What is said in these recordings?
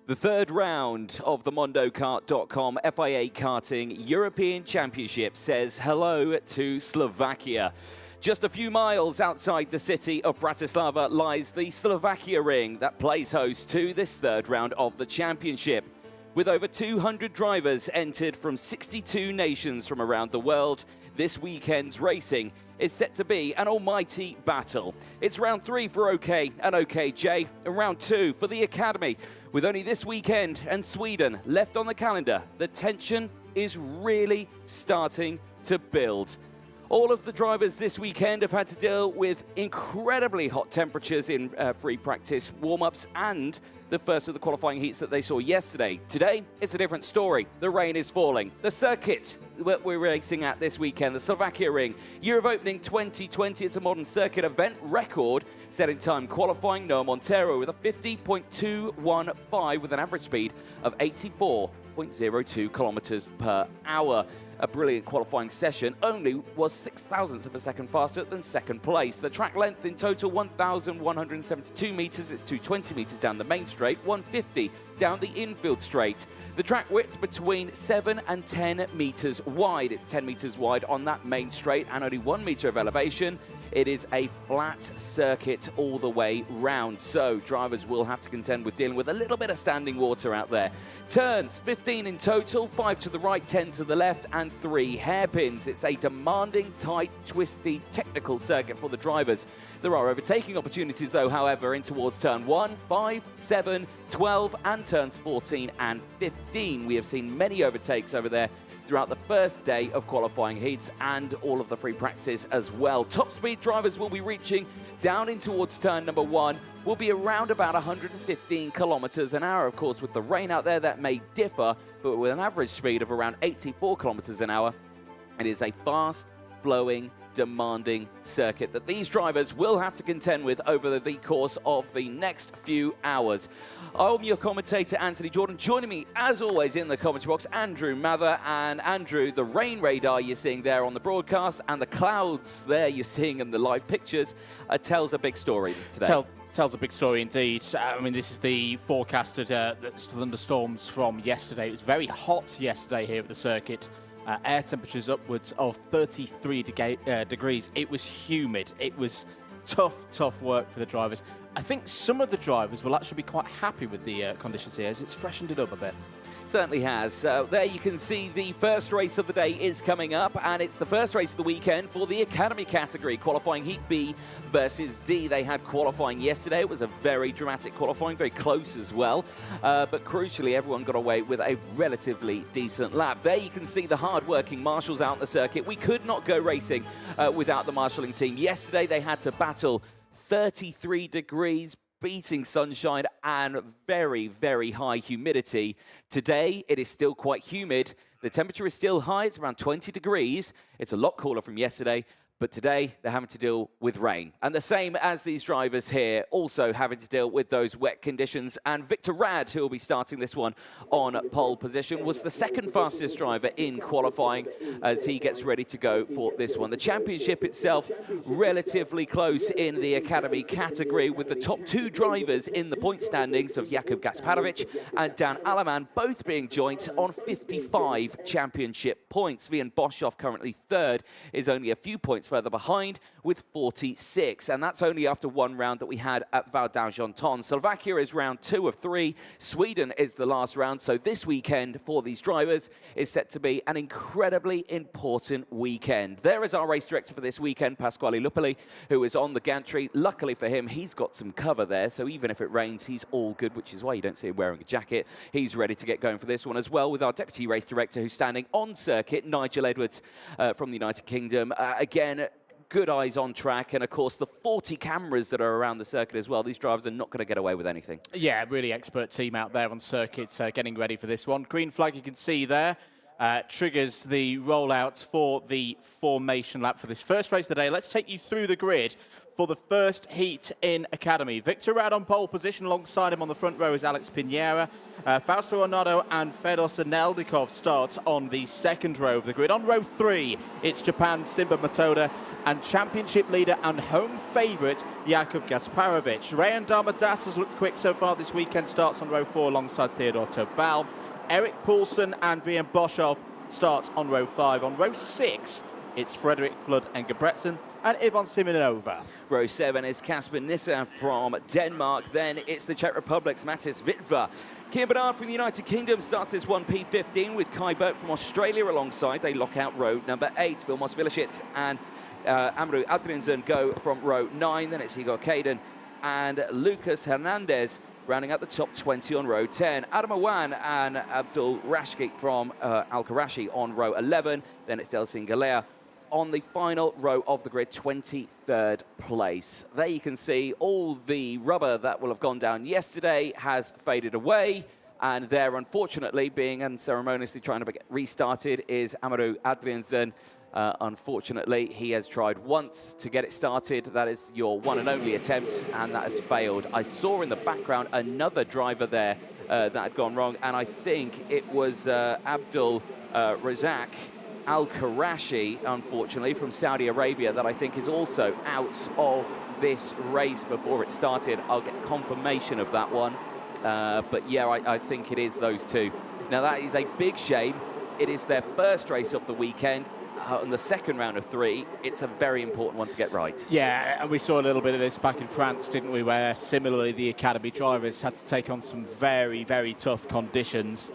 The third round of the MondoKart.com FIA Karting European Championship says hello to Slovakia. Just a few miles outside the city of Bratislava lies the Slovakia Ring that plays host to this third round of the championship. With over 200 drivers entered from 62 nations from around the world, this weekend's racing is set to be an almighty battle. It's round 3 for OK and OKJ, and round 2 for the Academy. With only this weekend and Sweden left on the calendar, the tension is really starting to build. All of the drivers this weekend have had to deal with incredibly hot temperatures in free practice warm-ups and the first of the qualifying heats that they saw yesterday. Today, it's a different story. The rain is falling. The circuit that we're racing at this weekend, the Slovakia Ring, year of opening 2020, it's a modern circuit event record, set in time qualifying Noah Montero with a 50.215 with an average speed of 84.02 kilometers per hour. A brilliant qualifying session, only was 0.06 of a second faster than second place. The track length in total 1,172 metres, it's 220 metres down the main straight, 150 down the infield straight. The track width between 7 and 10 metres wide. It's 10 metres wide on that main straight and only 1 metre of elevation. It is a flat circuit all the way round, so drivers will have to contend with dealing with a little bit of standing water out there. Turns, 15 in total, 5 to the right, 10 to the left, and 3 hairpins. It's a demanding, tight, twisty, technical circuit for the drivers. There are overtaking opportunities, though, however, in towards turn 1, 5, 7, 12, and turns 14 and 15. We have seen many overtakes over there throughout the first day of qualifying heats and all of the free practices as well. Top speed drivers will be reaching down in towards turn number 1, will be around about 115 kilometers an hour. Of course, with the rain out there, that may differ, but with an average speed of around 84 kilometers an hour, it is a fast flowing, demanding circuit that these drivers will have to contend with over the course of the next few hours. I'm your commentator, Anthony Jordan. Joining me, as always, in the commentary box, Andrew Mather. And Andrew, the rain radar you're seeing there on the broadcast and the clouds there you're seeing in the live pictures tells a big story today. Tells a big story indeed. I mean, this is the forecasted thunderstorms from yesterday. It was very hot yesterday here at the circuit. Air temperatures upwards of 33 degrees. It was humid. It was tough work for the drivers. I think some of the drivers will actually be quite happy with the conditions here as it's freshened it up a bit. Certainly has. There you can see the first race of the day is coming up, and it's the first race of the weekend for the Academy category, qualifying Heat B versus D. They had qualifying yesterday. It was a very dramatic qualifying, very close as well. But crucially, everyone got away with a relatively decent lap. There you can see the hard-working marshals out on the circuit. We could not go racing without the marshalling team. Yesterday, they had to battle 33 degrees, beating sunshine and very, very high humidity. Today, it is still quite humid. The temperature is still high. It's around 20 degrees. It's a lot cooler from yesterday. But today, they're having to deal with rain. And the same as these drivers here, also having to deal with those wet conditions. And Victor Rad, who will be starting this one on pole position, was the second fastest driver in qualifying as he gets ready to go for this one. The championship itself, relatively close in the Academy category, with the top 2 drivers in the point standings of Jakub Gasparovic and Dan Aleman, both being joint on 55 championship points. Vian Boshoff, currently third, is only a few points further behind with 46, and that's only after one round that we had at Val d'Argenton. Slovakia is round 2 of 3. Sweden is the last round, so this weekend for these drivers is set to be an incredibly important weekend. There is our race director for this weekend, Pasquale Lupoli, who is on the gantry. Luckily for him, he's got some cover there, so even if it rains, he's all good, which is why you don't see him wearing a jacket. He's ready to get going for this one as well, with our deputy race director who's standing on circuit, Nigel Edwards from the United Kingdom. Again, good eyes on track, and of course the 40 cameras that are around the circuit as well. These drivers are not going to get away with anything. Yeah, really expert team out there on circuits getting ready for this one. Green flag you can see there triggers the rollout for the formation lap for this first race of the day. Let's take you through the grid for the first heat in Academy. Victor Rad on pole position. Alongside him on the front row is Alex Pinera. Fausto Arnado and Fedor Neldikov start on the second row of the grid. On row 3, it's Japan's Simba Matoda and championship leader and home favourite Jakub Gasparovic. Rayan Darmadas has looked quick so far this weekend, starts on row 4 alongside Theodor Tobal. Eric Poulsen and Vian Boschov start on row 5. On row 6, it's Frederick Flood and Gebretsen and Ivan Simonova. Row 7 is Kasper Nisser from Denmark. Then it's the Czech Republic's Matis Vitva. Kian Bernard from the United Kingdom starts this one P15 with Kai Burt from Australia alongside. They lock out row number 8. Vilmos Vilicic and Amaru Adriansen go from row 9. Then it's Igor Kaden and Lucas Hernandez rounding out the top 20 on row 10. Adam Awan and Abdul Rashkik from Al-Karashi on row 11. Then it's Delsin Galea on the final row of the grid, 23rd place. There you can see all the rubber that will have gone down yesterday has faded away. And there, unfortunately, being unceremoniously trying to get restarted is Amaru Adriansen. Unfortunately, he has tried once to get it started. That is your one and only attempt, and that has failed. I saw in the background another driver there that had gone wrong, and I think it was Abdul Razak Al-Karashi, unfortunately, from Saudi Arabia, that I think is also out of this race before it started. I'll get confirmation of that one. But yeah, I think it is those two. Now, that is a big shame. It is their first race of the weekend. On the second round of 3, it's a very important one to get right. Yeah, and we saw a little bit of this back in France, didn't we, where similarly the Academy drivers had to take on some very, very tough conditions.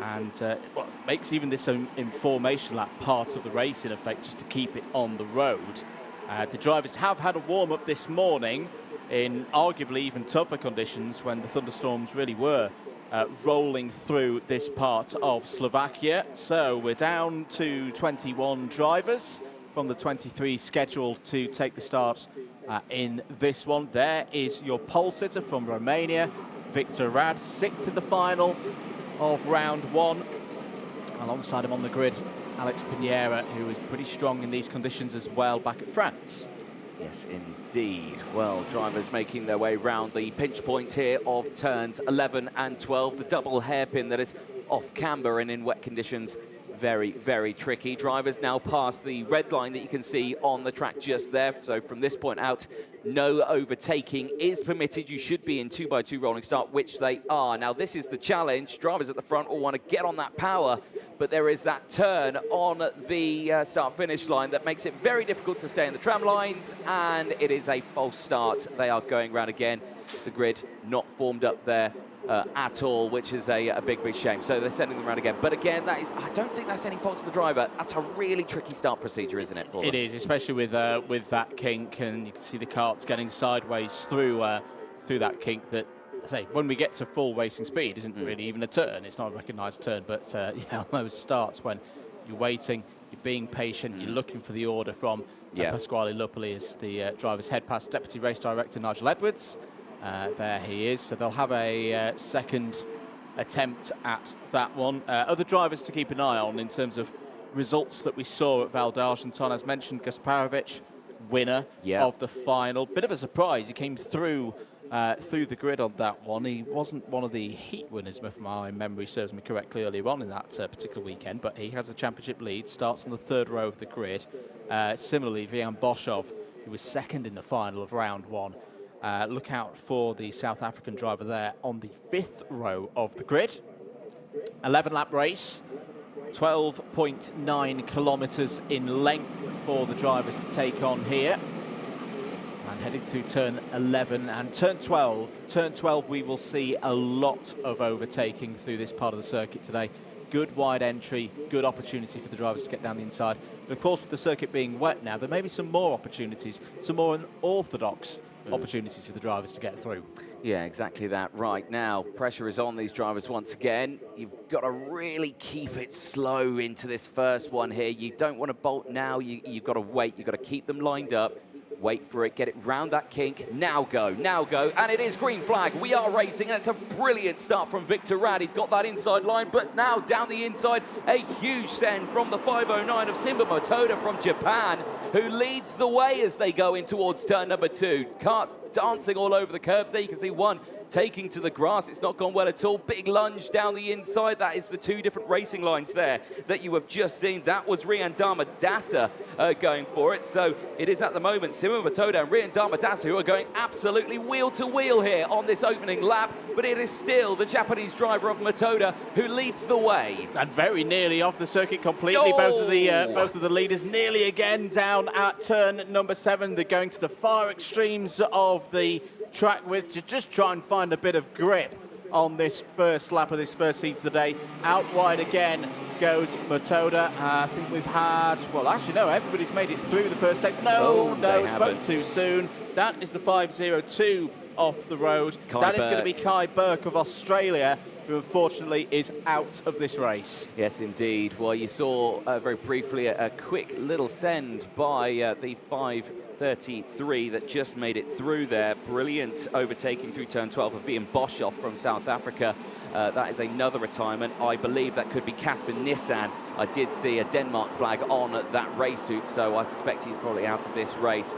And what makes even this information lap part of the race, in effect, just to keep it on the road. The drivers have had a warm-up this morning in arguably even tougher conditions when the thunderstorms really were rolling through this part of Slovakia. So we're down to 21 drivers from the 23 scheduled to take the start in this one. There is your pole sitter from Romania, Victor Rad, 6th in the final of round 1. Alongside him on the grid, Alex Pinera, who was pretty strong in these conditions as well back at France. Yes, indeed. Well, drivers making their way round the pinch point here of turns 11 and 12. The double hairpin that is off camber and in wet conditions. Very, very tricky. Drivers now past the red line that you can see on the track just there. So from this point out, no overtaking is permitted. You should be in 2x2 rolling start, which they are. Now, this is the challenge. Drivers at the front will want to get on that power, but there is that turn on the start-finish line that makes it very difficult to stay in the tram lines, and it is a false start. They are going round again. The grid not formed up there at all, which is a big, big shame. So they're sending them around again. But again, that is, I don't think that's any fault to the driver. That's a really tricky start procedure, isn't it, for them? It is, especially with that kink, and you can see the karts getting sideways through that kink that, I say, when we get to full racing speed, isn't really even a turn. It's not a recognised turn, but yeah, on those starts when you're waiting, you're being patient, you're looking for the order from Pasquale Lupoli as the driver's head past Deputy Race Director Nigel Edwards. There he is. So they'll have a second attempt at that one. Other drivers to keep an eye on in terms of results that we saw at Val d'Argenton. As mentioned, Gasparovic, winner of the final. Bit of a surprise. He came through the grid on that one. He wasn't one of the heat winners, if my memory serves me correctly, earlier on in that particular weekend, but he has a championship lead, starts on the 3rd row of the grid. Similarly, Vian Boschov, who was 2nd in the final of round 1. Look out for the South African driver there on the 5th row of the grid. 11-lap race, 12.9 kilometres in length for the drivers to take on here. And heading through turn 11 and turn 12. Turn 12, we will see a lot of overtaking through this part of the circuit today. Good wide entry, good opportunity for the drivers to get down the inside. But of course, with the circuit being wet now, there may be some more opportunities, some more unorthodox opportunities for the drivers to get through. Yeah, exactly that. Right now, pressure is on these drivers once again. You've got to really keep it slow into this first one here. You don't want to bolt now. You've got to wait. You've got to keep them lined up. Wait for it, get it round that kink. Now go, and it is green flag. We are racing, and it's a brilliant start from Victor Rad. He's got that inside line, but now down the inside, a huge send from the 509 of Simba Motoda from Japan, who leads the way as they go in towards turn number 2. Karts dancing all over the curbs. There you can see one taking to the grass. It's not gone well at all. Big lunge down the inside. That is the 2 different racing lines there that you have just seen. That was Rian Dharmadasa going for it. So it is at the moment Simon Matoda and Rian Dharmadasa who are going absolutely wheel to wheel here on this opening lap. But it is still the Japanese driver of Matoda who leads the way. And very nearly off the circuit completely. Oh! Both of the leaders nearly again down at turn number 7. They're going to the far extremes of the track with to just try and find a bit of grip on this first lap of this first heat of the day. Out wide again goes Matoda. I think we've had, well, actually, no, everybody's made it through the first sector. No, spoke too soon. That is the 502 off the road. That is going to be Kai Burke of Australia, who unfortunately is out of this race. Yes, indeed. Well, you saw very briefly a quick little send by the 533 that just made it through there. Brilliant overtaking through turn 12 of Ian Boshoff from South Africa. That is another retirement. I believe that could be Casper Nissan. I did see a Denmark flag on that race suit, so I suspect he's probably out of this race.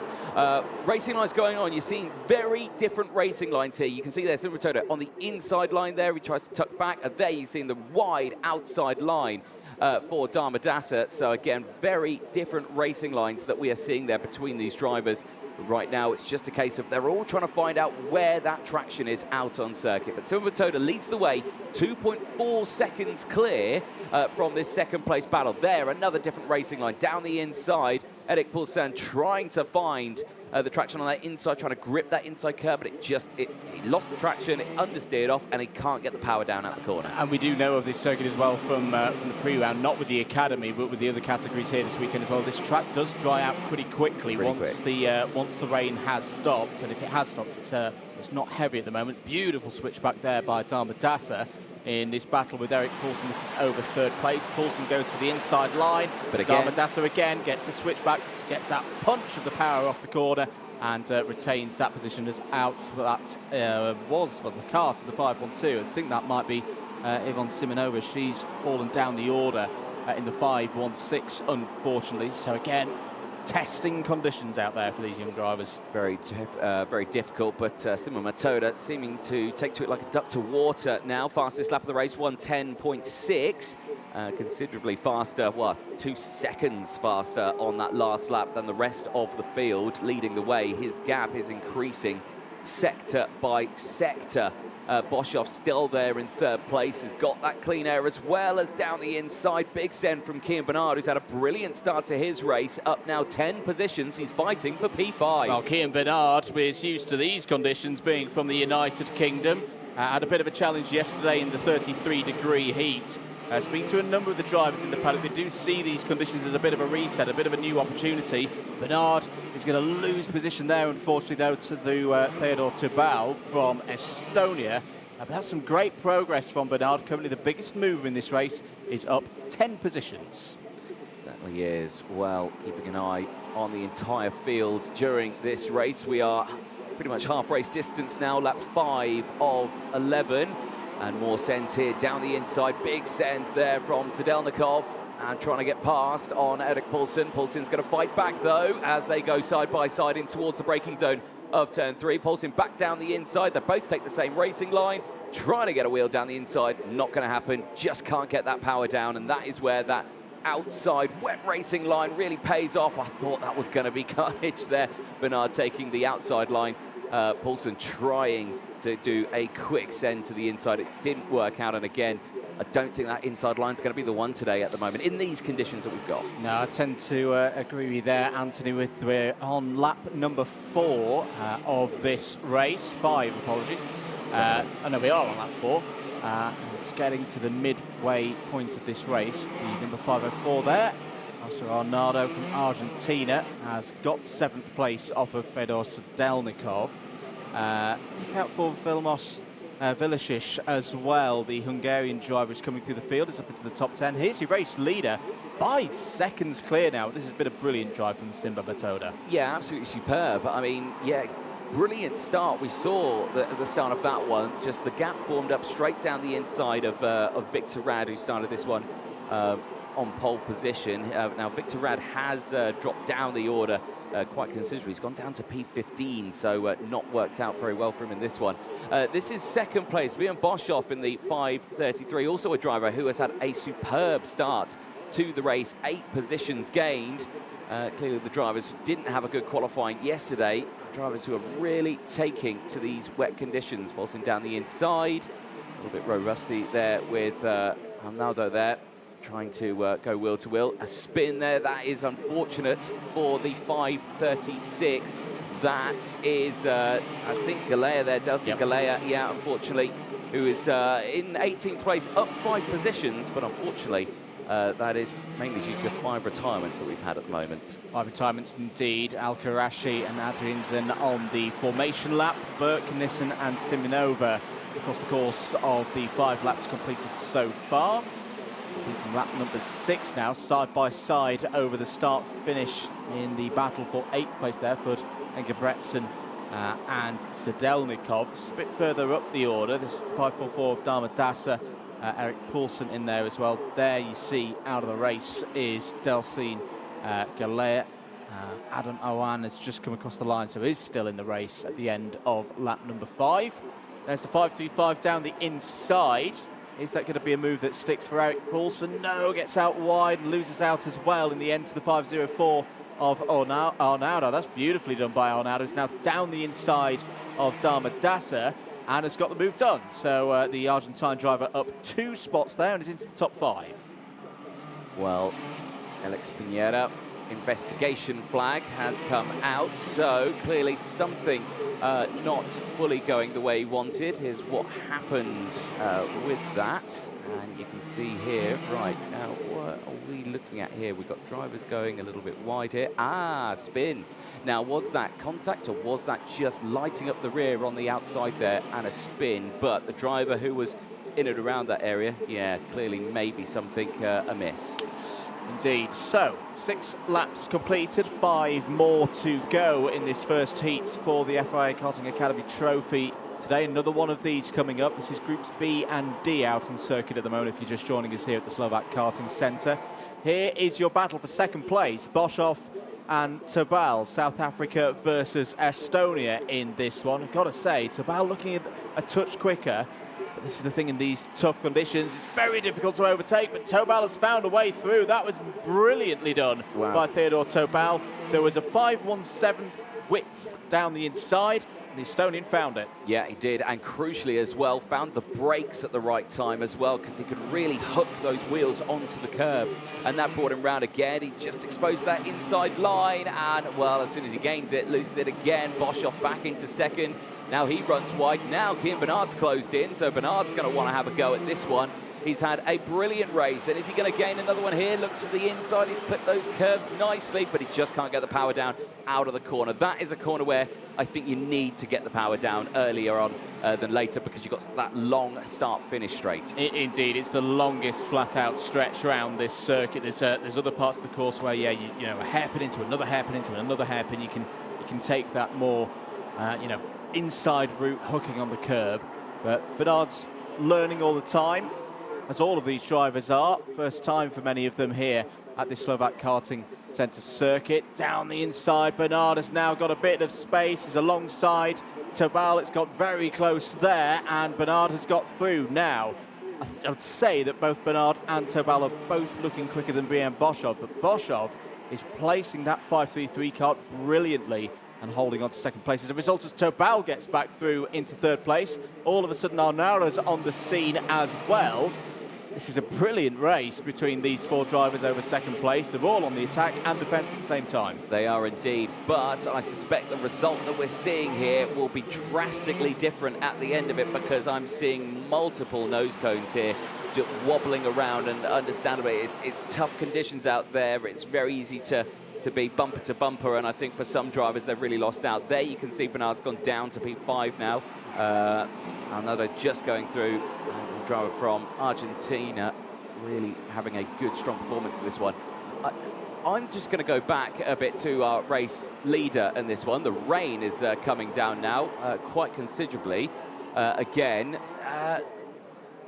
Racing lines going on. You're seeing very different racing lines here. You can see there, Simon Matoda on the inside line there. He tries to tuck back, and there you're seeing the wide outside line for Dharmadasa. So again, very different racing lines that we are seeing there between these drivers. But right now, it's just a case of they're all trying to find out where that traction is out on circuit. But Simon Matoda leads the way, 2.4 seconds clear from this second place battle. There, another different racing line down the inside. Eric Poulsen trying to find the traction on that inside, trying to grip that inside curb, but he lost the traction, it understeered off, and he can't get the power down at the corner. And we do know of this circuit as well from the pre-round, not with the Academy, but with the other categories here this weekend as well. This track does dry out pretty quickly once the rain has stopped, and if it has stopped, it's not heavy at the moment. Beautiful switchback there by Dharmadasa in this battle with Eric Poulsen. This is over third place. Poulsen goes for the inside line, but again, Dharmadasa again gets the switchback, gets that punch of the power off the corner, and retains that position as out. That was the kart, the 512. I think that might be Yvonne Simonova. She's fallen down the order in the 516, unfortunately. So again, testing conditions out there for these young drivers. Very difficult, but Simon Matoda seeming to take to it like a duck to water now. Fastest lap of the race, 1:10.6. Considerably faster, 2 seconds faster on that last lap than the rest of the field, leading the way. His gap is increasing sector by sector. Boshoff still there in third place, has got that clean air as well as down the inside. Big send from Kian Bernard, who's had a brilliant start to his race, up now 10 positions. He's fighting for P5. Well, Kian Bernard is used to these conditions, being from the United Kingdom. Had a bit of a challenge yesterday in the 33-degree heat. Speaking to a number of the drivers in the paddock, they do see these conditions as a bit of a reset, a bit of a new opportunity. Bernard is going to lose position there, unfortunately, though, to the Theodor Tubal from Estonia. But that's some great progress from Bernard. Currently, the biggest mover in this race is up 10 positions. Certainly is. Well, keeping an eye on the entire field during this race. We are pretty much half race distance now, lap 5 of 11. And more sends here down the inside. Big send there from Sedelnikov. And trying to get past on Eric Poulsen. Poulsen's going to fight back, though, as they go side by side in towards the braking zone of turn 3. Poulsen back down the inside. They both take the same racing line. Trying to get a wheel down the inside. Not going to happen. Just can't get that power down. And that is where that outside wet racing line really pays off. I thought that was going to be carnage there. Bernard taking the outside line. Poulsen trying to do a quick send to the inside. It didn't work out, and again, I don't think that inside line's going to be the one today at the moment in these conditions that we've got. No, I tend to agree with you there, Anthony. We're on lap number 4 of this race. 5, apologies. No, we are on lap 4. It's getting to the midway point of this race. The number 504 there Master Arnaldo from Argentina has got 7th place off of Fedor Sedelnikov. Look out for Vilmos Vilicic as well. The Hungarian driver is coming through the field. It's up into the top 10. Here's your race leader. 5 seconds clear now. This has been a brilliant drive from Simba Matoda. Yeah, absolutely superb. I mean, yeah, brilliant start. We saw at the start of that one, just the gap formed up straight down the inside of Victor Rad, who started this one on pole position. Now, Victor Rad has dropped down the order quite considerably. He's gone down to P15, so not worked out very well for him in this one. This is 2nd place. Vian Boshoff in the 5:33, also a driver who has had a superb start to the race. 8 positions gained. Clearly the drivers didn't have a good qualifying yesterday. Drivers who are really taking to these wet conditions, pulsing down the inside. A little bit row rusty there with Arnaldo there, trying to go wheel to wheel. A spin there, that is unfortunate for the 5:36. That is, I think, Galea there, Delcy Galea, yeah, unfortunately, who is in 18th place, up 5 positions, but unfortunately, that is mainly due to 5 retirements that we've had at the moment. 5 retirements indeed. Al-Karashi and Adriansen on the formation lap. Burke, Nissen and Simonova across the course of the 5 laps completed so far. Completing lap number 6 now, side by side over the start-finish in the battle for 8th place there for Engebretsen and Sedelnikov. This is a bit further up the order. This is 544 of Dharma Dasa. Eric Poulsen in there as well. There you see out of the race is Delcine Galea. Adam Owan has just come across the line, so is still in the race at the end of lap number 5. There's the 535 down the inside. Is that going to be a move that sticks for Eric Poulsen? No, gets out wide and loses out as well in the end to the 504 of Arnaldo. That's beautifully done by Arnaldo. He's now down the inside of Dharma Dasa and has got the move done. So the Argentine driver up 2 spots there and is into the top 5. Well, Alex Pinera, investigation flag has come out, so clearly something not fully going the way he wanted. Here's what happened with that. And you can see here, right, now what are we looking at here? We've got drivers going a little bit wide here. Ah, spin. Now, was that contact or was that just lighting up the rear on the outside there and a spin? But the driver who was in and around that area, yeah, clearly maybe something amiss. Indeed. So, 6 laps completed, 5 more to go in this first heat for the FIA Karting Academy Trophy. Today, another one of these coming up. This is Groups B and D out on circuit at the moment, if you're just joining us here at the Slovakia Karting Center. Here is your battle for 2nd place. Boshoff and Tobal, South Africa versus Estonia in this one. I've got to say, Tobal looking a touch quicker. But this is the thing in these tough conditions. It's very difficult to overtake, but Tobal has found a way through. That was brilliantly done by Theodore Tobal. There was a 517 width down the inside. The Estonian found it. Yeah, he did, and crucially as well, found the brakes at the right time as well, because he could really hook those wheels onto the curb, and that brought him round again. He just exposed that inside line, and, well, as soon as he gains it, loses it again. Boshoff back into 2nd. Now he runs wide. Now Kian Bernard's closed in, so Bernard's going to want to have a go at this one. He's had a brilliant race, and is he going to gain another one here? Look to the inside, he's clipped those curves nicely, but he just can't get the power down out of the corner. That is a corner where I think you need to get the power down earlier on than later, because you've got that long start-finish straight. Indeed, it's the longest flat-out stretch around this circuit. There's other parts of the course where, yeah, you know, a hairpin into another hairpin into another hairpin. You can take that more, you know, inside route, hooking on the curb. But Bernard's learning all the time, as all of these drivers are. First time for many of them here at the Slovakia Karting Center circuit. Down the inside, Bernard has now got a bit of space. He's alongside Tobal. It's got very close there, and Bernard has got through now. I would say that both Bernard and Tobal are both looking quicker than Brian Boshoff, but Boshoff is placing that 533 kart brilliantly and holding on to 2nd place. As a result, as Tobal gets back through into 3rd place, all of a sudden Arnaudo's on the scene as well. This is a brilliant race between these 4 drivers over second place. They're all on the attack and defence at the same time. They are indeed, but I suspect the result that we're seeing here will be drastically different at the end of it, because I'm seeing multiple nose cones here just wobbling around, and understandably it's tough conditions out there. It's very easy to be bumper to bumper, and I think for some drivers they've really lost out. There you can see Bernard's gone down to P5 now. Another just going through. The driver from Argentina really having a good, strong performance in this one. I'm just going to go back a bit to our race leader in this one. The rain is coming down now quite considerably. Again,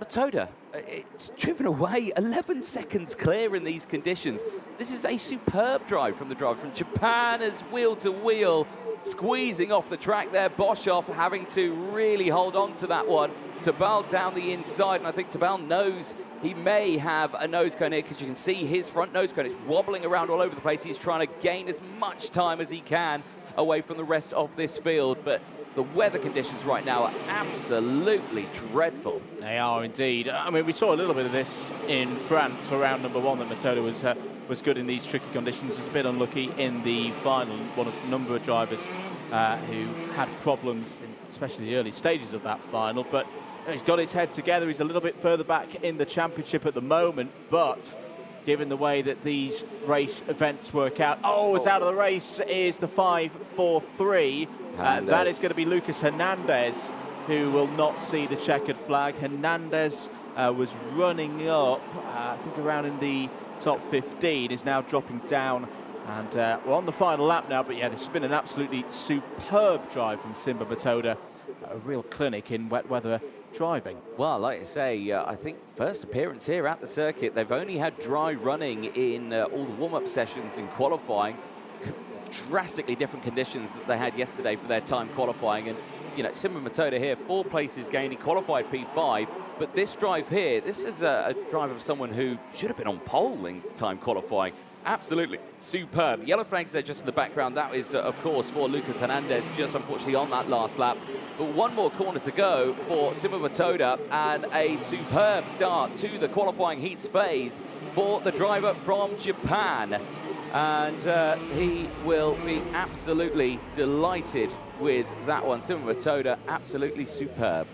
Matoda, it's driven away 11 seconds clear in these conditions. This is a superb drive from the driver from Japan, as wheel to wheel, squeezing off the track there. Boshoff having to really hold on to that one. Tabal down the inside, and I think Tabal knows he may have a nose cone here, because you can see his front nose cone is wobbling around all over the place. He's trying to gain as much time as he can away from the rest of this field, but the weather conditions right now are absolutely dreadful. They are indeed. I mean, we saw a little bit of this in France for round number 1, that Matoda was good in these tricky conditions. Was a bit unlucky in the final. One of a number of drivers who had problems, especially the early stages of that final. But he's got his head together. He's a little bit further back in the championship at the moment, but given the way that these race events work out. Oh, it's out of the race is the 5-4-3. That is going to be Lucas Hernandez, who will not see the checkered flag. Hernandez was running up, I think around in the top 15, is now dropping down. And we're on the final lap now, but yeah, this has been an absolutely superb drive from Simba Matoda. A real clinic in wet weather driving. Well, like I say, I think first appearance here at the circuit. They've only had dry running in all the warm-up sessions in qualifying. Drastically different conditions that they had yesterday for their time qualifying. And, you know, Simba Matoda here, 4 places gained. He qualified P5. But this drive here, this is a drive of someone who should have been on pole in time qualifying. Absolutely superb. Yellow flags there just in the background. That is, of course, for Lucas Hernandez, just unfortunately on that last lap. But one more corner to go for Simba Matoda, and a superb start to the qualifying heats phase for the driver from Japan. And he will be absolutely delighted with that one. Simba Matoda, absolutely superb.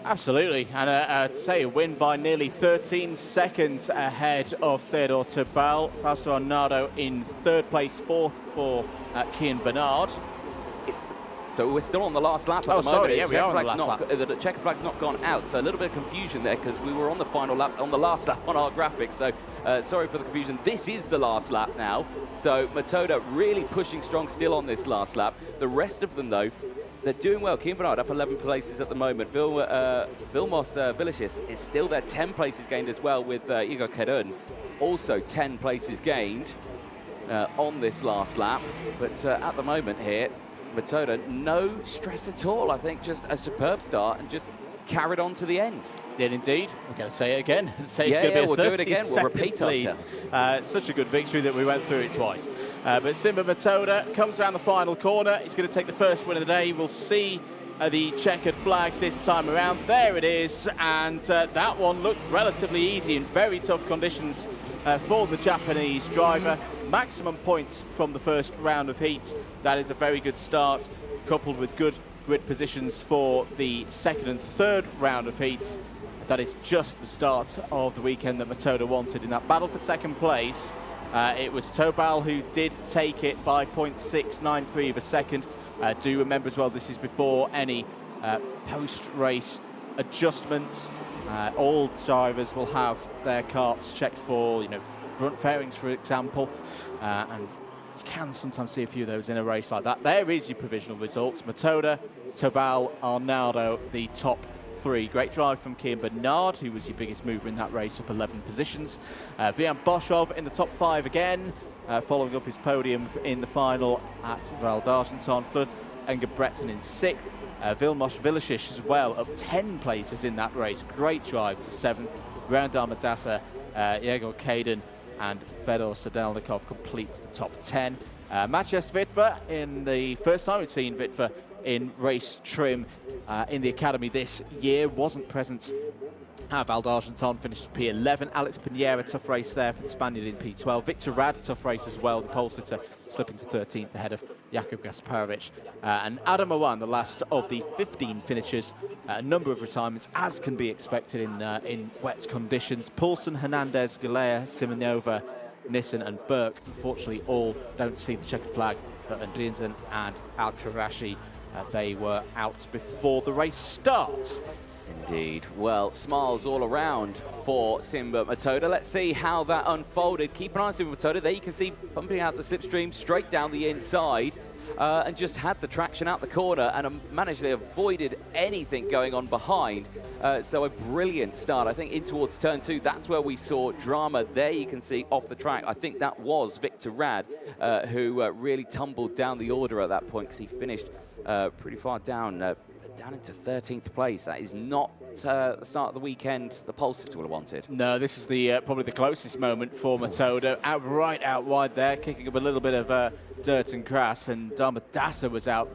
Absolutely, and I'd say a win by nearly 13 seconds ahead of Theodore Tabal. Fausto Arnaldo in 3rd place, 4th for Kian Bernard. So we're still on the last lap at the moment. Sorry, yeah, we are on the last lap. The checker flag's not gone out, so a little bit of confusion there, because we were on the final lap, on the last lap on our graphics. So sorry for the confusion. This is the last lap now. So Matoda really pushing strong still on this last lap. The rest of them, though, they're doing well. Kian Bernard up 11 places at the moment. Vilmos Vilicius is still there, 10 places gained as well, with Igor Kerun also 10 places gained on this last lap. But at the moment here, Matoda, no stress at all. I think just a superb start and just carried on to the end. Did indeed. We're going to say it again. Say it's yeah, going to be we'll do it again. We'll repeat lead. ourselves. Such a good victory that we went through it twice. But Simba Matoda comes around the final corner. He's going to take the first win of the day. We'll see the checkered flag this time around. There it is. And that one looked relatively easy in very tough conditions for the Japanese driver. Maximum points from the first round of heats. That is a very good start, coupled with good grid positions for the 2nd and 3rd round of heats. That is just the start of the weekend that Matoda wanted. In that battle for 2nd place, it was Tobal who did take it by 0.693 of a second. Do remember as well, this is before any post-race adjustments. All drivers will have their karts checked for, front fairings, for example, and you can sometimes see a few of those in a race like that. There is your provisional results. Matoda, Tobal, Arnaldo, the top 3. Great drive from Kian Bernard, who was your biggest mover in that race, up 11 positions. Vian Boshov in the top 5 again, following up his podium in the final at Val d'Argenton. Flood and Gebretzen in 6th. Vilmos Vilicic as well, up 10 places in that race. Great drive to 7th. Roundar Madassa, Yegor Kaden and Fedor Sadelnikov completes the top 10. Maciej Witwer, in the first time we've seen Witwer in race trim in the academy this year, wasn't present Val d'Argenton finishes P11. Alex Pinheira, tough race there for the Spaniard in P12. Victor Rad, tough race as well. The pole sitter slipping to 13th ahead of Jakub Gasparovic. And Adam Owan, the last of the 15 finishers. A number of retirements, as can be expected in wet conditions. Poulsen, Hernandez, Galea, Simonova, Nissen and Burke, unfortunately, all don't see the checkered flag. But Andriensen and Al-Karashi, they were out before the race starts. Indeed. Well, smiles all around for Simba Matoda. Let's see how that unfolded. Keep an eye on Simba Matoda. There you can see pumping out the slipstream straight down the inside and just had the traction out the corner and managed to avoided anything going on behind. So a brilliant start. I think in towards turn 2, that's where we saw drama. There you can see off the track. I think that was Victor Rad who really tumbled down the order at that point because he finished pretty far down into 13th place. That is not the start of the weekend the pole sitter would have wanted. No, this was the probably the closest moment for Matoda. Right out wide there, kicking up a little bit of dirt and grass, and Dharmadasa was out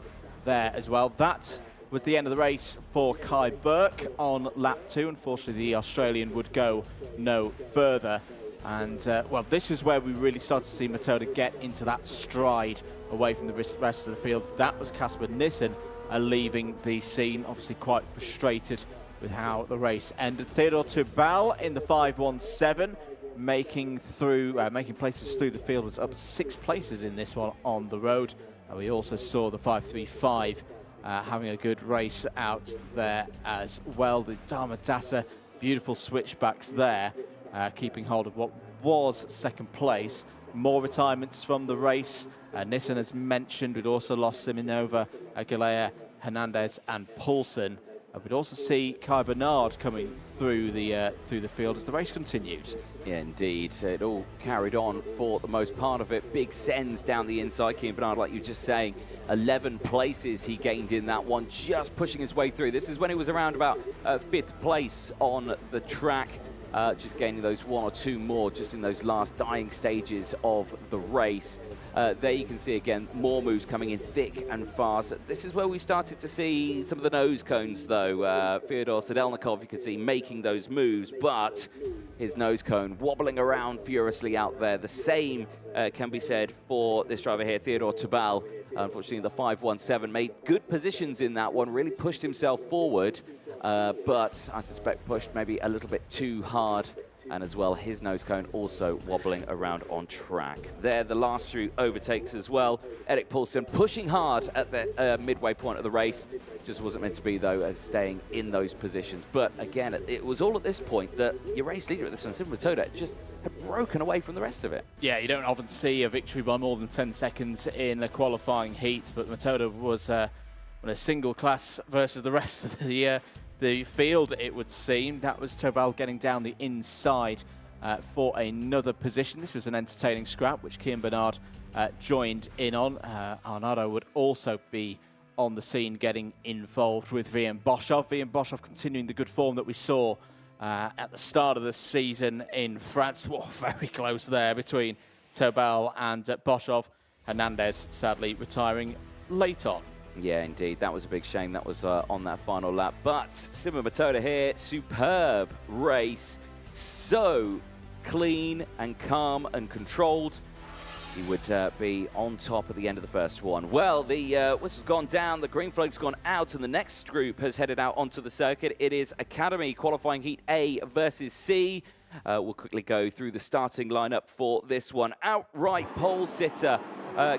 there as well. That was the end of the race for Kai Burke on lap 2. Unfortunately, the Australian would go no further. And, well, this was where we really started to see Matoda get into that stride away from the rest of the field. That was Casper Nissen leaving the scene, obviously quite frustrated with how the race ended. Theodor Tubal in the 517, making places through the field, was up 6 places in this one on the road. And we also saw the 535 having a good race out there as well. The Dharmadasa, beautiful switchbacks there, keeping hold of what was second place. More retirements from the race. Nissen, as mentioned, we'd also lost Simonova, Galea, Hernandez and Poulsen. We'd also see Kai Bernard coming through the field as the race continues. Yeah, indeed. It all carried on for the most part of it. Big sends down the inside. Kai Bernard, like you were just saying, 11 places he gained in that one, just pushing his way through. This is when he was around about 5th place on the track. Just gaining those 1 or 2 more just in those last dying stages of the race. There you can see again more moves coming in thick and fast. This is where we started to see some of the nose cones though. Fyodor Sedelnikov, you can see making those moves, but his nose cone wobbling around furiously out there. The same can be said for this driver here, Theodor Tubal. Unfortunately, the 517 made good positions in that one, really pushed himself forward. But I suspect pushed maybe a little bit too hard, and as well his nose cone also wobbling around on track. There, the last few overtakes as well. Erik Poulsen pushing hard at the midway point of the race. Just wasn't meant to be though, as staying in those positions. But again, it was all at this point that your race leader at this one, Simba Matoda, just had broken away from the rest of it. Yeah, you don't often see a victory by more than 10 seconds in a qualifying heat, but Matoda was on a single class versus the rest of the field, it would seem. That was Tobal getting down the inside for another position. This was an entertaining scrap, which Kian Bernard joined in on. Arnado would also be on the scene getting involved with Vian Boschov. Vian Boschov continuing the good form that we saw at the start of the season in France. Whoa, very close there between Tobal and Boschov. Hernandez sadly retiring late on. Yeah, indeed. That was a big shame. That was on that final lap. But Simba Matoda here, superb race. So clean and calm and controlled. He would be on top at the end of the first one. Well, the whistle's gone down, the green flag's gone out, and the next group has headed out onto the circuit. It is Academy qualifying heat A versus C. We'll quickly go through the starting lineup for this one. Outright pole sitter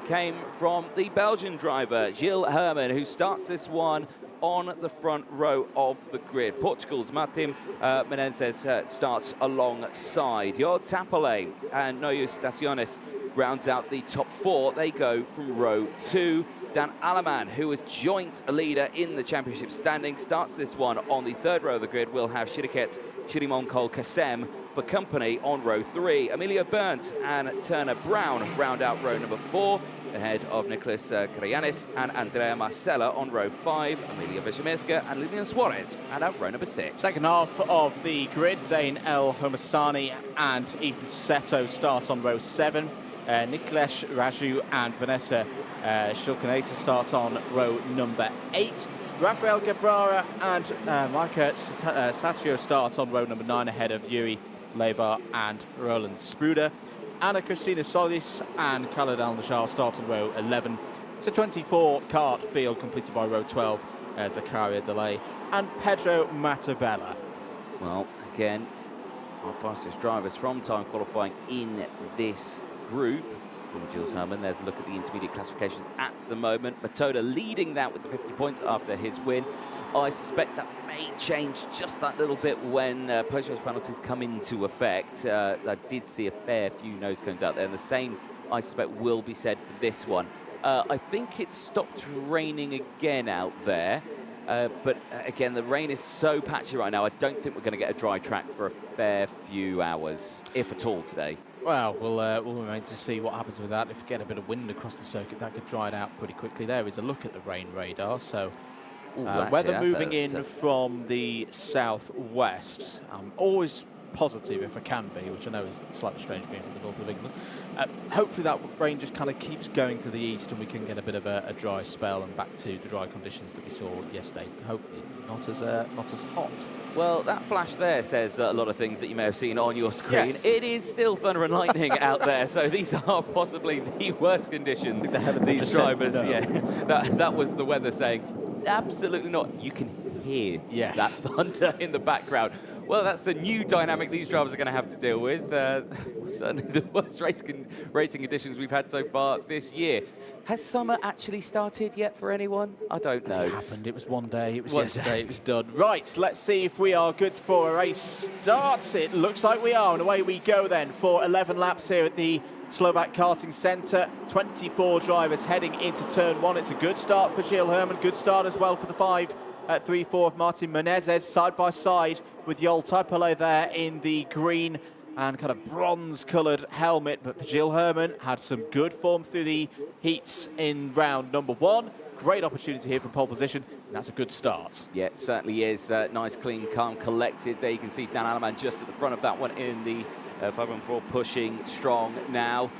came from the Belgian driver, Gilles Herman, who starts this one on the front row of the grid. Portugal's Martim Menezes starts alongside. Jörg Tapale and Noyo Staciones rounds out the top 4. They go from row 2. Dan Alaman, who was joint leader in the championship standing, starts this one on the 3rd row of the grid. We'll have Shiriket Shirimonkol Kasem for company on row 3. Emilio Burnt and Turner Brown round out row number 4, ahead of Nicholas Karayanis and Andrea Marcella on row 5. Emilia Vishamirska and Lilian Suarez round out row number 6. Second half of the grid, Zain El Homasani and Ethan Seto start on row 7. Niklesh Raju and Vanessa Shulkaneta start on row number 8. Rafael Cabrera and Micah Satio start on row number 9 ahead of Yuri Levar and Roland Spruder. Anna Cristina Solis and Khaled Al-Najjar start on row 11. It's a 24 kart field completed by row 12. Zakaria Delay and Pedro Matavella. Well, again, our fastest drivers from time qualifying in this group. Jules Herman, there's a look at the intermediate classifications at the moment. Matoda leading that with the 50 points after his win. I suspect that may change just that little bit when post-race penalties come into effect. I did see a fair few nose cones out there, and the same, I suspect, will be said for this one. I think it's stopped raining again out there, but again, the rain is so patchy right now, I don't think we're going to get a dry track for a fair few hours, if at all, today. Well, we'll remain to see what happens with that. If we get a bit of wind across the circuit, that could dry it out pretty quickly. There is a look at the rain radar. So weather moving in from the southwest. I'm always positive if I can be, which I know is slightly strange being from the north of England. Hopefully that rain just kind of keeps going to the east and we can get a bit of a dry spell and back to the dry conditions that we saw yesterday. Hopefully not as hot. Well, that flash there says a lot of things that you may have seen on your screen. Yes. It is still thunder and lightning out there, so these are possibly the worst conditions these drivers. No. Yeah, that was the weather saying absolutely not. You can hear that thunder in the background. Well, that's a new dynamic these drivers are going to have to deal with. Certainly the worst racing conditions we've had so far this year. Has summer actually started yet for anyone? I don't know. It happened. It was one day. It was yesterday. It was done. Right, let's see if we are good for a race start. It looks like we are, and away we go then for 11 laps here at the Slovakia Karting Center. 24 drivers heading into turn 1. It's a good start for Gilles Herman. Good start as well for the 5 at 3-4 of Martin Menezes, side by side with Yol Taipale there in the green and kind of bronze-coloured helmet. But Gilles Herman had some good form through the heats in round number 1. Great opportunity here from pole position, and that's a good start. Yeah, certainly is. Nice, clean, calm, collected. There you can see Dan Alleman just at the front of that one in the 5-on-4, pushing strong now.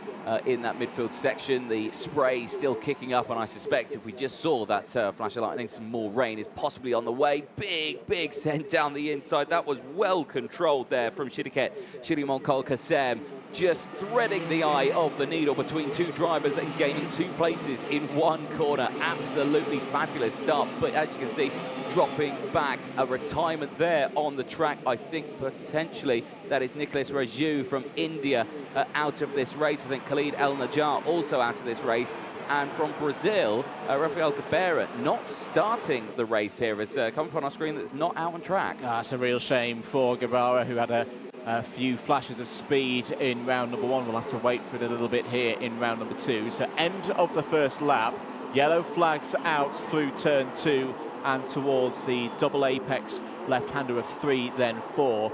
In that midfield section, the spray still kicking up, and I suspect if we just saw that flash of lightning, some more rain is possibly on the way. Big send down the inside. That was well controlled there from Shiriket Shirimonko Kasem, just threading the eye of the needle between two drivers and gaining 2 places in one corner. Absolutely fabulous start, but as you can see, dropping back, a retirement there on the track. I think potentially that is Nicholas Raju from India out of this race. I think Khaled Al-Najjar also out of this race. And from Brazil, Rafael Cabrera not starting the race here. It's come up on our screen that's not out on track. That's a real shame for Cabrera, who had a few flashes of speed in round number 1. We'll have to wait for it a little bit here in round number 2. So end of the first lap. Yellow flags out through turn 2 and towards the double apex left-hander of 3, then 4.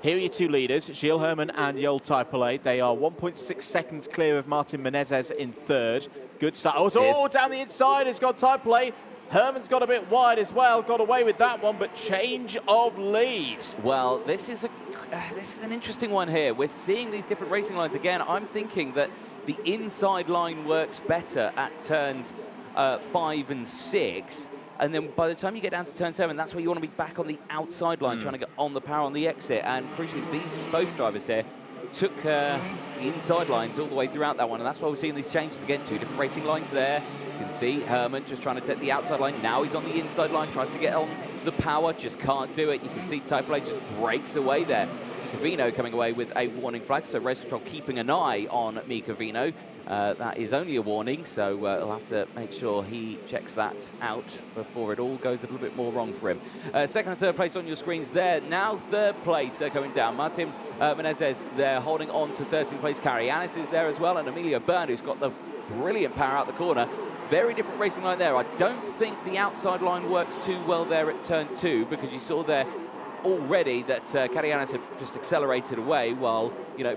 Here are your 2 leaders, Gilles Herman and Yol Taipale. They are 1.6 seconds clear of Martin Menezes in 3rd. Good start. Oh, down the inside has got Taipale. Herman's got a bit wide as well, got away with that one, but change of lead. Well, this is an interesting one here. We're seeing these different racing lines again. I'm thinking that the inside line works better at turns 5 and 6. And then by the time you get down to turn 7, that's where you want to be back on the outside line, trying to get on the power on the exit. And crucially, both drivers here took the inside lines all the way throughout that one. And that's why we're seeing these changes again. 2 different racing lines there. You can see Herman just trying to take the outside line. Now he's on the inside line, tries to get on the power, just can't do it. You can see Taipale just breaks away there. Mika Vino coming away with a warning flag. So race control keeping an eye on Mika Vino. That is only a warning, so we'll have to make sure he checks that out before it all goes a little bit more wrong for him. 2nd and 3rd place on your screens there. Now 3rd place coming down. Martin Menezes there holding on to 13th place. Karayanis is there as well, and Emilio Byrne, who's got the brilliant power out the corner. Very different racing line there. I don't think the outside line works too well there at turn 2, because you saw there already that Karayanis had just accelerated away while,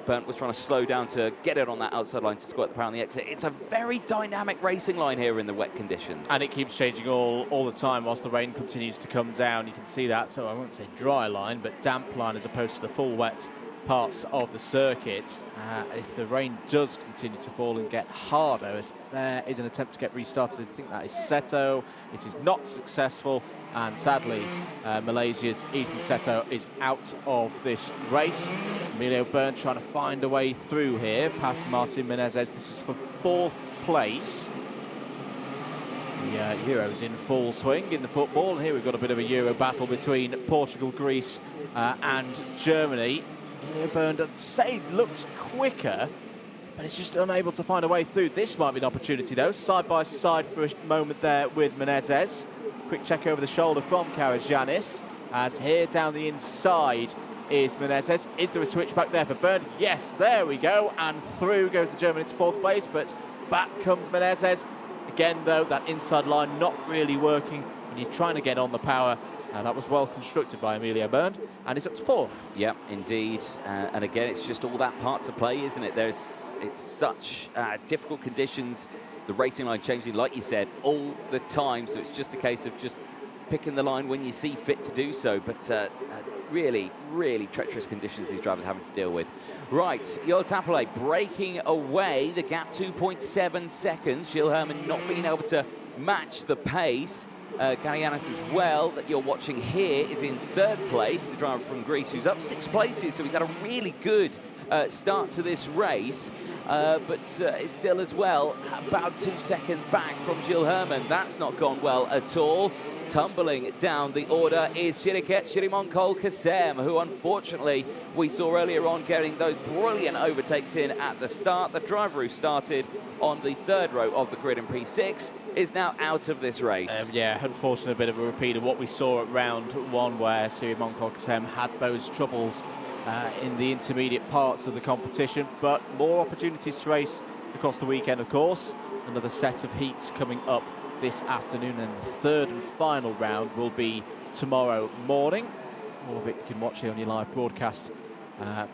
Bernd was trying to slow down to get it on that outside line to squirt the power on the exit. It's a very dynamic racing line here in the wet conditions. And it keeps changing all the time whilst the rain continues to come down. You can see that, so I won't say dry line, but damp line as opposed to the full wet parts of the circuit. If the rain does continue to fall and get harder, as there is an attempt to get restarted. I think that is Seto. It is not successful, and sadly, Malaysia's Ethan Seto is out of this race. Emilio Byrne trying to find a way through here, past Martin Menezes. This is for 4th place. The Euro's in full swing in the football, and here we've got a bit of a Euro battle between Portugal, Greece and Germany. Emilio Byrne, I'd say, looks quicker, but it's just unable to find a way through. This might be an opportunity, though. Side by side for a moment there with Menezes. Quick check over the shoulder from Karajanis, as here down the inside is Menezes. Is there a switch back there for Byrne? Yes, there we go, and through goes the German into 4th place, but back comes Menezes. Again, though, that inside line not really working when you're trying to get on the power. That was well constructed by Emilio Byrne, and he's up to 4th. Yeah, indeed. And again, it's just all that part to play, isn't it? It's such difficult conditions. The racing line changing, like you said, all the time. So it's just a case of just picking the line when you see fit to do so. But really, really treacherous conditions these drivers are having to deal with. Right, Joel Tapole breaking away. The gap 2.7 seconds. Gilles Herman not being able to match the pace. Karajanis as well, that you're watching here, is in 3rd place. The driver from Greece, who's up 6 places, so he's had a really good start to this race. But it's still as well about 2 seconds back from Gilles Herman. That's not gone well at all. Tumbling down the order is Shiriket Shirimonkol Kasem, who unfortunately we saw earlier on getting those brilliant overtakes in at the start. The driver who started on the 3rd row of the grid in P6 is now out of this race. Yeah, unfortunately a bit of a repeat of what we saw at round 1, where Shirimonkol Kasem had those troubles in the intermediate parts of the competition, but more opportunities to race across the weekend, of course. Another set of heats coming up this afternoon, and the 3rd and final round will be tomorrow morning. All of it you can watch here on your live broadcast,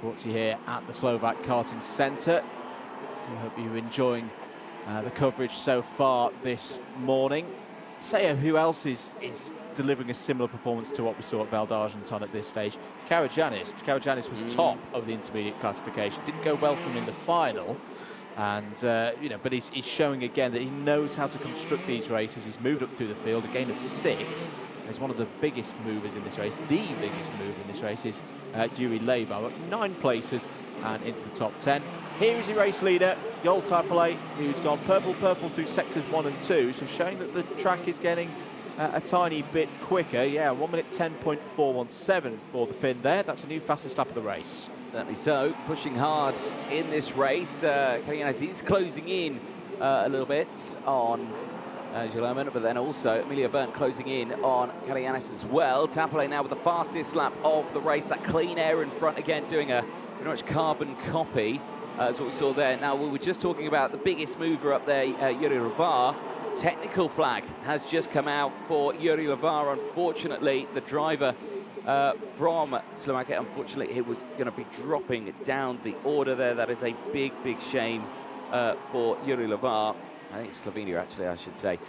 brought to you here at the Slovak Karting Center. I hope you're enjoying the coverage so far this morning. Say who else is delivering a similar performance to what we saw at Val d'Argenton at this stage? Karajanis. Karajanis was top of the intermediate classification. Didn't go well for him in the final. And, you know, but he's showing again that he knows how to construct these races. He's moved up through the field, a gain of 6. He's one of the biggest movers in this race. The biggest move in this race is Yuri Levar, up 9 places and into the top 10. Here is your race leader, Joel Tapole, who's gone purple through sectors 1 and 2, so showing that the track is getting a tiny bit quicker. Yeah, 1 minute 10.417 for the Finn there. That's a new fastest lap of the race. Certainly so, pushing hard in this race. Karajanis is closing in a little bit on Gilles Herman, but then also Emilio Byrne closing in on Karajanis as well. Tapole now with the fastest lap of the race. That clean air in front again, doing a pretty much carbon copy. That's what we saw there. Now, we were just talking about the biggest mover up there, Yuri Levar. Technical flag has just come out for Yuri Levar. Unfortunately, the driver from Slovakia, unfortunately, he was going to be dropping down the order there. That is a big, big shame for Yuri Levar. I think it's Slovenia, actually, I should say,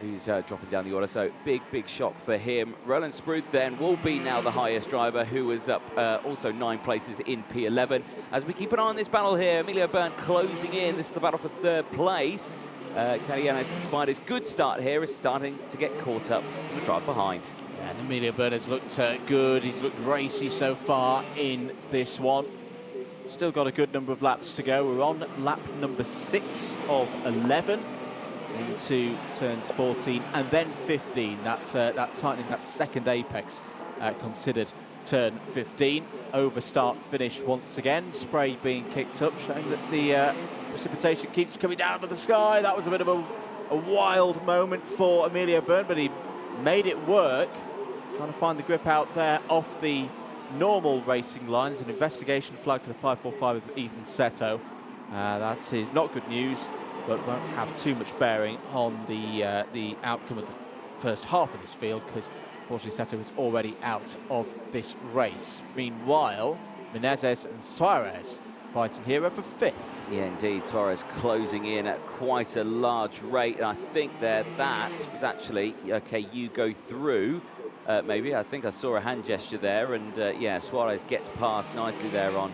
who's dropping down the order. So big, big shock for him. Roland Sprud then will be now the highest driver, who is up also 9 places in P11. As we keep an eye on this battle here, Emilio Byrne closing in. This is the battle for 3rd place. Karajanis, despite his good start here, is starting to get caught up in the drive behind. Yeah, and Emilio Byrne has looked good. He's looked racy so far in this one. Still got a good number of laps to go. We're on lap number 6 of 11 into turns 14 and then 15. That tightening, that second apex considered turn 15. Over start finish once again. Spray being kicked up, showing that the precipitation keeps coming down to the sky. That was a bit of a wild moment for Emilio Byrne, but he made it work. Trying to find the grip out there off the normal racing lines. An investigation flag for the 545 with Ethan Seto. That is not good news, but won't have too much bearing on the outcome of the first half of this field, because unfortunately Seto is already out of this race. Meanwhile, Menezes and Suarez fighting here for 5th. Yeah, indeed. Suarez closing in at quite a large rate. And I think that was actually, okay, you go through maybe. I think I saw a hand gesture there, and yeah, Suarez gets past nicely there on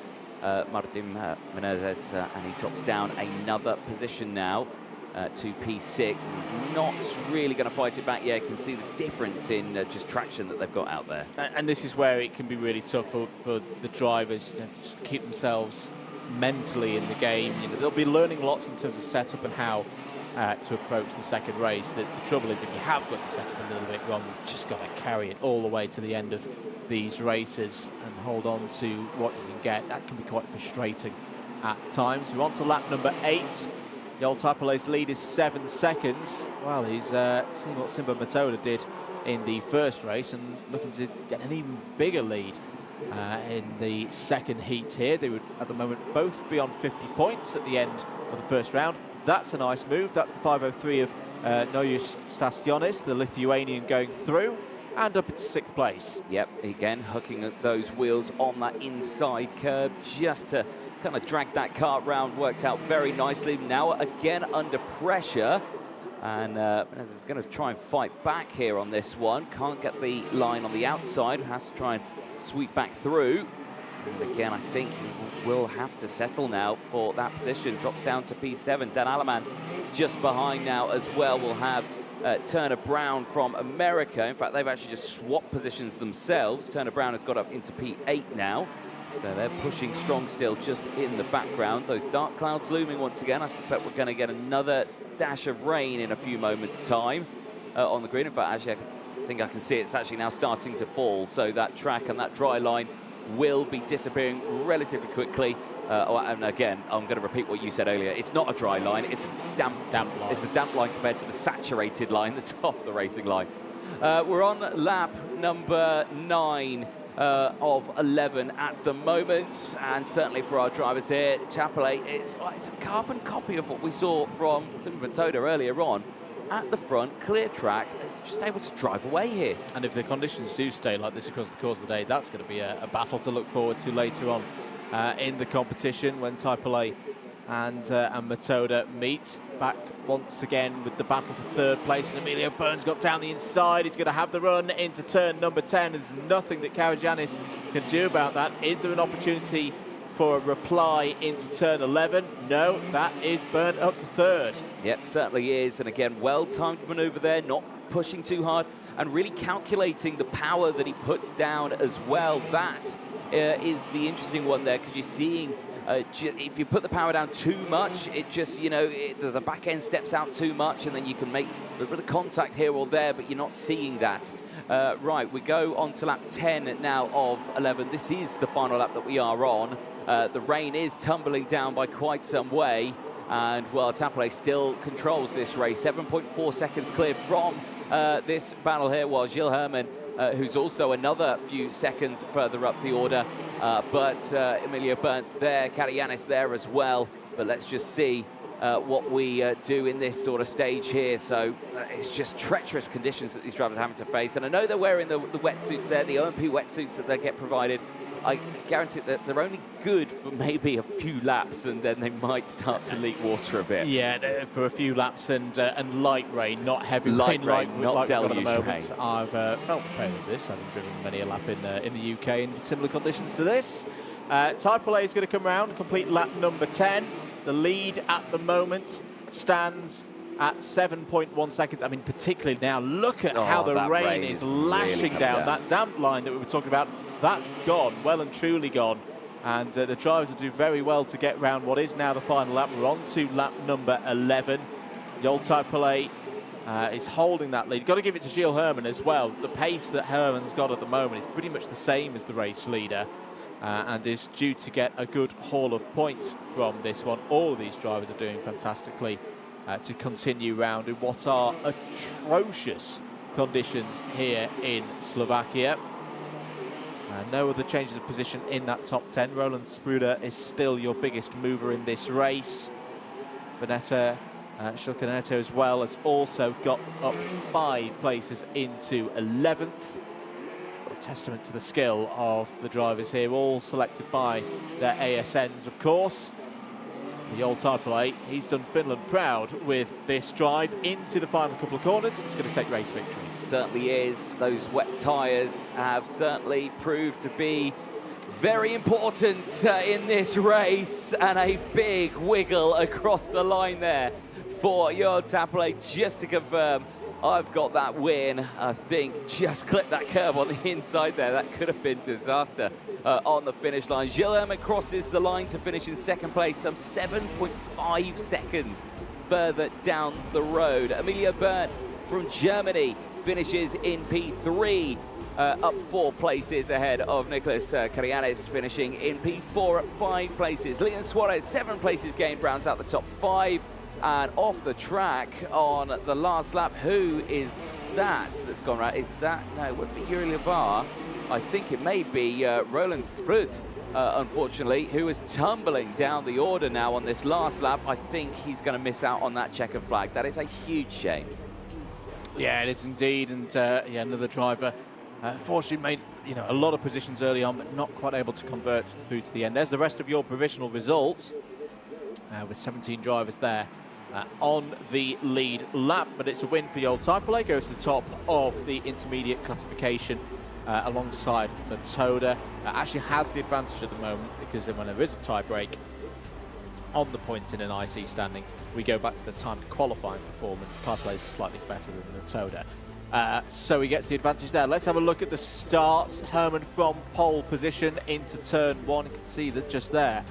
Martin Menezes, and he drops down another position now to P6, and he's not really going to fight it back yet. You can see the difference in just traction that they've got out there. And this is where it can be really tough for the drivers, you know, just to keep themselves mentally in the game. You know, they'll be learning lots in terms of setup and how to approach the second race. The trouble is, if you have got the setup a little bit wrong, you've just got to carry it all the way to the end of these races and hold on to what you can get. That can be quite frustrating at times. We're on to lap number 8. The old Typola's lead is 7 seconds. Well, he's seeing what Simba Matoda did in the first race and looking to get an even bigger lead in the second heat here. They would, at the moment, both be on 50 points at the end of the first round. That's a nice move. That's the 5:03 of Nojus Stasionis, the Lithuanian, going through and up into 6th place. Yep, again, hooking at those wheels on that inside curb just to kind of drag that kart round. Worked out very nicely. Now again under pressure, and is going to try and fight back here on this one. Can't get the line on the outside, has to try and sweep back through. And again, I think he will have to settle now for that position. Drops down to P7. Dan Aleman just behind now as well. We'll have Turner Brown from America. In fact, they've actually just swapped positions themselves. Turner Brown has got up into P8 now. So they're pushing strong still just in the background. Those dark clouds looming once again. I suspect we're going to get another dash of rain in a few moments' time on the green. In fact, actually, I think I can see it's actually now starting to fall. So that track and that dry line will be disappearing relatively quickly. And again, I'm going to repeat what you said earlier. It's not a dry line. It's a damp line. It's a damp line compared to the saturated line that's off the racing line. We're on lap number 9 of 11 at the moment, and certainly for our drivers here, Chapellet, it's a carbon copy of what we saw from Simba Matoda earlier on. At the front, clear track, it's just able to drive away here. And if the conditions do stay like this across the course of the day, that's going to be a battle to look forward to later on in the competition when Typollet and Matoda meet. Back once again with the battle for 3rd place, and Emilio Burns got down the inside. He's going to have the run into turn number 10. There's nothing that Karagiannis can do about that. Is there an opportunity for a reply into turn 11? No, that is burnt up to 3rd. Yep, certainly is. And again, well-timed maneuver there, not pushing too hard and really calculating the power that he puts down as well. That is the interesting one there, because you're seeing if you put the power down too much, it just, you know, the back end steps out too much, and then you can make a little bit of contact here or there, but you're not seeing that. Right, we go on to lap 10 now of 11. This is the final lap that we are on. The rain is tumbling down by quite some way, and, well, Tapole still controls this race. 7.4 seconds clear from this battle here was Gilles Herman, who's also another few seconds further up the order. But Emilio Burnt there, Karagiannis there as well. But let's just see what we do in this sort of stage here. So it's just treacherous conditions that these drivers are having to face. And I know they're wearing the wetsuits there, the OMP wetsuits that they get provided. I guarantee that they're only good for maybe a few laps, and then they might start to leak water a bit. Yeah, for a few laps and light rain, not heavy rain, not deluge rain. I've felt the pain of this, having driven many a lap in the UK in similar conditions to this. Typollet is going to come round, complete lap number 10. The lead at the moment stands at 7.1 seconds. I mean, particularly now, look at how the rain is lashing really down. That damp line that we were talking about, that's gone, well and truly gone. And the drivers will do very well to get round what is now the final lap. We're on to lap number 11. The old Typollet is holding that lead. Got to give it to Gilles Herman as well. The pace that Herman's got at the moment is pretty much the same as the race leader, and is due to get a good haul of points from this one. All of these drivers are doing fantastically to continue round in what are atrocious conditions here in Slovakia. No other changes of position in that top 10. Roland Spruder is still your biggest mover in this race. Vanessa Schulkaneto as well has also got up 5 places into 11th. A testament to the skill of the drivers here, all selected by their ASNs, of course. the old Type 8, he's done Finland proud with this drive into the final couple of corners. It's going to take race victory. Certainly is. Those wet tyres have certainly proved to be very important in this race, and a big wiggle across the line there for your Type 8. Just to confirm, I've got that win. I think just clip that curb on the inside there. That could have been disaster on the finish line. Gilles Herman crosses the line to finish in second place, some 7.5 seconds further down the road. Emilio Bern from Germany finishes in P3, up 4 places ahead of Nicholas Karianis, finishing in P4 at 5 places. Leon Suarez, 7 places gained, rounds out the top 5. And off the track on the last lap, who is that's gone right? Is that, no, it would be Yuri Levar. I think it may be Roland Sprut, unfortunately, who is tumbling down the order now on this last lap. I think he's going to miss out on that checkered flag. That is a huge shame. Yeah, it is indeed, and yeah, another driver fortunately made a lot of positions early on, but not quite able to convert through to the end. There's the rest of your provisional results with 17 drivers there on the lead lap, but it's a win for the old Type 8. Goes to the top of the intermediate classification alongside Matoda. Actually has the advantage at the moment, because then when there is a tie break on the points in an IC standing, we go back to the time qualifying performance. Type 8 is slightly better than Matoda. So he gets the advantage there. Let's have a look at the starts. Herman from pole position into turn 1. You can see that just there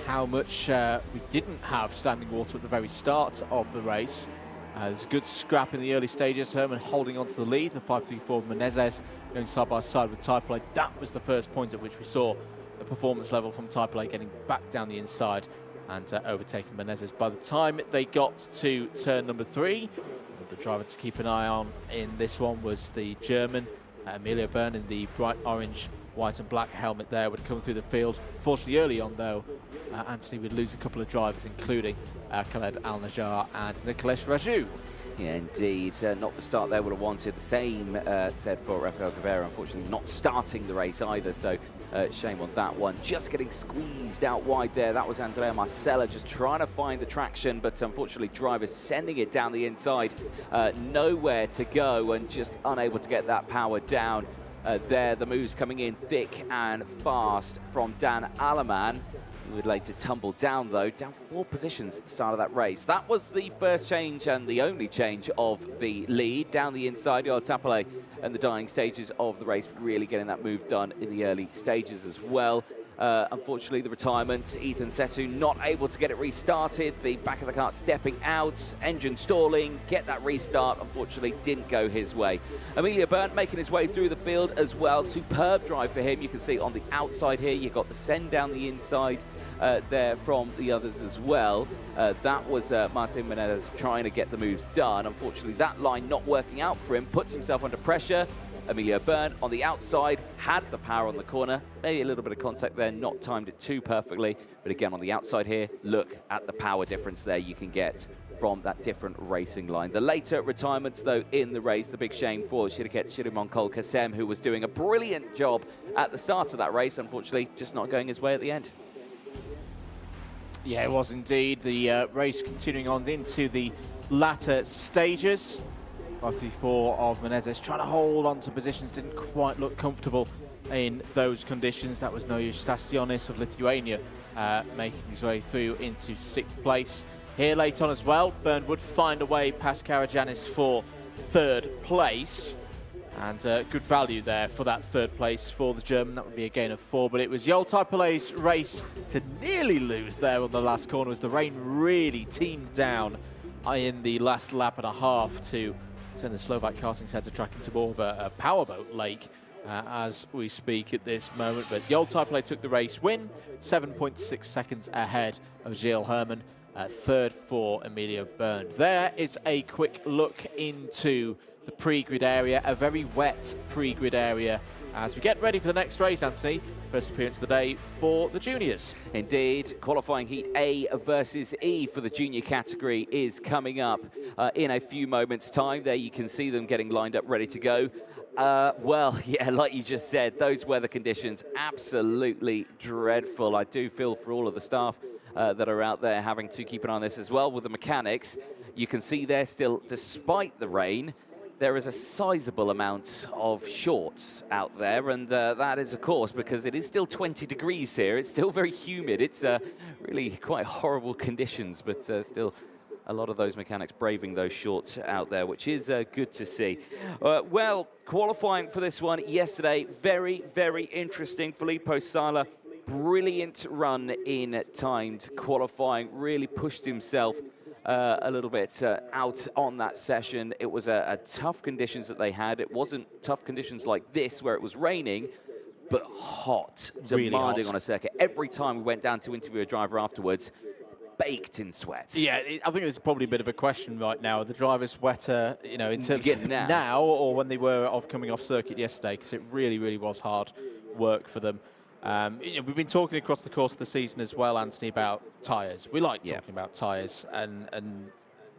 how much we didn't have standing water at the very start of the race. There's a good scrap in the early stages. Herman holding on to the lead. The 534 Menezes going side by side with Type 8. That was the first point at which we saw the performance level from Type 8 getting back down the inside and overtaking Menezes. By the time they got to turn number 3, the driver to keep an eye on in this one was the German Emilio Bern in the bright orange, white and black helmet there. Would come through the field. Fortunately early on though, Anthony would lose a couple of drivers, including Khaled Al-Najjar and Nicolas Raju. Yeah, indeed. Not the start they would have wanted. The same said for Rafael Guevara, unfortunately not starting the race either, so shame on that one. Just getting squeezed out wide there. That was Andrea Marcella just trying to find the traction, but unfortunately drivers sending it down the inside. Nowhere to go and just unable to get that power down. There, the moves coming in thick and fast from Dan Aleman. He would later tumble down, though, down 4 positions at the start of that race. That was the first change and the only change of the lead. Down the inside, Joel Tapale and the dying stages of the race, really getting that move done in the early stages as well. Unfortunately, the retirement, Ethan Setu not able to get it restarted. The back of the kart stepping out, engine stalling, get that restart, unfortunately didn't go his way. Emilio Bern making his way through the field as well. Superb drive for him. You can see on the outside here, you got the send down the inside there from the others as well. That was Martin Menendez trying to get the moves done. Unfortunately, that line not working out for him, puts himself under pressure. Emilio Bern on the outside had the power on the corner, maybe a little bit of contact there, not timed it too perfectly, but again on the outside here, look at the power difference there you can get from that different racing line. The later retirements though in the race, the big shame for Shiriket Shirimankol Kasem, who was doing a brilliant job at the start of that race, unfortunately just not going his way at the end. Yeah, it was indeed. The race continuing on into the latter stages. 534 of Menezes trying to hold on to positions, didn't quite look comfortable in those conditions. That was Nojo Stastionis of Lithuania making his way through into 6th place. Here late on as well, Bern would find a way past Karajanis for 3rd place. And good value there for that 3rd place for the German. That would be a gain of 4, but it was Joel Typelay's race to nearly lose there on the last corner as the rain really teamed down in the last lap and a half to turn the Slovak Karting Center track into more of a powerboat lake as we speak at this moment. But Joel Typelay took the race win, 7.6 seconds ahead of Gilles Herman, 3rd for Emilio Bern. There is a quick look into the pre-grid area, a very wet pre-grid area as we get ready for the next race, Anthony. First appearance of the day for the juniors. Indeed, qualifying heat A versus E for the junior category is coming up in a few moments' time. There you can see them getting lined up, ready to go. Well, yeah, like you just said, those weather conditions, absolutely dreadful. I do feel for all of the staff that are out there having to keep an eye on this as well with the mechanics. You can see there still, despite the rain, there is a sizable amount of shorts out there, and that is, of course, because it is still 20 degrees here. It's still very humid. It's really quite horrible conditions, but still a lot of those mechanics braving those shorts out there, which is good to see. Well, qualifying for this one yesterday, very, very interesting. Filippo Sala, brilliant run in timed qualifying, really pushed himself a little bit out on that session. It was a tough conditions that they had. It wasn't tough conditions like this where it was raining, but hot, really demanding hot on a circuit. Every time we went down to interview a driver afterwards, baked in sweat. Yeah, I think there's probably a bit of a question right now. Are the drivers wetter, you know, in terms of now or when they were coming off circuit yesterday? Because it really, really was hard work for them. You know, we've been talking across the course of the season as well, Anthony, about tyres. We like talking about tyres, and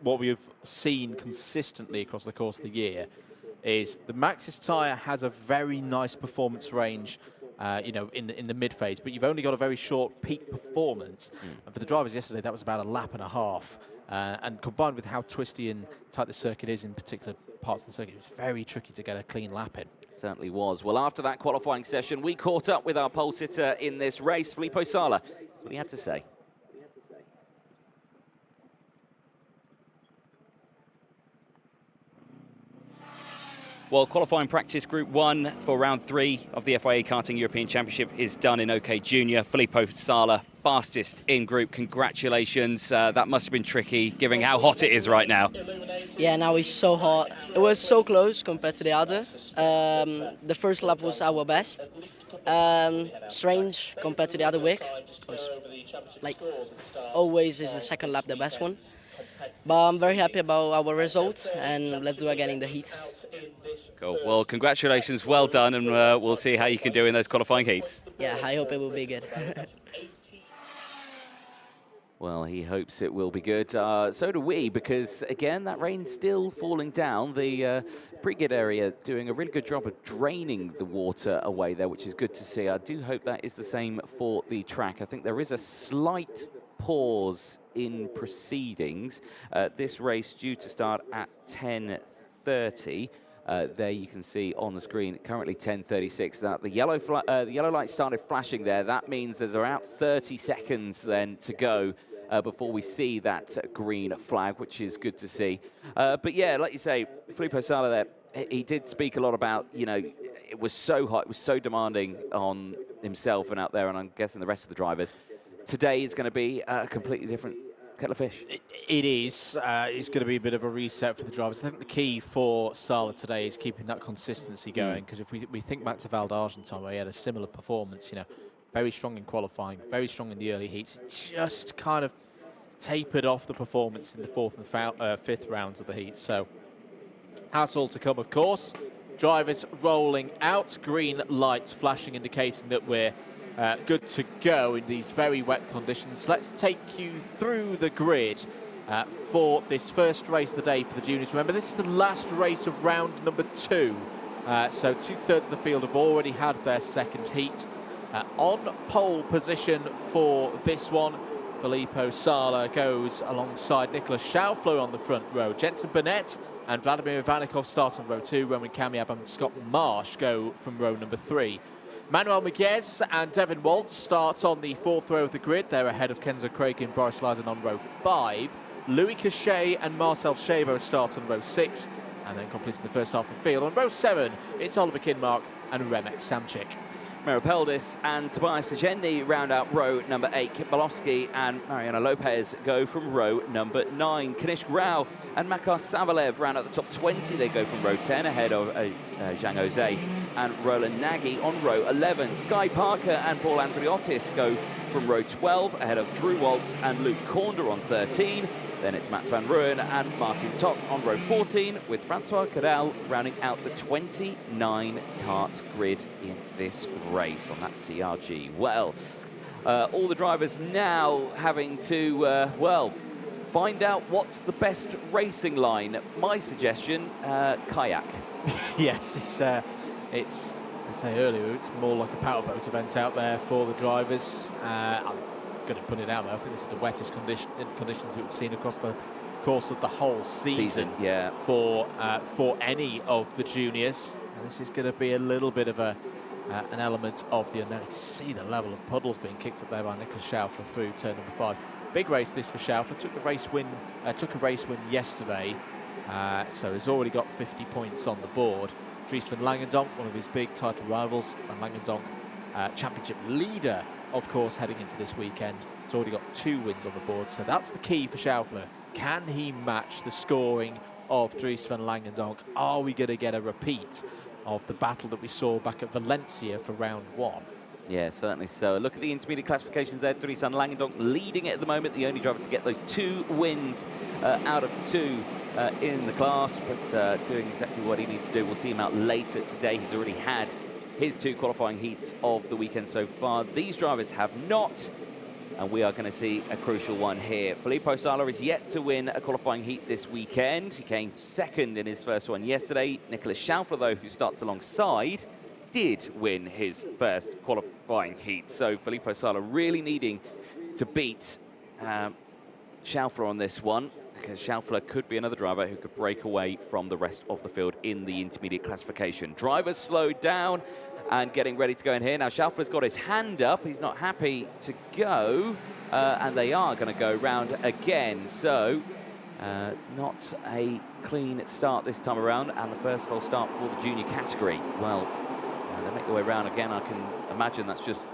what we've seen consistently across the course of the year is the Maxxis tyre has a very nice performance range, you know, in the mid phase, but you've only got a very short peak performance. And for the drivers yesterday, that was about a lap and a half. And combined with how twisty and tight the circuit is in particular parts of the circuit, it was very tricky to get a clean lap in. Certainly was. Well, after that qualifying session, we caught up with our pole sitter in this race, Filippo Sala. That's what he had to say. Well, qualifying practice Group 1 for round 3 of the FIA Karting European Championship is done in OK Junior. Filippo Sala, fastest in group. Congratulations. That must have been tricky, given how hot it is right now. Yeah, now it's so hot. It was so close compared to the other. The first lap was our best. Strange compared to the other week. Like, always is the second lap the best one. But I'm very happy about our result, and let's do again in the heat. Cool. Well, congratulations. Well done, and we'll see how you can do in those qualifying heats. Yeah, I hope it will be good. Well, he hopes it will be good. So do we, because, again, that rain's still falling down. The pre-grid area doing a really good job of draining the water away there, which is good to see. I do hope that is the same for the track. I think there is a slight pause in proceedings. This race due to start at 10:30. There you can see on the screen, currently 10:36. That the yellow light started flashing there. That means there's around 30 seconds then to go before we see that green flag, which is good to see. But yeah, like you say, Filippo Sala there, he did speak a lot about, you know, it was so hot, it was so demanding on himself and out there, and I'm guessing the rest of the drivers. Today is going to be a completely different kettle of fish. It is. It's going to be a bit of a reset for the drivers. I think the key for Sala today is keeping that consistency going, because if we think back to Val d'Argenton, where he had a similar performance, you know, very strong in qualifying, very strong in the early heats, just kind of tapered off the performance in the fourth and fifth rounds of the heat. So that's all to come, of course. Drivers rolling out, green lights flashing, indicating that we're good to go in these very wet conditions. Let's take you through the grid for this first race of the day for the juniors. Remember, this is the last race of round number 2. So 2/3 of the field have already had their second heat. On pole position for this one, Filippo Sala goes alongside Nicolas Schaufler on the front row. Jensen Burnett and Vladimir Ivanikov start on row 2. Roman Kamiab and Scott Marsh go from row number 3. Manuel Miguez and Devin Waltz start on the 4th row of the grid. They're ahead of Kenzo Craig and Boris Lyson on row 5. Louis Cachet and Marcel Schabo start on row 6, and then completing the first half of the field. On row 7, it's Oliver Kinmark and Remek Samchik. Miro Peldis and Tobias Sejenny round out row number 8. Kip Malowski and Mariano Lopez go from row number 9. Kanishk Rao and Makar Savalev round out the top 20. They go from row 10 ahead of Zhang Jose and Roland Nagy on row 11. Sky Parker and Paul Andriotis go from row 12 ahead of Drew Waltz and Luke Cornder on 13. Then it's Mats van Rooyen and Martin Tock on row 14, with Francois Cadal rounding out the 29 kart grid in this race on that CRG. Well, all the drivers now having to, well, find out what's the best racing line. My suggestion, kayak. Yes, it's, as I say earlier, it's more like a powerboat event out there for the drivers. I'm going to put it out there. I think this is the wettest conditions that we've seen across the course of the whole season yeah. for any of the juniors. And this is going to be a little bit of an element of the unknown. You can see the level of puddles being kicked up there by Nicholas Schaufler through turn number 5. Big race this for Schaufler. Took a race win yesterday, so he's already got 50 points on the board. Dries van Langendonk, one of his big title rivals. Van Langendonk, championship leader, of course, heading into this weekend. He's already got 2 wins on the board, so that's the key for Schaufler. Can he match the scoring of Dries van Langendonk? Are we going to get a repeat of the battle that we saw back at Valencia for round 1? Yeah, certainly so. Look at the intermediate classifications there. Dries van Langendonk leading it at the moment, the only driver to get those 2 wins out of 2 in the class, but doing exactly what he needs to do. We'll see him out later today. He's already had his 2 qualifying heats of the weekend so far. These drivers have not, and we are going to see a crucial one here. Filippo Sala is yet to win a qualifying heat this weekend. He came second in his first one yesterday. Nicholas Schaufler, though, who starts alongside, did win his first qualifying heat. So Filippo Sala really needing to beat Schaufler on this one, because Schaufler could be another driver who could break away from the rest of the field in the intermediate classification. Drivers slowed down and getting ready to go in here. Now Schaufler's got his hand up. He's not happy to go, and they are going to go round again. So not a clean start this time around, and the first full start for the junior category. Well, they make their way around again. I can imagine that's just,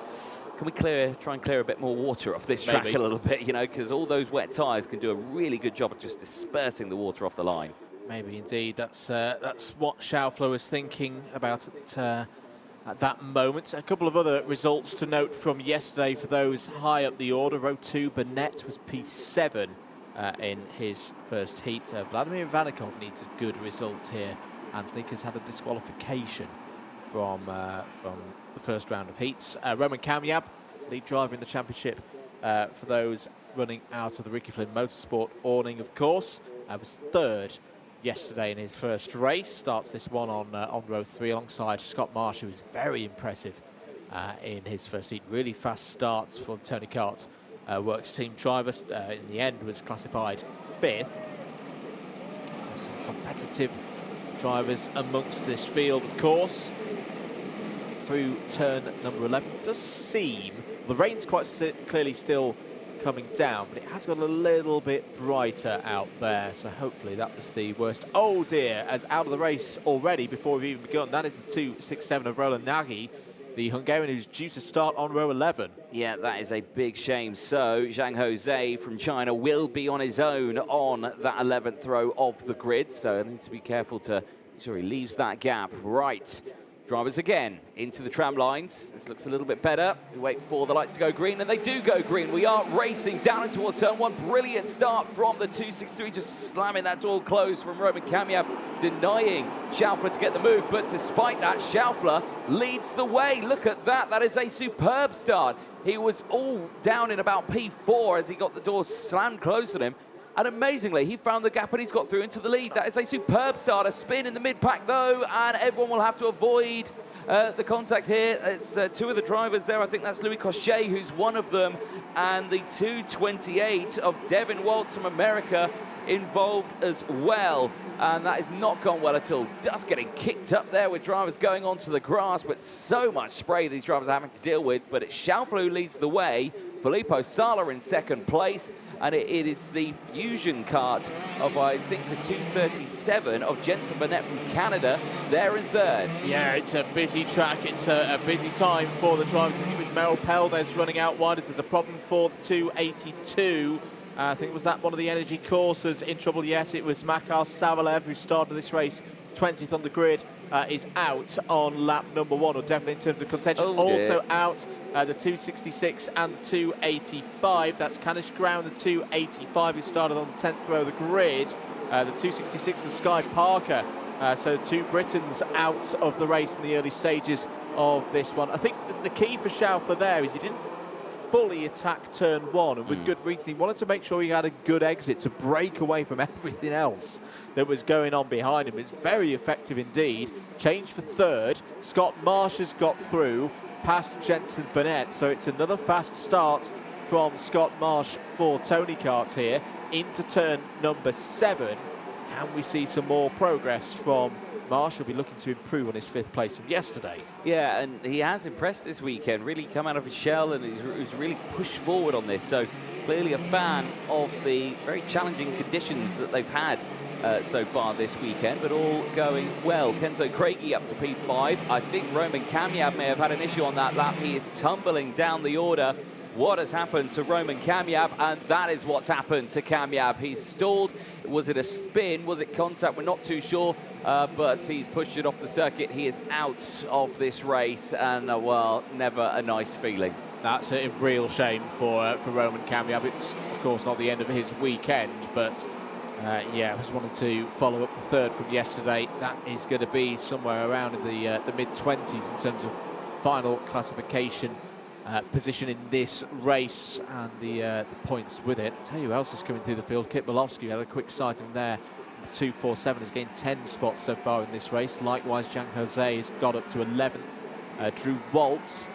can we try and clear a bit more water off this track a little bit, you know, because all those wet tyres can do a really good job of just dispersing the water off the line. Maybe indeed. That's what Schaufler was thinking about at that moment. A couple of other results to note from yesterday for those high up the order. Row 2, Burnett was P7 in his first heat. Vladimir Vanikov needs a good result here. Anthony has had a disqualification from the first round of heats. Roman Kamyab, lead driver in the championship for those running out of the Ricky Flynn Motorsport awning, of course. Was 3rd yesterday in his first race. Starts this one on row 3 alongside Scott Marsh, who was very impressive in his first heat. Really fast starts for Tony Kart Works team driver. In the end was classified 5th. So some competitive drivers amongst this field, of course. Through turn number 11. It does seem the rain's quite clearly still coming down, but it has got a little bit brighter out there, so hopefully that was the worst. Oh dear, as out of the race already before we've even begun. That is the 267 of Roland Nagy, the Hungarian who's due to start on row 11. Yeah, that is a big shame. So Zhang Jose from China will be on his own on that 11th row of the grid, so I need to be careful to make sure he leaves that gap. Right. Drivers again into the tram lines. This looks a little bit better. We wait for the lights to go green, and they do go green. We are racing down towards turn 1. Brilliant start from the 263, just slamming that door closed from Roman Kamyab, denying Schaufler to get the move. But despite that, Schaufler leads the way. Look at that. That is a superb start. He was all down in about P4 as he got the door slammed closed on him. And amazingly, he found the gap and he's got through into the lead. That is a superb start. A spin in the mid-pack, though, and everyone will have to avoid the contact here. It's 2 of the drivers there. I think that's Louis Cochet, who's one of them, and the 228 of Devin Waltz from America involved as well. And that has not gone well at all. Just getting kicked up there with drivers going onto the grass, but so much spray these drivers are having to deal with. But it's Schaufler who leads the way. Filippo Sala in 2nd place. And it is the fusion kart of, I think, the 237 of Jensen Burnett from Canada. They're in 3rd. Yeah, it's a busy track. It's a busy time for the drivers. I think it was Merrill Peldes running out wide as there's a problem for the 282. I think it was that one of the energy coursers in trouble. Yes, it was Makar Savalev who started this race 20th on the grid. Is out on lap number 1, or definitely in terms of contention. Also out the 266 and the 285. That's Kanish Ground, the 285, who started on the 10th row of the grid. The 266 of Sky Parker. So 2 Britons out of the race in the early stages of this one. I think the key for Schaufler there is he didn't fully attack turn 1, and with good reason. He wanted to make sure he had a good exit to break away from everything else that was going on behind him. It's very effective indeed. Change for 3rd. Scott Marsh has got through past Jensen Burnett, so it's another fast start from Scott Marsh for Tony Karts here into turn number 7. Can we see some more progress from Marsh? Will be looking to improve on his 5th place from yesterday. Yeah, and he has impressed this weekend, really come out of his shell, and he's really pushed forward on this. So clearly a fan of the very challenging conditions that they've had so far this weekend, but all going well. Kenzo Craigie up to P5. I think Roman Kamyab may have had an issue on that lap. He is tumbling down the order. What has happened to Roman Kamyab? And that is what's happened to Kamyab. He's stalled. Was it a spin? Was it contact? We're not too sure, but he's pushed it off the circuit. He is out of this race, and well, never a nice feeling. That's a real shame for Roman Kamyab. It's, of course, not the end of his weekend, but yeah, I just wanted to follow up the 3rd from yesterday. That is going to be somewhere around in the mid-20s in terms of final classification position in this race, and the points with it. I'll tell you who else is coming through the field. Kit Bolowski had a quick sight of him there. The 247 has gained 10 spots so far in this race. Likewise, Jan Jose has got up to 11th. Drew Waltz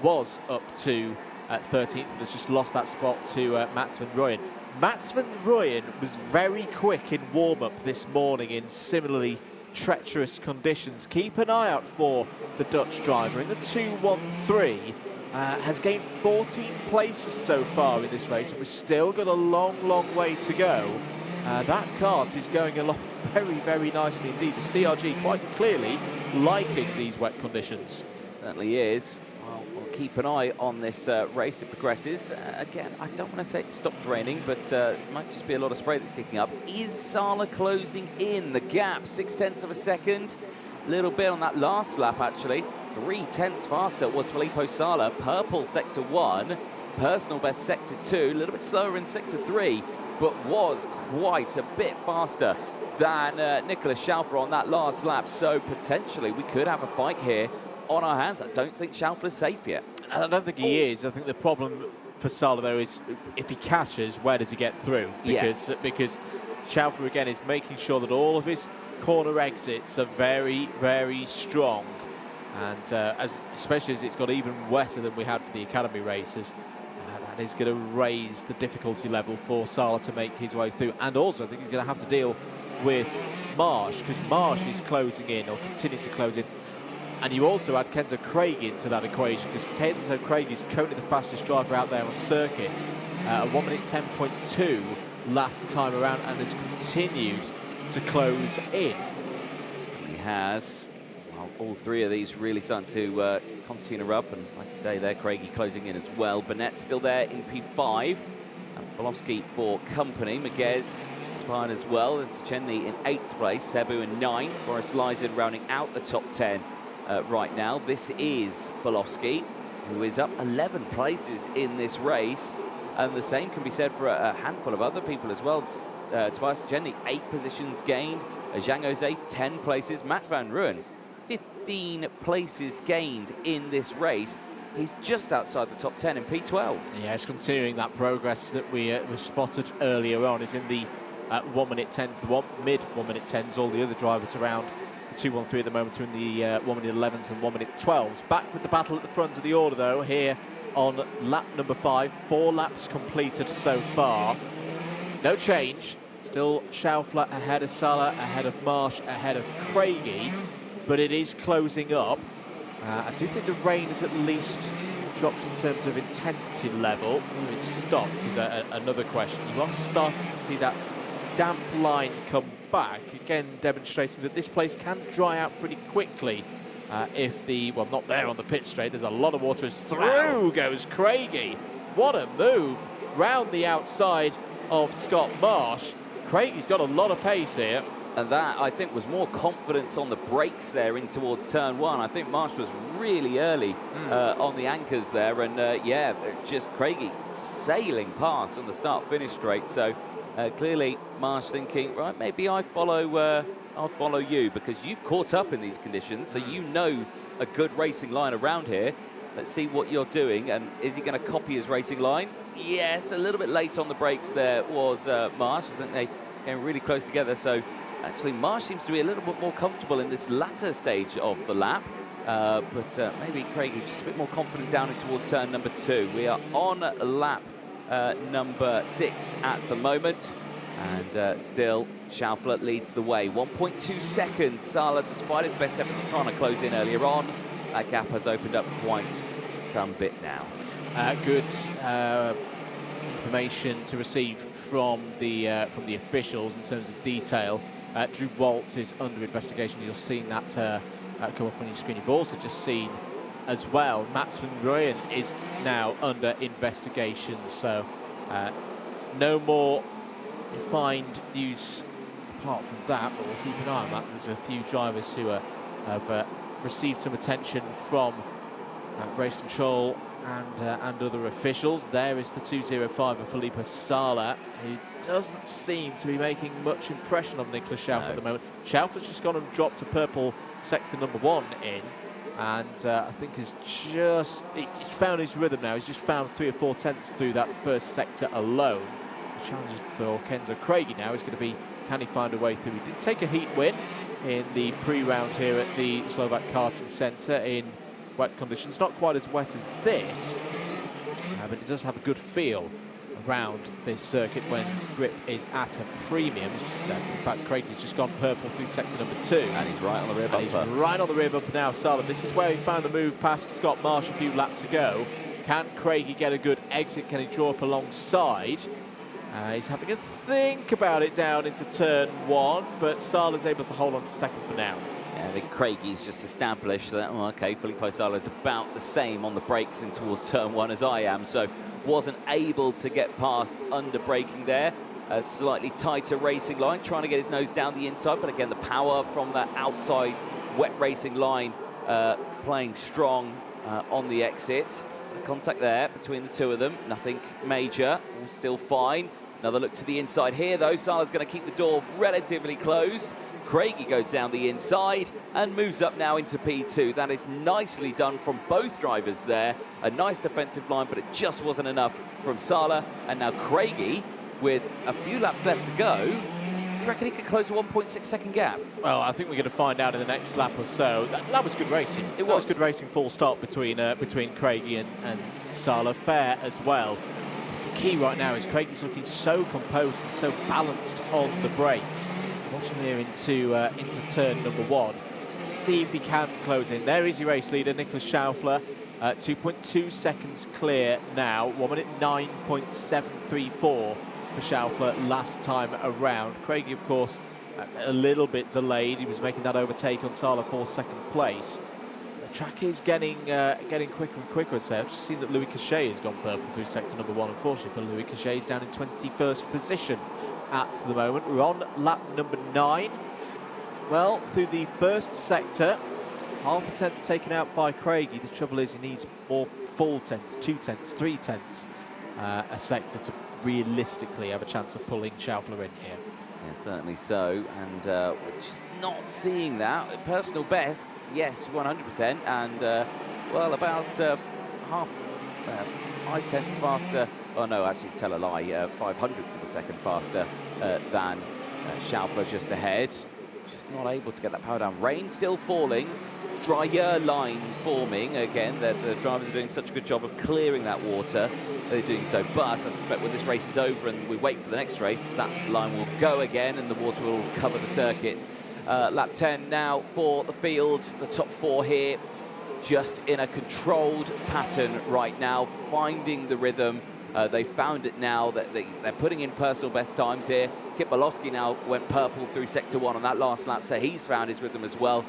was up to 13th, but has just lost that spot to Mats van Rooyen. Mats van Rooyen was very quick in warm-up this morning in similarly treacherous conditions. Keep an eye out for the Dutch driver in the 213. Has gained 14 places so far in this race, and we've still got a long way to go. That kart is going along very, very nicely indeed. The CRG quite clearly liking these wet conditions. Certainly is. Well, we'll keep an eye on this race. It progresses. Again, I don't want to say it stopped raining, but it might just be a lot of spray that's kicking up. Is Sala closing in the gap? 0.6 of a second. A little bit on that last lap, actually. 0.3 faster was Filippo Sala. Purple sector 1, personal best sector 2, a little bit slower in sector 3, but was quite a bit faster than Nicolas Schaufler on that last lap. So potentially we could have a fight here on our hands. I don't think Schaufler's safe yet. I don't think he is. I think the problem for Sala, though, is if he catches, where does he get through? Because Schaufler, again, is making sure that all of his corner exits are very, very strong. And especially as it's got even wetter than we had for the Academy races, that is going to raise the difficulty level for Sala to make his way through. And also, I think he's going to have to deal with Marsh, because Marsh is closing in, or continuing to close in. And you also add Kenzo Craig into that equation, because Kenzo Craig is currently the fastest driver out there on circuit, 1 minute 10.2 last time around, and has continued to close in. He has. All 3 of these really starting to concertina up, and like I say there, Craigie closing in as well. Burnett's still there in P5, and Bolowski for company. Miguez inspired as well. There's Chenny in 8th place, Cebu in 9th, Boris Lyson rounding out the top 10 right now. This is Bolowski, who is up 11 places in this race, and the same can be said for a handful of other people as well. Tobias Chenny, 8 positions gained. Zhang Jose, 10 places. Matt van Rooyen, 15 places gained in this race. He's just outside the top 10 in P12. Yeah, it's continuing that progress that we spotted earlier on. Is in the 1 minute 10s, the mid 1 minute 10s. All the other drivers around the 213 at the moment are in the 1 minute 11s and 1 minute 12s. Back with the battle at the front of the order, though, here on lap number 5. 4 laps completed so far. No change. Still Schaufler ahead of Sala, ahead of Marsh, ahead of Craigie. But it is closing up. I do think the rain has at least dropped in terms of intensity level. Whether it's stopped is another question. You are starting to see that damp line come back, again demonstrating that this place can dry out pretty quickly if the, well, not there on the pit straight, there's a lot of water as through goes Craigie. What a move round the outside of Scott Marsh. Craigie's got a lot of pace here. And that, I think, was more confidence on the brakes there in towards turn 1. I think Marsh was really early on the anchors there. And, yeah, just Craigie sailing past on the start-finish straight. So, clearly, Marsh thinking, right, maybe I'll follow you, because you've caught up in these conditions, so you know a good racing line around here. Let's see what you're doing. And is he going to copy his racing line? Yes, a little bit late on the brakes there was Marsh. I think they came really close together. So, actually, Marsh seems to be a little bit more comfortable in this latter stage of the lap. maybe Craigie just a bit more confident down in towards turn number 2. We are on lap number 6 at the moment, and still Schaufler leads the way. 1.2 seconds. Sala, despite his best efforts of trying to close in earlier on, that gap has opened up quite some bit now. Good information to receive from the officials in terms of detail. Drew Waltz is under investigation. You'll see that come up on your screen. You've also just seen as well Mats van Rooyen is now under investigation. So no more defined news apart from that, but we'll keep an eye on that. There's a few drivers who have received some attention from race control and other officials. There is the 205 of Felipe Sala, who doesn't seem to be making much impression on Nicolas Schaufler at the moment. Schaufler's just gone and dropped to purple sector number 1 in, and I think he's found his rhythm now. He's just found 3 or 4 tenths through that first sector alone. The challenge for Kenzo Craigie now is going to be, can he find a way through? He did take a heat win in the pre-round here at the Slovakia Karting Center in wet conditions. Not quite as wet as this, but it does have a good feel around this circuit when grip is at a premium. In fact, Craigie's just gone purple through sector number 2. And he's right on the rear bumper. He's right on the rear bumper now, Sala. This is where he found the move past Scott Marsh a few laps ago. Can Craigie get a good exit? Can he draw up alongside? He's having a think about it down into turn 1, but Sala's able to hold on to second for now. Yeah, I think Craigie's just established that, well, okay, Filippo Sala is about the same on the brakes in towards turn 1 as I am, so wasn't able to get past under braking there. A slightly tighter racing line, trying to get his nose down the inside, but again, the power from that outside wet racing line playing strong on the exit. Contact there between the two of them, nothing major, all still fine. Another look to the inside here, though. Sala's going to keep the door relatively closed. Craigie goes down the inside and moves up now into P2. That is nicely done from both drivers there. A nice defensive line, but it just wasn't enough from Sala. And now Craigie, with a few laps left to go, do you reckon he could close a 1.6 second gap? Well, I think we're going to find out in the next lap or so. That was good racing. It was good racing, full stop between Craigie and Sala. Fair as well. The key right now is Craigie's looking so composed and so balanced on the brakes. Watching here into turn number 1. Let's see if he can close in. There is your race leader, Nicolas Schaufler. 2.2 seconds clear now. 1 minute 9.734 for Schaufler last time around. Craigie, of course, a little bit delayed. He was making that overtake on Sala for second place. The track is getting quicker and quicker, I'd say. I've just seen that Louis Cachet has gone purple through sector number 1. Unfortunately for Louis Cachet, he's down in 21st position at the moment. We're on lap number 9. Well, through the first sector, half a tenth taken out by Craigie. The trouble is he needs more full tenths, 2 tenths, 3 tenths a sector to realistically have a chance of pulling Schaufler in here. Yeah, certainly so, and we're just not seeing that. Personal bests, yes, 100%, and well, about 5 tenths faster. Oh no, actually, tell a lie. 5 hundredths of a second faster than Schaufler just ahead. Just not able to get that power down. Rain still falling. Drier line forming. Again, the drivers are doing such a good job of clearing that water. They're doing so, but I suspect when this race is over and we wait for the next race, that line will go again and the water will cover the circuit. Lap 10 now for the field. The top 4 here, just in a controlled pattern right now, finding the rhythm. They found it now. That they're putting in personal best times here. Kip Bolowski now went purple through sector 1 on that last lap, so he's found his rhythm as well.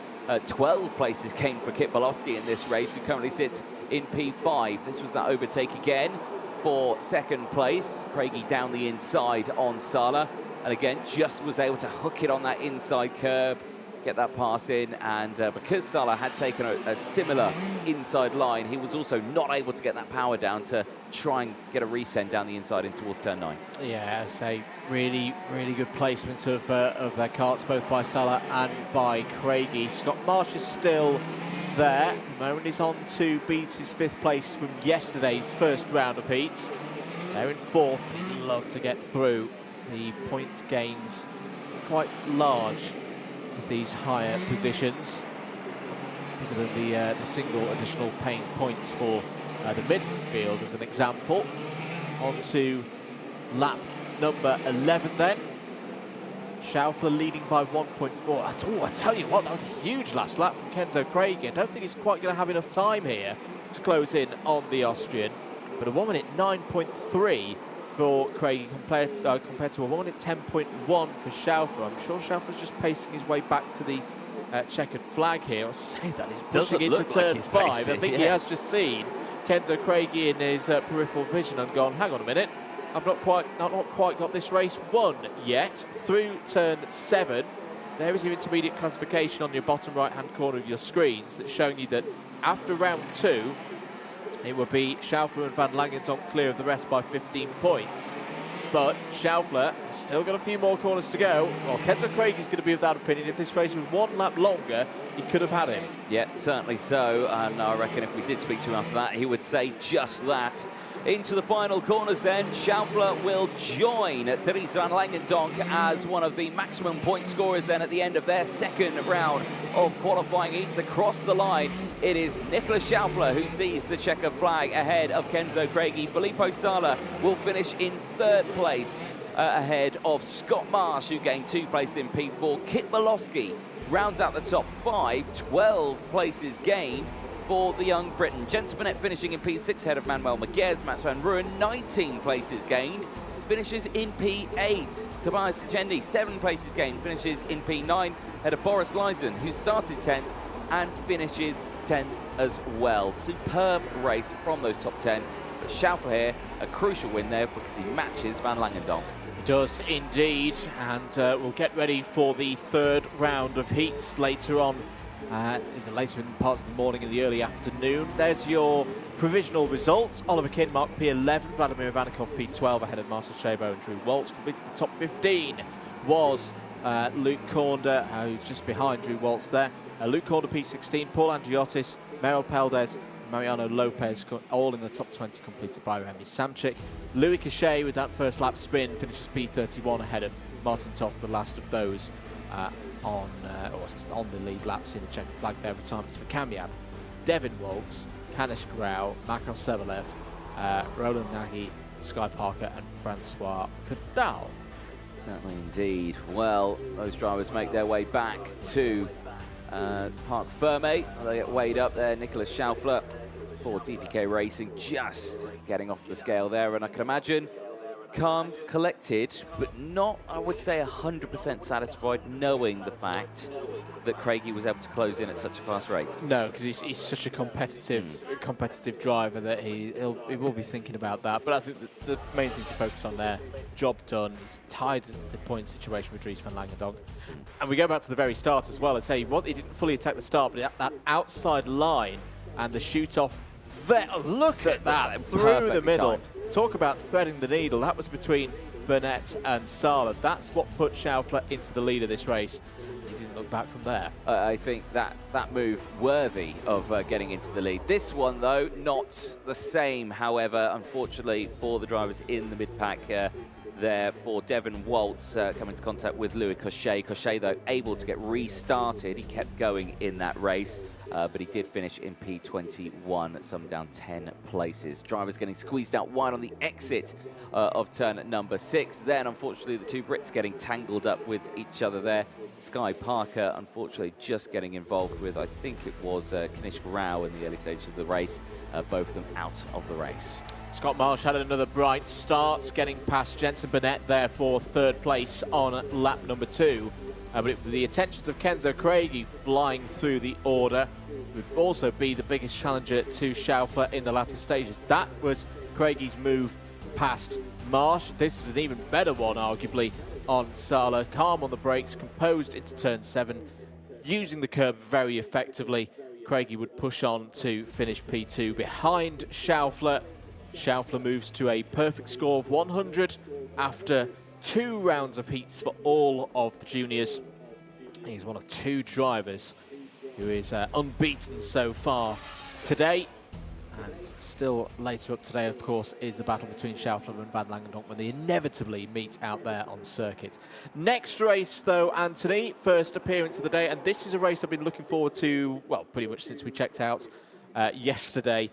12 places came for Kip Bolowski in this race, who currently sits in P5. This was that overtake again for second place. Craigie down the inside on Sala, and again just was able to hook it on that inside curb, get that pass in, and because Sala had taken a similar inside line, he was also not able to get that power down to try and get a resend down the inside in towards turn 9. Yeah, I'd say really good placement of their karts, both by Sala and by Craigie. Scott Marsh is still there. At the moment he's on to beat his 5th place from yesterday's first round of heats. They're in 4th, but he'd love to get through. The point gains quite large with these higher positions. bigger than the single additional pain point for the midfield, as an example. On to lap number 11 then. Schaufler leading by 1.4. I tell you what, that was a huge last lap from Kenzo Craigie. I don't think he's quite going to have enough time here to close in on the Austrian. But a 1 minute 9.3 for Craigie compared to a 1 minute 10.1 for Schaufler. I'm sure Schaufler's just pacing his way back to the checkered flag here. I'll say that he's pushing into turn 5. Pacing, I think he has just seen Kenzo Craigie in his peripheral vision and gone, hang on a minute, I've not quite got this race won yet. Through turn 7, there is your intermediate classification on your bottom right-hand corner of your screens that's showing you that after round 2, it would be Schaufler and Van Langendonk clear of the rest by 15 points. But Schaufler has still got a few more corners to go. Well, Kenzo Craigie's going to be of that opinion. If this race was 1 lap longer, he could have had him. Yeah, certainly so. And I reckon if we did speak to him after that, he would say just that. Into the final corners then, Schaufler will join Dries Van Langendonk as one of the maximum point scorers then at the end of their second round of qualifying heats. Across the line, it is Nicolas Schaufler who sees the checker flag ahead of Kenzo Craigie. Filippo Sala will finish in 3rd place ahead of Scott Marsh, who gained 2 places in P4. Kit Malowski rounds out the top 5, 12 places gained for the young Briton. Jensen Burnett finishing in P6 ahead of Manuel Maguez. Max van Ruin, 19 places gained, finishes in P8. Tobias Segendi, 7 places gained, finishes in P9 ahead of Boris Leisen, who started 10th and finishes 10th as well. Superb race from those top 10. But Schaufler here, a crucial win there because he matches Van Langendonk. He does indeed, and we'll get ready for the 3rd round of heats later on. In the later parts of the morning and the early afternoon. There's your provisional results. Oliver Kinmark P11, Vladimir Ivanikov P12 ahead of Marcel Szabo and Drew Waltz. Completed the top 15 was Luke Cornder, who's just behind Drew Waltz there. Luke Cornder P16, Paul Andriotis, Meryl Peldes, Mariano Lopez, all in the top 20, completed by Remy Samchik. Louis Cachet with that first lap spin finishes P31 ahead of Martin Toth, the last of those on the lead laps in the checkered flag there retirements for Kamyab, Devin Waltz, Kanish Grau, Makar Sevelev, Roland Nagy, Sky Parker and Francois Cadal. Certainly indeed. Well, those drivers make their way back to Parc Fermé. They get weighed up there. Nicolas Schaufler for DPK Racing just getting off the scale there, and I can imagine calm, collected, but not, I would say, 100% satisfied, knowing the fact that Craigie was able to close in at such a fast rate. No, because he's such a competitive driver that he will be thinking about that. But I think the main thing to focus on there, job done. He's tied the point situation with Dries Van Langendonk. And we go back to the very start as well and say he didn't fully attack the start, but that outside line and the shoot off there, look at that, through the middle. Timed. Talk about threading the needle. That was between Burnett and Sala. That's what put Schaufler into the lead of this race. He didn't look back from there. I think that move worthy of getting into the lead. This one, though, not the same, however, unfortunately, for the drivers in the mid-pack there for Devin Waltz coming into contact with Louis Cochet. Cochet, though, able to get restarted. He kept going in that race, but he did finish in P21, some down 10 places. Drivers getting squeezed out wide on the exit of turn number 6. Then, unfortunately, the two Brits getting tangled up with each other there. Sky Parker, unfortunately, just getting involved with, I think it was Kanish Rao in the early stages of the race. Both of them out of the race. Scott Marsh had another bright start, getting past Jensen Burnett there for 3rd place on lap number 2. But the attentions of Kenzo Craigie flying through the order would also be the biggest challenger to Schaufler in the latter stages. That was Craigie's move past Marsh. This is an even better one, arguably, on Sala. Calm on the brakes, composed into turn 7, using the curb very effectively. Craigie would push on to finish P2 behind Schaufler. Schaufler moves to a perfect score of 100 after 2 rounds of heats for all of the juniors. He's one of 2 drivers who is unbeaten so far today. And still later up today, of course, is the battle between Schaufler and Van Langendonk when they inevitably meet out there on circuit. Next race, though, Anthony, first appearance of the day, and this is a race I've been looking forward to, well, pretty much since we checked out yesterday.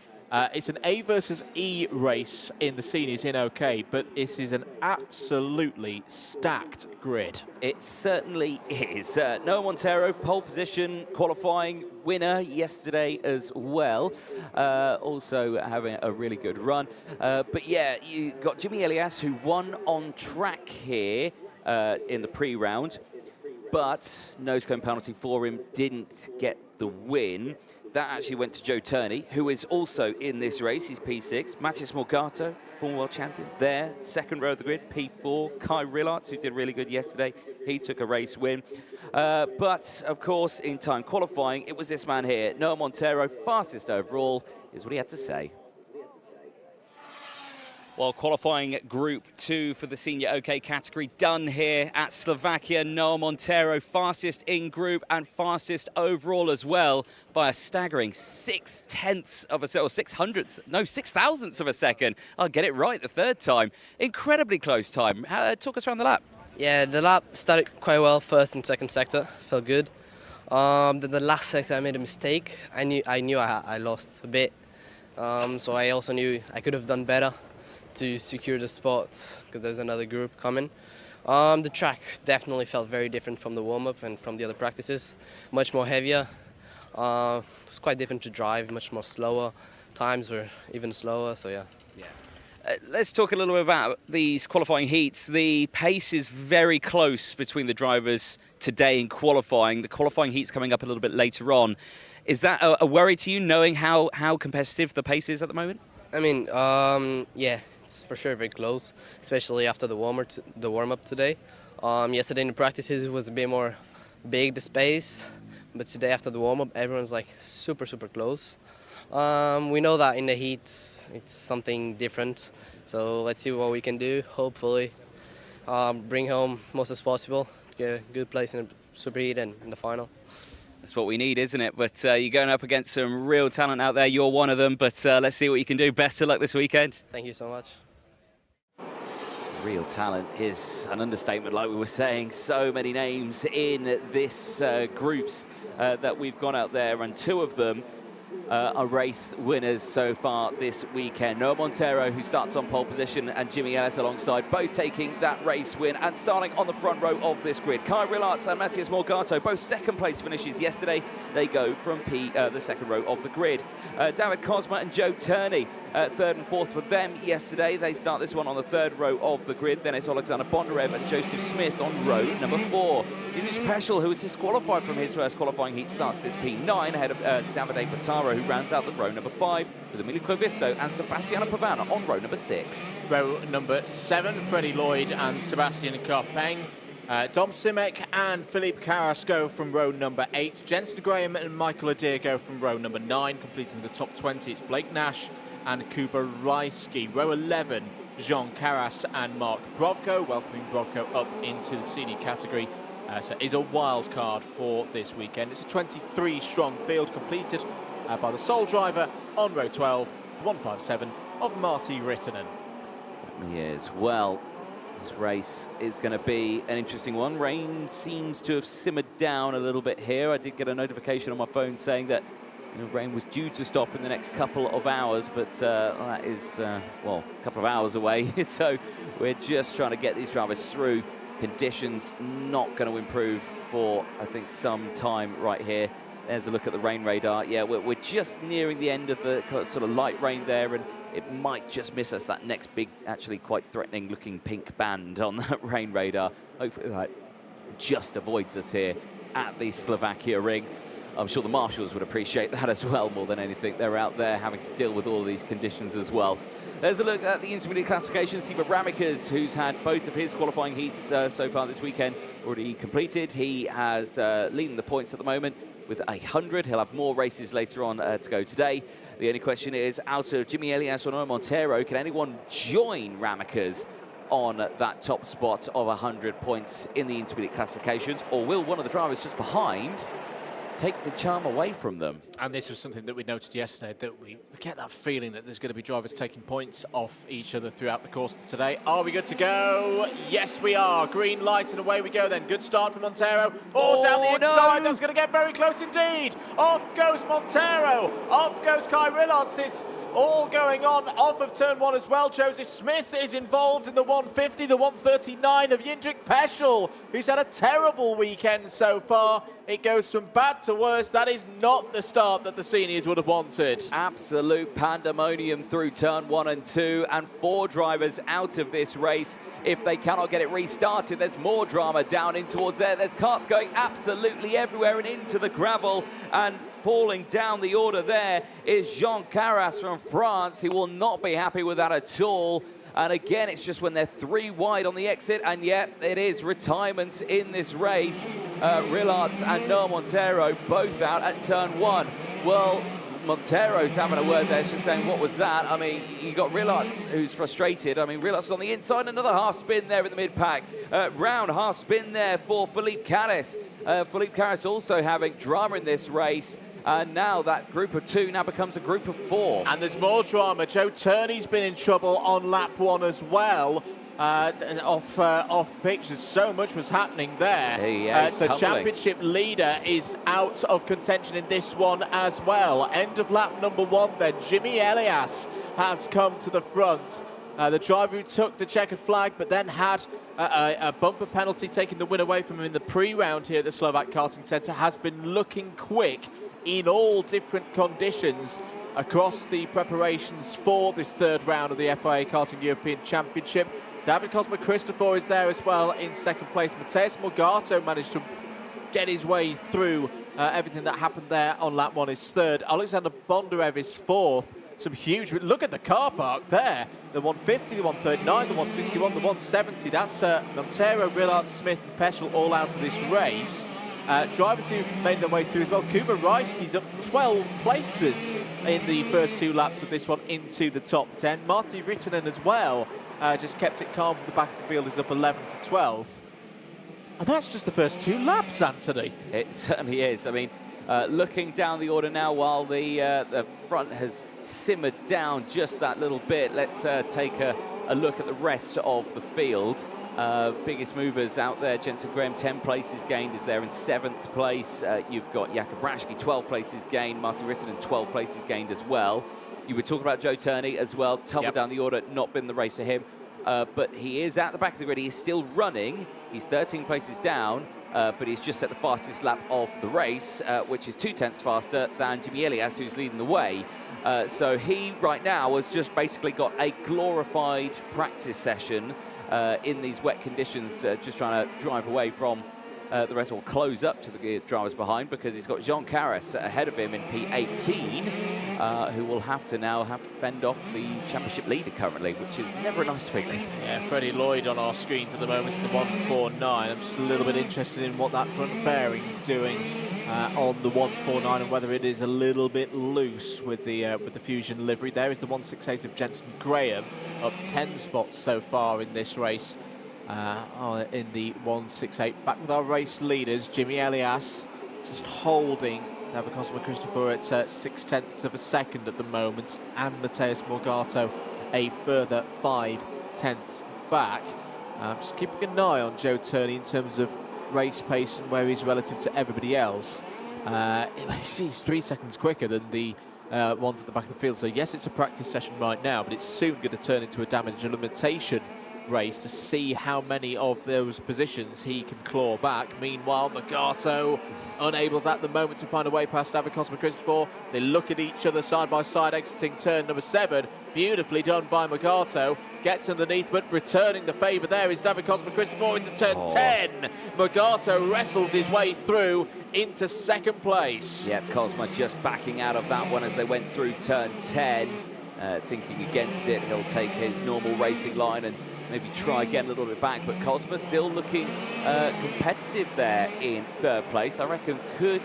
It's an A versus E race in the seniors in OK, but this is an absolutely stacked grid. It certainly is. Noah Montero, pole position, qualifying winner yesterday as well. Also having a really good run. But yeah, you got Jimmy Elias, who won on track here in the pre-round, but nose cone penalty for him, didn't get the win. That actually went to Joe Turney, who is also in this race. He's P6. Matthias Morgato, former world champion, there. Second row of the grid, P4. Kai Rillarts, who did really good yesterday. He took a race win. But, of course, in time qualifying, it was this man here. Noah Montero, fastest overall, is what he had to say. Well, qualifying Group 2 for the senior OK category done here at Slovakia. Noah Montero, fastest in group and fastest overall as well by a staggering 6/10 of a second, or 6/1000 of a second. I'll get it right the third time. Incredibly close time. Talk us around the lap. Yeah, the lap started quite well, first and second sector, felt good. Then the last sector I made a mistake. I knew I lost a bit, so I also knew I could have done better to secure the spot because there's another group coming. The track definitely felt very different from the warm-up and from the other practices. Much more heavier. It's quite different to drive, much more slower. Times were even slower, so yeah. Let's talk a little bit about these qualifying heats. The pace is very close between the drivers today in qualifying. The qualifying heat's coming up a little bit later on. Is that a worry to you, knowing how competitive the pace is at the moment? I mean, yeah, it's for sure very close, especially after the warm-up today. Yesterday in the practices it was a bit more big, the space, but today after the warm-up everyone's like super close. We know that in the heats it's something different, so let's see what we can do. Hopefully bring home most as possible, get a good place in the super heat and in the final. That's what we need, isn't it? But you're going up against some real talent out there. You're one of them, but let's see what you can do. Best of luck this weekend. Thank you so much. Real talent is an understatement, like we were saying. So many names in this groups that we've gone out there, and two of them are race winners so far this weekend. Noah Montero, who starts on pole position, and Jimmy Ellis alongside, both taking that race win and starting on the front row of this grid. Kai Rillarts and Matthias Morgato, both second place finishes yesterday. They go from the second row of the grid. David Cosma and Joe Turney, third and fourth for them yesterday. They start this one on the third row of the grid. Then it's Alexander Bondarev and Joseph Smith on row number 4. Yunish Peschel, who was disqualified from his first qualifying heat, starts this P9 ahead of Davide Pataro, who rounds out the row number 5 with Emilio Clovisto and Sebastiano Pavana on row number 6. Row number 7, Freddie Lloyd and Sebastian Carpeng. Dom Simek and Philippe Carras go from row number 8. Jensen Graham and Michael Adair go from row number 9, completing the top 20. It's Blake Nash and Kuba Rysky. Row 11, Jean Carras and Mark Brovko, welcoming Brovko up into the senior category. So is a wild card for this weekend. It's a 23-strong field completed by the sole driver on row 12. It's the 157 of Marty Rittinen. He is. Well, this race is going to be an interesting one. Rain seems to have simmered down a little bit here. I did get a notification on my phone saying that rain was due to stop in the next couple of hours, but that is, well, a couple of hours away. So we're just trying to get these drivers through. Conditions not going to improve for, I think, some time right here. There's a look at the rain radar. Yeah, we're just nearing the end of the sort of light rain there, and it might just miss us, that next big, actually quite threatening looking pink band on that rain radar. Hopefully that just avoids us here at the Slovakia Ring. I'm sure the marshals would appreciate that as well, more than anything. They're out there having to deal with all of these conditions as well. There's a look at the intermediate classification. Siba Ramikas, who's had both of his qualifying heats so far this weekend already completed. He has leading the points at the moment with 100. He'll have more races later on to go today. The only question is, out of Jimmy Elias or Noah Montero, can anyone join Ramikas on that top spot of 100 points in the intermediate classifications, or will one of the drivers just behind take the charm away from them. And this was something that we noted yesterday, that we get that feeling that there's going to be drivers taking points off each other throughout the course of today. Are we good to go? Yes, we are. Green light and away we go then. Good start from Montero. Oh, down the inside. No. That's going to get very close indeed. Off goes Montero. Off goes Kai Rillards. It's all going on off of turn one as well. Joseph Smith is involved in the 150, the 139 of Jindřich Peschel, who's had a terrible weekend so far. It goes from bad to worse. That is not the start that the seniors would have wanted. Absolute pandemonium through turn 1 and 2, and 4 drivers out of this race. If they cannot get it restarted, there's more drama down in towards there. There's karts going absolutely everywhere and into the gravel, and falling down the order there is Jean Carras from France. He will not be happy with that at all. And again, it's just when they're 3 wide on the exit, and yet it is retirement in this race. Rillards and Noah Montero both out at turn 1. Well, Montero's having a word there, just saying, what was that? I mean, you got Rillards, who's frustrated. I mean, Rillards was on the inside, another half spin there in the mid-pack. Round half spin there for Philippe Carras. Philippe Carras also having drama in this race. And now that group of 2 now becomes a group of 4. And there's more drama. Joe Turney's been in trouble on lap 1 as well. Off pitch, so much was happening there. So tumbling. championship leader is out of contention in this one as well. End of lap number 1 then. Jimmy Elias has come to the front. The driver who took the checkered flag but then had a bumper penalty taking the win away from him in the pre-round here at the Slovak Karting Center has been looking quick in all different conditions across the preparations for this 3rd round of the FIA Karting European Championship. David Cosma Christopher is there as well in 2nd place. Mateus Morgato managed to get his way through everything that happened there on lap 1 is 3rd. Alexander Bondarev is 4th. Some huge, look at the car park there. The 150, the 139, the 161, the 170. That's Montero, Rillards, Smith and Peschel all out of this race. Drivers who've made their way through as well. Kuba Rajski's up 12 places in the first 2 laps of this one into the top 10. Martti Rittinen as well just kept it calm from the back of the field, is up 11 to 12. And that's just the first 2 laps, Anthony. It certainly is. I mean, looking down the order now while the front has simmered down just that little bit, let's take a look at the rest of the field. Biggest movers out there, Jensen Graham, 10 places gained, is there in 7th place. You've got Jakub Braški, 12 places gained. Martti Rittinen, 12 places gained as well. You were talking about Joe Turney as well, tumbled down the order, not been the race for him. But he is at the back of the grid, he's still running. He's 13 places down, but he's just set the fastest lap of the race, which is 0.2 faster than Jimmy Elias, who's leading the way. So he, right now, has just basically got a glorified practice session in these wet conditions, just trying to drive away from the rest, or close up to the drivers behind, because he's got Jean Carras ahead of him in P18, who will have to fend off the championship leader currently, which is never a nice feeling. Yeah, Freddie Lloyd on our screens at the moment in the 149. I'm just a little bit interested in what that front fairing's doing on the 149 and whether it is a little bit loose with the Fusion livery. There is the 168 of Jensen Graham, up 10 spots so far in this race. In the 168. Back with our race leaders, Jimmy Elias just holding David Cosma Christopher at 0.6 of a second at the moment, and Mateus Morgato a further 0.5 back. Just keeping an eye on Joe Turney in terms of race pace and where he's relative to everybody else. He's 3 seconds quicker than the ones at the back of the field, so yes, it's a practice session right now, but it's soon going to turn into a damage elimination race to see how many of those positions he can claw back. Meanwhile, Morgato unable at the moment to find a way past David Cosma Christopher. They look at each other side by side, exiting turn number 7. Beautifully done by Morgato. Gets underneath, but returning the favour there is David Cosma Christopher into turn 10. Morgato wrestles his way through into 2nd place. Yep, Cosma just backing out of that one as they went through turn 10. Thinking against it, he'll take his normal racing line and maybe try again a little bit back, but Cosma still looking competitive there in 3rd place. I reckon could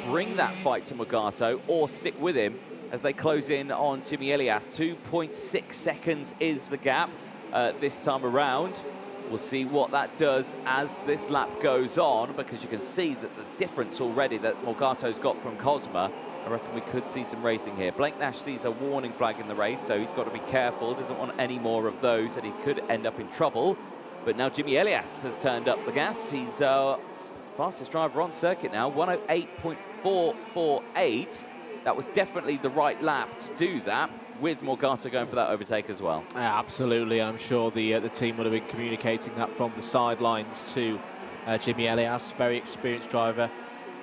bring that fight to Morgato or stick with him as they close in on Jimmy Elias. 2.6 seconds is the gap this time around. We'll see what that does as this lap goes on, because you can see that the difference already that Morgato's got from Cosma. I reckon we could see some racing here. Blake Nash sees a warning flag in the race, so he's got to be careful. Doesn't want any more of those, and he could end up in trouble. But now Jimmy Elias has turned up the gas. He's fastest driver on circuit now, 108.448. That was definitely the right lap to do that, with Morgado going for that overtake as well. Yeah, absolutely. I'm sure the team would have been communicating that from the sidelines to Jimmy Elias, very experienced driver.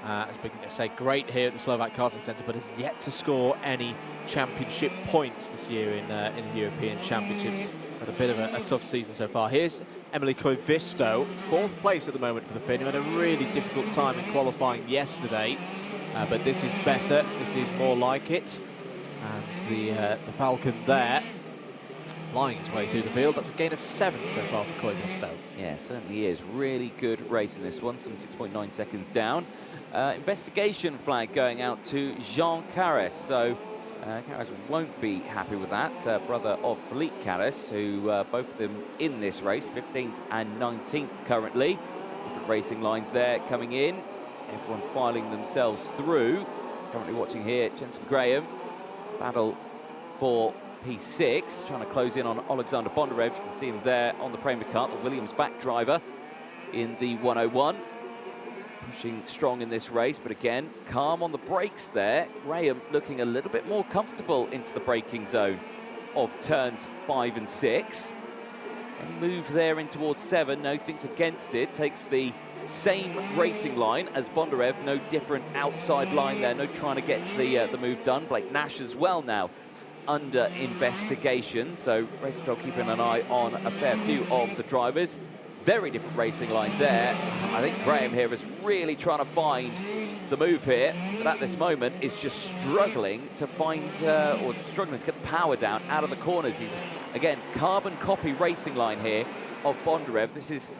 Has been, I say, great here at the Slovakia Karting Center, but has yet to score any championship points this year in the European Championships. He's had a bit of a tough season so far. Here's Emily Koivisto, 4th place at the moment for the Finn, who had a really difficult time in qualifying yesterday. But this is better. This is more like it. And the Falcon there, flying its way through the field. That's a gain of 7 so far for Koivisto. Yeah, certainly is. Really good race in this one. Some 6.9 seconds down. Investigation flag going out to Jean Carres. So Carres won't be happy with that. Brother of Philippe Carres, who both of them in this race, 15th and 19th currently. Different racing lines there coming in. Everyone filing themselves through. Currently watching here, Jensen Graham battle for P6, trying to close in on Alexander Bondarev. You can see him there on the Premier Kart, the Williams back driver in the 101. Pushing strong in this race, but again, calm on the brakes there. Graham looking a little bit more comfortable into the braking zone of turns 5 and 6. Any move there in towards 7, no, thinks against it. Takes the same racing line as Bondarev, no different outside line there, no trying to get the move done. Blake Nash as well now under investigation, so race control keeping an eye on a fair few of the drivers. Very different racing line there. I think Graham here is really trying to find the move here, but at this moment is just struggling to find, or struggling to get the power down out of the corners. He's, again, carbon copy racing line here of Bondarev. This is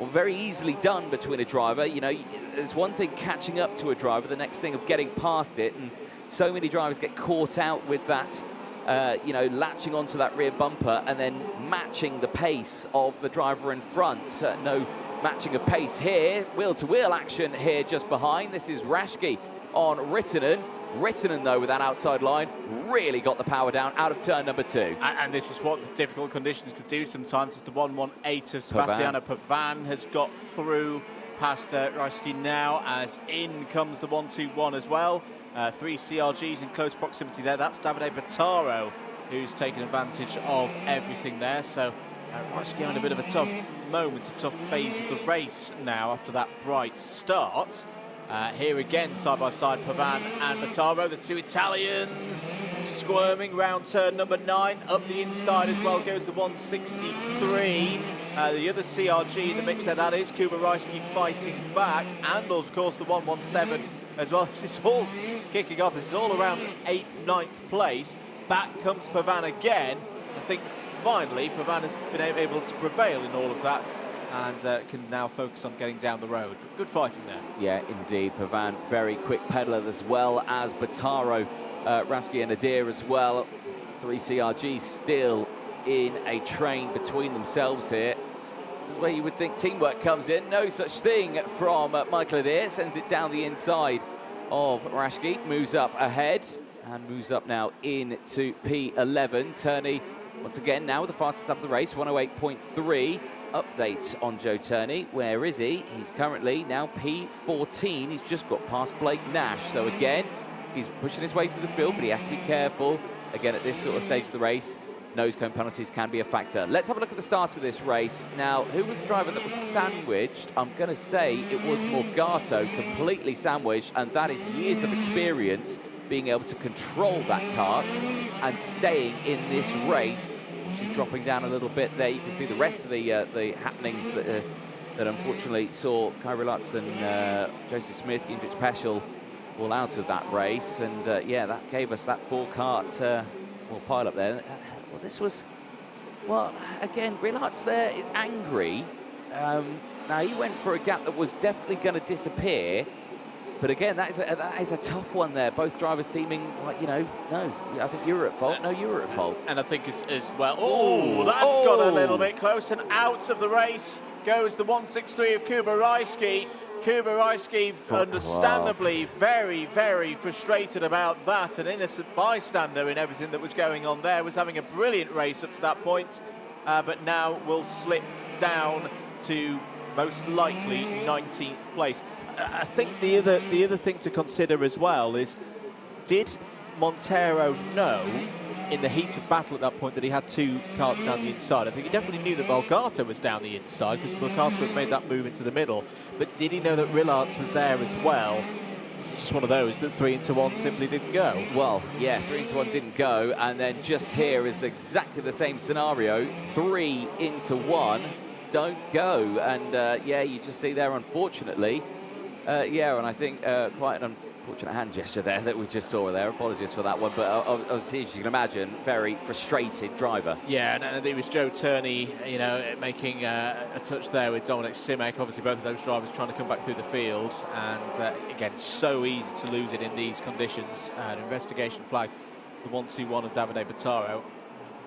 very easily done between a driver. You know, there's one thing catching up to a driver, the next thing of getting past it, and so many drivers get caught out with that, you know, latching onto that rear bumper and then matching the pace of the driver in front. No matching of pace here. Wheel-to-wheel action here just behind. This is Raschke on Rittinen. Rittinen, though, with that outside line, really got the power down out of turn number 2. And this is what the difficult conditions could do sometimes. It's the 118 of Sebastiano Pavan has got through past Raschke now, as in comes the 121 as well. 3 CRGs in close proximity there. That's Davide Battaro, who's taken advantage of everything there. So Raschke having a bit of a tough moment, a tough phase of the race now after that bright start. Here again, side by side, Pavan and Battaro, the 2 Italians, squirming round turn number 9. Up the inside as well goes the 163. The other CRG in the mix there, that is Kuba Raschke fighting back, and of course the 117 as well. This is all kicking off. This is all around 8th, 9th place. Back comes Pavan again. I think finally Pavan has been able to prevail in all of that, and can now focus on getting down the road. But good fighting there. Yeah, indeed. Pavan, very quick pedaler, as well as Battaro, Raschke and Adair as well. 3 CRGs still in a train between themselves here. This is where you would think teamwork comes in. No such thing from Michael Adair. Sends it down the inside of Raschke. Moves up ahead and moves up now into P11. Turney, once again, now with the fastest lap of the race, 108.3. Update on Joe Turney. Where is he? He's currently now P14. He's just got past Blake Nash. So again, he's pushing his way through the field, but he has to be careful. Again, at this sort of stage of the race, nose cone penalties can be a factor. Let's have a look at the start of this race. Now, who was the driver that was sandwiched? I'm going to say it was Morgado, completely sandwiched, and that is years of experience being able to control that kart and staying in this race. She's dropping down a little bit there. You can see the rest of the happenings that unfortunately saw Kyrie Lutz and Joseph Smith, Hendrix Peschel all out of that race. And yeah, that gave us that 4-kart pile up there. Well, this was, well, again, Lutz there is angry. Now, he went for a gap that was definitely going to disappear. But again, that is a tough one there. Both drivers seeming like, you know, no, I think you were at fault. No, you were at fault. And I think as well. Oh, that's got a little bit close, and out of the race goes the 163 of Kubarajski. Kubarajski, understandably, very, very frustrated about that. An innocent bystander in everything that was going on there, was having a brilliant race up to that point, but now will slip down to most likely 19th place. I think the other thing to consider as well is, did Montero know in the heat of battle at that point that he had two karts down the inside? I think he definitely knew that Bolgato was down the inside, because Bolgato had made that move into the middle. But did he know that Rillards was there as well? It's just one of those that 3 into 1 simply didn't go. Well, yeah, 3 into 1 didn't go, and then just here is exactly the same scenario. 3 into 1 don't go, and yeah, you just see there, unfortunately. Yeah, and I think quite an unfortunate hand gesture there that we just saw there. Apologies for that one, but obviously, as you can imagine, very frustrated driver. Yeah, and it was Joe Turney, you know, making a touch there with Dominic Simek. Obviously, both of those drivers trying to come back through the field, and again, so easy to lose it in these conditions. An investigation flag, the 1-2-1 of Davide Battaro.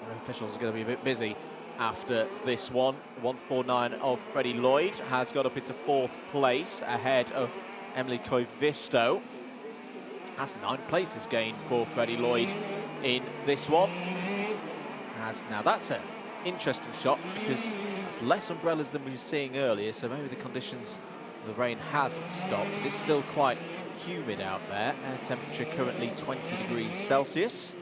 The officials are going to be a bit busy after this one. 149 of Freddie Lloyd has got up into 4th place ahead of Emily Koivisto. That's 9 places gained for Freddie Lloyd in this one. Now that's an interesting shot, because it's less umbrellas than we were seeing earlier, so maybe the conditions, the rain has stopped. It is still quite humid out there. Air temperature currently 20 degrees Celsius.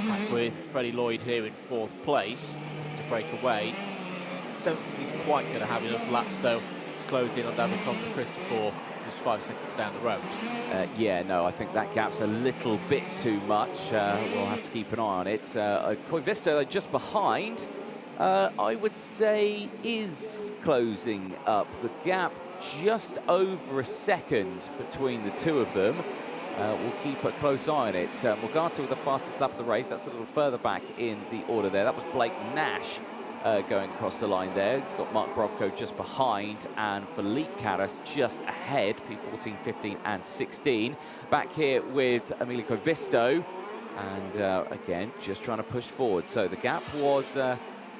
Back with Freddie Lloyd here in 4th place to break away. Don't think he's quite going to have enough laps, though, to close in on David Cosper Christopher, who's 5 seconds down the road. Yeah, no, I think that gap's a little bit too much. We'll have to keep an eye on it. Koivisto just behind, I would say, is closing up the gap. Just over a second between the two of them. We'll keep a close eye on it. Morgado with the fastest lap of the race. That's a little further back in the order there. That was Blake Nash going across the line there. He's got Mark Brovko just behind, and Philippe Caras just ahead, P14, 15 and 16. Back here with Emilio Koivisto, and again, just trying to push forward. So the gap was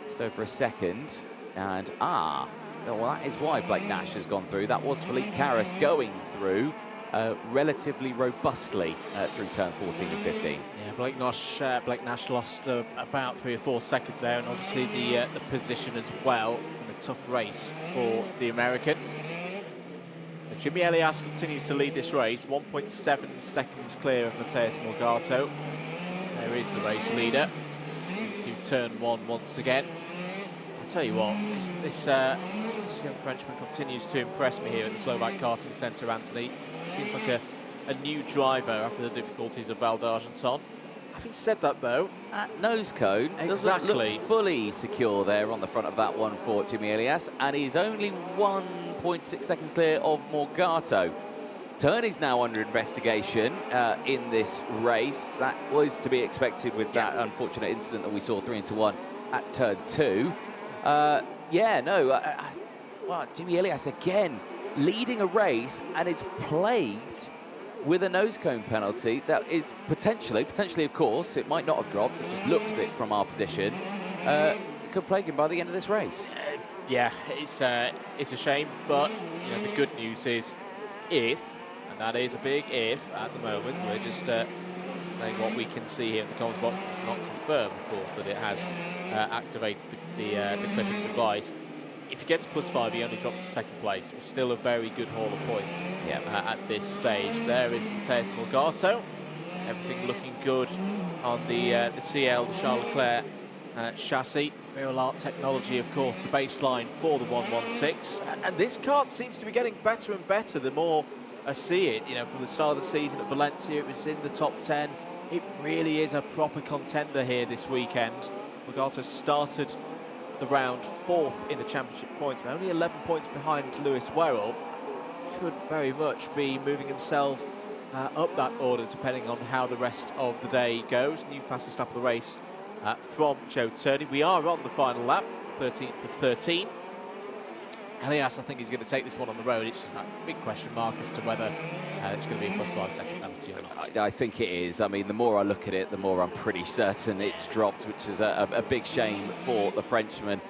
just over a second, and well, that is why Blake Nash has gone through. That was Philippe Caras going through relatively robustly through turn 14 and 15. Yeah, Blake Nash lost about 3 or 4 seconds there, and obviously the position as well. It's been a tough race for the American. But Jimmy Elias continues to lead this race, 1.7 seconds clear of Mateus Morgado. There is the race leader into turn 1 once again. I'll tell you what, this young Frenchman continues to impress me here at the Slovak Karting Center, Anthony. Seems like a new driver after the difficulties of Val d'Argenton. Having said that, though, that nose cone doesn't look fully secure there on the front of that one for Jimmy Elias, and he's only 1.6 seconds clear of Morgado. Turney's now under investigation in this race. That was to be expected with that unfortunate incident that we saw 3 into 1 at turn 2. Yeah, no, well, Jimmy Elias again leading a race and is plagued with a nose cone penalty that is potentially, of course, it might not have dropped, it just looks it from our position, could plague him by the end of this race. Yeah, it's a shame, but you know, the good news is if, and that is a big if at the moment, we're just saying what we can see here in the comments box. It's not confirmed, of course, that it has activated the clipping device. If he gets a +5, he only drops to 2nd place. It's still a very good haul of points at this stage. There is Mateus Morgado. Everything looking good on the CL, the Charles Leclerc chassis. Real Art technology, of course, the baseline for the 116. And this kart seems to be getting better and better the more I see it. You know, from the start of the season at Valencia, it was in the top 10. It really is a proper contender here this weekend. Morgado started the round 4th in the championship points, but only 11 points behind Lewis Werrell. Could very much be moving himself up that order depending on how the rest of the day goes. New fastest lap of the race from Joe Turney. We are on the final lap, 13th of 13. Elias, I think, is going to take this one on the road. It's just that big question mark as to whether it's going to be a +5 second penalty or not. I think it is. I mean, the more I look at it, the more I'm pretty certain it's dropped, which is a big shame for the Frenchman.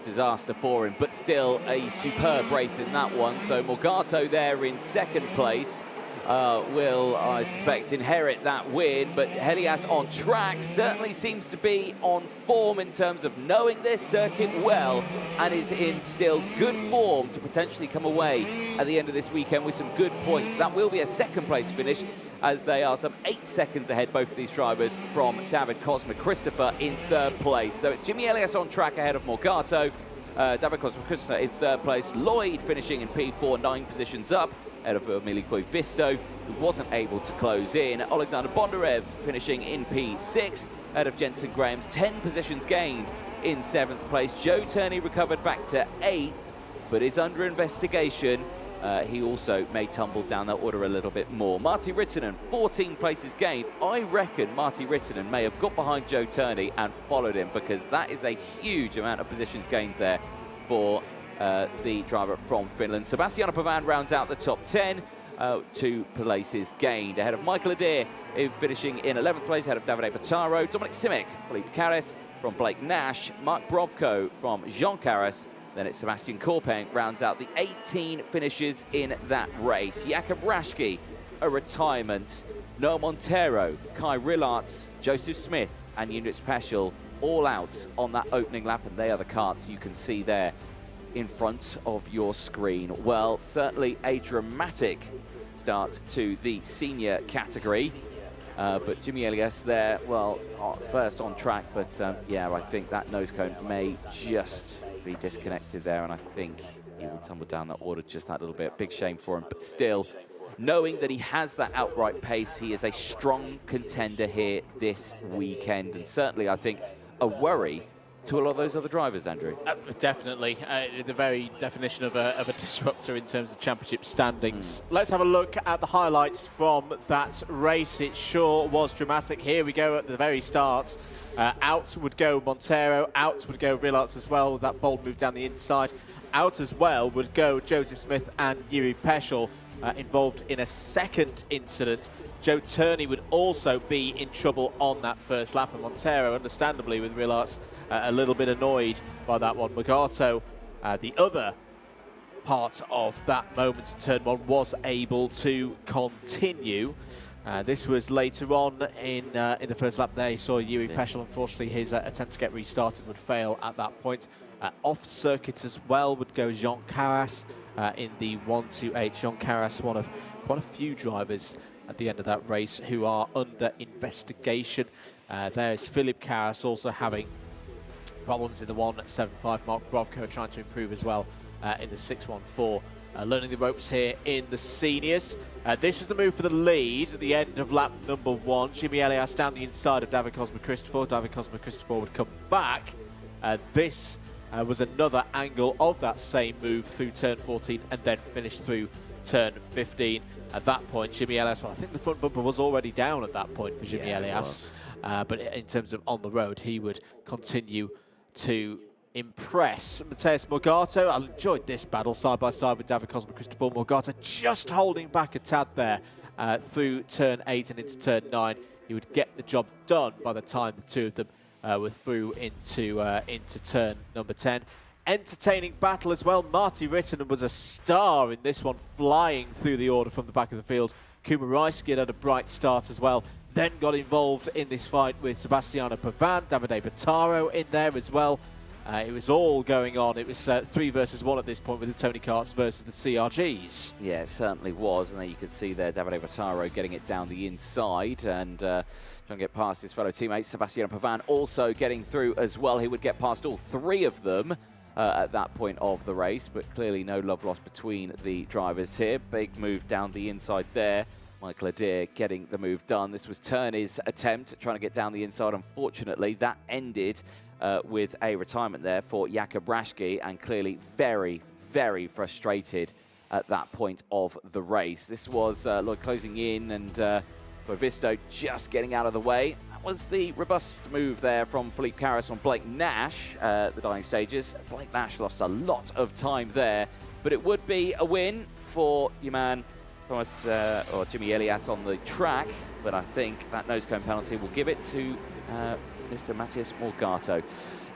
Disaster for him, but still a superb race in that one. So Morgato there in second place will, I suspect, inherit that win, but Elias on track certainly seems to be on form in terms of knowing this circuit well and is in still good form to potentially come away at the end of this weekend with some good points. That will be a second place finish, as they are some 8 seconds ahead, both of these drivers, from David Cosma Christopher in third place. So it's Jimmy Elias on track ahead of Morgato. David Cosma Christopher in third place. Lloyd finishing in P4, 9 positions up, ahead of Miliko Visto, who wasn't able to close in. Alexander Bondarev finishing in P6, ahead of Jensen Graham's 10 positions gained in 7th place. Joe Turney recovered back to 8th, but is under investigation. He also may tumble down that order a little bit more. Martti Rittinen, 14 places gained. I reckon Martti Rittinen may have got behind Joe Turney and followed him, because that is a huge amount of positions gained there for the driver from Finland. Sebastiano Pavan rounds out the top 10, 2 places gained, ahead of Michael Adair, finishing in 11th place, ahead of Davide Bottaro. Dominic Simic, Philippe Carres from Blake Nash, Mark Brovko from Jean Carres. Then it's Sebastian Korpeng rounds out the 18 finishes in that race. Jakub Raschke, a retirement. Noah Montero, Kai Rillarts, Joseph Smith and Junic Peschel all out on that opening lap, and they are the karts you can see there in front of your screen. Well, certainly a dramatic start to the senior category. But Jimmy Elias there, well, first on track, but yeah, I think that nose cone may just be disconnected there, and I think he will tumble down that order just that little bit. Big shame for him, but still, knowing that he has that outright pace, he is a strong contender here this weekend, and certainly, I think, a worry to a lot of those other drivers, Andrew. Definitely, the very definition of a disruptor in terms of championship standings. Let's have a look at the highlights from that race. It sure was dramatic. Here we go at the very start. Out would go Montero, out would go Rillarts as well, with that bold move down the inside. Out as well would go Joseph Smith and Yuri Peschel, involved in a second incident. Joe Turney would also be in trouble on that first lap, and Montero, understandably, with Rillarts, a little bit annoyed by that one. Morgato, the other part of that moment in turn 1, was able to continue. This was later on in the first lap there. You saw Yuri Peschel, unfortunately, his attempt to get restarted would fail at that point. Off circuit as well would go Jean Carras in the 1-2-8. Jean Carras, one of quite a few drivers at the end of that race who are under investigation. There's Philippe Carras also having problems in the 1-7-5. Mark Brovko trying to improve as well in the 6-1-4. Learning the ropes here in the seniors. This was the move for the lead at the end of lap number 1. Jimmy Elias down the inside of David Cosma Christopher. David Cosma Christopher would come back. This was another angle of that same move through turn 14 and then finished through turn 15. At that point, Jimmy Elias, well, I think the front bumper was already down at that point for Jimmy Elias. But in terms of on the road, he would continue to impress. Mateusz Morgato, I enjoyed this battle side by side with David Cosma Christopher. Morgato just holding back a tad there through turn 8 and into turn 9. He would get the job done by the time the two of them were through into turn number 10. Entertaining battle as well. Martti Rittinen was a star in this one, flying through the order from the back of the field. Kuma Räikkönen had a bright start as well, then got involved in this fight with Sebastiano Pavan, Davide Bottaro in there as well. It was all going on. It was 3 versus 1 at this point with the Tony Karts versus the CRGs. Yeah, it certainly was. And then you could see there Davide Bottaro getting it down the inside and trying to get past his fellow teammate. Sebastiano Pavan also getting through as well. He would get past all 3 of them at that point of the race, but clearly no love lost between the drivers here. Big move down the inside there. Michael Adair getting the move done. This was Turney's attempt at trying to get down the inside. Unfortunately, that ended with a retirement there for Jakub Raschke, and clearly very, very frustrated at that point of the race. This was Lloyd closing in and Visto just getting out of the way. That that was the robust move there from Philippe Carras on Blake Nash, the dying stages. Blake Nash lost a lot of time there, but it would be a win for your man Thomas or Jimmy Elias on the track, but I think that nose cone penalty will give it to Mr. Matthias Morgato.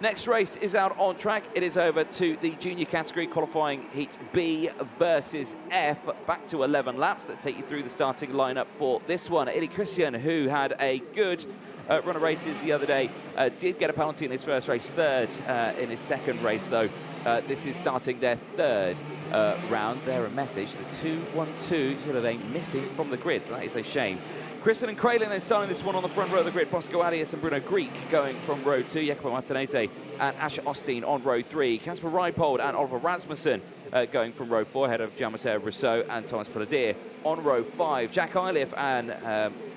Next race is out on track. It is over to the junior category, qualifying heat B versus F. Back to 11 laps. Let's take you through the starting lineup for this one. Eli Christian, who had a good run of races the other day, did get a penalty in his first race, third in his second race, though. This is starting their third round. They're a message. The 2-1-2 missing from the grid, so that is a shame. Kristen and Kraylin then starting this one on the front row of the grid. Bosco Arias and Bruno Greek going from row 2. Jacopo Martinese and Asher Osteen on row 3. Kasper Reipold and Oliver Rasmussen going from row 4, ahead of Jean-Marcel Rousseau and Thomas Pradier on row 5. Jack Iliff and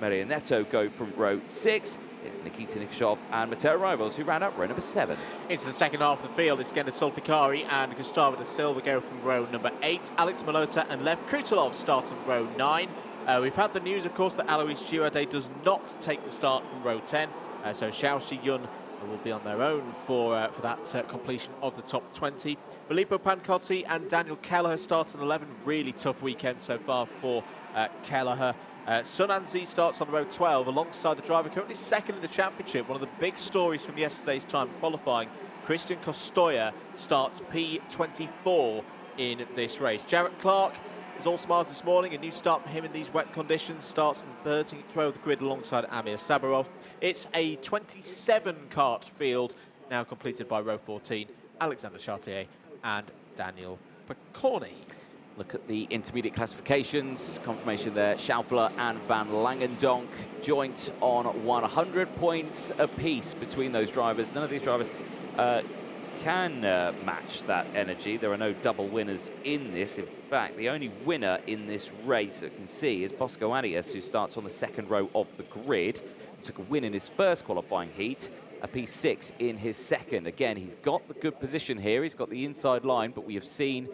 Maria Neto go from row 6. It's Nikita Nikishov and Matteo Rivals who ran up row number 7. Into the second half of the field, it's Genda Solficari and Gustavo da Silva go from row number 8. Alex Malota and Lev Krutilov start on row 9. We've had the news, of course, that Alois Giroudet does not take the start from row 10. So Xiao Shi-yun will be on their own for that completion of the top 20. Filippo Pancotti and Daniel Kelleher start on 11. Really tough weekend so far for Kelleher. Sun Anzi starts on row 12 alongside the driver currently second in the championship. One of the big stories from yesterday's time qualifying, Christian Costoya, starts P24 in this race. Jarrett Clark is all smiles this morning. A new start for him in these wet conditions. Starts on the 13th row of the grid alongside Amir Sabarov. It's a 27 kart field now completed by row 14. Alexander Chartier and Daniel Picorni. Look at the intermediate classifications. Confirmation there, Schaufler and Van Langendonk joint on 100 points apiece between those drivers. None of these drivers can match that energy. There are no double winners in this. In fact, the only winner in this race that you can see is Bosco Arias, who starts on the second row of the grid. Took a win in his first qualifying heat, a P6 in his second. Again, he's got the good position here. He's got the inside line, but we have seen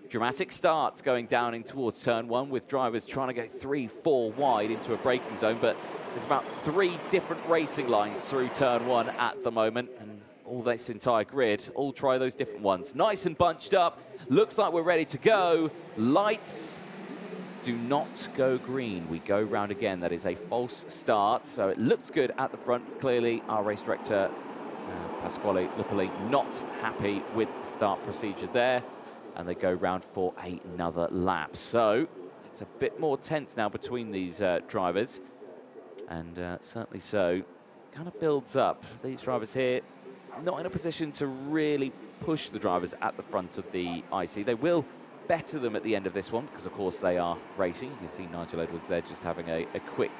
dramatic starts going down in towards turn 1 with drivers trying to go 3-4 wide into a braking zone, but there's about 3 different racing lines through turn 1 at the moment, and all this entire grid, all try those different ones. Nice and bunched up. Looks like we're ready to go. Lights do not go green. We go round again. That is a false start. So it looks good at the front. Clearly, our race director, Pasquale Lupoli, not happy with the start procedure there. And they go round for another lap. So it's a bit more tense now between these drivers. And certainly so. Kind of builds up. These drivers here not in a position to really push the drivers at the front of the IC. They will better them at the end of this one because, of course, they are racing. You can see Nigel Edwards there just having a quick,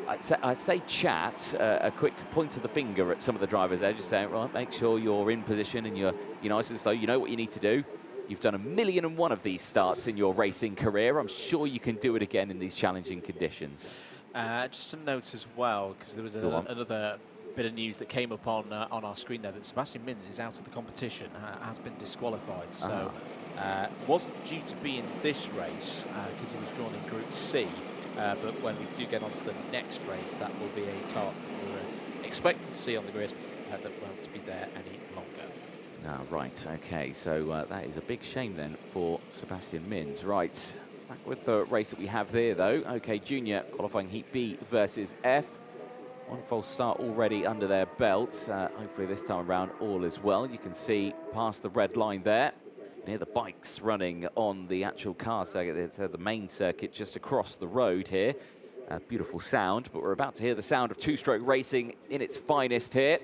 I'd say chat, a quick point of the finger at some of the drivers there, just saying, right, make sure you're in position and you're nice and slow. You know what you need to do. You've done 1,000,001 of these starts in your racing career. I'm sure you can do it again in these challenging conditions. Just a note as well, because there was another bit of news that came up on our screen there, that Sebastian Minz is out of the competition, has been disqualified. So wasn't due to be in this race because he was drawn in Group C. But when we do get on to the next race, that will be a kart that we're expecting to see on the grid that won't be there any longer. Right, okay, so that is a big shame then for Sebastian Minz. Right, back with the race that we have there though. Okay, junior qualifying heat B versus F. One false start already under their belts. Hopefully this time around all is well. You can see past the red line there. You can hear the bikes running on the actual car circuit, the main circuit just across the road here. Beautiful sound, but we're about to hear the sound of two-stroke racing in its finest here.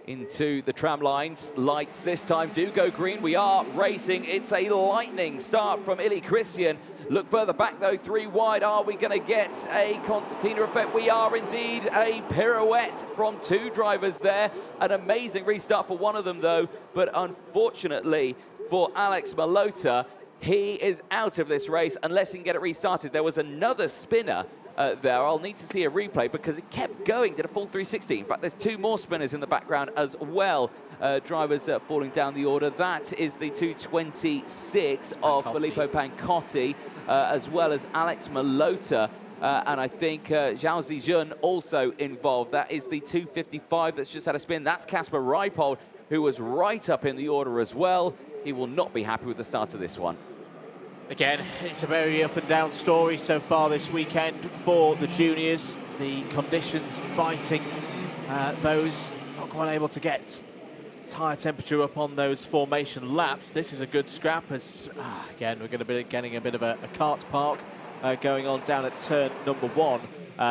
Into the tram lines. Lights this time do go green. We are racing. It's a lightning start from Ili Christian. Look further back though, 3 wide. Are we going to get a concertina effect? We are indeed. A pirouette from 2 drivers there. An amazing restart for one of them though, but unfortunately for Alex Malota, he is out of this race unless he can get it restarted. There was another spinner there. I'll need to see a replay because it kept going, did a full 360. In fact, there's 2 more spinners in the background as well. Drivers falling down the order. That is the 226 of Filippo Pancotti, as well as Alex Malota And I think Zhao Zijun also involved. That is the 255 that's just had a spin. That's Kasper Reipold, who was right up in the order as well. He will not be happy with the start of this one. Again, it's a very up and down story so far this weekend for the juniors. The conditions biting those not quite able to get tyre temperature up on those formation laps. This is a good scrap as, again, we're going to be getting a bit of a kart park going on down at turn number 1.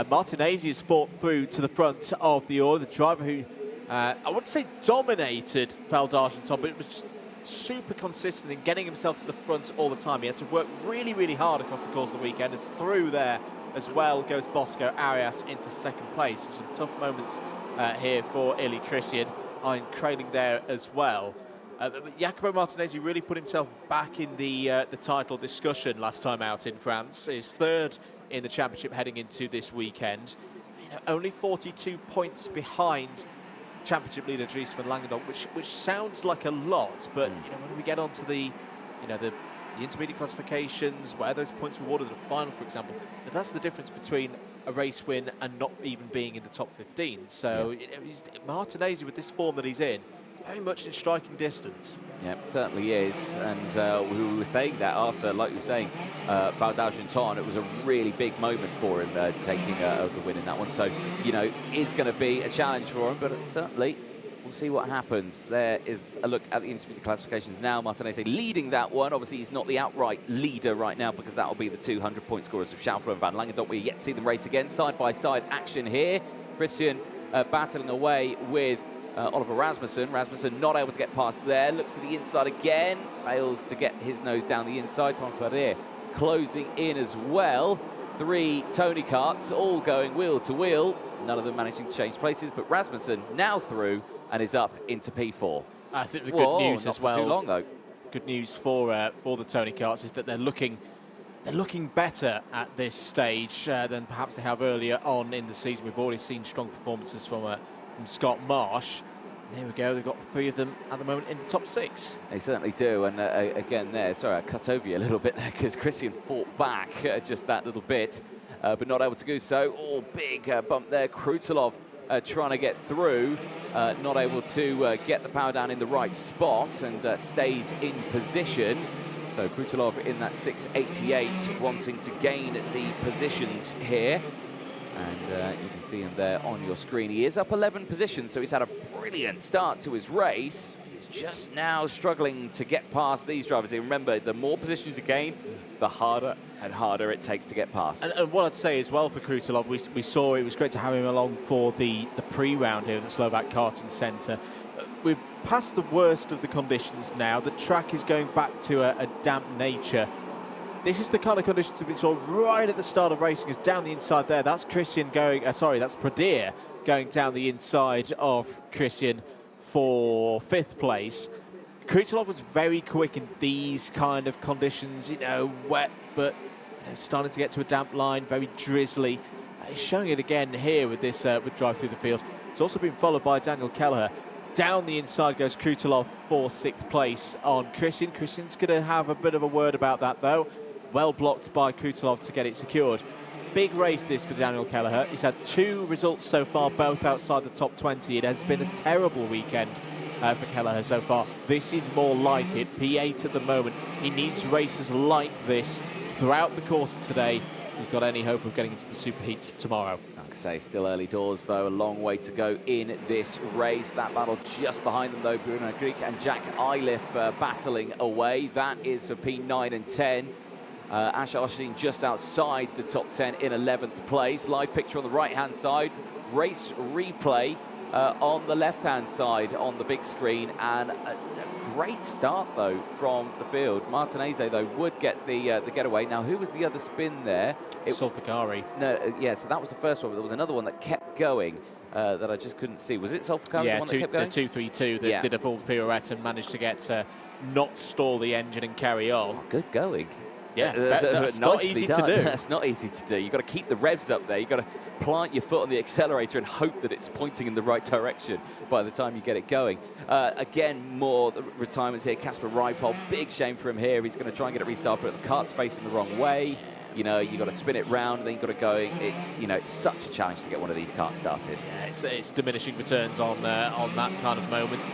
Martinez has fought through to the front of the order. The driver who, I wouldn't say dominated Val d'Argenton, but it was just super consistent in getting himself to the front all the time. He had to work really, really hard across the course of the weekend. As through there as well goes Bosco Arias into second place. So some tough moments here for Ili Christian. Iron trailing there as well. But Jacopo Martinez really put himself back in the title discussion last time out in France. He's third in the championship heading into this weekend. You know, only 42 points behind championship leader Dries van Langendonk, which sounds like a lot, but you know, when we get onto the intermediate classifications, where those points were awarded at the final, for example, that's the difference between a race win and not even being in the top 15. So you know, Martinez, with this form that he's in, very much in striking distance. Yeah, it certainly is. And we were saying that after, like you were saying, Val d'Argenton, it was a really big moment for him taking the win in that one. So, you know, it's going to be a challenge for him, but certainly we'll see what happens. There is a look at the intermediate classifications now. Martinez leading that one. Obviously, he's not the outright leader right now because that will be the 200-point scorers of Schauffele and Van Langendonk. We yet to see them race again. Side-by-side action here. Christian battling away with Oliver Rasmussen. Rasmussen not able to get past there. Looks to the inside again. Fails to get his nose down the inside. Tom Perrier closing in as well. 3 Tony karts all going wheel to wheel. None of them managing to change places, but Rasmussen now through and is up into P4. I think the good news as well. Too long though. Good news for the Tony karts is that they're looking better at this stage than perhaps they have earlier on in the season. We've already seen strong performances from Scott Marsh. And here we go, they've got 3 of them at the moment in the top 6. They certainly do, and again there, sorry I cut over you a little bit there because Christian fought back just that little bit, but not able to do so. Oh, big bump there. Krutulov trying to get through, not able to get the power down in the right spot and stays in position. So Krutulov in that 688 wanting to gain the positions here. And you can see him there on your screen. He is up 11 positions, so he's had a brilliant start to his race. He's just now struggling to get past these drivers. And remember, the more positions you gain, the harder and harder it takes to get past. And what I'd say as well for Krutulov, we saw it was great to have him along for the pre-round here at the Slovak Karting Center. We're past the worst of the conditions now. The track is going back to a damp nature. This is the kind of conditions that we saw right at the start of racing. Is down the inside there. That's Christian going. That's Pradier going down the inside of Christian for 5th place. Krutulov was very quick in these kind of conditions. You know, wet, but you know, starting to get to a damp line, very drizzly. He's showing it again here with this with drive through the field. It's also been followed by Daniel Kelleher. Down the inside goes Krutulov for 6th place on Christian. Christian's going to have a bit of a word about that though. Well blocked by Krutulov to get it secured. Big race this for Daniel Kelleher. He's had 2 results so far, both outside the top 20. It has been a terrible weekend for Kelleher so far. This is more like it. P8 at the moment. He needs races like this throughout the course of today. He's got any hope of getting into the superheat tomorrow. Like I say, still early doors though, a long way to go in this race. That battle just behind them though, Bruno Greek and Jack Iliff battling away. That is for P9 and 10. Asher Oshin just outside the top 10 in 11th place. Live picture on the right-hand side. Race replay on the left-hand side on the big screen. And a great start, though, from the field. Martinez, though, would get the getaway. Now, who was the other spin there? Solficari. No, yeah, so that was the first one. But there was another one that kept going that I just couldn't see. Was it Solficari, the one that kept going? The 232 that did a full pirouette and managed to get not stall the engine and carry on. Oh, good going. Yeah, that's not easy to do. That's not easy to do. You've got to keep the revs up there. You've got to plant your foot on the accelerator and hope that it's pointing in the right direction by the time you get it going. Again, more retirements here. Kasper Reipold, big shame for him here. He's going to try and get it restarted, but the kart's facing the wrong way. you know, you got to spin it round and then you got to go. It's, you know, it's such a challenge to get one of these karts started. Yeah, it's diminishing returns on that kind of moment.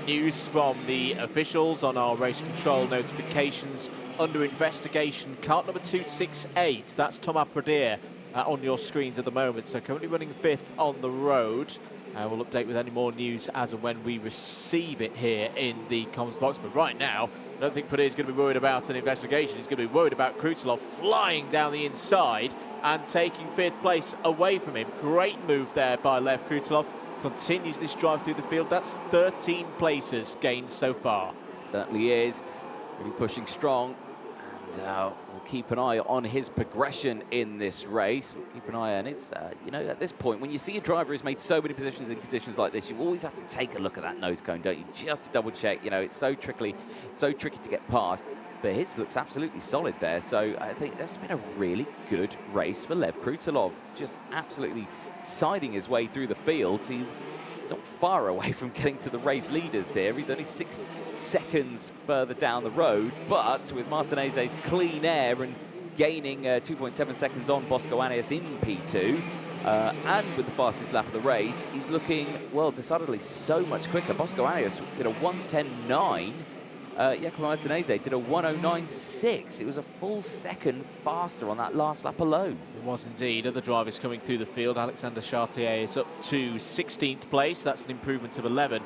News from the officials on our race control notifications. Under investigation, kart number 268, that's Thomas Pradier on your screens at the moment. So currently running 5th on the road. We'll update with any more news as and when we receive it here in the comms box. But right now, I don't think Pradier is going to be worried about an investigation. He's going to be worried about Krutulov flying down the inside and taking 5th place away from him. Great move there by Lev Krutulov. Continues this drive through the field. That's 13 places gained so far. Certainly is. Really pushing strong. And we'll keep an eye on his progression in this race. We'll keep an eye on it. You know, at this point, when you see a driver who's made so many positions in conditions like this, you always have to take a look at that nose cone, don't you? Just to double check. You know, it's so tricky to get past. But his looks absolutely solid there. So I think that's been a really good race for Lev Krutulov. Just absolutely siding his way through the field. He's not far away from getting to the race leaders here. He's only 6 seconds further down the road, but with Martinese's clean air and gaining 2.7 seconds on Bosco Anius in P2, and with the fastest lap of the race, he's looking, well, decidedly so much quicker. Bosco Anius did a 1:10.9. Jacopo Martinese did a 1:09.6. It was a full second faster on that last lap alone. It was indeed. Other drivers coming through the field. Alexander Chartier is up to 16th place. That's an improvement of 11.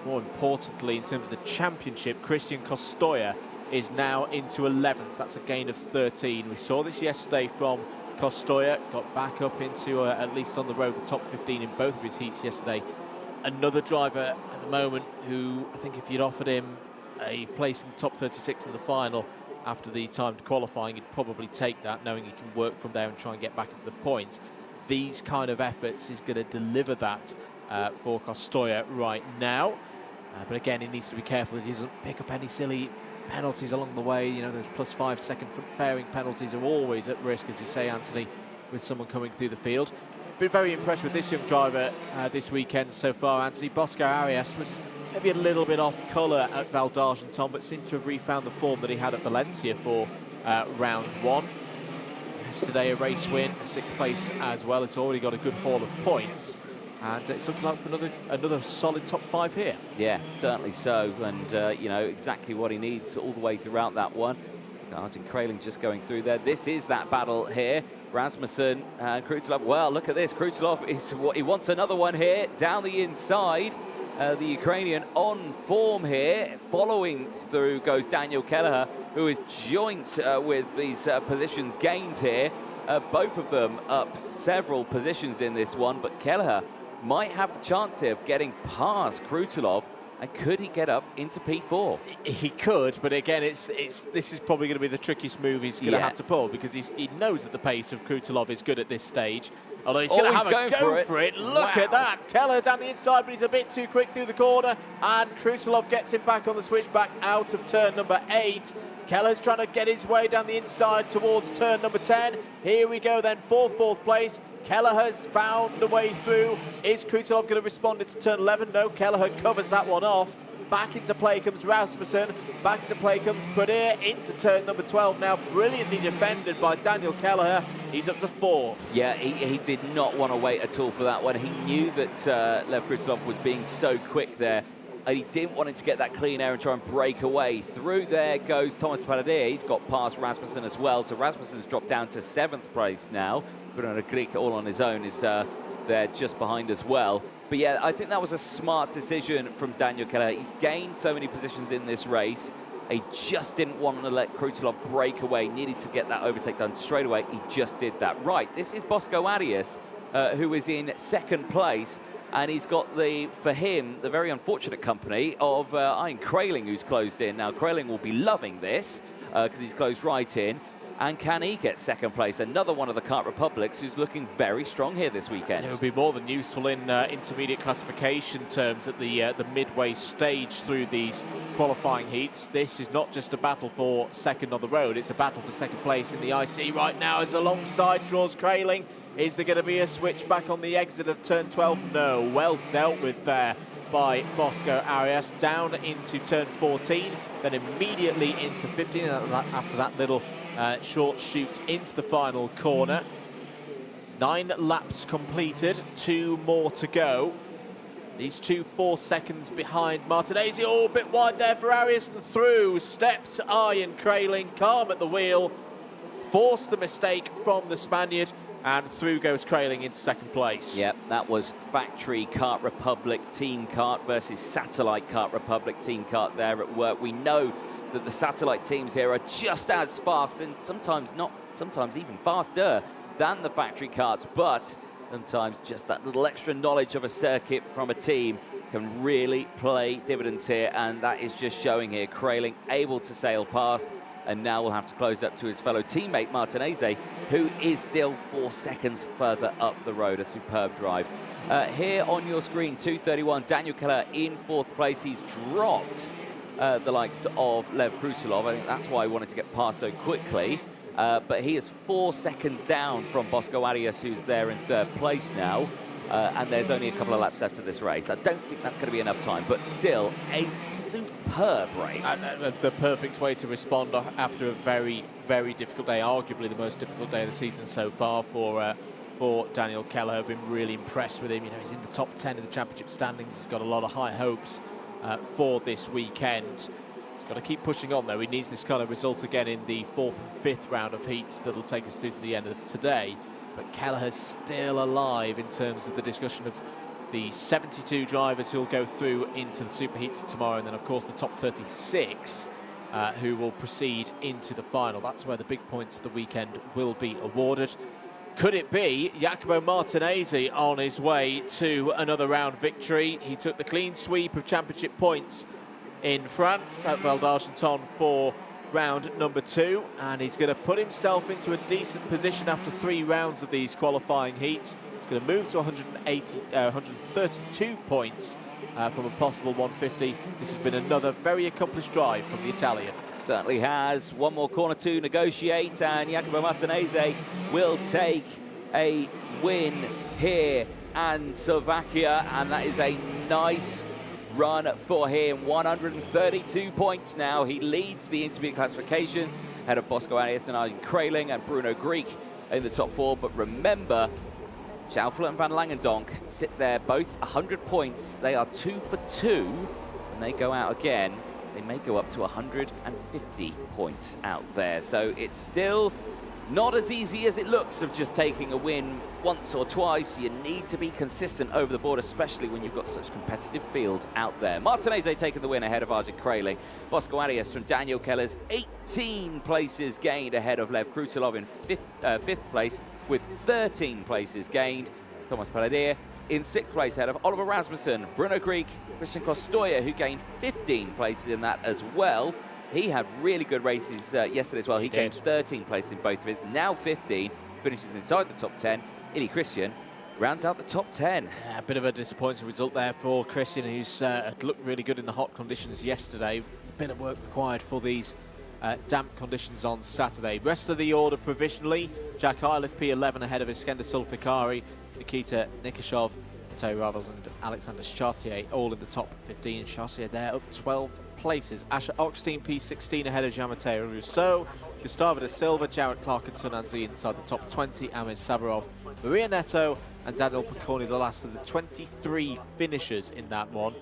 More importantly, in terms of the championship, Christian Kostoya is now into 11th. That's a gain of 13. We saw this yesterday from Kostoya. Got back up into, at least on the road, the top 15 in both of his heats yesterday. Another driver at the moment who, I think if you'd offered him a place in the top 36 in the final after the timed qualifying, he'd probably take that, knowing he can work from there and try and get back into the points. These kind of efforts is going to deliver that for Kostoya right now. But again, he needs to be careful that he doesn't pick up any silly penalties along the way. You know, those +5 second front fairing penalties are always at risk, as you say, Anthony, with someone coming through the field. Been very impressed with this young driver this weekend so far, Anthony. Bosco Arias was maybe a little bit off colour at Val d'Argenton, but seems to have refound the form that he had at Valencia for round 1. Yesterday, a race win, a 6th place as well. It's already got a good haul of points, and it's looking like for another solid top 5 here. Yeah, certainly so, and you know, exactly what he needs all the way throughout that one. Arjen Kraling just going through there. This is that battle here. Rasmussen and Krutulov. Well, look at this. Krutulov he wants another one here down the inside. The Ukrainian on form here. Following through goes Daniel Kelleher, who is joint with these positions gained here. Both of them up several positions in this one, but Kelleher might have the chance here of getting past Krutulov. And could he get up into P4? He could, but again, this is probably going to be the trickiest move he's going to have to pull, because he knows that the pace of Krutulov is good at this stage. Although he's going to have a go for it. Look at that. Kelleher down the inside, but he's a bit too quick through the corner. And Krutulov gets him back on the switchback out of turn number 8. Kelleher's trying to get his way down the inside towards turn number 10. Here we go then for 4th place. Kelleher's found a way through. Is Krutulov going to respond into turn 11? No, Kelleher covers that one off. Back into play comes Rasmussen. Back into play comes Pradier into turn number 12 now. Brilliantly defended by Daniel Kelleher. He's up to 4th. Yeah, he did not want to wait at all for that one. He knew that Lev Krutulov was being so quick there. And he didn't want him to get that clean air and try and break away. Through there goes Thomas Pradier. He's got past Rasmussen as well. So Rasmussen's dropped down to 7th place now. Bruno Greek all on his own is there just behind as well. But yeah, I think that was a smart decision from Daniel Kelleher. He's gained so many positions in this race. He just didn't want to let Krutulov break away. Needed to get that overtake done straight away. He just did that. Right, this is Bosco Arias, who is in 2nd place. And he's got, for him, the very unfortunate company of Arjen Kraling, who's closed in. Now, Kraling will be loving this because he's closed right in. And can he get 2nd place? Another one of the Kart Republics who's looking very strong here this weekend. It would be more than useful in intermediate classification terms at the midway stage through these qualifying heats. This is not just a battle for 2nd on the road, it's a battle for 2nd place in the IC right now as alongside draws Kraling. Is there going to be a switch back on the exit of turn 12? No, well dealt with there by Bosco Arias, down into turn 14, then immediately into 15, after that little short shoot into the final corner. 9 laps completed, 2 more to go. These two 4 seconds behind Martinez. Oh, a bit wide there for Arias, and through steps Ian Kraling, calm at the wheel, forced the mistake from the Spaniard, and through goes Kraling into second place. Yep, that was Factory Kart Republic Team Kart versus Satellite Kart Republic Team Kart there at work. We know that the satellite teams here are just as fast, and sometimes even faster than the factory karts, but sometimes just that little extra knowledge of a circuit from a team can really play dividends here, and that is just showing here. Kraling able to sail past, and now will have to close up to his fellow teammate Martinez, who is still 4 seconds further up the road. A superb drive. Here on your screen, 2:31, Daniel Keller in 4th place. He's dropped the likes of Lev Krusilov. I think that's why he wanted to get past so quickly. But he is 4 seconds down from Bosco Arias, who's there in 3rd place now. And there's only a couple of laps left of this race. I don't think that's going to be enough time, but still a superb race. And the perfect way to respond after a very, very difficult day, arguably the most difficult day of the season so far for Daniel Keller. I've been really impressed with him. You know, he's in the top 10 of the championship standings. He's got a lot of high hopes for this weekend. He's got to keep pushing on, though. He needs this kind of result again in the 4th and 5th round of heats that'll take us through to the end of today. But Kelleher's still alive in terms of the discussion of the 72 drivers who'll go through into the super heats tomorrow, and then, of course, the top 36 who will proceed into the final. That's where the big points of the weekend will be awarded. Could it be Jacopo Martinez on his way to another round victory? He took the clean sweep of championship points in France at Val d'Argenton for round number 2, and he's going to put himself into a decent position after 3 rounds of these qualifying heats. He's going to move to 132 points from a possible 150. This has been another very accomplished drive from the Italian. Certainly has. One more corner to negotiate, and Jacopo Martinez will take a win here and Slovakia, and that is a nice run for him. 132 points now. He leads the intermediate classification ahead of Bosco Arias and Ian Kraling and Bruno Greek in the top 4. But remember, Schaufler and Van Langendonk sit there both 100 points. They are 2 for 2. When they go out again, they may go up to 150 points out there. So it's still not as easy as it looks of just taking a win once or twice. You need to be consistent over the board, especially when you've got such a competitive field out there. Martinez taking the win ahead of Arjen Kraling. Bosco Arias from Daniel Keller's 18 places gained ahead of Lev Krutilov in 5th place with 13 places gained. Thomas Paladir in 6th place ahead of Oliver Rasmussen, Bruno Greek, Christian Kostoya, who gained 15 places in that as well. He had really good races yesterday as well. He gained 13 places in both of his. Now 15, finishes inside the top 10. Ili Christian rounds out the top 10. Yeah, a bit of a disappointing result there for Christian, who's looked really good in the hot conditions yesterday. A bit of work required for these damp conditions on Saturday. Rest of the order provisionally: Jack Eilif P11 ahead of Iskender Sulfikari, Nikita Nikishov, Mateo Ravels and Alexander Chartier all in the top 15. Chartier there up 12 places. Asher Oxtein P16 ahead of Jean-Mateo Rousseau, Gustavo da Silva, Jarrett Clark and Sunanzi inside the top 20. Amir Sabarov, Maria Neto and Daniel Picconi, the last of the 23 finishers in that one.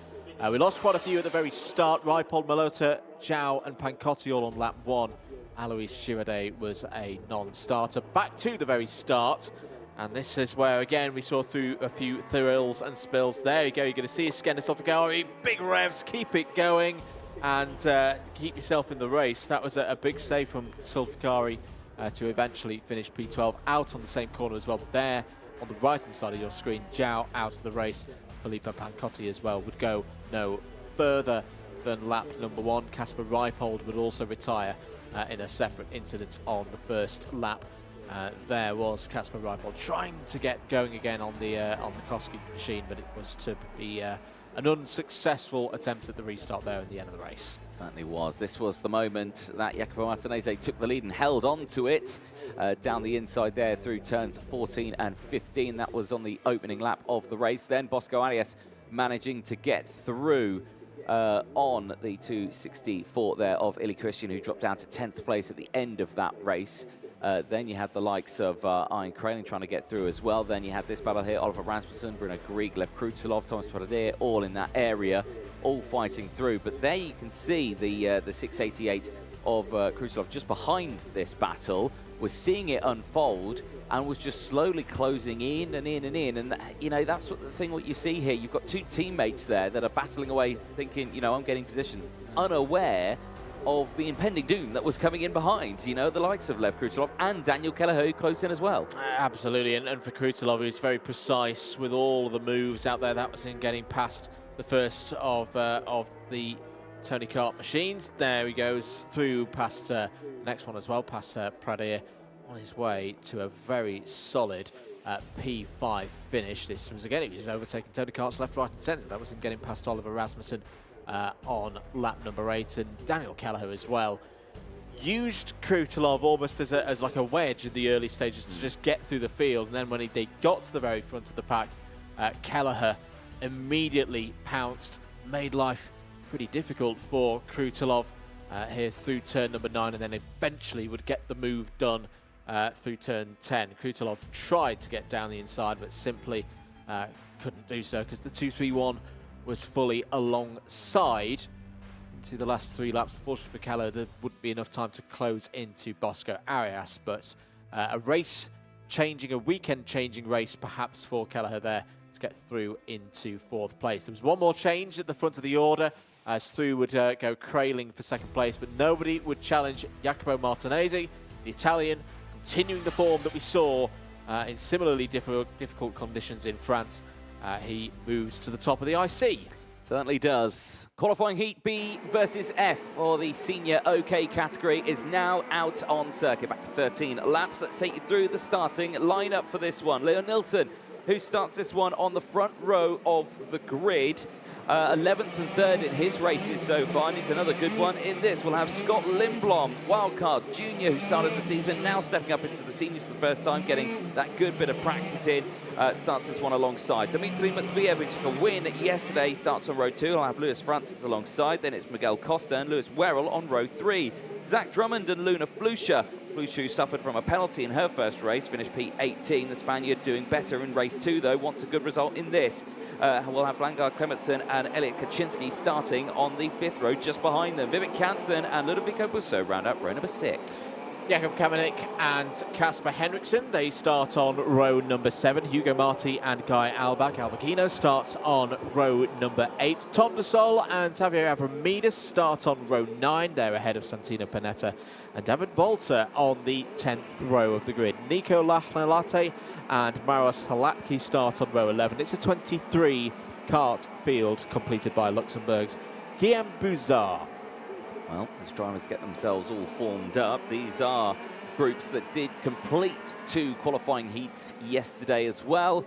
We lost quite a few at the very start. Raipol, Malota, Zhao and Pancotti all on lap 1. Alois Shirade was a non-starter. Back to the very start. And this is where, again, we saw through a few thrills and spills. There you go. You're going to see Iskender Sulfikari. Big revs. Keep it going and keep yourself in the race. That was a big save from Sulfikari to eventually finish P12 out on the same corner as well. There on the right-hand side of your screen, Zhao out of the race. Filippo Pancotti as well would go no further than lap number 1. Kasper Reipold would also retire in a separate incident on the first lap. There was Kasper Reipold trying to get going again on the Koski machine, but it was to be an unsuccessful attempt at the restart there in the end of the race. Certainly was. This was the moment that Jacopo Martinez took the lead and held on to it down the inside there through turns 14 and 15. That was on the opening lap of the race. Then Bosco Arias managing to get through on the 264 there of Illy Christian, who dropped down to 10th place at the end of that race. Then you had the likes of Ian Kraling trying to get through as well. Then you had this battle here, Oliver Rasmussen, Bruno Grieg, Lev Krutulov, Thomas Pradier, all in that area, all fighting through. But there you can see the 688 of Krutulov just behind this battle, was seeing it unfold and was just slowly closing in and in and in. And, you know, that's what you see here. You've got two teammates there that are battling away, thinking, you know, I'm getting positions, unaware of the impending doom that was coming in behind, you know, the likes of Lev Krutulov and Daniel Kelleher close in as well. Absolutely, and for Krutulov, he was very precise with all of the moves out there. That was in getting past the first of the Tony Kart machines. There he goes through past the next one as well, past Pradier, on his way to a very solid P5 finish. This was, again, he was overtaking Tony Kart's left, right and centre. That was him getting past Oliver Rasmussen on lap number 8, and Daniel Kelleher as well used Krutulov almost as like a wedge in the early stages to just get through the field, and then when they got to the very front of the pack, Kelleher immediately pounced, made life pretty difficult for Krutulov here through turn number 9, and then eventually would get the move done through turn 10. Krutulov tried to get down the inside, but simply couldn't do so because the 231 was fully alongside into the last 3 laps. Unfortunately for Kelleher, there wouldn't be enough time to close into Bosco Arias, but a race-changing, a weekend-changing race perhaps for Kelleher there to get through into 4th place. There was one more change at the front of the order, as through would go Kraling for 2nd place, but nobody would challenge Jacopo Martinezzi, the Italian, continuing the form that we saw in similarly difficult conditions in France. He moves to the top of the IC. Certainly does. Qualifying heat B versus F for the senior OK category is now out on circuit. Back to 13 laps. Let's take you through the starting lineup for this one. Leon Nilsson, who starts this one on the front row of the grid. 11th and 3rd in his races so far. Needs another good one in this. We'll have Scott Lindblom, wildcard junior, who started the season, now stepping up into the seniors for the first time, getting that good bit of practice in. Starts this one alongside. Dmitry Matveyev, who took a win yesterday, starts on row 2. I'll have Lewis Francis alongside. Then it's Miguel Costa and Lewis Werrell on row 3. Zach Drummond and Luna Flusha. Flusha, who suffered from a penalty in her first race, finished P18. The Spaniard doing better in race 2, though, wants a good result in this. We'll have Vangard Clementson and Elliot Kaczynski starting on the 5th row just behind them. Vivek Kanthan and Ludovico Busso round up row number 6. Jakob Kamenik and Kasper Henriksen, they start on row number 7. Hugo Marti and Guy Albach. Albachino starts on row number 8. Tom de Sol and Javier Avramidis start on row 9. They're ahead of Santino Panetta and David Volta on the 10th row of the grid. Nico Lachnelate and Maros Halatki start on row 11. It's a 23 kart field completed by Luxembourg's Guillaume Bouzard. Well, as drivers get themselves all formed up, these are groups that did complete 2 qualifying heats yesterday as well.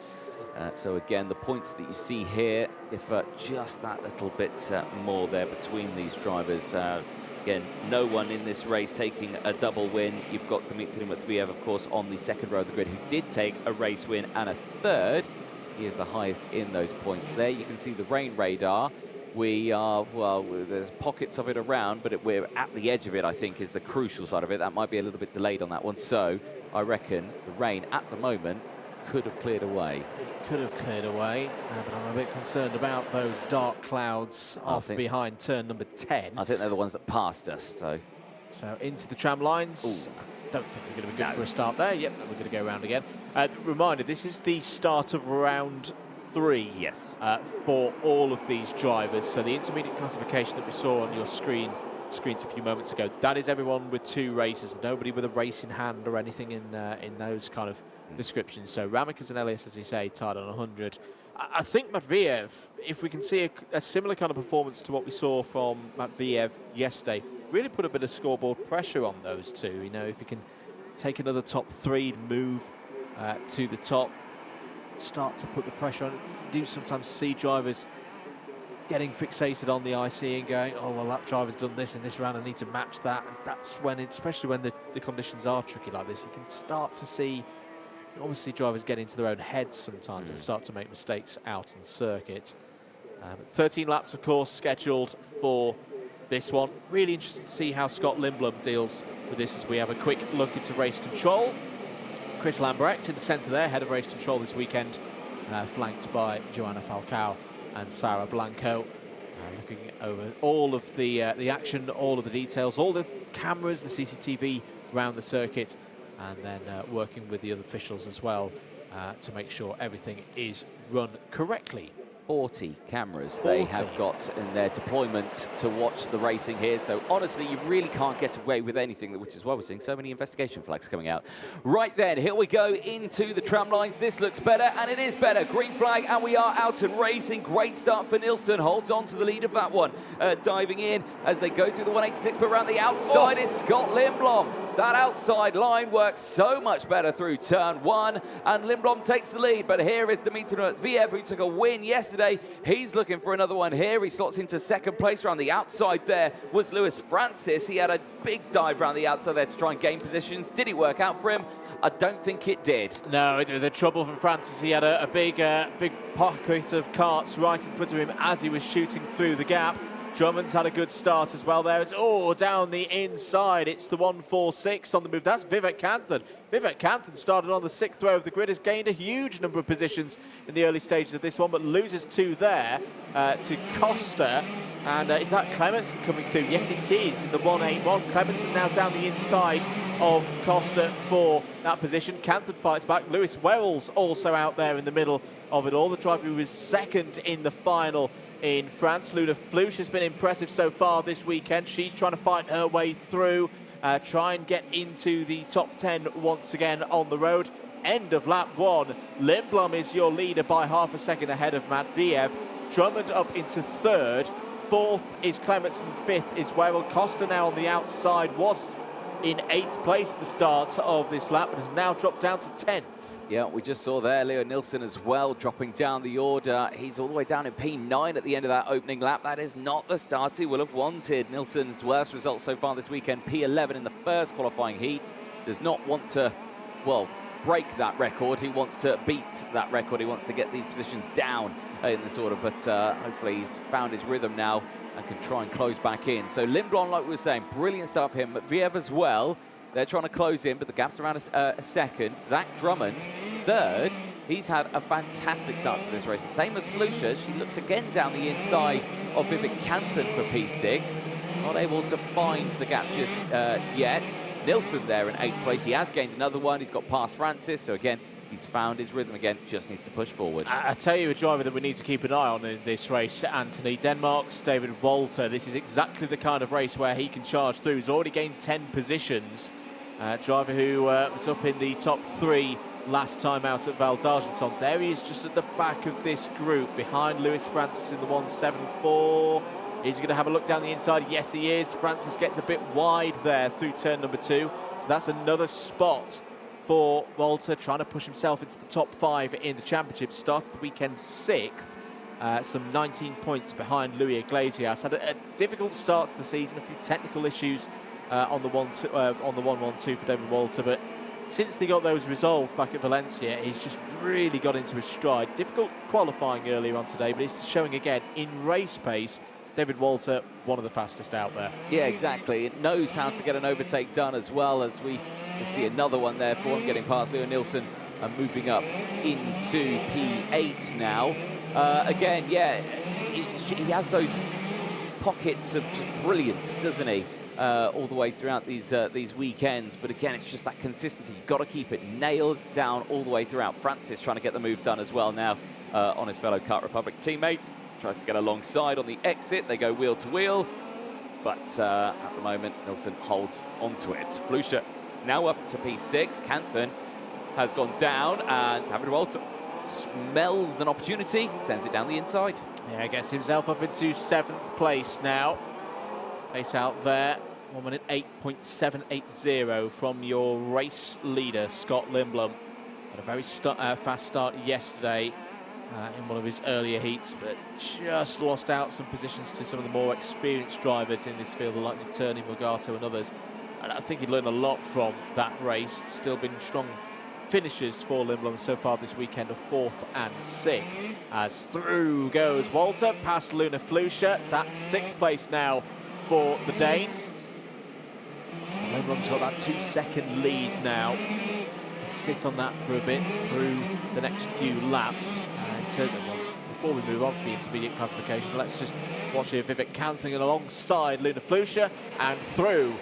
So again, the points that you see here differ just that little bit more there between these drivers. Again, no one in this race taking a double win. You've got Dmitry Matveyev, of course, on the 2nd row of the grid, who did take a race win and a 3rd. He is the highest in those points there. You can see the rain radar. We are, well, there's pockets of it around, but we're at the edge of it, I think, is the crucial side of it. That might be a little bit delayed on that one. So I reckon the rain at the moment could have cleared away. It could have cleared away, but I'm a bit concerned about those dark clouds off behind turn number 10. I think they're the ones that passed us. So into the tram lines. Ooh. Don't think we're going to be good for a start there. Yep, we're going to go around again. Reminder, this is the start of round 3, yes, for all of these drivers. So the intermediate classification that we saw on your screens a few moments ago, that is everyone with 2 races, nobody with a race in hand or anything in those kind of descriptions. So Ramikas and Elias, as you say, tied on 100. I think Matveyev, if we can see a similar kind of performance to what we saw from Matveyev yesterday, really put a bit of scoreboard pressure on those 2. You know, if he can take another top 3, move to the top, start to put the pressure on. You do sometimes see drivers getting fixated on the IC and going, oh, well, that driver's done this in this round, I need to match that. And that's when, especially when the conditions are tricky like this, you can start to see, obviously, drivers get into their own heads sometimes and start to make mistakes out on circuit. 13 laps, of course, scheduled for this one. Really interested to see how Scott Lindblom deals with this as we have a quick look into race control. Chris Lambrecht in the centre there, head of race control this weekend, flanked by Joanna Falcao and Sarah Blanco. Looking over all of the action, all of the details, all the cameras, the CCTV around the circuit, and then working with the other officials as well to make sure everything is run correctly. 40 cameras they have got in their deployment to watch the racing here. So honestly, you really can't get away with anything, which is why we're seeing so many investigation flags coming out. Right then, here we go into the tram lines. This looks better, and it is better. Green flag, and we are out and racing. Great start for Nilsson. Holds on to the lead of that one. Diving in as they go through the 186, but around the outside is Scott Lindblom. That outside line works so much better through turn 1, and Lindblom takes the lead. But here is Dimitri Viev, who took a win yesterday. He's looking for another one here. He slots into second place. Around the outside there was Lewis Francis. He had a big dive around the outside there to try and gain positions. Did it work out for him? I don't think it did. No, the trouble for Francis, he had a big pocket of karts right in front of him as he was shooting through the gap. Drummond's had a good start as well there. It's down the inside. It's the 146 on the move. That's Vivek Kanthan. Vivek Kanthan started on the 6th row of the grid, has gained a huge number of positions in the early stages of this one, but loses 2 there to Costa. And is that Clementson coming through? Yes, it is in the 181. Clementson now down the inside of Costa for that position. Kanthan fights back. Lewis Werrell's also out there in the middle of it all. The driver who was second in the final in France. Luna Fluche has been impressive so far this weekend. She's trying to fight her way through, try and get into the top 10 once again on the road. End of lap 1. Lindblom is your leader by half a second ahead of Matviev. Drummond up into 3rd. 4th is Clementson. 5th is Werrell. Costa now on the outside, was in 8th place at the start of this lap, but has now dropped down to 10th. Yeah, we just saw there Leo Nilsson as well dropping down the order. He's all the way down in P9 at the end of that opening lap. That is not the start he will have wanted. Nilsson's worst result so far this weekend, P11 in the first qualifying heat. Does not want to, well, break that record. He wants to beat that record. He wants to get these positions down in this order, but hopefully he's found his rhythm now and can try and close back in. So Lindblom, like we were saying, brilliant stuff for him. Matviev as well. They're trying to close in, but the gap's around a second. Zach Drummond, 3rd. He's had a fantastic start to this race. Same as Flucia. She looks again down the inside of Vivek Kanthan for P6. Not able to find the gap just yet. Nilsson there in 8th place. He has gained another one. He's got past Francis. So again, he's found his rhythm again, just needs to push forward. I tell you a driver that we need to keep an eye on in this race, Anthony. Denmark's David Walter. This is exactly the kind of race where he can charge through. He's already gained 10 positions. Driver who was up in the top 3 last time out at Val d'Argenton. There he is just at the back of this group, behind Lewis Francis in the 174. Is he going to have a look down the inside? Yes, he is. Francis gets a bit wide there through turn number 2. So that's another spot for Walter, trying to push himself into the top 5 in the championship. Started the weekend 6th, some 19 points behind Louis Iglesias. Had a difficult start to the season, a few technical issues on the 1-1-2 for David Walter, but since they got those resolved back at Valencia, he's just really got into his stride. Difficult qualifying earlier on today, but he's showing again in race pace. David Walter, one of the fastest out there. Yeah, exactly. It knows how to get an overtake done as well, as we see another one there for him, getting past Leo Nilsson and moving up into P8 now. Again, yeah, he has those pockets of just brilliance, doesn't he? All the way throughout these weekends. But again, it's just that consistency. You've got to keep it nailed down all the way throughout. Francis trying to get the move done as well now on his fellow Kart Republic teammate. Tries to get alongside on the exit. They go wheel to wheel. But at the moment, Nilsson holds onto it. Flucia now up to P6. Kanthan has gone down, and David Walter smells an opportunity, sends it down the inside. Yeah, gets himself up into 7th place now. Pace out there, 1 minute 8.780 from your race leader, Scott Lindblom. Had a very fast start yesterday in one of his earlier heats, but just lost out some positions to some of the more experienced drivers in this field, the likes of Turney, Mugato and others. And I think he'd learned a lot from that race. Still been strong finishes for Lindblom so far this weekend are 4th and 6th. As through goes Walter, past Luna Flusha. That's 6th place now for the Dane. Lindblom's got that 2-second lead now. Can sit on that for a bit through the next few laps. Before we move on to the intermediate classification, let's just watch here Vivek Kanthan alongside Luna Flusha, and through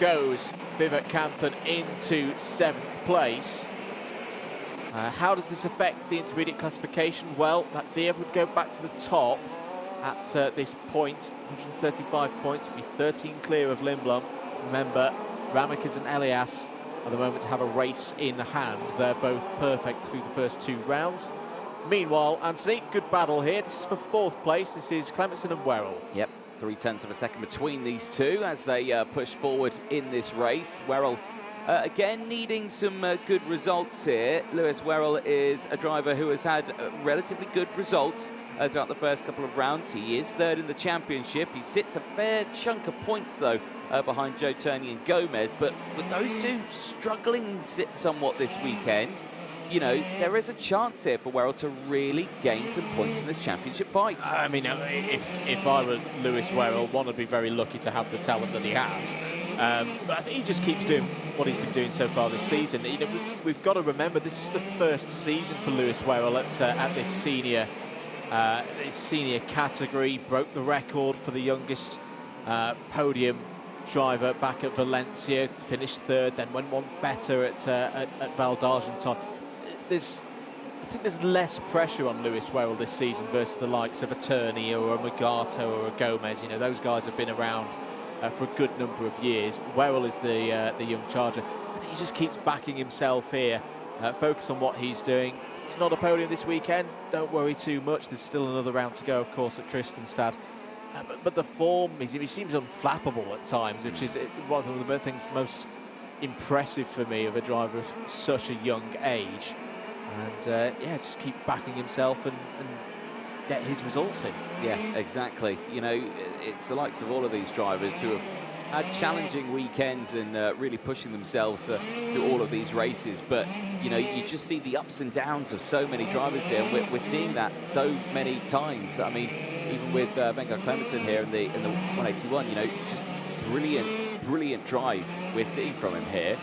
goes Vivek Kanthan into 7th place. How does this affect the intermediate classification? Well, that VF would go back to the top at this point, 135 points, would be 13 clear of Lindblom. Remember, Ramekes and Elias at the moment have a race in hand. They're both perfect through the first 2 rounds. Meanwhile, Anthony, good battle here. This is for 4th place. This is Clementson and Werrell. Yep, 0.3 of a second between these two as they push forward in this race. Werrell, again, needing some good results here. Lewis Werrell is a driver who has had relatively good results throughout the first couple of rounds. He is 3rd in the championship. He sits a fair chunk of points, though, behind Joe Turney and Gomez. But with those two struggling somewhat this weekend, you know, there is a chance here for Werrell to really gain some points in this championship fight. I mean, if I were Lewis Werrell, one would be very lucky to have the talent that he has. But I think he just keeps doing what he's been doing so far this season. You know, we've got to remember this is the first season for Lewis Werrell at this senior category. Broke the record for the youngest podium driver back at Valencia. Finished 3rd, then went one better at Val d'Argenton. I think there's less pressure on Lewis Werrell this season versus the likes of a Turney or a Magato or a Gomez. You know, those guys have been around for a good number of years. Werrell is the young charger. I think he just keeps backing himself here. Focus on what he's doing. It's not a podium this weekend. Don't worry too much. There's still another round to go, of course, at Kristianstad. But the form, he seems unflappable at times, which is one of the things most impressive for me of a driver of such a young age. And yeah, just keep backing himself and get his results in. Yeah, exactly. You know, it's the likes of all of these drivers who have had challenging weekends and really pushing themselves through all of these races. But, you know, you just see the ups and downs of so many drivers here. And we're seeing that so many times. I mean, even with Vengar Clementson here in the 181, you know, just brilliant drive we're seeing from him here.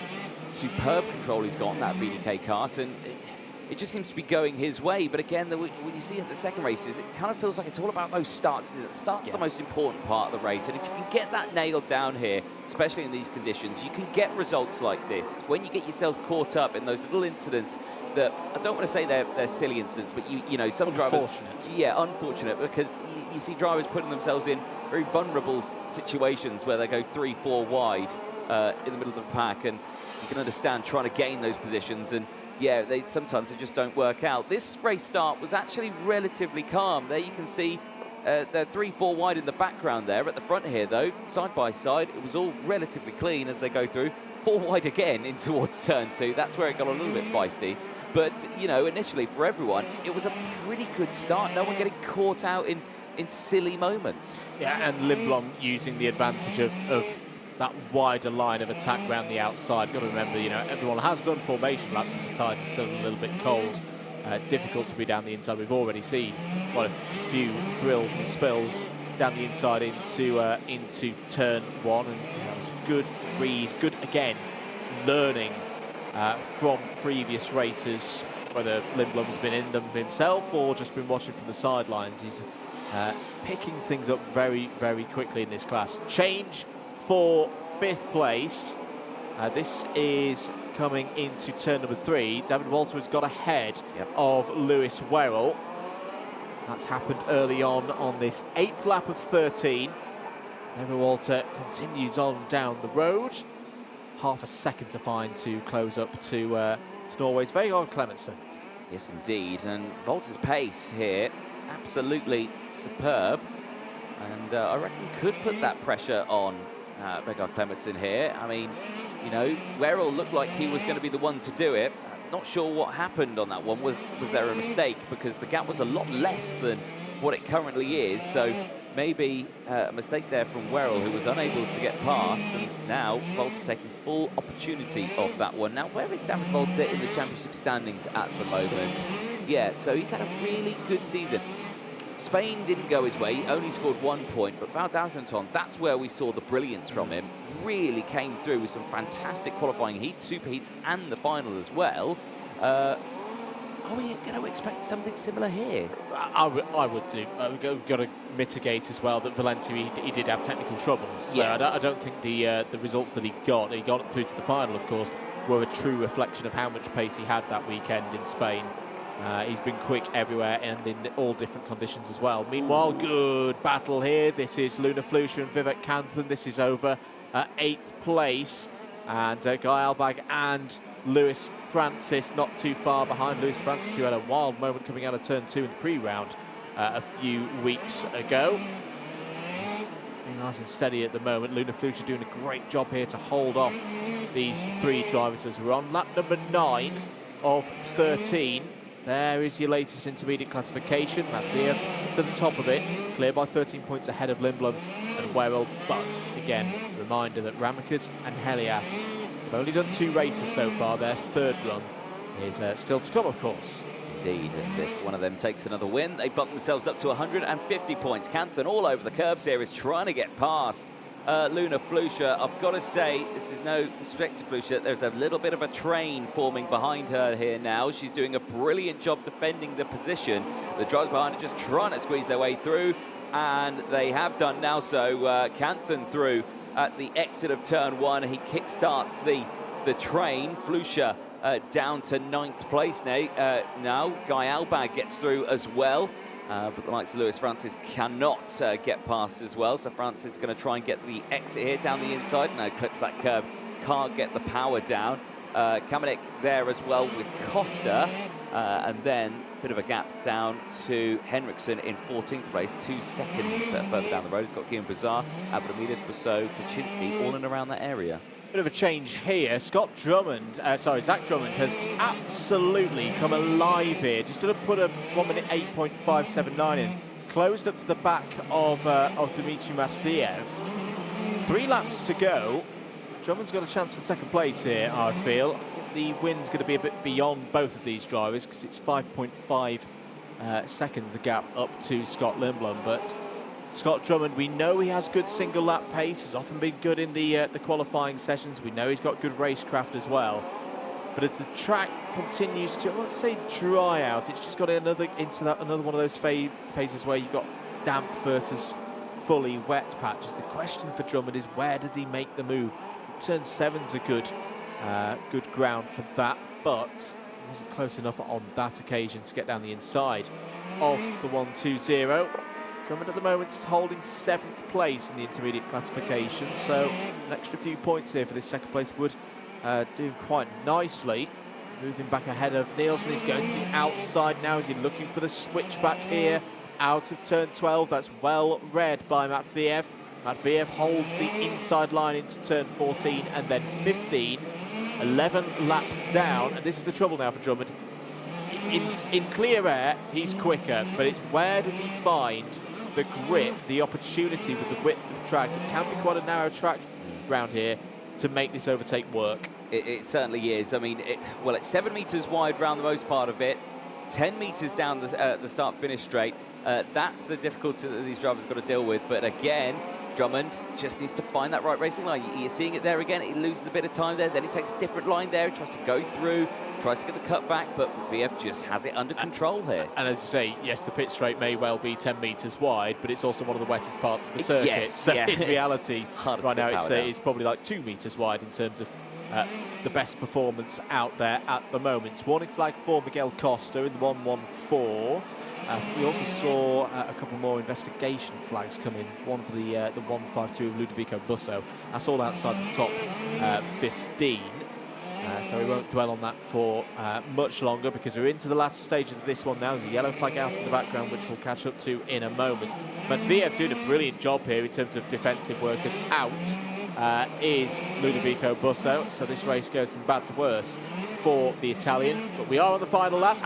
Superb control he's got on that VDK kart, and it just seems to be going his way. But again, when you see it in the second races, it kind of feels like it's all about those starts. The starts are the most important part of the race, and if you can get that nailed down here, especially in these conditions, you can get results like this. It's when you get yourselves caught up in those little incidents that, I don't want to say they're silly incidents, but you know, some drivers, unfortunate, because you see drivers putting themselves in very vulnerable situations where they go 3-4 wide in the middle of the pack, and you can understand trying to gain those positions, and yeah, sometimes they just don't work out. This race start was actually relatively calm. There you can see they're 3-4 wide in the background there. At the front here, though, side by side, it was all relatively clean as they go through. 4 wide again in towards turn 2. That's where it got a little bit feisty. But, you know, initially for everyone, it was a pretty good start. No one getting caught out in silly moments. Yeah, and Lindblom using the advantage of that wider line of attack around the outside. Got to remember, you know, everyone has done formation laps, but the tyres are still a little bit cold. Difficult to be down the inside. We've already seen quite a few thrills and spills down the inside into turn 1, and that was a good read. Good again, learning from previous races, whether Lindblom's been in them himself or just been watching from the sidelines. He's picking things up very, very quickly in this class. Change for 5th place. This is coming into turn number 3. David Walter has got ahead of Lewis Werrell. That's happened early on this 8th lap of 13. David Walter continues on down the road. Half a second to find to close up to Norway's Vegard Clementson. Yes, indeed. And Walter's pace here, absolutely superb. And I reckon could put that pressure on Vegard Clementson here. I mean, you know, Werrell looked like he was going to be the one to do it. Not sure what happened on that one. Was there a mistake? Because the gap was a lot less than what it currently is. So maybe a mistake there from Werrell, who was unable to get past, and now Volta taking full opportunity of that one. Now, where is David Volta in the championship standings at the moment? Yeah, so he's had a really good season. Spain didn't go his way, he only scored 1 point, but Val d'Argenton, that's where we saw the brilliance from him. Really came through with some fantastic qualifying heats, super heats, and the final as well. Are we going to expect something similar here? I would do. We've got to mitigate as well that Valencia, he did have technical troubles. So yes. I don't think the results that he got it through to the final, of course, were a true reflection of how much pace he had that weekend in Spain. He's been quick everywhere and in all different conditions as well. Meanwhile, good battle here. This is Luna Flusha and Vivek Kanthan. This is over 8th place. And Guy Albag and Lewis Francis not too far behind. Lewis Francis, who had a wild moment coming out of turn 2 in the pre-round a few weeks ago. He's being nice and steady at the moment. Luna Flusha doing a great job here to hold off these 3 drivers as we're on lap number 9 of 13. There is your latest intermediate classification. Matveev to the top of it, clear by 13 points ahead of Lindblom and Werrell. But again, reminder that Ramikas and Helias have only done 2 races so far. Their 3rd run is still to come, of course. Indeed, and if one of them takes another win, they bump themselves up to 150 points. Kanthan all over the curbs here is trying to get past Luna Flusha. I've got to say, this is no disrespect to Flusha, there's a little bit of a train forming behind her here now. She's doing a brilliant job defending the position. The drivers behind her just trying to squeeze their way through, and they have done now so. Kanthan through at the exit of turn 1. He kick-starts the train. Flusha down to 9th place now. Guy Albag gets through as well. But the likes of Lewis Francis cannot get past as well. So Francis is going to try and get the exit here down the inside. No, clips that curb. Can't get the power down. Kamenik there as well with Costa. And then a bit of a gap down to Henriksen in 14th place. 2 seconds further down the road. He's got Guillaume Bazar, Avramidis, Basso, Kaczynski, all in and around that area. Bit of a change here. Zach Drummond has absolutely come alive here. Just to put a 1 minute 8.579 in. Closed up to the back of Dmitry Matveev. 3 laps to go. Drummond's got a chance for 2nd place here, I feel. I think the win's going to be a bit beyond both of these drivers because it's 5.5 seconds the gap up to Scott Lindblom. But Scott Drummond, we know he has good single lap pace. He's often been good in the qualifying sessions. We know he's got good racecraft as well. But as the track continues to, I won't say dry out, it's just got another one of those phases where you've got damp versus fully wet patches. The question for Drummond is, where does he make the move? Turn 7's a good ground for that, but he wasn't close enough on that occasion to get down the inside of the 1-2-0. Drummond at the moment is holding 7th place in the intermediate classification, so an extra few points here for this 2nd place would do quite nicely. Moving back ahead of Nielsen, he's going to the outside now. Is he looking for the switchback here out of turn 12? That's well read by Matveev. Matveev holds the inside line into turn 14 and then 15. 11 laps down, and this is the trouble now for Drummond. In clear air, he's quicker, but it's where does he find the grip, the opportunity with the width of the track? It can be quite a narrow track around here to make this overtake work. It certainly is. I mean, it's 7 metres wide around the most part of it, 10 metres down the start-finish straight. That's the difficulty that these drivers have got to deal with. But again, Drummond just needs to find that right racing line. You're seeing it there again. He loses a bit of time there. Then he takes a different line there. He tries to go through, tries to get the cut back, but VF just has it under control here. And as you say, yes, the pit straight may well be 10 metres wide, but it's also one of the wettest parts of the circuit. Yes, so yeah, in reality, right now it's probably like 2 metres wide in terms of the best performance out there at the moment. Warning flag for Miguel Costa in the 114. We also saw a couple more investigation flags come in. One for the 152 of Ludovico Busso. That's all outside the top 15. So we won't dwell on that for much longer because we're into the latter stages of this one now. There's a yellow flag out in the background, which we'll catch up to in a moment. Matveev doing a brilliant job here in terms of defensive work, as out is Ludovico Busso. So this race goes from bad to worse for the Italian. But we are on the final lap.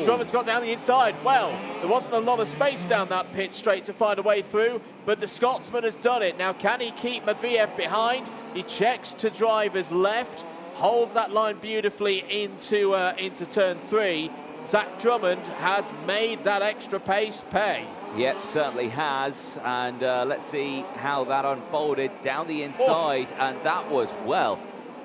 Drummond's got down the inside. Well, there wasn't a lot of space down that pit straight to find a way through, but the Scotsman has done it. Now, can he keep Matviev behind? He checks to driver's left, holds that line beautifully into turn 3. Zach Drummond has made that extra pace pay. Yep, certainly has. And let's see how that unfolded down the inside. And that was, well,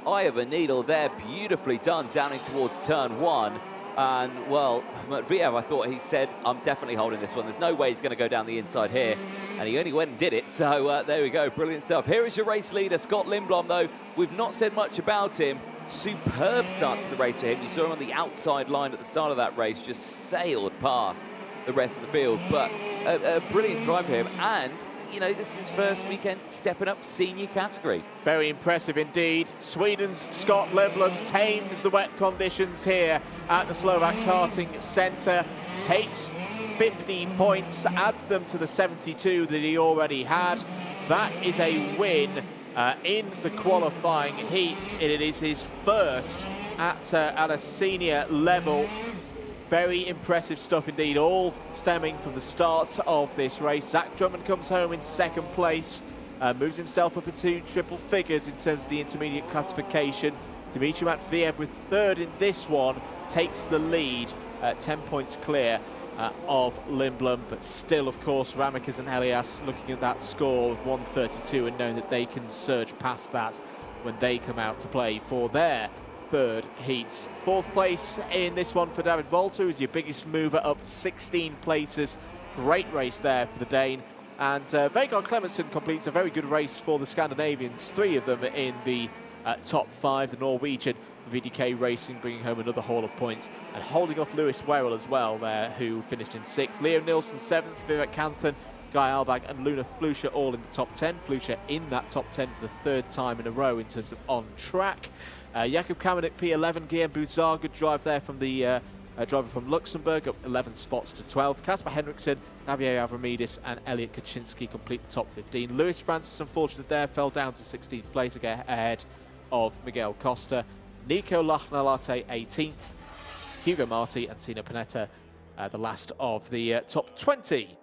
eye of a needle there, beautifully done down in towards turn 1. And, well, Matviev, I thought he said, I'm definitely holding this one. There's no way he's going to go down the inside here. And he only went and did it. So there we go. Brilliant stuff. Here is your race leader, Scott Lindblom, though. We've not said much about him. Superb start to the race for him. You saw him on the outside line at the start of that race, just sailed past the rest of the field. But a brilliant drive for him. And, you know, this is his first weekend stepping up senior category. Very impressive indeed. Sweden's Scott Lindblom tames the wet conditions here at the Slovak Karting Center. Takes 50 points, adds them to the 72 that he already had. That is a win in the qualifying heats. It is his first at a senior level. Very impressive stuff indeed, all stemming from the start of this race. Zach Drummond comes home in second place, moves himself up into triple figures in terms of the intermediate classification. Dmitry Matviev with third in this one takes the lead, 10 points clear of Lindblom, but still, of course, Ramikas and Elias looking at that score of 132 and knowing that they can surge past that when they come out to play for their third heats. Fourth place in this one for David Volter, who's your biggest mover, up 16 places. Great race there for the Dane. And Vegard Clementson completes a very good race for the Scandinavians, 3 of them in the top 5. The Norwegian VDK Racing bringing home another haul of points and holding off Lewis Werrell as well there, who finished in 6th. Leo Nilsson 7th, Vivek Kanthan, Guy Albag and Luna Flusha all in the top 10. Flusha in that top 10 for the 3rd time in a row in terms of on track. Jakub Kamenik P11, Guillaume Buzar, good drive there from the driver from Luxembourg, up 11 spots to 12th. Kasper Henriksen, Javier Avramidis and Elliot Kaczynski complete the top 15. Lewis Francis, unfortunate there, fell down to 16th place again ahead of Miguel Costa. Nico Lachnalate 18th, Hugo Marti and Sina Panetta the last of the top 20.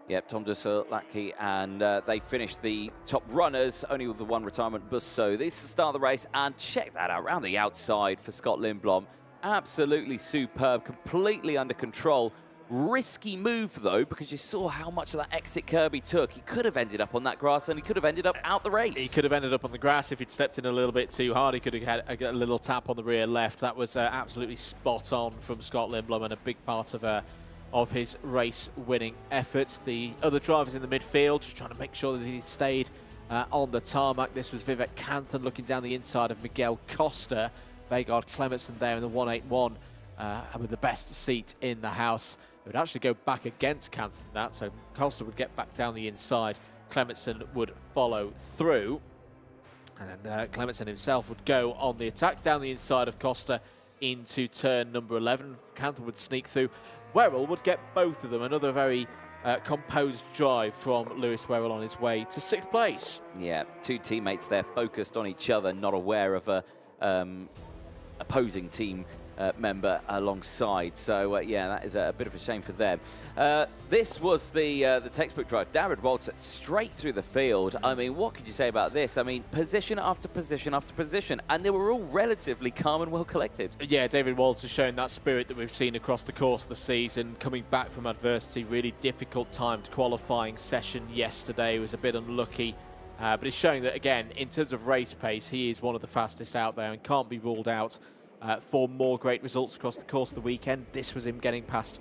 Yep, Tom Dusolaki, and they finished the top runners, only with the one retirement bus. So this is the start of the race, and check that out, around the outside for Scott Lindblom. Absolutely superb, completely under control. Risky move, though, because you saw how much of that exit curb he took. He could have ended up on that grass, and he could have ended up out the race. He could have ended up on the grass if he'd stepped in a little bit too hard. He could have had a little tap on the rear left. That was absolutely spot on from Scott Lindblom, and a big part of his race-winning efforts. The other drivers in the midfield just trying to make sure that he stayed on the tarmac. This was Vivek Kanthan looking down the inside of Miguel Costa. Vegard Clementson there in the 181 with the best seat in the house. It would actually go back against Kanthan that, so Costa would get back down the inside. Clementson would follow through. And then Clementson himself would go on the attack down the inside of Costa into turn number 11. Kanthan would sneak through. Werrell would get both of them. Another very composed drive from Lewis Werrell on his way to 6th place. Yeah, 2 teammates there focused on each other, not aware of a opposing team member alongside. So, yeah, that is a bit of a shame for them. This was the textbook drive. David Walter straight through the field. I mean, what could you say about this? I mean, position after position after position, and they were all relatively calm and well collected. Yeah, David Walter's shown that spirit that we've seen across the course of the season, coming back from adversity. Really difficult timed qualifying session yesterday. Was a bit unlucky. But it's showing that, again, in terms of race pace, he is one of the fastest out there and can't be ruled out for more great results across the course of the weekend. This was him getting past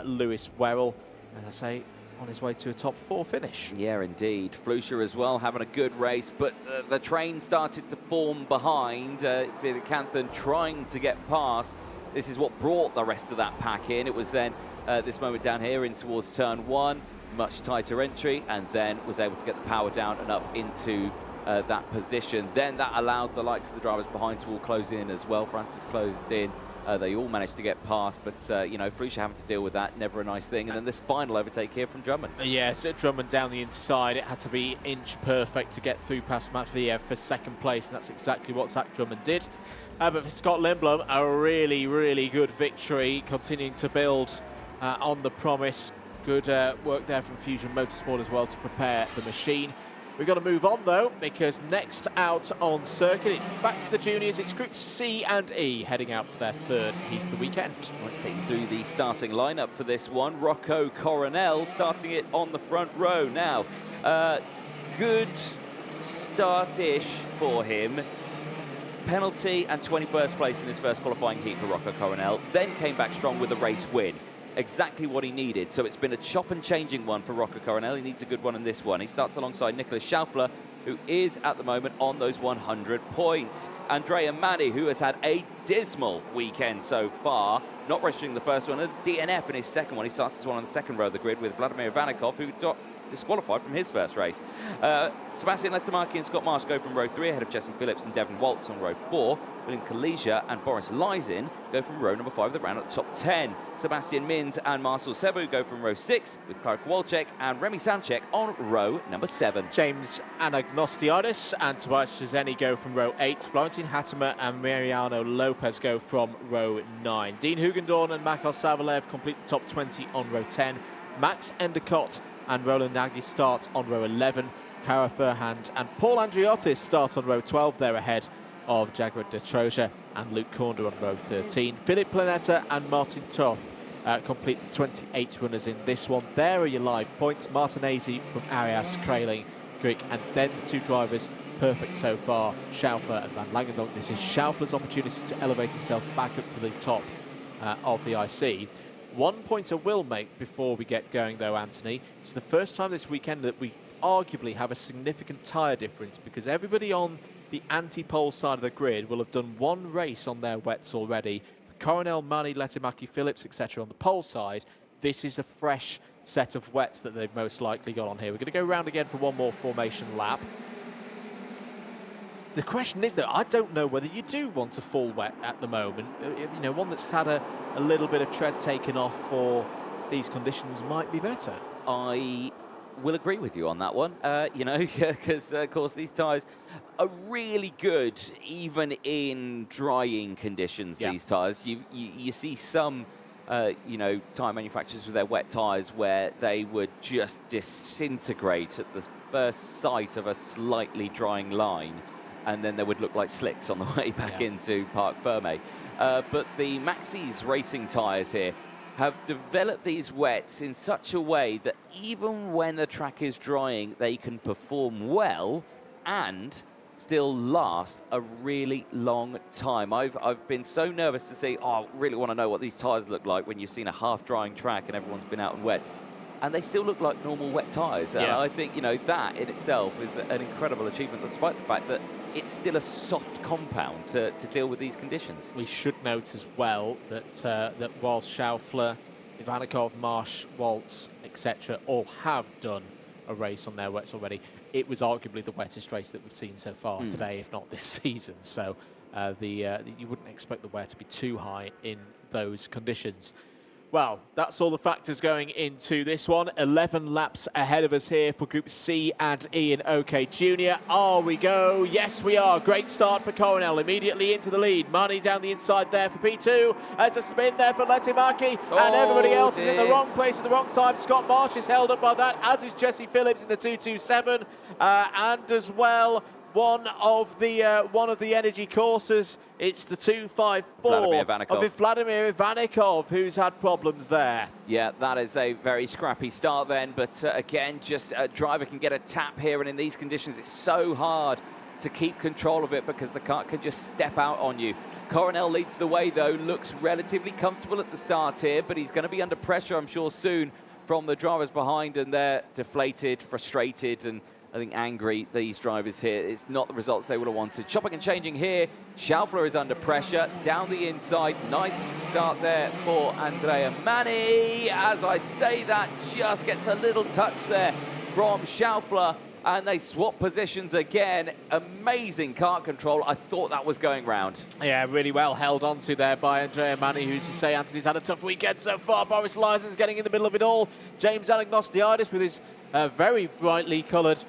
Lewis Werrell, as I say, on his way to a top 4 finish. Yeah, indeed. Flusha as well, having a good race, but the train started to form behind. Vivek Kanthan trying to get past. This is what brought the rest of that pack in. It was then this moment down here in towards turn 1. Much tighter entry, and then was able to get the power down and up into that position. Then that allowed the likes of the drivers behind to all close in as well. Francis closed in They all managed to get past, but, you know, Felicia having to deal with that, never a nice thing. And then this final overtake here from Drummond. Yeah, Drummond down the inside. It had to be inch perfect to get through past Matviev for second place, and that's exactly what Zach Drummond did. But for Scott Lindblom, a really, really good victory, continuing to build on the promise. Good work there from Fusion Motorsport as well to prepare the machine. We've got to move on, though, because next out on circuit, it's back to the juniors. It's Group C and E heading out for their third heat of the weekend. Let's take you through the starting lineup for this one. Rocco Coronel starting it on the front row. Now, good start-ish for him. Penalty and 21st place in his first qualifying heat for Rocco Coronel. Then came back strong with a race win. Exactly what he needed. So it's been a chop and changing one for Rocco Coronel. He needs a good one in this one. He starts alongside Nicholas Schaufler, who is at the moment on those 100 points. Andrea Mani, who has had a dismal weekend so far, not registering the first one, a DNF in his second one. He starts this one on the second row of the grid with Vladimir Ivanikov, who got disqualified from his first race. Sebastian Letomaki and Scott Marsh go from row 3 ahead of Jesse Phillips and Devon Waltz on row 4. William Kalesia and Boris Lysin go from row number 5 of the round at the top 10. Sebastian Mins and Marcel Sebu go from row 6 with Clark Kowalczyk and Remy Samchek on row number 7. James Anagnostiadis and Tobias Czezeny go from row 8. Florentine Hattemer and Mariano Lopez go from row 9. Dean Hugendorn and Makar Savalev complete the top 20 on row 10. Max Endicott and Roland Nagy start on row 11. Cara Furhand and Paul Andriotis start on row 12. They're ahead of Jagger de Troja and Luke Cornder on row 13. Philip Planeta and Martin Toth complete the 28 runners in this one. There are your live points. Martinezzi from Arias, Kraling, Greek, and then the two drivers perfect so far, Schaufler and Van Langendonk. This is Schaufler's opportunity to elevate himself back up to the top of the IC. 1 point I will make before we get going, though, Anthony. It's the first time this weekend that we arguably have a significant tyre difference, because everybody on the anti-pole side of the grid will have done one race on their wets already. For Coronel, Mani, Letomaki, Phillips, etc. on the pole side, this is a fresh set of wets that they've most likely got on here. We're going to go round again for one more formation lap. The question is, though, I don't know whether you do want a full wet at the moment. You know, one that's had a little bit of tread taken off for these conditions might be better. I will agree with you on that one, you know, because, of course, these tyres are really good even in drying conditions, these tyres. You see some, you know, tyre manufacturers with their wet tyres where they would just disintegrate at the first sight of a slightly drying line, and then they would look like slicks on the way back into Parc Fermé. But the Maxxis racing tyres here have developed these wets in such a way that even when the track is drying, they can perform well and still last a really long time. I've been so nervous to see, I really want to know what these tyres look like when you've seen a half-drying track and everyone's been out in wet. And they still look like normal wet tyres. And I think, you know, that in itself is an incredible achievement, despite the fact that it's still a soft compound to deal with these conditions. We should note as well that that whilst Schaufler, Ivanikov, Marsh, Waltz, etc. all have done a race on their wets already, it was arguably the wettest race that we've seen so far today, if not this season. So you wouldn't expect the wear to be too high in those conditions. Well, that's all the factors going into this one. 11 laps ahead of us here for Group C and E in OK Junior. Are we go? Yes, we are. Great start for Coronel. Immediately into the lead. Mani down the inside there for P2. It's a spin there for Letomaki. And everybody else is in the wrong place at the wrong time. Scott Marsh is held up by that, as is Jesse Phillips in the 227. And as well, one of the energy coursers. It's the 254 of Vladimir Ivanikov, who's had problems there. Yeah, that is a very scrappy start then, but again, just a driver can get a tap here, and in these conditions, it's so hard to keep control of it because the kart can just step out on you. Coronel leads the way, though, looks relatively comfortable at the start here, but he's going to be under pressure, I'm sure, soon from the drivers behind, and they're deflated, frustrated, and I think angry, these drivers here. It's not the results they would have wanted. Chopping and changing here. Schaufler is under pressure. Down the inside. Nice start there for Andrea Mani. As I say that, just gets a little touch there from Schaufler. and they swap positions again. Amazing kart control. I thought that was going round. Yeah, really well held onto there by Andrea Manni, who's to say Anthony's had a tough weekend so far. Boris Lysen's getting in the middle of it all. James Anagnostiadis with his very brightly coloured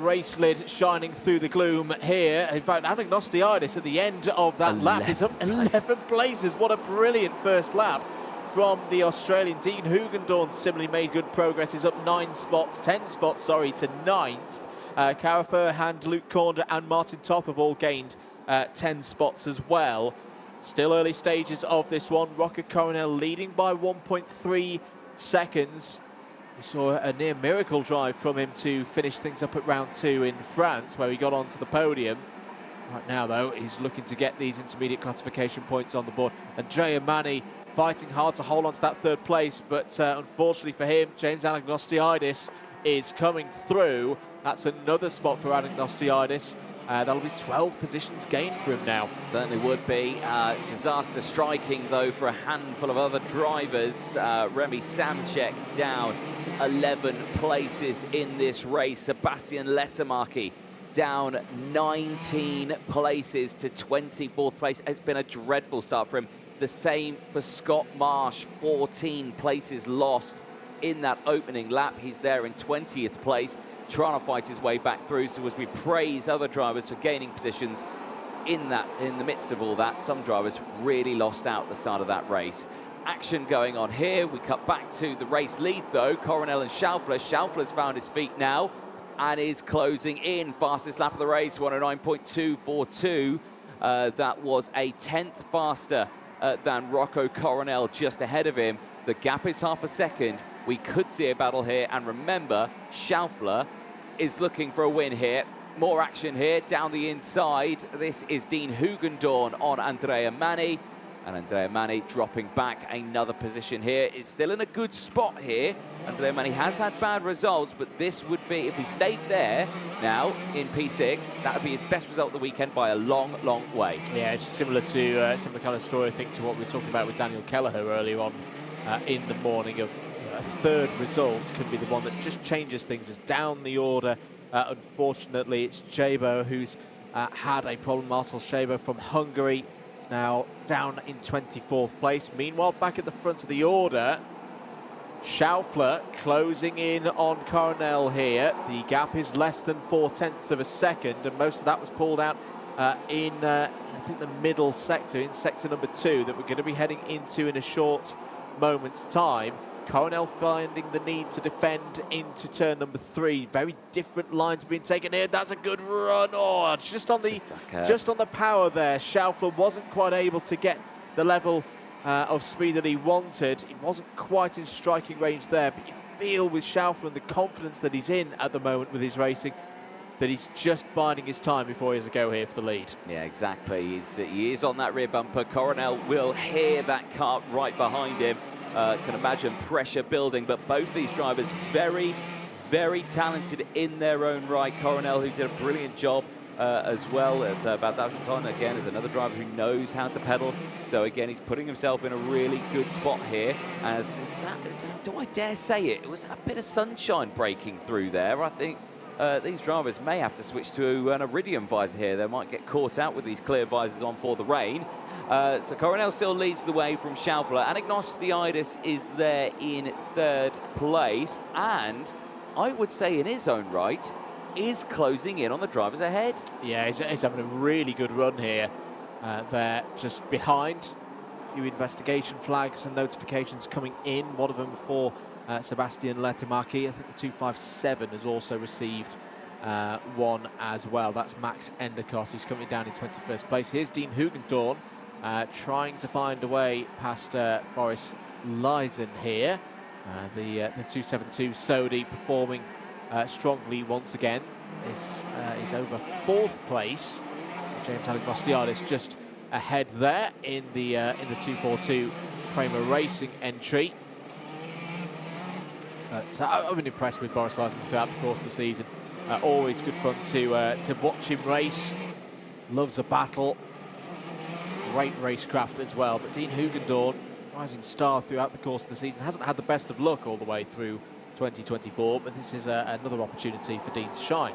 race lid shining through the gloom here. In fact, Anagnostiadis at the end of that lap is up 11 places. What a brilliant first lap from the Australian. Dean Hugendorn similarly made good progress. He's up 10 spots, to 9th. Cara Furhand, Luke Cornder and Martin Toth have all gained 10 spots as well. Still early stages of this one. Rocco Coronel leading by 1.3 seconds. We saw a near miracle drive from him to finish things up at round 2 in France, where he got onto the podium. Right now, though, he's looking to get these intermediate classification points on the board. Andrea Manni fighting hard to hold on to that 3rd place, but unfortunately for him, James Anagnostiadis is coming through. That's another spot for Anagnostiadis. That'll be 12 positions gained for him now. Certainly would be. Disaster striking, though, for a handful of other drivers. Remy Samcek down 11 places in this race. Sebastian Letemarki down 19 places to 24th place. It's been a dreadful start for him. The same for Scott Marsh, 14 places lost in that opening lap. He's there in 20th place, trying to fight his way back through. So as we praise other drivers for gaining positions in the midst of all that, some drivers really lost out at the start of that race. Action going on here. We cut back to the race lead, though. Coronel and Schaufler. Schaufler's found his feet now and is closing in. Fastest lap of the race, 109.242. That was a 10th faster than Rocco Coronel just ahead of him. The gap is half a second. We could see a battle here, and remember, Schaufler is looking for a win here. More action here down the inside. This is Dean Hugendorn on Andrea Manni, and Andrea Manni dropping back another position here. It's still in a good spot here. Andrea Manni has had bad results, but this would be, if he stayed there now in P6, that would be his best result of the weekend by a long, long way. Yeah, it's similar to similar kind of story, I think, to what we were talking about with Daniel Kelleher earlier on in the morning. Of a 3rd result can be the one that just changes things. As down the order, unfortunately, it's Szabo who's had a problem. Marcel Szabo from Hungary is now down in 24th place. Meanwhile, back at the front of the order, Schaufler closing in on Coronel here. The gap is less than 0.4 of a second, and most of that was pulled out in, I think, the middle sector, in sector number 2, that we're going to be heading into in a short moment's time. Coronel finding the need to defend into turn number 3. Very different lines being taken here. That's a good run. Oh, just on the power there. Schaufler wasn't quite able to get the level of speed that he wanted. He wasn't quite in striking range there, but you feel with Schaufler and the confidence that he's in at the moment with his racing, that he's just biding his time before he has a go here for the lead. Yeah, exactly. He is on that rear bumper. Coronel will hear that kart right behind him. Can imagine pressure building, but both these drivers very, very talented in their own right. Coronel, who did a brilliant job as well at Val d'Argenton, again, is another driver who knows how to pedal. So again, he's putting himself in a really good spot here. Do I dare say it? It was a bit of sunshine breaking through there. I think these drivers may have to switch to an iridium visor here. They might get caught out with these clear visors on for the rain. So Coronel still leads the way from Schaufler. Anagnostiadis is there in 3rd place, and I would say in his own right, is closing in on the drivers ahead. Yeah, he's having a really good run here. They're just behind. A few investigation flags and notifications coming in. One of them for Sebastian Letemarki. I think the 257 has also received one as well. That's Max Endicott, who's coming down in 21st place. Here's Dean Hugendorn trying to find a way past Boris Lysen here. The 272 Sodi performing strongly once again. This is over 4th place. James Anagnostiadis just ahead there in the 242 Prema Racing entry. But I've been impressed with Boris Lysen throughout the course of the season. Always good fun to watch him race. Loves a battle. Great racecraft as well. But Dean Hugendorn, rising star throughout the course of the season, hasn't had the best of luck all the way through 2024, but this is another opportunity for Dean to shine.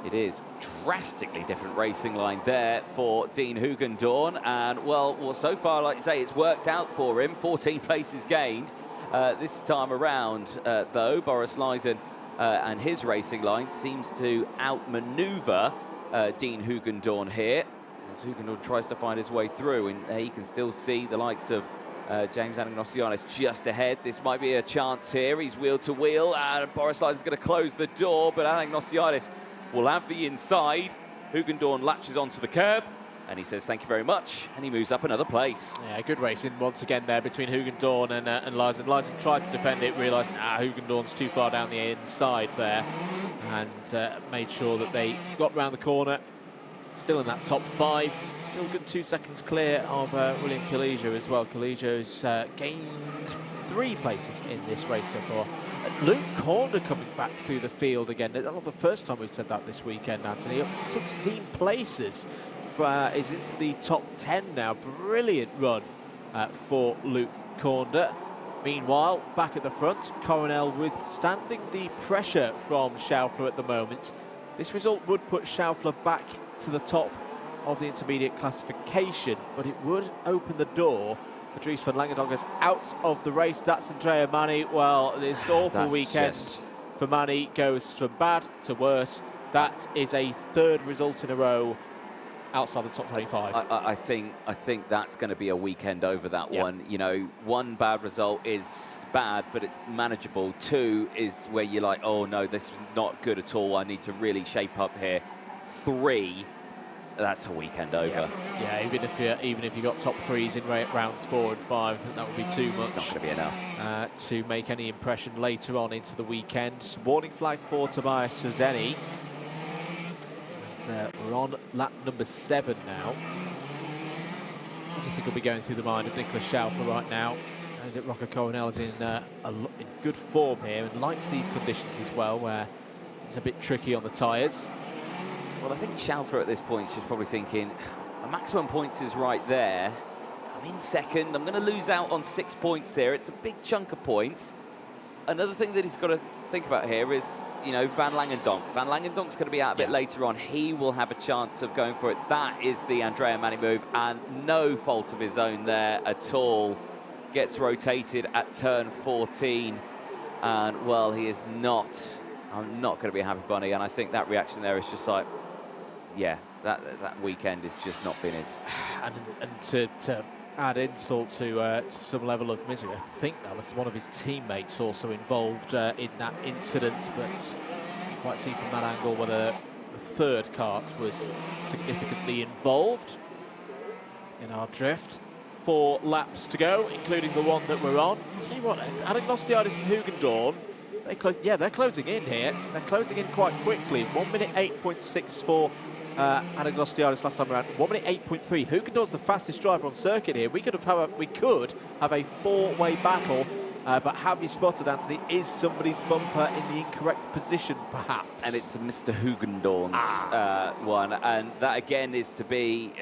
It is drastically different racing line there for Dean Hugendorn, and well, so far, like you say, it's worked out for him. 14 places gained. This time around, though, Boris Lysen and his racing line seems to outmaneuver Dean Hugendorn here, as Hugendorn tries to find his way through, and there you can still see the likes of James Anagnosianis just ahead. This might be a chance here. He's wheel to wheel, and Boris Lysen's going to close the door, but Anagnosianis will have the inside. Hugendorn latches onto the curb, and he says thank you very much, and he moves up another place. Yeah, good racing once again there between Hugendorn and Lysen. Lysen tried to defend it, realised Hugendorn's too far down the inside there, and made sure that they got round the corner. Still in that top 5, still a good 2 seconds clear of William Kalija as well. Kalija's gained 3 places in this race so far. Luke Corner coming back through the field again. That's not the first time we've said that this weekend, Anthony. Up 16 places, is into the top 10 now. Brilliant run for Luke Corner. Meanwhile, back at the front, Coronel withstanding the pressure from Schaufler at the moment. This result would put Schaufler back to the top of the intermediate classification, but it would open the door for Dries van Langendonkers out of the race. That's Andrea Mani. Well, this awful weekend for Mani goes from bad to worse. That is a 3rd result in a row outside the top 25. I think that's going to be a weekend over that one. You know, 1 bad result is bad, but it's manageable. 2 is where you're like, oh no, this is not good at all. I need to really shape up here. 3, that's a weekend over. Yeah, even if you got top 3s in rounds 4 and 5, I think that would be too much. It's not going to be enough to make any impression later on into the weekend. Warning flag for Tobias Suzeni. And we're on lap number 7 now. What do you think will be going through the mind of Nicolas Schaufler right now? I think Rocco Coronel is in good form here and likes these conditions as well, where it's a bit tricky on the tyres. Well, I think Schaufler at this point is just probably thinking, the maximum points is right there. I'm in 2nd. I'm going to lose out on 6 points here. It's a big chunk of points. Another thing that he's got to think about here is, you know, Van Langendonk. Van Langendonk's going to be out a bit later on. He will have a chance of going for it. That is the Andrea Mani move, and no fault of his own there at all. Gets rotated at turn 14, and, well, he is not... I'm not going to be a happy bunny, and I think that reaction there is just like, yeah, that weekend has just not been his. And to add insult to some level of misery, I think that was one of his teammates also involved in that incident, but you can't quite see from that angle whether the 3rd kart was significantly involved in our drift. 4 laps to go, including the one that we're on. I'll tell you what, Anagnosiadis and Hugendorn, they're closing in here. They're closing in quite quickly. 1 minute 8.6 for Anagnosiadis last time around. 1 minute 8.3. Hugendorn's the fastest driver on circuit here. We could have a 4-way battle. But have you spotted, Anthony, is somebody's bumper in the incorrect position, perhaps? And it's Mr. Hugendorn's one. And that, again, is to be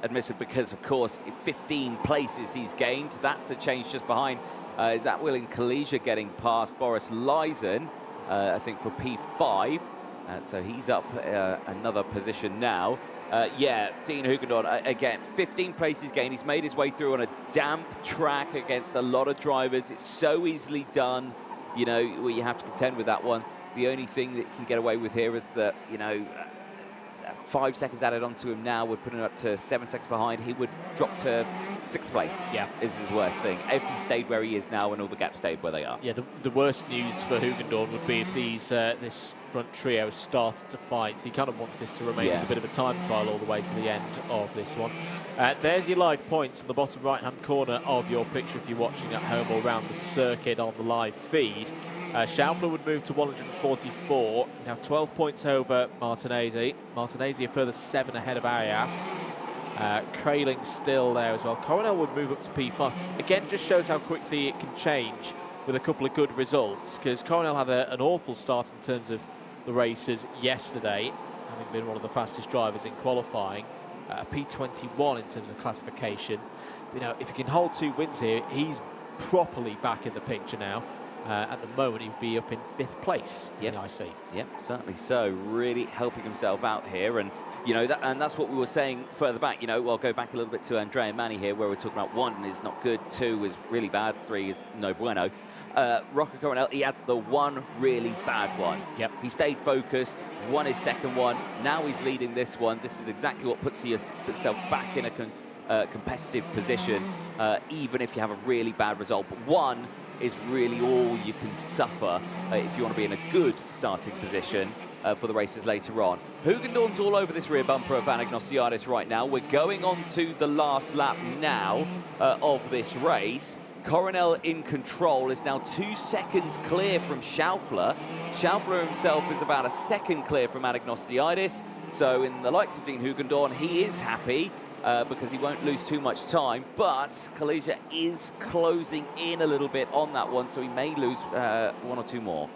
admitted because, of course, 15 places he's gained. That's a change just behind. Is that William Kalija getting past Boris Lysen, I think, for P5. So he's up another position now. Yeah, Dean Hugendorn, again, 15 places gained. He's made his way through on a damp track against a lot of drivers. It's so easily done, you know, where you have to contend with that one. The only thing that you can get away with here is that, you know, 5 seconds added onto him now would put him up to 7 seconds behind. He would drop to 6th place. Yeah, is his worst thing. If he stayed where he is now and all the gaps stayed where they are. Yeah, the worst news for Hugendorn would be if this front trio started to fight. He kind of wants this to remain as a bit of a time trial all the way to the end of this one. There's your live points in the bottom right-hand corner of your picture if you're watching at home or around the circuit on the live feed. Schaufler would move to 144. He'd have 12 points over Martinez. Martinez a further 7 ahead of Arias. Kraling still there as well. Coronel would move up to P5. Again, just shows how quickly it can change with a couple of good results, because Coronel had an awful start in terms of the races yesterday, having been one of the fastest drivers in qualifying. P21 in terms of classification. You know, if he can hold 2 wins here, he's properly back in the picture now. at the moment, he'd be up in 5th place in the IC. Yep, certainly so. Really helping himself out here. And, you know, that's what we were saying further back. You know, I'll go back a little bit to Andrea Mani here, where we're talking about 1 is not good, 2 is really bad, 3 is no bueno. Rocco Coronel, he had the 1 really bad one. Yep. He stayed focused, won his second one. Now he's leading this one. This is exactly what puts yourself back in a competitive position, even if you have a really bad result. But 1 is really all you can suffer if you want to be in a good starting position for the races later on. Hugendorn's all over this rear bumper of Van Agnostaiadis right now. We're going on to the last lap now of this race. Coronel in control is now 2 seconds clear from Schaufler. Schaufler himself is about a second clear from Van Agnostaiadis. So in the likes of Dean Hugendorn, he is happy because he won't lose too much time. But Kalija is closing in a little bit on that one, so he may lose 1 or 2 more.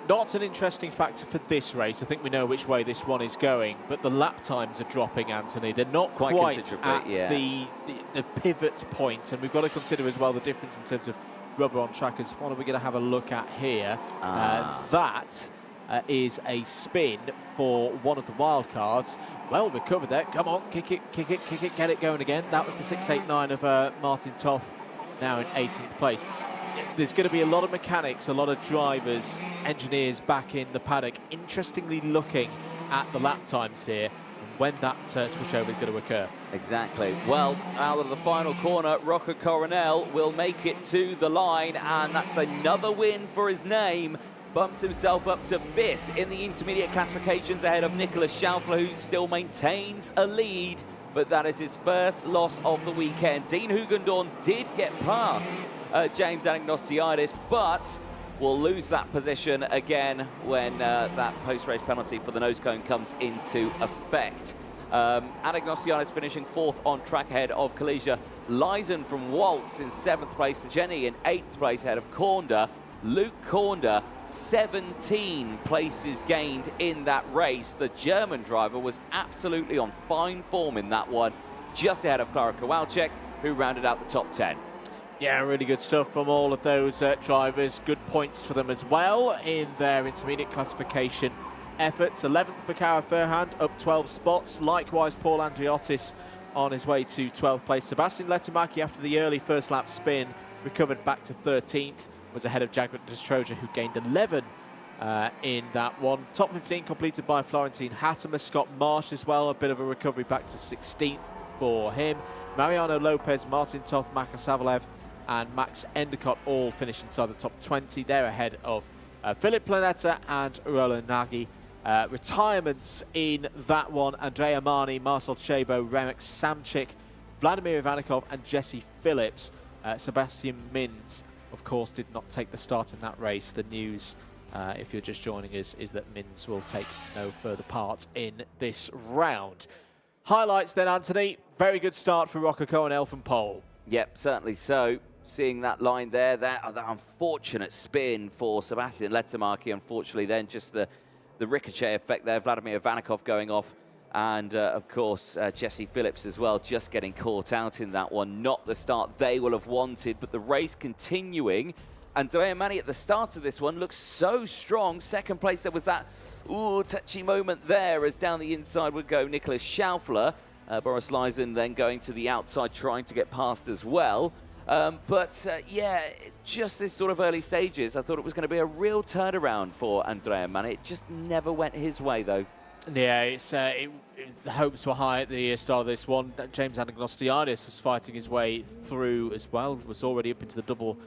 Not an interesting factor for this race. I think we know which way this one is going, but the lap times are dropping, Anthony. They're not quite at the pivot point, and we've got to consider as well the difference in terms of rubber on track. As what are we going to have a look at here? That is a spin for one of the wild cards. Well recovered there. Come on, kick it, kick it, kick it, get it going again. That was the 689 of Martin Toth, now in 18th place. There's going to be a lot of mechanics, a lot of drivers, engineers back in the paddock, interestingly looking at the lap times here and when that switchover is going to occur. Exactly. Well, out of the final corner, Rocco Coronel will make it to the line, and that's another win for his name. Bumps himself up to 5th in the intermediate classifications ahead of Nicolas Schaufler, who still maintains a lead, but that is his first loss of the weekend. Dean Hugendorn did get past James Agnostaiadis, but will lose that position again when that post-race penalty for the nose cone comes into effect. Agnostaiadis finishing 4th on track ahead of Kalija. Leisen from Waltz in 7th place. Jenny in 8th place ahead of Kornda. Luke Kornda, 17 places gained in that race. The German driver was absolutely on fine form in that one, just ahead of Klara Kowalczyk, who rounded out the top 10. Yeah, really good stuff from all of those drivers. Good points for them as well in their intermediate classification efforts. 11th for Kara Furhand, up 12 spots. Likewise, Paul Andriotis on his way to 12th place. Sebastian Letomaki, after the early first lap spin, recovered back to 13th. Was ahead of Jaguar Destroja, who gained 11 in that one. Top 15 completed by Florentine Hattemer. Scott Marsh as well, a bit of a recovery back to 16th for him. Mariano Lopez, Martin Toth, Maka Savalev and Max Endicott all finished inside the top 20. They're ahead of Philip Planeta and Roland Nagy. Retirements in that one: Andrea Mani, Marcel Chebo, Remek Samchik, Vladimir Ivanikov and Jesse Phillips. Sebastian Mins, of course, did not take the start in that race. The news, if you're just joining us, is that Mins will take no further part in this round. Highlights then, Anthony. Very good start for Rocco Coronel from pole. Yep, certainly so. Seeing that line there, that unfortunate spin for Sebastian Letomaki. Unfortunately, then just the ricochet effect there. Vladimir Ivanikov going off. And, of course, Jesse Phillips as well, just getting caught out in that one. Not the start they will have wanted, but the race continuing. Andrea Mani at the start of this one looks so strong. Second place, there was that touchy moment there as down the inside would go Nicolas Schaufler. Boris Leisen then going to the outside, trying to get past as well. Yeah, just this sort of early stages, I thought it was going to be a real turnaround for Andrea Mani. It just never went his way, though. Yeah, the hopes were high at the start of this one. James Agnostaiadis was fighting his way through as well. Was already up into the double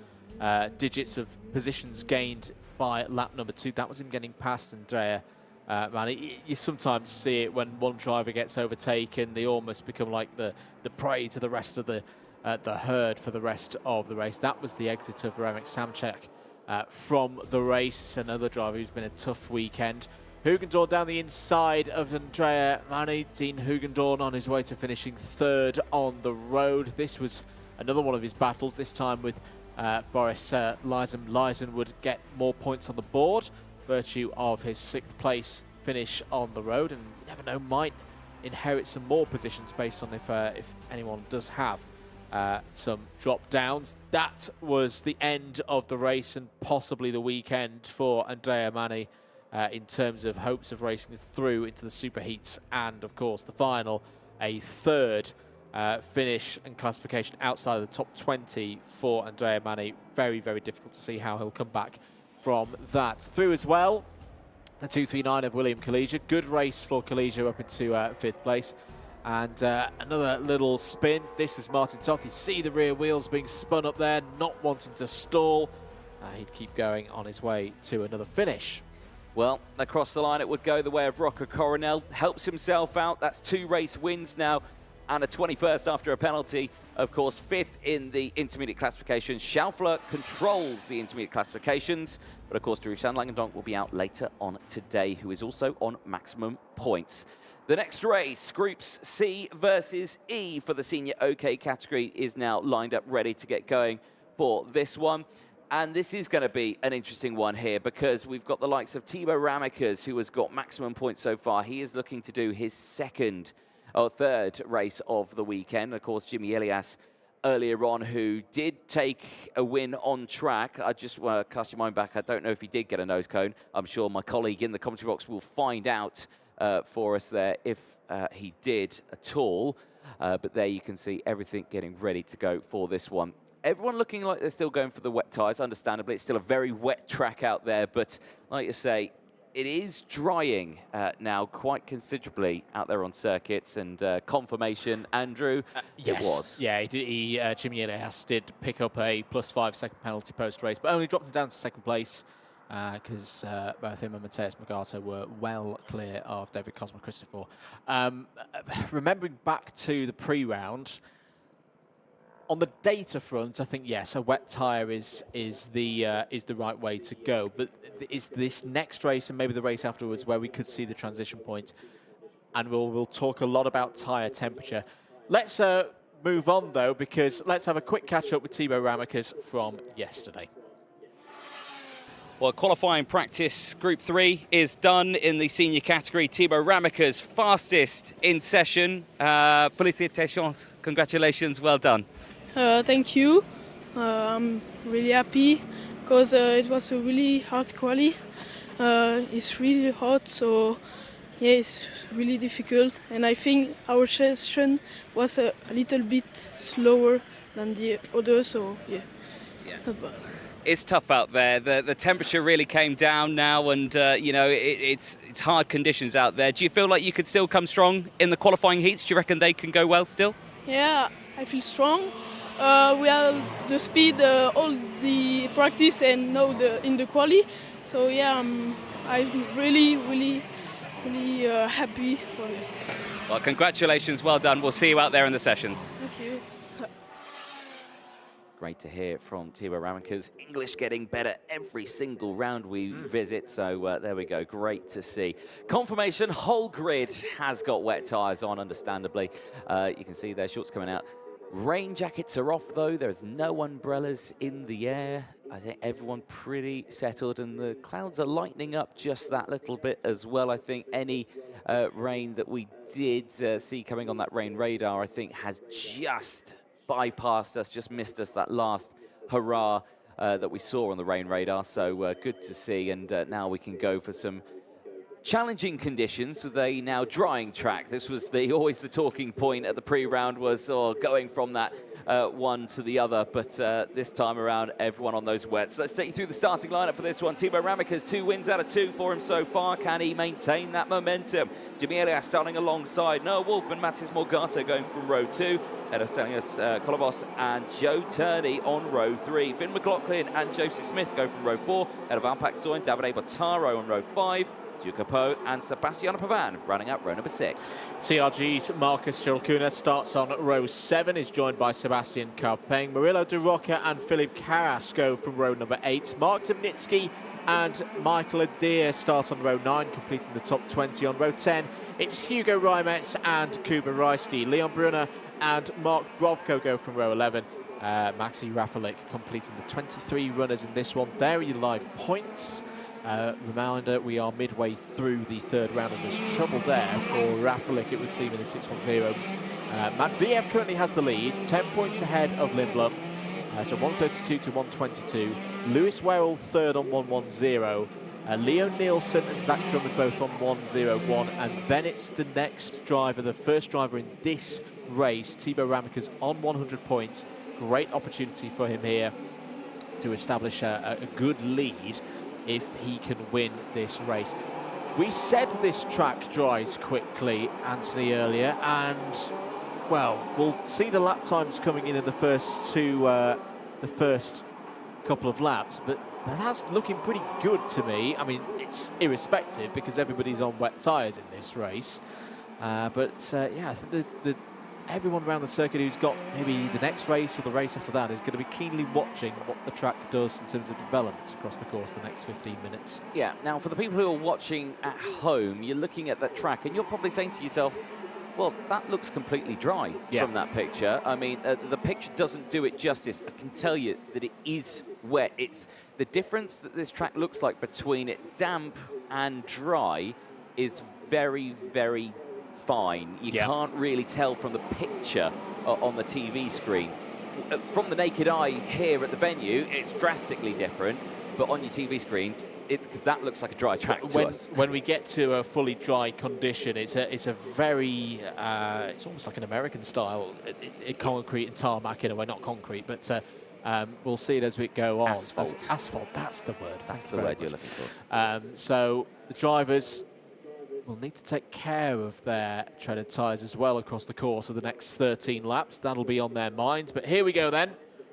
digits of positions gained by lap number 2. That was him getting past Andrea Mani. You sometimes see it when one driver gets overtaken. They almost become like the prey to the rest of the herd for the rest of the race. That was the exit of Remek Samchik from the race. Another driver who's been a tough weekend. Hugendorn down the inside of Andrea Mani. Dean Hugendorn on his way to finishing 3rd on the road. This was another one of his battles, this time with Boris Leisen. Leisen would get more points on the board, virtue of his 6th place finish on the road, and you never know, might inherit some more positions based on if anyone does have some drop downs. That was the end of the race and possibly the weekend for Andrea Mani in terms of hopes of racing through into the superheats and, of course, the final, a third finish and classification outside of the top 20 for Andrea Mani. Very, very difficult to see how he'll come back from that. Through as well, the 239 of William Kalesia. Good race for Kalesia up into 5th place. And another little spin. This was Martin Toth. You see the rear wheels being spun up there, not wanting to stall. He'd keep going on his way to another finish. Well, across the line it would go the way of Rocco Coronel. Helps himself out. That's 2 race wins now and a 21st after a penalty. Of course, 5th in the intermediate classification. Schaufler controls the intermediate classifications. But of course, Dusan Langendonk will be out later on today, who is also on maximum points. The next race, Groups C versus E for the Senior OK category, is now lined up ready to get going for this one. And this is going to be an interesting one here because we've got the likes of Thibaut Ramekers, who has got maximum points so far. He is looking to do his third race of the weekend. Of course, Jimmy Elias earlier on, who did take a win on track. I just want to cast your mind back. I don't know if he did get a nose cone. I'm sure my colleague in the commentary box will find out for us there if he did at all. But there you can see everything getting ready to go for this one. Everyone looking like they're still going for the wet tyres, understandably. It's still a very wet track out there, but like you say, it is drying now quite considerably out there on circuits, and confirmation, Andrew, yes. It was. Yeah, Jimmy Elias did pick up a +5 second penalty post-race, but only dropped it down to 2nd place because both him and Mateus Magato were well clear of David Cosmo Christopher. Remembering back to the pre-round, on the data front, I think yes, a wet tyre is the right way to go. But is this next race and maybe the race afterwards where we could see the transition point? And we'll talk a lot about tyre temperature. Let's move on though, because let's have a quick catch up with Thibaut Ramekers from yesterday. Well, qualifying practice Group 3 is done in the senior category. Thibaut Ramekers, fastest in session. Félicitations, congratulations, well done. Thank you. I'm really happy because it was a really hard quali. It's really hot, so yeah, it's really difficult. And I think our session was a little bit slower than the others, so yeah. Not bad. It's tough out there. The temperature really came down now, and you know it's hard conditions out there. Do you feel like you could still come strong in the qualifying heats? Do you reckon they can go well still? Yeah, I feel strong. We have the speed, all the practice, and now in the quali. So yeah, I'm really happy for this. Well, congratulations, well done. We'll see you out there in the sessions. Thank you. Great to hear from Thibaut Ramekers. English getting better every single round we visit, so there we go, great to see. Confirmation, whole grid has got wet tyres on, understandably. You can see their shorts coming out. Rain jackets are off though, there's no umbrellas in the air. I think everyone pretty settled, and the clouds are lightening up just that little bit as well. I think any rain that we did see coming on that rain radar, I think has just bypassed us, just missed us that last hurrah that we saw on the rain radar. So good to see, and now we can go for some challenging conditions with a now drying track. This was always the talking point at the pre-round, was going from that one to the other, but this time around everyone on those wets. Let's take you through the starting lineup for this one. Thibaut Ramekers, 2 wins out of 2 for him so far. Can he maintain that momentum? Jimmy Elias starting alongside Noah Wolf and Matis Morgado going from row 2. Ahead of Stelios Kolovos and Joe Turney on row 3. Finn McLaughlin and Joseph Smith go from row 4. Ahead of Alpac Soy and Davide Bottaro on row 5. Ducapo and Sebastiano Pavan running up row number 6. CRG's Marcus Chilcuna starts on row 7, is joined by Sebastian Carpeng. Murillo De Roca and Philip Carras go from row number 8. Mark Demnitsky and Michael Adair start on row 9, completing the top 20 on row 10. It's Hugo Reimets and Kuba Reisky. Leon Brunner and Mark Brovko go from row 11. Maxi Rafalik completing the 23 runners in this one. There are your live points. Reminder, we are midway through the 3rd round, as there's trouble there for Rafalik, it would seem, in the 610. Matviev currently has the lead, 10 points ahead of Lindblom. So 132 to 122. Lewis Werrell third on 110. Leo Nielsen and Zach Drummond both on 101. And then it's the next driver, the first driver in this race, Thibaut Ramekes, on 100 points. Great opportunity for him here to establish a good lead if he can win this race. We said this track dries quickly, Anthony, earlier, and well, we'll see the lap times coming in the first the first couple of laps, but that's looking pretty good to me. I mean, it's irrespective because everybody's on wet tyres in this race. Yeah, I think everyone around the circuit who's got maybe the next race or the race after that is going to be keenly watching what the track does in terms of developments across the course the next 15 minutes. Yeah, now for the people who are watching at home, you're looking at that track and you're probably saying to yourself, well, that looks completely dry from that picture. I mean, the picture doesn't do it justice. I can tell you that it is wet. It's the difference that this track looks like between it damp and dry is very, very fine. You can't really tell from the picture on the TV screen. From the naked eye here at the venue, it's drastically different. But on your TV screens, that looks like a dry track to us. When we get to a fully dry condition, it's a very, it's almost like an American style concrete and tarmac in a way, not concrete, but we'll see it as we go on. Asphalt. Asphalt, that's the word. That's the word you're looking for. So the drivers will need to take care of their treaded tyres as well across the course of the next 13 laps. That'll be on their minds. But here we go then.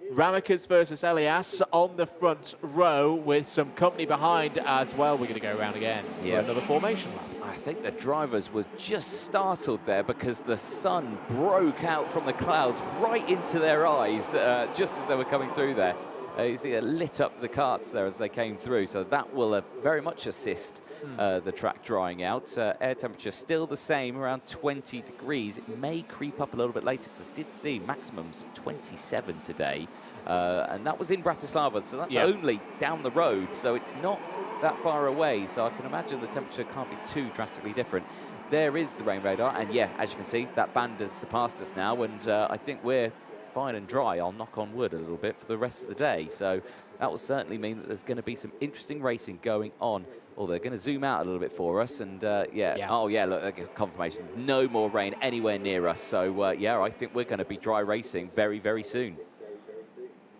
Ramekes versus Elias on the front row with some company behind as well. We're going to go around again for another formation lap. I think the drivers were just startled there because the sun broke out from the clouds right into their eyes just as they were coming through there. You see it lit up the karts there as they came through, so that will very much assist the track drying out. Air temperature still the same, around 20 degrees. It may creep up a little bit later because I did see maximums of 27 today, and that was in Bratislava, so that's only down the road, so it's not that far away, so I can imagine the temperature can't be too drastically different. There is the rain radar, and yeah, as you can see, that band has surpassed us now, and I think we're fine and dry. I'll knock on wood a little bit for the rest of the day. So that will certainly mean that there's going to be some interesting racing going on. Oh, they're going to zoom out a little bit for us. And oh yeah, look, confirmations. No more rain anywhere near us. So yeah, I think we're going to be dry racing very, very soon.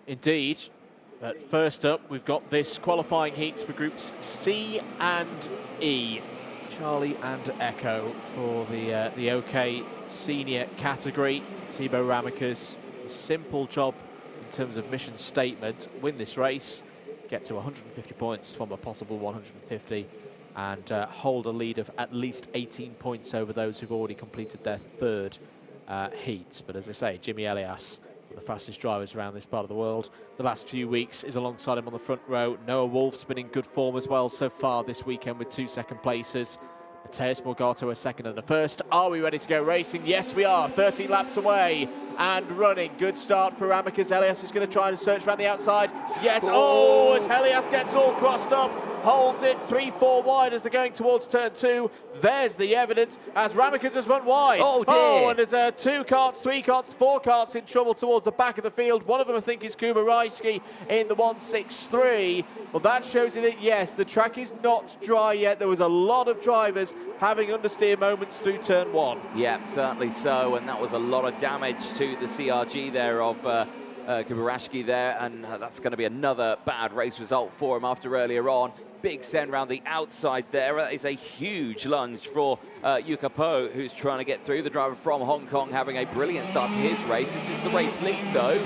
Indeed. But first up, we've got this qualifying heats for groups C and E. Charlie and Echo for the OK senior category. Thibaut Ramekes. Simple job in terms of mission statement. Win this race, get to 150 points from a possible 150, and hold a lead of at least 18 points over those who've already completed their third heats. But as I say, Jimmy Elias, the fastest drivers around this part of the world, the last few weeks is alongside him on the front row. Noah Wolf's been in good form as well so far this weekend with 2 second places. Mateus Morgato a second and a first. Are we ready to go racing? Yes, we are. 13 laps away and running. Good start for Ramekes. Elias is going to try and search around the outside. Yes. Oh, as Elias gets all crossed up, holds it 3-4 wide as they're going towards turn 2. There's the evidence as Ramekes has run wide. Oh, dear. Oh, and there's 2 karts, 3 karts, 4 karts in trouble towards the back of the field. One of them, I think, is Kubarajski in the 163. Well, that shows you that, yes, the track is not dry yet. There was a lot of drivers having understeer moments through turn 1. Yeah, certainly so, and that was a lot of damage to the CRG there of Kubarajski there, and that's going to be another bad race result for him after earlier on. Big send around the outside there. That is a huge lunge for Yuka Po, who's trying to get through. The driver from Hong Kong having a brilliant start to his race. This is the race lead, though.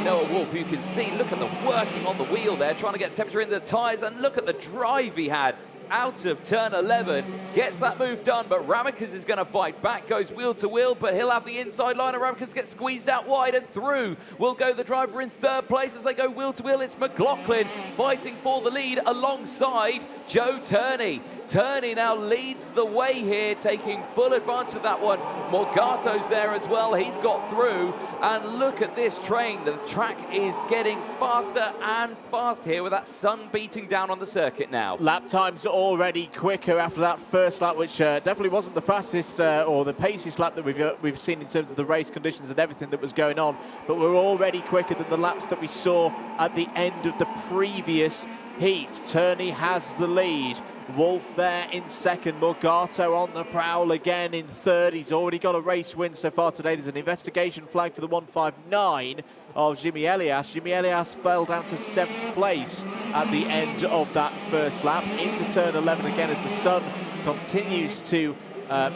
Noah Wolf, you can see, look at the working on the wheel there, trying to get temperature in the tyres, and look at the drive he had out of turn 11, gets that move done, but Ramekes is going to fight back, goes wheel to wheel, but he'll have the inside line, and Ramekes gets squeezed out wide, and through will go the driver in third place as they go wheel to wheel. It's McLaughlin fighting for the lead alongside Joe Turney. Turney now leads the way here, taking full advantage of that one. Morgato's there as well. He's got through. And look at this train. The track is getting faster and faster here with that sun beating down on the circuit now. Lap times already quicker after that first lap, which definitely wasn't the fastest or the paciest lap that we've seen in terms of the race conditions and everything that was going on. But we're already quicker than the laps that we saw at the end of the previous heat. Turney has the lead. Wolf there in second. Morgato on the prowl again in third. He's already got a race win so far today. There's an investigation flag for the 159 of Jimmy Elias. Jimmy Elias fell down to 7th place at the end of that first lap. Into turn 11 again as the sun continues to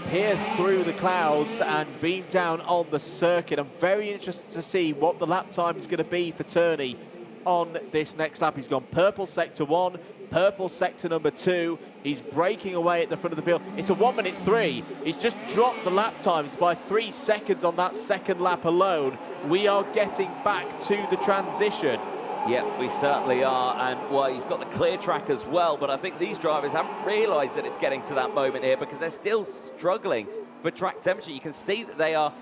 peer through the clouds and beam down on the circuit. I'm very interested to see what the lap time is going to be for Turney on this next lap. He's gone purple sector 1, purple sector number 2. He's breaking away at the front of the field. It's a 1:03. He's just dropped the lap times by 3 seconds on that second lap alone. We are getting back to the transition. Yep, we certainly are, and well, he's got the clear track as well, but I think these drivers haven't realised that it's getting to that moment here because they're still struggling for track temperature. You can see that they are,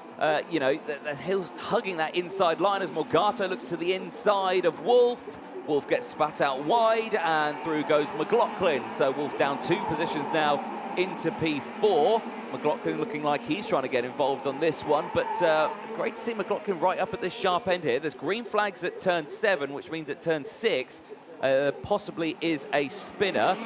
you know, they're hugging that inside line as Morgato looks to the inside of Wolf. Wolf gets spat out wide, and through goes McLaughlin. So Wolf down 2 positions now into P4. McLaughlin looking like he's trying to get involved on this one, but great to see McLaughlin right up at this sharp end here. There's green flags at turn 7, which means at turn 6 possibly is a spinner.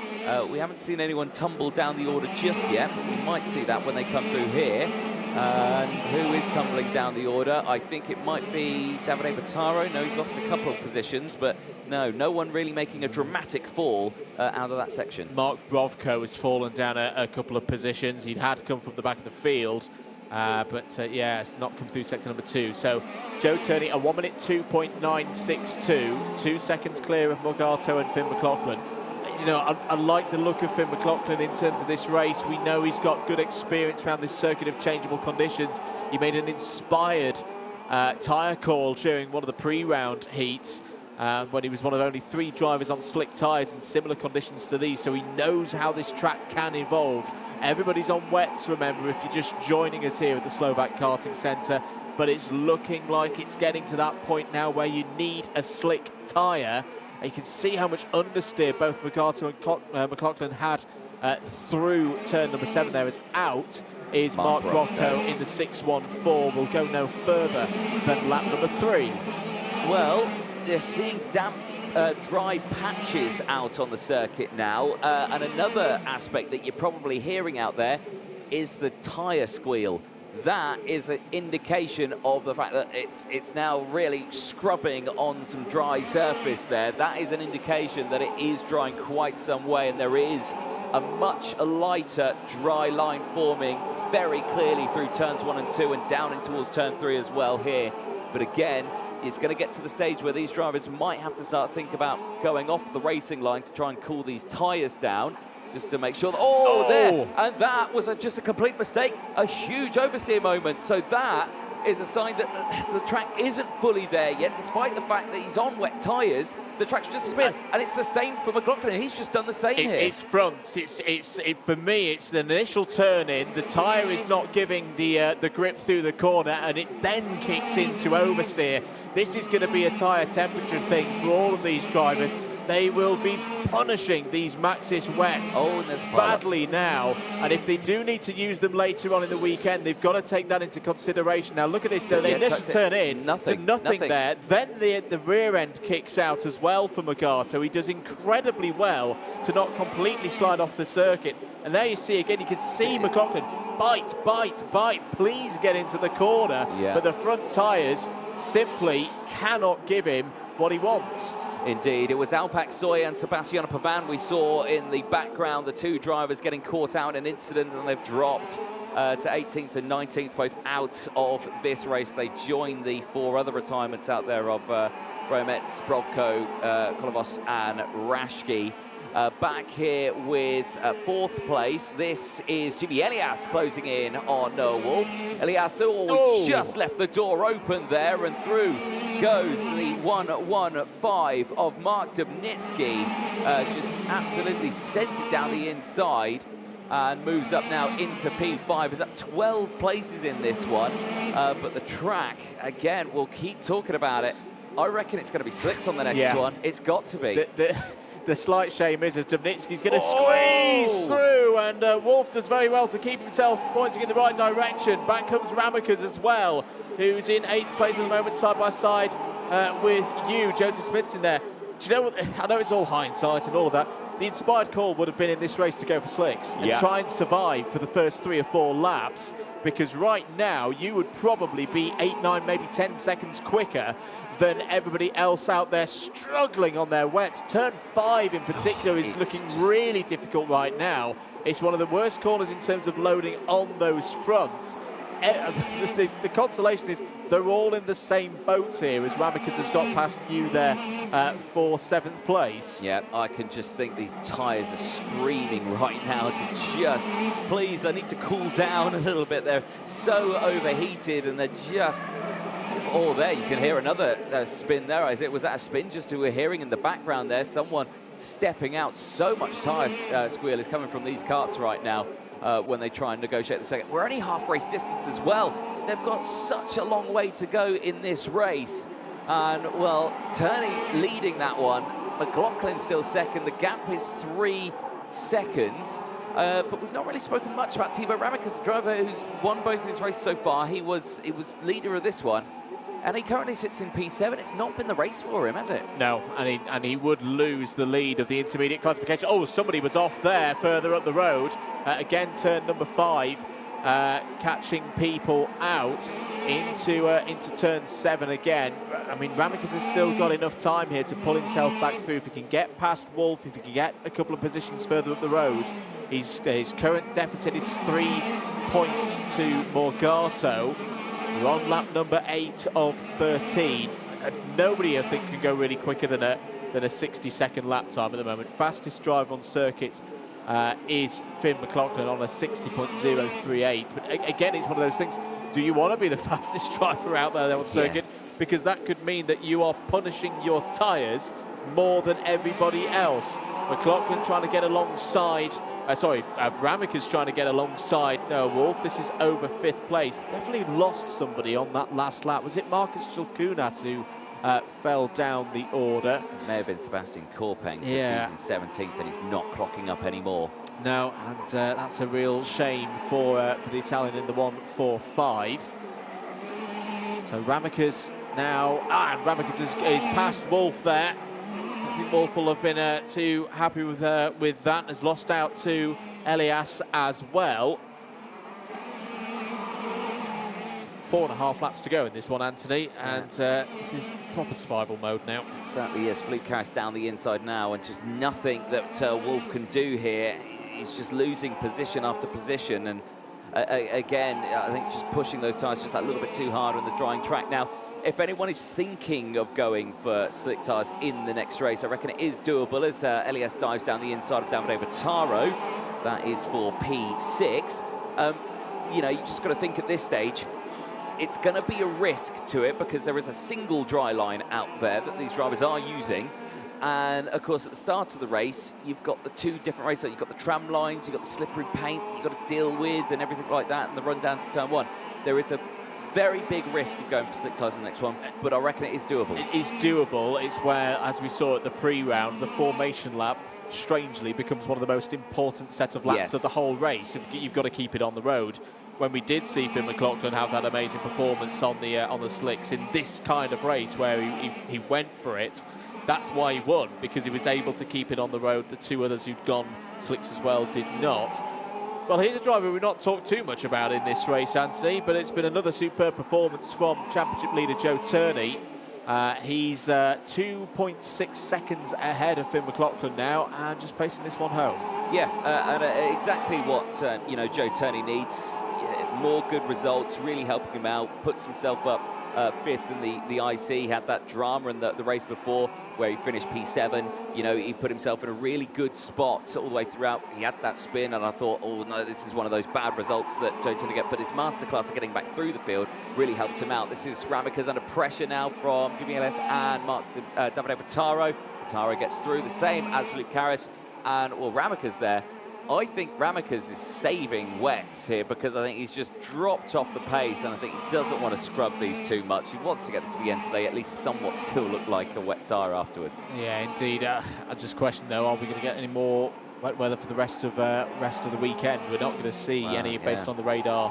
We haven't seen anyone tumble down the order just yet, but we might see that when they come through here. And who is tumbling down the order? I think it might be Davide Bottaro. No, he's lost a couple of positions, but no one really making a dramatic fall out of that section. Mark Brovko has fallen down a couple of positions. He'd had come from the back of the field, but yeah, it's not come through sector number 2. So Joe Turney, a 1:02.962, 2 seconds clear of Morgato and Finn McLaughlin. You know, I like the look of Finn McLaughlin in terms of this race. We know he's got good experience around this circuit of changeable conditions. He made an inspired tyre call during one of the pre-round heats when he was one of only 3 drivers on slick tyres in similar conditions to these, so he knows how this track can evolve. Everybody's on wets, remember, if you're just joining us here at the Slovak Karting Center, but it's looking like it's getting to that point now where you need a slick tyre. And you can see how much understeer both Morgato and McLaughlin had through turn number 7 there. As out is Mark Brovko in the 6.14. Will go no further than lap number 3. Well, they're seeing damp, dry patches out on the circuit now. And another aspect that you're probably hearing out there is the tyre squeal. That is an indication of the fact that it's now really scrubbing on some dry surface there. That is an indication that it is drying quite some way, and there is a much lighter dry line forming very clearly through turns 1 and 2 and down in towards turn 3 as well here. But again, it's going to get to the stage where these drivers might have to start think about going off the racing line to try and cool these tyres down, just to make sure that, there, and that was just a complete mistake, a huge oversteer moment. So that is a sign that the track isn't fully there yet, despite the fact that he's on wet tyres. The track's just a spin, and it's the same for McLaughlin. He's just done the same here. It's front. For me, it's the initial turn in. The tyre is not giving the grip through the corner, and it then kicks into oversteer. This is going to be a tyre temperature thing for all of these drivers. They will be punishing these Maxxis wets badly now, and if they do need to use them later on in the weekend, they've got to take that into consideration. Now look at this, so they initially turn in, nothing there, then the rear end kicks out as well for Morgato. He does incredibly well to not completely slide off the circuit, and there you see again, you can see McLaughlin bite, please get into the corner, but the front tyres simply cannot give him what he wants. Indeed, it was Alpac Soy and Sebastiano Pavan we saw in the background, the 2 drivers getting caught out in an incident, and they've dropped to 18th and 19th, both out of this race. They join the 4 other retirements out there of Romets, Brovko, Kolovos and Rashki. back here with 4th place. This is Jimmy Elias closing in on Noah Wolf. Elias just left the door open there, and through goes the 1-1-5 of Mark Dubnitsky. Just absolutely sent it down the inside and moves up now into P5. Is up 12 places in this one, but the track, again, we'll keep talking about it. I reckon it's going to be slicks on the next one. It's got to be. The slight shame is as Dubnitsky's going to squeeze through, and Wolf does very well to keep himself pointing in the right direction. Back comes Ramikas as well, who's in 8th place at the moment, side by side with you. Joseph Smith's in there. Do you know what? I know it's all hindsight and all of that. The inspired call would have been in this race to go for slicks and try and survive for the first 3 or 4 laps, because right now you would probably be 8, 9, maybe 10 seconds quicker than everybody else out there struggling on their wets. Turn 5 in particular is looking really difficult right now. It's one of the worst corners in terms of loading on those fronts. The consolation is they're all in the same boat here, as Ramikas has got past you there for 7th place. Yeah, I can just think these tyres are screaming right now to just, please, I need to cool down a little bit. They're so overheated, and they're just, oh, there, you can hear another spin there. I think, was that a spin just who we're hearing in the background there? Someone stepping out. So much tyre squeal is coming from these karts right now when they try and negotiate the second. We're only half race distance as well. They've got such a long way to go in this race. And, well, Turney leading that one. McLaughlin still second. The gap is 3 seconds. But we've not really spoken much about Thibaut Ramikas, the driver who's won both his races so far. He was leader of this one, and he currently sits in P7. It's not been the race for him, has it? No, and he would lose the lead of the intermediate classification. Oh, somebody was off there further up the road. Again, turn number 5, catching people out into turn 7 again. I mean, Ramikas has still got enough time here to pull himself back through. If he can get past Wolf, if he can get a couple of positions further up the road, his current deficit is 3 points to Morgato. We're on lap number 8 of 13. Nobody, I think, can go really quicker than a 60-second lap time at the moment. Fastest driver on circuit is Finn McLaughlin on a 60.038. But again, it's one of those things. Do you want to be the fastest driver out there on circuit? Because that could mean that you are punishing your tyres more than everybody else. McLaughlin trying to get alongside. Ramikas trying to get alongside Noah Wolf. This is over 5th place. Definitely lost somebody on that last lap. Was it Marcus Chilkunas who fell down the order? It may have been Sebastian Korpeng, because he's in 17th and he's not clocking up anymore. No, and that's a real shame for the Italian in the 1-4-5. So Ramikas now, and Ramikas is past Wolf there. I think Wolf will have been too happy with that. Has lost out to Elias as well. 4.5 laps to go in this one, Anthony, and this is proper survival mode now. It certainly is. Philippe Carras down the inside now, and just nothing that Wolf can do here. He's just losing position after position, and again, I think just pushing those tyres just that little bit too hard on the drying track. Now, if anyone is thinking of going for slick tyres in the next race, I reckon it is doable as Elias dives down the inside of Davide Bottaro. That is for P6. You know, you just got to think at this stage, it's going to be a risk to it because there is a single dry line out there that these drivers are using. And of course, at the start of the race, you've got the 2 different races. You've got the tram lines, you've got the slippery paint that you've got to deal with and everything like that, and the run down to turn 1. There is a very big risk of going for slick tyres in the next one, but I reckon it is doable. It is doable. It's where, as we saw at the pre-round, the formation lap, strangely, becomes one of the most important set of laps of the whole race. You've got to keep it on the road. When we did see Finn McLaughlin have that amazing performance on the slicks in this kind of race where he went for it, that's why he won, because he was able to keep it on the road. The 2 others who'd gone slicks as well did not. Well, here's a driver we've not talked too much about in this race, Anthony, but it's been another superb performance from championship leader Joe Turney. He's 2.6 seconds ahead of Finn McLaughlin now, and just pacing this one home. Yeah, and exactly what Joe Turney needs. More good results, really helping him out, puts himself up fifth in the IC. He had that drama in the race before where he finished P7. You know, he put himself in a really good spot all the way throughout. He had that spin, and I thought, oh no, this is one of those bad results that Joe Turney get. But his masterclass of getting back through the field really helped him out. This is Ramicas under pressure now from Jimmy Elias and Davide Bottaro. Bottaro gets through, the same as Felipe Carras, and well, Ramicas there. I think Ramicas is saving wets here because I think he's just dropped off the pace, and I think he doesn't want to scrub these too much. He wants to get them to the end so they at least somewhat still look like a wet tyre afterwards. Yeah, indeed. I just question though, are we going to get any more wet weather for the rest of the weekend? We're not going to see any based on the radar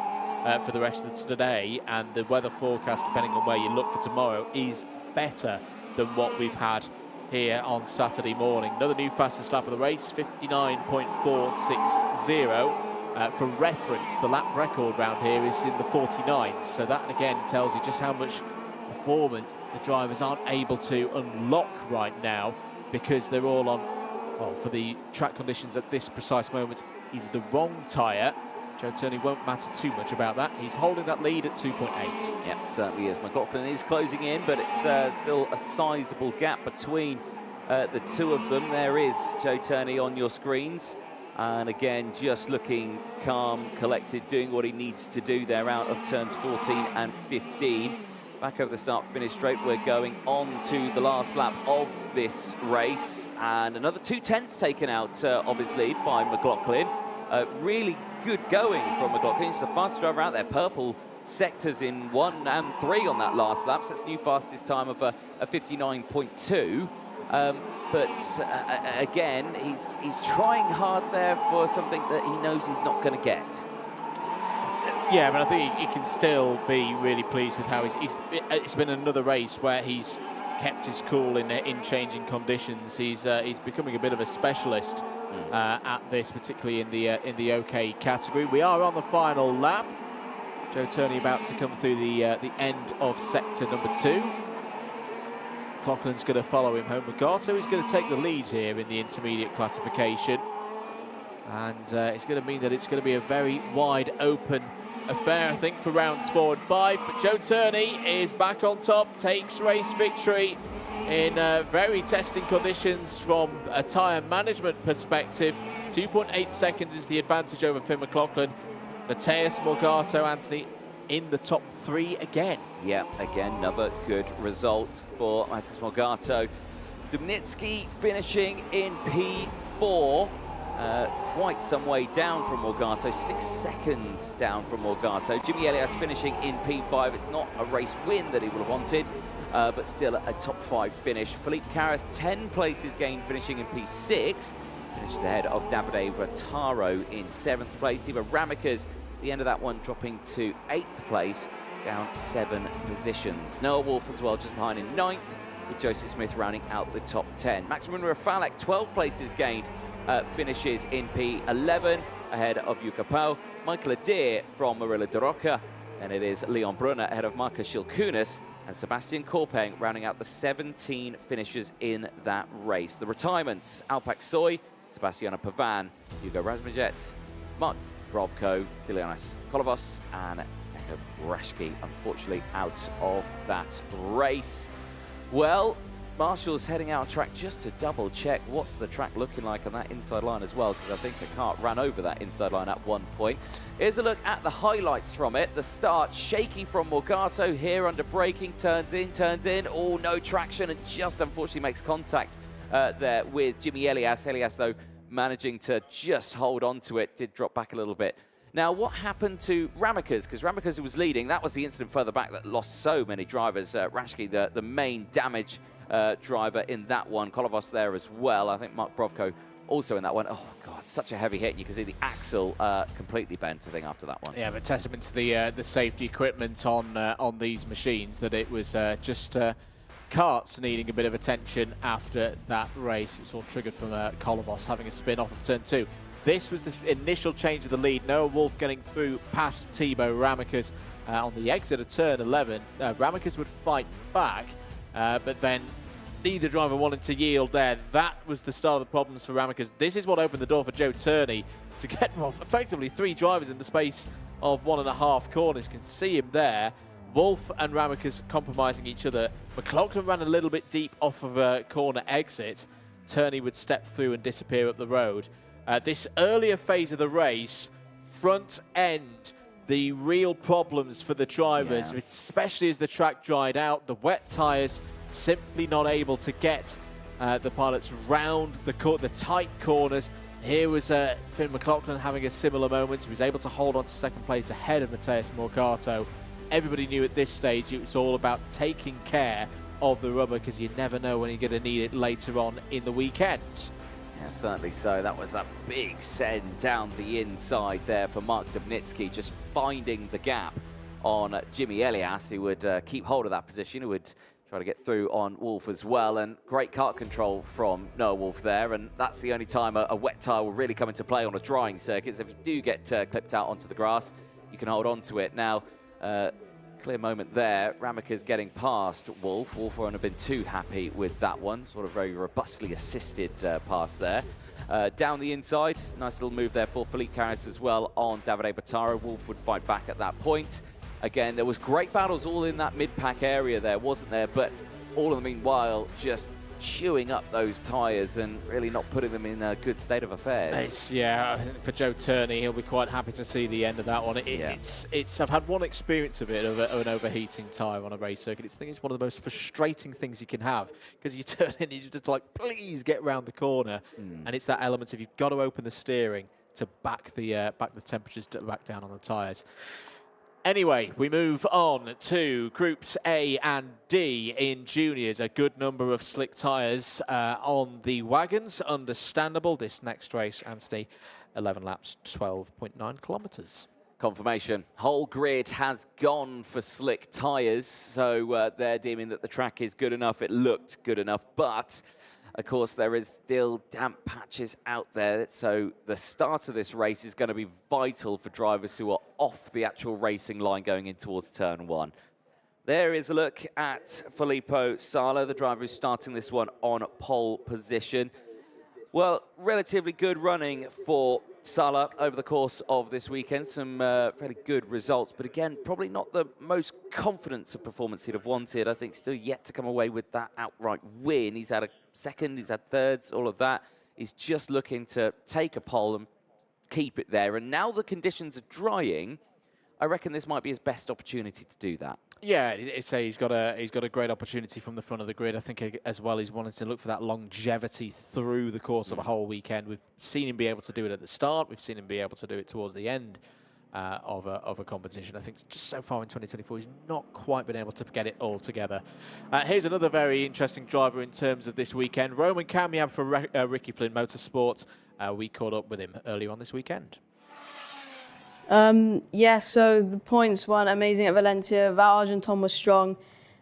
for the rest of today, and the weather forecast, depending on where you look for tomorrow, is better than what we've had here on Saturday morning. Another new fastest lap of the race, 59.460. For reference, the lap record round here is in the 49s, so that again tells you just how much performance the drivers aren't able to unlock right now because they're all on, well, for the track conditions at this precise moment, is the wrong tyre. Joe Turney won't matter too much about that. He's holding that lead at 2.8. Yeah, certainly is. McLaughlin is closing in, but it's still a sizable gap between the two of them. There is Joe Turney on your screens. And again, just looking calm, collected, doing what he needs to do there out of turns 14 and 15. Back over the start-finish straight, we're going on to the last lap of this race. And another 2/10 taken out of his lead by McLaughlin. Really good going from McLaughlin. He's the fastest driver out there. Purple sectors in 1 and 3 on that last lap. So that's the new fastest time of a 59.2. But again, he's trying hard there for something that he knows he's not going to get. Yeah, but I think he can still be really pleased with how it's been another race where he's kept his cool in changing conditions. He's becoming a bit of a specialist at this, particularly in the OK category. We are on the final lap. Joe Turney about to come through the end of sector number 2. McLaughlin's going to follow him home. Mugato is going to take the lead here in the intermediate classification, and it's going to mean that it's going to be a very wide open affair, I think, for rounds 4 and 5. But Joe Turney is back on top, takes race victory in very testing conditions from a tyre management perspective. 2.8 seconds is the advantage over Finn McLaughlin. Mateusz Morgato, Anthony, in the top 3 again. Yeah, again, another good result for Mateusz Morgato. Dubnitsky finishing in P4. Quite some way down from Morgato, 6 seconds down from Morgato. Jimmy Elias finishing in P5. It's not a race win that he would have wanted, but still a top 5 finish. Felipe Carras, 10 places gained, finishing in P6. Finishes ahead of Davide Bottaro in 7th place. Ivo Ramicas, the end of that one, dropping to 8th place, down 7 positions. Noah Wolf as well, just behind in 9th, with Joseph Smith rounding out the top 10. Maximum Rafalek, 12 places gained, finishes in P11, ahead of Yuka Pau. Michael Adair from Marilla de Roca, and it is Leon Brunner ahead of Marcus Schilkunis, and Sebastian Korpeng rounding out the 17 finishers in that race. The retirements: Alpak Soy, Sebastiano Pavan, Hugo Razmajets, Mark Brovko, Stilianos Kolovos, and Eko Brashki, unfortunately out of that race. Well, Marshall's heading out on track just to double check what's the track looking like on that inside line as well, because I think the kart ran over that inside line at one point. Here's a look at the highlights from it. The start, shaky from Morgato here under braking, turns in. Oh, no traction, and just unfortunately makes contact there with Jimmy Elias. Elias, though, managing to just hold on to it, did drop back a little bit. Now, what happened to Ramicas? Because Ramicas was leading. That was the incident further back that lost so many drivers. Rashki, the main damage driver in that one. Kolovos there as well. I think Mark Brovko also in that one. Oh, God, such a heavy hit. You can see the axle completely bent, I think, after that one. Yeah, but testament to the safety equipment on these machines, that it was just karts needing a bit of attention after that race. It was all triggered from Kolovos having a spin off of turn 2. This was the initial change of the lead. Noah Wolf getting through past Thibaut Ramicas on the exit of turn 11. Ramicas would fight back, but then neither driver wanted to yield there. That was the start of the problems for Ramicas. This is what opened the door for Joe Turney to get effectively 3 drivers in the space of 1.5 corners. You can see him there Wolf and Ramica's compromising each other. McLaughlin ran a little bit deep off of a corner exit. Turney would step through and disappear up the road. This earlier phase of the race, front end, the real problems for the drivers, especially as the track dried out. The wet tyres simply not able to get the pilots round the tight corners. Here was Finn McLaughlin having a similar moment. He was able to hold on to second place ahead of Matthias Morcato. Everybody knew at this stage it was all about taking care of the rubber, because you never know when you're going to need it later on in the weekend. Yeah, certainly so. That was a big send down the inside there for Mark Dubnitsky, just finding the gap on Jimmy Elias, who would keep hold of that position, who would try to get through on Wolf as well. And great kart control from Noah Wolf there. And that's the only time a wet tyre will really come into play on a drying circuit. So if you do get clipped out onto the grass, you can hold on to it. Now, clear moment there. Ramica's getting past Wolf. Wolf won't have been too happy with that one. Sort of very robustly assisted pass there. Down the inside, nice little move there for Felipe Carras as well on Davide Bataro. Wolf would fight back at that point. Again, there was great battles all in that mid-pack area there, wasn't there? But all of the meanwhile just chewing up those tyres and really not putting them in a good state of affairs. Yeah, for Joe Turney, he'll be quite happy to see the end of that one. I've had one experience of it, of an overheating tyre on a race circuit. I think it's one of the most frustrating things you can have, because you turn in and you're just like, please get round the corner. And it's that element of you've got to open the steering to back the temperatures back down on the tyres. Anyway, we move on to Groups A and D in juniors. A good number of slick tyres on the wagons. Understandable. This next race, Anthony, 11 laps, 12.9 kilometres. Confirmation. Whole grid has gone for slick tyres, so they're deeming that the track is good enough. It looked good enough, but of course, there is still damp patches out there, so the start of this race is going to be vital for drivers who are off the actual racing line going in towards turn one. There is a look at Filippo Sala, the driver who's starting this one on pole position. Well, relatively good running for Sala over the course of this weekend. Some fairly good results, but again, probably not the most confidence of performance he'd have wanted. I think still yet to come away with that outright win. He's had a second, he's had thirds, all of that. He's just looking to take a pole and keep it there. And now the conditions are drying, I reckon this might be his best opportunity to do that. Yeah, he's got a great opportunity from the front of the grid. I think as well he's wanted to look for that longevity through the course of a whole weekend. We've seen him be able to do it at the start. We've seen him be able to do it towards the end of a competition. I think just so far in 2024 he's not quite been able to get it all together. Here's another very interesting driver in terms of this weekend. Roman Kamiab for Ricky Flynn Motorsports. We caught up with him earlier on this weekend. Yeah, so the points weren't amazing at Valencia. Val Argenton was strong.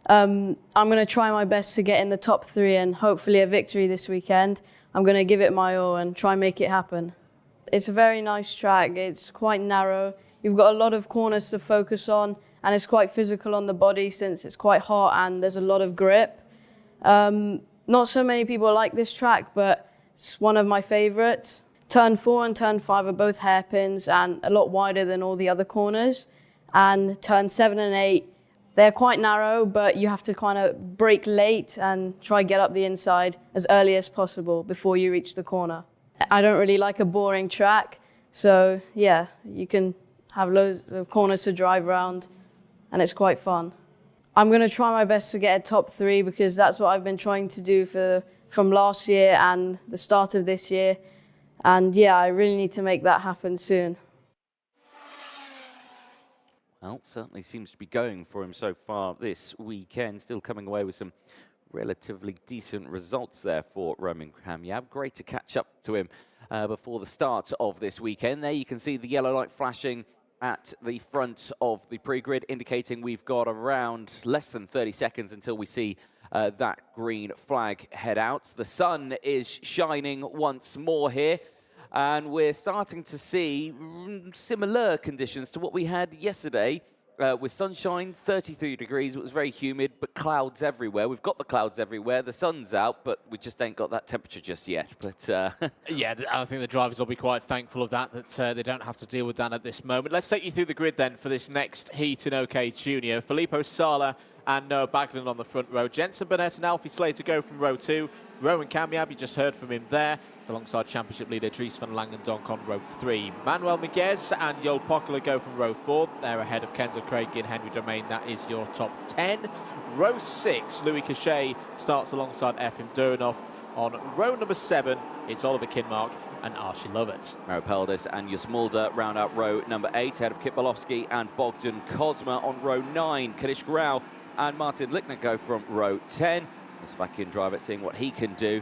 I'm going to try my best to get in the top 3 and hopefully a victory this weekend. I'm going to give it my all and try and make it happen. It's a very nice track. It's quite narrow. You've got a lot of corners to focus on, and it's quite physical on the body since it's quite hot and there's a lot of grip. Not so many people like this track, but it's one of my favorites. Turn 4 and turn 5 are both hairpins and a lot wider than all the other corners. And turn 7 and 8, they're quite narrow, but you have to kind of brake late and try get up the inside as early as possible before you reach the corner. I don't really like a boring track, so yeah, you can have loads of corners to drive around and it's quite fun. I'm going to try my best to get a top 3 because that's what I've been trying to do from last year and the start of this year. And yeah, I really need to make that happen soon. Well, certainly seems to be going for him so far this weekend. Still coming away with some relatively decent results there for Roman Kamiab. Great to catch up to him before the start of this weekend. There you can see the yellow light flashing at the front of the pre-grid, indicating we've got around less than 30 seconds until we see that green flag head out. The sun is shining once more here, and we're starting to see similar conditions to what we had yesterday with sunshine, 33 degrees. It was very humid, but clouds everywhere. We've got the clouds everywhere. The sun's out, but we just ain't got that temperature just yet. But yeah, I think the drivers will be quite thankful of that they don't have to deal with that at this moment. Let's take you through the grid then for this next heat in OK Junior. Filippo Sala and Noah Baglan on the front row. Jensen Burnett and Alfie Slater go from row 2. Rowan Kamiab, you just heard from him there. It's alongside championship leader Dries van Langendonk on row 3. Manuel Miguez and Joel Pokela go from row 4. They're ahead of Kenzo Craig and Henry Domain. That is your top 10. Row 6, Louis Cachet starts alongside Efim Durinov. On row number 7, it's Oliver Kinmark and Archie Lovett. Maro Peldis and Jus Mulder round out row number 8, ahead of Kip Bolowski and Bogdan Kozma. On row 9, Kanish Grau and Martin Lickner go from row 10. The Slovakian driver seeing what he can do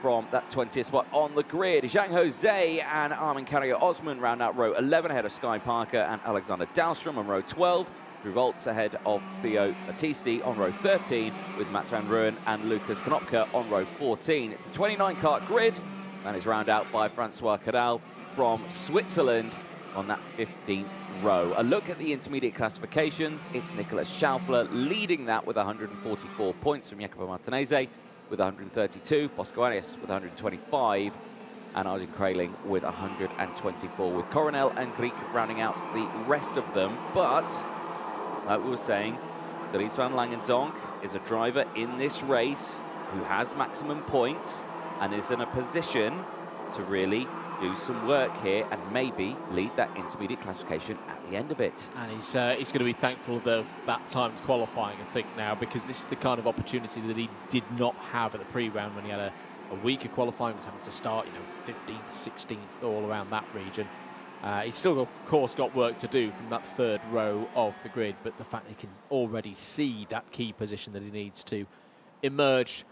from that 20th spot on the grid. Zhang Jose and Armin Carrier Osman round out row 11, ahead of Sky Parker and Alexander Dahlstrom on row 12. Revolts ahead of Theo Battisti on row 13, with Mats van Rooyen and Lucas Konopka on row 14. It's a 29-kart grid, and is round out by Francois Cadal from Switzerland on that 15th row. A look at the intermediate classifications. It's Nicolas Schaufler leading that with 144 points from Jacopo Martinez with 132, Bosco Arias with 125, and Arjen Kraling with 124, with Coronel and Greek rounding out the rest of them. But, like we were saying, Dries van Langendonk is a driver in this race who has maximum points and is in a position to really do some work here and maybe lead that intermediate classification at the end of it. And he's going to be thankful of that timed qualifying, I think, now, because this is the kind of opportunity that he did not have at the pre-round when he had a weaker qualifying. He was having to start, 15th, 16th, all around that region. He's still, of course, got work to do from that third row of the grid, but the fact that he can already see that key position that he needs to emerge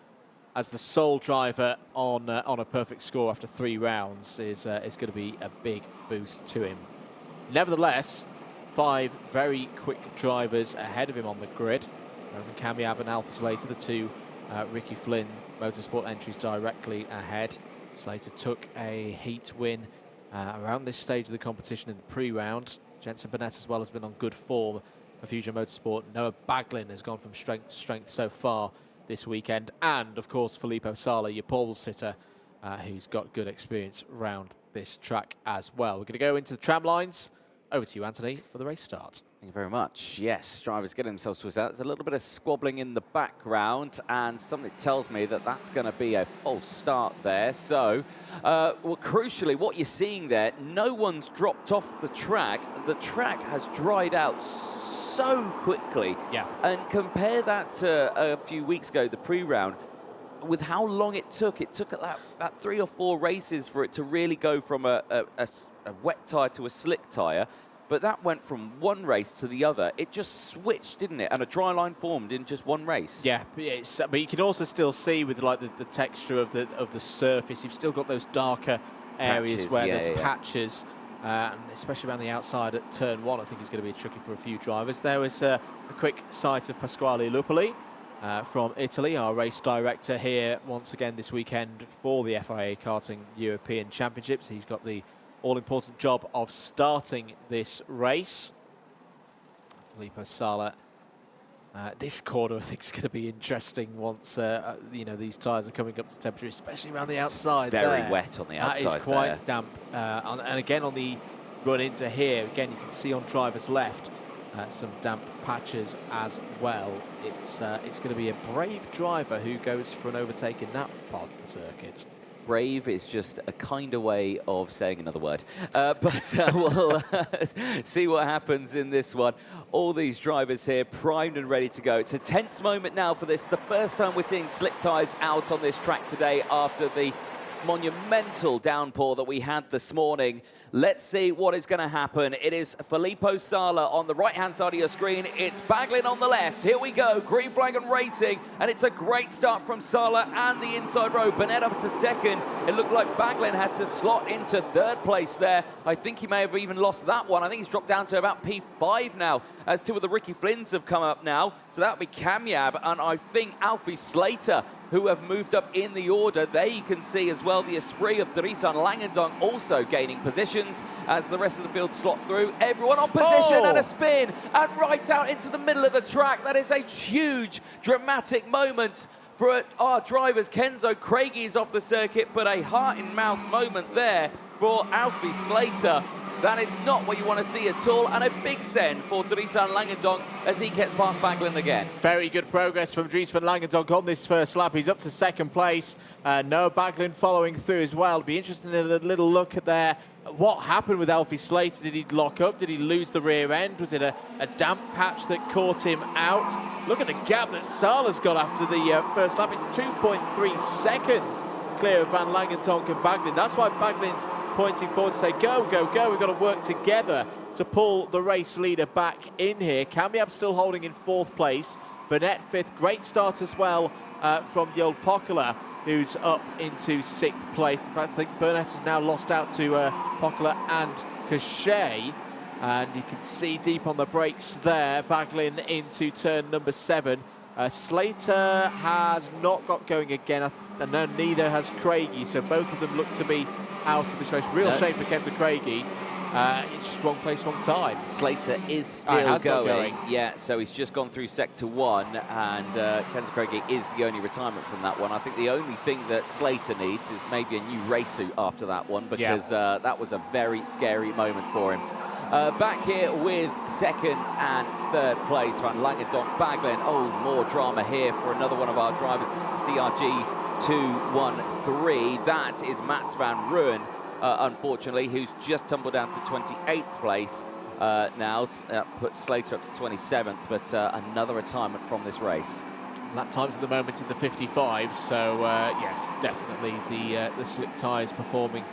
as the sole driver on a perfect score after 3 rounds is going to be a big boost to him. Nevertheless, 5 very quick drivers ahead of him on the grid. Roman Kamiab and Alpha Slater, the 2 Ricky Flynn Motorsport entries directly ahead. Slater took a heat win around this stage of the competition in the pre-round. Jensen Burnett as well has been on good form for Fusion Motorsport. Noah Baglan has gone from strength to strength so far this weekend, and of course Filippo Sala, your pole sitter, who's got good experience around this track as well. We're going to go into the tram lines. Over to you, Anthony, for the race start. Thank you very much. Yes, drivers getting themselves sorted out. There's a little bit of squabbling in the background, and something tells me that that's going to be a false start there. So, well, crucially, what you're seeing there, no one's dropped off the track. The track has dried out so quickly. Yeah. And compare that to a few weeks ago, the pre-round, with how long it took about 3 or 4 races for it to really go from a wet tyre to a slick tyre. But that went from one race to the other. It just switched, didn't it? And a dry line formed in just one race. Yeah, but you can also still see with like the texture of the surface, you've still got those darker areas patches, where there's patches, especially around the outside at turn 1. I think it's going to be tricky for a few drivers. There was a quick sight of Pasquale Lupoli from Italy, our race director here once again this weekend for the FIA Karting European Championships. He's got the all-important job of starting this race. Filippo Sala. This corner, I think, is going to be interesting once these tyres are coming up to temperature, especially around the outside. Very wet on the outside. That is quite damp. And again, on the run into here, again, you can see on driver's left some damp patches as well. It's going to be a brave driver who goes for an overtake in that part of the circuit. Brave is just a kinder way of saying another word. But we'll see what happens in this one. All these drivers here primed and ready to go. It's a tense moment now for this. The first time we're seeing slick tyres out on this track today after the monumental downpour that we had this morning. Let's see what is going to happen. It is Filippo Sala on the right-hand side of your screen. It's Baglan on the left. Here we go. Green flag and racing. And it's a great start from Sala and the inside row. Burnett up to second. It looked like Baglan had to slot into third place there. I think he may have even lost that one. I think he's dropped down to about P5 now, as 2 of the Ricky Flynns have come up now. So that'll be Kamiab, and I think Alfie Slater who have moved up in the order. There you can see as well the Esprit of Doritan Langendonk also gaining positions as the rest of the field slot through. Everyone on position and a spin and right out into the middle of the track. That is a huge, dramatic moment for our drivers. Kenzo Craigie is off the circuit, but a heart-in-mouth moment there for Alfie Slater. That is not what you want to see at all, and a big send for Doritan Langendonk as he gets past Baglin again. Very good progress from Dries van Langendonk on this first lap. He's up to second place. Noah Baglin following through as well. It'll be interesting in a little look at there. What happened with Alfie Slater? Did he lock up? Did he lose the rear end? Was it a damp patch that caught him out? Look at the gap that Sala's got after the first lap. It's 2.3 seconds clear of Van Langendonk and Baglin. That's why Baglin's pointing forward to say, go, go, go. We've got to work together to pull the race leader back in here. Kamiab still holding in 4th place. Burnett 5th. Great start as well from Joel Pokela, who's up into 6th place. In fact, I think Burnett has now lost out to Pokela and Cachet. And you can see deep on the brakes there, Baglin into turn number 7. Slater has not got going again, and no, neither has Craigie, so both of them look to be out of this race. Real shame for Kenzo Craigie. It's just wrong place, wrong time. Slater is still going. Yeah, so he's just gone through sector 1, and Kenzo Craigie is the only retirement from that one. I think the only thing that Slater needs is maybe a new race suit after that one, because that was a very scary moment for him. Back here with 2nd and 3rd place, Van Langendonk, Baglin. Oh, more drama here for another one of our drivers. This is the CRG 213. That is Mats van Rooyen, unfortunately, who's just tumbled down to 28th place now. Puts Slater up to 27th, but another retirement from this race. Lap times at the moment in the 55, so yes, definitely the slick tyres performing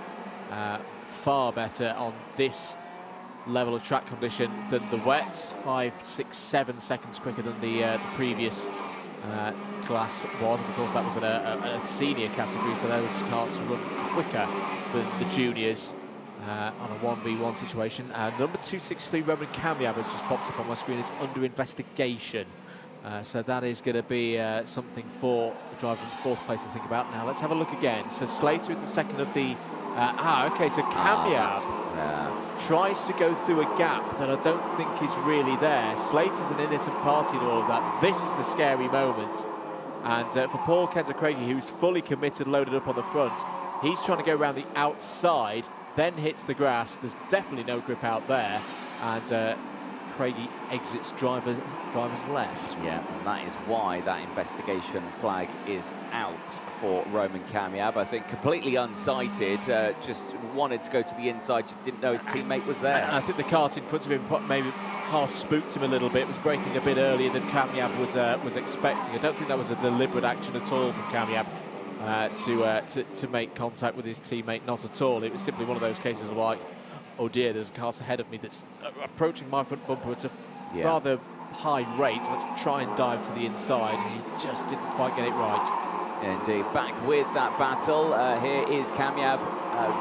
far better on this level of track condition than the wets. 5, 6, 7 seconds quicker than the previous class was, and of course that was in a senior category, so those carts run quicker than the juniors on a 1v1 situation. Number 263 Roman Kamiab has just popped up on my screen, is under investigation, so that is going to be something for the driver in 4th place to think about. Now let's have a look again. So Slater is the 2nd of the okay, so Kamiab tries to go through a gap that I don't think is really there. Slater's an innocent party in all of that. This is the scary moment. And for Paul Kenzo Craigie, who's fully committed, loaded up on the front, he's trying to go around the outside, then hits the grass. There's definitely no grip out there. And Craigie exits driver's left. Yeah, and that is why that investigation flag is out for Roman Kamiab. I think completely unsighted, just wanted to go to the inside, just didn't know his teammate was there. And I think the kart in front of him maybe half spooked him a little bit, was braking a bit earlier than Kamiab was expecting. I don't think that was a deliberate action at all from Kamiab to make contact with his teammate, not at all. It was simply one of those cases of like, oh dear, there's a car ahead of me that's approaching my front bumper at a rather high rate. Let's try and dive to the inside, and he just didn't quite get it right. Indeed, back with that battle. Here is Kamiab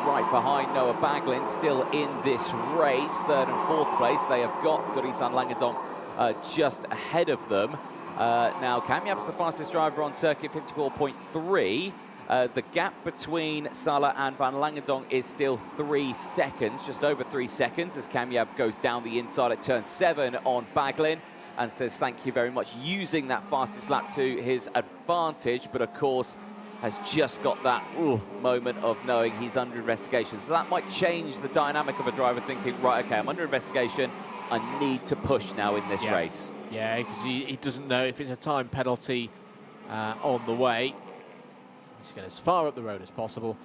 right behind Noah Baglin, still in this race. 3rd and 4th place. They have got Doritan Langendonk just ahead of them. Now, Kamiab's the fastest driver on circuit, 54.3. The gap between Sala and Van Langendonk is still 3 seconds, just over 3 seconds, as Kamiab goes down the inside at turn 7 on Baglin and says thank you very much, using that fastest lap to his advantage, but of course has just got that moment of knowing he's under investigation. So that might change the dynamic of a driver thinking, right, okay, I'm under investigation, I need to push now in this race. Yeah, because he doesn't know if it's a time penalty on the way. He's going as far up the road as possible.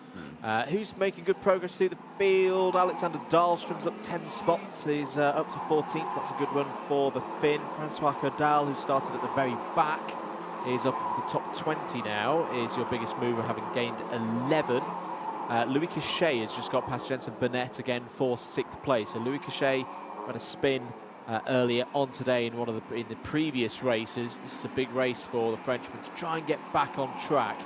Who's making good progress through the field? Alexander Dahlström's up 10 spots. He's up to 14th. That's a good run for the Finn. Francois Cordal, who started at the very back, is up into the top 20 now, is your biggest mover, having gained 11. Louis Cachet has just got past Jensen Burnett again for 6th place. So Louis Cachet had a spin earlier on today in the previous races. This is a big race for the Frenchman to try and get back on track.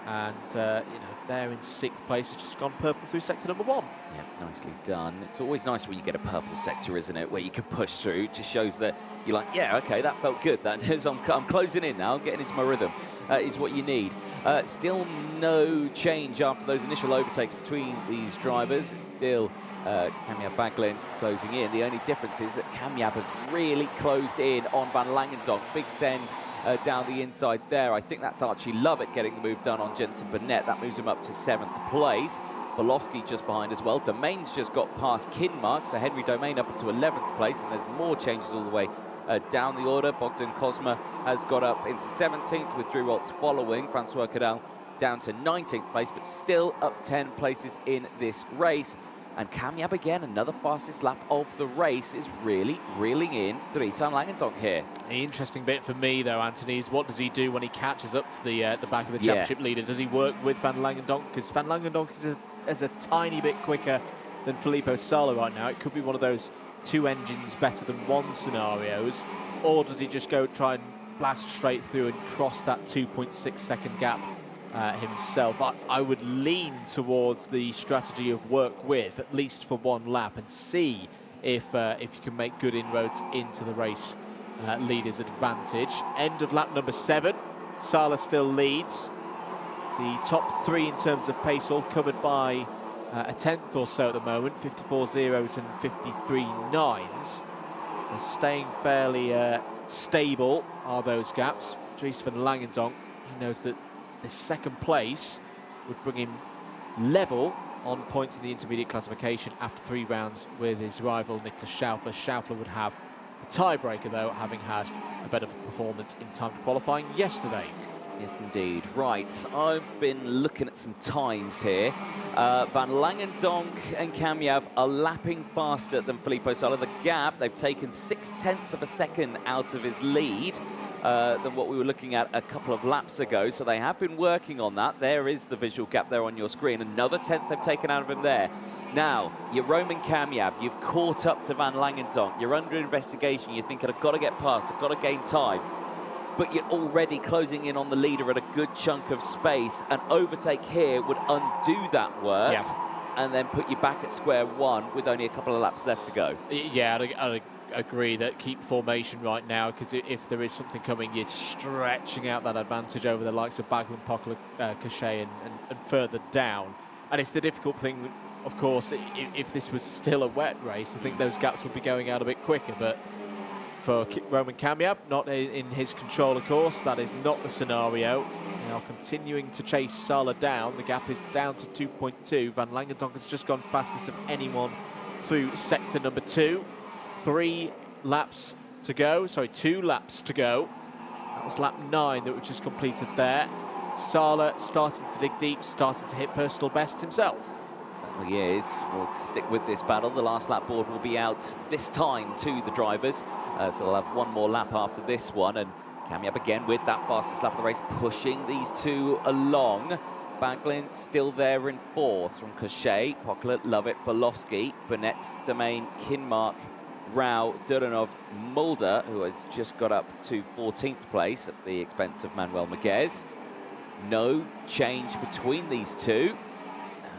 And, you know, they're in 6th place. It's just gone purple through sector number 1. Yeah, nicely done. It's always nice when you get a purple sector, isn't it, where you can push through. It just shows that you're like, yeah, okay, that felt good. That is, I'm closing in now. I'm getting into my rhythm. is what you need. Still no change after those initial overtakes between these drivers. It's still Kamjab Baglin closing in. The only difference is that Kamjab has really closed in on Van Langendonk. Big send down the inside there. I think that's Archie Lovett getting the move done on Jensen Burnett. That moves him up to 7th place. Bolowski just behind as well. Domain's just got past Kinmark, so Henry Domain up into 11th place, and there's more changes all the way down the order. Bogdan Kozma has got up into 17th with Drew Waltz following. Francois Cadal down to 19th place, but still up 10 places in this race. And Kamjab again, another fastest lap of the race, is really reeling in Dries Van Langendonk here. The interesting bit for me, though, Anthony, is what does he do when he catches up to the back of the championship leader? Does he work with Van Langendonk? Because Van Langendonk is a tiny bit quicker than Filippo Sala right now. It could be one of those 2 engines better than 1 scenarios. Or does he just go try and blast straight through and cross that 2.6 second gap himself? I would lean towards the strategy of work with, at least for 1 lap, and see if you can make good inroads into the race leader's advantage. End of lap number 7. Sala still leads. The top 3 in terms of pace, all covered by a 10th or so at the moment, 54 zeros and 53 nines. So staying fairly stable are those gaps. Dries Van Langendonk, he knows that the 2nd place would bring him level on points in the intermediate classification after 3 rounds with his rival Niklas Schaufler. Schaufler would have the tiebreaker, though, having had a better performance in time qualifying yesterday. Yes, indeed. Right, I've been looking at some times here. Van Langendonk and Kamjab are lapping faster than Filippo Sala. The gap, they've taken 0.6 of a second out of his lead than what we were looking at a couple of laps ago. So they have been working on that. There is the visual gap there on your screen. Another 10th they've taken out of him there. Now, you're Roman Kamjab. You've caught up to Van Langendonk. You're under investigation. You're thinking, I've got to get past. I've got to gain time. But you're already closing in on the leader at a good chunk of space. An overtake here would undo that work and then put you back at square one with only a couple of laps left to go. Yeah, I'd agree that keep formation right now, because if there is something coming, you're stretching out that advantage over the likes of Baglin, Pockler, Cachet and further down. And it's the difficult thing, of course, if this was still a wet race, I think those gaps would be going out a bit quicker. But for Roman Kamjab, not in his control, of course. That is not the scenario. They are continuing to chase Sala down. The gap is down to 2.2. Van Langendonk has just gone fastest of anyone through sector number 2. 2 laps to go. That was lap 9 that we just completed there. Sala starting to dig deep, starting to hit personal best himself. He is. We'll stick with this battle. The last lap board will be out this time to the drivers. So they'll have 1 more lap after this one. And Kamjab again with that fastest lap of the race, pushing these 2 along. Baglin still there in 4th from Cachet, Pockler, Lovett, Bolowski, Burnett, Domain, Kinmark, Rao, Duranov, Mulder, who has just got up to 14th place at the expense of Manuel Maguez. No change between these 2.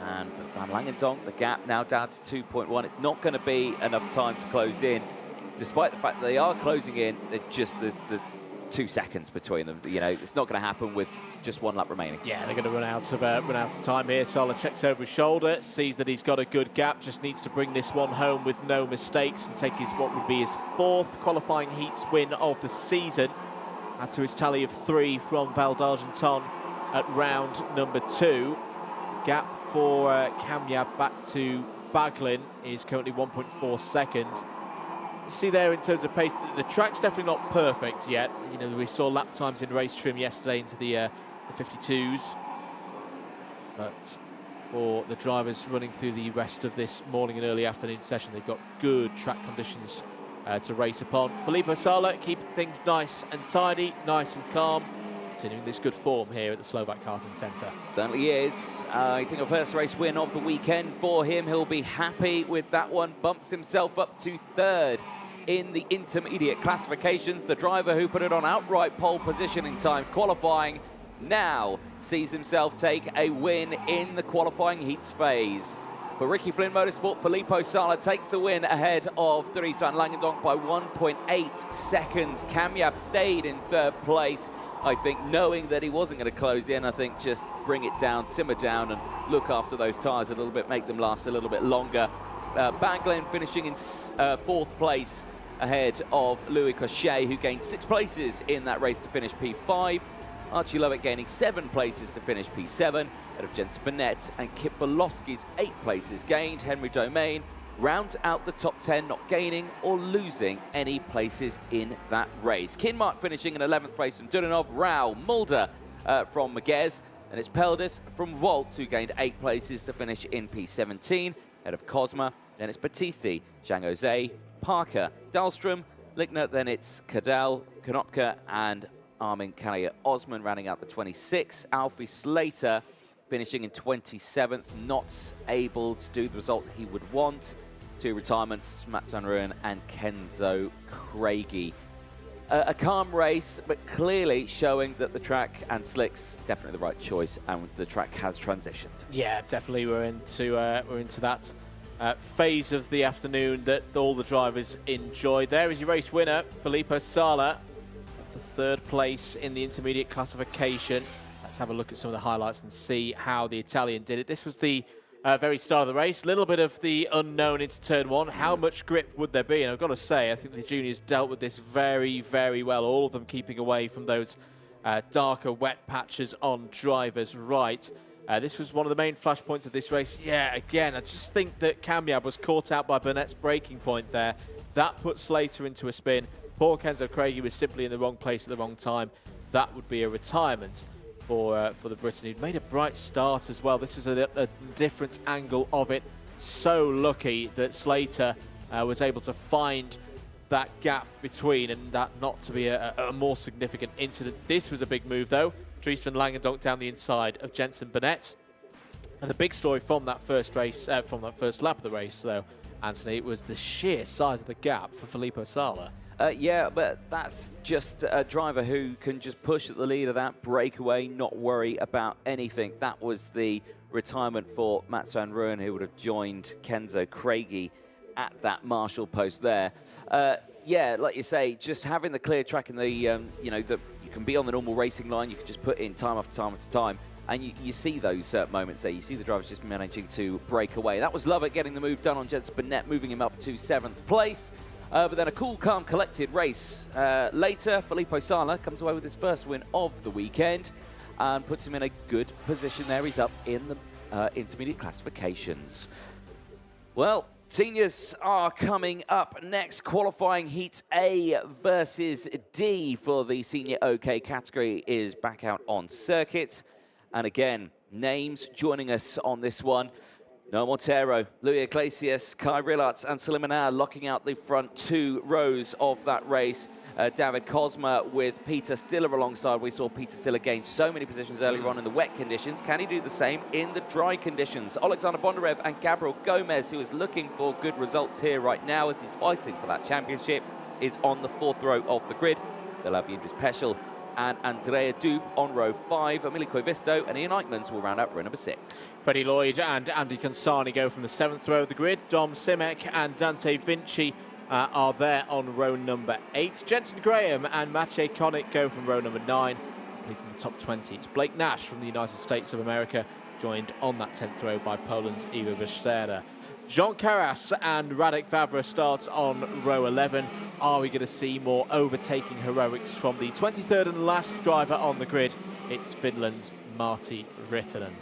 And Van Langendonk, the gap now down to 2.1. It's not going to be enough time to close in, despite the fact that they are closing in. There's 2 seconds between them. You know, it's not going to happen with just 1 lap remaining. Yeah, they're going to run out of time here. Sala checks over his shoulder, sees that he's got a good gap, just needs to bring this one home with no mistakes and take his what would be his 4th qualifying heats win of the season. Add to his tally of 3 from Val d'Argenton at round number 2. Gap for Kamjab back to Baglin is currently 1.4 seconds. See there in terms of pace, the track's definitely not perfect yet. You know, we saw lap times in race trim yesterday into the 52s. But for the drivers running through the rest of this morning and early afternoon session, they've got good track conditions to race upon. Filippo Sala keeping things nice and tidy, nice and calm. Continuing this good form here at the Slovak Karting Center. Certainly is. I think a first race win of the weekend for him. He'll be happy with that one. Bumps himself up to 3rd in the intermediate classifications. The driver who put it on outright pole position in time qualifying now sees himself take a win in the qualifying heats phase. For Ricky Flynn Motorsport, Filippo Sala takes the win ahead of Dries Van Langendonk by 1.8 seconds. Kamjab stayed in 3rd place. I think, knowing that he wasn't going to close in. I think just bring it down, simmer down, and look after those tyres a little bit, make them last a little bit longer. Baglen finishing in 4th place ahead of Louis Cochet, who gained 6 places in that race to finish P5. Archie Lovick gaining 7 places to finish P7, ahead of Jensen Burnett, and Kip Bolowski's 8 places gained. Henry Domain rounds out the top 10, not gaining or losing any places in that race. Kinmark finishing in 11th place from Dudanov, Rao, Mulder from Maguez, and it's Peldis from Waltz, who gained 8 places to finish in P17, ahead of Cosma. Then it's Battisti, Zhang Jose, Parker, Dahlstrom, Lickner, then it's Cadell, Konopka, and Armin Kaya Osman rounding out the 26th. Alfie Slater finishing in 27th, not able to do the result he would want. 2 retirements, Mats van Rooyen and Kenzo Craigie. A calm race, but clearly showing that the track and slicks definitely the right choice, and the track has transitioned. Yeah, definitely we're into that phase of the afternoon that all the drivers enjoyed. There is your race winner, Filippo Sala, up to 3rd place in the intermediate classification. Let's have a look at some of the highlights and see how the Italian did it. This was the very start of the race. A little bit of the unknown into turn 1. How much grip would there be? And I've got to say, I think the juniors dealt with this very, very well. All of them keeping away from those darker, wet patches on drivers' right. This was one of the main flashpoints of this race. Yeah, again, I just think that Cambiab was caught out by Burnett's braking point there. That put Slater into a spin. Poor Kenzo Craigie was simply in the wrong place at the wrong time. That would be a retirement for the Briton, who'd made a bright start as well. This was a different angle of it. So lucky that Slater was able to find that gap between and that not to be a more significant incident. This was a big move, though. Dries van Langendonk down the inside of Jensen Burnett. And the big story from that first race, from that first lap of the race, though, Anthony, was the sheer size of the gap for Filippo Sala. Yeah, but that's just a driver who can just push at the lead of that breakaway, not worry about anything. That was the retirement for Mats van Rooyen, who would have joined Kenzo Craigie at that marshal post there. Yeah, like you say, just having the clear track and the, you know, you can be on the normal racing line, you can just put in time after time after time, and you see those moments there. You see the drivers just managing to break away. That was Lovick getting the move done on Jensen Burnett, moving him up to 7th place. But then a cool, calm, collected race later. Filippo Sala comes away with his first win of the weekend and puts him in a good position there. He's up in the intermediate classifications. Well, seniors are coming up next. Qualifying Heat A versus D for the Senior OK category is back out on circuit. And again, names joining us on this one. Noah Montero, Louis Iglesias, Kai Rillarts and Suleiman locking out the front 2 rows of that race. David Cosma with Peter Stiller alongside. We saw Peter Stiller gain so many positions earlier on in the wet conditions. Can he do the same in the dry conditions? Alexander Bondarev and Gabriel Gomez, who is looking for good results here right now as he's fighting for that championship, is on the 4th row of the grid. They'll have Idris Peschel and Andrea Dube on row 5. Emilio Coivisto and Ian Eichmans will round out row number 6. Freddie Lloyd and Andy Consani go from the 7th row of the grid. Dom Simek and Dante Vinci are there on row number 8. Jensen Graham and Maciej Konik go from row number 9, completing the top 20. It's Blake Nash from the United States of America, joined on that 10th row by Poland's Ivo Becerra. Jean Carras and Radek Vavra starts on row 11. Are we going to see more overtaking heroics from the 23rd and last driver on the grid? It's Finland's Martti Rittanen.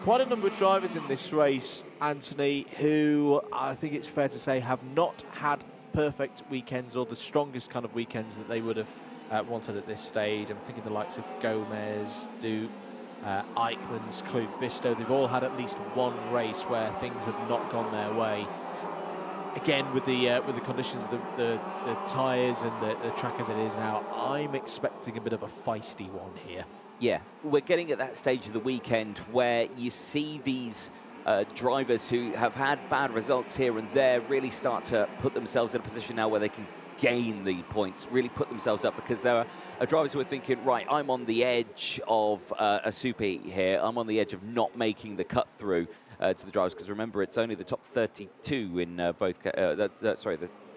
Quite a number of drivers in this race, Anthony, who I think it's fair to say have not had perfect weekends or the strongest kind of weekends that they would have wanted at this stage. I'm thinking the likes of Gomez, Duke, Eichmans, Coivisto. They've all had at least one race where things have not gone their way. Again, with the conditions of the tyres and the track as it is now, I'm expecting a bit of a feisty one here. Yeah, we're getting at that stage of the weekend where you see these drivers who have had bad results here and there really start to put themselves in a position now where they can gain the points, really put themselves up, because there are drivers who are thinking, right, I'm on the edge of a super heat here. I'm on the edge of not making the cut through to the drivers, because remember, it's only the top 32 in the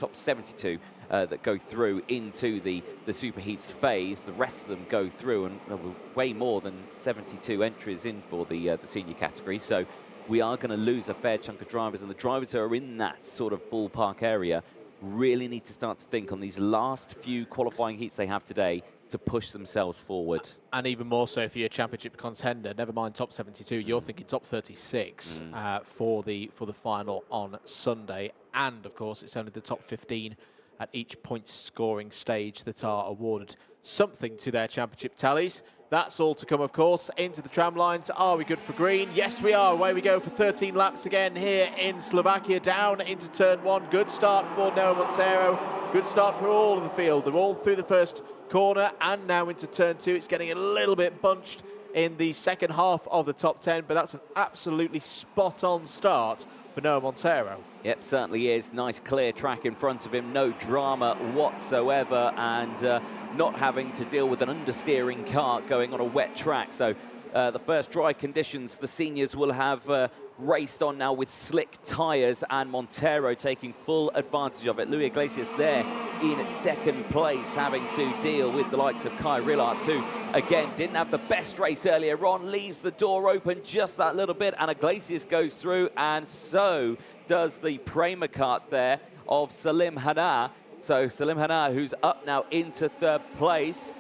top 72 that go through into the superheats phase. The rest of them go through, and way more than 72 entries in for the senior category. So we are going to lose a fair chunk of drivers, and the drivers who are in that sort of ballpark area really need to start to think on these last few qualifying heats they have today to push themselves forward. And even more so if you're a championship contender, never mind top 72, you're thinking top 36 for the final on Sunday. And of course, it's only the top 15 at each point scoring stage that are awarded something to their championship tallies. That's all to come, of course. Into the tram lines. Are we good for green? Yes, we are. Away we go for 13 laps again here in Slovakia. Down into turn 1. Good start for Noah Montero. Good start for all of the field. They're all through the first corner and now into turn 2. It's getting a little bit bunched in the second half of the top 10, but that's an absolutely spot-on start for Noah Montero. Yep, certainly is. Nice clear track in front of him, no drama whatsoever, and not having to deal with an understeering kart going on a wet track. So the first dry conditions, the seniors will have raced on now with slick tyres, and Montero taking full advantage of it. Louis Iglesias there in second place, having to deal with the likes of Kai Rillarts, who again didn't have the best race earlier on, leaves the door open just that little bit, and Iglesias goes through, and so does the Prema kart there of Salim Hana. So Salim Hana, who's up now into third place,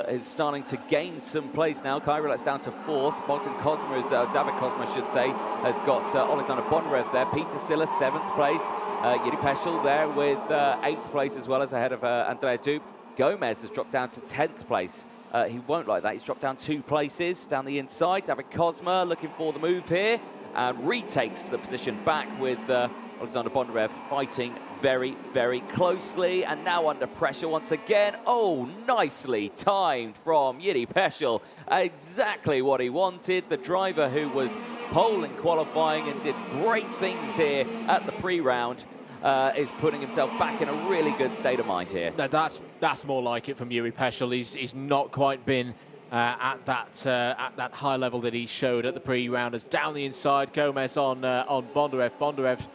is starting to gain some place now. Kai Rillarts down to fourth. Bogdan Kozma is, David Kozma, I should say, has got Alexander Bondarev there. Peter Siller, seventh place. Yuri Peschel there with eighth place, as well as ahead of Andrea Dube. Gomez has dropped down to 10th place. He won't like that. He's dropped down 2 places down the inside. David Kozma looking for the move here and retakes the position back with Alexander Bondarev fighting very, very closely, and now under pressure once again. Oh, nicely timed from Yuri Peschel. Exactly what he wanted. The driver who was pole in qualifying and did great things here at the pre-round is putting himself back in a really good state of mind here. No, that's more like it from Yuri Peschel. He's not quite been at that high level that he showed at the pre-rounders. Down the inside, Gomez on Bondarev. Bondarev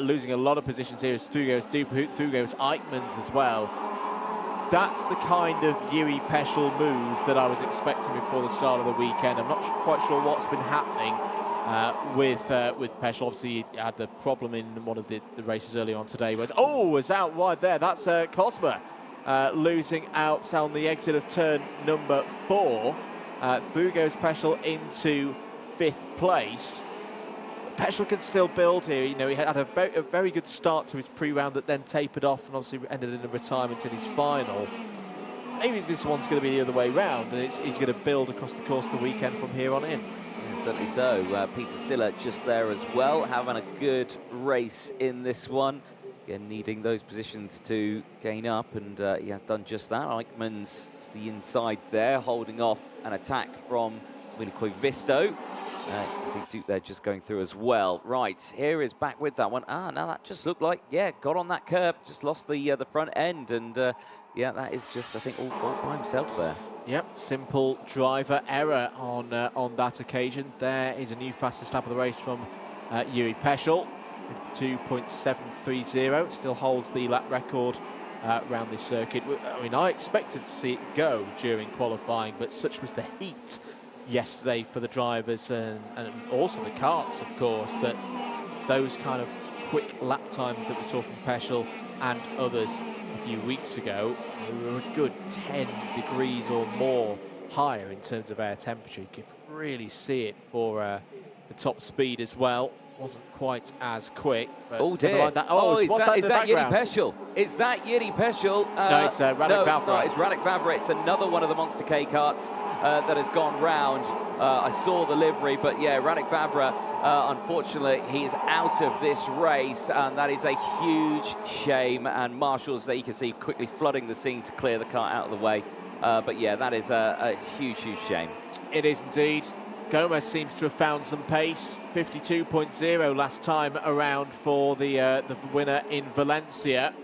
losing a lot of positions here as through goes Dupe, through goes Eichmanns as well. That's the kind of Yuri Peschel move that I was expecting before the start of the weekend. I'm not quite sure what's been happening with Peschel. Obviously, he had the problem in one of the races earlier on today. But was out wide there. That's Kozma losing out on the exit of turn number 4. Through goes Peschel into 5th place. Peschel can still build here. You know, he had a very good start to his pre-round that then tapered off and obviously ended in a retirement in his final. Maybe this one's going to be the other way round, and he's going to build across the course of the weekend from here on in. Yeah, certainly so. Peter Siller just there as well, having a good race in this one. Again, needing those positions to gain up, and he has done just that. Eichmanns to the inside there, holding off an attack from Willi Koivisto. See Duke there just going through as well. Right, here is back with that one. Now that just looked like, yeah, got on that curb, just lost the front end, and yeah, that is just, I think, all fault by himself there. Yep, simple driver error on that occasion. There is a new fastest lap of the race from Yuri Peschel, 52.730. Still holds the lap record around this circuit. I mean, I expected to see it go during qualifying, but such was the heat yesterday for the drivers and also the karts, of course, that those kind of quick lap times that we saw from Peschel and others a few weeks ago were a good 10 degrees or more higher in terms of air temperature. You could really see it for top speed as well. Wasn't quite as quick. But oh dear! Like that. Is that Yuri Peschel? Is that Yuri Peschel? No, it's Radek Vavra. No, it's not. It's Radek Vavra. It's another one of the Monster K karts that has gone round. I saw the livery, but yeah, Radek Vavra, unfortunately, he is out of this race, and that is a huge shame. And marshals, there you can see, quickly flooding the scene to clear the kart out of the way. But yeah, that is a huge, huge shame. It is indeed. Gomez seems to have found some pace. 52.0 last time around for the winner in Valencia.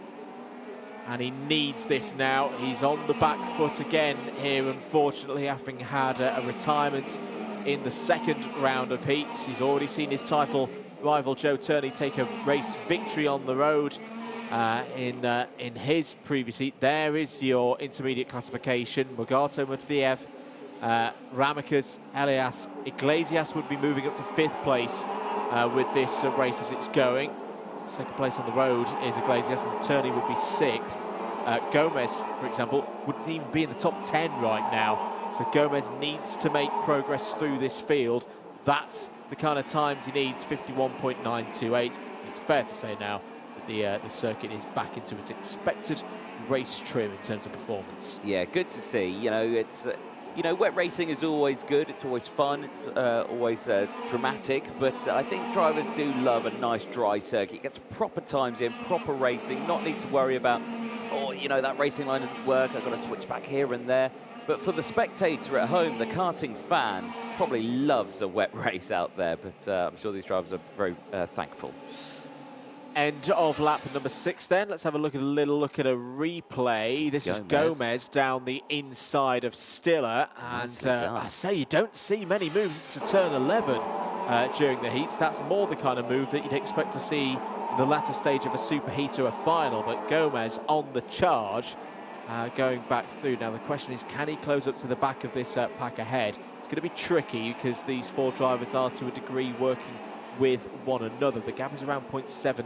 And he needs this now. He's on the back foot again here, unfortunately, having had a retirement in the second round of heats. He's already seen his title rival Joe Turney take a race victory on the road in his previous heat. There is your intermediate classification. Mugato, Matviev, Ramikas, Elias, Iglesias would be moving up to 5th place with this race as it's going. 2nd place on the road is Iglesias, and Turney would be 6th. Gomez, for example, wouldn't even be in the top 10 right now. So Gomez needs to make progress through this field. That's the kind of times he needs, 51.928. It's fair to say now that the circuit is back into its expected race trim in terms of performance. Yeah, good to see. You know, it's wet racing is always good. It's always fun. It's always dramatic. But I think drivers do love a nice dry circuit. It gets proper times in, proper racing. Not need to worry about, oh, you know, that racing line doesn't work. I've got to switch back here and there. But for the spectator at home, the karting fan probably loves a wet race out there. But I'm sure these drivers are very thankful. End of lap number 6 then. Let's have a little look at a replay. This is Gomez down the inside of Stiller. And I say you don't see many moves to turn 11 during the heats. That's more the kind of move that you'd expect to see in the latter stage of a superheat or a final. But Gomez on the charge, going back through. Now the question is, can he close up to the back of this pack ahead? It's going to be tricky because these 4 drivers are to a degree working with one another. The gap is around 0.7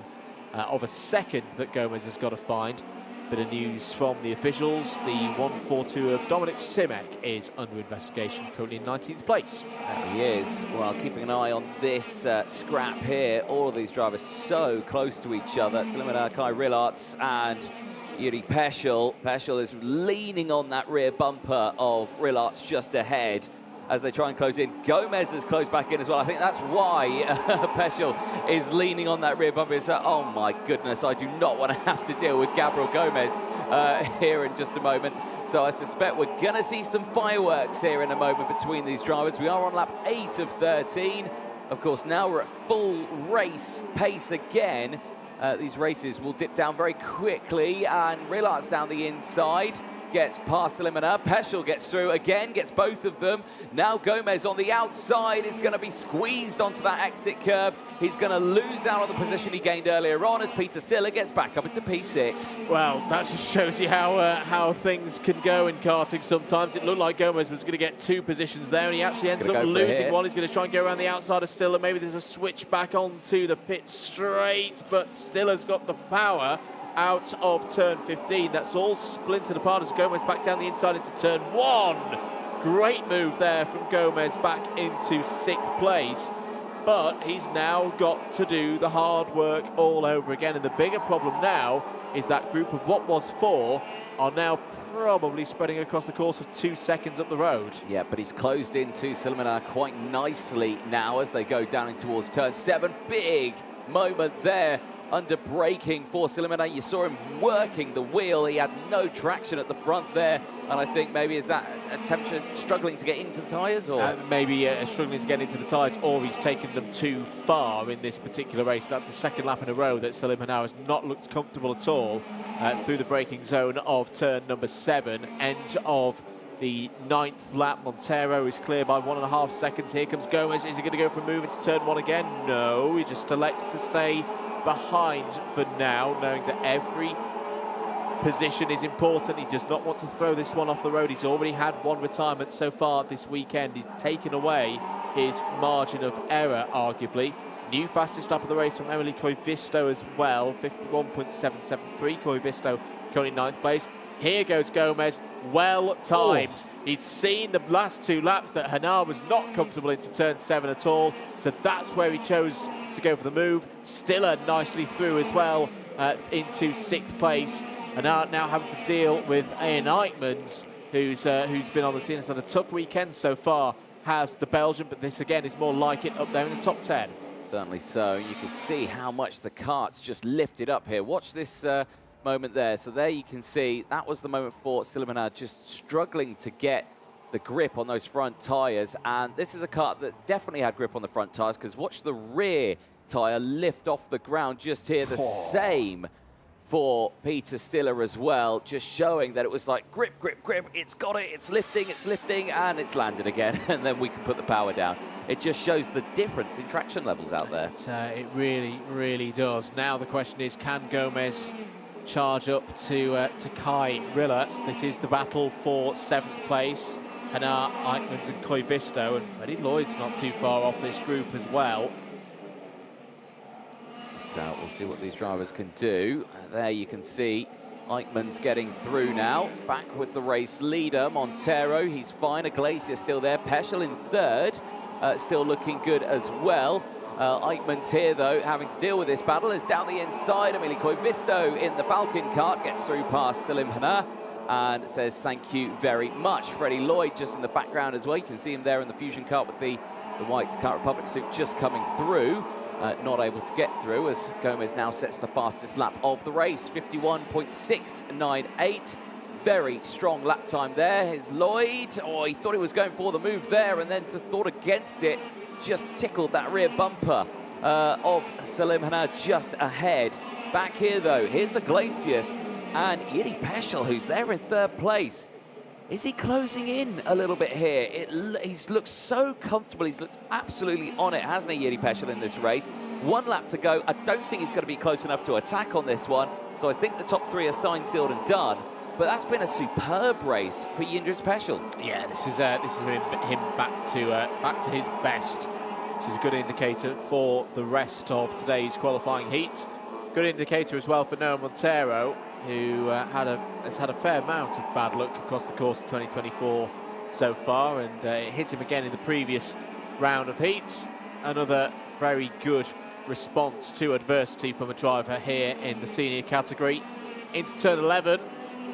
of a second that Gomez has got to find. Bit of news from the officials. The 142 of Dominic Simek is under investigation, currently in 19th place. There he is. Well, keeping an eye on this scrap here. All of these drivers so close to each other. Slimina, Kai Rilarts and Yuri Peschel. Peschel is leaning on that rear bumper of Rilarts just ahead as they try and close in. Gomez has closed back in as well. I think that's why Peschel is leaning on that rear bumper. So, oh my goodness, I do not want to have to deal with Gabriel Gomez here in just a moment. So I suspect we're going to see some fireworks here in a moment between these drivers. We are on lap 8 of 13. Of course, now we're at full race pace again. These races will dip down very quickly, and Rilarts down the inside gets past Elimina. Peschel gets through again, gets both of them. Now Gomez on the outside is going to be squeezed onto that exit curb. He's going to lose out on the position he gained earlier on as Peter Siller gets back up into P6. Well, that just shows you how things can go in karting sometimes. It looked like Gomez was going to get 2 positions there, and he actually ends up losing one. He's going to try and go around the outside of Stiller. Maybe there's a switch back onto the pit straight, but Stiller's got the power out of turn 15. That's all splintered apart as Gomez back down the inside into turn 1. Great move there from Gomez back into 6th place. But he's now got to do the hard work all over again. And the bigger problem now is that group of what was 4 are now probably spreading across the course of 2 seconds up the road. Yeah, but he's closed into Silmana quite nicely now as they go down in towards turn 7. Big moment there under braking for Silmana. You saw him working the wheel. He had no traction at the front there. And I think maybe is that a temperature struggling to get into the tyres? Or maybe struggling to get into the tyres, or he's taken them too far in this particular race. That's the 2nd lap in a row that Silmana has not looked comfortable at all through the braking zone of turn number 7. End of the 9th lap. Montero is clear by 1.5 seconds. Here comes Gomez. Is he going to go for a move into turn 1 again? No, he just elects to stay behind for now, knowing that every position is important. He does not want to throw this one off the road. He's already had 1 retirement so far this weekend. He's taken away his margin of error, arguably. New fastest lap of the race from Emily Koivisto as well, 51.773. Koivisto currently 9th place. Here goes Gomez, well timed. Oh. He'd seen the last 2 laps that Hanar was not comfortable into turn 7 at all, so that's where he chose to go for the move. Stiller nicely through as well into 6th place. Hanar now having to deal with Ian Eichmans, who's been on the scene. It's had a tough weekend so far, has the Belgian, but this again is more like it up there in the top 10. Certainly so. You can see how much the karts just lifted up here. Watch this moment there. So there you can see that was the moment for Silmana just struggling to get the grip on those front tyres. And this is a kart that definitely had grip on the front tyres, because watch the rear tyre lift off the ground just here. The same for Peter Stiller as well, just showing that it was like grip, grip, grip, it's got it, it's lifting, and it's landed again, and then we can put the power down. It just shows the difference in traction levels out there. It really, really does. Now the question is, can Gomez charge up to Kai Rillerts? This is the battle for 7th place. Hanar, Eichmanns and Koivisto, and Freddie Lloyd's not too far off this group as well. So we'll see what these drivers can do. There you can see Eichmann's getting through now. Back with the race leader, Montero. He's fine. Iglesias still there. Peschel in 3rd. Still looking good as well. Eichmann's here, though, having to deal with this battle. Is down the inside. Emilio Koivisto in the Falcon kart gets through past Salim Hanar and says thank you very much. Freddie Lloyd just in the background as well. You can see him there in the Fusion kart with the white Kart Republic suit just coming through. Not able to get through as Gomez now sets the fastest lap of the race, 51.698. Very strong lap time there. Here's Lloyd. Oh, he thought he was going for the move there, and then the thought against it just tickled that rear bumper of Salim Hanar just ahead. Back here, though, here's Iglesias and Yuri Peschel, who's there in 3rd place. Is he closing in a little bit here? He's looked so comfortable. He's looked absolutely on it, hasn't he, Yuri Peschel, in this race? 1 lap to go. I don't think he's going to be close enough to attack on this one. So I think the top 3 are signed, sealed and done. But that's been a superb race for Yuri Peschel. Yeah, this has been him back to his best, which is a good indicator for the rest of today's qualifying heats. Good indicator as well for Noah Montero, who has had a fair amount of bad luck across the course of 2024 so far, and it hit him again in the previous round of heats. Another very good response to adversity from a driver here in the senior category. Into turn 11,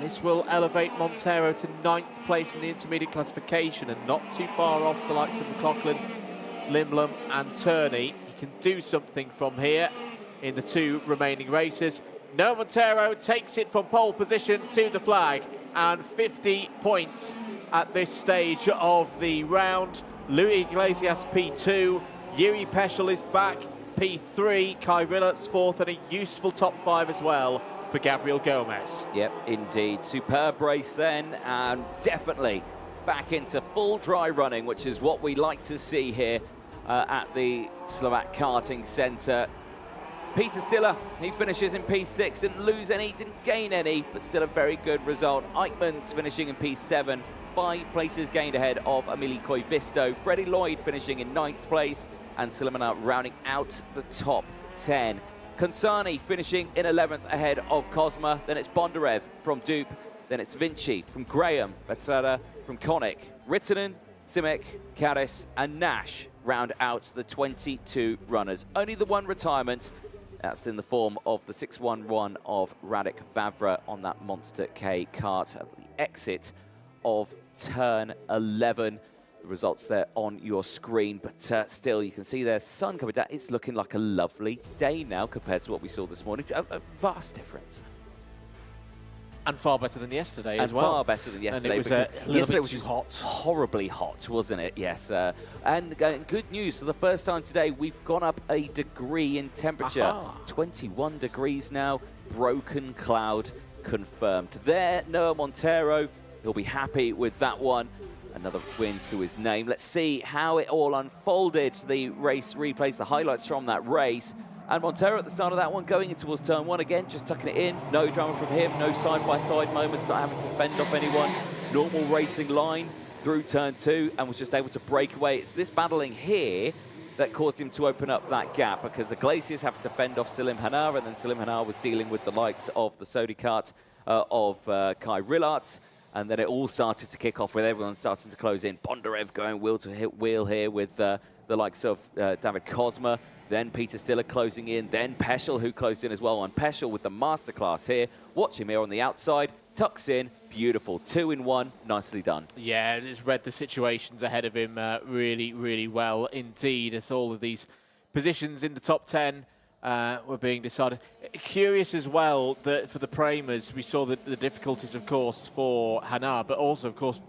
this will elevate Montero to 9th place in the intermediate classification and not too far off the likes of McLaughlin, Limblom and Turney. He can do something from here in the 2 remaining races. Noah Montero takes it from pole position to the flag, and 50 points at this stage of the round. Luis Iglesias P2, Yuri Peschel is back, P3, Kai Rillerts 4th, and a useful top 5 as well for Gabriel Gomez. Yep, indeed. Superb race then, and definitely back into full dry running, which is what we like to see here at the Slovakia Karting Center. Peter Stiller, he finishes in P6, didn't lose any, didn't gain any, but still a very good result. Eichmann's finishing in P7, 5 places gained ahead of Emilio Koivisto. Freddie Lloyd finishing in 9th place, and Salim Hanar rounding out the top 10. Consani finishing in 11th ahead of Cosma. Then it's Bondarev from Dupe. Then it's Vinci from Graham, Bestrada from Konik. Rittinen, Simic, Karis and Nash round out the 22 runners. Only the 1 retirement. That's in the form of the 611 of Radek Vavra on that Monster K kart at the exit of turn 11. The results there on your screen, but still you can see there's sun coming down. It's looking like a lovely day now compared to what we saw this morning. A vast difference. And far better than yesterday as well. And far better than yesterday. And it was a little bit too hot. Horribly hot, wasn't it? Yes. And good news, for the first time today, we've gone up a degree in temperature. Aha. 21 degrees now. Broken cloud confirmed. There, Noah Montero, he'll be happy with that one. Another win to his name. Let's see how it all unfolded. The race replays, the highlights from that race. And Montero at the start of that one, going in towards turn 1 again, just tucking it in. No drama from him, no side-by-side moments, not having to fend off anyone. Normal racing line through turn 2, and was just able to break away. It's this battling here that caused him to open up that gap, because Iglesias having to fend off Salim Hanar, and then Salim Hanar was dealing with the likes of the Sodi kart of Kai Rillerts. And then it all started to kick off with everyone starting to close in. Bondarev going wheel to wheel here with the likes of David Cosma. Then Peter Stiller closing in. Then Peschel, who closed in as well. And Peschel with the masterclass here. Watch him here on the outside. Tucks in. Beautiful. 2 in 1. Nicely done. Yeah, he's read the situations ahead of him really, really well indeed. As all of these positions in the top 10 were being decided. Curious as well that for the primers, we saw the difficulties, of course, for Hanar, but also, of course,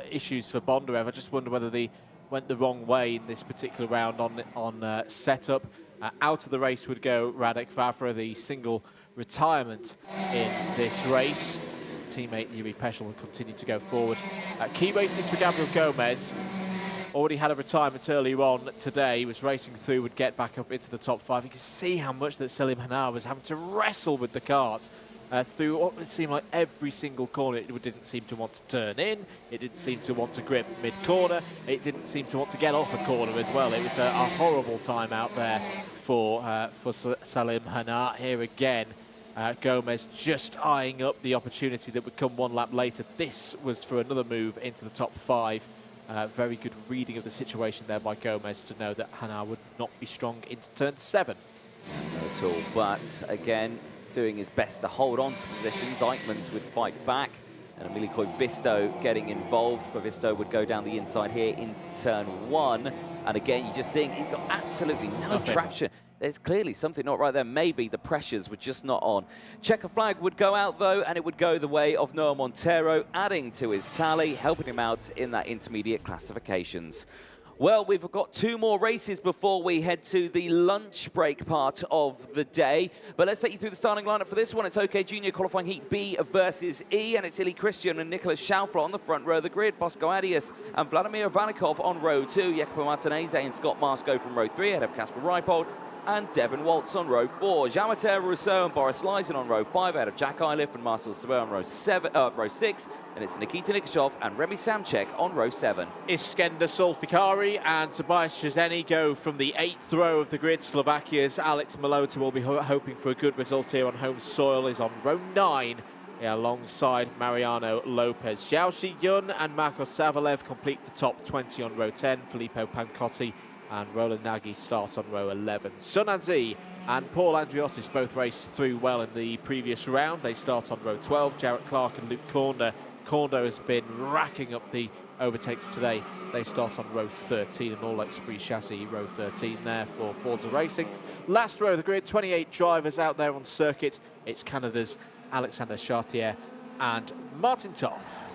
issues for Bondarev. I just wonder whether they went the wrong way in this particular round on setup. Out of the race would go Radek Vavra, the single retirement in this race. Teammate Yuri Peschel will continue to go forward. Key races for Gabriel Gomez. Already had a retirement earlier on today. He was racing through, would get back up into the top 5. You can see how much that Selim Hanar was having to wrestle with the kart through what it seemed like every single corner. It didn't seem to want to turn in. It didn't seem to want to grip mid-corner. It didn't seem to want to get off a corner as well. It was a horrible time out there for Selim Hanar. Here again, Gomez just eyeing up the opportunity that would come one lap later. This was for another move into the top 5. Very good reading of the situation there by Gomez to know that Hanar would not be strong into turn 7. Not at all, but again, doing his best to hold on to positions. Eichmanns would fight back, and Emilio Koivisto getting involved. Koivisto would go down the inside here into turn 1, and again, you're just seeing he's got absolutely no traction. There's clearly something not right there. Maybe the pressures were just not on. Checker flag would go out, though, and it would go the way of Noah Montero, adding to his tally, helping him out in that intermediate classifications. Well, we've got 2 more races before we head to the lunch break part of the day. But let's take you through the starting lineup for this one. It's OK Junior qualifying heat B versus E, and it's Ili Christian and Nicolas Schaufler on the front row of the grid. Bosco Adias and Vladimir Vanikov on row 2. Jacopo Martinez and Scott Marsh go from row 3 ahead of Kasper Reipold. And Devon Waltz on row 4. Jean-Mathieu Rousseau and Boris Lyson on row 5 out of Jack Iliff and Marcel Sever on row 6. And it's Nikita Nikishov and Remy Samchek on row 7. Iskender Solfikari and Tobias Szczesny go from the 8th row of the grid. Slovakia's Alex Malota will be hoping for a good result here on home soil, is on row 9. Alongside Mariano Lopez. Zhao Xiyun and Marcos Savalev complete the top 20 on row 10. Filippo Pancotti and Roland Nagy starts on row 11. Sun Anzi and Paul Andriotis both raced through well in the previous round. They start on row 12. Jarrett Clark and Luke Cornder. Cornder has been racking up the overtakes today. They start on row 13, and All Express Chassis row 13 there for Forza Racing. Last row of the grid, 28 drivers out there on circuit. It's Canada's Alexander Chartier and Martin Toth.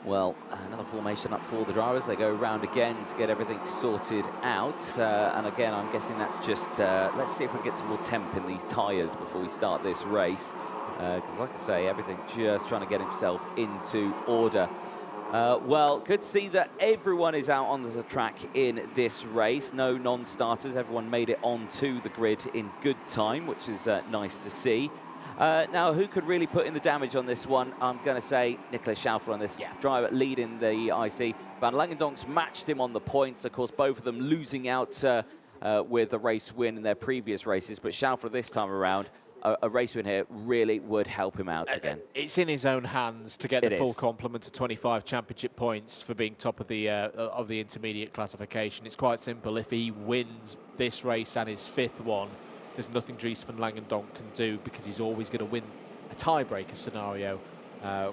Well, another formation up for the drivers. They go round again to get everything sorted out. And again, I'm guessing that's just, let's see if we can get some more temp in these tyres before we start this race. Because like I say, everything just trying to get himself into order. Well, good to see that everyone is out on the track in this race. No non-starters. Everyone made it onto the grid in good time, which is nice to see. Now, who could really put in the damage on this one? I'm going to say Nicolas Schaufler on this driver leading the IC. Van Langendonks matched him on the points. Of course, both of them losing out with a race win in their previous races. But Schaufler this time around, a race win here really would help him out again. It's in his own hands to get the full complement of 25 championship points for being top of the intermediate classification. It's quite simple. If he wins this race and his 5th one, there's nothing Dries van Langendonk can do, because he's always going to win a tiebreaker scenario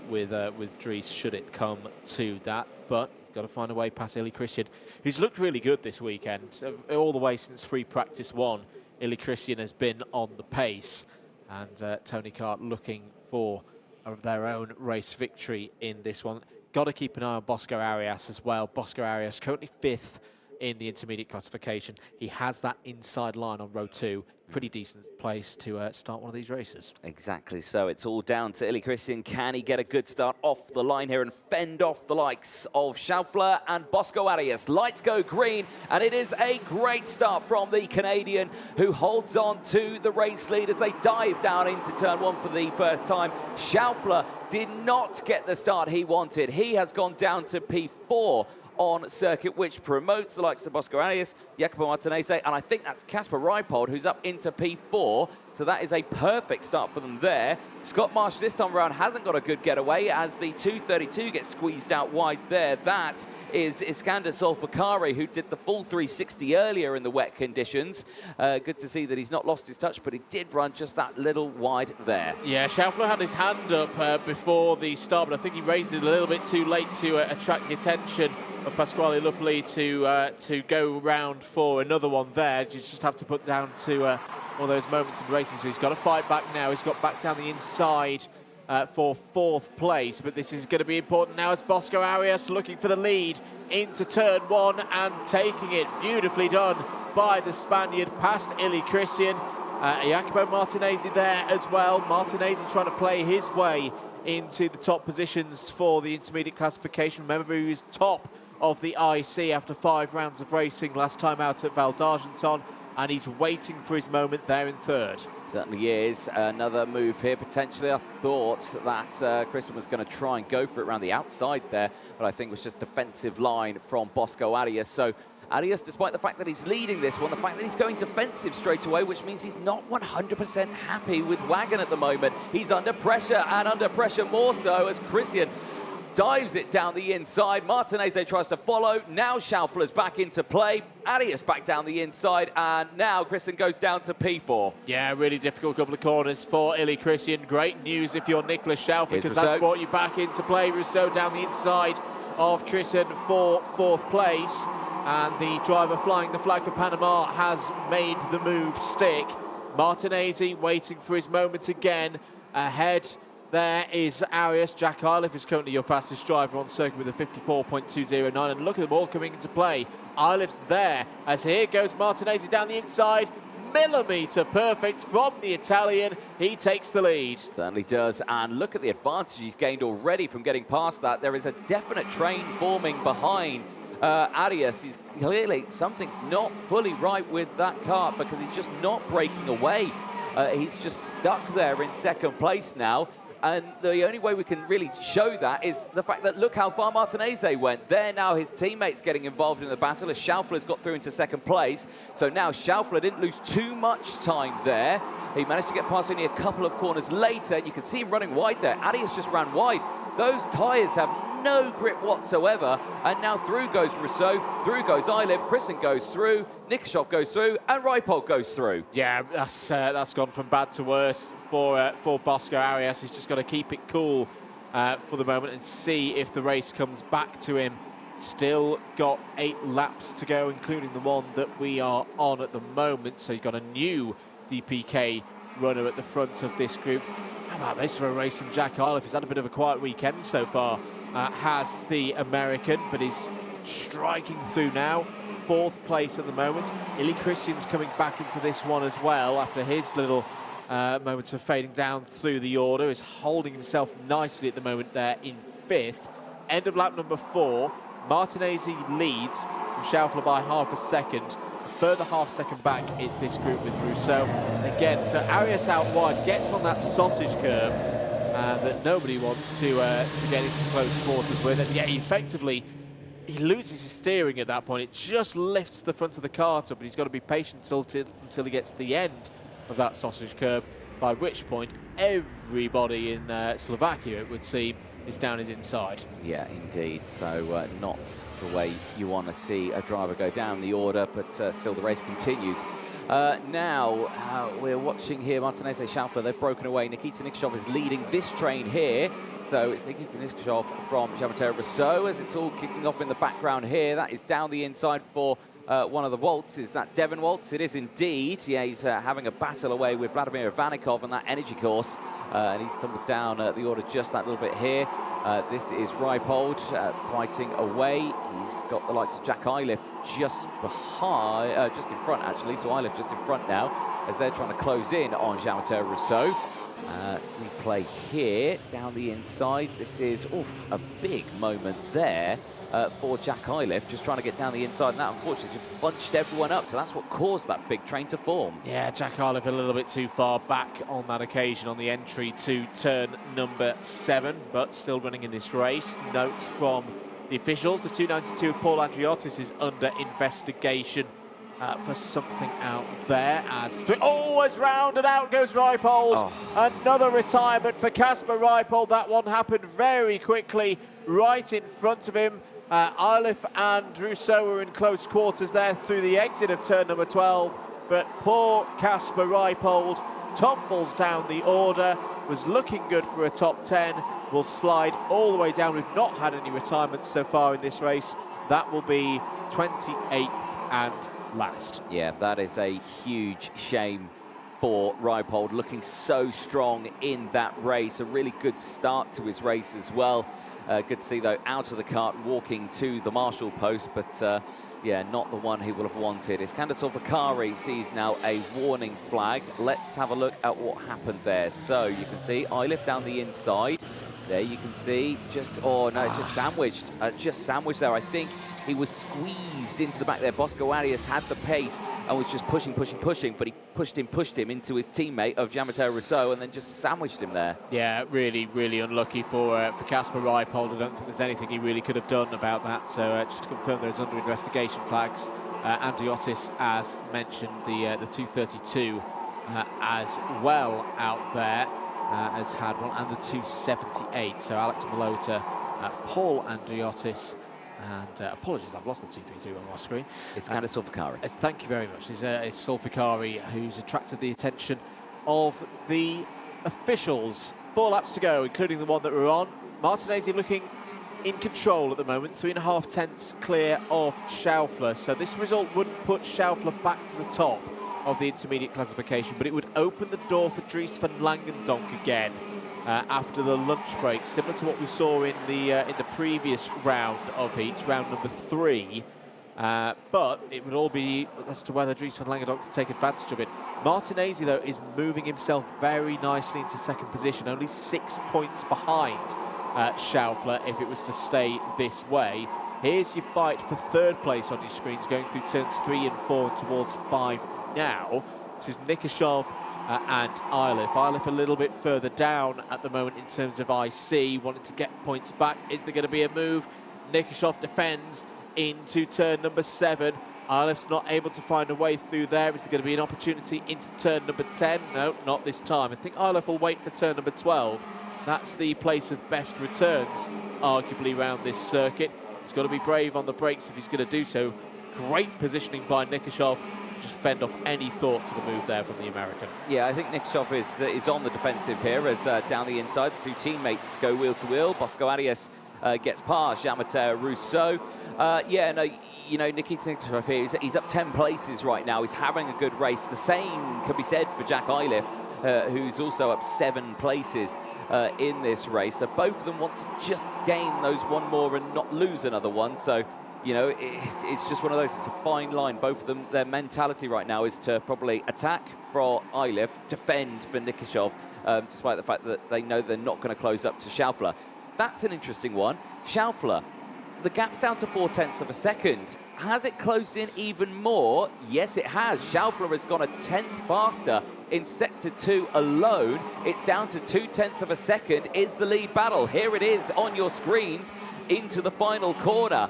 with Dries, should it come to that. But he's got to find a way past Ili Christian, who's looked really good this weekend. All the way since free practice 1, Ili Christian has been on the pace. And Tony Kart looking for their own race victory in this one. Got to keep an eye on Bosco Arias as well. Bosco Arias currently 5th in the intermediate classification. He has that inside line on row 2. Pretty decent place to start one of these races. Exactly so. It's all down to Ili Christian. Can he get a good start off the line here and fend off the likes of Schaufler and Bosco Arias? Lights go green, and it is a great start from the Canadian, who holds on to the race lead as they dive down into turn 1 for the first time. Schaufler did not get the start he wanted. He has gone down to P4 on circuit, which promotes the likes of Bosco Arias, Jacopo Martinez, and I think that's Kasper Reipold, who's up into P4. So that is a perfect start for them there. Scott Marsh this time around hasn't got a good getaway as the 232 gets squeezed out wide there. That is Iskander Solfikari, who did the full 360 earlier in the wet conditions. Good to see that he's not lost his touch, but he did run just that little wide there. Yeah, Schaufler had his hand up before the start, but I think he raised it a little bit too late to attract the attention of Pasquale Lupoli to go round for another one there. You just have to put down to one of those moments in racing, so he's got to fight back now. He's got back down the inside for 4th place, but this is going to be important now as Bosco Arias looking for the lead into turn 1 and taking it. Beautifully done by the Spaniard past Ili Christian. Jacopo Martinez there as well. Martinez trying to play his way into the top positions for the intermediate classification. Remember, he was top of the IC after 5 rounds of racing last time out at Val d'Argenton, and he's waiting for his moment there in 3rd. Certainly is. Another move here, potentially. I thought that Christian was going to try and go for it around the outside there, but I think it was just defensive line from Bosco Arias. So Arias, despite the fact that he's leading this one, the fact that he's going defensive straight away, which means he's not 100% happy with Wagon at the moment. He's under pressure, and under pressure more so as Christian dives it down the inside. Martinez tries to follow. Now Schaufler's back into play. Arias back down the inside, and now Christian goes down to P4. Yeah, really difficult couple of corners for Ili Christian. Great news if you're Nicolas Schaufler, because that's brought you back into play. Rousseau down the inside of Christian for 4th place, and the driver flying the flag for Panama has made the move stick. Martinez waiting for his moment again. Ahead there is Arias. Jack Iliff is currently your fastest driver on circuit with a 54.209, and look at them all coming into play. Iliff's there, as here goes Martinez down the inside. Millimetre perfect from the Italian. He takes the lead. Certainly does, and look at the advantage he's gained already from getting past that. There is a definite train forming behind Arias. He's clearly, something's not fully right with that kart, because he's just not breaking away. He's just stuck there in 2nd place now. And the only way we can really show that is the fact that look how far Martinez went. There now his teammates getting involved in the battle as Schaufler's got through into 2nd place. So now Schaufler didn't lose too much time there. He managed to get past only a couple of corners later. You can see him running wide there. Arias just ran wide. Those tyres have no grip whatsoever. And now through goes Rousseau, through goes Iliff, Christian goes through, Nikashov goes through, and Raipold goes through. Yeah, that's gone from bad to worse for Bosco Arias. He's just got to keep it cool for the moment and see if the race comes back to him. Still got 8 laps to go, including the one that we are on at the moment. So you've got a new DPK runner at the front of this group. How about this for a race from Jack Iliff? He's had a bit of a quiet weekend so far, has the American, but he's striking through now. 4th place at the moment. Ili Christian's coming back into this one as well after his little moments of fading down through the order. Is holding himself nicely at the moment there in 5th. End of lap number 4. Martinez leads from Schaufler by half a second. Further half second back, it's this group with Rousseau. Again, so Arias out wide, gets on that sausage curve that nobody wants to get into close quarters with. And yeah, effectively, he loses his steering at that point. It just lifts the front of the kart up, but he's got to be patient until he gets to the end of that sausage curve, by which point everybody in Slovakia, it would seem, is down his inside. Yeah, indeed. So not the way you want to see a driver go down the order, but still the race continues. Now we're watching here Martinez Schaufler. They've broken away. Nikita Nikashov is leading this train here. So it's Nikita Nikashov from Gianmatteo Rousseau as it's all kicking off in the background here. That is down the inside for one of the Waltz. Is that Devon Waltz? It is indeed. Yeah, he's having a battle away with Vladimir Ivanikov on that energy course. And he's tumbled down the order just that little bit here. This is Raipold fighting away. He's got the likes of Jack Iliff just behind, just in front actually. So Iliff just in front now as they're trying to close in on Gianmatteo Rousseau. We play here down the inside. This is a big moment there for Jack Iliff, just trying to get down the inside, and that unfortunately just bunched everyone up. So that's what caused that big train to form. Yeah, Jack Iliff a little bit too far back on that occasion on the entry to turn number 7, but still running in this race. Note from the officials, the 292 of Paul Andriotis is under investigation for something out there. As round and out goes Raipold. Another retirement for Kasper Raipold. That one happened very quickly right in front of him. Iliff and Rousseau were in close quarters there through the exit of turn number 12, but poor Kasper Raipold tumbles down the order, was looking good for a top 10, will slide all the way down. We've not had any retirements so far in this race. That will be 28th and last. Yeah, that is a huge shame for Rødby, looking so strong in that race. A really good start to his race as well. Good to see, though, out of the kart, walking to the marshal post, but yeah, not the one he will have wanted. Iskander Sulfakari sees now a warning flag. Let's have a look at what happened there. So you can see Eilif down the inside. There you can see just, oh no, just sandwiched there. I think he was squeezed into the back there. Bosco Arias had the pace and was just pushing, but he pushed him into his teammate of Jean-Matteo Rousseau and then just sandwiched him there. Yeah, really unlucky for Casper Rødby. I don't think there's anything he really could have done about that. So just to confirm, those under investigation flags. Andy Otis, as mentioned, the 232 as well out there. Has had one, and the 278. So Alex Malota, Paul Andriotis, and apologies, I've lost the 232 on my screen. It's kind of Sulfakari. Thank you very much. It's Sulfakari who's attracted the attention of the officials. 4 laps to go, including the one that we're on. Martinez looking in control at the moment, 3.5 tenths clear of Schaufler. So this result wouldn't put Schaufler back to the top of the intermediate classification, but it would open the door for Dries van Langendonk again after the lunch break, similar to what we saw in the previous round of heats, round number 3. But it would all be as to whether Dries van Langendonk can take advantage of it. Martinez, though, is moving himself very nicely into second position, only 6 points behind Schaufler if it was to stay this way. Here's your fight for third place on your screens, going through turns 3 and 4 and towards 5 now. This is Nikashov and Eilif. Eilif a little bit further down at the moment in terms of IC, wanting to get points back. Is there going to be a move? Nikashov defends into turn number 7. Eilif's not able to find a way through there. Is there going to be an opportunity into turn number 10? No, not this time. I think Eilif will wait for turn number 12. That's the place of best returns, arguably, around this circuit. He's got to be brave on the brakes if he's going to do so. Great positioning by Nikashov. Just fend off any thoughts of a move there from the American. Yeah, I think Nikashov is on the defensive here as down the inside, the 2 teammates go wheel to wheel. Bosco Arias gets past Jean-Matteo Rousseau. Yeah, no, you know, Nikita Nikashov here, he's up 10 places right now. He's having a good race. The same can be said for Jack Eilif, who's also up 7 places in this race. So both of them want to just gain those one more and not lose another one. So, you know, it's just one of those, it's a fine line. Both of them, their mentality right now is to probably attack for Eilif, defend for Nikashov, despite the fact that they know they're not going to close up to Schaufler. That's an interesting one. Schaufler, the gap's down to 0.4 of a second. Has it closed in even more? Yes, it has. Schaufler has gone a 10th faster in Sector 2 alone. It's down to 0.2 of a second. It's the lead battle. Here it is on your screens into the final corner.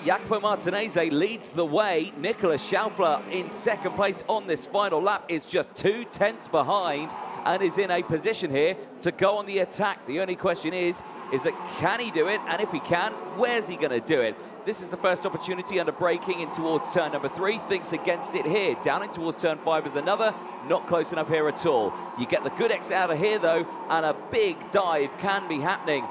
Jacopo Martinez leads the way. Nicolas Schaufler in second place on this final lap is just 0.2 behind and is in a position here to go on the attack. The only question is that can he do it? And if he can, where's he going to do it? This is the first opportunity under braking in towards turn number 3. Thinks against it here. Down in towards turn 5 is another. Not close enough here at all. You get the good exit out of here, though, and a big dive can be happening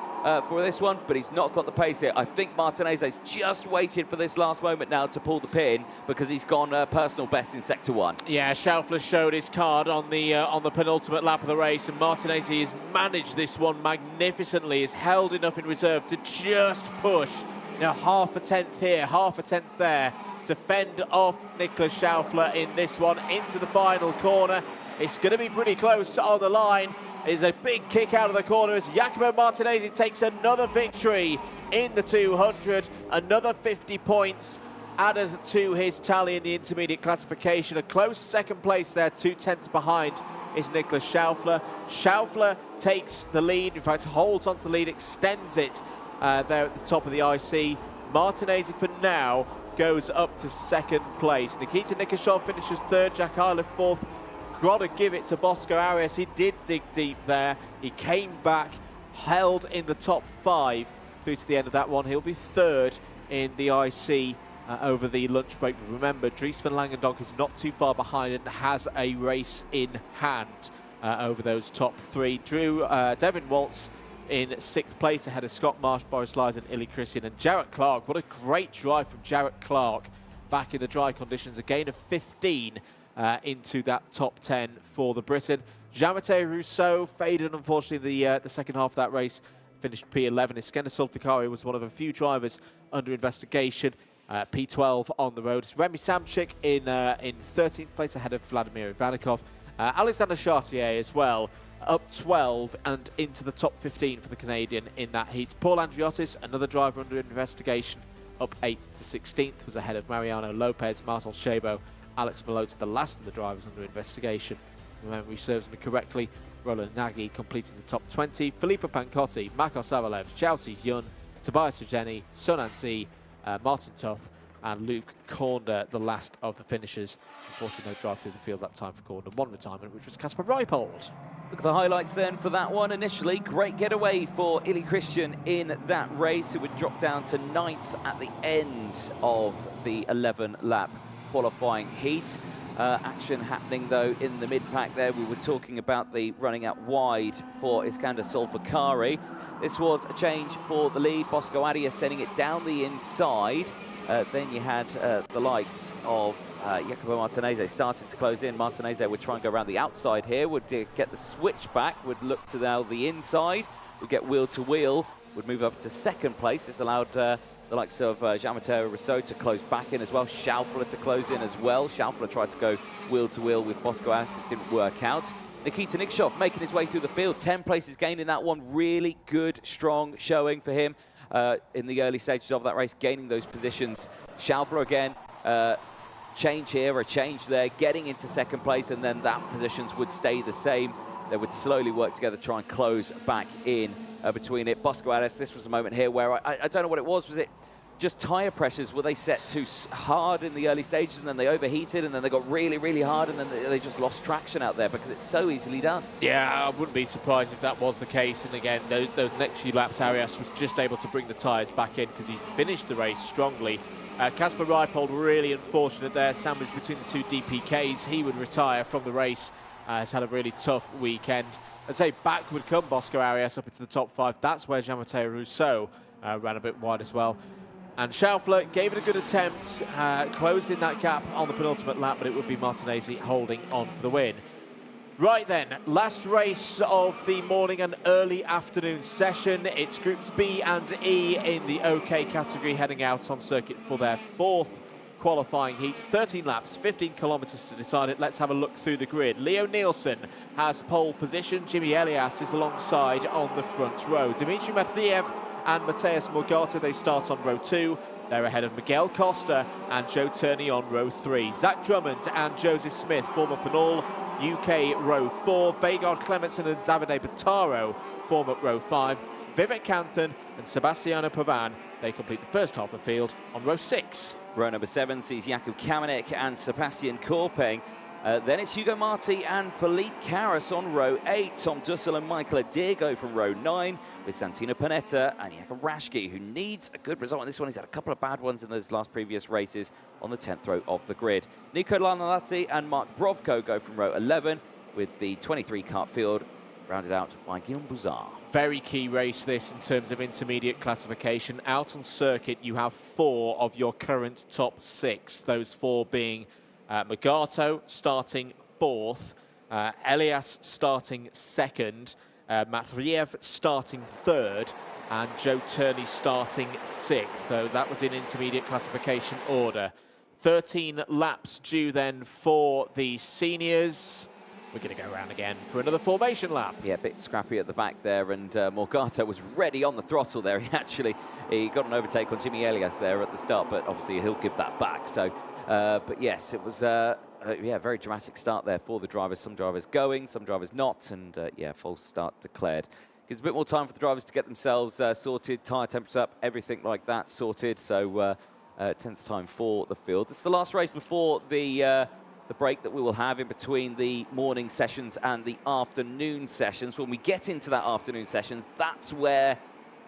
for this one, but he's not got the pace here. I think Martinez has just waited for this last moment now to pull the pin because he's gone personal best in Sector 1. Yeah, Schaufler showed his card on the penultimate lap of the race, and Martinez has managed this one magnificently. He's held enough in reserve to just push. Now, 0.5 tenth here, 0.5 tenth there to fend off Nicolas Schaufler in this one into the final corner. It's going to be pretty close on the line. Is a big kick out of the corner as Jacopo Martinez takes another victory in the 200, another 50 points added to his tally in the intermediate classification. A close second place there, 0.2 behind is Nicolas Schaufler. Schaufler takes the lead, in fact holds onto the lead, extends it there at the top of the IC. Martinez for now goes up to second place. Nikita Nikashov finishes third, Jack Eilif fourth. Got to give it to Bosco Arias. He did dig deep there. He came back, held in the top 5 through to the end of that one. He'll be third in the IC over the lunch break. But remember, Dries van Langendonk is not too far behind and has a race in hand over those top 3. Devin Waltz in 6th place ahead of Scott Marsh, Boris Lyes and Illy Christian. And Jarrett Clark, what a great drive from Jarrett Clark back in the dry conditions. A gain of 15 into that top 10 for the Briton. Jean-Mathieu Rousseau faded, unfortunately, the second half of that race, finished P11. Iskender Sulfikari was one of a few drivers under investigation. P12 on the road. It's Remy Samchik in 13th place ahead of Vladimir Ivanikov. Alexander Chartier as well, up 12 and into the top 15 for the Canadian in that heat. Paul Andriotis, another driver under investigation, up 8th to 16th, was ahead of Mariano Lopez, Marcel Shabo, Alex Malota, the last of the drivers under investigation. If memory serves me correctly, Roland Nagy completing the top 20. Filippo Pancotti, Marcos Avalev, Chelsea Hyun, Tobias Ugeni, Sun Anzi, Martin Toth, and Luke Corner, the last of the finishers. Unfortunately, no drive through the field that time for Corner. One retirement, which was Kasper Reipold. Look at the highlights then for that one. Initially, great getaway for Ili Christian in that race. It would drop down to 9th at the end of the 11-lap qualifying heat. Action happening, though, in the mid-pack there. We were talking about the running out wide for Iskender Sulfikari. This was a change for the lead. Bosco Arias sending it down the inside. Then you had the likes of Jacopo Martinez started to close in. Martinez would try and go around the outside here, would get the switch back, would look to now the inside, would get wheel to wheel, would move up to second place. This allowed the likes of Jean-Mathieu Rousseau to close back in as well, Schaufler to close in as well. Schaufler tried to go wheel to wheel with Bosco Arias, it didn't work out. Nikita Nikshov making his way through the field, 10 places gained in that one. Really good, strong showing for him in the early stages of that race, gaining those positions. Schaufler again, change here, a change there, getting into second place, and then that positions would stay the same. They would slowly work together, try and close back in between it. Bosco Arias, this was the moment here where I don't know what it was. Was it just tyre pressures? Were they set too hard in the early stages and then they overheated and then they got really, really hard and then they just lost traction out there because it's so easily done? Yeah, I wouldn't be surprised if that was the case. And again, those next few laps, Arias was just able to bring the tyres back in because he finished the race strongly. Kasper Reipold really unfortunate there, sandwiched between the two DPKs. He would retire from the race. Has had a really tough weekend. I'd say back would come Bosco Arias up into the top 5. That's where Jean-Mathieu Rousseau ran a bit wide as well. And Schaufler gave it a good attempt, closed in that gap on the penultimate lap, but it would be Martinez holding on for the win. Right then, last race of the morning and early afternoon session. It's Groups B and E in the OK category heading out on circuit for their 4th qualifying heats. 13 laps, 15 kilometres to decide it. Let's have a look through the grid. Leo Nielsen has pole position. Jimmy Elias is alongside on the front row. Dimitri Matveev and Mateus Morgado, they start on row 2. They're ahead of Miguel Costa and Joe Turney on row 3. Zach Drummond and Joseph Smith form up and all. UK row 4. Vegard Clementson and Davide Battaro form up row 5. Vivek Kanthan and Sebastiano Pavan, they complete the first half of the field on row 6. Row number 7 sees Jakub Kamenik and Sebastian Korping. Then it's Hugo Marti and Philippe Carras on row 8. Tom Dussel and Michael Adirgo from row 9 with Santino Panetta and Jakub Rashki, who needs a good result on this one. He's had a couple of bad ones in those last previous races on the 10th row of the grid. Nico Lanalati and Mark Brovko go from row 11 with the 23 kart field rounded out by Guillaume Bouzard. Very key race this in terms of intermediate classification. Out on circuit, you have 4 of your current top 6. Those 4 being Morgado starting 4th, Elias starting 2nd, Matveev starting 3rd, and Joe Turney starting 6th. So that was in intermediate classification order. 13 laps due then for the seniors. We're going to go around again for another formation lap. Yeah, a bit scrappy at the back there, and Morgado was ready on the throttle there. He got an overtake on Jimmy Elias there at the start, but obviously he'll give that back. So, but yes, it was yeah, very dramatic start there for the drivers. Some drivers going, some drivers not, and yeah, false start declared. Gives a bit more time for the drivers to get themselves sorted, tyre temps up, everything like that sorted. So, tense time for the field. This is the last race before the break that we will have in between the morning sessions and the afternoon sessions. When we get into that afternoon sessions, that's where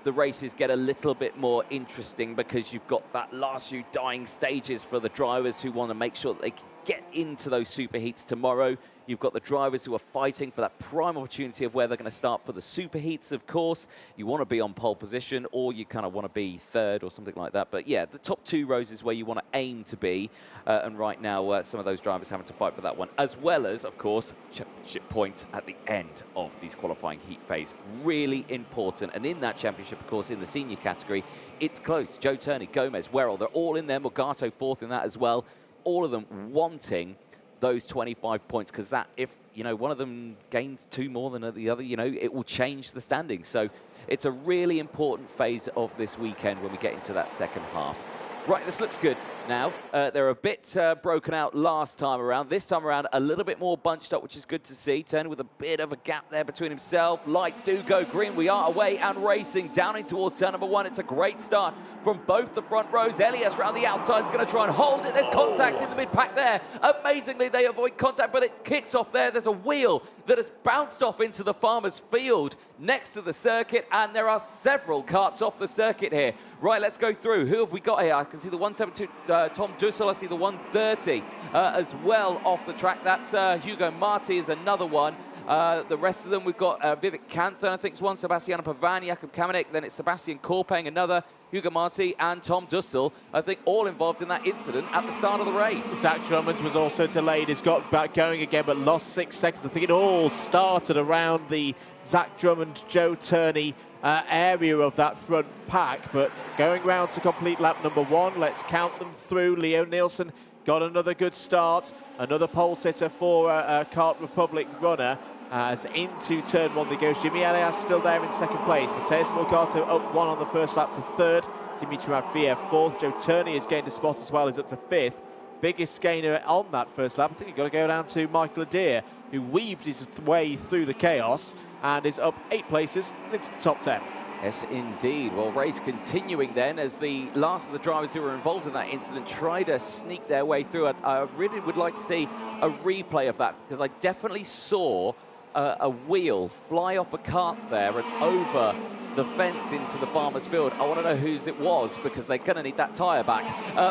the races get a little bit more interesting, because you've got that last few dying stages for the drivers who want to make sure that they get into those superheats tomorrow. You've got the drivers who are fighting for that prime opportunity of where they're going to start for the superheats, of course. You want to be on pole position, or you kind of want to be third or something like that. But yeah, the top 2 rows is where you want to aim to be. And right now, some of those drivers having to fight for that one, as well as, of course, championship points at the end of these qualifying heat phase. Really important. And in that championship, of course, in the senior category, it's close. Joe Turney, Gomez, Werrell, they're all in there. Morgato 4th in that as well. All of them wanting those 25 points, because that, if one of them gains 2 more than the other, it will change the standings. So it's a really important phase of this weekend when we get into that second half. Right, this looks good now. They're a bit broken out last time around. This time around, a little bit more bunched up, which is good to see. Turner with a bit of a gap there between himself. Lights do go green. We are away and racing down in towards turn number 1. It's a great start from both the front rows. Elias round the outside is going to try and hold it. There's contact in the mid-pack there. Amazingly, they avoid contact, but it kicks off there. There's a wheel that has bounced off into the farmer's field next to the circuit, and there are several karts off the circuit here. Right, let's go through. Who have we got here? I can see the 172 Tom Dussel. I see the 130 as well off the track. That's Hugo Marti is another one. The rest of them, we've got Vivek Kanthan, I think it's one, Sebastian Pavan, Jakub Kamenik, then it's Sebastian Korpeng, another, Hugo Marti and Tom Dussel, I think all involved in that incident at the start of the race. Zach Drummond was also delayed. He's got back going again, but lost 6 seconds. I think it all started around the Zach Drummond, Joe Turney area of that front pack, but going round to complete lap number 1, let's count them through. Leo Nielsen got another good start, another pole sitter for a Kart Republic runner. As into turn 1 they go. Jimmy Elias still there in 2nd place. Mateus Morgato up 1 on the first lap to 3rd. Dimitri Matveev 4th. Joe Turney has gained a spot as well, is up to 5th. Biggest gainer on that first lap, I think you've got to go down to Michael Adair, who weaved his way through the chaos and is up 8 places into the top 10. Yes, indeed. Well, race continuing then as the last of the drivers who were involved in that incident try to sneak their way through. I really would like to see a replay of that, because I definitely saw a wheel fly off a kart there and over the fence into the farmer's field. I want to know whose it was, because they're going to need that tyre back.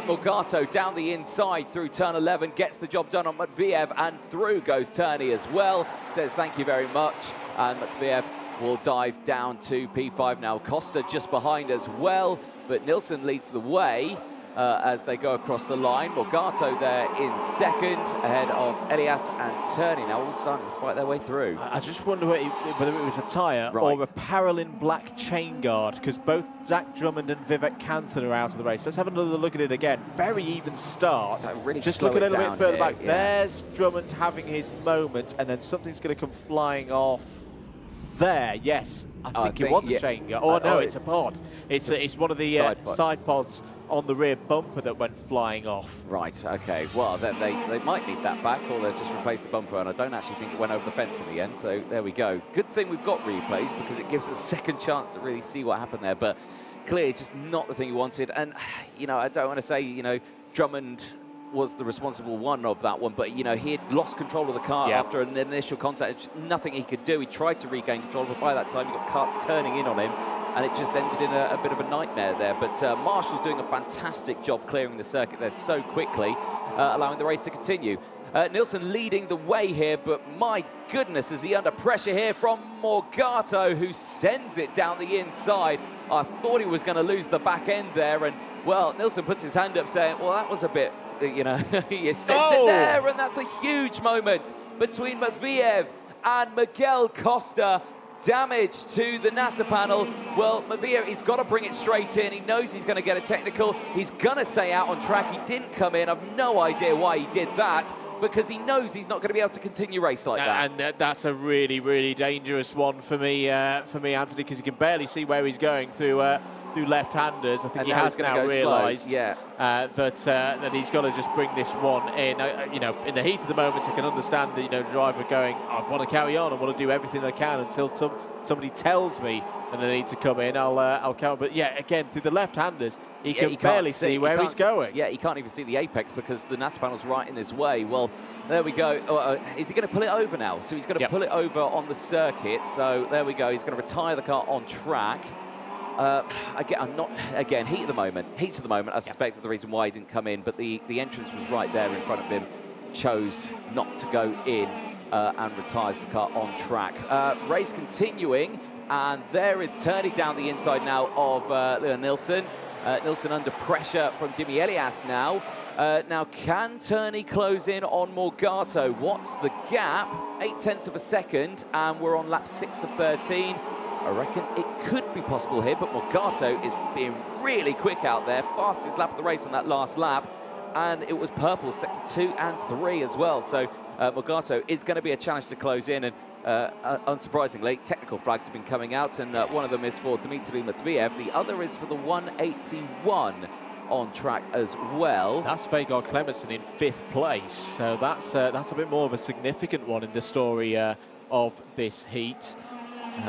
Morgato down the inside through turn 11, gets the job done on Matveev, and through goes Turney as well. Says thank you very much, and Matveev will dive down to P5 now. Costa just behind as well, but Nilsson leads the way as they go across the line. Morgato there in 2nd, ahead of Elias and Turney, now all starting to fight their way through. I just wonder whether it was a tyre or a Paralin black chain guard, because both Zach Drummond and Vivek Kanthan are out of the race. Let's have another look at it again. Very even start. Really just look a little bit further back. Yeah. There's Drummond having his moment, and then something's going to come flying off there. Yes, I think it was a chain guard. Oh no, it's a pod. It's one of the side pods on the rear bumper that went flying off. Right, okay. Well, then they might need that back, or they'll just replace the bumper, and I don't actually think it went over the fence in the end, so there we go. Good thing we've got replays, because it gives us a second chance to really see what happened there, but clearly just not the thing you wanted. And, I don't want to say, Drummond was the responsible one of that one, but, he had lost control of the car after an initial contact. Just nothing he could do. He tried to regain control, but by that time, he got karts turning in on him, and it just ended in a bit of a nightmare there. But Marshall's doing a fantastic job clearing the circuit there so quickly, allowing the race to continue. Nilsson leading the way here, but my goodness, is he under pressure here from Morgato, who sends it down the inside. I thought he was going to lose the back end there, and, well, Nilsson puts his hand up saying, well, that was a bit, he sent it there, and that's a huge moment between Matveev and Miguel Costa. Damage to the NASA panel. Well, Matveev, he's got to bring it straight in. He knows he's going to get a technical. He's going to stay out on track. He didn't come in. I've no idea why he did that, because he knows he's not going to be able to continue race like that. And that's a really, really dangerous one for me, Anthony, because you can barely see where he's going through left-handers. I think and he has now realised that he's got to just bring this one in. In the heat of the moment, I can understand the driver going, I want to carry on, I want to do everything I can until somebody tells me that I need to come in. I'll count. But yeah, again, through the left-handers, he can barely see where he's going. Yeah, he can't even see the apex because the NASA panel's right in his way. Well, there we go. Is he going to pull it over now? So he's going to pull it over on the circuit. So there we go. He's going to retire the car on track. Again, heat of the moment. I suspect is the reason why he didn't come in, but the entrance was right there in front of him. chose not to go in and retires the car on track. Race continuing, and there is turning down the inside now of Leon Nilsson. Nilsson under pressure from Jimmy Elias now. Now, can Turney close in on Morgato? What's the gap? 0.8 of a second, and we're on lap 6 of 13. I reckon it could be possible here, but Morgato is being really quick out there. Fastest lap of the race on that last lap, and it was purple, sector 2 and 3 as well. So Morgato is going to be a challenge to close in, and unsurprisingly, technical flags have been coming out, and one of them is for Dmitry Matviev. The other is for the 181 on track as well. That's Vegard Clemenson in 5th place, so that's a bit more of a significant one in the story of this heat.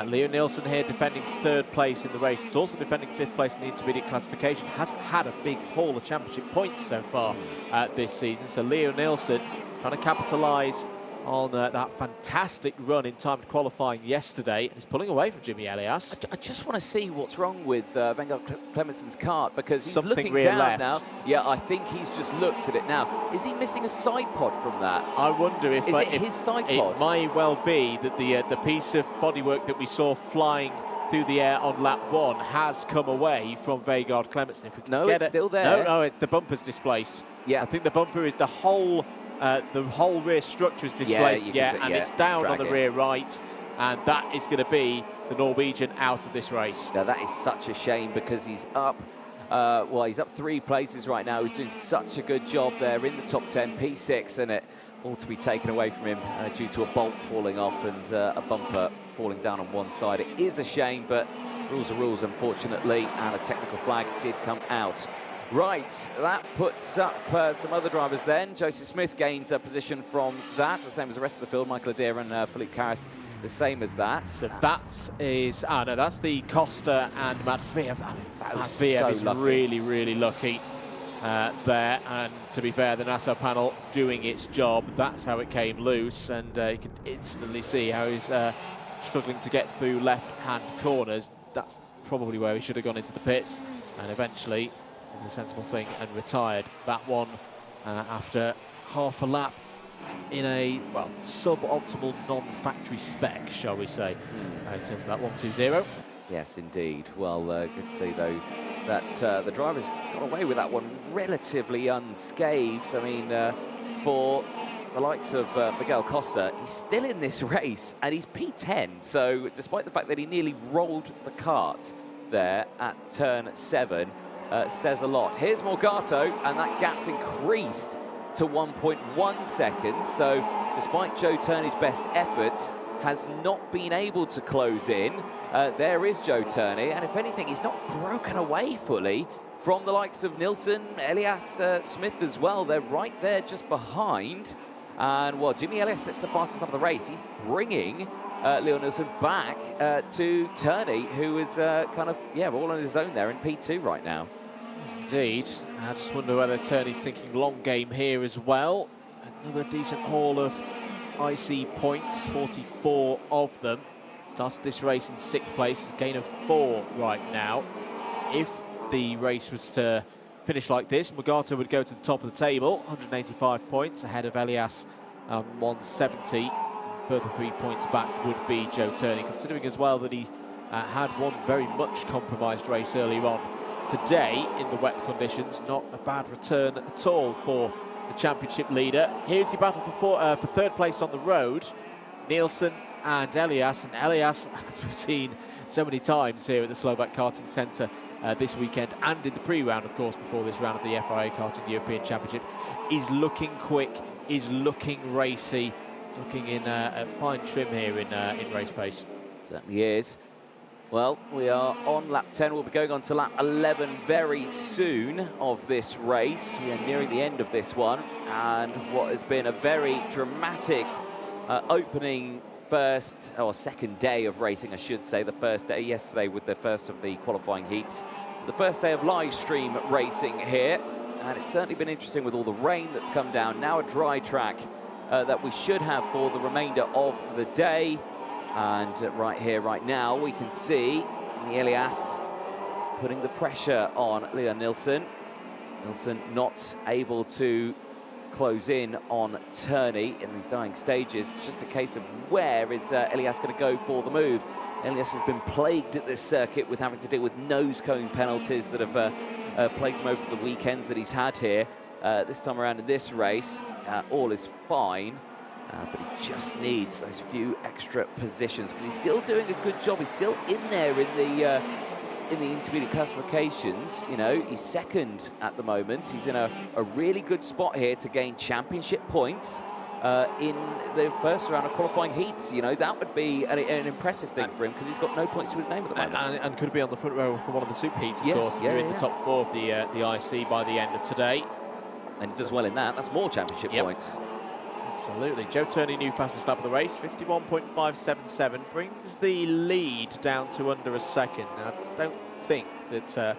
Leo Nilsson here defending 3rd place in the race. He's also defending 5th place in the intermediate classification. Hasn't had a big haul of championship points so far this season. So Leo Nilsson trying to capitalise on that fantastic run in timed qualifying yesterday. He's pulling away from Jimmy Elias. I just want to see what's wrong with Vegard Clemenson's kart, because he's Something looking rear down left. now. Yeah, I think he's just looked at it now. Is he missing a side pod from that? I wonder if Is it if his side it pod? might well be that the piece of bodywork that we saw flying through the air on lap 1 has come away from Vegard Clemenson. If we can No, get it's it. still there. No, it's the bumper's displaced. Yeah. I think the bumper is the whole rear structure is displaced, you can see, and yeah, it's down on the dragging. rear right, and that is going to be the Norwegian out of this race. Now, that is such a shame, because he's up, well, he's up 3 places right now. He's doing such a good job there in the top 10, P6, and it all to be taken away from him due to a bolt falling off and a bumper falling down on one side. It is a shame, but rules are rules, unfortunately, and a technical flag did come out. Right, that puts up some other drivers then. Joseph Smith gains a position from that, the same as the rest of the field. Michael Adair and Philippe Carras, the same as that. So that's the Costa and Matviev. Matviev is lucky. really lucky there, and to be fair, the NASA panel doing its job. That's how it came loose, and you can instantly see how he's struggling to get through left-hand corners. That's probably where he should have gone into the pits, and eventually the sensible thing and retired that one after half a lap in a, well, suboptimal non-factory spec, shall we say, in terms of that 1-2-0. Yes, indeed. Well, good to see, though, that the drivers got away with that one relatively unscathed. I mean, for the likes of Miguel Costa, he's still in this race, and he's P10. So despite the fact that he nearly rolled the kart there at turn 7, says a lot. Here's Morgato, and that gap's increased to 1.1 seconds. So despite Joe Turney's best efforts, has not been able to close in. There is Joe Turney, and if anything, he's not broken away fully from the likes of Nilsson, Elias, Smith as well. They're right there just behind. And, well, Jimmy Elias sets the fastest lap of the race. He's bringing Leo Nilsson back to Turney, who is kind of, yeah, all on his own there in P2 right now. Yes, indeed. I just wonder whether Turney's thinking long game here as well. Another decent haul of IC points, 44 of them. Started this race in 6th place, gain of 4 right now. If the race was to finish like this, Morgato would go to the top of the table, 185 points ahead of Elias, 170. Further 3 points back would be Joe Turney, considering as well that he had one very much compromised race earlier on today in the wet conditions. Not a bad return at all for the championship leader. Here's your battle for 3rd place on the road. Nilsson and Elias. And Elias, as we've seen so many times here at the Slovak Karting Center this weekend, and in the pre-round, of course, before this round of the FIA Karting European Championship, is looking quick, is looking racy, is looking in a fine trim here in race pace. Certainly is. Well, we are on lap 10. We'll be going on to lap 11 very soon of this race. We are nearing the end of this one, and what has been a very dramatic opening second day of racing, I should say. The first day yesterday with the first of the qualifying heats. The first day of live stream racing here, and it's certainly been interesting with all the rain that's come down. Now a dry track that we should have for the remainder of the day. And right here, right now, we can see Elias putting the pressure on Leon Nilsson. Nilsson not able to close in on Turney in these dying stages. It's just a case of where is Elias going to go for the move. Elias has been plagued at this circuit with having to deal with nose cone penalties that have plagued him over the weekends that he's had here. This time around in this race, all is fine, but he just needs those few extra positions because he's still doing a good job. He's still in there in the intermediate classifications. You know, he's second at the moment. He's in a really good spot here to gain championship points in the first round of qualifying heats. You know, that would be an impressive thing for him because he's got no points to his name at the moment. And could be on the front row for one of the super heats, of course, if you're in the top 4 of the IC by the end of today. And he does well in that. That's more championship points. Absolutely. Joe Turney, new fastest lap of the race, 51.577, brings the lead down to under a second. Now, I don't think that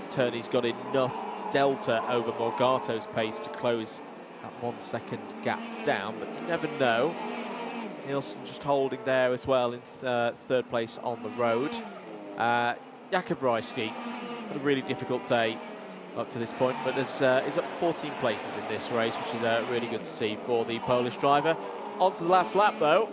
Turney's got enough delta over Morgato's pace to close that 1 second gap down, but you never know. Nielsen just holding there as well in third place on the road. Jakub Rajski had a really difficult day up to this point, but is up 14 places in this race, which is really good to see for the Polish driver. On to the last lap, though.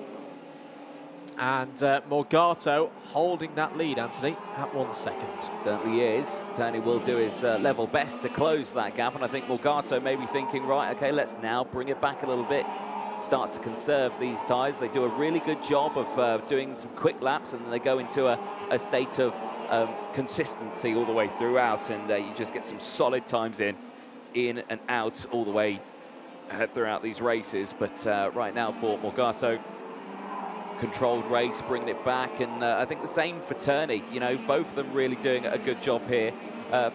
And Morgato holding that lead, Anthony, at 1 second. Certainly is. Turney will do his level best to close that gap, and I think Morgato may be thinking, right, okay, let's now bring it back a little bit, start to conserve these tyres. They do a really good job of doing some quick laps, and then they go into a state of consistency all the way throughout, and you just get some solid times in and out all the way throughout these races. But right now for Morgato, controlled race, bringing it back, and I think the same for Turney. You know, both of them really doing a good job here.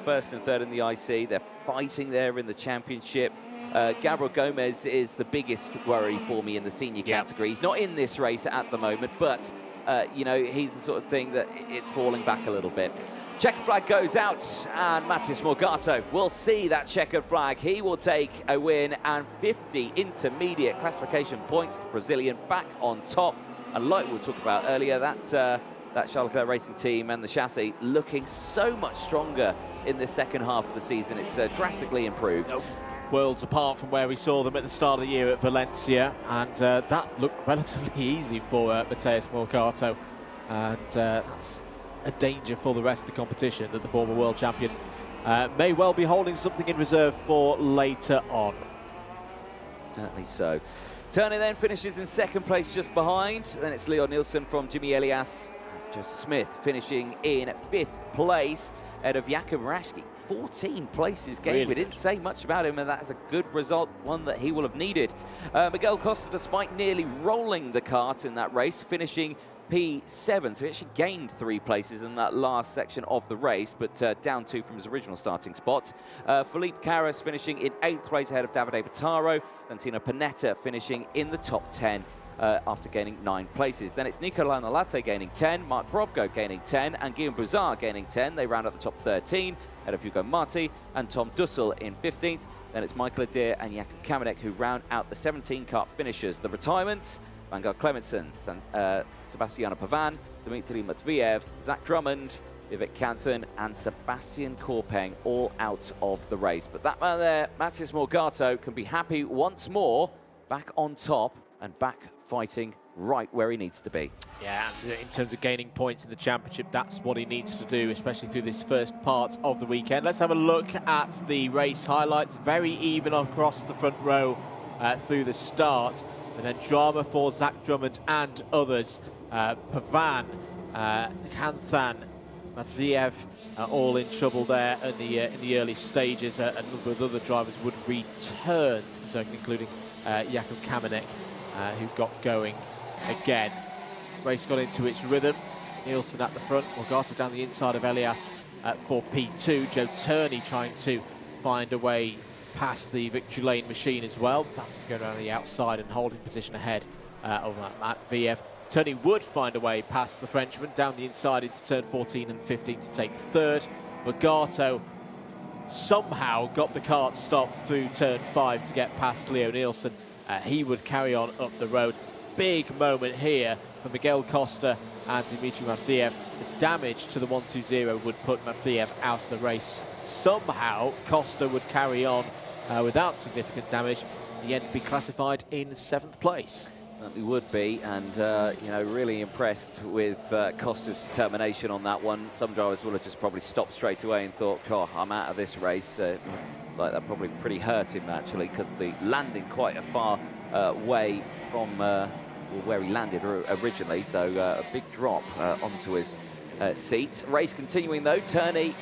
First and third in the IC, they're fighting there in the championship. Gabriel Gomez is the biggest worry for me in the senior category. He's not in this race at the moment, but you know, he's the sort of thing that it's falling back a little bit. Checkered flag goes out, and Matheus Morgato will see that checkered flag. He will take a win and 50 intermediate classification points. The Brazilian back on top. And like we were talking about earlier, that Charles Leclerc Racing team and the chassis looking so much stronger in the second half of the season. It's drastically improved. Worlds apart from where we saw them at the start of the year at Valencia, and that looked relatively easy for Matheus Morgato, and that's a danger for the rest of the competition that the former world champion may well be holding something in reserve for later on. Certainly so. Turner then finishes in second place just behind. Then it's Leon Nielsen from Jimmy Elias. Joseph Smith finishing in 5th place ahead of Jakub Rajski. 14 places gained. We didn't say much about him, and that's a good result, one that he will have needed. Miguel Costa, despite nearly rolling the kart in that race, finishing P7, so he actually gained 3 places in that last section of the race, but down 2 from his original starting spot. Felipe Carras finishing in 8th place ahead of Davide Bottaro. Santino Panetta finishing in the top 10 after gaining 9 places. Then it's Nico Lanolate gaining 10, Mark Brovko gaining 10, and Guillaume Bouzard gaining 10. They round out the top 13 ahead of Hugo Marti and Tom Dussel in 15th. Then it's Michael Adair and Jakub Kamenek who round out the 17 kart finishers. The retirements: Vanguard Clementson, Sebastiano Pavan, Dmitry Matviev, Zach Drummond, Vivek Kanthan and Sebastian Korpeng all out of the race. But that man there, Matheus Morgato, can be happy once more, back on top and back fighting right where he needs to be. Yeah, in terms of gaining points in the championship, that's what he needs to do, especially through this first part of the weekend. Let's have a look at the race highlights. Very even across the front row through the start. And then drama for Zach Drummond and others. Pavan, Kanthan, Matviev, all in trouble there in the early stages. A number of other drivers would return to the circuit, including Jakub Kamenek, who got going again. Race got into its rhythm. Nielsen at the front, Morgato down the inside of Elias for P2. Joe Turney trying to find a way past the victory lane machine as well. Perhaps going around the outside and holding position ahead of Matviev. Turney would find a way past the Frenchman down the inside into turn 14 and 15 to take third. Morgato somehow got the kart stopped through turn 5 to get past Leo Nielsen. He would carry on up the road. Big moment here for Miguel Costa and Dmitry Matviev. The damage to the 120 would put Matviev out of the race. Somehow Costa would carry on without significant damage, yet be classified in 7th place. Certainly would be, and you know, really impressed with Costa's determination on that one. Some drivers will have just probably stopped straight away and thought, "Oh, I'm out of this race." Like that probably pretty hurt him actually, because the landing quite a far way from where he landed originally, so a big drop onto his seat. Race continuing though, Turney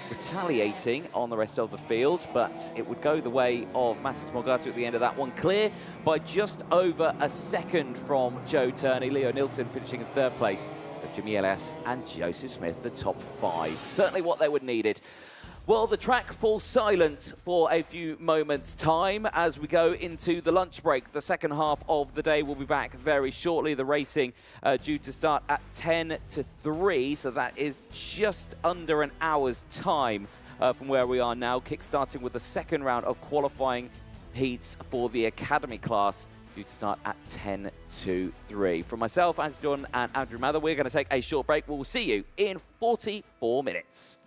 retaliating on the rest of the field, but it would go the way of Matas Morgatu at the end of that one. Clear by just over a second from Joe Turney. Leo Nilsson finishing in 3rd place, but Jimmy Elias and Joseph Smith the top 5. Certainly what they would needed. Well, the track falls silent for a few moments' time as we go into the lunch break. The second half of the day will be back very shortly. The racing due to start at 10 to 3, so that is just under an hour's time from where we are now, kick-starting with the second round of qualifying heats for the Academy class, due to start at 10 to 3. From myself, Andy Jordan and Andrew Mather, we're going to take a short break. We'll see you in 44 minutes.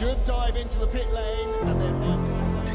should dive into the pit lane and then might come back.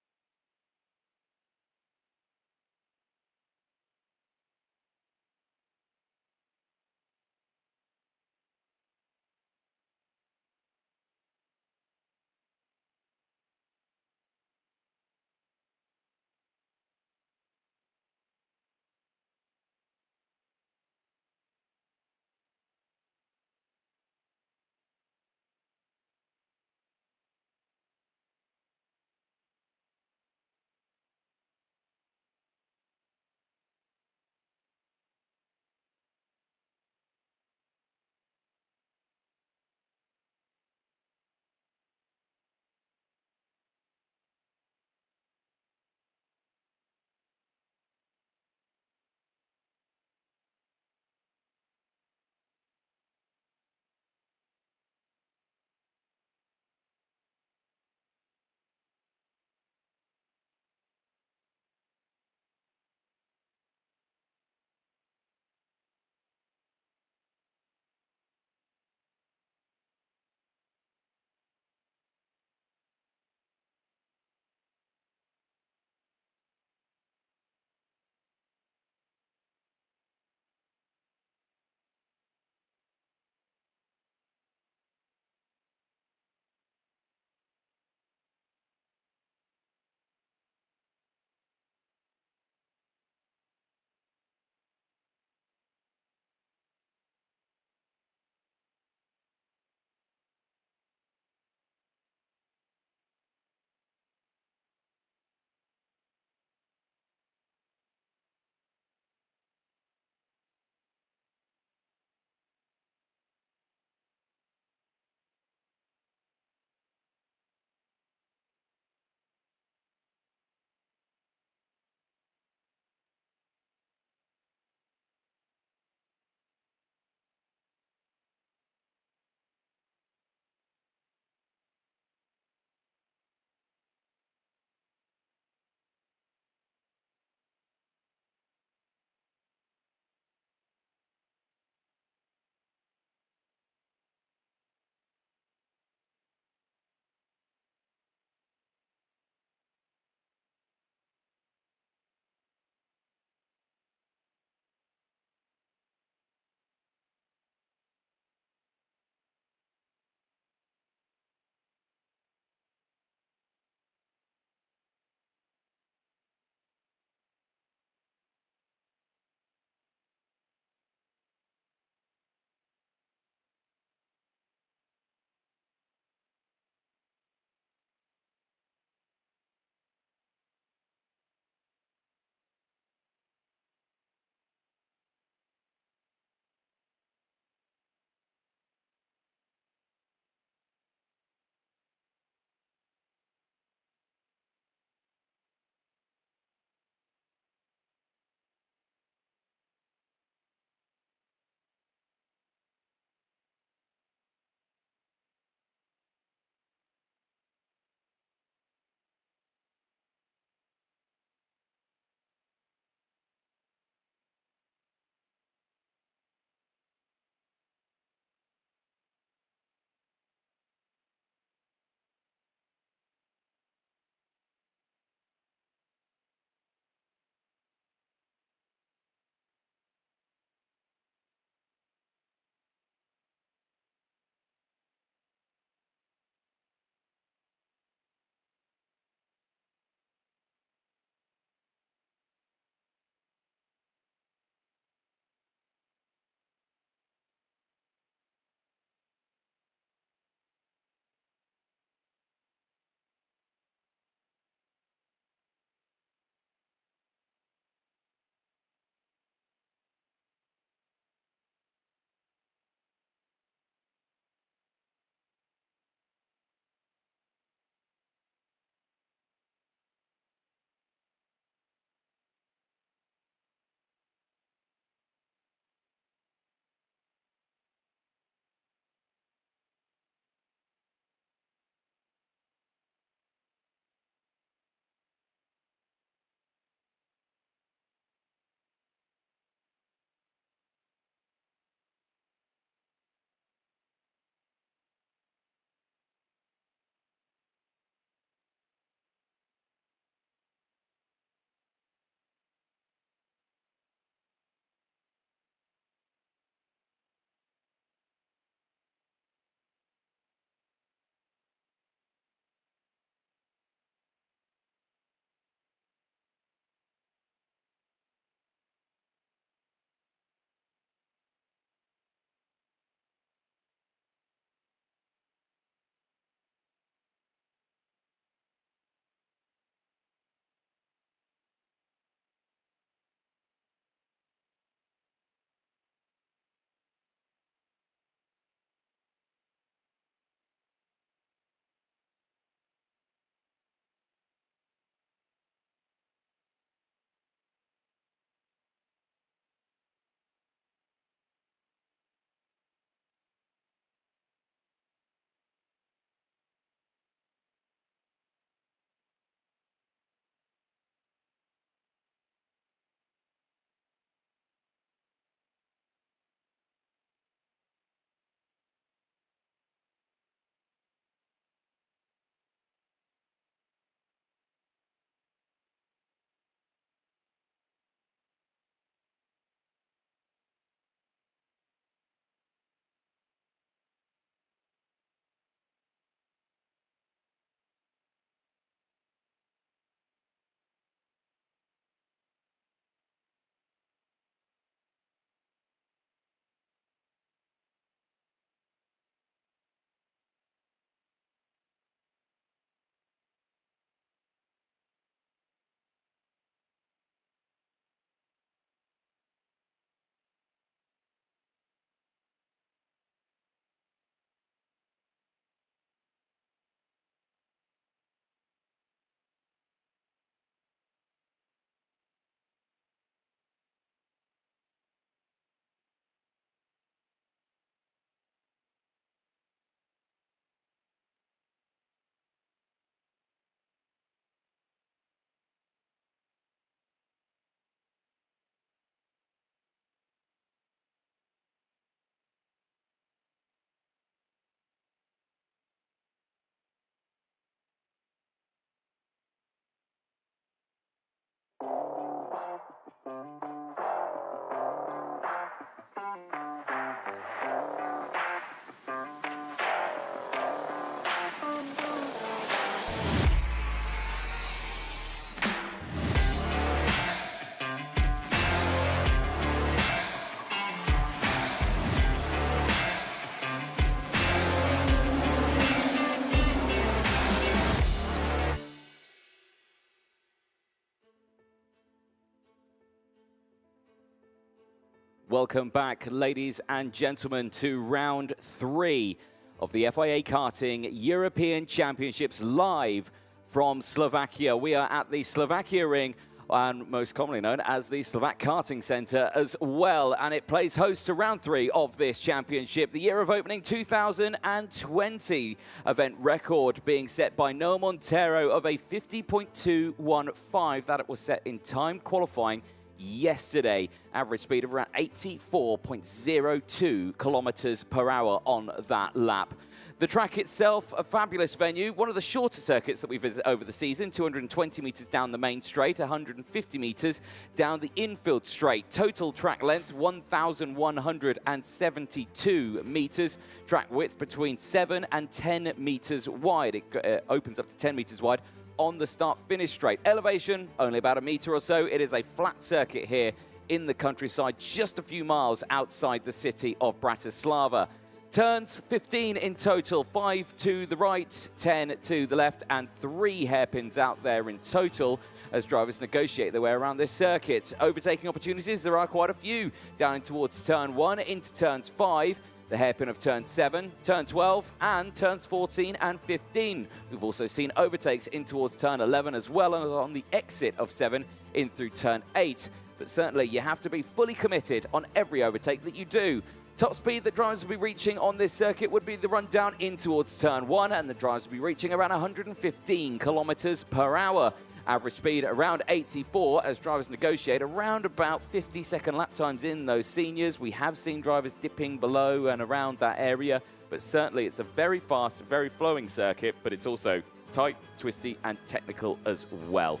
Welcome back, ladies and gentlemen, to round 3 of the FIA Karting European Championships live from Slovakia. We are at the Slovakia Ring, and most commonly known as the Slovakia Karting Center as well. And it plays host to round 3 of this championship. The year of opening 2020. Event record being set by Noah Montero of a 50.215. That it was set in time qualifying yesterday. Average speed of around 84.02 kilometers per hour on that lap. The track itself, a fabulous venue, one of the shorter circuits that we visit over the season, 220 meters down the main straight, 150 meters down the infield straight. Total track length, 1,172 meters. Track width between 7 and 10 meters wide. It opens up to 10 meters wide on the start-finish straight. Elevation, only about a meter or so. It is a flat circuit here in the countryside, just a few miles outside the city of Bratislava. Turns 15 in total, 5 to the right, 10 to the left, and 3 hairpins out there in total as drivers negotiate their way around this circuit. Overtaking opportunities, there are quite a few. Down towards turn 1, into turns 5, the hairpin of turn 7, turn 12, and turns 14 and 15. We've also seen overtakes in towards turn 11 as well, and on the exit of 7 in through turn 8. But certainly you have to be fully committed on every overtake that you do. Top speed that drivers will be reaching on this circuit would be the run down in towards turn 1, and the drivers will be reaching around 115 kilometers per hour. Average speed around 84 as drivers negotiate around about 50-second lap times in those seniors. We have seen drivers dipping below and around that area, but certainly it's a very fast, very flowing circuit, but it's also tight, twisty, and technical as well.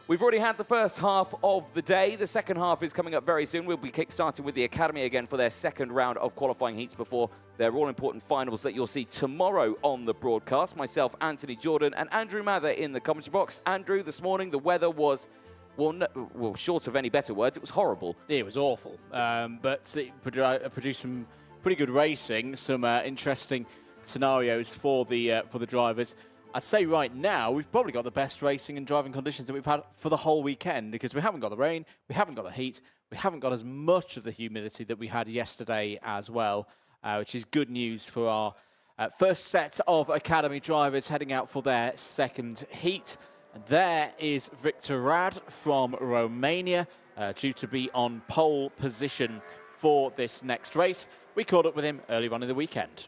We've already had the first half of the day. The second half is coming up very soon. We'll be kick-starting with the Academy again for their second round of qualifying heats before their all-important finals that you'll see tomorrow on the broadcast. Myself, Anthony Jordan, and Andrew Mather in the commentary box. Andrew, this morning the weather was, well, short of any better words, it was horrible. It was awful, but it produced some pretty good racing, some interesting scenarios for the drivers. I'd say right now, we've probably got the best racing and driving conditions that we've had for the whole weekend, because we haven't got the rain, we haven't got the heat, we haven't got as much of the humidity that we had yesterday as well, which is good news for our first set of Academy drivers heading out for their second heat. And there is Victor Rad from Romania, due to be on pole position for this next race. We caught up with him earlier on in the weekend.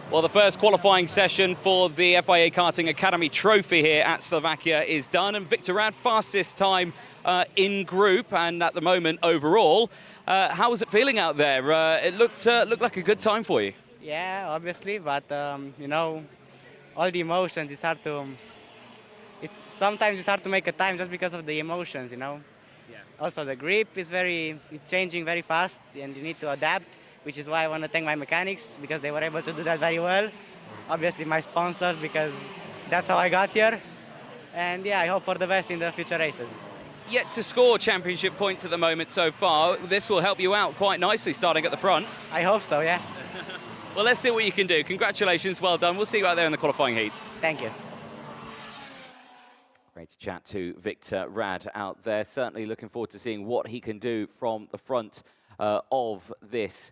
Well, the first qualifying session for the FIA Karting Academy Trophy here at Slovakia is done, and Victor Rad, fastest time in group and at the moment overall. How was it feeling out there? It looked like a good time for you. Yeah, obviously, but you know, all the emotions, it's hard to. Sometimes it's hard to make a time just because of the emotions, you know. Yeah. Also, the grip is it's changing very fast, and you need to adapt. Which is why I want to thank my mechanics, because they were able to do that very well. Obviously my sponsors, because that's how I got here. And yeah, I hope for the best in the future races. Yet to score championship points at the moment so far. This will help you out quite nicely starting at the front. I hope so, yeah. Well, let's see what you can do. Congratulations, well done. We'll see you out there in the qualifying heats. Thank you. Great to chat to Victor Rad out there. Certainly looking forward to seeing what he can do from the front of this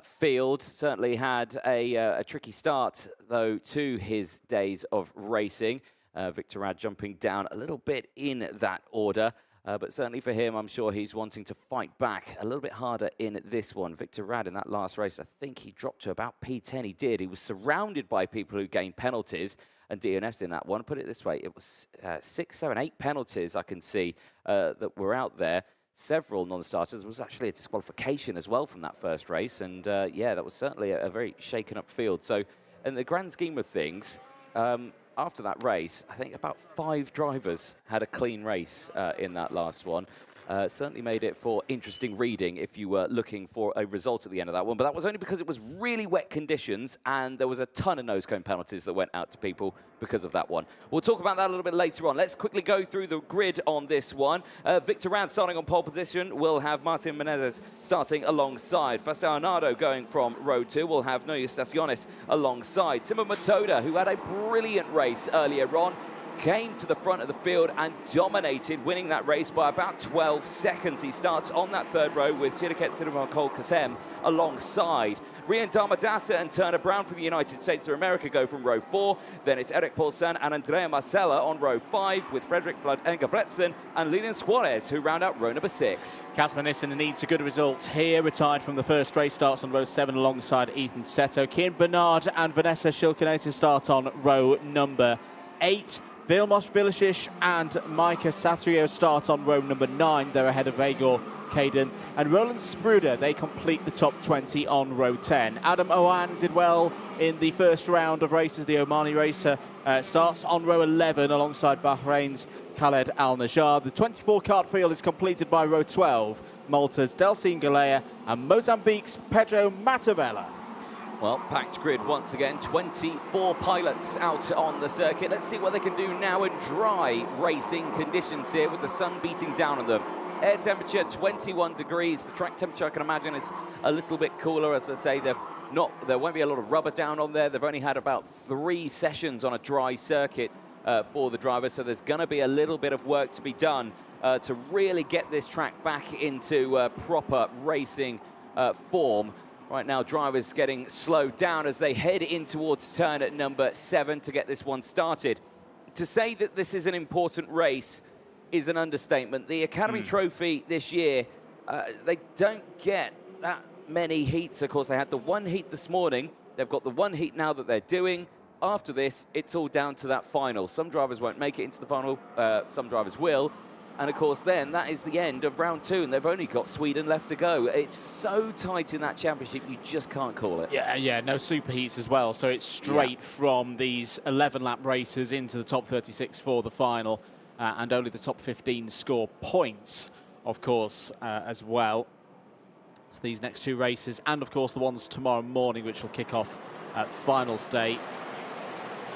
field. Certainly had a tricky start, though, to his days of racing. Victor Rad jumping down a little bit in that order. But certainly for him, I'm sure he's wanting to fight back a little bit harder in this one. Victor Rad in that last race, I think he dropped to about P10. He did. He was surrounded by people who gained penalties, and DNFs in that one. Put it this way, it was 6, 7, 8 penalties I can see that were out there. Several non-starters. Was actually a disqualification as well from that first race, and yeah, that was certainly a very shaken up field. So in the grand scheme of things, after that race, I think about 5 drivers had a clean race in that last one. Certainly made it for interesting reading if you were looking for a result at the end of that one. But that was only because it was really wet conditions and there was a ton of nose cone penalties that went out to people because of that one. We'll talk about that a little bit later on. Let's quickly go through the grid on this one. Victor Rad starting on pole position. We'll have Martin Menezes starting alongside. Fausto Arnardo going from row 2. We'll have Noya Estaciones alongside. Simo Matoda, who had a brilliant race earlier on, came to the front of the field and dominated, winning that race by about 12 seconds. He starts on that 3rd row with Chiriket Sirimakol Kasem alongside. Rian Damadasa and Turner Brown from the United States of America go from row 4. Then it's Eric Paulsen and Andrea Marcella on row 5 with Fredrik Flood Engebretsen and Lilian Suarez, who round out row number 6. Kasper Nissen needs a good result here. Retired from the first race, starts on row 7 alongside Ethan Seto. Kian Bernard and Vanessa Shilkinator start on row number 8. Vilmos Vilicic and Micah Satrio start on row number 9. They're ahead of Egor Caden. And Roland Spruder, they complete the top 20 on row 10. Adam Owen did well in the first round of races. The Omani racer starts on row 11 alongside Bahrain's Khaled Al-Najjar. The 24 kart field is completed by row 12. Malta's Delcine Galea and Mozambique's Pedro Matavella. Well, packed grid once again, 24 pilots out on the circuit. Let's see what they can do now in dry racing conditions here with the sun beating down on them. Air temperature 21 degrees. The track temperature, I can imagine, is a little bit cooler. As I say, there won't be a lot of rubber down on there. They've only had about 3 sessions on a dry circuit for the drivers, so there's going to be a little bit of work to be done to really get this track back into proper racing form. Right now, drivers getting slowed down as they head in towards turn at number 7 to get this one started. To say that this is an important race is an understatement. The Academy Trophy this year, they don't get that many heats. Of course, they had the 1 heat this morning. They've got the 1 heat now that they're doing. After this, it's all down to that final. Some drivers won't make it into the final. Some drivers will. And of course, then that is the end of round 2, and they've only got Sweden left to go. It's so tight in that championship, you just can't call it. Yeah, no super heats as well. So it's straight from these 11-lap races into the top 36 for the final, and only the top 15 score points, of course, as well. So these next 2 races, and of course the ones tomorrow morning, which will kick off at finals day.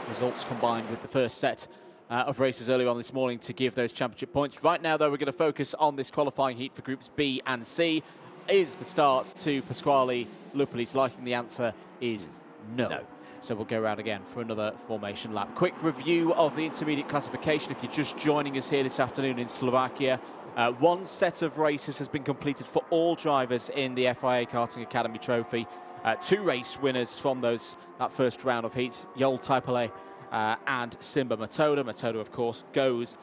Results combined with the first set of races earlier on this morning to give those championship points. Right now, though, we're going to focus on this qualifying heat for groups B and C. Is the start to Pasquale Lupali's liking? The answer is no. So we'll go around again for another formation lap. Quick review of the intermediate classification if you're just joining us here this afternoon in Slovakia. 1 set of races has been completed for all drivers in the FIA Karting Academy Trophy. 2 race winners from that first round of heats, Yol Taipale and Simba Matoda. Matoda, of course, goes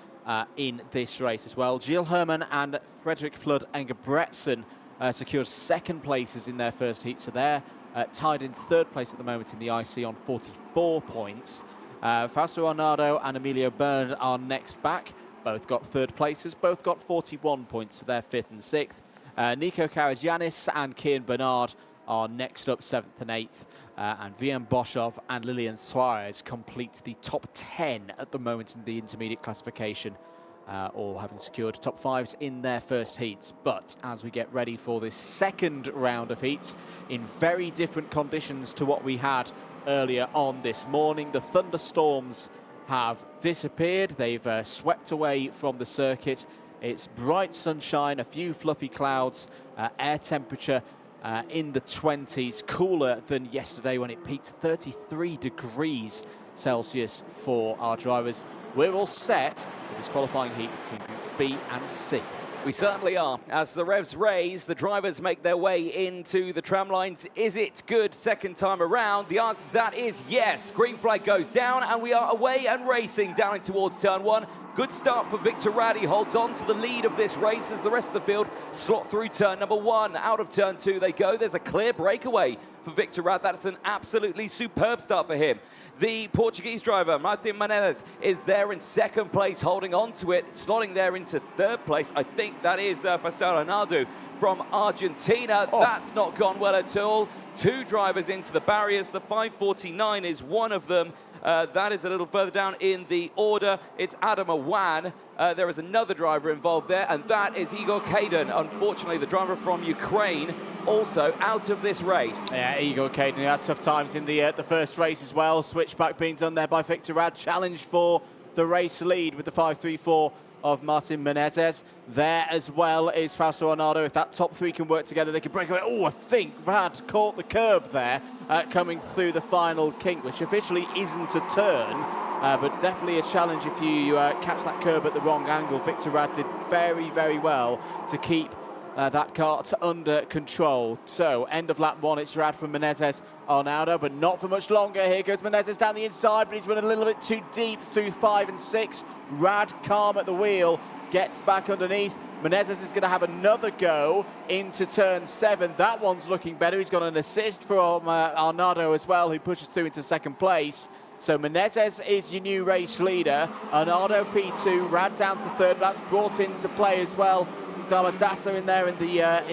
in this race as well. Gilles Herman and Fredrik Flood Engebretsen secured 2nd places in their first heat, so they're tied in 3rd place at the moment in the IC on 44 points. Fausto Arnardo and Emilio Byrne are next back. Both got 3rd places, both got 41 points, so they're 5th and 6th. Nico Karagianis and Kian Bernard are next up, 7th and 8th. And Vian Boshov and Lilian Suarez complete the top 10 at the moment in the intermediate classification, all having secured top 5s in their first heats. But as we get ready for this 2nd round of heats, in very different conditions to what we had earlier on this morning, the thunderstorms have disappeared. They've swept away from the circuit. It's bright sunshine, a few fluffy clouds, air temperature in the 20s, cooler than yesterday when it peaked 33 degrees Celsius for our drivers. We're all set for this qualifying heat between Group B and C. We certainly are. As the revs raise, the drivers make their way into the tram lines. Is it good 2nd time around? The answer to that is yes. Green flag goes down, and we are away and racing down towards turn 1. Good start for Victor Rad. He holds on to the lead of this race as the rest of the field slot through turn number 1. Out of turn 2 they go. There's a clear breakaway for Victor Rad. That's an absolutely superb start for him. The Portuguese driver, Martin Menezes, is there in 2nd place, holding on to it, slotting there into 3rd place, I think. think that is Fastero Ronaldo from Argentina. Oh. That's not gone well at all. 2 drivers into the barriers. The 549 is one of them. That is a little further down in the order. It's Adam Awan. There is another driver involved there, and that is Igor Kaden. Unfortunately, the driver from Ukraine also out of this race. Yeah, Igor Kaden had tough times in the first race as well. Switchback being done there by Victor Rad. Challenge for the race lead with the 534 of Martin Menezes. There as well is Fausto Arnaldo. If that top 3 can work together, they can break away. Oh, I think Rad caught the curb there, coming through the final kink, which officially isn't a turn, but definitely a challenge if you catch that curb at the wrong angle. Victor Rad did very, very well to keep that kart under control. So, end of lap 1, it's Rad from Menezes Arnaldo, but not for much longer. Here goes Menezes down the inside, but he's running a little bit too deep through 5 and 6. Rad calm at the wheel, gets back underneath. Menezes is going to have another go into turn 7. That one's looking better. He's got an assist from Arnaldo as well, who pushes through into 2nd place. So Menezes is your new race leader. Arnaldo P2, Rad down to 3rd. That's brought into play as well. Damadasa in there in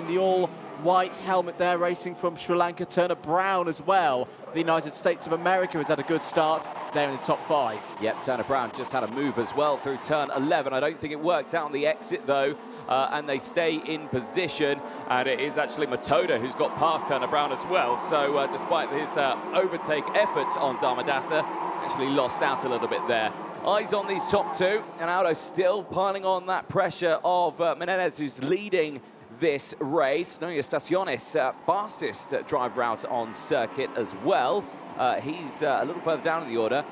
the all-white helmet there, racing from Sri Lanka. Turner Brown as well. The United States of America has had a good start there in the top 5. Yep, Turner Brown just had a move as well through turn 11. I don't think it worked out on the exit though, and they stay in position. And it is actually Matoda who's got past Turner Brown as well. So despite his overtake efforts on Damadasa, actually lost out a little bit there. Eyes on these top 2, and Aldo still piling on that pressure of Menezes, who's leading this race. Nuno Estaciones, fastest driver out on circuit as well. He's a little further down in the order.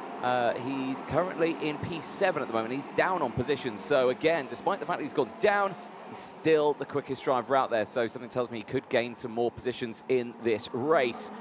He's currently in P7 at the moment. He's down on position. So again, despite the fact that he's gone down, he's still the quickest driver out there. So something tells me he could gain some more positions in this race.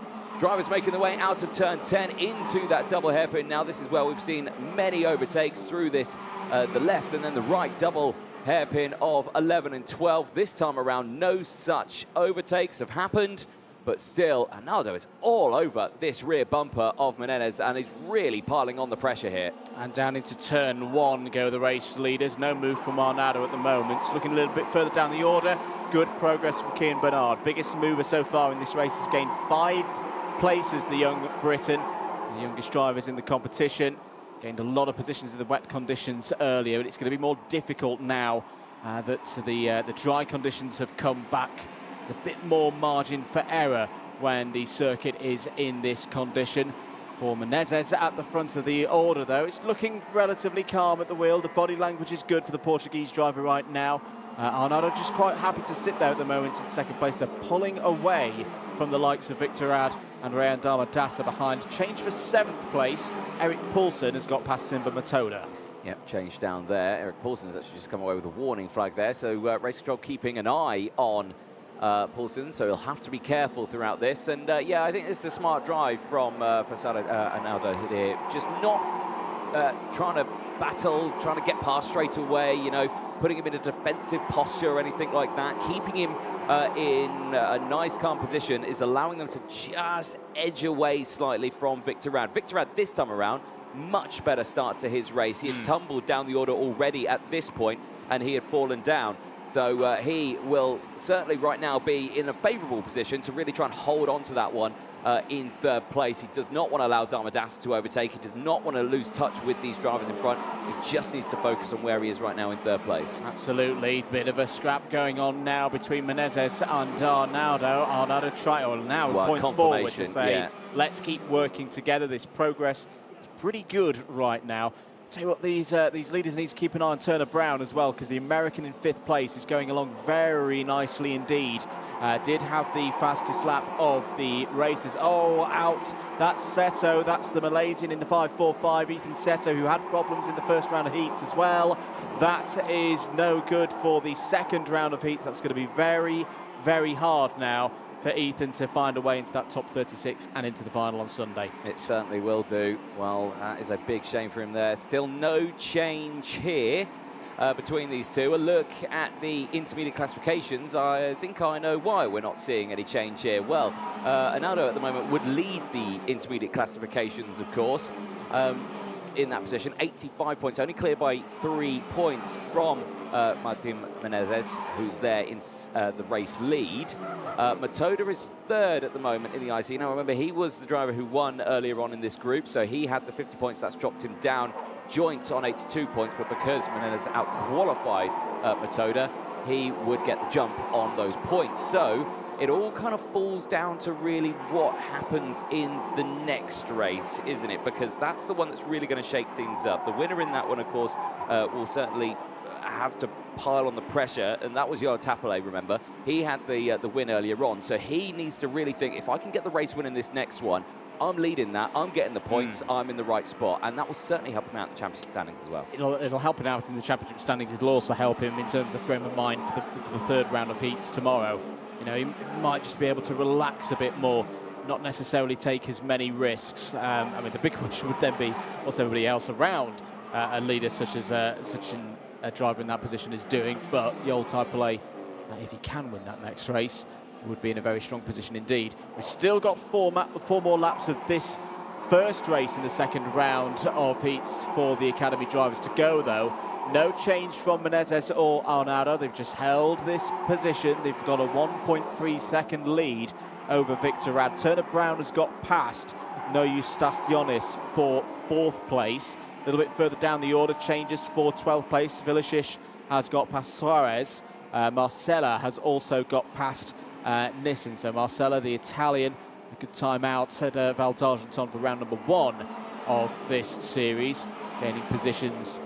Drivers making their way out of turn 10 into that double hairpin. Now this is where we've seen many overtakes through this, the left and then the right double hairpin of 11 and 12. This time around, no such overtakes have happened, but still, Arnaldo is all over this rear bumper of Menezes and is really piling on the pressure here. And down into turn 1 go the race leaders. No move from Arnaldo at the moment. Looking a little bit further down the order. Good progress from Cian Bernard. Biggest mover so far in this race, has gained 5 places, the young Briton, the youngest drivers in the competition. Gained a lot of positions in the wet conditions earlier, but it's going to be more difficult now that the dry conditions have come back. There's a bit more margin for error when the circuit is in this condition. For Menezes at the front of the order, though, it's looking relatively calm at the wheel. The body language is good for the Portuguese driver right now. Arnaldo just quite happy to sit there at the moment in 2nd place. They're pulling away from the likes of Victor Rad and Rayan Damadasa behind. Change for 7th place. Eric Poulsen has got past Simba Matoda. Yep, change down there. Eric Poulsen has actually just come away with a warning flag there. So race control keeping an eye on Poulsen, so he'll have to be careful throughout this. And yeah, I think this is a smart drive from Fastero Arnaldo here. Just not trying to battle, trying to get past straight away, you know, putting him in a defensive posture or anything like that. Keeping him in a nice, calm position is allowing them to just edge away slightly from Victor Rad. Victor Rad this time around, much better start to his race. He had tumbled down the order already at this point, and he had fallen down. So he will certainly right now be in a favourable position to really try and hold on to that one in 3rd place. He does not want to allow Damadasa to overtake. He does not want to lose touch with these drivers in front. He just needs to focus on where he is right now in 3rd place. Absolutely. Bit of a scrap going on now between Menezes and Arnaldo. Arnaldo points forward to say, let's keep working together. This progress is pretty good right now. Tell you what, these leaders need to keep an eye on Turner Brown as well, because the American in 5th place is going along very nicely indeed. Did have the fastest lap of the races. Oh, out. That's Seto. That's the Malaysian in the 5.45. Ethan Seto, who had problems in the 1st round of heats as well. That is no good for the 2nd round of heats. That's going to be very, very hard now for Ethan to find a way into that top 36 and into the final on Sunday. It certainly will do. Well, that is a big shame for him there. Still no change here between these two. A look at the intermediate classifications. I think I know why we're not seeing any change here. Well, Arnaldo at the moment would lead the intermediate classifications, of course. in that position, 85 points, only cleared by 3 points from Martin Menezes, who's there in the race lead. Matoda is third at the moment in the IC. Now remember, he was the driver who won earlier on in this group, so he had the 50 points. That's dropped him down joint on 82 points, but because Menezes out-qualified Matoda, he would get the jump on those points. So it all kind of falls down to really what happens in the next race, isn't it? Because that's the one that's really going to shake things up. The winner in that one, of course, will certainly have to pile on the pressure, and that was Joao Tapale, remember? He had the win earlier on, so he needs to really think, if I can get the race win in this next one, I'm leading that, I'm getting the points, I'm in the right spot, and that will certainly help him out in the championship standings as well. It'll help him out in the championship standings. It'll also help him in terms of frame of mind for the third round of heats tomorrow. You know, he might just be able to relax a bit more, not necessarily take as many risks. I mean, the big question would then be what's everybody else around a leader such a driver in that position is doing. But the old Tapale, if he can win that next race, would be in a very strong position indeed. We've still got four more laps of this first race in the second round of heats for the Academy drivers to go, though. No change from Menezes or Arnaudo. They've just held this position. They've got a 1.3 second lead over Victor Rad. Turner Brown has got past No Eustathionis for 4th place. A little bit further down the order, changes for 12th place. Vilicic has got past Suarez. Marcella has also got past Nissan. So Marcella, the Italian, a good time out at Val d'Argenton for round number 1 of this series, gaining positions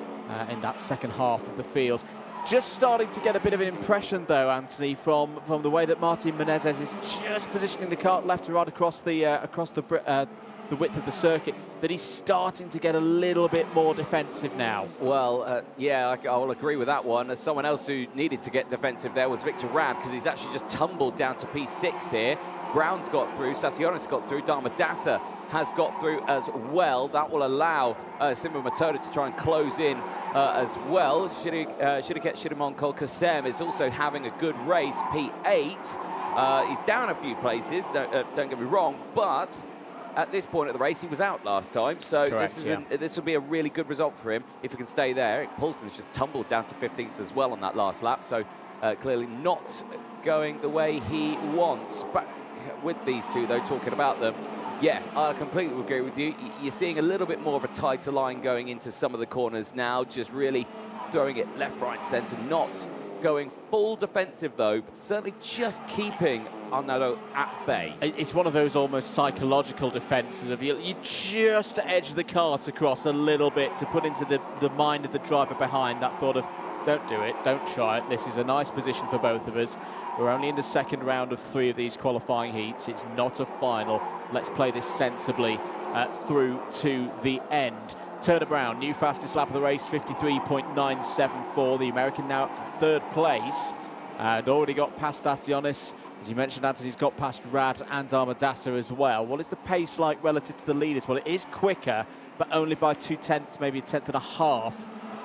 in that second half of the field. Just starting to get a bit of an impression, though, Anthony, from the way that Martin Menezes is just positioning the kart left to right across the width of the circuit, that he's starting to get a little bit more defensive now. Well, yeah, I'll agree with that one. Someone else who needed to get defensive there was Victor Rad, because he's actually just tumbled down to P6 here. Brown's got through, Stasionis got through, Darmadasa has got through as well. That will allow Simba Matoda to try and close in as well. Shiriket Shirimon Kolkasem is also having a good race, P8. He's down a few places, don't get me wrong, but at this point of the race, he was out last time, so correct, this will be a really good result for him if he can stay there. Paulson's just tumbled down to 15th as well on that last lap, so clearly not going the way he wants. Back with these two, though, talking about them, yeah, I completely agree with you. You're seeing a little bit more of a tighter line going into some of the corners now, just really throwing it left, right, centre, not going full defensive, though, but certainly just keeping Arnaudo at bay. It's one of those almost psychological defences of you just edge the kart across a little bit to put into the mind of the driver behind that thought of, don't do it, don't try it. This is a nice position for both of us. We're only in the second round of 3 of these qualifying heats. It's not a final. Let's play this sensibly through to the end. Turner Brown, new fastest lap of the race, 53.974. The American now up to 3rd place and already got past Stasionis. As you mentioned, Anthony's got past Rad and Armadasa as well. What is the pace like relative to the leaders? Well, it is quicker, but only by 0.2, maybe 1.5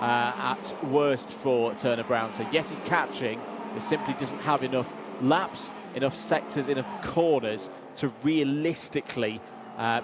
at worst for Turner Brown. So yes, he's catching, but simply doesn't have enough laps, enough sectors, enough corners to realistically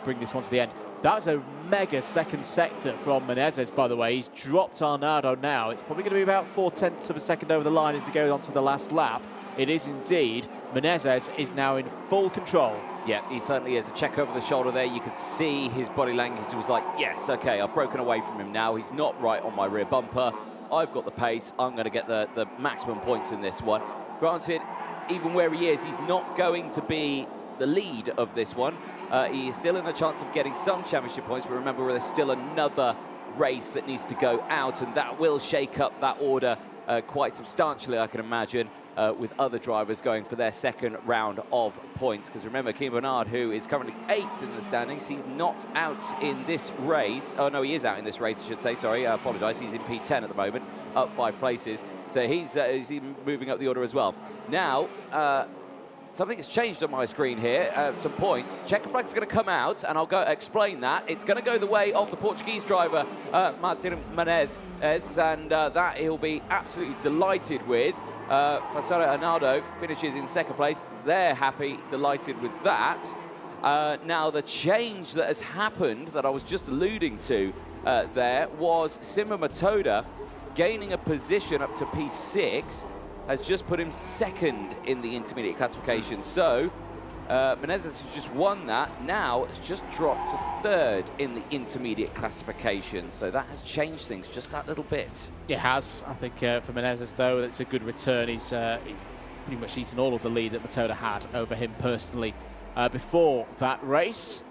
bring this one to the end. That was a mega second sector from Menezes, by the way. He's dropped Arnaudo now. It's probably going to be about 0.4 of a second over the line as he goes on to the last lap. It is indeed. Menezes is now in full control. Yeah, he certainly is. A check over the shoulder there. You could see his body language. It was like, yes, okay, I've broken away from him now. He's not right on my rear bumper. I've got the pace. I'm going to get the maximum points in this one. Granted, even where he is, he's not going to be the lead of this one. He is still in a chance of getting some championship points, but remember, there's still another race that needs to go out, and that will shake up that order quite substantially, I can imagine, with other drivers going for their second round of points. Because remember, Kim Bernard, who is currently 8th in the standings, he's not out in this race. Oh, no, he is out in this race, I should say. Sorry, I apologise. He's in P10 at the moment, up 5 places. So he's moving up the order as well. Now, something has changed on my screen here, some points. Checker flag's going to come out, and I'll go explain that. It's going to go the way of the Portuguese driver, Martin Menezes, and that he'll be absolutely delighted with. Fastaro Arnaudo finishes in 2nd place. They're happy, delighted with that. Now, the change that has happened, that I was just alluding to, there was Simo Matoda gaining a position up to P6, has just put him second in the intermediate classification. So Menezes has just won that. Now it's just dropped to third in the intermediate classification. So that has changed things just that little bit. It has. I think for Menezes, though, it's a good return. He's pretty much eaten all of the lead that Matoda had over him personally before that race.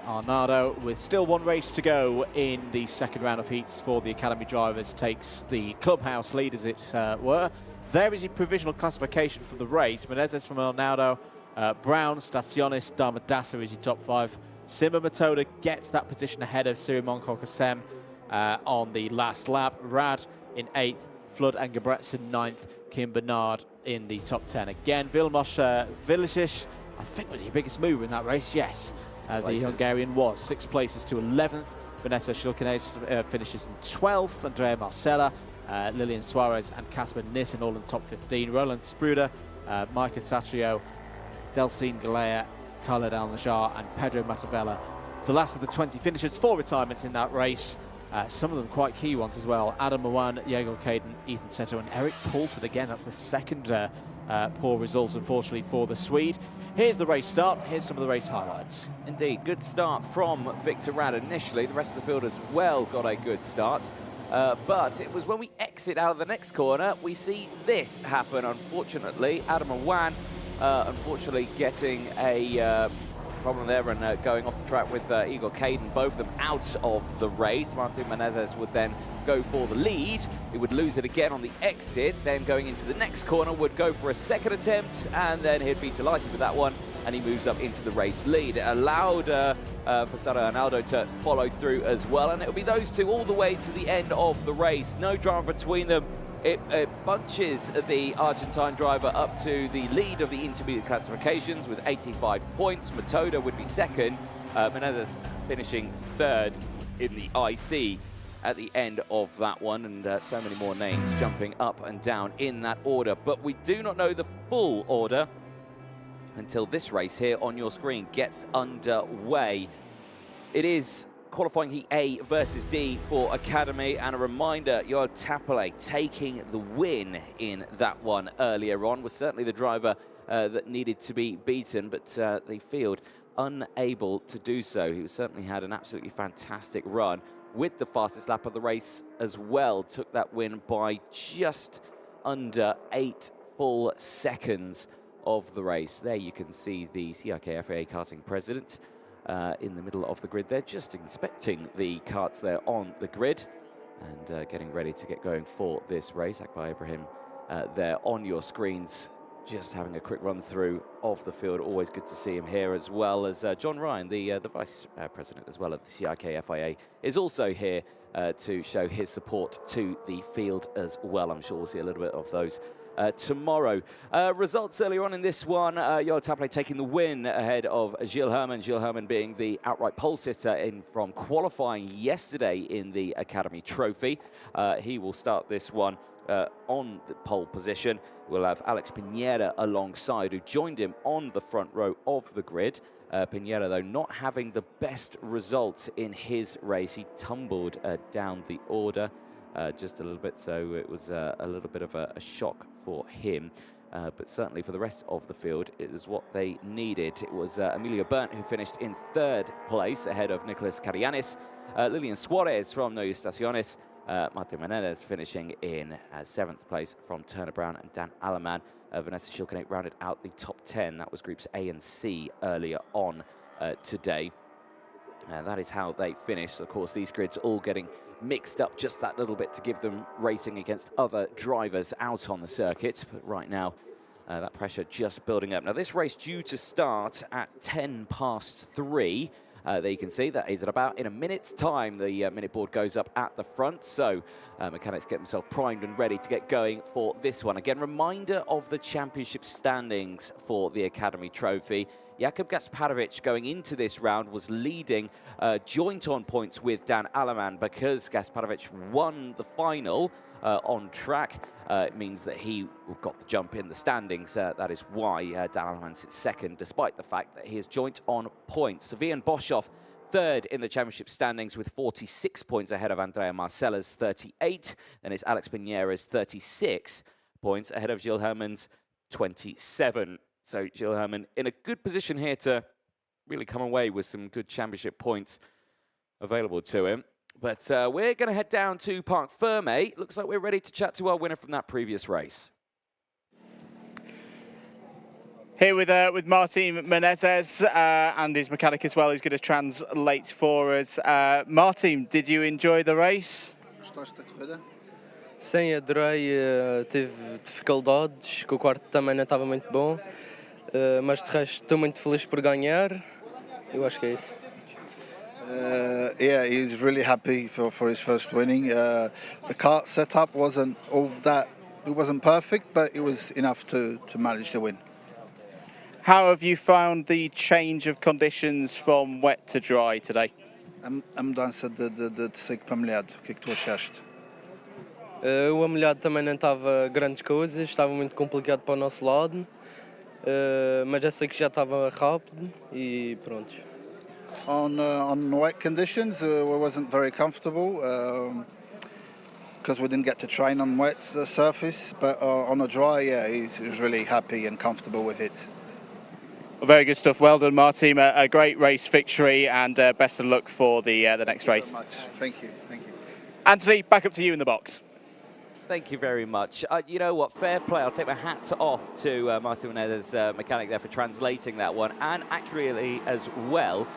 Arnaldo, with still one race to go in the second round of heats for the Academy drivers, takes the clubhouse lead, as it were. There is a provisional classification for the race. Menezes from Arnaldo, Brown, Staciones, Damadasa is your top 5. Simo Matoda gets that position ahead of Sirimon Kokasem on the last lap. Rad in 8th, Flood and Gebretson 9th, Kim Bernard in the top 10. Again, Vilmos Vilicic, I think, was your biggest mover in that race. Yes, the Hungarian was. 6 places to 11th. Vanessa Shilkines finishes in 12th. Andrea Marcella, Lilian Suarez and Casper Nissen all in the top 15. Roland Spruder, Micah Satrio, Delcine Galea, Khaled Al-Najjar and Pedro Matavella. The last of the 20 finishers, 4 retirements in that race. Some of them quite key ones as well. Adam Mawan, Diego Caden, Ethan Seto and Eric Paulson. Again, that's the second poor result, unfortunately, for the Swede. Here's the race start. Here's some of the race highlights. Indeed, good start from Victor Rad initially. The rest of the field as well got a good start. But it was when we exit out of the next corner, we see this happen, unfortunately. Adam Mawan, unfortunately, getting a problem there and going off the track with Igor Caden, both of them out of the race. Martin Menezes would then go for the lead. He would lose it again on the exit, then going into the next corner would go for a second attempt, and then he'd be delighted with that one, and he moves up into the race lead. It allowed for Sara Arnaldo to follow through as well, and it'll be those two all the way to the end of the race. No drama between them. It bunches the Argentine driver up to the lead of the intermediate classifications with 85 points. Matoda would be second. Menezes finishing third in the IC at the end of that one, and so many more names jumping up and down in that order. But we do not know the full order until this race here on your screen gets underway. It is qualifying Heat A versus D for Academy, and a reminder, Joel Tapele taking the win in that one earlier on was certainly the driver that needed to be beaten, but the field unable to do so. He certainly had an absolutely fantastic run with the fastest lap of the race as well. Took that win by just under 8 full seconds of the race. There you can see the CRK FIA Karting president in the middle of the grid there, just inspecting the karts there on the grid and getting ready to get going for this race. Akbar Ibrahim there on your screens, just having a quick run through of the field. Always good to see him here, as well as John Ryan, the vice president as well of the CRK FIA, is also here to show his support to the field as well. I'm sure we'll see a little bit of those tomorrow. Results earlier on in this one, Joel Tapele taking the win ahead of Gilles Herman. Gilles Herman being the outright pole sitter in from qualifying yesterday in the Academy Trophy. He will start this one on the pole position. We'll have Alex Pinera alongside, who joined him on the front row of the grid. Pinera, though, not having the best results in his race. He tumbled down the order just a little bit, so it was a little bit of a shock for him. But certainly for the rest of the field, it is what they needed. It was Emilio Berndt who finished in 3rd place ahead of Nicolas Carianis. Lilian Suarez from No Estaciones. Martin Menezes finishing in 7th place from Turner Brown and Dan Alaman. Vanessa Shilkanek rounded out the top 10. That was groups A and C earlier on today. That is how they finished. Of course, these grids all getting mixed up just that little bit to give them racing against other drivers out on the circuit. But right now, that pressure just building up. Now, this race due to start at 3:10. There you can see that is at about in a minute's time. The minute board goes up at the front, so mechanics get themselves primed and ready to get going for this one. Again, reminder of the championship standings for the Academy Trophy. Jakub Gasparovic going into this round was leading joint on points with Dan Alaman. Because Gasparovic won the final on track, it means that he got the jump in the standings. That is why Dan Alaman sits second, despite the fact that he is joint on points. Savian Boshoff third in the championship standings with 46 points ahead of Andrea Marcella's 38. Then it's Alex Piñera's 36 points ahead of Gilles Herman's 27. So Gilles Herman in a good position here to really come away with some good championship points available to him. But we're going to head down to Parc Fermé. Looks like we're ready to chat to our winner from that previous race. Here with Martin Menezes and his mechanic as well, who's going to translate for us. Martin, did you enjoy the race? Sim, adorei. Tive dificuldades, que o quarto também não estava muito bom. Mas de resto estou muito feliz por ganhar. Eu acho que é isso. Yeah, he's really happy for his first winning. The kart setup wasn't all that, it wasn't perfect, but it was enough to manage the win. How have you found the change of conditions from wet to dry today? A mudança de seco para molhado, o que é que tu achaste? O molhado também não estava grandes coisas, estava muito complicado para o nosso lado. Mas já sei que já estava rápido e pronto. On wet conditions, we wasn't very comfortable because we didn't get to train on wet surface. But on a dry, yeah, he was really happy and comfortable with it. Well, very good stuff. Well done, Martin. A great race victory, and best of luck for the next race. Thank you. Thank you. Anthony, back up to you in the box. Thank you very much. You know what, fair play. I'll take my hat off to Martin Menezes, mechanic there, for translating that one, and accurately as well,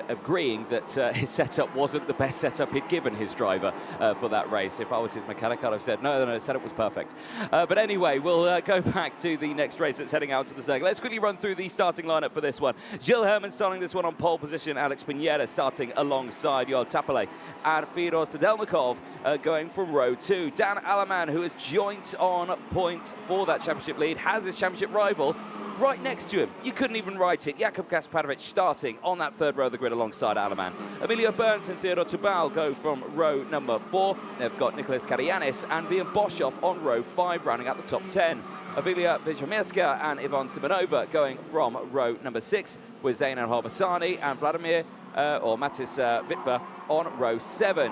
agreeing that his setup wasn't the best setup he'd given his driver for that race. If I was his mechanic, I'd have said, no, the setup was perfect. But anyway, we'll go back to the next race that's heading out to the circuit. Let's quickly run through the starting lineup for this one. Gilles Herman starting this one on pole position. Alex Piñera starting alongside Joel Tapale and Fyodor Sadelnikov going from row 2. Dan Alaman, who has joined on points for that championship lead, has his championship rival right next to him. You couldn't even write it. Jakub Kasparovic starting on that third row of the grid alongside Alaman. Emilio Burns and Theodor Tubal go from row number 4. They've got Nicholas Karayanis and Vian Boshoff on row 5, rounding out the top 10. Avilia Vijamirska and Ivan Simonova going from row number 6, with Zain Al-Harbasani and Vladimir or Matis Vitva on row 7.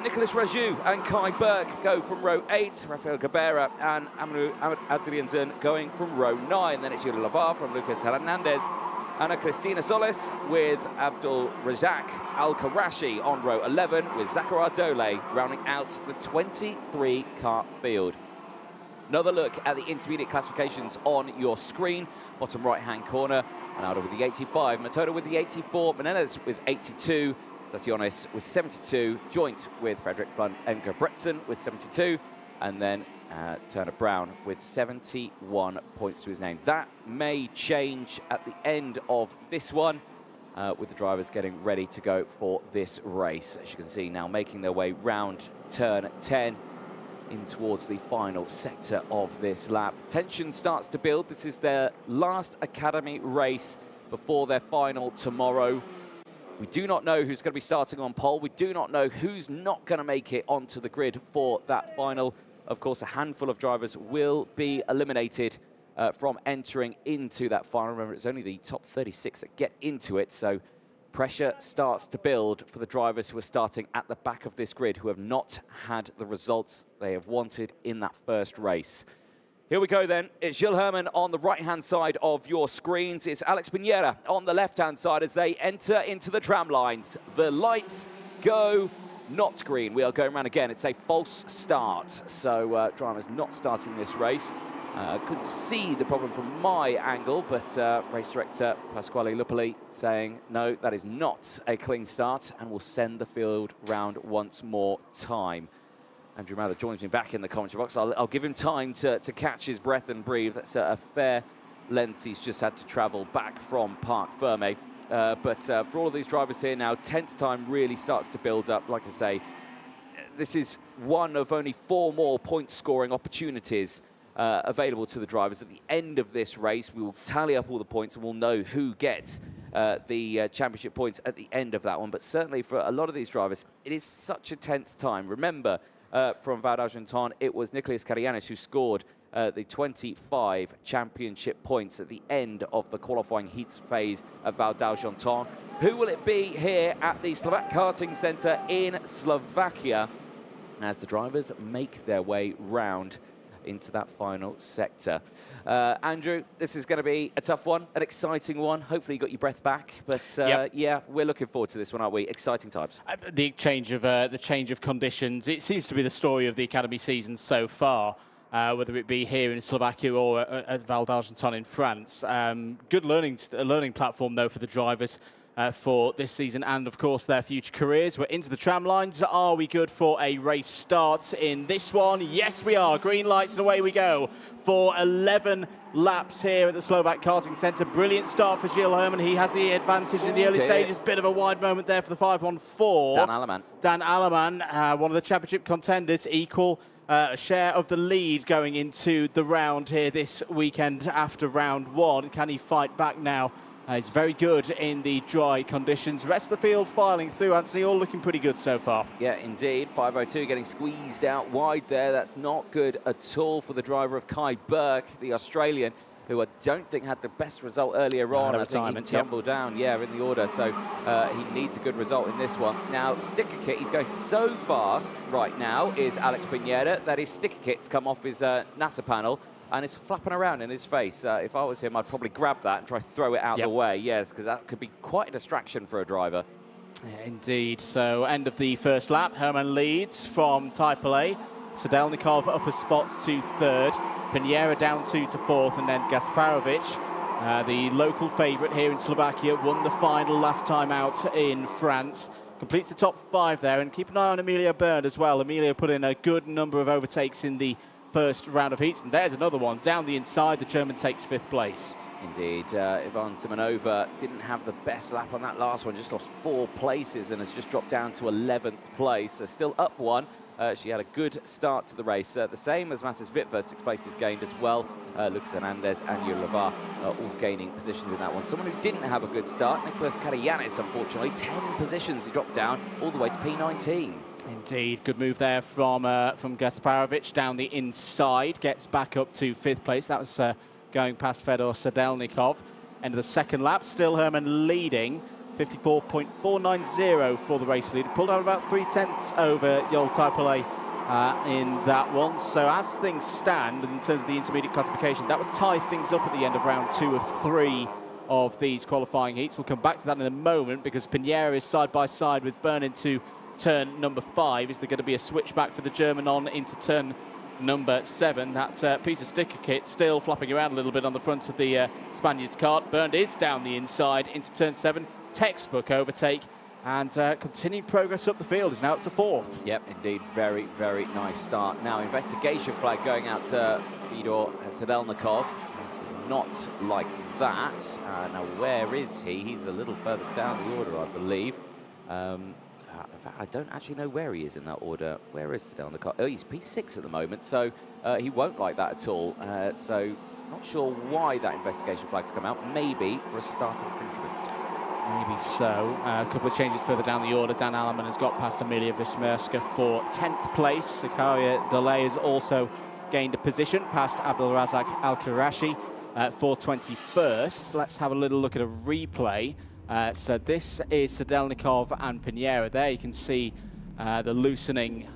Nicholas Raju and Kai Burke go from row 8. Rafael Gabera and Amru Adriansen going from row 9. Then it's Yuri Lavar from Lucas Hernandez. Ana Cristina Solis with Abdul Razak Al-Karashi on row 11, with Zachar Dole rounding out the 23 kart field. Another look at the intermediate classifications on your screen. Bottom right-hand corner, Ronaldo with the 85, Matoda with the 84, Menendez with 82, Stasionis with 72, joint with Frederick Flund Edgar Bretson with 72, and then Turner Brown with 71 points to his name. That may change at the end of this one, with the drivers getting ready to go for this race. As you can see now, making their way round turn 10 in towards the final sector of this lap. Tension starts to build. This is their last Academy race before their final tomorrow. We do not know who's going to be starting on pole. We do not know who's not going to make it onto the grid for that final. Of course, a handful of drivers will be eliminated from entering into that final. Remember, it's only the top 36 that get into it, so pressure starts to build for the drivers who are starting at the back of this grid, who have not had the results they have wanted in that first race. Here we go then. It's Gilles Herman on the right-hand side of your screens. It's Alex Piñera on the left-hand side as they enter into the tram lines. The lights go not green. We are going around again. It's a false start. So drivers not starting this race. Couldn't see the problem from my angle, but race director Pasquale Lupoli saying, no, that is not a clean start, and will send the field round once more time. Andrew Mather joins me back in the commentary box. I'll give him time to catch his breath and breathe. That's a fair length he's just had to travel back from Parc Fermé. But for all of these drivers here now, tense time really starts to build up. Like I say, this is one of only 4 more point-scoring opportunities available to the drivers. At the end of this race, we will tally up all the points and we'll know who gets the championship points at the end of that one. But certainly for a lot of these drivers, it is such a tense time. Remember, from Val d'Argenton, it was Nicolas Karayanis who scored the 25 championship points at the end of the qualifying heats phase at Val d'Argenton. Who will it be here at the Slovakia Karting Center in Slovakia as the drivers make their way round into that final sector? Andrew, this is going to be a tough one, an exciting one. Hopefully you got your breath back, but yeah, we're looking forward to this one, aren't we? Exciting times. The change of conditions, it seems to be the story of the Academy season so far, whether it be here in Slovakia or at Val d'Argenton in France. Good learning platform, though, for the drivers for this season and, of course, their future careers. We're into the tram lines. Are we good for a race start in this one? Yes, we are. Green lights and away we go for 11 laps here at the Slovakia Karting Center. Brilliant start for Gilles Herman. He has the advantage in the early stages. Bit of a wide moment there for the 514. Dan Alleman, one of the championship contenders, equal a share of the lead going into the round here this weekend after round one. Can he fight back now? He's very good in the dry conditions. Rest of the field filing through, Anthony, all looking pretty good so far. Yeah, indeed. 502 getting squeezed out wide there. That's not good at all for the driver of Kai Burke, the Australian, who I don't think had the best result earlier on. I think he tumbled down, in the order. So he needs a good result in this one. Now, sticker kit, he's going so fast right now, is Alex Pineda, that his sticker kit's come off his NASA panel, and it's flapping around in his face. If I was him, I'd probably grab that and try to throw it out the way, yes, because that could be quite a distraction for a driver. Yeah, indeed. So, end of the first lap. Herman leads from Type A. Sadelnikov upper spots to third. Pinera down 2 to fourth, and then Gasparovic, the local favourite here in Slovakia, won the final last time out in France. Completes the top 5 there, and keep an eye on Emilio Bernd as well. Emilio put in a good number of overtakes in the first round of heats, and there's another one down the inside. The German takes 5th place. Indeed, Ivan Simonova didn't have the best lap on that last one, just lost 4 places and has just dropped down to 11th place. So still up 1. She had a good start to the race. The same as Matas Vitva, 6 places gained as well. Lucas Hernandez and Yurlava all gaining positions in that one. Someone who didn't have a good start, Nicholas Karayanis, unfortunately, 10 positions. He dropped down all the way to P19. Indeed, good move there from Gasparovic down the inside, gets back up to 5th place. That was going past Fedor Sadelnikov. End of the second lap, still Herman leading, 54.490 for the race leader. Pulled out about 3/10 over Yol Taipale in that one. So as things stand in terms of the intermediate classification, that would tie things up at the end of round 2 of 3 of these qualifying heats. We'll come back to that in a moment because Pinera is side by side with Bernd into turn number 5. Is there going to be a switchback for the German on into turn number 7? That piece of sticker kit still flopping around a little bit on the front of the Spaniard's kart. Bernd is down the inside into turn 7. Textbook overtake, and continuing progress up the field. Is now up to 4th. Yep, indeed. Very, very nice start. Now, investigation flag going out to Fedor Sadelnikov. Not like that. Now, where is he? He's a little further down the order, I believe. In fact, I don't actually know where he is in that order. Where is Sadelnikov? Oh, he's P6 at the moment, so he won't like that at all. So, not sure why that investigation flag's come out. Maybe for a start infringement. Maybe so. A couple of changes further down the order. Dan Alleman has got past Emilia Wismerska for 10th place. Zakaria Delay has also gained a position past Abdelrazak Al-Karashi for 21st. Let's have a little look at a replay. So this is Sadelnikov and Pinera. There you can see the loosening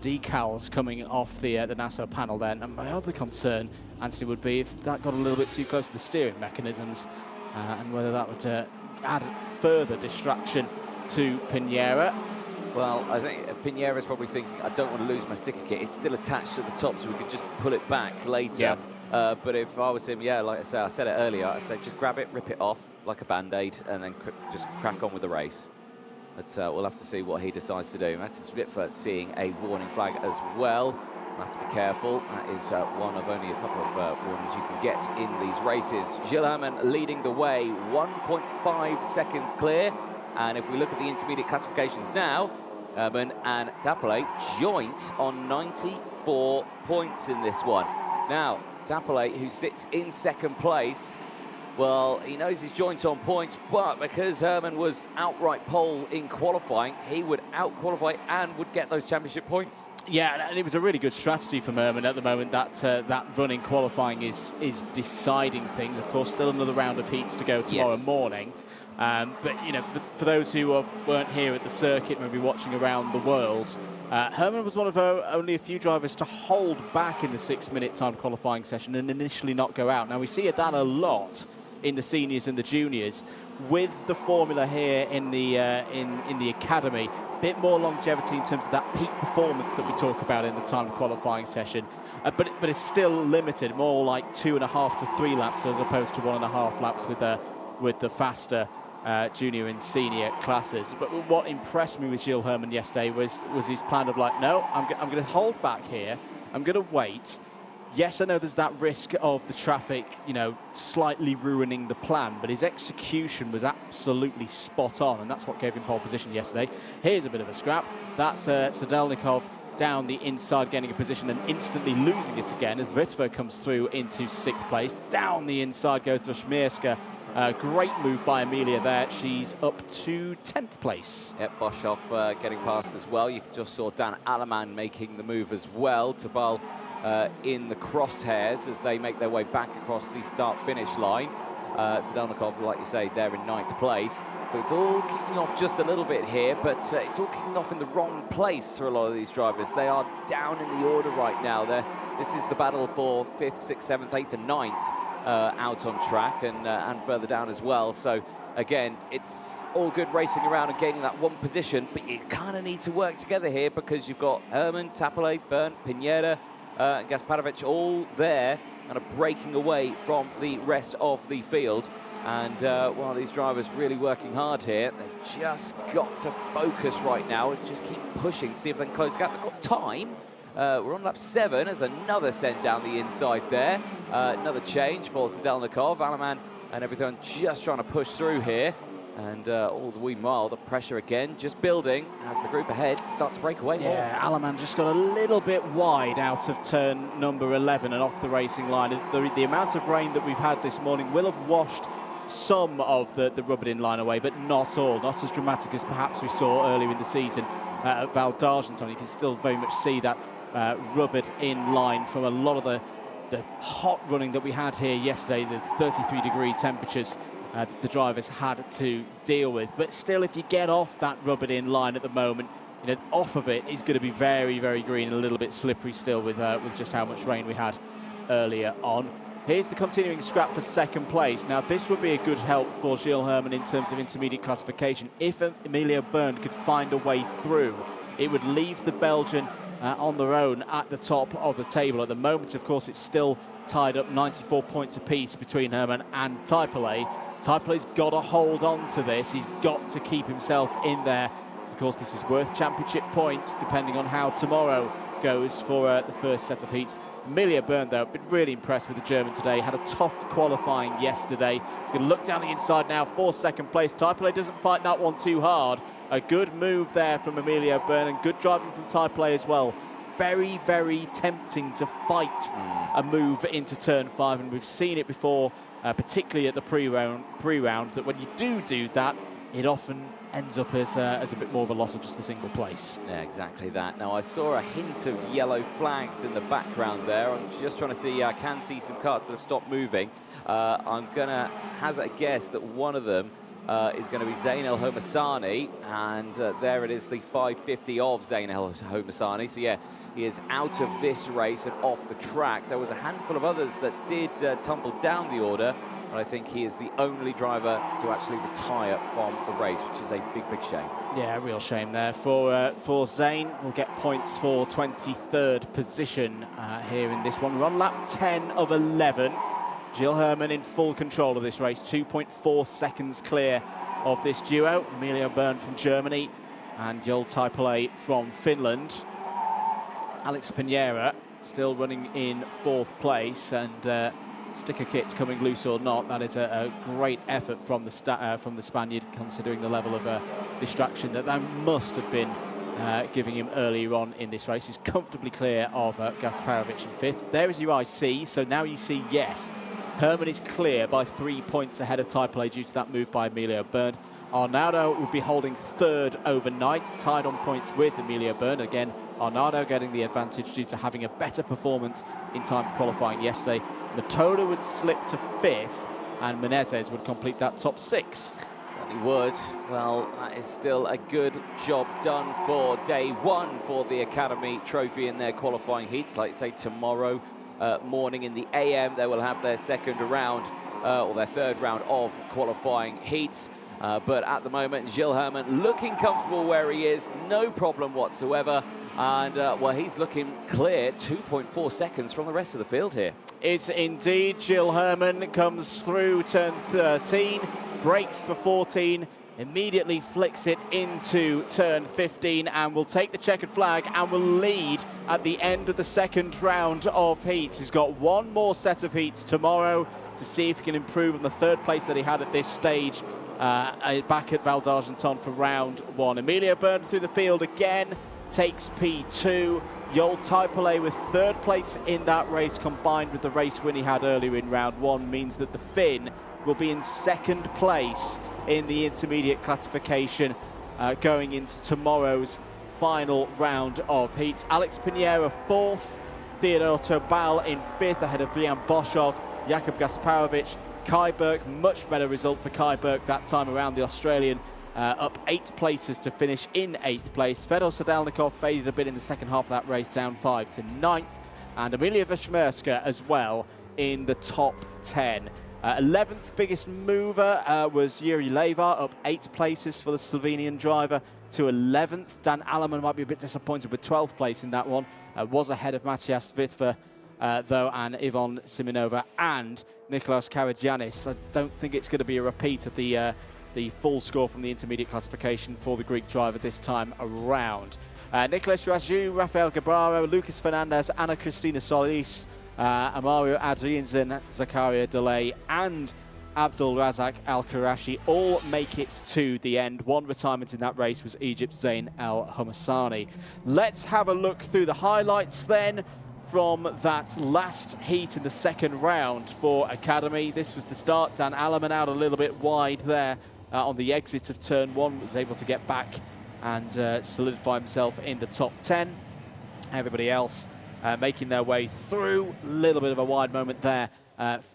decals coming off the NASA panel there. And my other concern, Anthony, would be if that got a little bit too close to the steering mechanisms and whether that would add further distraction to Pinera. Well, I think Pinera is probably thinking, I don't want to lose my sticker kit. It's still attached to the top, so we could just pull it back later. Yeah. But if I was him, like I said it earlier, I'd say just grab it, rip it off like a Band-Aid, and then just crack on with the race. But we'll have to see what he decides to do. Matas Vitva seeing a warning flag as well. We'll have to be careful. That is one of only a couple of warnings you can get in these races. Gilles Herman leading the way, 1.5 seconds clear. And if we look at the intermediate classifications now, Herman and Tapale joint on 94 points in this one. Now, Tapale, who sits in 2nd place, Well, he knows his joint's on points, but because Herman was outright pole in qualifying, he would out-qualify and would get those championship points. Yeah, and it was a really good strategy from Herman at the moment. That run in qualifying is deciding things. Of course, still another round of heats to go tomorrow morning. But, you know, for those who weren't here at the circuit, maybe watching around the world, Herman was one of only a few drivers to hold back in the 6-minute time qualifying session and initially not go out. Now, we see that a lot in the seniors and the juniors. With the formula here in the academy, a bit more longevity in terms of that peak performance that we talk about in the time qualifying session, but it's still limited, more like 2.5 to 3 laps as opposed to 1.5 laps with the faster junior and senior classes. But what impressed me with Gilles Herman yesterday was his plan of like, no, I'm going to hold back here, I'm going to wait. Yes, I know there's that risk of the traffic, you know, slightly ruining the plan, but his execution was absolutely spot on, and that's what gave him pole position yesterday. Here's a bit of a scrap. That's Sadelnikov down the inside, getting a position and instantly losing it again as Ritva comes through into 6th place. Down the inside goes to Schmierska. Great move by Amelia there. She's up to 10th place. Yep, Boshoff getting past as well. You just saw Dan Alaman making the move as well. Tabal in the crosshairs as they make their way back across the start-finish line. Sadelnikov, like you say, there in 9th place. So it's all kicking off just a little bit here, but it's all kicking off in the wrong place for a lot of these drivers. They are down in the order right now. This is the battle for 5th, 6th, 7th, 8th and 9th out on track and further down as well. So again, it's all good racing around and gaining that one position, but you kind of need to work together here because you've got Herman, Tapale, Bern, Pineda, and Gasparovic all there and are breaking away from the rest of the field. And one of these drivers really working hard here. They've just got to focus right now and just keep pushing, see if they can close the gap. They've got time. We're on lap 7. There's another send down the inside there. Another change for Sadelnikov. Alaman and everything just trying to push through here. And all the meanwhile, the pressure again just building as the group ahead start to break away more. Yeah, Alaman just got a little bit wide out of turn number 11 and off the racing line. The amount of rain that we've had this morning will have washed some of the rubbered-in line away, but not all. Not as dramatic as perhaps we saw earlier in the season at Val d'Argenton. You can still very much see that rubbered-in line from a lot of the hot running that we had here yesterday, the 33-degree temperatures the drivers had to deal with. But still, if you get off that rubbered-in line at the moment, you know, off of it is going to be very, very green and a little bit slippery still with just how much rain we had earlier on. Here's the continuing scrap for 2nd place. Now, this would be a good help for Gilles Herman in terms of intermediate classification. If Amelia Byrne could find a way through, it would leave the Belgian on their own at the top of the table. At the moment, of course, it's still tied up 94 points apiece between Herman and Taipale. Taipale's got to hold on to this. He's got to keep himself in there. Of course, this is worth championship points, depending on how tomorrow goes for the first set of heats. Amelia Byrne, though, been really impressed with the German today. Had a tough qualifying yesterday. He's going to look down the inside now for 2nd place. Taipale doesn't fight that one too hard. A good move there from Amelia Byrne and good driving from Taipale as well. Very, very tempting to fight a move into turn 5, and we've seen it before, particularly at the pre-round, that when you do that, it often ends up as a bit more of a loss of just the single place. Yeah, exactly that. Now, I saw a hint of yellow flags in the background there. I'm just trying to see, I can see some karts that have stopped moving. I'm going to hazard a guess that one of them is going to be Zain El Homassani, and there it is, the 550 of Zain El Homassani. So yeah, he is out of this race and off the track. There was a handful of others that did tumble down the order, but I think he is the only driver to actually retire from the race, which is a big, big shame. Yeah, real shame there for Zain. We'll get points for 23rd position here in this one. We're on lap 10 of 11. Gilles Herman in full control of this race, 2.4 seconds clear of this duo. Amelia Byrne from Germany and Joel Taipale from Finland. Alex Pinera still running in 4th place, and sticker kits coming loose or not, that is a great effort from the Spaniard, considering the level of distraction that must have been giving him earlier on in this race. He's comfortably clear of Gasparovic in 5th. There is your IC, so now you see, yes, Herman is clear by 3 points ahead of Taipale due to that move by Emilio Bernd. Arnaldo will be holding third overnight, tied on points with Emilio Bernd. Again, Arnaldo getting the advantage due to having a better performance in time qualifying yesterday. Matoda would slip to fifth, and Menezes would complete that top six. He would. Well, that is still a good job done for day one for the Academy Trophy in their qualifying heats. Like say tomorrow morning in the AM, they will have their second round or their third round of qualifying heats. But at the moment, Gilles Herman looking comfortable where he is, no problem whatsoever. And, well, he's looking clear, 2.4 seconds from the rest of the field here. It's indeed. Gilles Herman comes through turn 13, brakes for 14, immediately flicks it into turn 15 and will take the checkered flag and will lead at the end of the second round of heats. He's got one more set of heats tomorrow to see if he can improve on the third place that he had at this stage back at Val d'Argenton for round one. Emilio Bernd through the field again, takes P2. Yol Taipale with third place in that race, combined with the race win he had earlier in round one, means that the Finn will be in second place in the intermediate classification going into tomorrow's final round of heats. Alex Pinheiro fourth, Theodor Tobal in fifth ahead of Vrian Boschov, Jakub Gasparovic, Kai Burke, much better result for Kai Burke that time around, the Australian, up 8 places to finish in 8th place. Fedor Sadalnikov faded a bit in the second half of that race, down 5 to 9th. And Emilia Vishmerska as well in the top 10. 11th biggest mover was Yuri Levar, up 8 places for the Slovenian driver to 11th. Dan Allemann might be a bit disappointed with 12th place in that one. Was ahead of Matthias Vitver, though, and Yvonne Simonova and Nikolaos Karagiannis. I don't think it's going to be a repeat of the full score from the intermediate classification for the Greek driver this time around. Nicolas Raju, Rafael Gabraro, Lucas Fernandez, Anna Cristina Solis, Amario Adriansen, Zakaria Delay and Abdul Razak Al-Karashi all make it to the end. One retirement in that race was Egypt's Zain Al-Homassani. Let's have a look through the highlights then from that last heat in the second round for Academy. This was the start. Dan Allemann out a little bit wide there on the exit of turn one, was able to get back and solidify himself in the top 10. Everybody else making their way through. A little bit of a wide moment there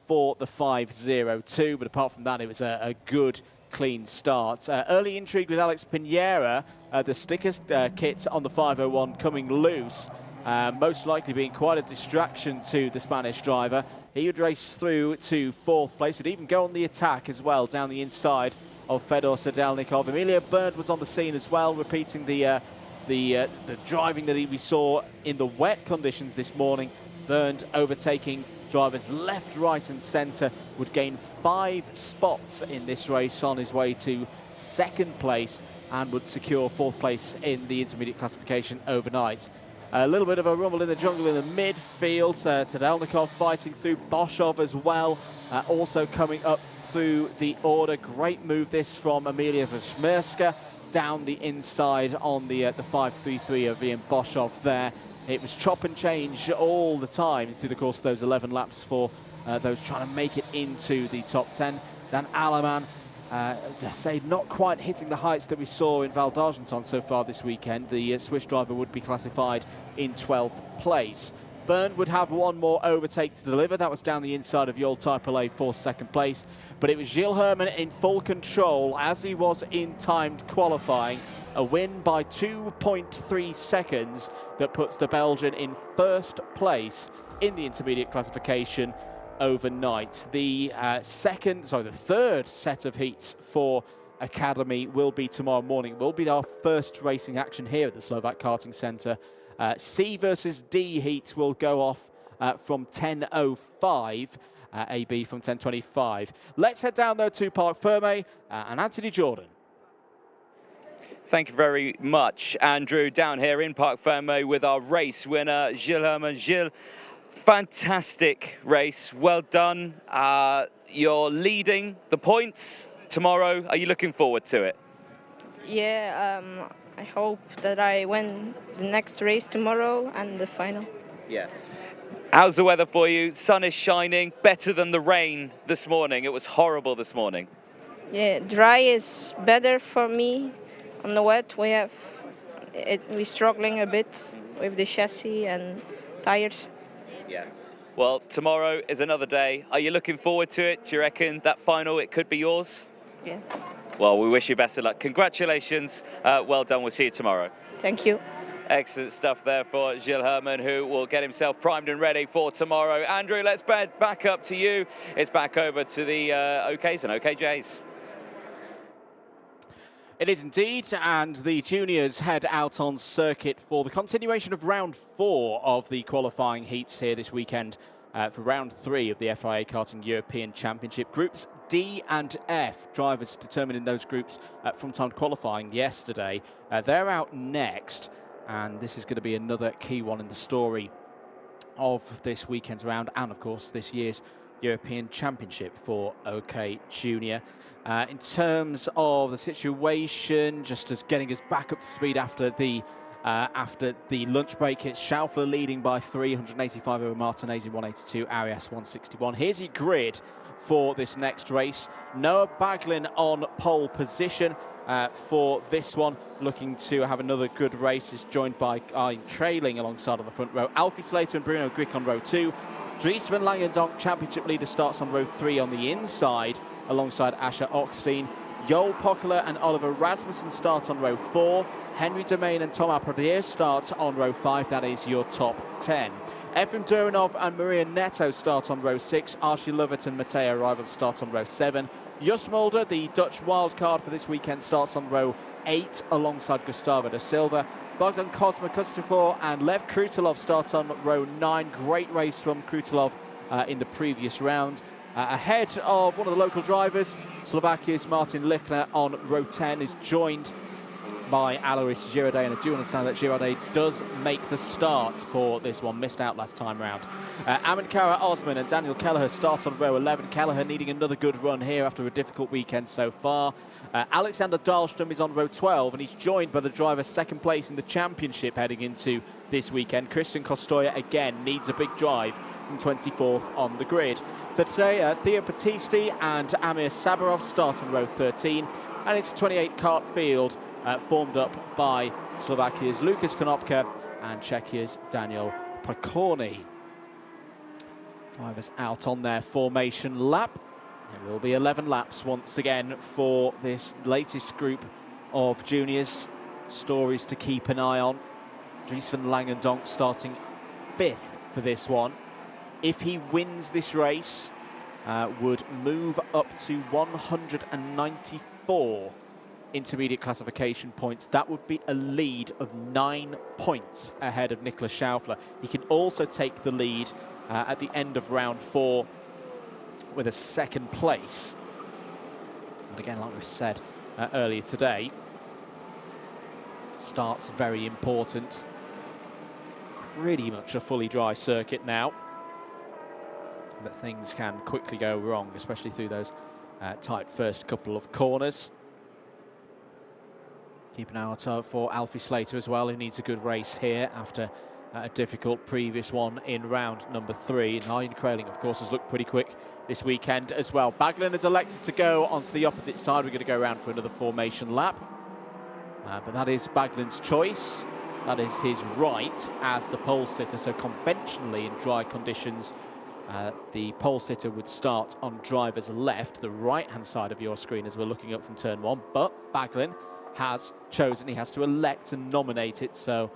for the 5.02, but apart from that, it was a good, clean start. Early intrigue with Alex Pinheiro, the stickers kit on the 5.01 coming loose, most likely being quite a distraction to the Spanish driver. He would race through to 4th place, would even go on the attack as well down the inside of Fedor Sadalnikov. Emilio Bernd was on the scene as well, repeating the driving that we saw in the wet conditions this morning. Bernd overtaking drivers left, right and centre, would gain 5 spots in this race on his way to 2nd place and would secure 4th place in the intermediate classification overnight. A little bit of a rumble in the jungle in the midfield. Sadalnikov fighting through Boschov as well, also coming up through the order. Great move this from Emilia Vishmerska down the inside on the 5.33 of Ian Boschov there. It was chop and change all the time through the course of those 11 laps for those trying to make it into the top 10. Dan Allemann, just say, not quite hitting the heights that we saw in Val d'Argenton so far this weekend. The Swiss driver would be classified in 12th place. Bernd would have one more overtake to deliver. That was down the inside of Yol Taipale for 2nd place. But it was Gilles Herman in full control as he was in timed qualifying. A win by 2.3 seconds that puts the Belgian in 1st place in the intermediate classification overnight. The third set of heats for Academy will be tomorrow morning. It will be our first racing action here at the Slovak Karting Center. C versus D heat will go off from 10.05, AB from 10.25. Let's head down though to Parc Ferme and Anthony Jordan. Thank you very much, Andrew. Down here in Parc Ferme with our race winner, Gilles Herman. Gilles, fantastic race. Well done. You're leading the points tomorrow. Are you looking forward to it? Yeah, I hope that I win the next race tomorrow and the final. Yeah. How's the weather for you? Sun is shining, better than the rain this morning. It was horrible this morning. Yeah, dry is better for me. On the wet, we're struggling a bit with the chassis and tires. Yeah. Well, tomorrow is another day. Are you looking forward to it? Do you reckon that final, it could be yours? Yeah. Well, we wish you best of luck. Congratulations. Well done. We'll see you tomorrow. Thank you. Excellent stuff there for Gilles Herman, who will get himself primed and ready for tomorrow. Andrew, let's back up to you. It's back over to the OKs and OKJs. It is indeed, and the juniors head out on circuit for the continuation of round 4 of the qualifying heats here this weekend for round 3 of the FIA Karting European Championship. Groups D and F, drivers determined in those groups from time qualifying yesterday. They're out next, and this is going to be another key one in the story of this weekend's round and, of course, this year's European Championship for OK Junior. In terms of the situation, just as getting us back up to speed after the lunch break, it's Schaufler leading by 385 over Martinez 182, Arias 161. Here's your grid for this next race. Noah Baglin on pole position for this one, looking to have another good race, is joined by Arjen Trailing alongside on the front row. Alfie Slater and Bruno Grick on row 2. Dries van Langendonk, championship leader, starts on row 3 on the inside alongside Asher Ockstein. Joel Pokela and Oliver Rasmussen start on row 4. Henry Domain and Thomas Pradier start on row 5. That is your top 10. Efrem Durinov and Maria Neto start on row 6. Archie Lovett and Mateo Rivals start on row 7. Just Mulder, the Dutch wildcard for this weekend, starts on row 8 alongside Gustavo da Silva. Bogdan Kozma-Kustafor and Lev Krutilov start on row 9. Great race from Krutilov in the previous round. Ahead of one of the local drivers, Slovakia's Martin Lichner on row 10 is joined by Alois Girardet, and I do understand that Girardet does make the start for this one, missed out last time round. Amit Kara Osman and Daniel Kelleher start on row 11. Kelleher needing another good run here after a difficult weekend so far. Alexander Dahlström is on row 12, and he's joined by the driver second place in the championship heading into this weekend. Christian Kostoya again needs a big drive from 24th on the grid. Theo Battisti and Amir Sabarov start on row 13, and it's a 28 kart field formed up by Slovakia's Lukas Konopka and Czechia's Daniel Pokorny. Drivers out on their formation lap. There will be 11 laps once again for this latest group of juniors. Stories to keep an eye on. Dries van Langendonk starting 5th for this one. If he wins this race, would move up to 194 intermediate classification points. That would be a lead of 9 points ahead of Niklas Schaufler. He can also take the lead at the end of round 4 with a second place. And again, like we've said earlier today, start's very important. Pretty much a fully dry circuit now, but things can quickly go wrong, especially through those tight first couple of corners. Keep an eye out for Alfie Slater as well, who needs a good race here after a difficult previous one in round number 3. And Arjen Trailing, of course, has looked pretty quick this weekend as well. Baglin has elected to go onto the opposite side. We're going to go around for another formation lap. But that is Baglin's choice. That is his right as the pole sitter. So conventionally in dry conditions, the pole sitter would start on driver's left, the right-hand side of your screen as we're looking up from turn 1. But Baglin has chosen, he has to elect to nominate it, so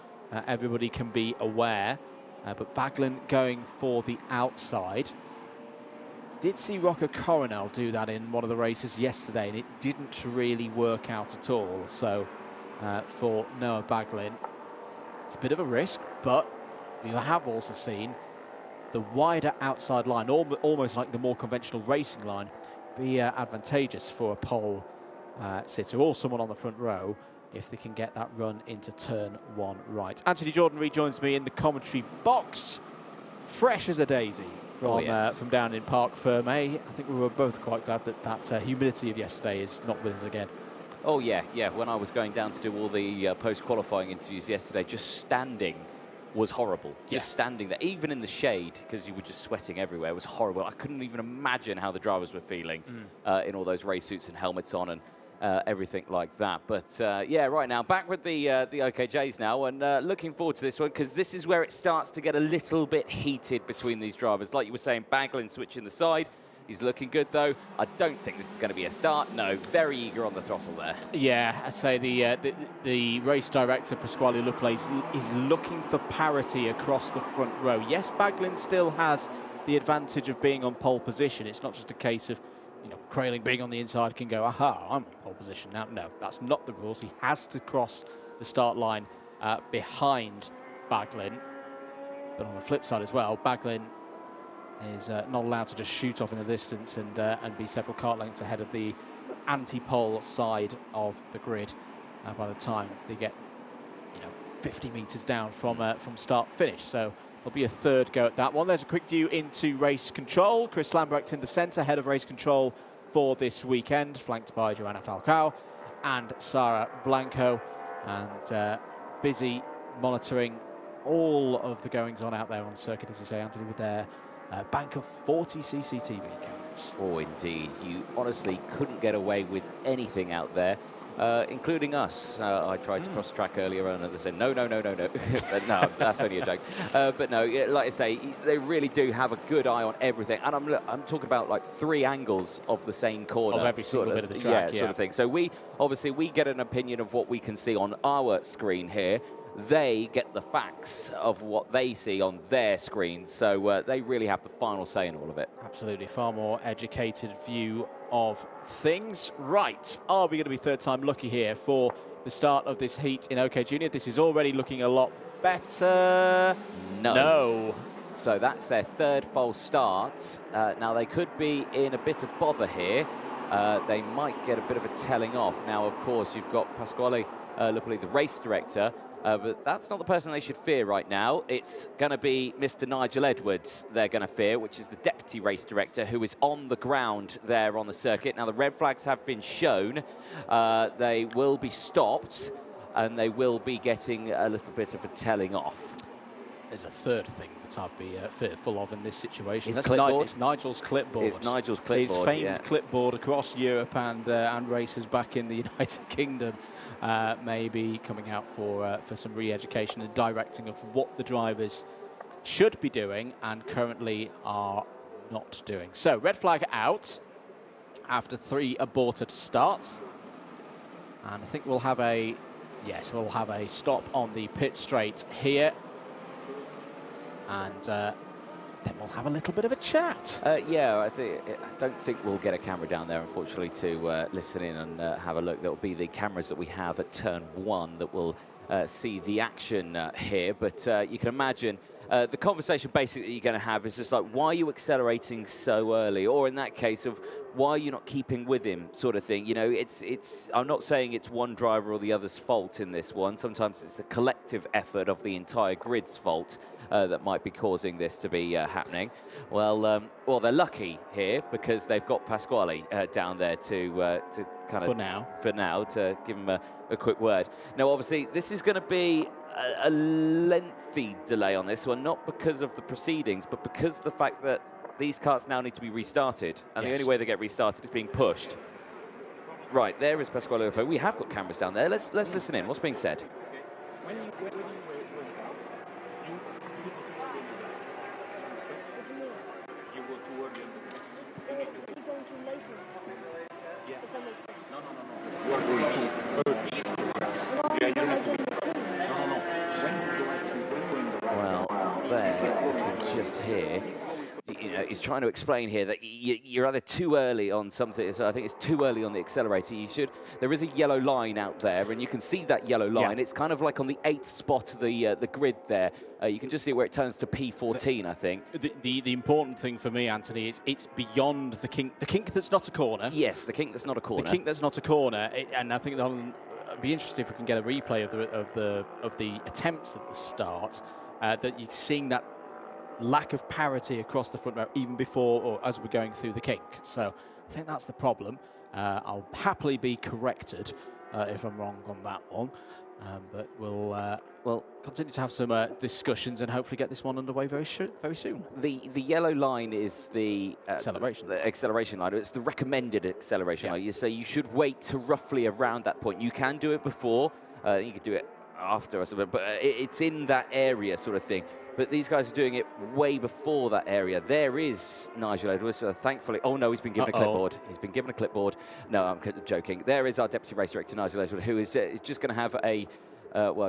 everybody can be aware. But Baglin going for the outside. Did see Rocco Coronel do that in one of the races yesterday, and it didn't really work out at all. So for Noah Baglin, it's a bit of a risk, but we have also seen the wider outside line, almost like the more conventional racing line, be advantageous for a pole sitter or someone on the front row if they can get that run into turn 1 right. Anthony Jordan rejoins me in the commentary box, fresh as a daisy from down in Parc Ferme. I think we were both quite glad that that humidity of yesterday is not with us again. Oh, yeah. When I was going down to do all the post-qualifying interviews yesterday, just standing was horrible. Yeah. Just standing there, even in the shade, because you were just sweating everywhere, was horrible. I couldn't even imagine how the drivers were feeling in all those race suits and helmets on and everything like that. But yeah, right now, back with the OKJs now, and looking forward to this one, because this is where it starts to get a little bit heated between these drivers. Like you were saying, Baglin switching the side. He's looking good, though. I don't think this is going to be a start. No, very eager on the throttle there. Yeah, I say the race director, Pasquale Luple, is looking for parity across the front row. Yes, Baglin still has the advantage of being on pole position. It's not just a case of, you know, Kraling being on the inside can go, aha, I'm on pole position now. No, that's not the rules. He has to cross the start line behind Baglin. But on the flip side as well, Baglin is not allowed to just shoot off in the distance and be several kart lengths ahead of the anti-pole side of the grid by the time they get, you know, 50 meters down from start finish. So there'll be a third go at that one. There's a quick view into race control. Chris Lambrecht in the centre, head of race control for this weekend, flanked by Joanna Falcao and Sara Blanco, and busy monitoring all of the goings on out there on circuit, as you say, Anthony, with their bank of 40 CCTV cameras. Oh, indeed. You honestly couldn't get away with anything out there, including us. I tried to cross-track earlier on, and they said, no. But no, that's only a joke. But no, like I say, they really do have a good eye on everything. And I'm talking about like 3 angles of the same corner. Of every single bit of the track, yeah, sort of thing. So we get an opinion of what we can see on our screen here. They get the facts of what they see on their screen, so they really have the final say in all of it. Absolutely, far more educated view of things. Right, are we going to be third time lucky here for the start of this heat in OK Junior? This is already looking a lot better. No. So that's their third false start. Now they could be in a bit of bother here. They might get a bit of a telling off. Now, of course, you've got Pasquale Luple, the race director, but that's not the person they should fear right now. It's going to be Mr. Nigel Edwards they're going to fear, which is the deputy race director, who is on the ground there on the circuit. Now, the red flags have been shown. They will be stopped, and they will be getting a little bit of a telling off. There's a third thing that I'd be fearful of in this situation. It's clipboard. It's Nigel's clipboard. It's Nigel's clipboard, His famed clipboard across Europe and races back in the United Kingdom may be coming out for some re-education and directing of what the drivers should be doing and currently are not doing. So, red flag out after 3 aborted starts. And I think we'll have a stop on the pit straight here. And then we'll have a little bit of a chat. Yeah, I don't think we'll get a camera down there, unfortunately, to listen in and have a look. That will be the cameras that we have at turn 1 that will see the action here. But you can imagine the conversation basically you're going to have is just like, why are you accelerating so early? Or in that case of, why are you not keeping with him, sort of thing. You know, I'm not saying it's one driver or the other's fault in this one. Sometimes it's a collective effort of the entire grid's fault that might be causing this to be happening. Well, they're lucky here because they've got Pasquale down there to kind of for now to give him a quick word. Now, obviously, this is going to be a lengthy delay on this one, not because of the proceedings, but because of the fact that these karts now need to be restarted, and the only way they get restarted is being pushed. Right, there is Pasquale Luple. We have got cameras down there. Let's listen in. What's being said? Well, there, you can just hear, you know, he's trying to explain here that you're either too early on something, so I think it's too early on the accelerator. There is a yellow line out there, and you can see that yellow line. Yeah. It's kind of like on the 8th spot of the grid there. You can just see where it turns to P14, I think. The important thing for me, Anthony, is it's beyond the kink that's not a corner. Yes, the kink that's not a corner. The kink that's not a corner, and I think that'll be interesting if we can get a replay of the attempts at the start. That you're seeing that lack of parity across the front row even before or as we're going through the kink. So I think that's the problem. I'll happily be corrected if I'm wrong on that one. But we'll continue to have some discussions and hopefully get this one underway very soon. The yellow line is the Acceleration. The acceleration line. It's the recommended acceleration line. So you should wait to roughly around that point. You can do it before. You could do it after or something, but it's in that area sort of thing. But these guys are doing it way before that area. There is Nigel Edwards, thankfully. Oh no, he's been given a clipboard. He's been given a clipboard. No, I'm joking. There is our Deputy Race Director, Nigel Edwards, who is just going to have a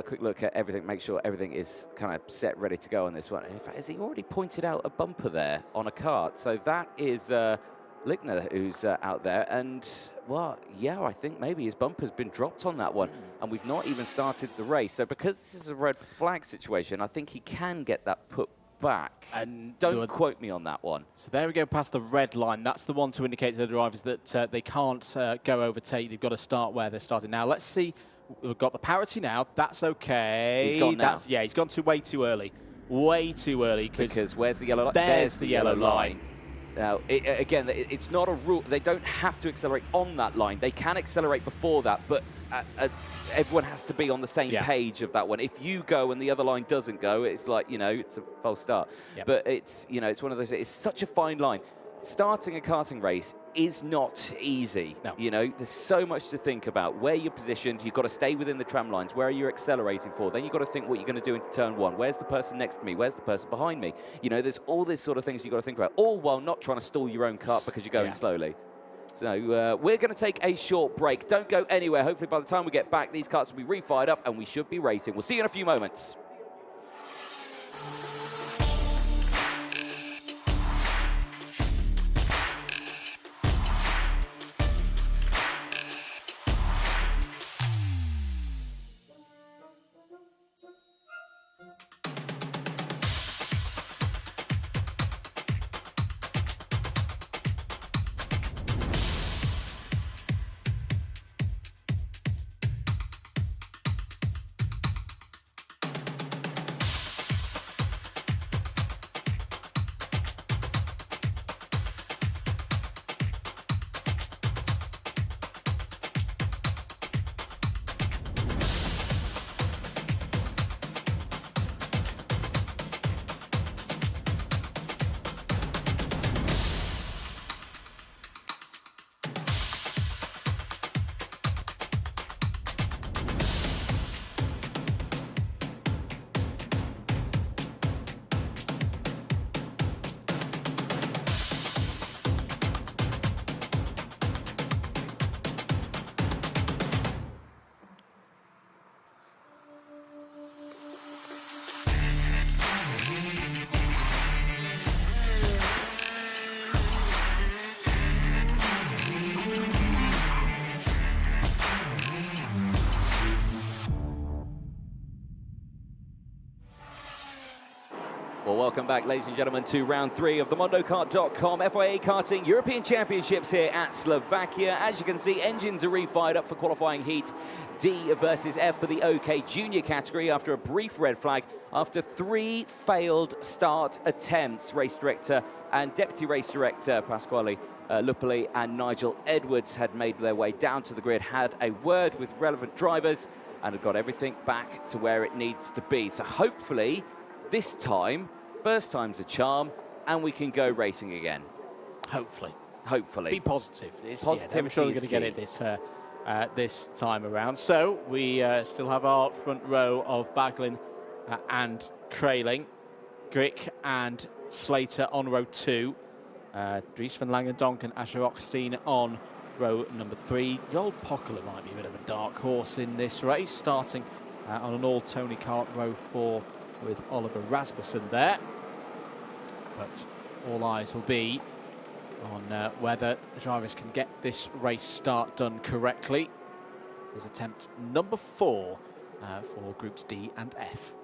quick look at everything, make sure everything is kind of set, ready to go on this one. In fact, has he already pointed out a bumper there on a kart? So that is Lickner who's out there, and well, yeah, I think maybe his bumper's been dropped on that one, and we've not even started the race. So because this is a red flag situation, I think he can get that put back. And don't quote me on that one. So there we go, past the red line. That's the one to indicate to the drivers that they can't go overtake. They've got to start where they're starting. Now let's see. We've got the parity now. That's okay. He's gone now. Yeah, he's gone way too early. Way too early. Because where's the yellow line? There's the yellow line. Now, again, it's not a rule. They don't have to accelerate on that line. They can accelerate before that, but everyone has to be on the same page of that one. If you go and the other line doesn't go, it's like, it's a false start. Yep. But it's one of those, it's such a fine line. Starting a karting race is not easy. No. There's so much to think about. Where you're positioned, you've got to stay within the tram lines. Where are you accelerating for? Then you've got to think what you're going to do into turn one. Where's the person next to me? Where's the person behind me? There's all these sort of things you've got to think about, all while not trying to stall your own kart because you're going slowly. So we're going to take a short break. Don't go anywhere. Hopefully by the time we get back, these karts will be refired up and we should be racing. We'll see you in a few moments. Well, welcome back, ladies and gentlemen, to round 3 of the MondoKart.com FIA Karting European Championships here at Slovakia. As you can see, engines are refired up for qualifying heat D versus F for the OK Junior category after a brief red flag after 3 failed start attempts. Race Director and Deputy Race Director Pasquale Lupoli and Nigel Edwards had made their way down to the grid, had a word with relevant drivers, and had got everything back to where it needs to be. So hopefully, this time, first time's a charm, and we can go racing again. Hopefully. Hopefully. Be positive. Positivity I'm sure we're is going to get it this time around. So we still have our front row of Baglin and Kraling, Grick and Slater on row 2. Dries van Langendonk and Asher Ockstein on row number 3. The old Pockler might be a bit of a dark horse in this race, starting on an all-Tony kart row 4 with Oliver Rasmussen there. But all eyes will be on whether the drivers can get this race start done correctly. This is attempt number 4 for groups D and F.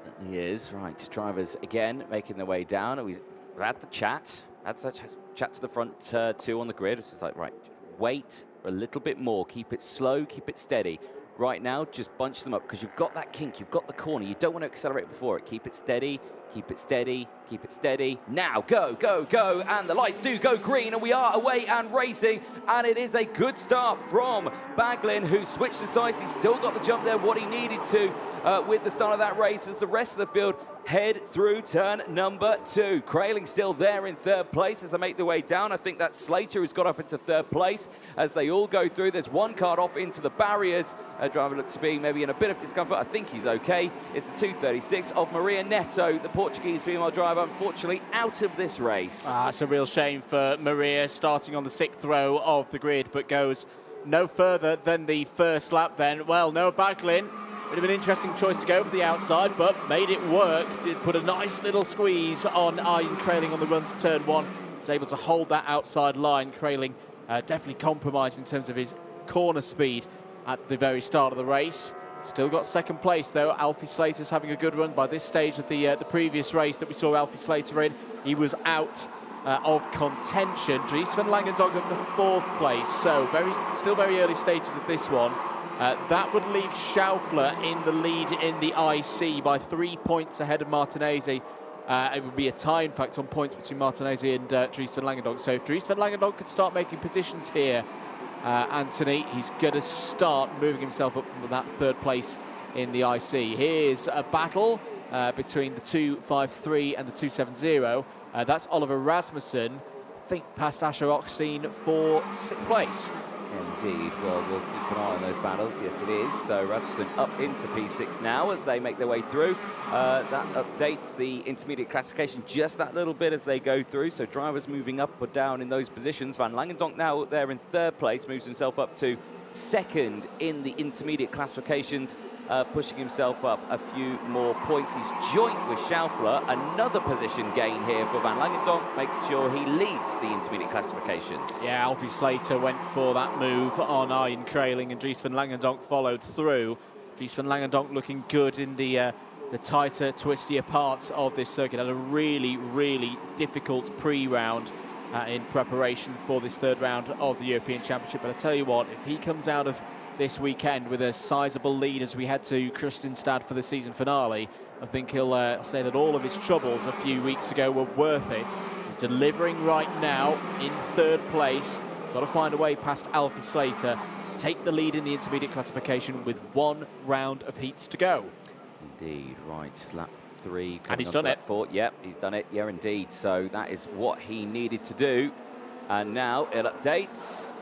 Certainly is. Right, drivers again making their way down. We've had the chat. Had that chat to the front 2 on the grid. It's just like, right, wait for a little bit more. Keep it slow, keep it steady. Right now, just bunch them up because you've got that kink, you've got the corner. You don't want to accelerate before it. Keep it steady, Keep it steady, keep it steady. Now, go, go, go, and the lights do go green, and we are away and racing, and it is a good start from Baglin, who switched to sides. He's still got the jump there, what he needed to with the start of that race, as the rest of the field head through turn number 2. Krayling still there in 3rd place as they make their way down. I think that's Slater who's got up into 3rd place as they all go through. There's one card off into the barriers. A driver looks to be maybe in a bit of discomfort. I think he's okay. It's the 236 of Maria Neto, the Portuguese female driver, unfortunately out of this race. It's a real shame for Maria, starting on the 6th row of the grid, but goes no further than the first lap then. Well, Noah Baglin, bit of an interesting choice to go for the outside, but made it work. Did put a nice little squeeze on Ian Krayling on the run to turn 1. Was able to hold that outside line. Krayling definitely compromised in terms of his corner speed at the very start of the race. Still got 2nd place though. Alfie Slater's having a good run. By this stage of the previous race that we saw Alfie Slater in, he was out of contention. Dries van Langendonk up to 4th place, so still very early stages of this one. That would leave Schaufler in the lead in the IC by 3 points ahead of Martinez. It would be a tie, in fact, on points between Martinez and Dries van Langendonk. So if Dries van Langendonk could start making positions here, Anthony, he's going to start moving himself up from that 3rd place in the IC. Here's a battle between the 253 and the 270. That's Oliver Rasmussen, I think past Asher Oxteen for 6th place. Indeed. Well, we'll keep an eye on those battles. Yes, it is. So Rasmussen up into P6 now as they make their way through. That updates the intermediate classification just that little bit as they go through. So drivers moving up or down in those positions. Van Langendonk now there in 3rd place, moves himself up to 2nd in the intermediate classifications, pushing himself up a few more points. He's joint with Schaufler. Another position gain here for Van Langendonk, makes sure he leads the intermediate classifications. Yeah, Alfie Slater went for that move on Ian Krayling, and Dries van Langendonk followed through. Dries van Langendonk looking good in the tighter, twistier parts of this circuit. Had a really, really difficult pre-round in preparation for this 3rd round of the European Championship. But I tell you what, if he comes out of this weekend with a sizable lead as we head to Kristianstad for the season finale, I think he'll say that all of his troubles a few weeks ago were worth it. He's delivering right now in 3rd place. He's got to find a way past Alfie Slater to take the lead in the intermediate classification with 1 round of heats to go. Indeed, right. Lap 3. And he's done it. 4. Yep, he's done it. Yeah, indeed. So that is what he needed to do. And now it updates.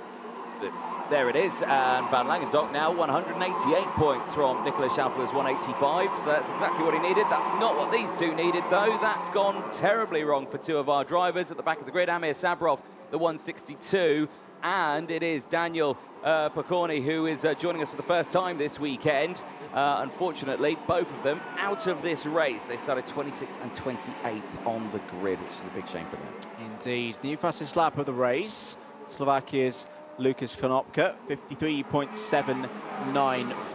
There it is, and Van Langendonk now 188 points from Nicolas Schaufler's 185, so that's exactly what he needed. That's not what these two needed, though. That's gone terribly wrong for 2 of our drivers at the back of the grid. Amir Sabrov, the 162, and it is Daniel Pokorny, who is joining us for the first time this weekend. Unfortunately, both of them out of this race. They started 26th and 28th on the grid, which is a big shame for them. Indeed. New fastest lap of the race, Slovakia's Lukas Konopka, 53.794.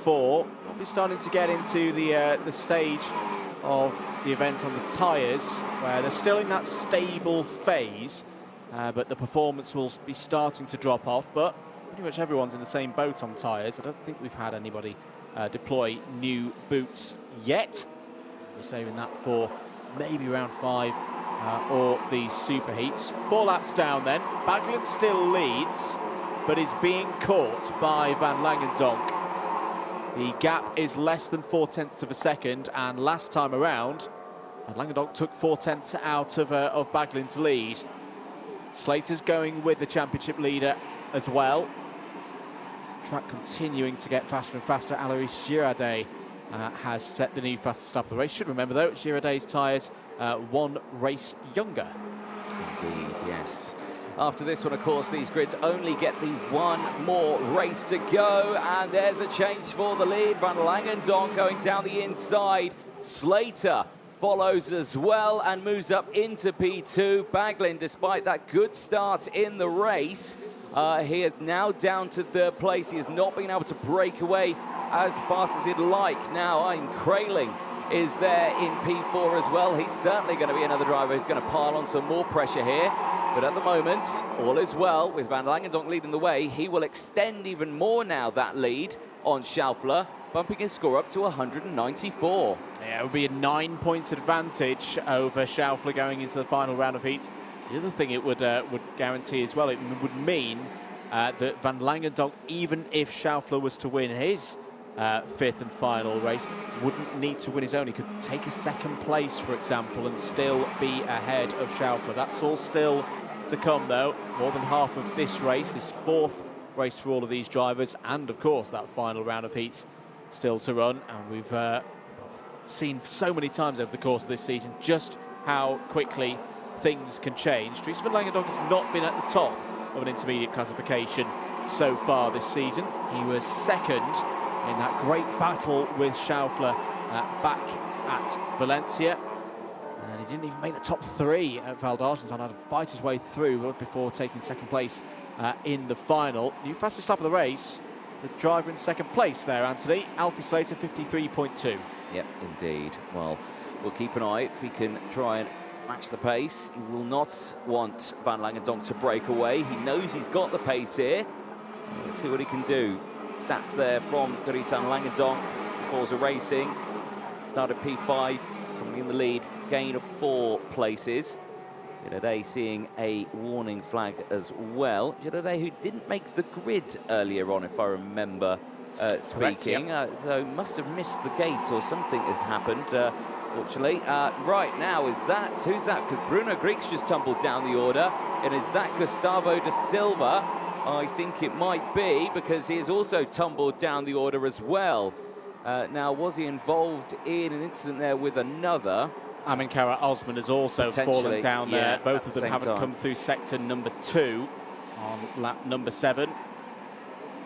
We'll be starting to get into the stage of the event on the tyres, where they're still in that stable phase, but the performance will be starting to drop off. But pretty much everyone's in the same boat on tyres. I don't think we've had anybody deploy new boots yet. We're saving that for maybe round 5 or these super heats. 4 laps down then. Baglin still leads, but is being caught by Van Langendonk. The gap is less than 0.4 of a second, and last time around, Van Langendonk took 0.4 out of Baglin's lead. Slater's going with the championship leader as well. Track continuing to get faster and faster. Alois Girardet has set the new fastest lap of the race. Should remember though, Girardet's tyres 1 race younger. Indeed, yes. After this one, of course, these grids only get the 1 more race to go, and there's a change for the lead. Van Langendonk going down the inside. Slater follows as well and moves up into P2. Baglin, despite that good start in the race, he is now down to 3rd place. He has not been able to break away as fast as he'd like. Now, Ian Krayling is there in P4 as well. He's certainly going to be another driver who's going to pile on some more pressure here. But at the moment, all is well with Van Langendonk leading the way. He will extend even more now that lead on Schaeffler, bumping his score up to 194. Yeah, it would be a 9 points advantage over Schaeffler going into the final round of heats. The other thing it would guarantee as well, it would mean that Van Langendonk, even if Schaeffler was to win his fifth and final race, wouldn't need to win his own. He could take a second place, for example, and still be ahead of Schaeffler. That's all still to come, though. More than half of this race, this fourth race for all of these drivers, and of course that final round of heats still to run. And we've seen so many times over the course of this season just how quickly things can change. Dries Van Langendonk has not been at the top of an intermediate classification so far this season. He was second in that great battle with Schaeffler back at Valencia. And he didn't even make the top three at Val d'Argenton. Had to fight his way through before taking second place in the final. New fastest lap of the race, the driver in second place there, Anthony. Alfie Slater, 53.2. Yep, indeed. Well, we'll keep an eye if he can try and match the pace. He will not want Van Langendonk to break away. He knows he's got the pace here. Let's see what he can do. Stats there from Dries Van Langendonk. Forza Racing started P5, coming in the lead, gain of 4 places. Jadade seeing a warning flag as well. Jadade, who didn't make the grid earlier on, if I remember speaking. Correct, yep. So must have missed the gate or something has happened. Fortunately, right now is that, who's that? Because Bruno Griegs just tumbled down the order, and is that Gustavo da Silva? I think it might be, because he has also tumbled down the order as well. Now, was he involved in an incident there with another? Amin Kara Osman has also fallen down there. Yeah, both of them haven't come through sector number 2 on lap number 7.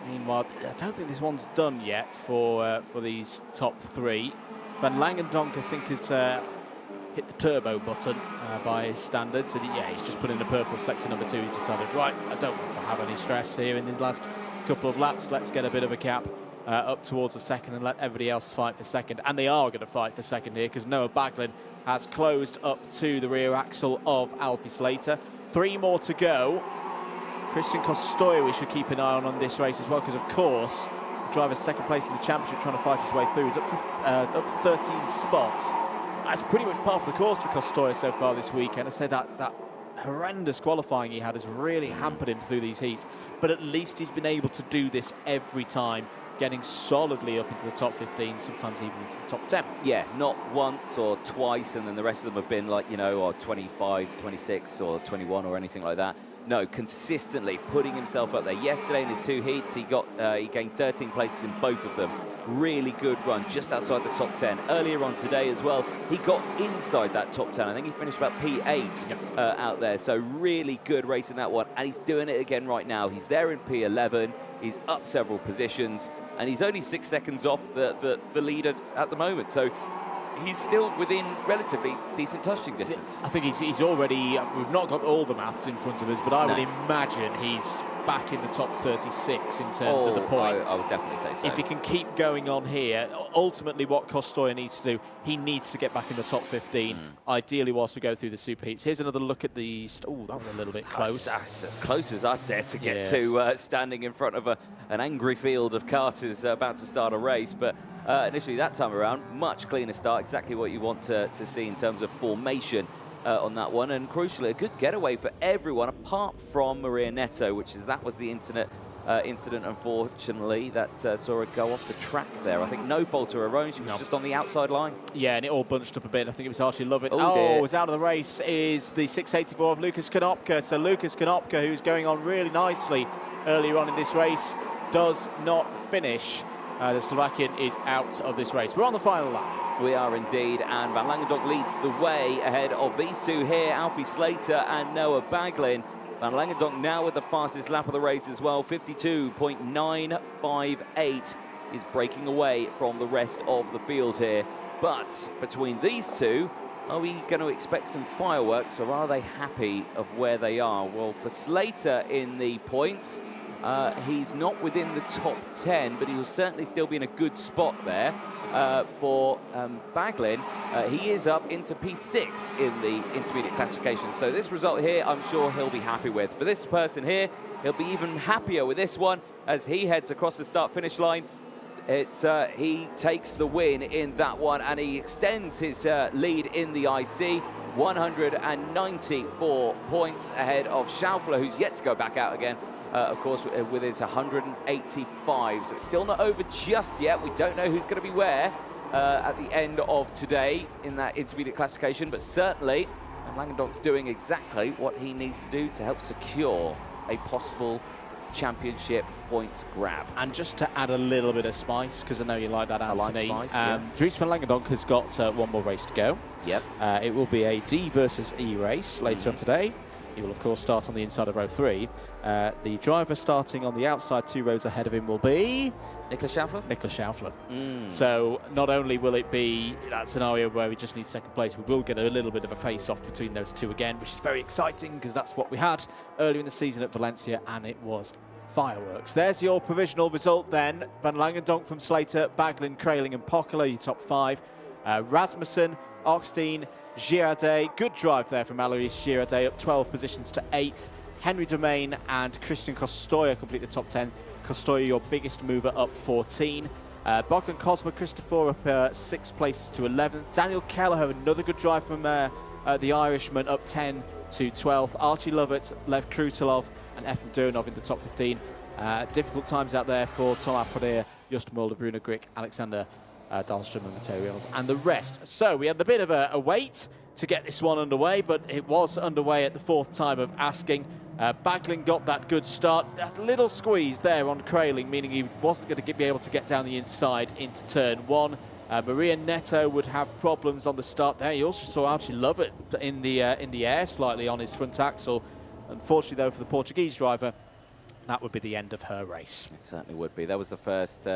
Meanwhile, I don't think this one's done yet for these top 3. Van Langendonk, I think, has hit the turbo button by his standards. And yeah, he's just put in the purple sector number 2. He's decided, right, I don't want to have any stress here in these last couple of laps. Let's get a bit of a gap up towards the second and let everybody else fight for second. And they are going to fight for second here, because Noah Baglin has closed up to the rear axle of Alfie Slater. 3 more to go. Christian Kostoya we should keep an eye on this race as well, because of course the driver's second place in the championship trying to fight his way through. He's up to 13 spots. That's pretty much par for the course for Kostoya so far this weekend. I say that horrendous qualifying he had has really hampered him through these heats, but at least he's been able to do this every time, getting solidly up into the top 15, sometimes even into the top 10. Yeah, not once or twice, and then the rest of them have been like, you know, or 25, 26 or 21 or anything like that. No, consistently putting himself up there. Yesterday in his 2 heats, he gained 13 places in both of them. Really good run, just outside the top 10. Earlier on today as well, he got inside that top 10. I think he finished about P8 out there. So really good race in that one, and he's doing it again right now. He's there in P11. He's up several positions, and he's only 6 seconds off the leader at the moment. So he's still within relatively decent touching distance. I think he's already, we've not got all the maths in front of us, but I would imagine he's back in the top 36 in terms of the points. I would definitely say so. If he can keep going on here, ultimately what Kostoya needs to do, he needs to get back in the top 15, ideally whilst we go through the superheats. Here's another look at these. Oh, that was a little bit close. That's as close as I'd dare to get to, standing in front of an angry field of karters about to start a race. But initially that time around, much cleaner start, exactly what you want to see in terms of formation on that one. And crucially, a good getaway for everyone apart from Maria Neto, that was the incident, unfortunately, that saw her go off the track there. I think no fault of her own. She was just on the outside line. Yeah, and it all bunched up a bit. I think it was Archie Lovett. Oh, was out of the race is the 684 of Lucas Konopka. So Lucas Konopka, who's going on really nicely earlier on in this race, does not finish. The Slovakian is out of this race. We're on the final lap. We are indeed, and Van Langendonk leads the way ahead of these two here, Alfie Slater and Noah Baglin. Van Langendonk now with the fastest lap of the race as well, 52.958, is breaking away from the rest of the field here. But between these two, are we going to expect some fireworks, or are they happy of where they are? Well, for Slater in the points, he's not within the top 10, but he will certainly still be in a good spot there. For Baglin, he is up into P6 in the intermediate classification. So this result here, I'm sure he'll be happy with. For this person here, he'll be even happier with this one as he heads across the start-finish line. he takes the win in that one, and he extends his lead in the IC. 194 points ahead of Schaufler, who's yet to go back out again, of course, with his 185. So it's still not over just yet. We don't know who's going to be where at the end of today in that intermediate classification, but certainly Langendonk's doing exactly what he needs to do to help secure a possible championship points grab. And just to add a little bit of spice, because I know you like that, Anthony. I like spice, yeah. Dries van Langendonk has got one more race to go. Yep. It will be a D versus E race later on today. He will, of course, start on the inside of row 3. The driver starting on the outside 2 rows ahead of him will be... Niklas Schaufler? Niklas Schaufler. So not only will it be that scenario where we just need second place, we will get a little bit of a face-off between those two again, which is very exciting because that's what we had earlier in the season at Valencia, and it was fireworks. There's your provisional result then. Van Langendonk from Slater, Baglin, Kraling and Poccola, your top 5. Rasmussen, Oxteen, Girardet, good drive there from Alois Girardet, up 12 positions to 8th. Henry Domain and Christian Kostoya complete the top 10. Kostoya, your biggest mover, up 14. Bogdan Kozma, Christopher up 6 places to 11th. Daniel Kelleher, another good drive from the Irishman, up 10 to 12th. Archie Lovett, Lev Krutelov and Efim Durnov in the top 15. Difficult times out there for Thomas Poder, Just Mulder, Bruno Grick, Alexander Dahlstrom and Materials and the rest. So we had a bit of a wait to get this one underway, but it was underway at the 4th time of asking. Baglin got that good start. That little squeeze there on Kraling, meaning he wasn't going to be able to get down the inside into turn 1. Maria Neto would have problems on the start there. You also saw Archie Lovett in the air slightly on his front axle. Unfortunately, though, for the Portuguese driver, that would be the end of her race. It certainly would be. That was the first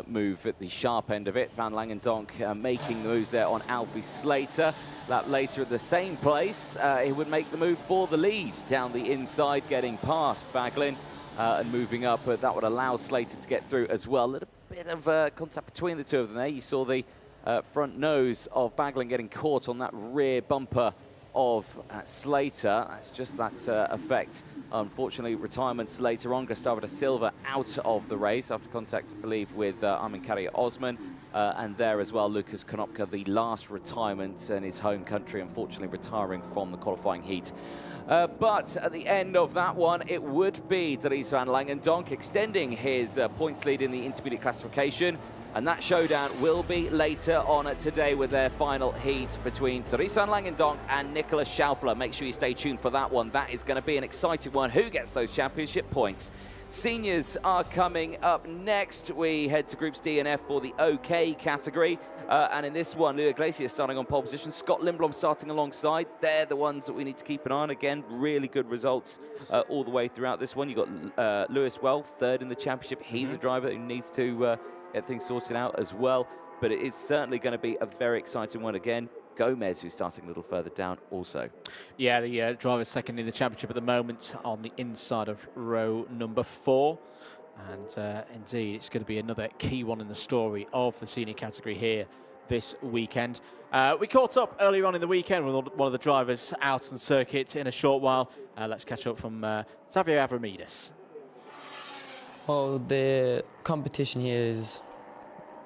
move at the sharp end of it. Van Langendonk making the moves there on Alfie Slater. That later at the same place, he would make the move for the lead down the inside, getting past Baglin and moving up. That would allow Slater to get through as well. A little bit of contact between the two of them there. You saw the front nose of Baglin getting caught on that rear bumper of Slater. That's just that effect. Unfortunately, retirements later on. Gustavo da Silva out of the race after contact, I believe, with Armin Kariya Osman. And there as well, Lucas Konopka, the last retirement in his home country, unfortunately retiring from the qualifying heat. But at the end of that one, it would be Dries van Langendonk extending his points lead in the intermediate classification. And that showdown will be later on today with their final heat between Dries van Langendonk and Niklas Schaufler. Make sure you stay tuned for that one. That is going to be an exciting one. Who gets those championship points? Seniors are coming up next. We head to Groups D and F for the OK category. And in this one, Leo Iglesias starting on pole position. Scott Lindblom starting alongside. They're the ones that we need to keep an eye on. Again, really good results all the way throughout this one. You've got Lewis Well, 3rd in the championship. He's a driver who needs to get things sorted out as well. But it is certainly going to be a very exciting one again. Gomez, who's starting a little further down also. Yeah, the driver's second in the championship at the moment on the inside of row number 4. And indeed, it's going to be another key one in the story of the senior category here this weekend. We caught up earlier on in the weekend with one of the drivers out on circuit in a short while. Let's catch up from Xavier Avramidis. Well, the competition here is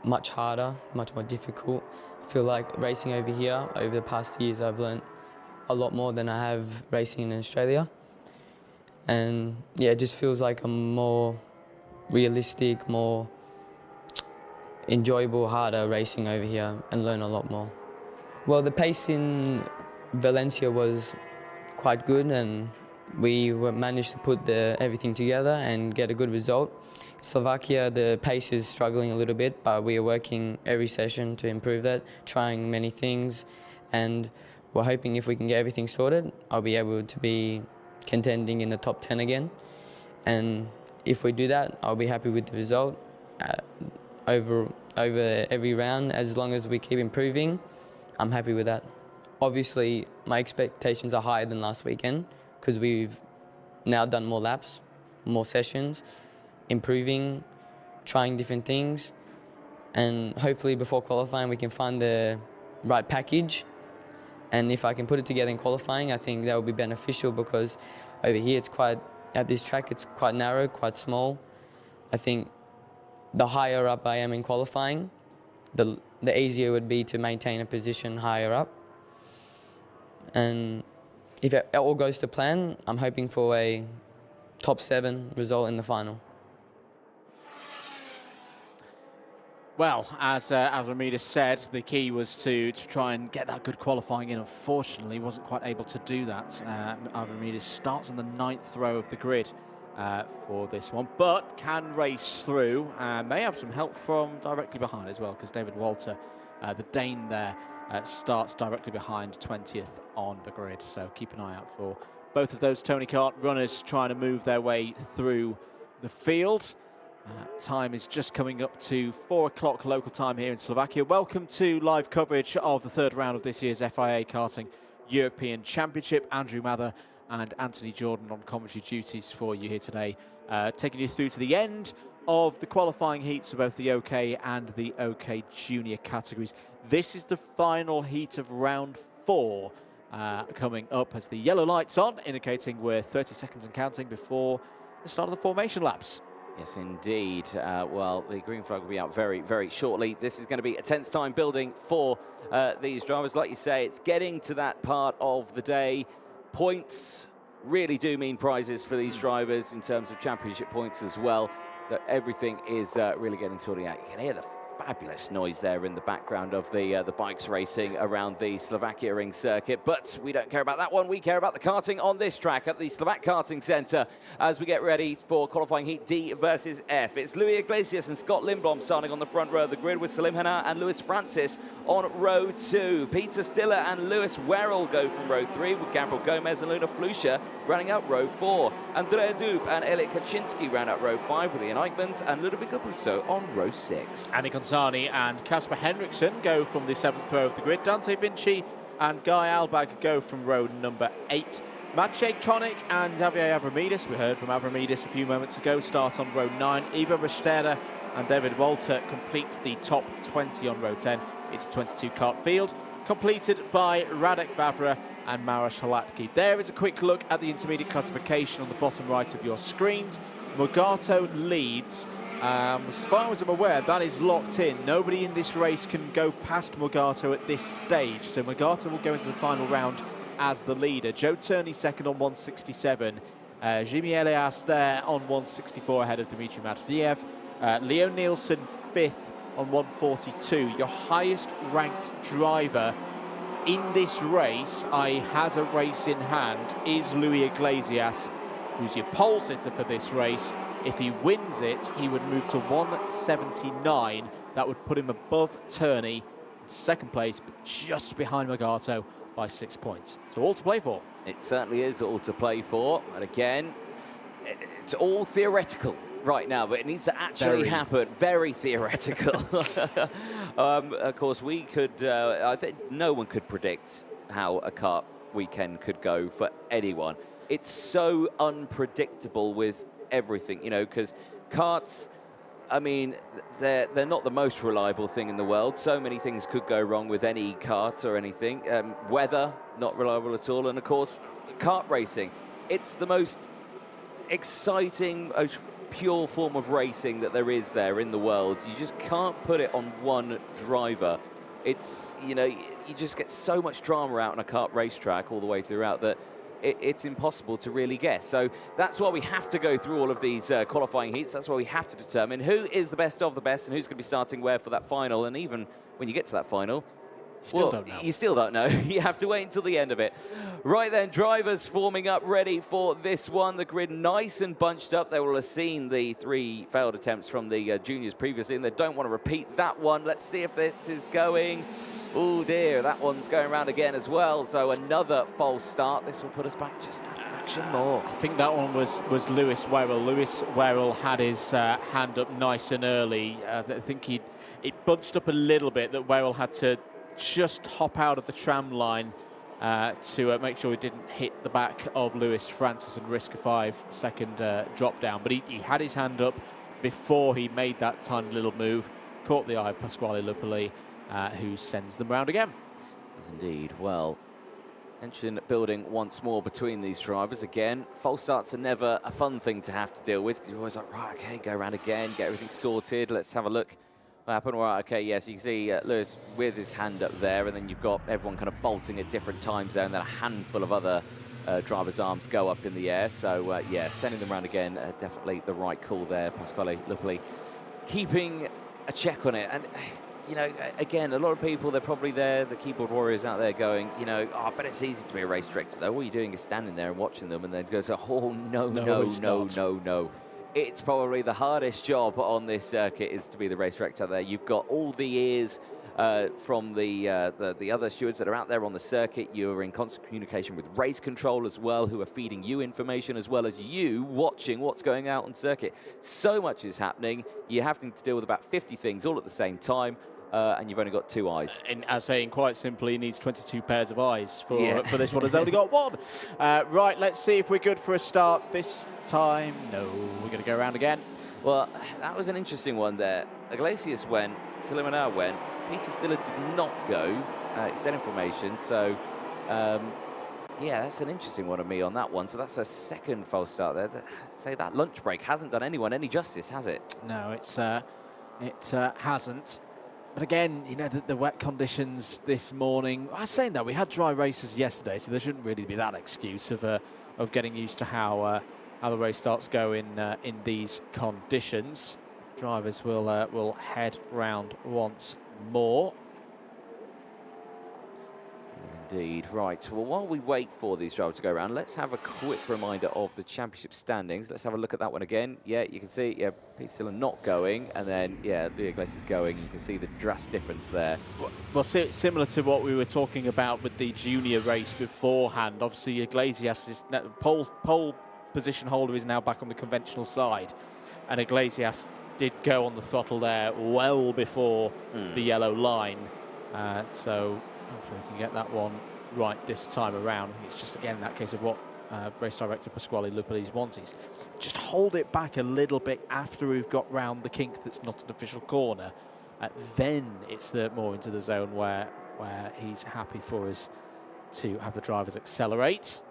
much harder, much more difficult. I feel like racing over here, over the past years, I've learned a lot more than I have racing in Australia. And yeah, it just feels like a more realistic, more enjoyable, harder racing over here and learn a lot more. Well, the pace in Valencia was quite good and we managed to put everything together and get a good result. Slovakia, the pace is struggling a little bit, but we are working every session to improve that, trying many things, and we're hoping if we can get everything sorted, I'll be able to be contending in the top 10 again. And if we do that, I'll be happy with the result over every round. As long as we keep improving, I'm happy with that. Obviously, my expectations are higher than last weekend because we've now done more laps, more sessions, improving, trying different things, and hopefully before qualifying we can find the right package. And if I can put it together in qualifying, I think that will be beneficial because over here at this track it's quite narrow, quite small. I think the higher up I am in qualifying, the easier it would be to maintain a position higher up. And if it all goes to plan, I'm hoping for a top 7 result in the final. Well, as Avramidis said, the key was to try and get that good qualifying in. Unfortunately, wasn't quite able to do that. Avramidis starts on the 9th row of the grid for this one, but can race through. May have some help from directly behind as well, because David Walter, the Dane there, starts directly behind 20th on the grid. So keep an eye out for both of those Tony Kart runners trying to move their way through the field. Time is just coming up to 4 o'clock local time here in Slovakia. Welcome to live coverage of the 3rd round of this year's FIA Karting European Championship. Andrew Mather and Anthony Jordan on commentary duties for you here today, taking you through to the end of the qualifying heats for both the OK and the OK Junior categories. This is the final heat of round 4 coming up as the yellow light's on, indicating we're 30 seconds and counting before the start of the formation laps. Yes, indeed. Well, the green flag will be out very, very shortly. This is going to be a tense time building for these drivers. Like you say, it's getting to that part of the day. Points really do mean prizes for these drivers in terms of championship points as well. So everything is really getting sorted out. You can hear the fabulous noise there in the background of the bikes racing around the Slovakia Ring circuit, but we don't care about that one. We care about the karting on this track at the Slovakia Karting Center as we get ready for qualifying heat D versus F. It's Louis Iglesias and Scott Lindblom starting on the front row of the grid, with Salim Hana and Lewis Francis on row 2. Peter Stiller and Lewis Werrell go from row 3, with Gabriel Gomez and Luna Flusha running up row 4. Andrea Dub and Elik Kaczynski round up row 5, with Ian Eichmans and Ludovic Abuso on row 6. Andy Gonzani and Kasper Henriksen go from the 7th row of the grid. Dante Vinci and Guy Albag go from row number 8. Maciej Konik and Javier Avramidis, we heard from Avramidis a few moments ago, start on row 9. Ivo Restera and David Walter complete the top 20 on row 10. It's a 22 kart field, completed by Radek Vavra and Maroš Hladký. There is a quick look at the intermediate classification on the bottom right of your screens. Morgato leads. As far as I'm aware, that is locked in. Nobody in this race can go past Morgato at this stage. So Morgato will go into the final round as the leader. Joe Turney second on 167. Jimmy Elias there on 164 ahead of Dmitry Matviev. Leo Nielsen 5th on 142. Your highest ranked driver in this race, has a race in hand, is Louis Iglesias, who's your pole sitter for this race. If he wins it, he would move to 179. That would put him above Turney in 2nd place, but just behind Morgato by 6 points. So all to play for. It certainly is all to play for. And again, it's all theoretical right now, but it needs to actually happen. Very theoretical. Of course, we could, I think no one could predict how a kart weekend could go for anyone. It's so unpredictable with everything, you know, because karts, I mean, they're not the most reliable thing in the world. So many things could go wrong with any kart or anything. Weather, not reliable at all. And of course, kart racing, it's the most exciting, most pure form of racing that there is there in the world. You just can't put it on one driver. It's, you know, you just get so much drama out on a kart racetrack all the way throughout that it's impossible to really guess. So that's why we have to go through all of these qualifying heats. That's why we have to determine who is the best of the best and who's going to be starting where for that final. And even when you get to that final, you still don't know. You have to wait until the end of it. Right then, drivers forming up ready for this one. The grid nice and bunched up. They will have seen the 3 failed attempts from the juniors previously, and they don't want to repeat that one. Let's see if this is going. Oh dear, that one's going around again as well. So another false start. This will put us back just that fraction more. I think that one was Lewis Werrell. Lewis Werrell had his hand up nice and early. I think it bunched up a little bit that Werrell had to just hop out of the tram line to make sure he didn't hit the back of Lewis Francis and risk a 5-second drop down. But he had his hand up before he made that tiny little move, caught the eye of Pasquale Lupoli, who sends them round again. Yes, indeed. Well, Tension building once more between these drivers. Again, false starts are never a fun thing to have to deal with, because you're always like, right, okay, go around again, get everything sorted. Let's have a look what happened. Right, okay, yes, you can see Lewis with his hand up there, and then you've got everyone kind of bolting at different times there, and then a handful of other drivers' arms go up in the air. So, yeah, sending them around again, definitely the right call there. Pasquale Lupoli keeping a check on it. And you know, again, a lot of people, they're probably there, the keyboard warriors out there going, you know, oh, I bet it's easy to be a race director, though. All you're doing is standing there and watching them, and then goes, oh, no. It's probably the hardest job on this circuit is to be the race director there. You've got all the ears from the other stewards that are out there on the circuit. You're in constant communication with race control as well, who are feeding you information, as well as you watching what's going out on circuit. So much is happening. You're having to deal with about 50 things all at the same time. And you've only got 2 eyes. And I'm saying quite simply, he needs 22 pairs of eyes for this one. Has only got 1. Right, let's see if we're good for a start this time. No, we're going to go around again. Well, that was an interesting one there. Iglesias went, Silimanar went, Peter Stiller did not go, extending formation. So, yeah, that's an interesting one of me on that one. So that's a second false start there. Say that lunch break hasn't done anyone any justice, has it? No, it hasn't. But again, you know, the wet conditions this morning. I was saying that we had dry races yesterday, so there shouldn't really be that excuse of getting used to how the race starts going in these conditions. Drivers will head round once more. Indeed. Right. Well, while we wait for these drivers to go around, let's have a quick reminder of the championship standings. Let's have a look at that one again. Yeah, you can see, yeah, Peter Stiller not going, and then, yeah, Leo Iglesias going. You can see the drastic difference there. Well, similar to what we were talking about with the junior race beforehand. Obviously, Iglesias is pole position holder is now back on the conventional side, and Iglesias did go on the throttle there well before the yellow line. So hopefully we can get that one right this time around. I think it's just, again, in that case of what race director Pasquale Lupoli wants. He's just hold it back a little bit after we've got round the kink that's not an official corner. Then it's more into the zone where he's happy for us to have the drivers accelerate.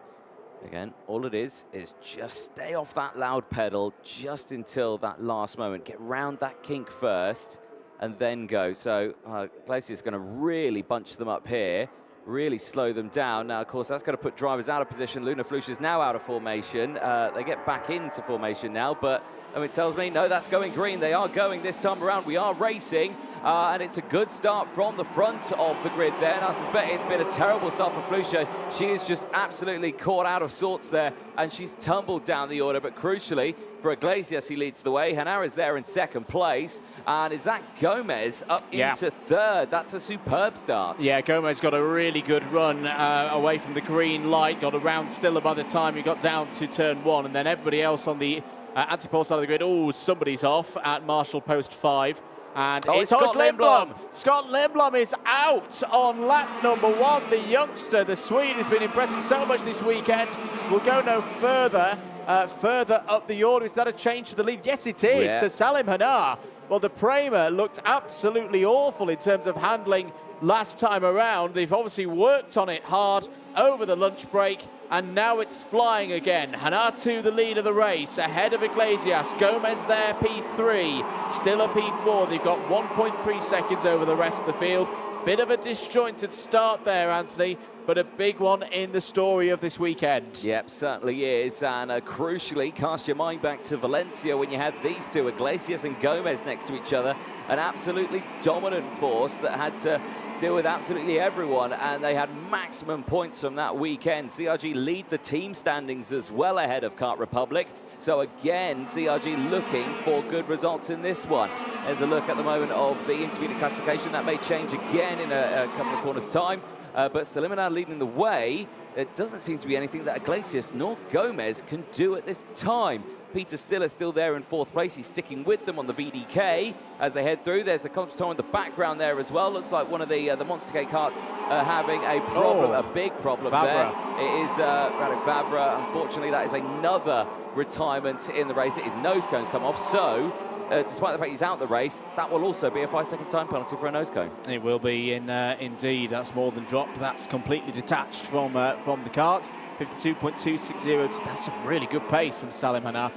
Again, all it is just stay off that loud pedal just until that last moment. Get round that kink first and then go. So Iglesias is going to really bunch them up here, really slow them down. Now, of course, that's going to put drivers out of position. Luna Flush is now out of formation. They get back into formation now, but it tells me, no, that's going green. They are going this time around. We are racing, and it's a good start from the front of the grid there. And I suspect it's been a terrible start for Flusha. She is just absolutely caught out of sorts there, and she's tumbled down the order. But crucially, for Iglesias, he leads the way. Hanar is there in second place. And is that Gomez up into third? That's a superb start. Yeah, Gomez got a really good run away from the green light, got around Stiller by the time he got down to turn 1, and then everybody else on the anti-pole side of the grid. Oh, somebody's off at Marshall post 5. And it's Scott Lindblom. Scott Lindblom is out on lap number 1. The youngster, the Swede, has been impressing so much this weekend. Will go no further. Further up the order. Is that a change for the lead? Yes, it is. Yeah. So Salim Hanar. Well, the Prema looked absolutely awful in terms of handling last time around. They've obviously worked on it hard over the lunch break, and now it's flying again. Hanar to the lead of the race, ahead of Iglesias. Gomez there, P3, still a P4. They've got 1.3 seconds over the rest of the field. Bit of a disjointed start there, Anthony, but a big one in the story of this weekend. Yep, certainly is. And crucially, cast your mind back to Valencia when you had these two, Iglesias and Gomez, next to each other. An absolutely dominant force that had to deal with absolutely everyone, and they had maximum points from that weekend. CRG lead the team standings as well ahead of Kart Republic. So again, CRG looking for good results in this one. There's a look at the moment of the intermediate classification. That may change again in a couple of corners' time. But Salimanar leading the way. It doesn't seem to be anything that Iglesias nor Gomez can do at this time. Peter Stiller still there in 4th place. He's sticking with them on the VDK as they head through. There's a Contrator in the background there as well. Looks like one of the Monster K karts having a problem, a big problem there. It is Radek Vavra. Unfortunately, that is another retirement in the race. His nose cone's come off. So despite the fact he's out the race, that will also be a 5-second time penalty for a nose cone. It will be, indeed. That's more than dropped. That's completely detached from the karts. 52.260. That's some really good pace from Salim Hanar.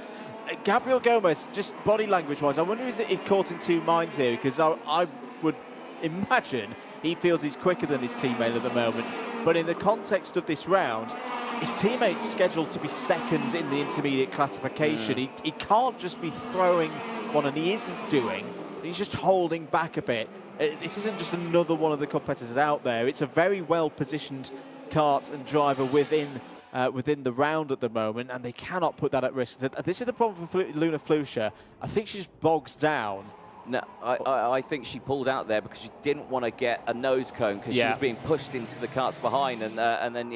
Gabriel Gomez, just body language-wise, I wonder is he caught in two minds here, because I would imagine he feels he's quicker than his teammate at the moment. But in the context of this round, his teammate's scheduled to be second in the intermediate classification. He can't just be throwing one, and he isn't doing. He's just holding back a bit. This isn't just another one of the competitors out there. It's a very well-positioned kart and driver within the round at the moment, and they cannot put that at risk. This is the problem for Luna Flusha. I think she just bogs down. No, I think she pulled out there because she didn't want to get a nose cone because she was being pushed into the karts behind, and then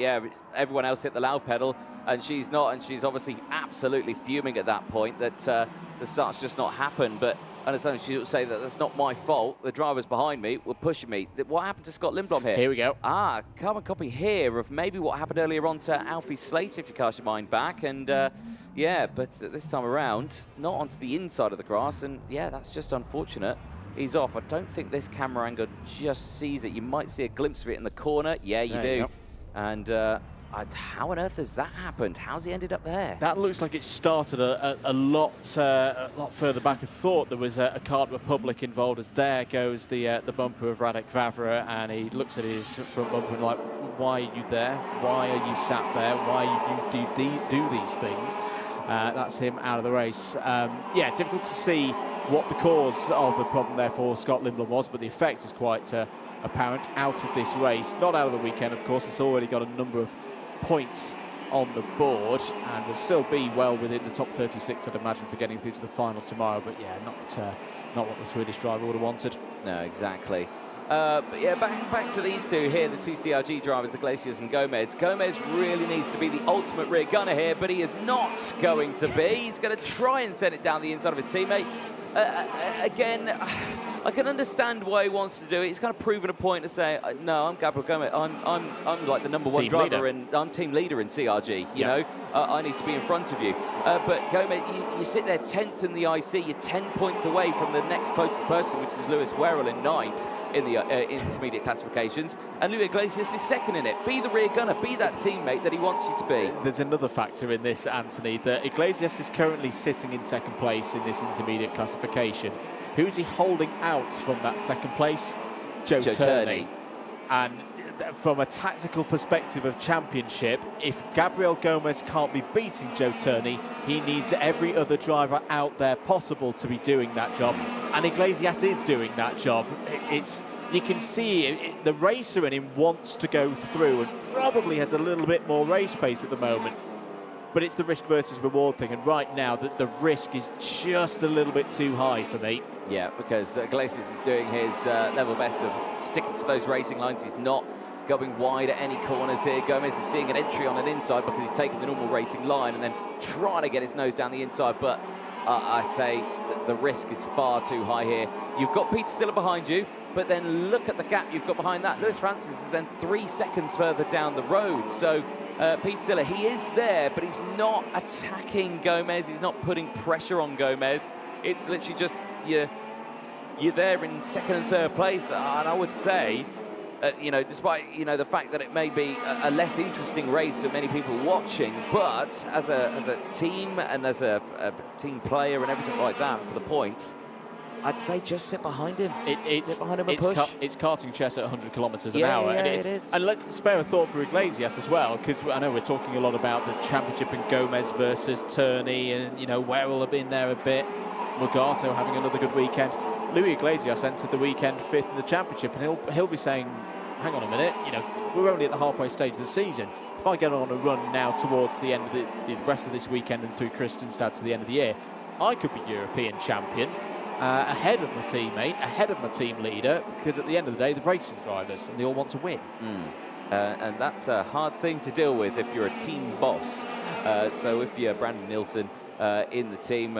everyone else hit the loud pedal and she's not, and she's obviously absolutely fuming at that point that the start's just not happened. But I understand she would say that that's not my fault. The drivers behind me were pushing me. What happened to Scott Lindblom here? Here we go. Carbon copy here of maybe what happened earlier on to Alfie Slater, if you cast your mind back. And but this time around, not onto the inside of the grass. And that's just unfortunate. He's off. I don't think this camera angle just sees it. You might see a glimpse of it in the corner. Yeah, you do. And how on earth has that happened? How's he ended up there? That looks like it started a lot further back. I thought there was a Kart Republic involved, as there goes the bumper of Radek Vavra, and he looks at his front bumper and like, why are you there? Why are you sat there? Why do you do these things? That's him out of the race. Difficult to see what the cause of the problem there for Scott Lindblom was, but the effect is quite apparent out of this race. Not out of the weekend, of course. It's already got a number of points on the board and will still be well within the top 36, I'd imagine, for getting through to the final tomorrow. But not what the Swedish driver would have wanted. No, exactly. Back to these two here, the two CRG drivers, Iglesias and Gomez. Gomez really needs to be the ultimate rear gunner here, but he is not going to be. He's going to try and send it down the inside of his teammate. Again, I can understand why he wants to do it. He's kind of proven a point to say, no, I'm Gabriel Gomez. I'm like the number one driver, and I'm team leader in CRG. You know, I need to be in front of you. But Gomez, you sit there 10th in the IC. You're 10 points away from the next closest person, which is Lewis Werrell in 9th in the intermediate classifications. And Luis Iglesias is second in it. Be the rear gunner. Be that teammate that he wants you to be. There's another factor in this, Anthony, that Iglesias is currently sitting in second place in this intermediate classification. Who's he holding out from that second place? Joe Turney. And from a tactical perspective of championship, if Gabriel Gomez can't be beating Joe Turney, he needs every other driver out there possible to be doing that job. And Iglesias is doing that job. You can see the racer in him wants to go through and probably has a little bit more race pace at the moment. But it's the risk versus reward thing, and right now the risk is just a little bit too high for me. Yeah, because Iglesias is doing his level best of sticking to those racing lines. He's not going wide at any corners here. Gomez is seeing an entry on an inside because he's taking the normal racing line and then trying to get his nose down the inside. But I say that the risk is far too high here. You've got Peter Stiller behind you, but then look at the gap you've got behind that. Lewis Francis is then 3 seconds further down the road. So Peter Stiller, he is there, but he's not attacking Gomez. He's not putting pressure on Gomez. It's literally just you're there in second and third place. And I would say, despite, the fact that it may be a less interesting race for many people watching, but as a team and as a team player and everything like that for the points, I'd say just sit behind him. Sit behind him and push. It's karting chess at 100 kilometres an hour. Yeah, it is. And let's spare a thought for Iglesias as well, because I know we're talking a lot about the championship and Gomez versus Turney, and Werrell have been there a bit. Mugato having another good weekend. Luis Iglesias entered the weekend 5th in the championship, and he'll be saying, hang on a minute, we're only at the halfway stage of the season. If I get on a run now towards the end of the rest of this weekend and through Kristianstad to the end of the year, I could be European champion. Ahead of my teammate, ahead of my team leader, because at the end of the day, they're racing drivers and they all want to win. And that's a hard thing to deal with if you're a team boss. So if you're Brandon Nielsen in the team,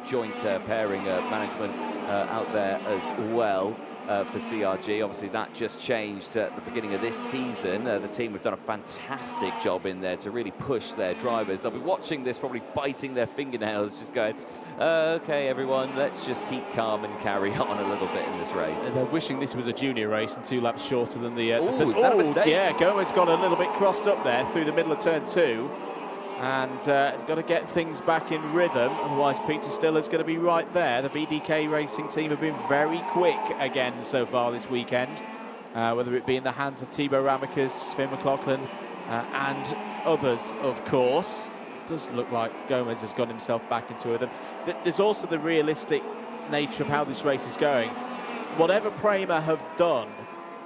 joint pairing management, out there as well. For CRG. Obviously that just changed at the beginning of this season. The team have done a fantastic job in there to really push their drivers. They'll be watching this, probably biting their fingernails, just going, okay everyone, let's just keep calm and carry on a little bit in this race. And they're wishing this was a junior race and 2 laps shorter than the... is that a mistake? Yeah, Gomez got a little bit crossed up there through the middle of turn 2. And he's got to get things back in rhythm, otherwise Peter Still is going to be right there. The VDK Racing team have been very quick again so far this weekend, whether it be in the hands of Thibaut Ramicus, Finn McLaughlin, and others, of course. It does look like Gomez has got himself back into rhythm. There's also the realistic nature of how this race is going. Whatever Prema have done,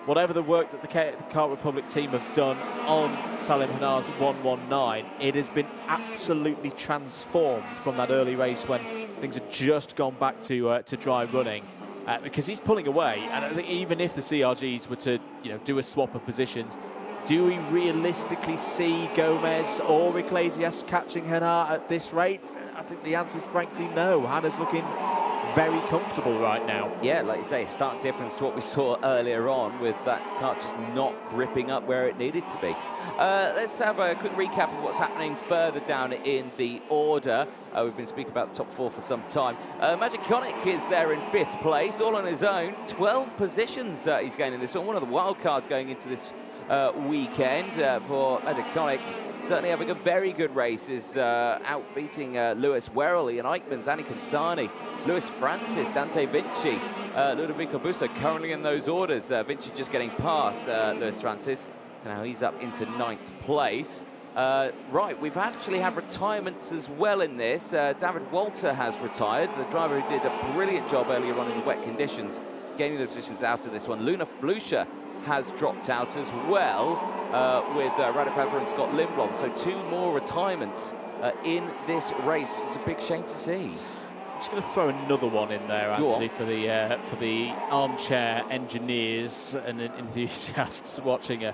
whatever the work that the Kart Republic team have done on Salim Hanar's 119, it has been absolutely transformed from that early race when things had just gone back to dry running, because he's pulling away. And I think even if the CRGs were to do a swap of positions, do we realistically see Gomez or Iglesias catching Hanar at this rate? I think the answer is frankly no. Hannah's looking very comfortable right now. Yeah, like you say, stark difference to what we saw earlier on with that kart just not gripping up where it needed to be. Let's have a quick recap of what's happening further down in the order. We've been speaking about the top 4 for some time. Magic Conic is there in 5th place, all on his own. 12 positions he's gaining this one of the wild cards going into this weekend for Magic Conic. Certainly having a very good race, is out-beating Lewis Werrell, Ian Eichmanns, Annie Consani, Lewis Francis, Dante Vinci, Ludovico Busso currently in those orders. Vinci just getting past Lewis Francis, so now he's up into 9th place. Right, we've actually had retirements as well in this. David Walter has retired, the driver who did a brilliant job earlier on in the wet conditions, gaining the positions out of this one. Luna Flusha has dropped out as well, with Radif Haver and Scott Lindblom. So 2 more retirements in this race. It's a big shame to see. I'm just going to throw another one in there, Anthony, for the armchair engineers and enthusiasts watching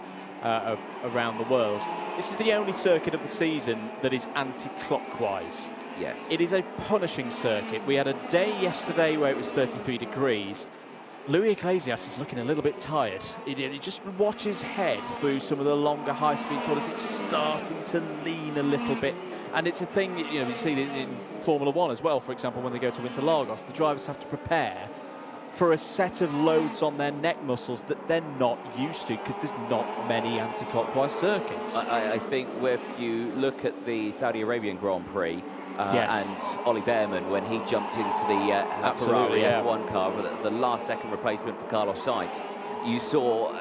around the world. This is the only circuit of the season that is anti-clockwise. Yes. It is a punishing circuit. We had a day yesterday where it was 33 degrees. Louis Iglesias is looking a little bit tired. He just watch his head through some of the longer high-speed corners. It's starting to lean a little bit. And it's a thing, we see it in Formula 1 as well, for example, when they go to Interlagos. The drivers have to prepare for a set of loads on their neck muscles that they're not used to, because there's not many anti-clockwise circuits. I think if you look at the Saudi Arabian Grand Prix, yes. And Ollie Behrman, when he jumped into the Ferrari F1 car, the last-second replacement for Carlos Sainz, you saw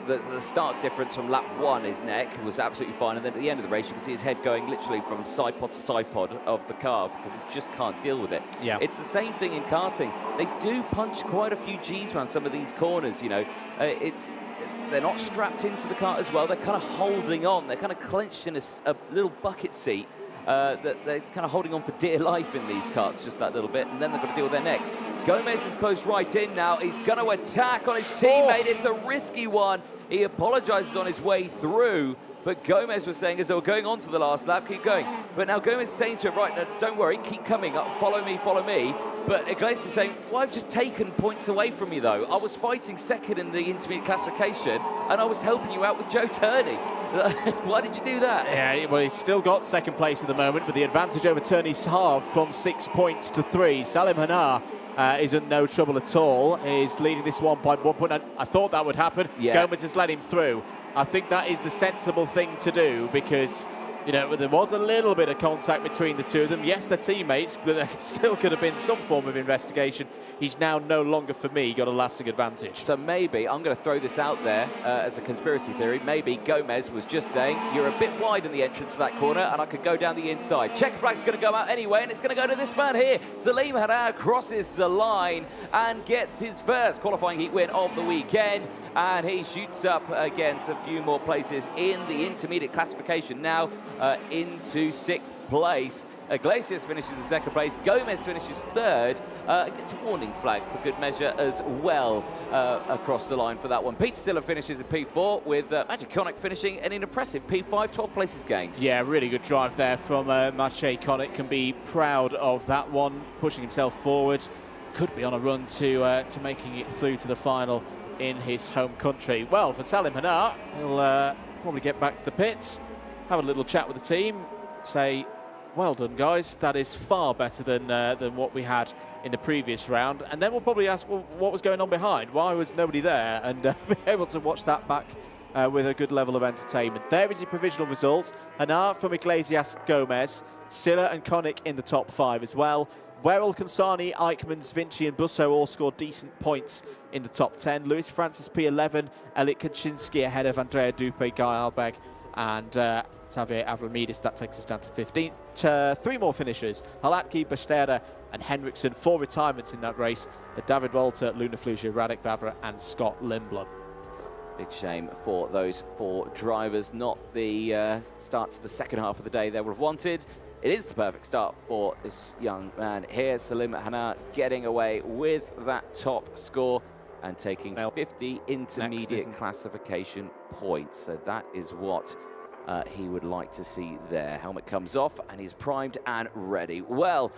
the stark difference from lap 1. His neck was absolutely fine, and then at the end of the race, you can see his head going literally from side pod to side pod of the car because he just can't deal with it. Yeah. It's the same thing in karting. They do punch quite a few G's around some of these corners. They're not strapped into the kart as well. They're kind of holding on. They're kind of clenched in a little bucket seat. That they're kind of holding on for dear life in these karts, just that little bit, and then they've got to deal with their neck. Gomez is close right in now. He's going to attack on his teammate. It's a risky one. He apologises on his way through, but Gomez was saying as they were going on to the last lap, keep going. But now Gomez is saying to him, right, now, don't worry, keep coming, follow me, follow me. But Iglesias is saying, well, I've just taken points away from you, though. I was fighting second in the intermediate classification, and I was helping you out with Joe Turney. Why did you do that? Yeah, well, he's still got second place at the moment, but the advantage over Turney's halved from 6 points to 3. Salim Hanar is in no trouble at all. He's leading this one by 1 point. I thought that would happen. Yeah. Gomez has let him through. I think that is the sensible thing to do, because there was a little bit of contact between the two of them. Yes, they're teammates, but there still could have been some form of investigation. He's now no longer, for me, got a lasting advantage. So maybe, I'm going to throw this out there as a conspiracy theory, maybe Gomez was just saying, you're a bit wide in the entrance to that corner and I could go down the inside. Checker flag's going to go out anyway, and it's going to go to this man here. Salim Hanar crosses the line and gets his first qualifying heat win of the weekend, and he shoots up against a few more places in the intermediate classification now into 6th place. Iglesias finishes in 2nd place. Gomez finishes 3rd. Gets a warning flag for good measure as well across the line for that one. Peter Stiller finishes in P4 with Magic Conic finishing an impressive P5, 12 places gained. Yeah, really good drive there from Maciej Conic. Can be proud of that one, pushing himself forward. could be on a run to making it through to the final in his home country. Well, for Salim Hanar, he'll probably get back to the pits, have a little chat with the team, say, well done, guys. That is far better than what we had in the previous round. And then we'll probably ask, well, what was going on behind? Why was nobody there? And be able to watch that back with a good level of entertainment. There is the provisional results. Hanar from Iglesias Gomez, Silla and Konik in the top 5 as well. Werrell, Consani, Eichmanns, Vinci and Busso all scored decent points in the top 10. Lewis Francis P11, Elik Kaczynski ahead of Andrea Dupe, Guy Alberg and Xavier Avramidis. That takes us down to 15th. 3 more finishers, Halatki, Bastera and Henriksen. 4 retirements in that race. David Walter, Luna Fluger, Radek Vavra and Scott Lindblom. Big shame for those 4 drivers. Not the start to the second half of the day they would have wanted. It is the perfect start for this young man here. Salim Hanar getting away with that top score and taking 50 intermediate classification points. So that is what he would like to see there. Helmet comes off and he's primed and ready. Well,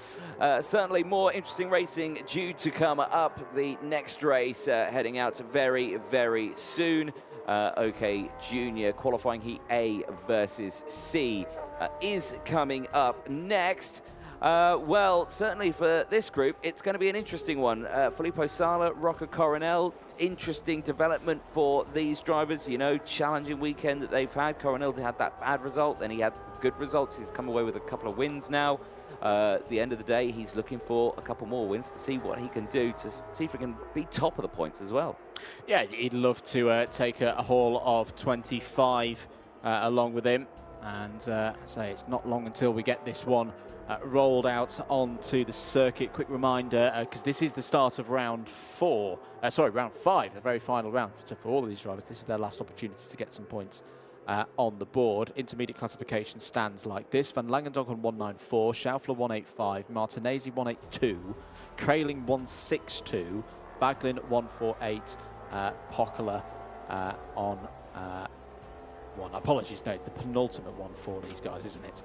certainly more interesting racing due to come up. The next race heading out very, very soon. OK Junior qualifying heat A versus C is coming up next. Well, certainly for this group, it's going to be an interesting one. Filippo Sala, Rocco Coronel, interesting development for these drivers. You know, challenging weekend that they've had. Coronel had that bad result, then he had good results. He's come away with a couple of wins now. At the end of the day, he's looking for a couple more wins to see what he can do, to see if he can be top of the points as well. Yeah, he'd love to take a haul of 25 along with him. And say it's not long until we get this one rolled out onto the circuit. Quick reminder, because this is the start of round 5, the very final round. So for all of these drivers, this is their last opportunity to get some points on the board. Intermediate classification stands like this. Van Langendonk on 194, Schaufler 185, Martinez 182, Kraling 162, Baglin 148, Poccola on... apologies, no, it's the penultimate one for these guys, isn't it?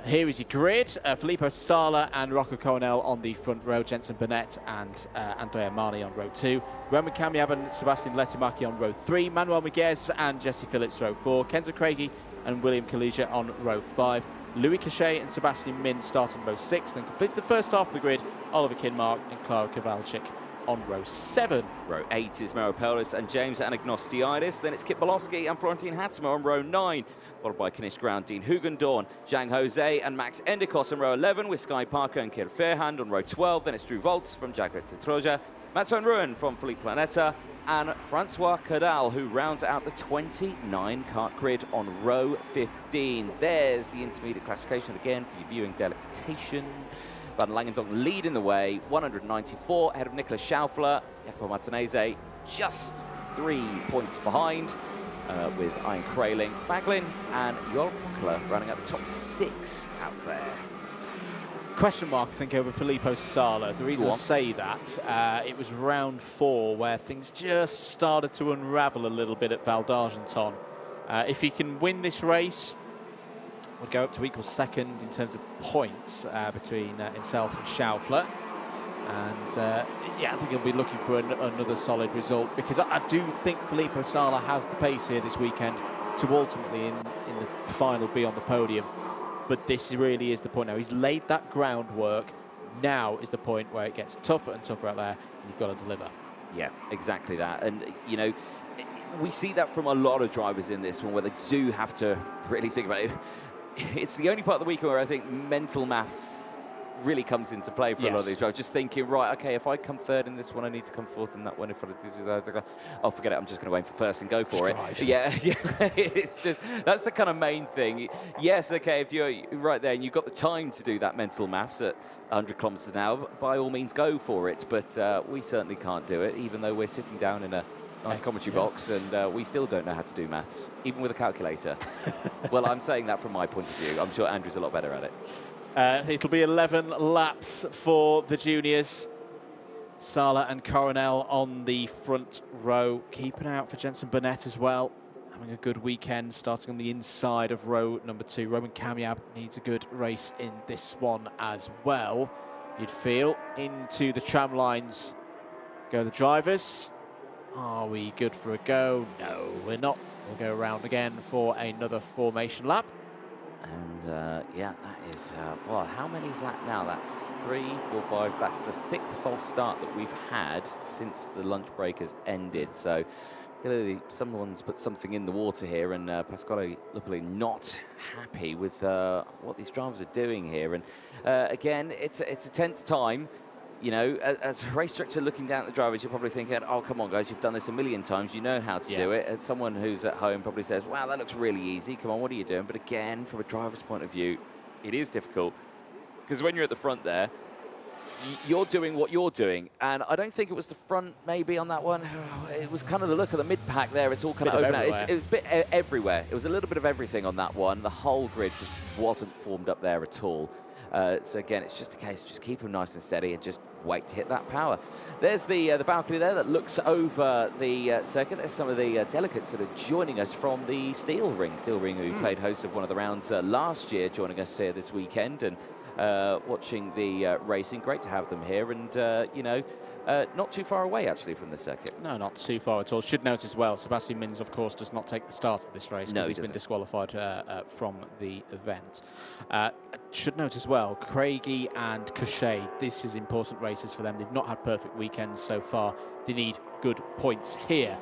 Here is your grid. Filippo Sala and Rocco Coronel on the front row, Jensen Burnett and Andrea Marni on row 2, Roman Kamiab and Sebastian Letimaki on row 3, Manuel Miguez and Jesse Phillips row 4, Kenzo Craigie and William Kalija on row 5, Louis Cachet and Sebastian Min start on row 6, then completes the first half of the grid, Oliver Kinmark and Clara Kowalczyk on row 7. Row 8 is Maro Pellis and James Anagnostiidis. Then it's Kip Bolowski and Florentine Hattemer on row 9, followed by Kanish Ground, Dean Hugendorn, Zhang Jose and Max Endicott on row 11, with Sky Parker and Kir Fairhand on row 12. Then it's Drew Voltz from Jaguar Troja, Mats van Ruin from Philippe Planeta, and Francois Cadal, who rounds out the 29 kart grid on row 15. There's the intermediate classification again for your viewing delectation. Van Langendonk leading the way, 194 ahead of Nicolas Schaufler. Jacopo Martinez just 3 points behind, with Ian Kraling, Baglin and Jorg Poccola running up top 6 out there. Question mark, I think, over Filippo Sala. The reason I say that, it was round 4 where things just started to unravel a little bit at Val d'Argenton. If he can win this race, would go up to equal second in terms of points between himself and Schaufler. And yeah, I think he'll be looking for another solid result, because I do think Filippo Sala has the pace here this weekend to ultimately in the final be on the podium. But this really is the point now. He's laid that groundwork. Now is the point where it gets tougher and tougher out there, and you've got to deliver. Yeah, exactly that. And, you know, we see that from a lot of drivers in this one, where they do have to really think about it. It's the only part of the weekend where I think mental maths really comes into play for a lot of these drivers. Just thinking, right, okay, if I come third in this one, I need to come fourth in that one. If I do that, oh, forget it, I'm just going to aim for first and go for it. Yeah, it's just, that's the kind of main thing. Yes, okay, if you're right there and you've got the time to do that mental maths at 100 kilometers an hour, by all means go for it. But we certainly can't do it, even though we're sitting down in a nice commentary box, and we still don't know how to do maths, even with a calculator. Well, I'm saying that from my point of view. I'm sure Andrew's a lot better at it. It'll be 11 laps for the juniors. Sala and Coronel on the front row. Keep an eye out for Jensen Burnett as well. Having a good weekend, starting on the inside of row number 2. Roman Kamiab needs a good race in this one as well. you'd feel. Into the tram lines go the drivers. Are we good for a go? No, we're not. We'll go around again for another formation lap. And yeah, that is, well, how many is that now? That's 3, 4, 5. That's the 6th false start that we've had since the lunch break has ended. So clearly someone's put something in the water here, and Pasquale Lupoli not happy with what these drivers are doing here. And again, it's a tense time. You know, as a race director looking down at the drivers, you're probably thinking, oh, come on, guys, you've done this a million times. You know how to do it. And someone who's at home probably says, wow, that looks really easy. Come on, what are you doing? But again, from a driver's point of view, it is difficult. Because when you're at the front there, you're doing what you're doing. And I don't think it was the front maybe on that one. It was kind of the look of the mid-pack there. It's all kind of open out. It's a bit everywhere. It was a little bit of everything on that one. The whole grid just wasn't formed up there at all. So again, it's just a case, just keep them nice and steady and just wait to hit that power. There's the balcony there that looks over the circuit. There's some of the delegates that are joining us from the Steel Ring. Steel Ring, who played host of one of the rounds last year, joining us here this weekend and watching the racing. Great to have them here, and you know, not too far away actually from the circuit. No, not too far at all. Should note as well, Sebastian Mins, of course, does not take the start of this race because he's been disqualified from the event. Should note as well, Craigie and Cochet, this is important races for them. They've not had perfect weekends so far. They need good points here.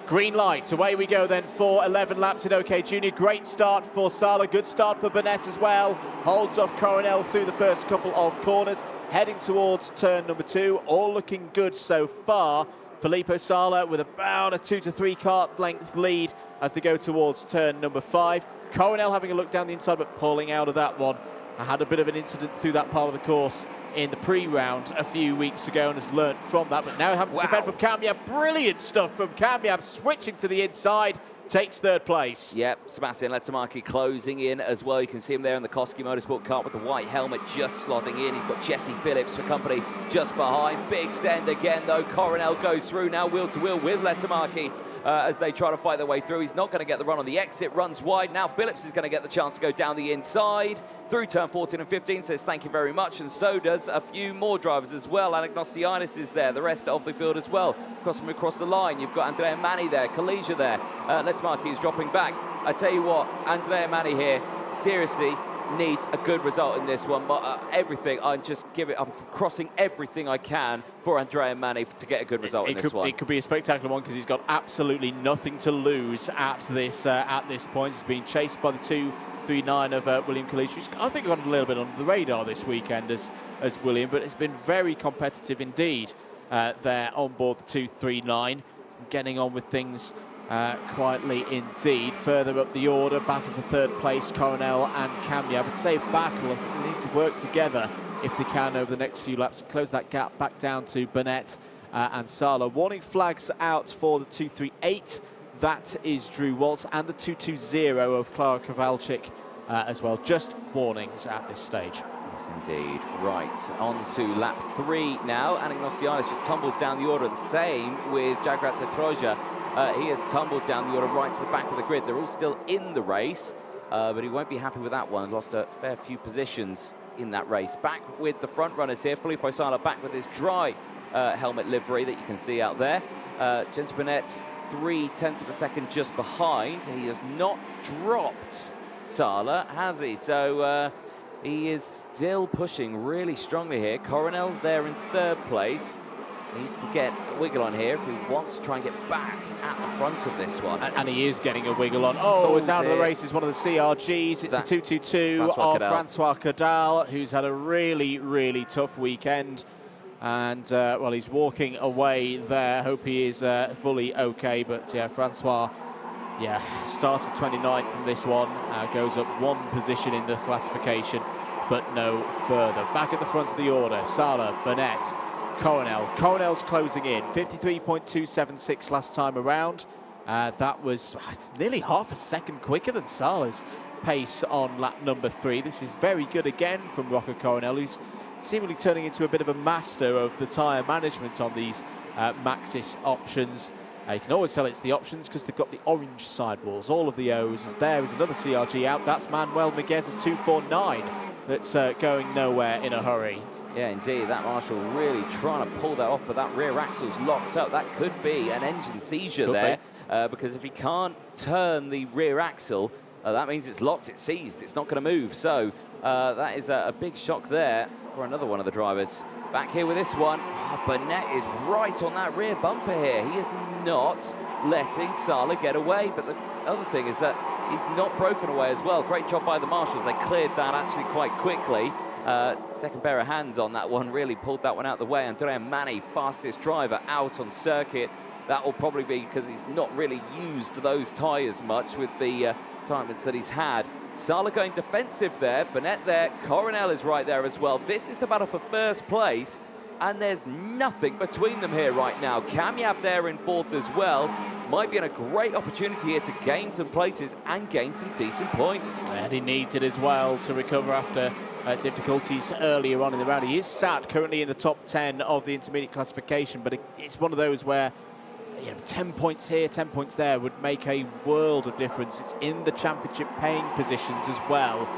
Green light, away we go then for 11 laps in OK Junior. Great start for Sala, good start for Burnett as well. Holds off Coronel through the first couple of corners, heading towards turn number 2. All looking good so far. Filippo Sala with about a 2 to 3 kart length lead as they go towards turn number 5. Coronel having a look down the inside but pulling out of that one. I had a bit of an incident through that part of the course in the pre-round a few weeks ago and has learnt from that, but now having to defend from Kamiab. Brilliant stuff from Kamiab, switching to the inside, takes 3rd place. Yep, Sebastian Letomaki closing in as well. You can see him there in the Koski Motorsport kart with the white helmet just slotting in. He's got Jesse Phillips for company just behind. Big send again though. Coronel goes through now wheel to wheel with Letomaki. As they try to fight their way through. He's not going to get the run on the exit, runs wide. Now Phillips is going to get the chance to go down the inside through turn 14 and 15, says thank you very much, and so does a few more drivers as well. Anagnostianis is there, the rest of the field as well. Across the line, you've got Andrea Mani there, Kalesia there. Letomaki is dropping back. I tell you what, Andrea Mani here, seriously, needs a good result in this one. But everything, I'm crossing everything I can for Andrea Mani to get a good result in this one. It could be a spectacular one because he's got absolutely nothing to lose at this point. He's been chased by the 239 of William Kalish, who's I think got a little bit under the radar this weekend as William, but it's been very competitive indeed there on board the 239, getting on with things quietly indeed. Further up the order, battle for 3rd place, Coronel and Kamiab. I would say battle. I think they need to work together if they can over the next few laps and close that gap back down to Burnett and Sala. Warning flags out for the 238. That is Drew Waltz, and the 220 of Clara Kowalczyk as well. Just warnings at this stage. Yes, indeed. Right, on to lap 3 now. Anagnostianis just tumbled down the order. The same with Jagrat Tetroja. He has tumbled down the order right to the back of the grid. They're all still in the race, but he won't be happy with that one. Lost a fair few positions in that race. Back with the front runners here. Filippo Sala back with his dry helmet livery that you can see out there. Jens Burnett 0.3 of a second just behind. He has not dropped Sala, has he? So he is still pushing really strongly here. Coronel's there in 3rd place. Needs to get a wiggle on here if he wants to try and get back at the front of this one. And he is getting a wiggle on. Oh, it's out of the race. It's one of the CRGs. It's the 222 of Francois Cadal, who's had a really, really tough weekend. And, well, he's walking away there. Hope he is fully okay. But, yeah, Francois, started 29th in this one. Goes up 1 position in the classification, but no further. Back at the front of the order, Sala, Burnett, Coronel. Coronel's closing in, 53.276 last time around. That was nearly half a second quicker than Sala's pace on lap number 3. This is very good again from Rocco Coronel, who's seemingly turning into a bit of a master of the tyre management on these Maxxis options. You can always tell it's the options because they've got the orange sidewalls, all of the O's. As there is another CRG out, that's Manuel Miguez's 249 that's going nowhere in a hurry. Yeah, indeed, that Marshall really trying to pull that off, but that rear axle's locked up. That could be an engine seizure there, because if he can't turn the rear axle, that means it's locked, it's seized, it's not going to move. So that is a big shock there for another one of the drivers. Back here with this one, Burnett is right on that rear bumper here. He is not letting Sala get away, but the other thing is that he's not broken away as well. Great job by the Marshals. They cleared that actually quite quickly. Second pair of hands on that one, really pulled that one out of the way. Andrea Mani, fastest driver out on circuit. That will probably be because he's not really used those tyres much with the timings that he's had. Sala going defensive there, Burnett there, Coronel is right there as well. This is the battle for first place, and there's nothing between them here right now. Kamyab there in fourth as well. Might be in a great opportunity here to gain some places and gain some decent points. And he needs it as well to recover after difficulties earlier on in the round. He is sat currently in the top 10 of the intermediate classification, but it's one of those where 10 points here, 10 points there would make a world of difference. It's in the championship paying positions as well.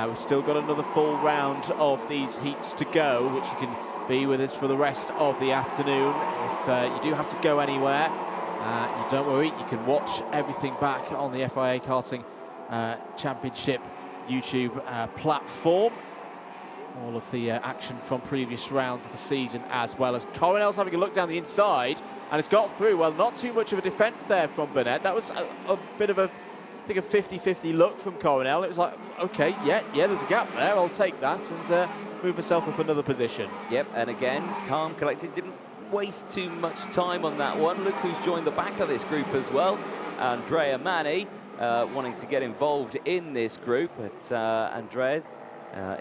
We've still got another full round of these heats to go, which you can be with us for the rest of the afternoon. If you do have to go anywhere, you don't worry, you can watch everything back on the FIA Karting Championship YouTube platform. All of the action from previous rounds of the season, as well as Coronel's having a look down the inside, and it's got through. Well, not too much of a defence there from Burnett. That was a bit of a, I think, a 50-50 look from Coronel. It was like, okay, yeah, there's a gap there. I'll take that and move myself up another position. Yep, and again, calm, collected, didn't waste too much time on that one. Look who's joined the back of this group as well. Andrea Mani wanting to get involved in this group, but Andrea,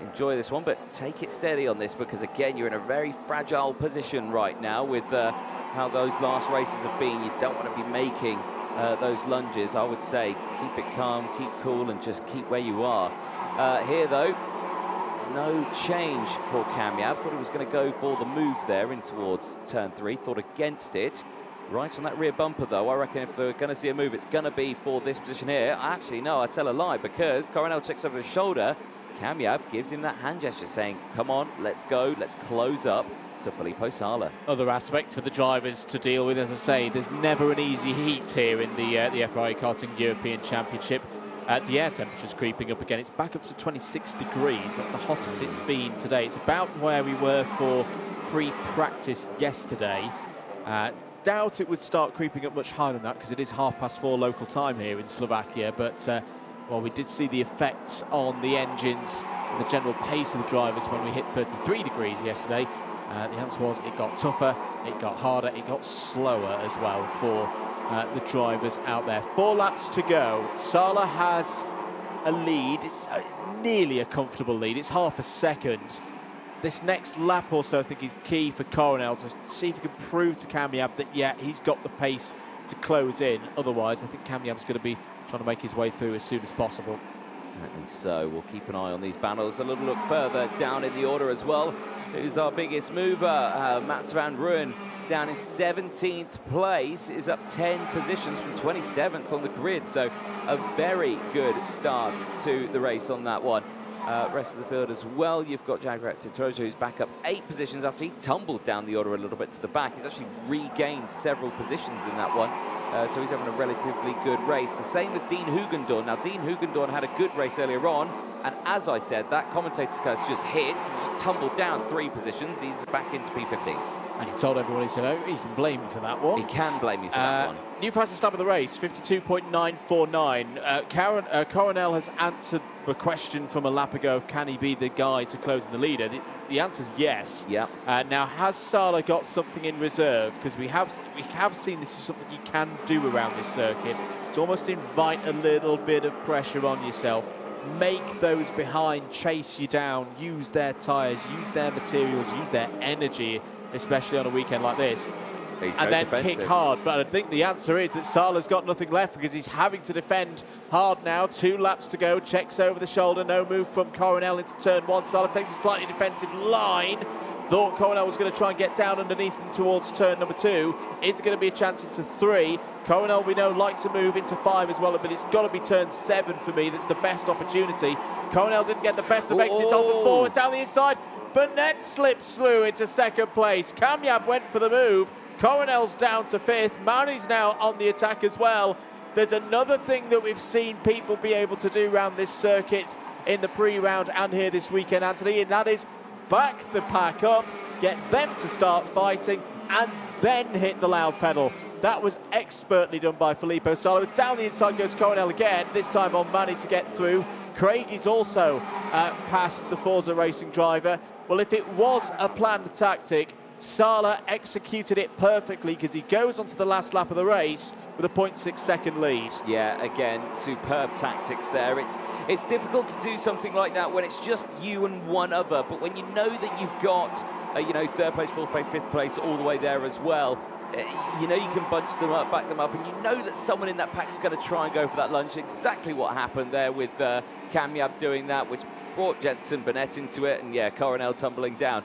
enjoy this one, but take it steady on this, because again, you're in a very fragile position right now with how those last races have been. You don't want to be making those lunges. I would say keep it calm, keep cool, and just keep where you are. Here though, no change for Kamyab. Thought he was going to go for the move there in towards turn 3, thought against it. Right on that rear bumper though, I reckon if we're going to see a move, it's going to be for this position here. Actually, no, I tell a lie, because Coronel checks over his shoulder. Kamyab gives him that hand gesture saying, come on, let's go, let's close up to Filippo Sala. Other aspects for the drivers to deal with, as I say, there's never an easy heat here in the FIA Karting European Championship. The air temperature's creeping up again. It's back up to 26 degrees. That's the hottest it's been today. It's about where we were for free practice yesterday. Doubt it would start creeping up much higher than that, because it is 4:30 local time here in Slovakia, but well, we did see the effects on the engines and the general pace of the drivers when we hit 33 degrees yesterday. The answer was it got tougher, it got harder, it got slower as well for the drivers out there. 4 laps to go. Sala has a lead. It's nearly a comfortable lead. It's half a second. This next lap also, I think, is key for Coronel to see if he can prove to Kamyab that, yeah, he's got the pace to close in. Otherwise, I think Kamyab's going to be trying to make his way through as soon as possible. And so we'll keep an eye on these battles. A little look further down in the order as well. Who's our biggest mover? Mats van Rooyen down in 17th place, is up 10 positions from 27th on the grid. So a very good start to the race on that one. Rest of the field as well, you've got Jagrat Titroja, who's back up 8 positions after he tumbled down the order a little bit to the back. He's actually regained several positions in that one. So he's having a relatively good race. The same as Dean Hugendorn. Now, Dean Hugendorn had a good race earlier on, and as I said, that commentator's curse just hit, because he just tumbled down 3 positions. He's back into P15. And he told everyone, he said, oh, you can blame me for that one. He can blame me for that one. New fastest lap of the race, 52.949. Coronel has answered the question from a lap ago of can he be the guy to close in the leader. The answer is yes. Yeah. Now, has Sala got something in reserve? Because we have seen this is something you can do around this circuit. It's almost invite a little bit of pressure on yourself. Make those behind chase you down. Use their tyres, use their materials, use their energy, especially on a weekend like this. And then defensive. Kick hard. But I think the answer is that Sala's got nothing left, because he's having to defend hard now. 2 laps to go. Checks over the shoulder. No move from Coronel into turn 1. Sala takes a slightly defensive line. Thought Coronel was going to try and get down underneath him towards turn number 2. Is there going to be a chance into 3? Coronel, we know, likes to move into 5 as well, but it's got to be turn 7 for me. That's the best opportunity. Coronel didn't get the best of exits off the 4. It's down the inside. Burnett slips through into second place. Kamyab went for the move. Coronel's down to 5th. Mari's now on the attack as well. There's another thing that we've seen people be able to do around this circuit in the pre-round and here this weekend, Anthony, and that is back the pack up, get them to start fighting, and then hit the loud pedal. That was expertly done by Filippo Sala. Down the inside goes Coronel again, this time on Manny to get through. Craig is also past the Forza Racing driver. Well, if it was a planned tactic, Sala executed it perfectly because he goes onto the last lap of the race with a 0.6 second lead. Yeah, again, superb tactics there. It's difficult to do something like that when it's just you and one other, but when you know that you've got, 3rd place, 4th place, 5th place, all the way there as well, you know you can bunch them up, back them up, and you know that someone in that pack's going to try and go for that lunge. Exactly what happened there with Kamyab doing that, which brought Jensen Burnett into it, and yeah, Coronel tumbling down.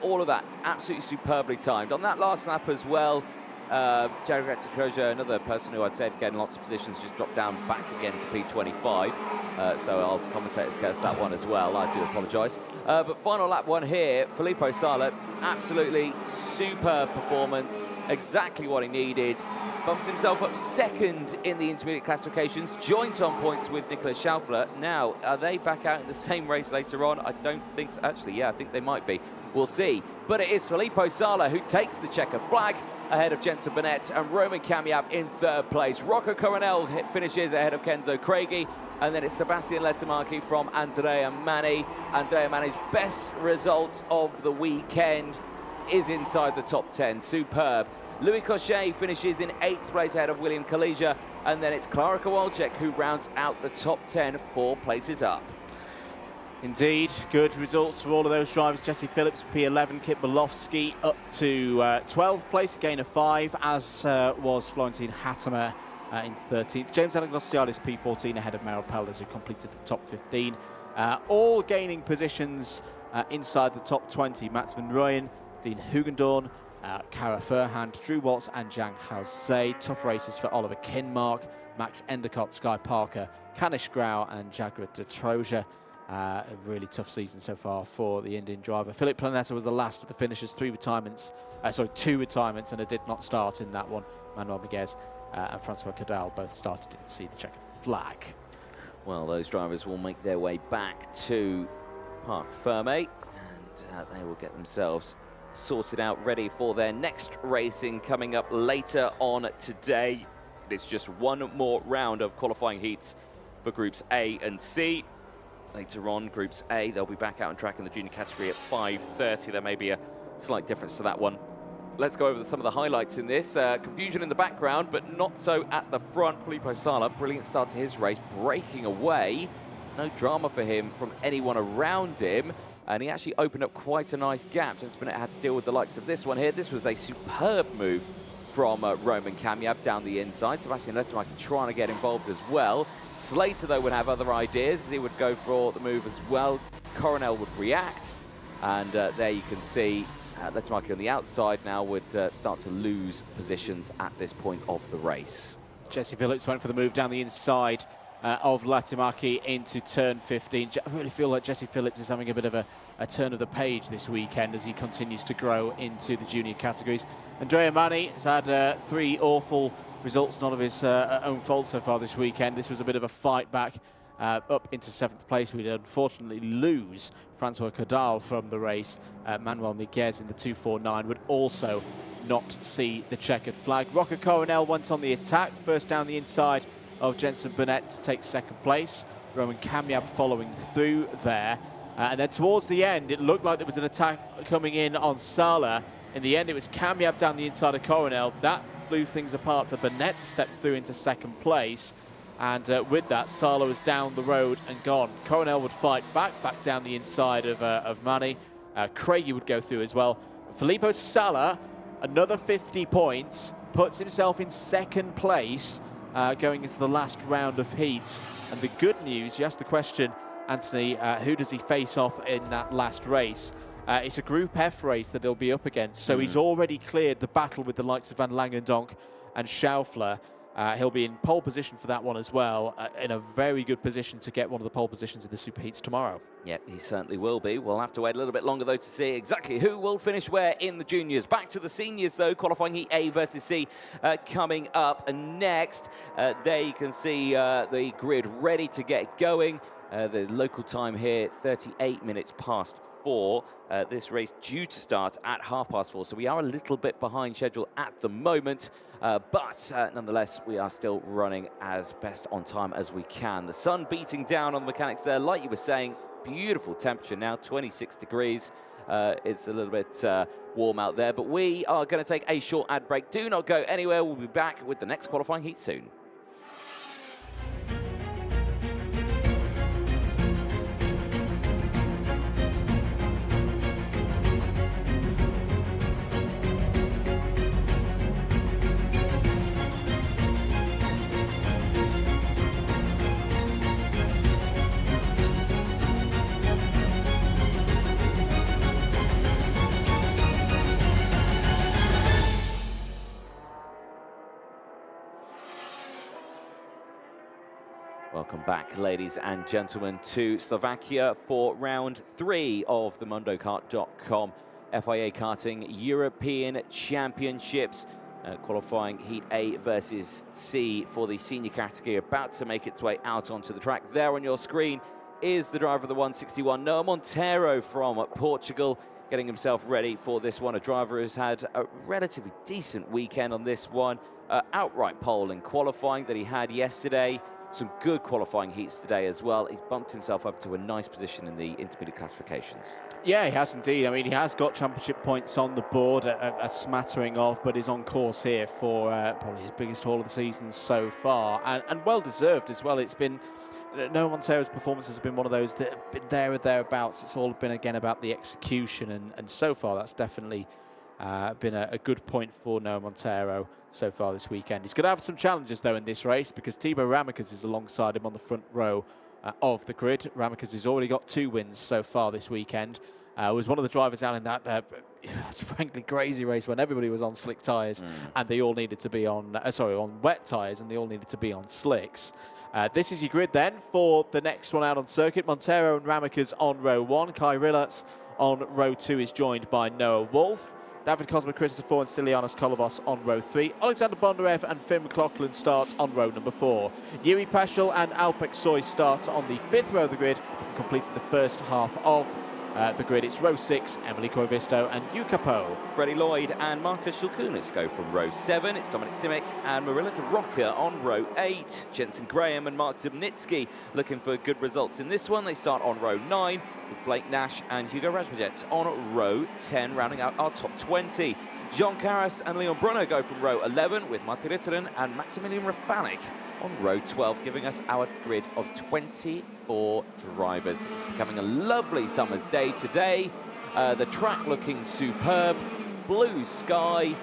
All of that's absolutely superbly timed. On that last lap as well, Jerry Rector, another person who I'd said getting lots of positions, just dropped down back again to P25. So I'll commentators curse that one as well. I do apologise. But final lap one here, Filippo Sala, absolutely superb performance, exactly what he needed. Bumps himself up 2nd in the intermediate classifications, joint on points with Nicolas Schaufler. Now, are they back out in the same race later on? I don't think so. Actually, yeah, I think they might be. We'll see. But it is Filippo Sala who takes the checkered flag ahead of Jensen Burnett and Roman Kamyab in 3rd place. Rocco Coronel finishes ahead of Kenzo Craigie. And then it's Sebastian Lettermarchi from Andrea Mani. Andrea Mani's best result of the weekend is inside the top 10. Superb. Louis Cochet finishes in 8th place ahead of William Kalija. And then it's Klara Kowalczyk who rounds out the top 10, 4 places up. Indeed, good results for all of those drivers. Jesse Phillips, P11, Kit Bolofsky up to 12th place, a gain of 5, as was Florentine Hattemer in 13th. James Anagnostiadis, P14, ahead of Meryl Pelders, who completed the top 15. All gaining positions inside the top 20. Mats van Rooyen, Dean Hugendorn, Kara Furhand, Drew Watts and Zhang Haozei. Tough races for Oliver Kinmark, Max Endicott, Sky Parker, Kanish Grau and Jagger de Troja. A really tough season so far for the Indian driver. Philip Planetta was the last of the finishers, 2 retirements, and it did not start in that one. Manuel Miguez and Francois Cadal both started, didn't see the checkered flag. Well, those drivers will make their way back to Parc Fermé, and they will get themselves sorted out, ready for their next racing coming up later on today. It's just one more round of qualifying heats for Groups A and C. Later on, Groups A, they'll be back out on track in the junior category at 5:30. There may be a slight difference to that one. Let's go over some of the highlights in this. Confusion in the background, but not so at the front. Filippo Sala, brilliant start to his race, breaking away. No drama for him from anyone around him. And he actually opened up quite a nice gap. Jensen Burnett had to deal with the likes of this one here. This was a superb move from Roman Kamyab down the inside. Sebastian Lettermarchi trying to get involved as well. Slater, though, would have other ideas. He would go for the move as well. Coronel would react. And there you can see Lettermarchi on the outside now would start to lose positions at this point of the race. Jesse Phillips went for the move down the inside of Lettermarchi into turn 15. I really feel like Jesse Phillips is having a bit of a turn of the page this weekend as he continues to grow into the junior categories. Andrea Mani has had 3 awful results, none of his own fault so far this weekend. This was a bit of a fight back up into 7th place. We'd unfortunately lose Francois Cadal from the race. Manuel Miguez in the 249 would also not see the checkered flag. Rocco Coronel went on the attack, first down the inside of Jensen Burnett to take 2nd place. Roman Kamyab following through there. And then towards the end, it looked like there was an attack coming in on Sala. In the end, it was Kamyab down the inside of Coronel. That blew things apart for Burnett to step through into 2nd place. And with that, Sala was down the road and gone. Coronel would fight back down the inside of Mani. Craigie would go through as well. Filippo Sala, another 50 points, puts himself in 2nd place going into the last round of heats. And the good news, you asked the question, Anthony, who does he face off in that last race? It's a Group F race that he'll be up against, so he's already cleared the battle with the likes of Van Langendonk and Schaufler. He'll be in pole position for that one as well, in a very good position to get one of the pole positions in the Superheats tomorrow. Yep, he certainly will be. We'll have to wait a little bit longer, though, to see exactly who will finish where in the juniors. Back to the seniors, though, qualifying Heat A versus C coming up next. There you can see the grid ready to get going. The local time here, 38 minutes past 4. This race due to start at 4:30, so we are a little bit behind schedule at the moment. But nonetheless, we are still running as best on time as we can. The sun beating down on the mechanics there, like you were saying. Beautiful temperature now, 26 degrees. It's a little bit warm out there, but we are going to take a short ad break. Do not go anywhere. We'll be back with the next qualifying heat soon. Welcome back, ladies and gentlemen, to Slovakia for round 3 of the MondoKart.com FIA Karting European Championships. Qualifying Heat A versus C for the senior category, about to make its way out onto the track. There on your screen is the driver of the 161, Noah Monteiro from Portugal, getting himself ready for this one. A driver who's had a relatively decent weekend on this one. Outright pole in qualifying that he had yesterday. Some good qualifying heats today as well. He's bumped himself up to a nice position in the intermediate classifications. Yeah, he has indeed. I mean, he has got championship points on the board, a smattering of, but is on course here for probably his biggest haul of the season so far, and well-deserved as well. It's been, Noah Monteiro's performances have been one of those that have been there or thereabouts. It's all been, again, about the execution, and so far that's definitely been a good point for Noah Monteiro so far this weekend. He's going to have some challenges, though, in this race because Thibaut Ramekes is alongside him on the front row of the grid. Ramekes has already got 2 wins so far this weekend. Was one of the drivers out in that frankly crazy race when everybody was on slick tyres and they all needed to be on wet tyres, and they all needed to be on slicks. This is your grid then for the next one out on circuit. Monteiro and Ramekes on row 1. Kai Rillatz on row 2 is joined by Noah Wolff. David Cosma, Christopher and Stylianos Kolovos on row 3. Alexander Bondarev and Finn McLaughlin start on row number 4. Yuri Paschal and Alpek Soy start on the 5th row of the grid, completing the first half of the grid. It's row 6, Emily Koivisto and Yukapo. Freddie Lloyd and Marcus Shulkunis go from row 7. It's Dominic Simic and Marilla de Rocca on row 8. Jensen Graham and Mark Dubnitsky looking for good results in this one. They start on row 9 with Blake Nash and Hugo Rasmussen on row 10, rounding out our top 20. Jean Caras and Leon Brunner go from row 11 with Matti Rittinen and Maximilian Rafanik on row 12, giving us our grid of 24 drivers. It's becoming a lovely summer's day today. The track looking superb, blue sky,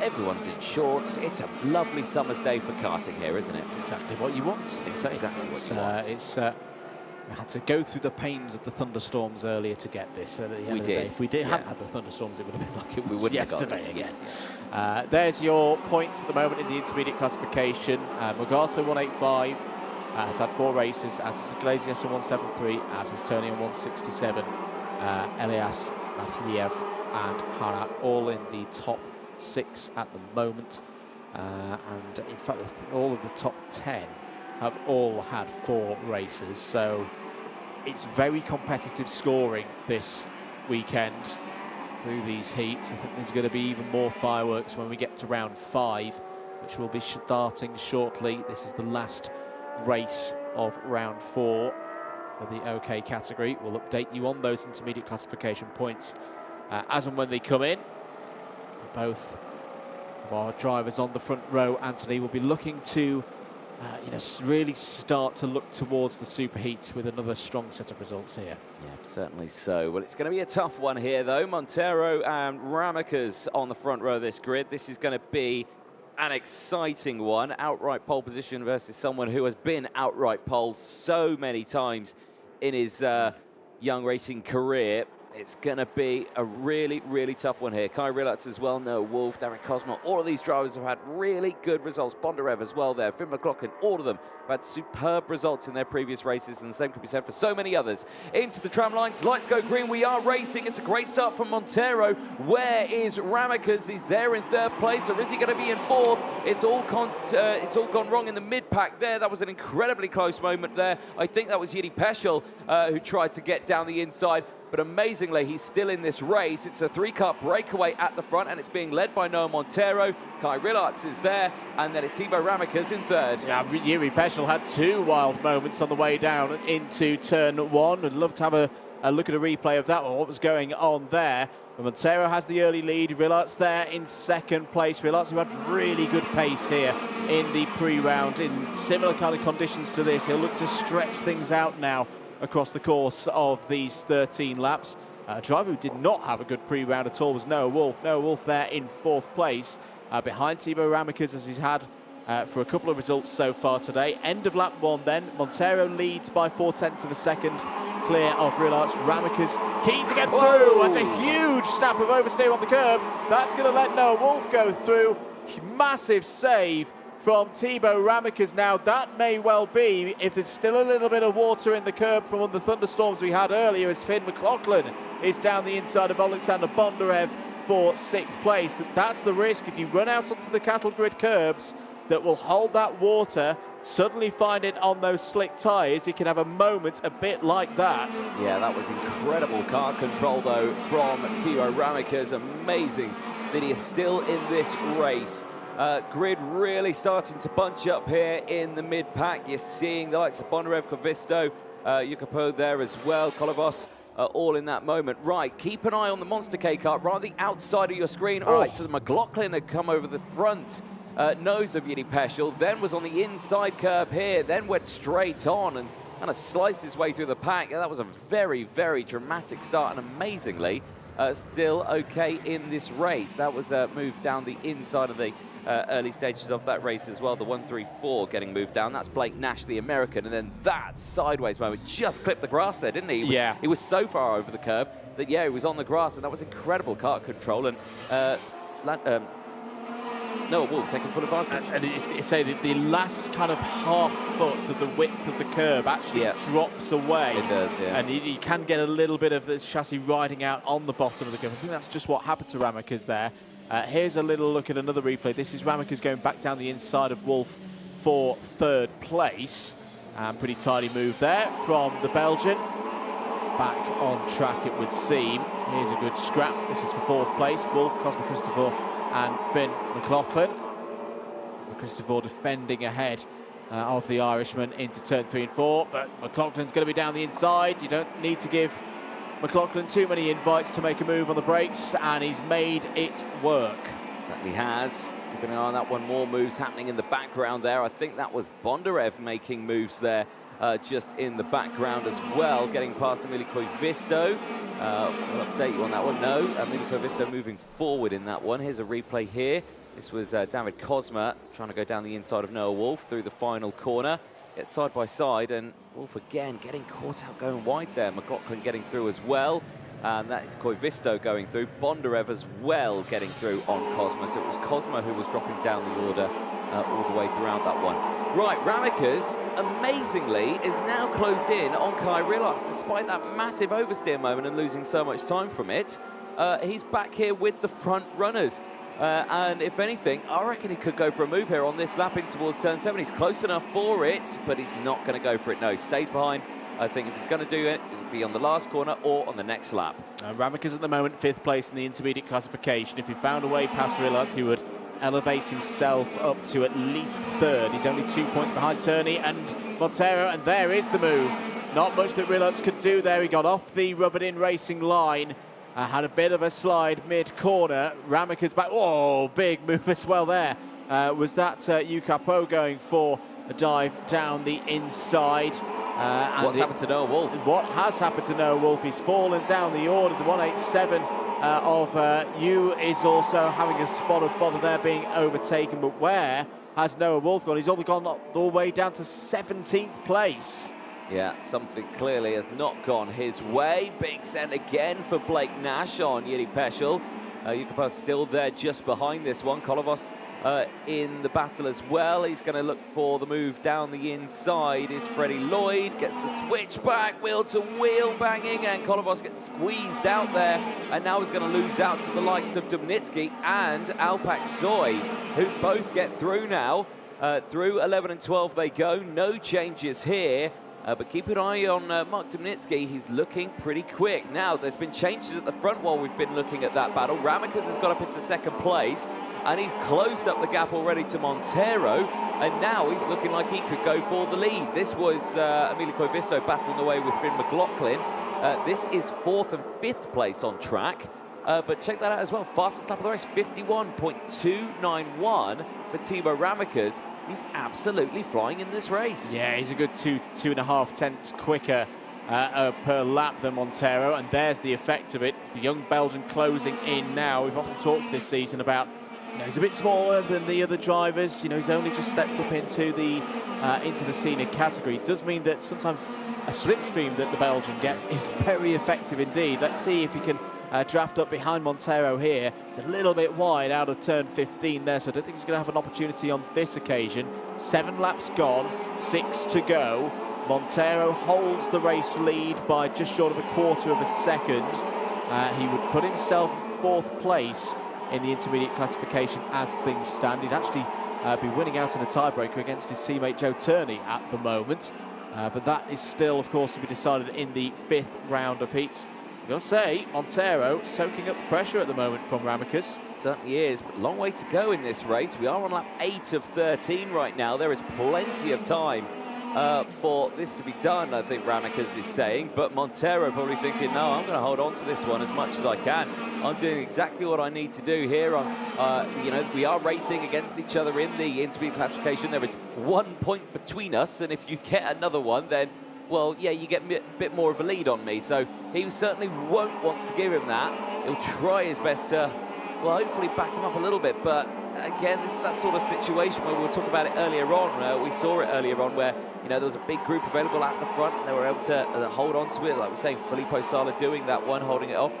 everyone's in shorts. It's a lovely summer's day for karting here, isn't it? It's exactly what you want. It's exactly what you want. We had to go through the pains of the thunderstorms earlier to get this. We did. If we hadn't had the thunderstorms, it would have been like it was yesterday. Yes. There's your points at the moment in the intermediate classification. Mugato 185 has had 4 races, as is Iglesias on 173, as is Tony on 167. Elias, Matviev and Hara all in the top 6 at the moment. And in fact, all of the top 10 have all had 4 races, so it's very competitive scoring this weekend through these heats. I think there's going to be even more fireworks when we get to round 5, which will be starting shortly. This is the last race of round 4 for the OK category. We'll update you on those intermediate classification points as and when they come in. Both of our drivers on the front row, Anthony, will be looking to really start to look towards the superheats with another strong set of results here. Yeah, certainly so. Well, it's going to be a tough one here, though. Monteiro and Ramekes on the front row of this grid. This is going to be an exciting one. Outright pole position versus someone who has been outright pole so many times in his young racing career. It's going to be a really, really tough one here. Kai Rillatz as well, Noah Wolf, Darren Cosmo, all of these drivers have had really good results. Bondarev as well there, Finn McLaughlin, all of them have had superb results in their previous races, and the same could be said for so many others. Into the tram lines, lights go green, we are racing. It's a great start from Montero. Where is Ramikas? He's there in third place, or is he going to be in fourth? It's all gone wrong in the mid-pack there. That was an incredibly close moment there. I think that was Yuri Peschel who tried to get down the inside. But amazingly, he's still in this race. It's a three-car breakaway at the front, and it's being led by Noah Montero. Kai Rillatz is there, and then it's Thibaut Ramikas in third. Yeah, Yuri Peschel had 2 wild moments on the way down into turn 1. I'd love to have a look at a replay of that one, what was going on there. But Montero has the early lead. Rillatz there in second place. Rillatz, who had really good pace here in the pre-round in similar kind of conditions to this. He'll look to stretch things out now across the course of these 13 laps. A driver who did not have a good pre-round at all was Noah Wolf. Noah Wolf there in 4th place, behind Thibaut Ramikas, as he's had for a couple of results so far today. End of lap 1 then. Montero leads by 0.4 of a second, clear of Rillatz. Ramikas keen to get through. That's a huge snap of oversteer on the curb. That's going to let Noah Wolf go through. Massive save from Thibaut Ramikas. Now that may well be, if there's still a little bit of water in the curb from one of the thunderstorms we had earlier, as Finn McLaughlin is down the inside of Alexander Bondarev for 6th place. That's the risk if you run out onto the cattle grid curbs that will hold that water, suddenly find it on those slick tyres. You can have a moment a bit like that. Yeah, that was incredible car control though from Thibaut Ramikas. Amazing that he is still in this race. Grid really starting to bunch up here in the mid-pack. You're seeing the likes of Bondarev, Kovisto, Yukapo there as well, Kolovos, all in that moment. Right, keep an eye on the Monster K kart, right on the outside of your screen. All right, so the McLaughlin had come over the front nose of Yuri Peschel, then was on the inside curb here, then went straight on and kind of sliced his way through the pack. Yeah, that was a very, very dramatic start, and amazingly, still okay in this race. That was moved down the inside of the early stages of that race as well. The 134 getting moved down. That's Blake Nash, the American. And then that sideways moment just clipped the grass there, didn't he? He was so far over the curb that, yeah, he was on the grass, and that was incredible kart control. And Noah Wolf taking full advantage. And it's say that the last kind of half foot of the width of the curb actually drops away. It does, yeah. And you can get a little bit of this chassis riding out on the bottom of the curb. I think that's just what happened to Ramikas there. Here's a little look at another replay. This is Ramikas going back down the inside of Wolf for 3rd place. Pretty tidy move there from the Belgian. Back on track, it would seem. Here's a good scrap. This is for 4th place. Wolf, Cosmo Christopher and Finn McLaughlin. Christopher defending ahead of the Irishman into turn 3 and 4. But McLaughlin's going to be down the inside. You don't need to give McLaughlin too many invites to make a move on the brakes, and he's made it work. Certainly has. Keeping an eye on that one. More moves happening in the background there. I think that was Bondarev making moves there just in the background as well, getting past Emilio Koivisto. We'll update you on that one. No, Emilio Koivisto moving forward in that one. Here's a replay here. This was David Cosma trying to go down the inside of Noah Wolf through the final corner. Get side by side, and Wolf again getting caught out going wide there. McLaughlin getting through as well, and that is Koivisto going through. Bondarev as well getting through on Cosma. So it was Cosma who was dropping down the order all the way throughout that one. Right, Ramikas, amazingly, is now closed in on Kai Rillatz, despite that massive oversteer moment and losing so much time from it. He's back here with the front runners. And if anything, I reckon he could go for a move here on this lap in towards turn 7. He's close enough for it, but he's not going to go for it. No, he stays behind. I think if he's going to do it, it'll be on the last corner or on the next lap. Ramikas at the moment 5th place in the intermediate classification. If he found a way past Rillatz, he would elevate himself up to at least 3rd. He's only 2 points behind Turney and Montero, and there is the move. Not much that Rillatz could do there. He got off the rubbered-in racing line. Had a bit of a slide mid-corner. Ramikas back. Oh, big move as well there. Was that Yukapo going for a dive down the inside? What's happened to Noah Wolf? What has happened to Noah Wolf? He's fallen down the order. The 187 of Yu is also having a spot of bother there, being overtaken. But where has Noah Wolf gone? He's only gone all the way down to 17th place. Yeah, something clearly has not gone his way. Big send again for Blake Nash on Yuri Peschel. Yukapov still there just behind this one. Kolovos in the battle as well. He's going to look for the move down the inside. Is Freddie Lloyd, gets the switch back, wheel to wheel banging, and Kolovos gets squeezed out there, and now he's going to lose out to the likes of Dubnitsky and Alpak Soy, who both get through now. Through 11 and 12 they go, no changes here. But keep an eye on Mark Dubnitsky. He's looking pretty quick. Now, there's been changes at the front while we've been looking at that battle. Ramikas has got up into second place, and he's closed up the gap already to Montero, and now he's looking like he could go for the lead. This was Emilio Koivisto battling away with Finn McLaughlin. This is 4th and 5th place on track. But check that out as well. Fastest lap of the race, 51.291 for Timo Ramikas. He's absolutely flying in this race. Yeah, he's a good 2.5 tenths quicker per lap than Montero, and there's the effect of it. It's the young Belgian closing in now. We've often talked this season about, you know, he's a bit smaller than the other drivers. You know, he's only just stepped up into the senior category. It does mean that sometimes a slipstream that the Belgian gets is very effective indeed. Let's see if he can draft up behind Montero here. It's a little bit wide out of turn 15 there, so I don't think he's going to have an opportunity on this occasion. 7 laps gone, 6 to go. Montero holds the race lead by just short of a quarter of a second. He would put himself in 4th place in the intermediate classification as things stand. He'd actually be winning out in a tiebreaker against his teammate Joe Turney at the moment. But that is still, of course, to be decided in the 5th round of heats. I've got to say, Montero soaking up the pressure at the moment from Ramikas. Certainly is, but long way to go in this race. We are on lap 8 of 13 right now. There is plenty of time for this to be done, I think Ramikas is saying, but Montero probably thinking, no, I'm going to hold on to this one as much as I can. I'm doing exactly what I need to do here. You know, we are racing against each other in the intermediate classification. There is 1 point between us, and if you get another one, then, well, yeah, you get a bit more of a lead on me. So he certainly won't want to give him that. He'll try his best to, well, hopefully back him up a little bit. But again, this is that sort of situation where we'll talk about it earlier on. We saw it earlier on where, you know, there was a big group available at the front and they were able to hold on to it. Like we're saying, Filippo Sala doing that one, holding it off.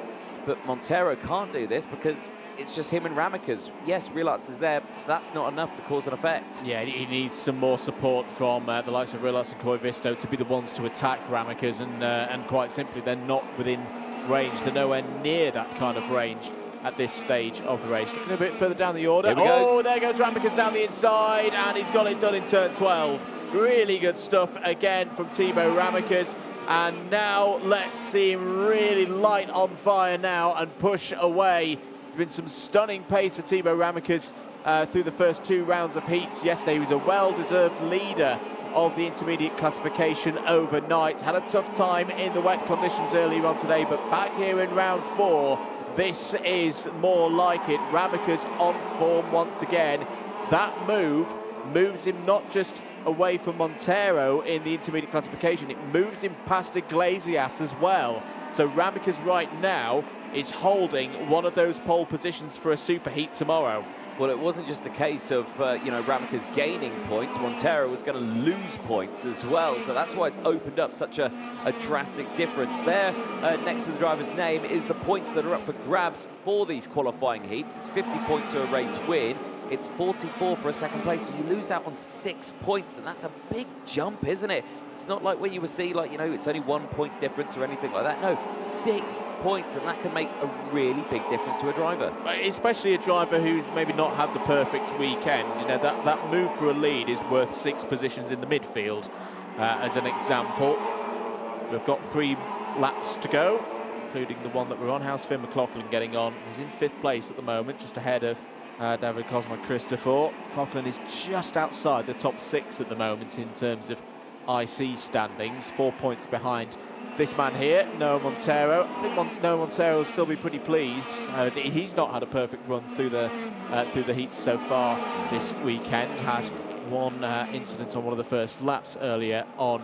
But Montero can't do this because it's just him and Ramikas. Yes, Relats is there. That's not enough to cause an effect. Yeah, he needs some more support from the likes of Relats and Koivisto to be the ones to attack Ramikas, and quite simply, they're not within range. They're nowhere near that kind of range at this stage of the race. Looking a bit further down the order. Oh, there goes Ramikas down the inside, and he's got it done in turn 12. Really good stuff again from Timo Ramikas. And now let's see him really light on fire now and push away. There's been some stunning pace for Timo Ramikas through the first 2 rounds of heats yesterday. He was a well-deserved leader of the intermediate classification overnight. Had a tough time in the wet conditions earlier on today, but back here in round 4, this is more like it. Ramikas on form once again. That move moves him not just away from Montero in the intermediate classification, it moves him past Iglesias as well. So Ramikas right now is holding one of those pole positions for a superheat tomorrow. Well, it wasn't just a case of, you know, Ramikas gaining points. Montero was going to lose points as well. So that's why it's opened up such a drastic difference there. Next to the driver's name is the points that are up for grabs for these qualifying heats. It's 50 points for a race win. It's 44 for a second place, so you lose out on 6 points, and that's a big jump, isn't it? It's not like where you would see, like, you know, it's only 1 point difference or anything like that. No, 6 points, and that can make a really big difference to a driver. Especially a driver who's maybe not had the perfect weekend. You know, that move for a lead is worth 6 positions in the midfield, as an example. We've got 3 laps to go, including the one that we're on. How's Finn McLaughlin getting on? He's in 5th place at the moment, just ahead of David Cosmo Christopher. McLaughlin is just outside the top 6 at the moment in terms of IC standings, 4 points behind this man here, Noah Montero. I think Noah Montero will still be pretty pleased. He's not had a perfect run through the heats so far this weekend. Had one incident on one of the first laps earlier on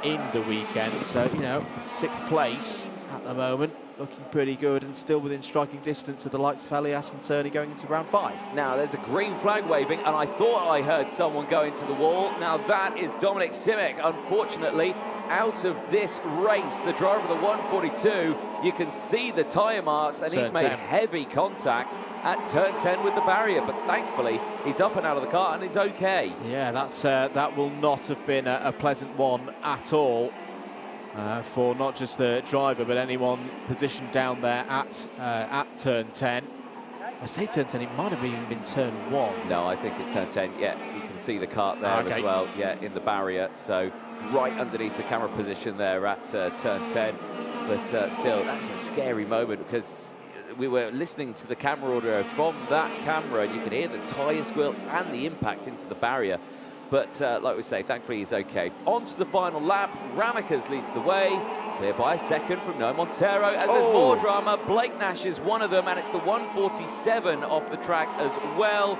in the weekend. So, you know, 6th place at the moment. looking pretty good and still within striking distance of the likes of Elias and Turney going into round 5. Now there's a green flag waving, and I thought I heard someone go into the wall. Now that is Dominic Simic, unfortunately, out of this race. The driver of the 142, you can see the tyre marks, and he's made heavy contact at turn 10 with the barrier, but thankfully he's up and out of the car and he's okay. Yeah, that will not have been a pleasant one at all for not just the driver, but anyone positioned down there at turn 10. I say turn 10, it might have even been turn 1. No, I think it's turn 10. Yeah, you can see the kart there as well. Yeah, in the barrier. So right underneath the camera position there at turn 10. But still, that's a scary moment because we were listening to the camera audio from that camera, and you can hear the tyre squeal and the impact into the barrier. But like we say, thankfully he's okay. On to the final lap. Ramicas leads the way. Clear by a second from Noah Montero. As there's more drama, Blake Nash is one of them, and it's the 147 off the track as well.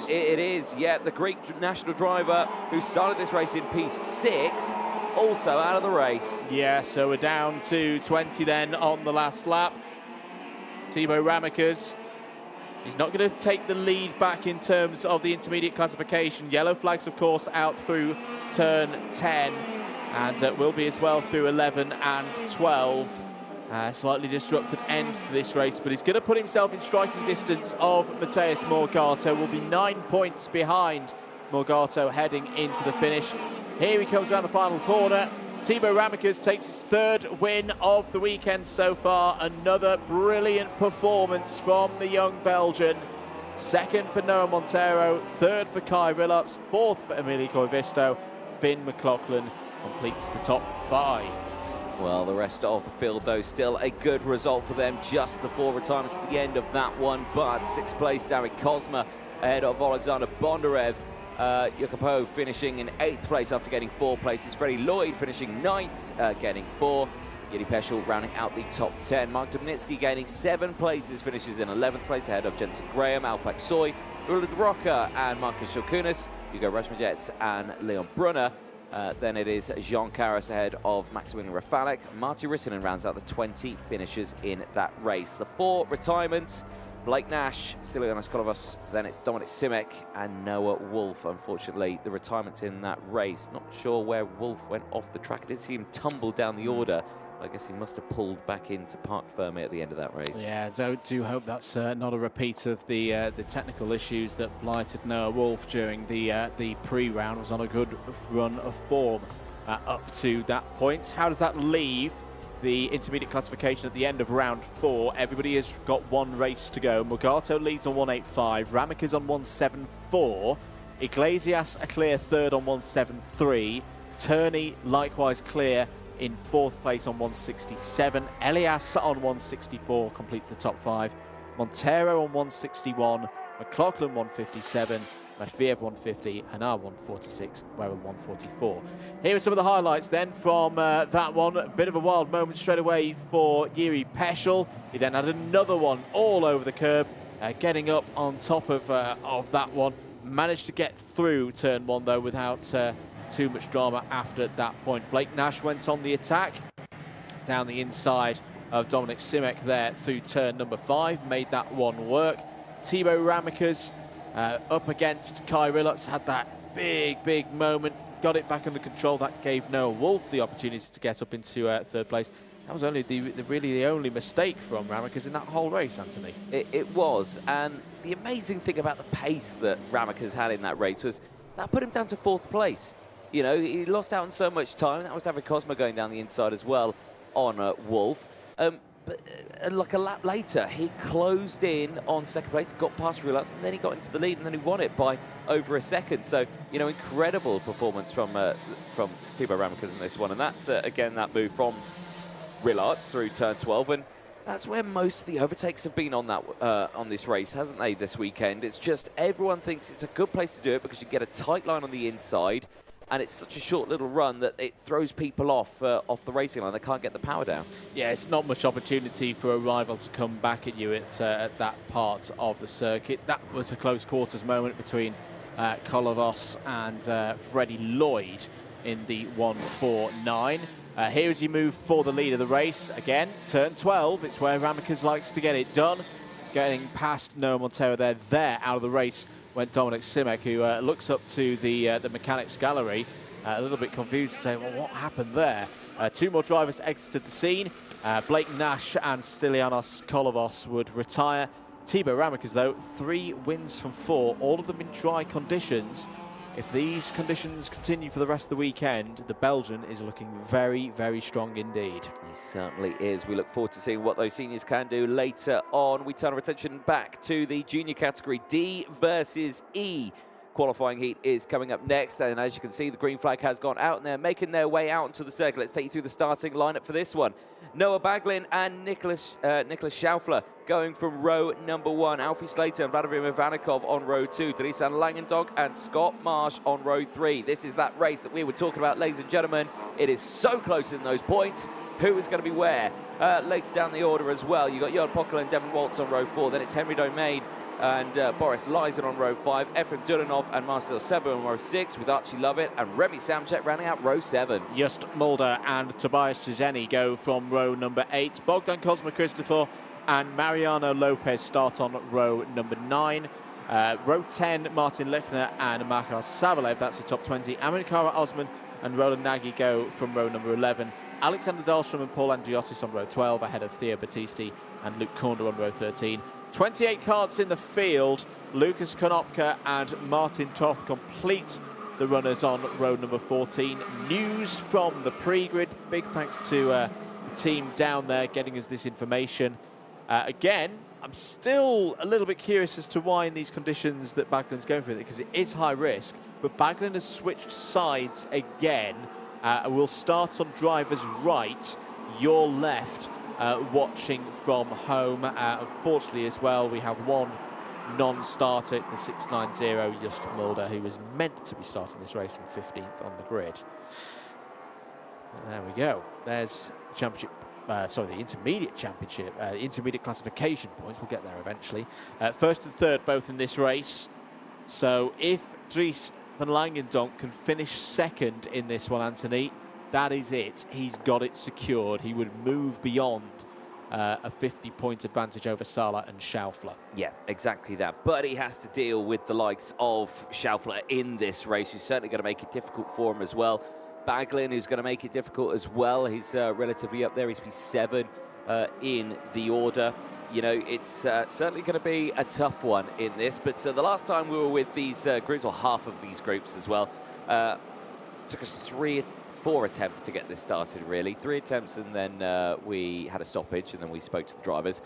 It is, yeah, the Greek national driver who started this race in P6, also out of the race. Yeah, so we're down to 20 then on the last lap. Thibaut Ramicas, he's not going to take the lead back in terms of the intermediate classification. Yellow flags, of course, out through turn 10, and will be as well through 11 and 12. Slightly disrupted end to this race, but he's going to put himself in striking distance of Mateusz Morgado. Will be 9 points behind Morgado heading into the finish. Here he comes around the final corner. Thibaut Ramicas takes his 3rd win of the weekend so far. Another brilliant performance from the young Belgian. 2nd for Noah Montero, 3rd for Kai Rillarts, 4th for Emilio Koivisto. Finn McLaughlin completes the top 5. Well, the rest of the field, though, still a good result for them. Just the 4 retirements at the end of that one. But 6th place, David Kozma ahead of Alexander Bondarev. Jacopo finishing in 8th place after getting 4 places. Freddie Lloyd finishing 9th, getting 4. Yuri Peschel rounding out the top 10. Mark Dubnitsky gaining 7 places, finishes in 11th place ahead of Jensen Graham, Alpak Soy, Ulrich Rocker and Marcus Shokunas, Hugo Rashmajets and Leon Brunner. Then it is Jean Caras ahead of Maximilian Rafalek. Marty Rittinen rounds out the 20 finishers in that race. The 4 retirements, Blake Nash, Stilianos Kolovas, then it's Dominic Simic and Noah Wolf. Unfortunately, the retirements in that race. Not sure where Wolf went off the track. I did see him tumble down the order. I guess he must have pulled back into park firmly at the end of that race. Yeah, do hope that's not a repeat of the technical issues that blighted Noah Wolf during the pre-round. Was on a good run of form up to that point. How does that leave the intermediate classification at the end of round 4? Everybody has got 1 race to go. Morgado leads on 185, Ramicas on 174, Iglesias a clear 3rd on 173, Turney likewise clear in 4th place on 167. Elias on 164 completes the top 5. Montero on 161. McLaughlin 157. Matviev 150. Hanar 146. Webber 144. Here are some of the highlights then from that one. A bit of a wild moment straight away for Yuri Peschel. He then had another one all over the curb, getting up on top of that one. Managed to get through turn 1 though without too much drama after that point. Blake Nash went on the attack down the inside of Dominic Simic there through turn number 5, made that one work. Thibaut Ramicas up against Kai Rillarts, had that big moment, got it back under control. That gave Noah Wolf the opportunity to get up into 3rd place. That was only really the only mistake from Ramicas in that whole race, Anthony. It was, and the amazing thing about the pace that Ramicas had in that race was that put him down to 4th place. You know, he lost out on so much time. That was David Kozma going down the inside as well on Wolf. But like a lap later, he closed in on 2nd place, got past Rillarts, and then he got into the lead, and then he won it by over a second. So, you know, incredible performance from Thibaut Ramicas in this one. And that's, again, that move from Rillarts through turn 12. And that's where most of the overtakes have been on that on this race, hasn't they, this weekend? It's just everyone thinks it's a good place to do it because you get a tight line on the inside, and it's such a short little run that it throws people off the racing line. They can't get the power down. Yeah, it's not much opportunity for a rival to come back at you at that part of the circuit. That was a close quarters moment between Kolovos and Freddie Lloyd in the 149. Here as you move for the lead of the race. Again, turn 12, it's where Ramicus likes to get it done. Getting past Noah Montero there out of the race went Dominic Simek, who looks up to the mechanics gallery, a little bit confused, saying, well, what happened there? 2 more drivers exited the scene. Blake Nash and Stylianos Kolovos would retire. Thibaut Ramicus, though, 3 wins from 4, all of them in dry conditions. If these conditions continue for the rest of the weekend, the Belgian is looking very, very strong indeed. He certainly is. We look forward to seeing what those seniors can do later on. We turn our attention back to the junior category, D versus E. Qualifying heat is coming up next, and as you can see, the green flag has gone out and they're making their way out into the circle. Let's take you through the starting lineup for this one. Noah Baglin and Nicholas Schaufler going from row number 1. Alfie Slater and Vladimir Ivanikov on row 2. Dries van Langendonk and Scott Marsh on row 3. This is that race that we were talking about, ladies and gentlemen. It is so close in those points. Who is going to be where? Later down the order as well, you've got Johan Pockel and Devon Waltz on row 4. Then it's Henry Domain and Boris Lysen on row 5, Efrem Duranov and Marcel Seba on row 6, with Archie Lovett and Remy Samchek rounding out row 7. Just Mulder and Tobias Czezeni go from row number 8. Bogdan Kozma Christopher and Mariano Lopez start on row number 9. Row 10, Martin Lechner and Makhar Savalev, that's the top 20. Aminkara Osman and Roland Nagy go from row number 11. Alexander Dahlstrom and Paul Andriotis on row 12, ahead of Theo Battisti and Luke Kornder on row 13. 28 karts in the field. Lucas Konopka and Martin Toth complete the runners on row number 14. News from the pre-grid. Big thanks to the team down there getting us this information. Again, I'm still a little bit curious as to why in these conditions that Baglin's going for it, because it is high risk, but Baglin has switched sides again. We'll start on driver's right, your left. Watching from home. Unfortunately as well, we have one non-starter. It's the 690 Just Mulder, who was meant to be starting this race from 15th on the grid. There we go. There's the championship, the intermediate championship, intermediate classification points. We'll get there eventually. First and third both in this race. So if Dries van Langendonk can finish second in this one, Anthony, that is it. He's got it secured. He would move beyond a 50-point advantage over Sala and Schaufler. Yeah, exactly that. But he has to deal with the likes of Schaufler in this race, who's certainly going to make it difficult for him as well. Baglin, who's going to make it difficult as well. He's relatively up there. He's P7 in the order. You know, it's certainly going to be a tough one in this. But the last time we were with these groups, or half of these groups as well, took us 4 attempts to get this started, really. 3 attempts, and then we had a stoppage, and then we spoke to the drivers.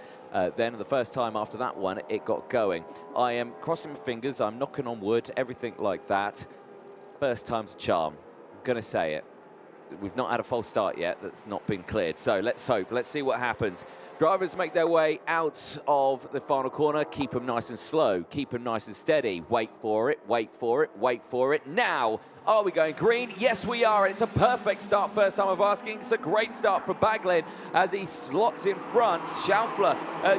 Then the first time after that one, it got going. I am crossing my fingers, I'm knocking on wood, everything like that. First time's a charm. I'm going to say it. We've not had a false start yet. That's not been cleared. So let's hope. Let's see what happens. Drivers make their way out of the final corner. Keep them nice and slow. Keep them nice and steady. Wait for it. Wait for it. Wait for it. Now, are we going green? Yes, we are. And it's a perfect start. First time of asking. It's a great start for Baglin as he slots in front. Schaufler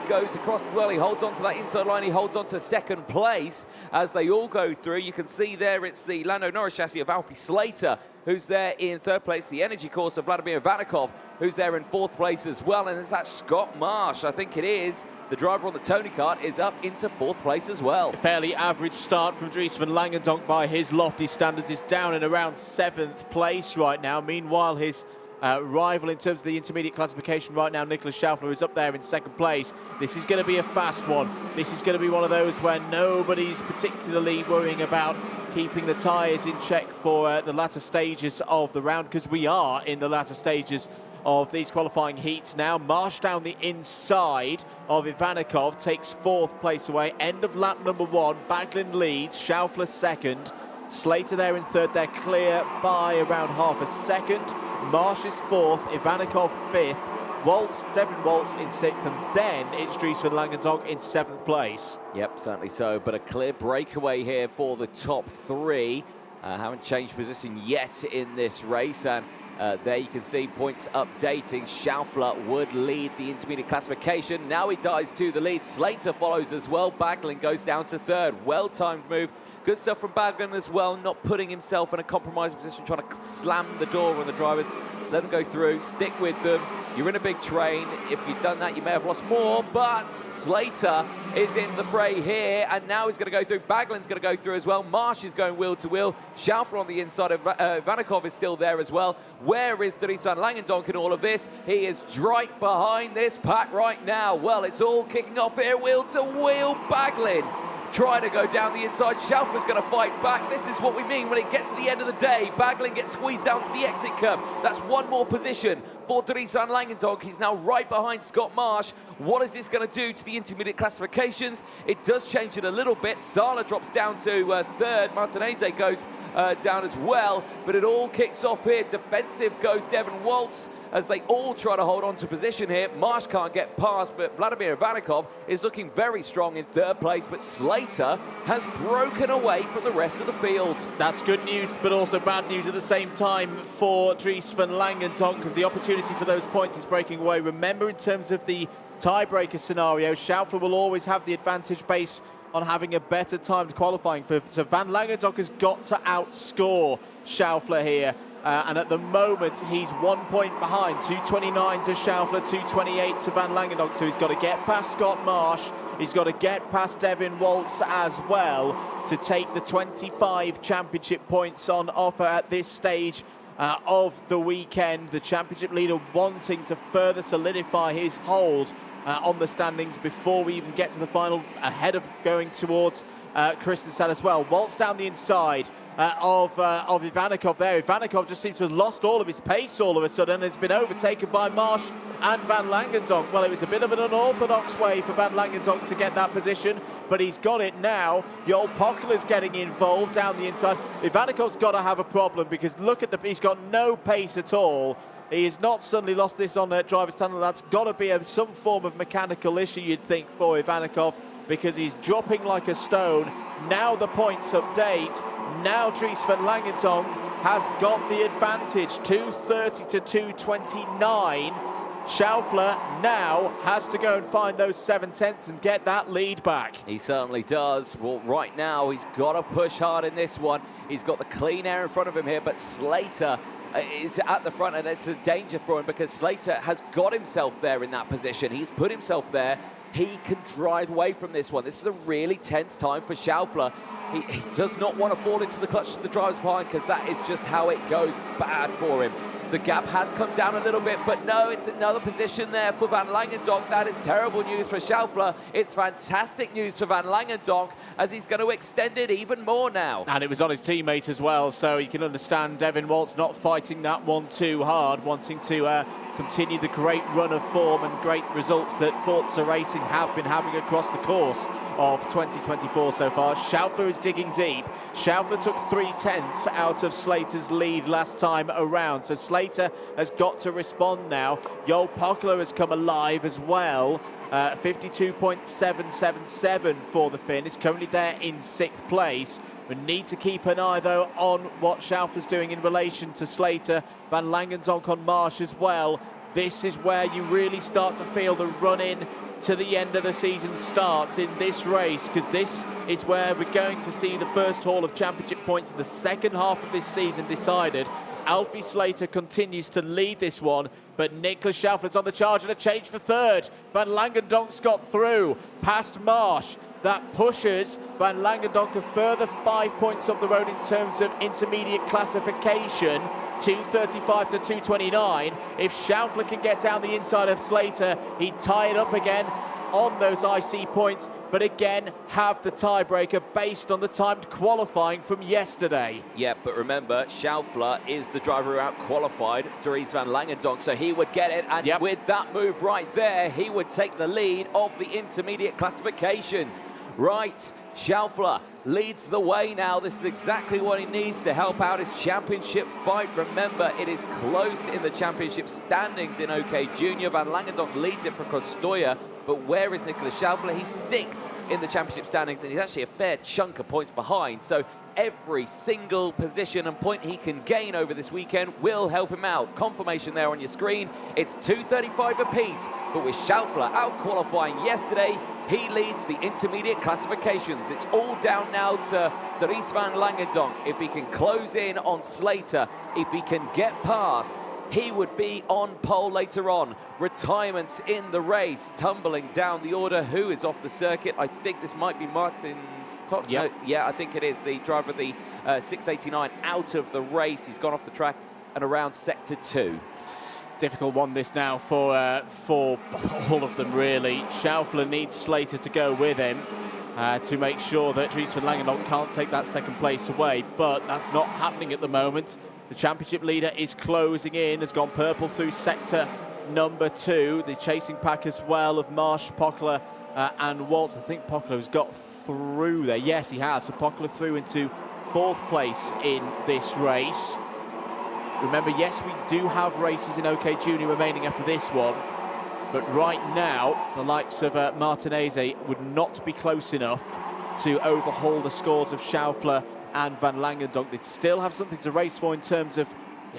goes across as well. He holds on to that inside line. He holds on to second place as they all go through. You can see there it's the Lando Norris chassis of Alfie Slater, who's there in third place. The Energy course of Vladimir Ivanikov, who's there in fourth place as well. And it's that Scott Marsh, I think it is. The driver on the Tony kart is up into fourth place as well. A fairly average start from Dries van Langendonk by his lofty standards. Is down in around 7th place right now. Meanwhile, his rival in terms of the intermediate classification right now, Nicholas Schaufler, is up there in 2nd place. This is going to be a fast one. This is going to be one of those where nobody's particularly worrying about keeping the tyres in check for the latter stages of the round, because we are in the latter stages of these qualifying heats now. Marsh down the inside of Ivanikov takes 4th place away. End of lap number 1. Baglin leads, Schaufler 2nd. Slater there in 3rd. They're clear by around half a second. Marsh is 4th, Ivanikov 5th. Devon Waltz in 6th, and then it's Dries van Langendonk in 7th place. Yep, certainly so, but a clear breakaway here for the top 3. Haven't changed position yet in this race, and There you can see points updating. Schaufler would lead the intermediate classification. Now he dives to the lead. Slater follows as well. Baglin goes down to third. Well-timed move. Good stuff from Baglin as well, not putting himself in a compromising position, trying to slam the door on the drivers. Let them go through, stick with them. You're in a big train. If you'd done that, you may have lost more, but Slater is in the fray here, and now he's going to go through. Baglin's going to go through as well. Marsh is going wheel to wheel. Schaufler on the inside of Vanikov is still there as well. Where is Dries van Langendonk in all of this? He is right behind this pack right now. Well, it's all kicking off here, wheel to wheel. Baglin trying to go down the inside. Schaufler's going to fight back. This is what we mean when it gets to the end of the day. Baglin gets squeezed down to the exit curb. That's one more position for Dries van Langendonk. He's now right behind Scott Marsh. What is this going to do to the intermediate classifications? It does change it a little bit. Sala drops down to third. Martinez goes down as well. But it all kicks off here. Defensive goes Devon Waltz as they all try to hold on to position here. Marsh can't get past, but Vladimir Vanikov is looking very strong in third place. But Slater has broken away from the rest of the field. That's good news, but also bad news at the same time for Dries van Langendonk, because the opportunity for those points is breaking away. Remember, in terms of the tiebreaker scenario, Schaufler will always have the advantage based on having a better timed qualifying. So Van Langendonk has got to outscore Schaufler here. And at the moment, he's 1 point behind, 229 to Schaufler, 228 to Van Langendonk. So he's got to get past Scott Marsh. He's got to get past Devin Waltz as well to take the 25 championship points on offer at this stage of the weekend. The championship leader wanting to further solidify his hold on the standings before we even get to the final, ahead of going towards Kristenstad as well. Waltz down the inside of Ivanikov there. Ivanikov just seems to have lost all of his pace all of a sudden. It's been overtaken by Marsh and Van Langendonk. Well, it was a bit of an unorthodox way for Van Langendonk to get that position, but he's got it now. Joel Pokkeler's getting involved down the inside. Ivanikov's got to have a problem, because look at he's got no pace at all. He has not suddenly lost this on the driver's tunnel. That's got to be some form of mechanical issue, you'd think, for Ivanikov, because he's dropping like a stone. Now the points update. Now Dries van Langendonk has got the advantage, 230 to 229. Schaufler now has to go and find those 7/10 and get that lead back. He certainly does. Well, right now he's got to push hard in this one. He's got the clean air in front of him here, but Slater is at the front, and it's a danger for him because Slater has got himself there in that position. He's put himself there. He can drive away from this one. This is a really tense time for Schaufler. He does not want to fall into the clutches of the drivers behind, because that is just how it goes bad for him. The gap has come down a little bit, but no, it's another position there for Van Langendonk. That is terrible news for Schaufler. It's fantastic news for Van Langendonk, as he's going to extend it even more now. And it was on his teammate as well, so you can understand Devin Waltz not fighting that one too hard, wanting to continue the great run of form and great results that Forza Racing have been having across the course of 2024 so far. Schaufler is digging deep. Schaufler took 3/10 out of Slater's lead last time around, so Slater has got to respond now. Joel Pokkeler has come alive as well. 52.777 for the Finn. Is currently there in 6th place. We need to keep an eye, though, on what Schaufler's doing in relation to Slater. Van Langendonk on Marsh as well. This is where you really start to feel the run-in to the end of the season starts in this race, because this is where we're going to see the first haul of championship points in the second half of this season decided. Alfie Slater continues to lead this one, but Nicholas Schaufler's on the charge and a change for third. Van Langendonk's got through past Marsh. That pushes Van Langendonk a further 5 points up the road in terms of intermediate classification, 235 to 229. If Schaufler can get down the inside of Slater, he'd tie it up again on those IC points, but again have the tiebreaker based on the timed qualifying from yesterday. Yeah, but remember, Schaufler is the driver who out-qualified Dries van Langendonk, so he would get it, and with that move right there, he would take the lead of the intermediate classifications. Right, Schaufler leads the way now. This is exactly what he needs to help out his championship fight. Remember, it is close in the championship standings in OK Junior. Van Langendonk leads it for Kostoya, but where is Nicholas Schaufler? He's 6th in the championship standings, and he's actually a fair chunk of points behind. So every single position and point he can gain over this weekend will help him out. Confirmation there on your screen. It's 2:35 apiece, but with Schaufler out qualifying yesterday, he leads the intermediate classifications. It's all down now to Dries van Langendonk. If he can close in on Slater, if he can get past, he would be on pole later on. Retirements in the race, tumbling down the order. Who is off the circuit? I think this might be Martin. Yep. No, yeah, I think it is the driver of the 689 out of the race. He's gone off the track and around sector 2. Difficult one this now for all of them, really. Schaufler needs Slater to go with him to make sure that Dries van Langendonk can't take that second place away, but that's not happening at the moment. The championship leader is closing in, has gone purple through sector number 2. The chasing pack as well of Marsh, Pockler and Waltz. I think Pockler has got through there. Yes, he has. So Pockler through into 4th place in this race. Remember, yes, we do have races in OK Junior remaining after this one, but right now, the likes of Martinez would not be close enough to overhaul the scores of Schaufler and Van Langendonk. They'd still have something to race for in terms of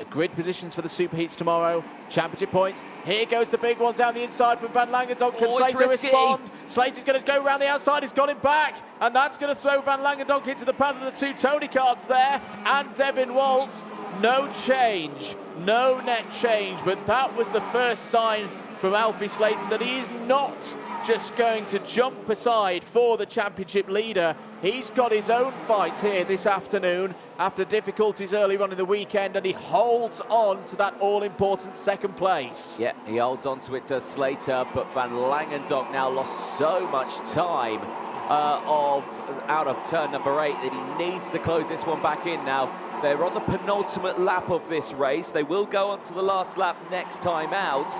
grid positions for the superheats tomorrow, championship points. Here goes the big one down the inside from Van Langendonk. Can Slater respond? Slater's going to go around the outside. He's got him back, and that's going to throw Van Langendonk into the path of the 2 Tony karts there, and Devin Waltz. No change, no net change, but that was the first sign from Alfie Slater that he is not just going to jump aside for the championship leader. He's got his own fight here this afternoon after difficulties earlier on in the weekend, and he holds on to that all-important second place. Yeah, he holds on to it, does Slater, but Van Langendonk now lost so much time out of turn number 8 that he needs to close this one back in now. They're on the penultimate lap of this race. They will go on to the last lap next time out.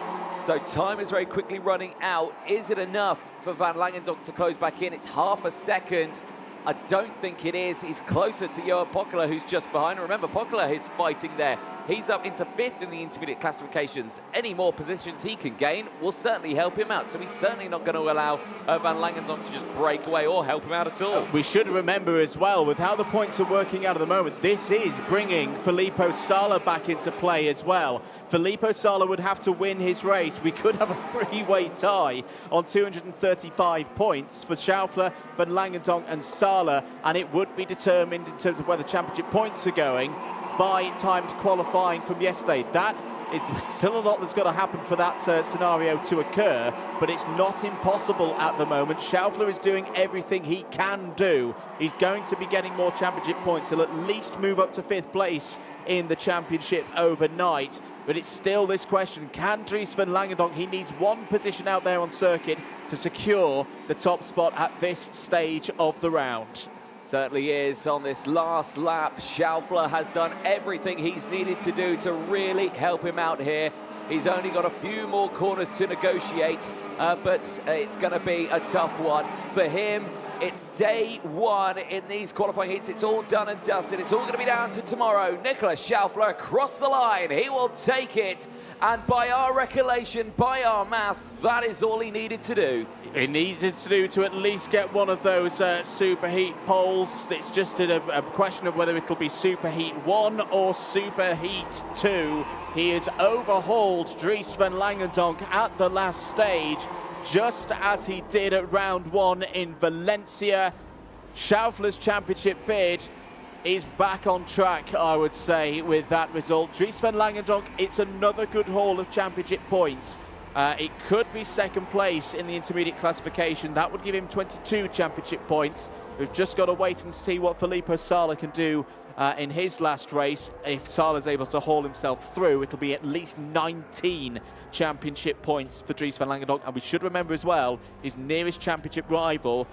So time is very quickly running out. Is it enough for Van Langendonk to close back in? It's half a second. I don't think it is. He's closer to Johan Pockler, who's just behind. Remember, Pockler is fighting there. He's up into 5th in the intermediate classifications. Any more positions he can gain will certainly help him out. So he's certainly not going to allow Van Langendonk to just break away or help him out at all. We should remember as well, with how the points are working out at the moment, this is bringing Filippo Sala back into play as well. Filippo Sala would have to win his race. We could have a 3-way tie on 235 points for Schaufler, Van Langendonk and Sala, and it would be determined in terms of where the championship points are going by timed qualifying from yesterday. That is still a lot that's got to happen for that scenario to occur, but it's not impossible at the moment. Schaufler is doing everything he can do. He's going to be getting more championship points. He'll at least move up to 5th place in the championship overnight, but it's still this question: can Dries van Langendonk? He needs one position out there on circuit to secure the top spot at this stage of the round. Certainly is. On this last lap, Schaufler has done everything he's needed to do to really help him out here. He's only got a few more corners to negotiate, but it's going to be a tough one for him. It's day 1 in these qualifying heats. It's all done and dusted. It's all going to be down to tomorrow. Nicolas Schaufler across the line. He will take it. And by our recollection, by our maths, that is all he needed to do. He needed to do to at least get one of those superheat poles. It's just a question of whether it'll be superheat 1 or superheat 2. He has overhauled Dries van Langendonk at the last stage, just as he did at round 1 in Valencia. Schaufler's championship bid is back on track, I would say, with that result. Dries van Langendonk, it's another good haul of championship points. It could be second place in the intermediate classification. That would give him 22 championship points. We've just got to wait and see what Filippo Sala can do in his last race. If Sala's able to haul himself through, it'll be at least 19 championship points for Dries van Langendonk. And we should remember as well, his nearest championship rival,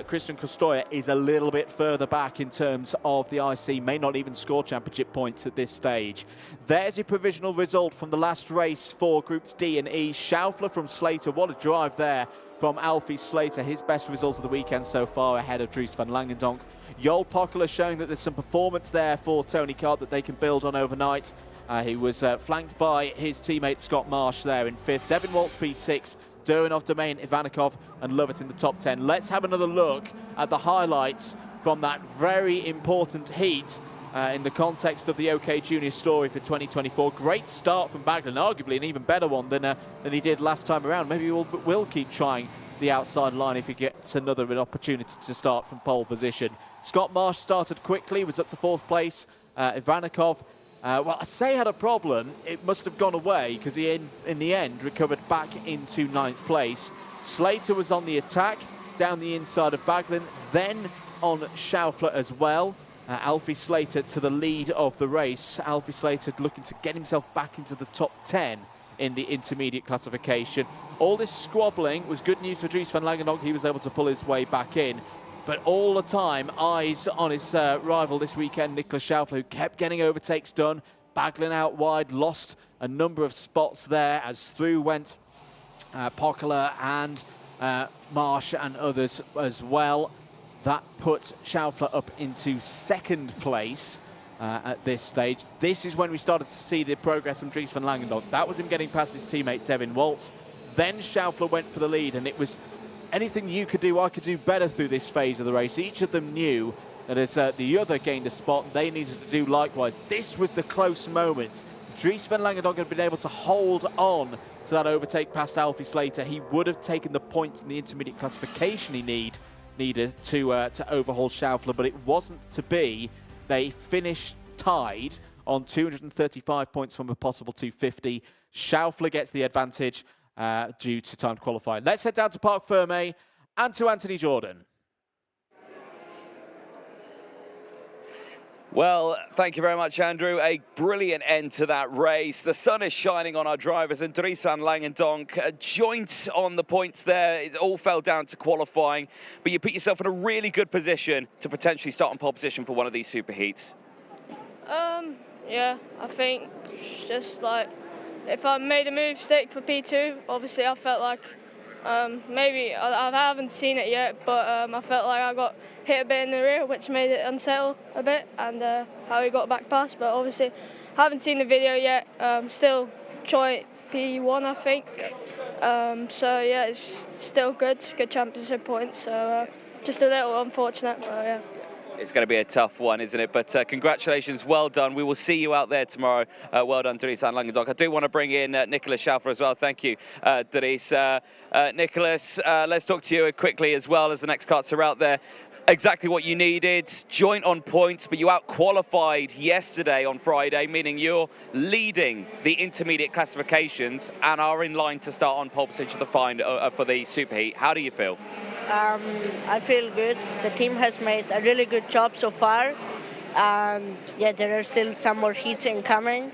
Christian Costoya, is a little bit further back in terms of the IC, may not even score championship points at this stage. There's a provisional result from the last race for Groups D and E. Schaufler from Slater, what a drive there from Alfie Slater, his best result of the weekend so far, ahead of Dries van Langendonk. Joel Pockler showing that there's some performance there for Tony Kart that they can build on overnight. He was flanked by his teammate Scott Marsh there in 5th. Devin Waltz P6, Durinov, Domain, Ivanikov and Lovett in the top 10. Let's have another look at the highlights from that very important heat in the context of the OK Junior story for 2024. Great start from Baglin, arguably an even better one than he did last time around. Maybe we'll keep trying the outside line if he gets an opportunity to start from pole position. Scott Marsh started quickly, was up to 4th place. Ivanikov, well, I say had a problem. It must have gone away because he, in the end, recovered back into 9th place. Slater was on the attack, down the inside of Baglin, then on Schaufler as well. Alfie Slater to the lead of the race. Alfie Slater looking to get himself back into the top 10 in the intermediate classification. All this squabbling was good news for Dries van Langendock. He was able to pull his way back in. But all the time, eyes on his rival this weekend, Nicolas Schaufler, who kept getting overtakes done. Baglin out wide, lost a number of spots there as through went Pokala and Marsh and others as well. That put Schaufler up into 2nd place at this stage. This is when we started to see the progress from Dries van Langendock. That was him getting past his teammate Devin Waltz. Then Schaufler went for the lead, and it was anything you could do, I could do better through this phase of the race. Each of them knew that as the other gained a spot, they needed to do likewise. This was the close moment. If Dries van Langendock had been able to hold on to that overtake past Alfie Slater, he would have taken the points in the intermediate classification he needed to overhaul Schaufler, but it wasn't to be. They finished tied on 235 points from a possible 250. Schaufler gets the advantage due to time qualifying. Let's head down to Parc Fermé and to Anthony Jordan. Well, thank you very much, Andrew. A brilliant end to that race. The sun is shining on our drivers, and Dries van Langendock, a joint on the points there. It all fell down to qualifying, but you put yourself in a really good position to potentially start on pole position for one of these super heats. Yeah, I think just like if I made a move stick for P2, obviously I felt like maybe I haven't seen it yet, but I felt like I got hit a bit in the rear, which made it unsettle a bit, and how he got back past. But obviously, I haven't seen the video yet. Still joint P1, I think. So yeah, it's still good championship points. So just a little unfortunate, but yeah. It's going to be a tough one, isn't it? But congratulations, well done. We will see you out there tomorrow. Well done, Dries van Langendock. I do want to bring in Nicolas Schaufler as well. Thank you, Dries. Nicolas, let's talk to you quickly as well as the next karts are out there. Exactly what you needed, joint on points, but you out-qualified yesterday on Friday, meaning you're leading the intermediate classifications and are in line to start on pole position for the superheat. How do you feel? I feel good. The team has made a really good job so far. And yeah, there are still some more heats incoming,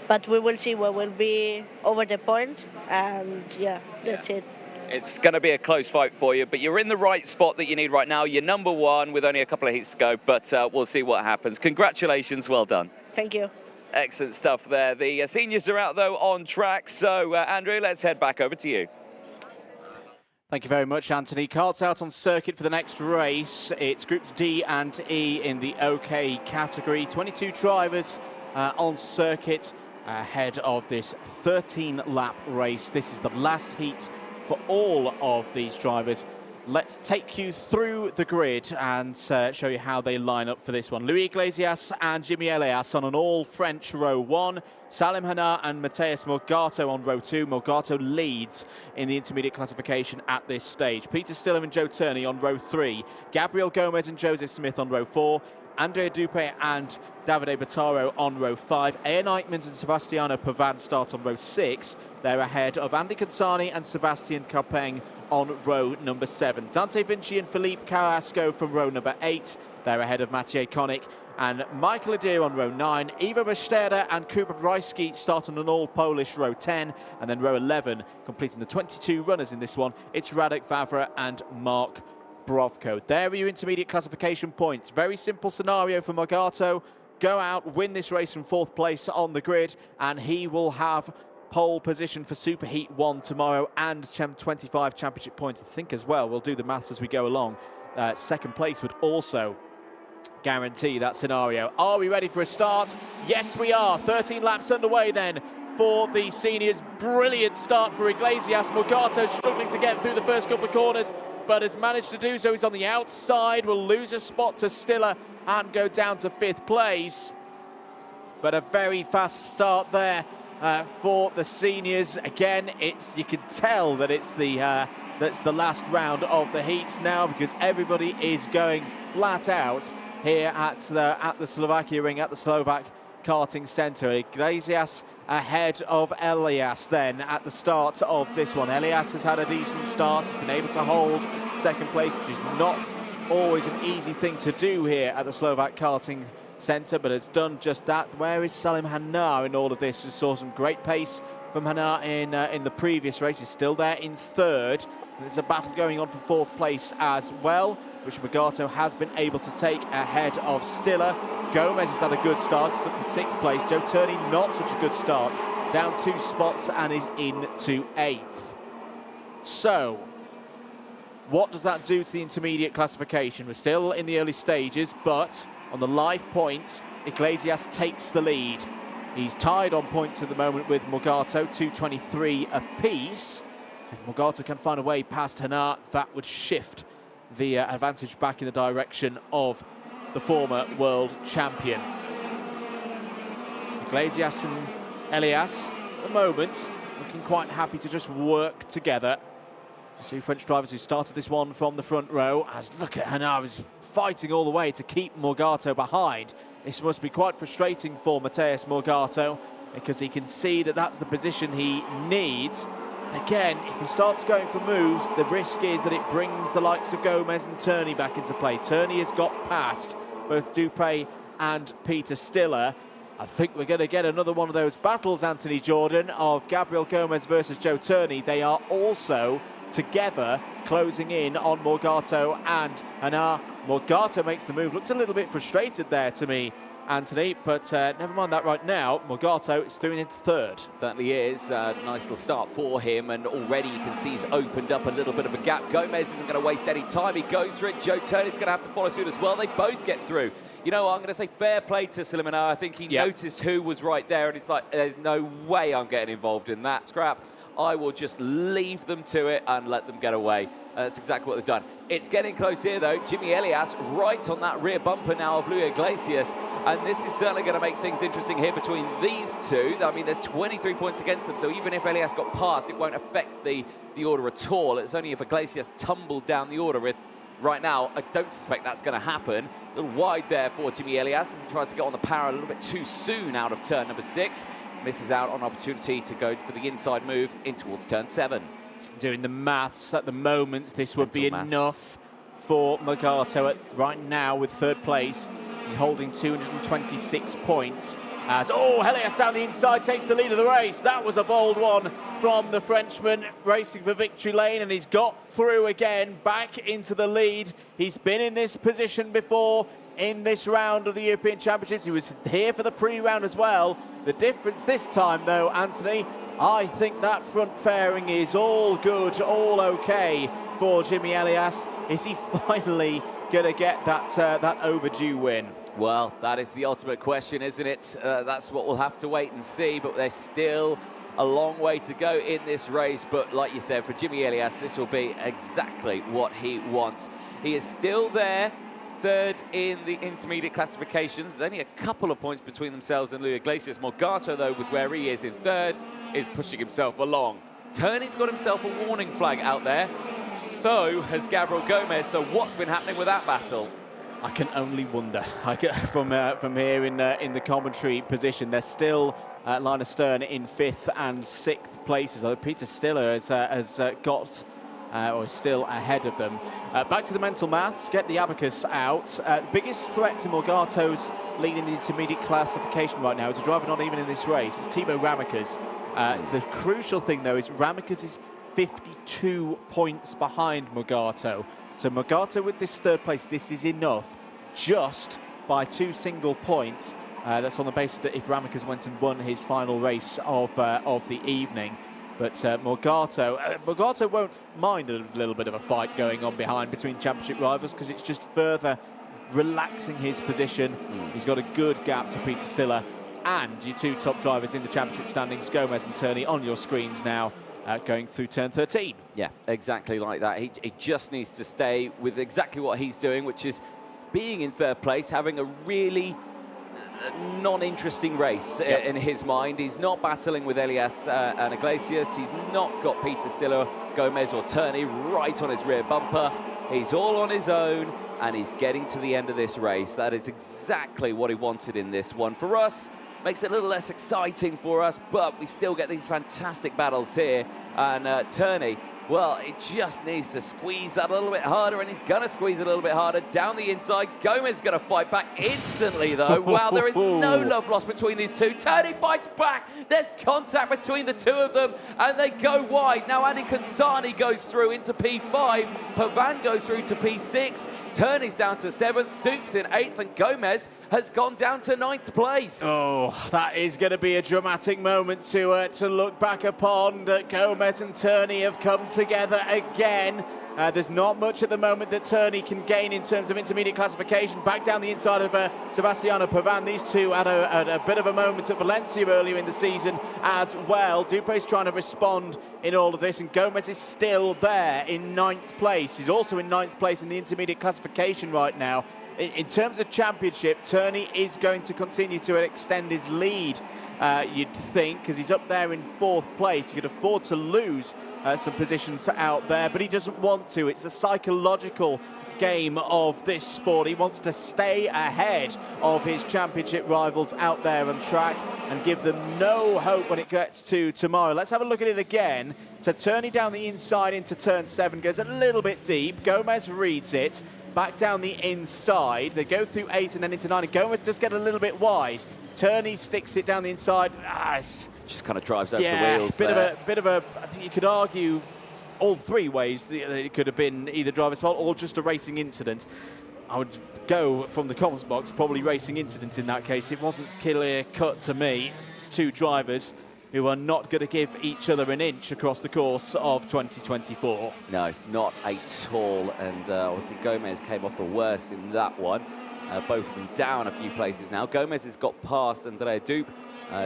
but we will see what will be over the points. And yeah, that's it. It's going to be a close fight for you, but you're in the right spot that you need right now. You're number one with only a couple of heats to go, but we'll see what happens. Congratulations, well done. Thank you. Excellent stuff there. The seniors are out, though, on track. So, Andrew, let's head back over to you. Thank you very much, Anthony. Karts out on circuit for the next race. It's Groups D and E in the OK category. 22 drivers on circuit ahead of this 13-lap race. This is the last heat for all of these drivers. Let's take you through the grid and show you how they line up for this one. Louis Iglesias and Jimmy Elias on an all-French row 1. Salim Hanna and Mateus Morgato on row 2. Morgato leads in the intermediate classification at this stage. Peter Stiller and Joe Turney on row 3. Gabriel Gomez and Joseph Smith on row 4. Andrea Dupe and Davide Battaro on row 5. Ian Eichmanns and Sebastiano Pavan start on row 6. They're ahead of Andy Consani and Sebastian Carpeng on row number 7. Dante Vinci and Philippe Carrasco from row number 8. They're ahead of Mathieu Konik and Michael Adair on row 9. Ivo Basteda and Kuba Brajski start on an all-Polish row 10. And then row 11, completing the 22 runners in this one, it's Radek Vavra and Mark Brovko. There are your intermediate classification points. Very simple scenario for Morgato. Go out, win this race from 4th place on the grid, and he will have pole position for Superheat 1 tomorrow and 25 championship points, I think, as well. We'll do the maths as we go along. 2nd place would also guarantee that scenario. Are we ready for a start? Yes, we are. 13 laps underway then for the seniors. Brilliant start for Iglesias. Morgato struggling to get through the first couple of corners, but has managed to do so. He's on the outside, will lose a spot to Stiller and go down to 5th place. But a very fast start there for the seniors. Again, you can tell that it's that's the last round of the heats now, because everybody is going flat out here at the Slovakia Ring, at the Slovak Karting Center. Iglesias ahead of Elias then at the start of this one. Elias has had a decent start, has been able to hold 2nd place, which is not always an easy thing to do here at the Slovak Karting Center, but has done just that. Where is Salim Hanar in all of this? We saw some great pace from Hanar in the previous race. He's still there in 3rd. There's a battle going on for 4th place as well, which Morgato has been able to take ahead of Stiller. Gomez has had a good start, it's up to 6th place. Joe Turney, not such a good start, down 2 spots and is into 8th. So, what does that do to the intermediate classification? We're still in the early stages, but on the live points, Iglesias takes the lead. He's tied on points at the moment with Morgato, 223 apiece. So if Morgato can find a way past Hanar, that would shift the advantage back in the direction of the former world champion. Iglesias and Elias, at the moment, looking quite happy to just work together. Two French drivers who started this one from the front row. As look at Hanar, is fighting all the way to keep Morgato behind. This must be quite frustrating for Mateusz Morgato, because he can see that that's the position he needs. Again, if he starts going for moves, the risk is that it brings the likes of Gomez and Turney back into play. Turney has got past both Dupre and Peter Stiller. I think we're going to get another one of those battles, Anthony Jordan, of Gabriel Gomez versus Joe Turney. They are also together closing in on Morgato and Hanar. Morgato makes the move. Looks a little bit frustrated there to me, Anthony, but never mind that right now. Morgato is through into 3rd. Certainly is. Nice little start for him, and already you can see he's opened up a little bit of a gap. Gomez isn't going to waste any time. He goes for it. Joe Turney's going to have to follow suit as well. They both get through. You know, I'm going to say fair play to Silimanar. I think he noticed who was right there, and it's like, there's no way I'm getting involved in that scrap. I will just leave them to it and let them get away. That's exactly what they've done. It's getting close here, though. Jimmy Elias right on that rear bumper now of Luis Iglesias. And this is certainly going to make things interesting here between these two. I mean, there's 23 points against them, so even if Elias got past, it won't affect the order at all. It's only if Iglesias tumbled down the order with. Right now, I don't suspect that's going to happen. A little wide there for Jimmy Elias as he tries to get on the power a little bit too soon out of turn number 6. Misses out on opportunity to go for the inside move in towards turn 7. Doing the maths at the moment, this would be enough for Morgato right now with 3rd place. He's holding 226 points. As Elias down the inside takes the lead of the race. That was a bold one from the Frenchman racing for victory lane, and he's got through again, back into the lead. He's been in this position before in this round of the European Championships. He was here for the pre-round as well. The difference this time, though, Anthony, I think that front fairing is all good, all okay for Jimmy Elias. Is he finally going to get that overdue win? Well, that is the ultimate question, isn't it? That's what we'll have to wait and see, but there's still a long way to go in this race. But like you said, for Jimmy Elias, this will be exactly what he wants. He is still there, 3rd in the intermediate classifications. There's only a couple of points between themselves and Luis Iglesias. Morgato, though, with where he is in 3rd, is pushing himself along. Turney's got himself a warning flag out there. So has Gabriel Gomez. So what's been happening with that battle? I can only wonder. From here in the commentary position, they're still line astern in 5th and 6th places. Although Peter Stiller has got or is still ahead of them. Back to the mental maths. Get the abacus out. Biggest threat to Morgato's lead in the intermediate classification right now is a driver not even in this race. It's Timo Ramikas. The crucial thing, though, is Ramikas is 52 points behind Morgato. So Morgato with this 3rd place, this is enough just by 2 single points. That's on the basis that if Ramikas went and won his final race of the evening. But Morgato won't mind a little bit of a fight going on behind between championship rivals, because it's just further relaxing his position. He's got a good gap to Peter Stiller and your two top drivers in the championship standings, Gomez and Turney, on your screens now, going through turn 13. Yeah, exactly like that. He just needs to stay with exactly what he's doing, which is being in third place, having a really non-interesting race in his mind. He's not battling with Elias and Iglesias. He's not got Peter Stiller, Gomez or Turney right on his rear bumper. He's all on his own, and he's getting to the end of this race. That is exactly what he wanted in this one. For us, makes it a little less exciting for us, but we still get these fantastic battles here. And Turney, well, he just needs to squeeze that a little bit harder, and he's going to squeeze it a little bit harder down the inside. Gomez is going to fight back instantly, though. Wow, there is no love lost between these two. Turney fights back. There's contact between the two of them, and they go wide. Now Andy Consani goes through into P5. Pavan goes through to P6. Turney's down to 7th. Dupes in 8th, and Gomez has gone down to 9th place. Oh, that is going to be a dramatic moment to look back upon, that Gomez and Turney have come together again. There's not much at the moment that Turney can gain in terms of intermediate classification. Back down the inside of Sebastiano Pavan. These two had a bit of a moment at Valencia earlier in the season as well. Dupre's trying to respond in all of this, and Gomez is still there in 9th place. He's also in 9th place in the intermediate classification right now. In terms of championship, Turney is going to continue to extend his lead, you'd think, because he's up there in 4th place. He could afford to lose some positions out there, but he doesn't want to. It's the psychological game of this sport. He wants to stay ahead of his championship rivals out there on track and give them no hope when it gets to tomorrow. Let's have a look at it again. So Turney down the inside into turn 7, goes a little bit deep. Gomez reads it. Back down the inside. They go through 8 and then into 9. And Gomez does get a little bit wide. Turney sticks it down the inside. Just kind of drives over the wheels. Bit of a. I think you could argue all three ways that it could have been either driver's fault or just a racing incident. I would go from the comms box, probably racing incident in that case. It wasn't clear cut to me. It's two drivers who are not going to give each other an inch across the course of 2024. No, not at all. And obviously Gomez came off the worst in that one. Both of them down a few places now. Gomez has got past Andrea Dupe.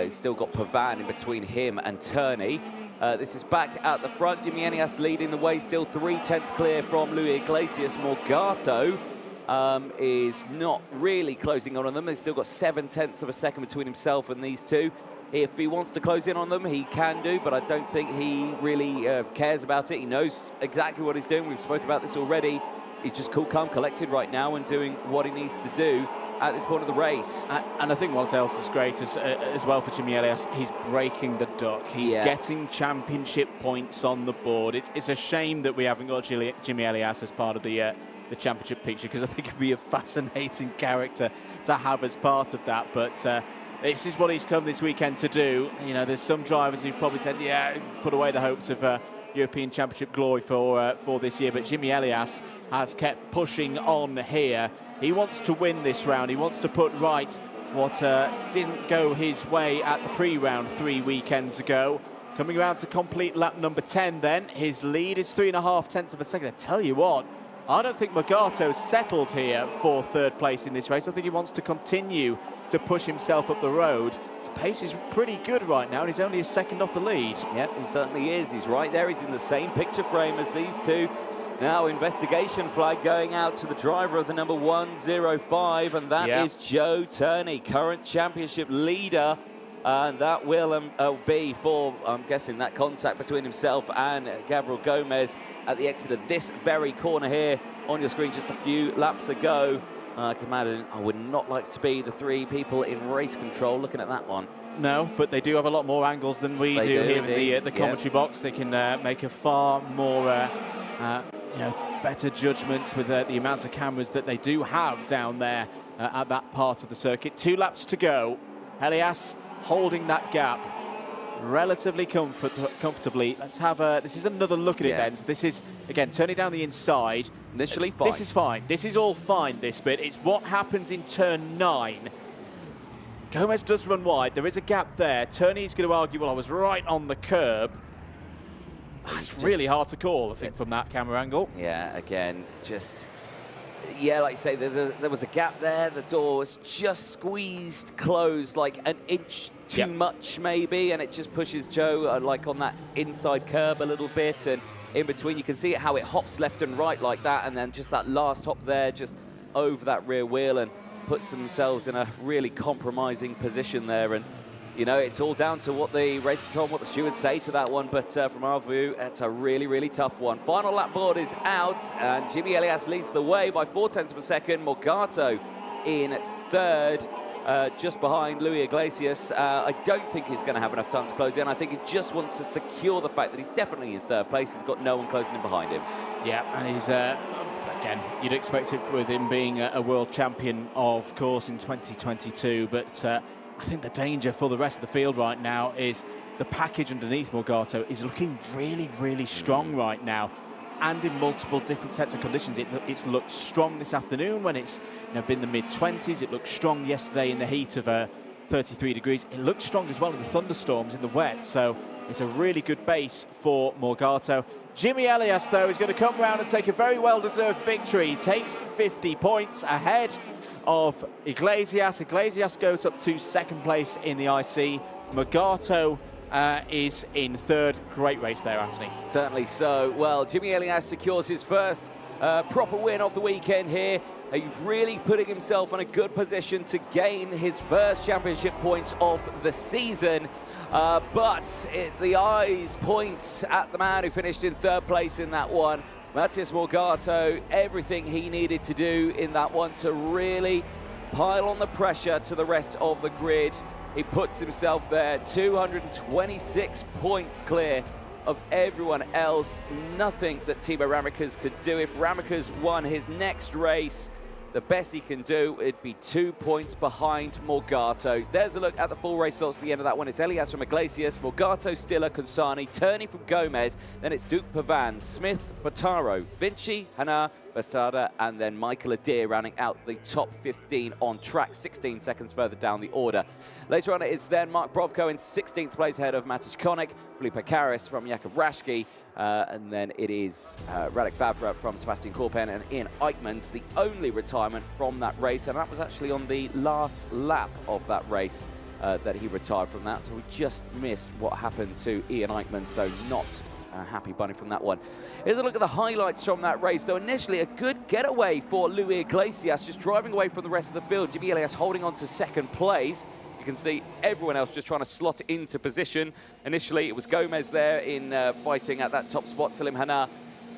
He's still got Pavan in between him and Turney. This is back at the front. Jimmy Enias leading the way, still 3/10 clear from Luis Iglesias. Morgato is not really closing on them. He's still got 7/10 of a second between himself and these two. If he wants to close in on them, he can do, but I don't think he really cares about it. He knows exactly what he's doing. We've spoken about this already. He's just cool, calm, collected right now and doing what he needs to do at this point of the race. And I think what else is great as well for Jimmy Elias, he's breaking the duck. He's getting championship points on the board. It's a shame that we haven't got Jimmy Elias as part of the championship picture, because I think he'd be a fascinating character to have as part of that. But this is what he's come this weekend to do. You know, there's some drivers who've probably said, yeah, put away the hopes of European Championship glory for this year, but Jimmy Elias has kept pushing on here. He wants to win this round. He wants to put right what didn't go his way at the pre-round 3 weekends ago. Coming around to complete lap number 10 then. His lead is 3.5 of a second. I tell you what, I don't think Morgato's settled here for 3rd place in this race. I think he wants to continue to push himself up the road. His pace is pretty good right now, and he's only a second off the lead. Yep, he certainly is. He's right there. He's in the same picture frame as these two. Now, investigation flag going out to the driver of the number 105, and that is Joe Turney, current championship leader. And that will be for, I'm guessing, that contact between himself and Gabriel Gomez at the exit of this very corner here on your screen just a few laps ago. I can imagine I would not like to be the 3 people in race control looking at that one. No, but they do have a lot more angles than we do here in the commentary box. They can make a far more better judgment with the amount of cameras that they do have down there at that part of the circuit. 2 laps to go. Elias holding that gap relatively comfortably. Let's have this is another look at it then. So this is, again, turning down the inside. Initially fine. This is fine. This is all fine, this bit. It's what happens in turn 9. Gomez does run wide. There is a gap there. Turney's going to argue, well, I was right on the curb. That's really hard to call, I think, from that camera angle. Yeah, again, just yeah, like you say, there was a gap there. The door was just squeezed closed like an inch too much maybe, and it just pushes Joe like on that inside curb a little bit, and in between you can see how it hops left and right like that, and then just that last hop there just over that rear wheel and puts themselves in a really compromising position there. And you know, it's all down to what the race control and what the stewards say to that one, but from our view, it's a really, really tough one. Final lap board is out, and Jimmy Elias leads the way by 0.4 of a second. Morgato in third, just behind Luis Iglesias. I don't think he's going to have enough time to close in. I think he just wants to secure the fact that he's definitely in third place. He's got no one closing in behind him. Yeah, and he's, again, you'd expect it with him being a world champion, of course, in 2022, but I think the danger for the rest of the field right now is the package underneath Morgato is looking really, really strong right now, and in multiple different sets of conditions. It's looked strong this afternoon when it's been the mid-20s. It looked strong yesterday in the heat of 33 degrees. It looked strong as well in the thunderstorms in the wet, so it's a really good base for Morgato. Jimmy Elias, though, is going to come round and take a very well-deserved victory. He takes 50 points ahead of Iglesias. Iglesias goes up to second place in the IC. Morgato is in third. Great race there, Anthony. Certainly so. Well, Jimmy Elias secures his first proper win of the weekend here. He's really putting himself in a good position to gain his first championship points of the season. But the eyes point at the man who finished in third place in that one. Matías Morgato, everything he needed to do in that one to really pile on the pressure to the rest of the grid. He puts himself there, 226 points clear of everyone else. Nothing that Timo Rämäkäs could do. If Rämäkäs won his next race, the best he can do, it'd be 2 points behind Morgato. There's a look at the full race results at the end of that one. It's Elias from Iglesias, Morgato, Stiller, Consani, Turney from Gomez, then it's Duke Pavan, Smith, Bottaro, Vinci, Hannah, Bastada, and then Michael Adair rounding out the top 15 on track, 16 seconds further down the order. Later on, it's then Mark Brovko in 16th place ahead of Matic Konik, Felipe Karis from Jakub Raschke, and then it is Radek Vavra from Sebastian Korpen and Ian Eichmans, the only retirement from that race, and that was actually on the last lap of that race that he retired from that. So we just missed what happened to Ian Eichmans, so not happy bunny from that one. Here's a look at the highlights from that race. So initially a good getaway for Luis Iglesias, just driving away from the rest of the field. Jimmy Elias holding on to second place. You can see everyone else just trying to slot it into position. Initially it was Gomez there in fighting at that top spot. Salim Hannah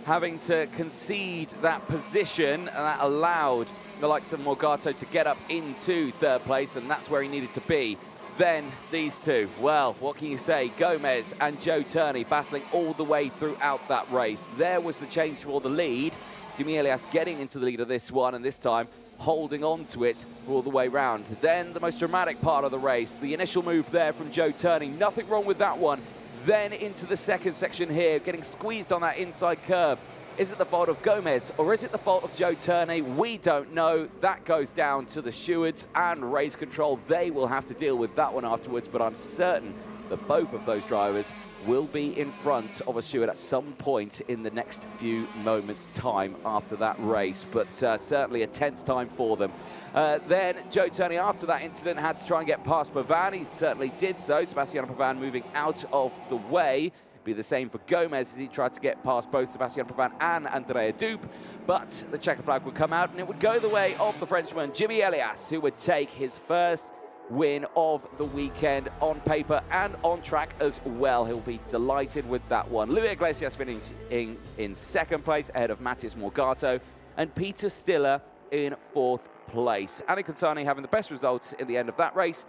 having to concede that position, and that allowed the likes of Morgato to get up into third place, and that's where he needed to be. Then these two, well, what can you say? Gomez and Joe Turney battling all the way throughout that race. There was the change for the lead. Jimmy Elias getting into the lead of this one, and this time holding on to it all the way round. Then the most dramatic part of the race, the initial move there from Joe Turney. Nothing wrong with that one. Then into the second section here, getting squeezed on that inside curve. Is it the fault of Gomez or is it the fault of Joe Turney? We don't know. That goes down to the stewards and race control. They will have to deal with that one afterwards, but I'm certain that both of those drivers will be in front of a steward at some point in the next few moments' time after that race, but certainly a tense time for them. Then Joe Turney, after that incident, had to try and get past Pavan. He certainly did so. Sebastian Pavan moving out of the way. Be the same for Gomez as he tried to get past both Sebastian Pavan and Andrea Dupe, but the checker flag would come out and it would go the way of the Frenchman Jimmy Elias, who would take his first win of the weekend on paper and on track as well. He'll be delighted with that one. Luis Iglesias finishing in second place ahead of Matías Morgato and Peter Stiller in fourth place. Anna Consani having the best results in the end of that race,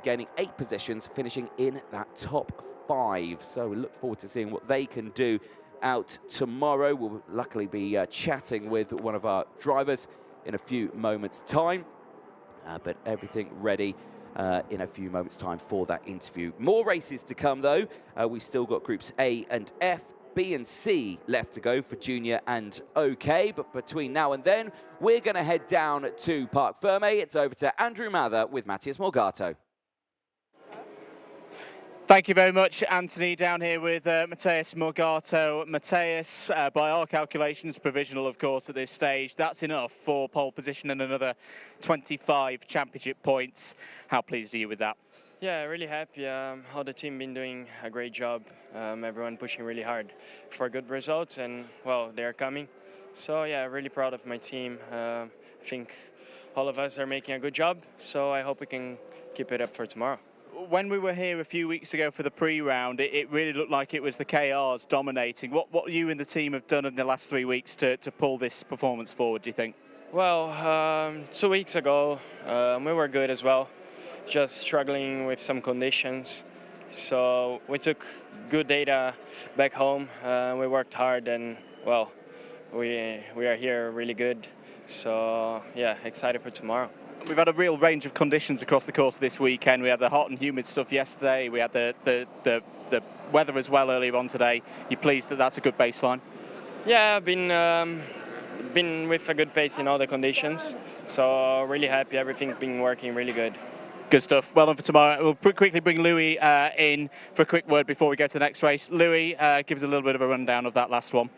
gaining 8 positions, finishing in that top 5. So we look forward to seeing what they can do out tomorrow. We'll luckily be chatting with one of our drivers in a few moments' time, but everything ready in a few moments' time for that interview. More races to come, though. We've still got groups A and F, B and C left to go for Junior and OK, but between now and then, we're going to head down to Parc Fermé. It's over to Andrew Mather with Matías Morgato. Thank you very much, Anthony, down here with Matheus Morgado. Matheus, by our calculations, provisional, of course, at this stage. That's enough for pole position and another 25 championship points. How pleased are you with that? Yeah, really happy. How the team been doing a great job. Everyone pushing really hard for good results, and well, they're coming. So yeah, really proud of my team. I think all of us are making a good job, so I hope we can keep it up for tomorrow. When we were here a few weeks ago for the pre-round, it really looked like it was the KRs dominating. What you and the team have done in the last 3 weeks to pull this performance forward, do you think? Well, 2 weeks ago, we were good as well, just struggling with some conditions. So we took good data back home, we worked hard, and well, we are here really good. So yeah, excited for tomorrow. We've had a real range of conditions across the course of this weekend. We had the hot and humid stuff yesterday. We had the weather as well earlier on today. You pleased that that's a good baseline? Yeah, I've been with a good pace in all the conditions. So really happy. Everything's been working really good. Good stuff. Well done for tomorrow. We'll quickly bring Louis in for a quick word before we go to the next race. Louis, give us a little bit of a rundown of that last one.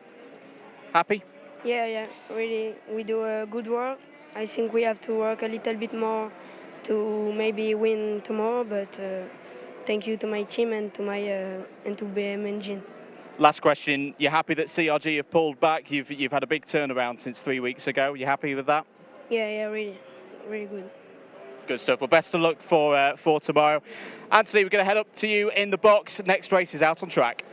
Happy? Yeah, really. We do a good work. I think we have to work a little bit more to maybe win tomorrow, but thank you to my team and to BM Engine. Last question, you're happy that CRG have pulled back? You've had a big turnaround since 3 weeks ago. You happy with that? Yeah, really good. Good stuff. Well, best of luck for tomorrow. Anthony, we're going to head up to you in the box. Next race is out on track.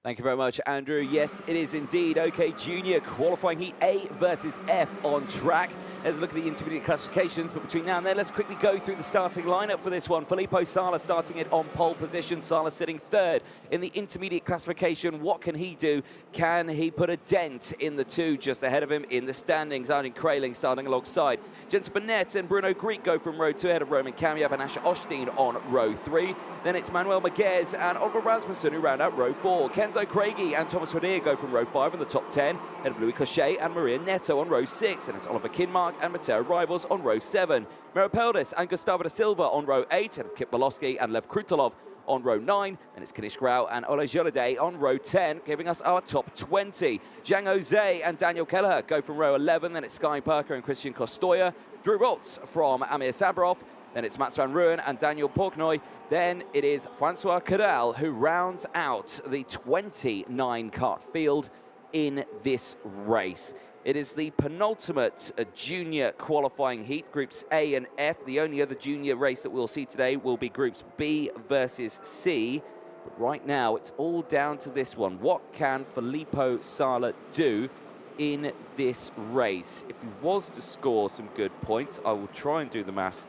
Thank you very much, Andrew. Yes, it is indeed OK Junior qualifying heat A versus F on track. Let's look at the intermediate classifications, but between now and then, let's quickly go through the starting lineup for this one. Filippo Sala starting it on pole position. Sala sitting third in the intermediate classification. What can he do? Can he put a dent in the two just ahead of him in the standings? Arjen Kraling starting alongside. Jens Burnett and Bruno Griek go from row 2 ahead of Roman Kamiab and Asher Osteen on row 3. Then it's Manuel Maguez and Oliver Rasmussen who round out row 4. Kenzo Craigie and Thomas Rodier go from row 5 in the top 10, ahead of Louis Cochet and Maria Neto on row 6, and it's Oliver Kinmark and Matteo Rivals on row 7. Miro Peldes and Gustavo da Silva on row 8, ahead of Kip Bolowski and Lev Krutalov on row 9, and it's Kanish Grau and Ole Jolide on row 10, giving us our top 20. Zhang Jose and Daniel Kelleher go from row 11, then it's Sky Parker and Christian Kostoya. Drew Roltz from Amir Sabrov. Then it's Mats van Ruyen and Daniel Porknoy. Then it is Francois Cadal who rounds out the 29 kart field in this race. It is the penultimate junior qualifying heat, groups A and F. The only other junior race that we'll see today will be groups B versus C. But right now, it's all down to this one. What can Filippo Sala do in this race? If he was to score some good points, I will try and do the maths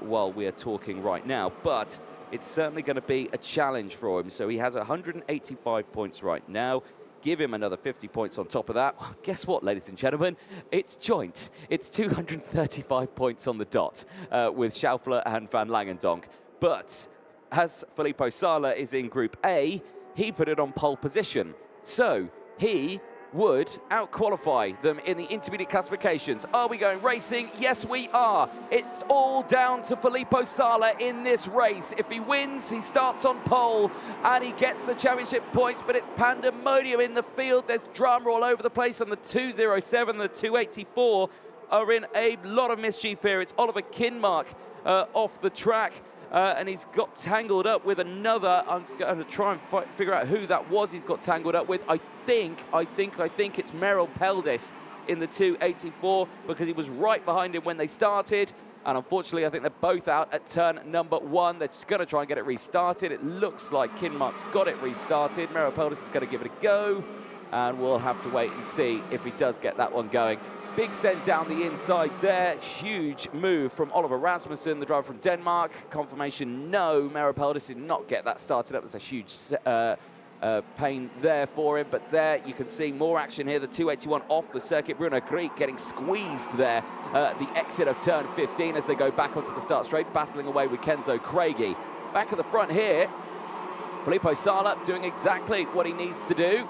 while we're talking right now, but it's certainly going to be a challenge for him. So he has 185 points right now. Give him another 50 points on top of that. Well, guess what, ladies and gentlemen? It's joint. It's 235 points on the dot with Schaufler and Van Langendonk. But as Filippo Sala is in Group A, he put it on pole position. So he would out-qualify them in the intermediate classifications. Are we going racing? Yes, we are. It's all down to Filippo Sala in this race. If he wins, he starts on pole and he gets the championship points, but it's pandemonium in the field. There's drama all over the place, and the 207, the 284 are in a lot of mischief here. It's Oliver Kinmark off the track. And he's got tangled up with another. I'm going to try and figure out who that was he's got tangled up with. I think it's Merrill Peldes in the 284 because he was right behind him when they started. And unfortunately, I think they're both out at turn number 1. They're going to try and get it restarted. It looks like Kinmark's got it restarted. Merrill Peldes is going to give it a go. And we'll have to wait and see if he does get that one going. Big send down the inside there. Huge move from Oliver Rasmussen, the driver from Denmark. Confirmation, no. Maro Peldes did not get that started up. There's a huge pain there for him. But there you can see more action here. The 281 off the circuit. Bruno Griek getting squeezed there at the exit of turn 15 as they go back onto the start straight, battling away with Kenzo Craigie. Back at the front here, Filippo Sala doing exactly what he needs to do.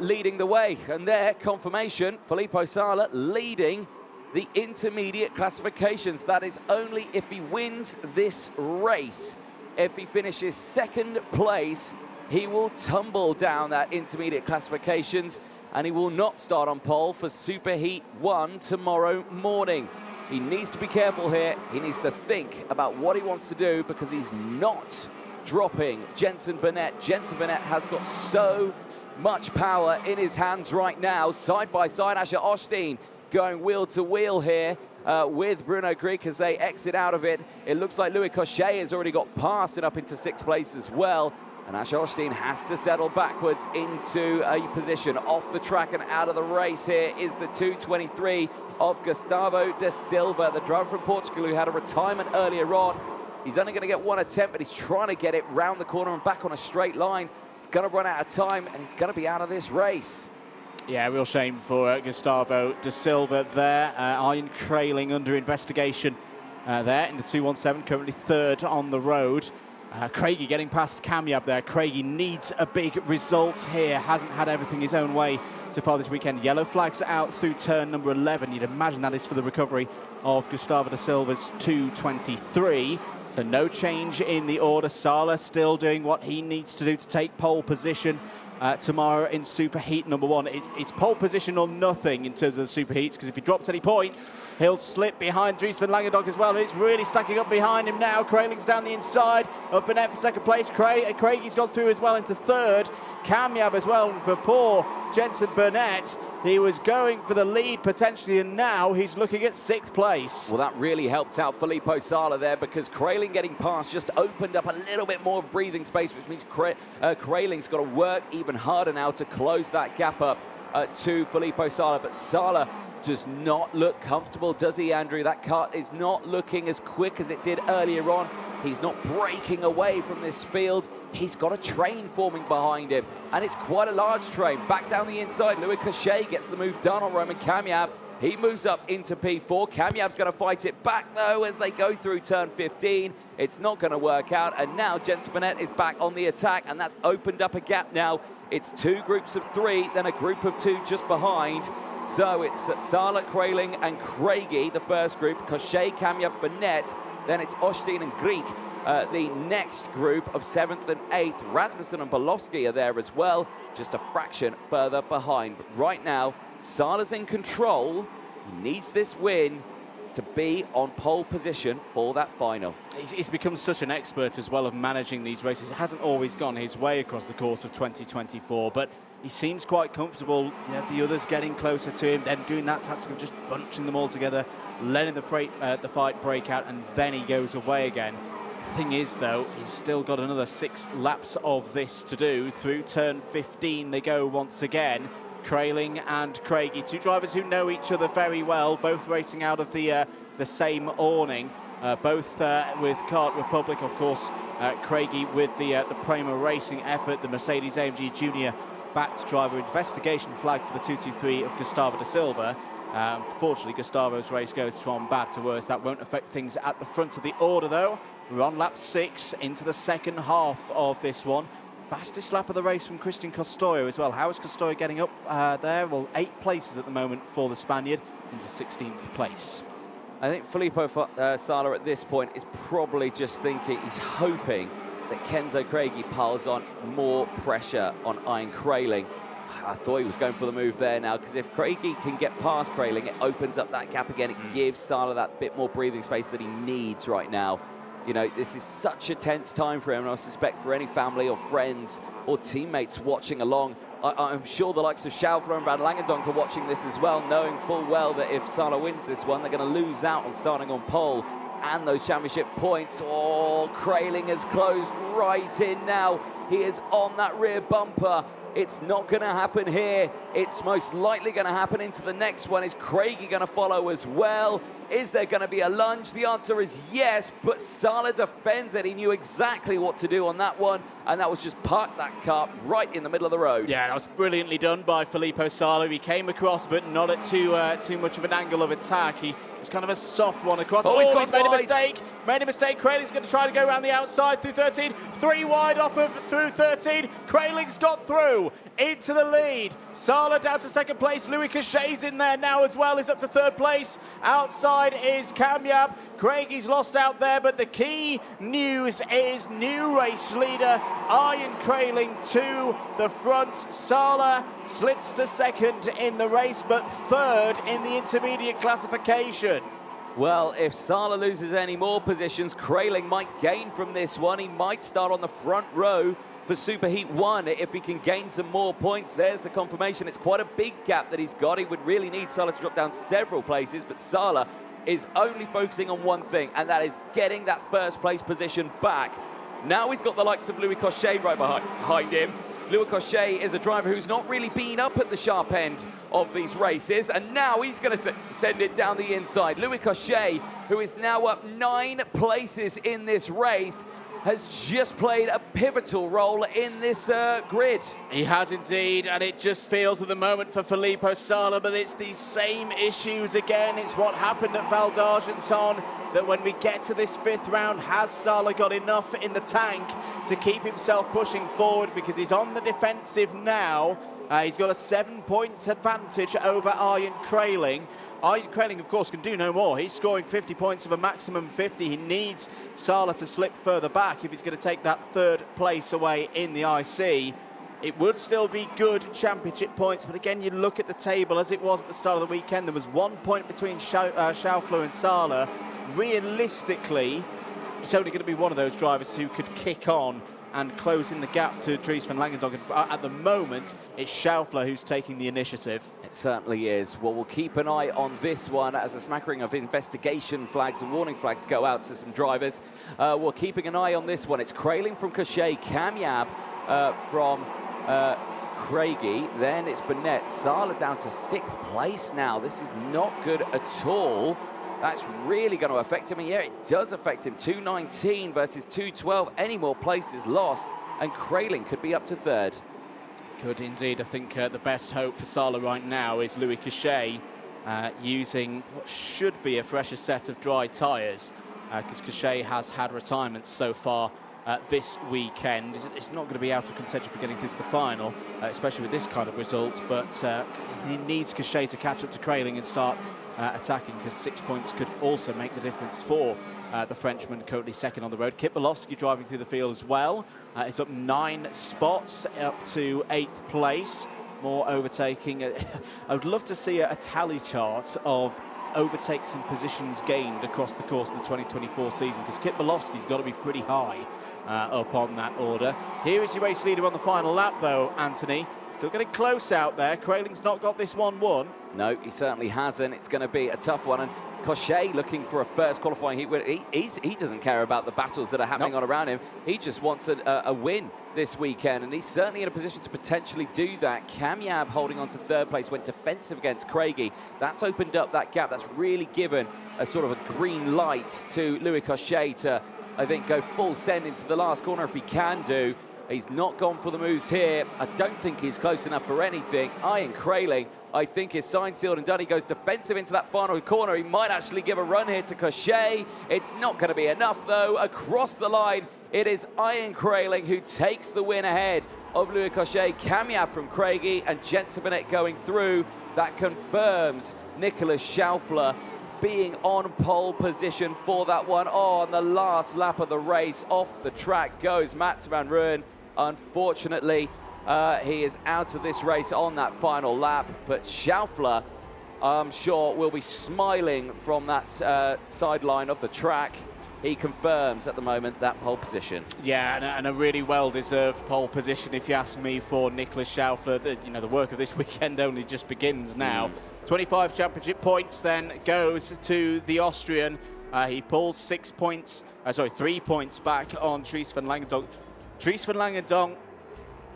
Leading the way, and there, confirmation, Filippo Sala leading the intermediate classifications. That is only if he wins this race. if he finishes second place, he will tumble down that intermediate classifications and he will not start on pole for Superheat 1 tomorrow morning. He needs to be careful here. He needs to think about what he wants to do because he's not dropping Jensen Burnett. Jensen Burnett has got so much power in his hands right now. Side by side, Asher Osteen going wheel to wheel here with Bruno Greek as they exit out of it. It looks like Louis Cochet has already got past and up into 6th place as well. And Asher Osteen has to settle backwards into a position off the track and out of the race. Here is the 2:23 of Gustavo da Silva, the driver from Portugal who had a retirement earlier on. He's only going to get one attempt, but he's trying to get it round the corner and back on a straight line. He's going to run out of time, and he's going to be out of this race. Yeah, real shame for Gustavo da Silva there. Ian Crailing under investigation there in the 2:17, currently 3rd on the road. Craigie getting past Kamyab there. Craigie needs a big result here. Hasn't had everything his own way so far this weekend. Yellow flags out through turn number 11. You'd imagine that is for the recovery of Gustavo da Silva's 2:23. So no change in the order. Sala still doing what he needs to do to take pole position tomorrow in Superheat number 1. It's pole position or nothing in terms of the Superheats, because if he drops any points, he'll slip behind Dries van Langendonk as well. And it's really stacking up behind him now. Crailing's down the inside of Burnett for 2nd place. Craigie's gone through as well into 3rd. Kamyab as well for poor Jensen Burnett. He was going for the lead potentially, and now he's looking at 6th place. Well, that really helped out Filippo Sala there, because Crailing getting past just opened up a little bit more of breathing space, which means Crailing's got to work even harder now to close that gap up to Filippo Sala. But Sala does not look comfortable, does he, Andrew? That kart is not looking as quick as it did earlier on. He's not breaking away from this field. He's got a train forming behind him, and it's quite a large train. Back down the inside, Louis Cochet gets the move done on Roman Kamyab. He moves up into P4. Kamyab's going to fight it back, though, as they go through turn 15. It's not going to work out, and now Jensen Burnett is back on the attack, and that's opened up a gap now. It's 2 groups of 3, then a group of 2 just behind. So it's Sala, Crailing, and Craigie, the first group. Cochet, Kamyab, Burnett. Then it's Osteen and Greek, the next group of 7th and 8th. Rasmussen and Bolovsky are there as well, just a fraction further behind. But right now, Sala's in control. He needs this win to be on pole position for that final. He's become such an expert as well of managing these races. It hasn't always gone his way across the course of 2024, but he seems quite comfortable, you know, the others getting closer to him, then doing that tactic of just bunching them all together, letting the fight break out, and then he goes away again. The thing is, though, he's still got another 6 laps of this to do. Through turn 15 they go once again. Crailing and Craigie, 2 drivers who know each other very well, both racing out of the same awning. Both with Kart Republic, of course. Craigie with the Prema Racing effort, the Mercedes-AMG Junior backed driver investigation flag for the 223 of Gustavo da Silva. Fortunately, Gustavo's race goes from bad to worse. That won't affect things at the front of the order, though. We're on lap 6 into the second half of this one. Fastest lap of the race from Christian Costoyo as well. How is Costoyo getting up there? Well, 8 places at the moment for the Spaniard, into 16th place. I think Filippo Sala at this point is probably just thinking, he's hoping that Kenzo Craigie piles on more pressure on Ian Crailing. I thought he was going for the move there now, because if Craigie can get past Crailing, it opens up that gap again. It gives Sala that bit more breathing space that he needs right now. You know, this is such a tense time for him, and I suspect for any family or friends or teammates watching along, I'm sure the likes of Schaufler and Van Langendonk are watching this as well, knowing full well that if Sala wins this one, they're going to lose out on starting on pole and those championship points. Oh, Crailing has closed right in now. He is on that rear bumper. It's not going to happen here. It's most likely going to happen into the next one. Is Craigie going to follow as well? Is there going to be a lunge? The answer is yes, but Sala defends it. He knew exactly what to do on that one, and that was just park that car right in the middle of the road. Yeah, that was brilliantly done by Filippo Sala. He came across, but not at too much of an angle of attack. He was kind of a soft one across. Oh, he's made a mistake. Made a mistake. Crailing's going to try to go around the outside through 13. 3 wide off of through 13. Krayling's got through into the lead. Sala down to second place. Louis Cachet's in there now as well. He's up to third place. Outside is Kamyab. Craigy's lost out there, but the key news is new race leader Ian Krayling to the front. Sala slips to second in the race, but third in the intermediate classification. Well, if Sala loses any more positions, Krayling might gain from this one. He might start on the front row for Superheat 1 if he can gain some more points. There's the confirmation. It's quite a big gap that he's got. He would really need Sala to drop down several places, but Sala is only focusing on one thing, and that is getting that first place position back. Now he's got the likes of Louis Cochet right behind him. Louis Cochet is a driver who's not really been up at the sharp end of these races, and now he's going to send it down the inside. Louis Cochet, who is now up 9 places in this race, has just played a pivotal role in this grid. He has indeed, and it just feels at the moment for Filippo Sala, but it's these same issues again. It's what happened at Val d'Argenton, that when we get to this 5th round, has Sala got enough in the tank to keep himself pushing forward, because he's on the defensive now. He's got a 7-point advantage over Ian Krayling. Ian Krayling, of course, can do no more. He's scoring 50 points of a maximum 50. He needs Sala to slip further back if he's going to take that 3rd place away in the IC. It would still be good championship points, but again, you look at the table as it was at the start of the weekend. There was 1 point between Schaufler and Sala. Realistically, it's only going to be one of those drivers who could kick on and close in the gap to Dries van Langendonk. At the moment, it's Schaufler who's taking the initiative. It certainly is. Well, we'll keep an eye on this one as a smattering of investigation flags and warning flags go out to some drivers. We're keeping an eye on this one. It's Krayling from Cochet, Kamyab from Craigie, then it's Burnett. Sala down to 6th place now. This is not good at all. That's really going to affect him, and yeah, it does affect him. 219 versus 212. Any more places lost, and Krayling could be up to 3rd. Could indeed. I think the best hope for Sala right now is Louis Cochet using what should be a fresher set of dry tyres, because Cochet has had retirements so far this weekend. It's not going to be out of contention for getting through to the final, especially with this kind of results, but he needs Cochet to catch up to Krayling and start attacking, because 6 points could also make the difference for the Frenchman, currently 2nd on the road. Kit Bolowski driving through the field as well. It's up 9 spots, up to 8th place. More overtaking. I would love to see a tally chart of overtakes and positions gained across the course of the 2024 season, because Kit Bolowski's got to be pretty high up on that order. Here is your race leader on the final lap, though, Anthony. Still getting close out there. Krayling's not got this one won. No, he certainly hasn't. It's going to be a tough one. And Cochet looking for a first qualifying heat win. He doesn't care about the battles that are happening on around him. He just wants a win this weekend, and he's certainly in a position to potentially do that. Kamyab holding on to 3rd place, went defensive against Craigie. That's opened up that gap. That's really given a sort of a green light to Louis Cochet to, I think, go full send into the last corner if he can do. He's not gone for the moves here. I don't think he's close enough for anything. Ian Krayling, I think, is signed, sealed and done. He goes defensive into that final corner. He might actually give a run here to Cochet. It's not going to be enough, though. Across the line, it is Ian Krayling who takes the win ahead of Louis Cochet. Kamyab from Craigie and Jensen Burnett going through. That confirms Nicolas Schaufler being on pole position for that one. Oh, on the last lap of the race, off the track goes Mats van Rooyen. Unfortunately, he is out of this race on that final lap, but Schaufler, I'm sure, will be smiling from that sideline of the track. He confirms at the moment that pole position. Yeah, and a really well-deserved pole position, if you ask me, for Nicolas Schaufler. The work of this weekend only just begins now. 25 championship points then goes to the Austrian. He pulls 3 points back on Dries van Langendonk. Dries van Langendonk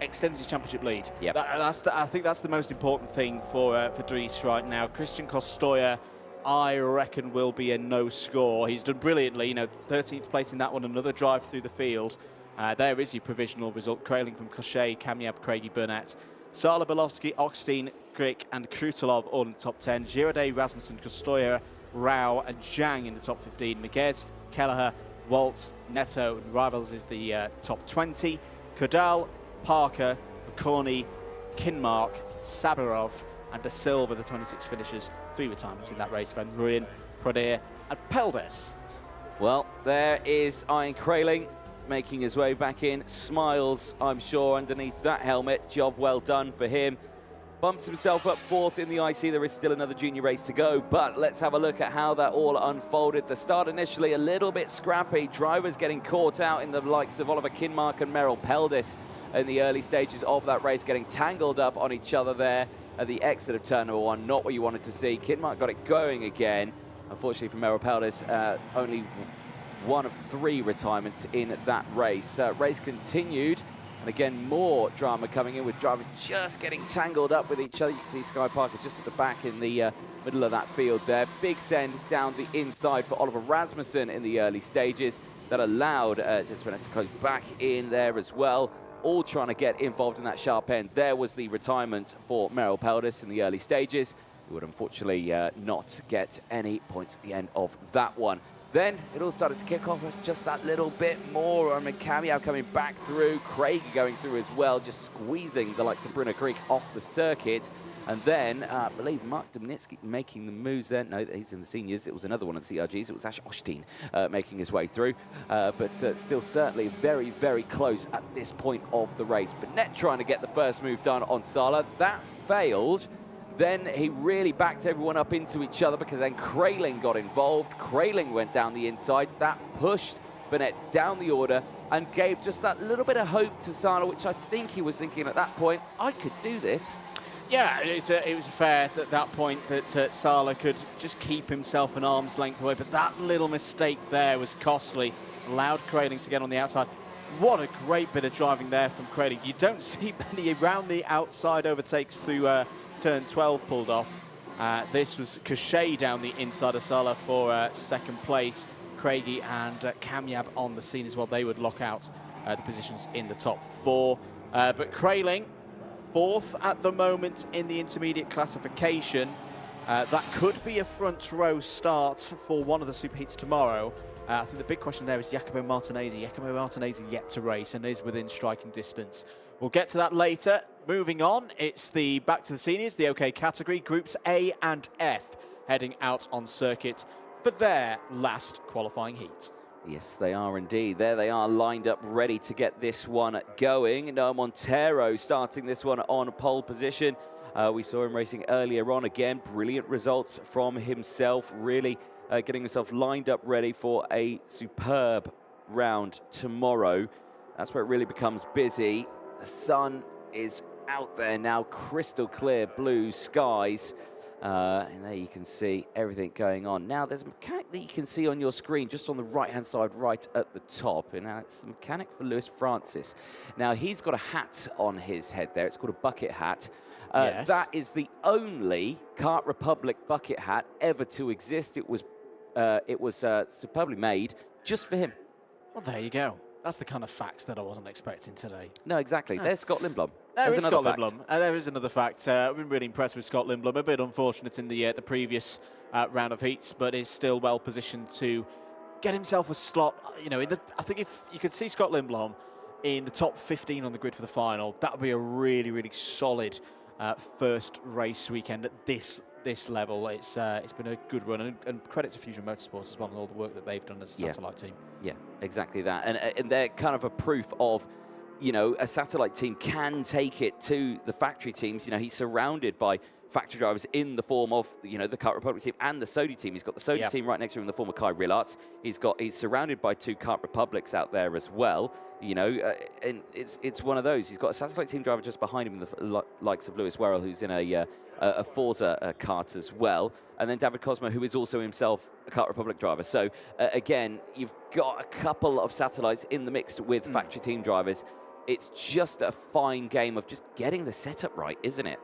extends his championship lead. Yep. I think that's the most important thing for Dries right now. Christian Kostoya, I reckon, will be a no score. He's done brilliantly, 13th place in that one, another drive through the field. There is your provisional result. Krayling from Cochet, Kamyab, Craigie, Burnett. Sala, Bolowski, Oxteen, Grick and Krutelov all in the top 10. Girardet, Rasmussen, Kostoya, Rao and Zhang in the top 15. Miguez, Kelleher, Waltz, Neto and Rivals is the top 20. Kodal, Parker, McCorney, Kinmark, Sabirov, and De Silva, the 26 finishers. 3 retirements in that race for Ruin, Proder, and Peldes. Well, there is Ian Kraling making his way back in. Smiles, I'm sure, underneath that helmet. Job well done for him. Bumps himself up 4th in the IC. There is still another junior race to go, but let's have a look at how that all unfolded. The start initially a little bit scrappy. Drivers getting caught out in the likes of Oliver Kinmark and Merrill Peldes in the early stages of that race, getting tangled up on each other there at the exit of turn number 1. Not what you wanted to see. Kinmark got it going again. Unfortunately for Merrill Peldes, only 1 of 3 retirements in that race. Race continued. And again, more drama coming in with drivers just getting tangled up with each other. You can see Sky Parker just at the back in the middle of that field there. Big send down the inside for Oliver Rasmussen in the early stages. That allowed Jesper to close back in there as well. All trying to get involved in that sharp end. There was the retirement for Merrill Peldes in the early stages. He would unfortunately not get any points at the end of that one. Then it all started to kick off with just that little bit more. I mean, Cameo coming back through, Craig going through as well, just squeezing the likes of Bruno Creek off the circuit. And then, I believe Mark Domnitsky making the moves there. No, he's in the seniors. It was another one on CRGs. It was Ash Osteen making his way through. But still certainly very, very close at this point of the race. Burnett trying to get the first move done on Sala. That failed. Then he really backed everyone up into each other because then Kraling got involved. Kraling went down the inside. That pushed Burnett down the order and gave just that little bit of hope to Sala, which I think he was thinking at that point, I could do this. Yeah, it was fair at that point that Sala could just keep himself an arm's length away, but that little mistake there was costly. Allowed Kraling to get on the outside. What a great bit of driving there from Kraling. You don't see many around the outside overtakes through turn 12 pulled off. This was Cachet down the inside of Sala for second place. Craigie and Kamyab on the scene as well. They would lock out the positions in the top 4. But Kraling, 4th at the moment in the intermediate classification. That could be a front row start for one of the superheats tomorrow. I think the big question there is Jacopo Martinez. Jacopo Martinez yet to race and is within striking distance. We'll get to that later. Moving on, it's the back to the seniors, the OK category, groups A and F, heading out on circuit for their last qualifying heat. Yes, they are indeed. There they are, lined up, ready to get this one going. Noah Montero starting this one on pole position. We saw him racing earlier on again. Brilliant results from himself, really getting himself lined up ready for a superb round tomorrow. That's where it really becomes busy. The sun is out there now, crystal clear blue skies. And there you can see everything going on. Now, there's a mechanic that you can see on your screen just on the right-hand side, right at the top. And now it's the mechanic for Lewis Francis. Now, he's got a hat on his head there. It's called a bucket hat. Yes. That is the only Kart Republic bucket hat ever to exist. It was superbly made just for him. Well, there you go. That's the kind of facts that I wasn't expecting today. No, exactly. There's Scott Lindblom. There is Scott Lindblom. There is another fact. I've been really impressed with Scott Lindblom. A bit unfortunate in the previous round of heats, but is still well positioned to get himself a slot. You know, I think if you could see Scott Lindblom in the top 15 on the grid for the final, that would be a really, really solid first race weekend at this level. It's been a good run, and credit to Fusion Motorsports as well and all the work that they've done as a satellite team. Yeah, exactly that. And they're kind of a proof of, you know, a satellite team can take it to the factory teams. You know, he's surrounded by factory drivers in the form of, you know, the Kart Republic team and the Sodi team. He's got the Sodi team right next to him in the form of Kai Rillarts. He's surrounded by 2 Kart Republics out there as well. You know, and it's one of those. He's got a satellite team driver just behind him in the likes of Lewis Werrell, who's in a Forza kart as well. And then David Cosmo, who is also himself a Kart Republic driver. So, again, you've got a couple of satellites in the mix with factory team drivers. It's just a fine game of just getting the setup right, isn't it?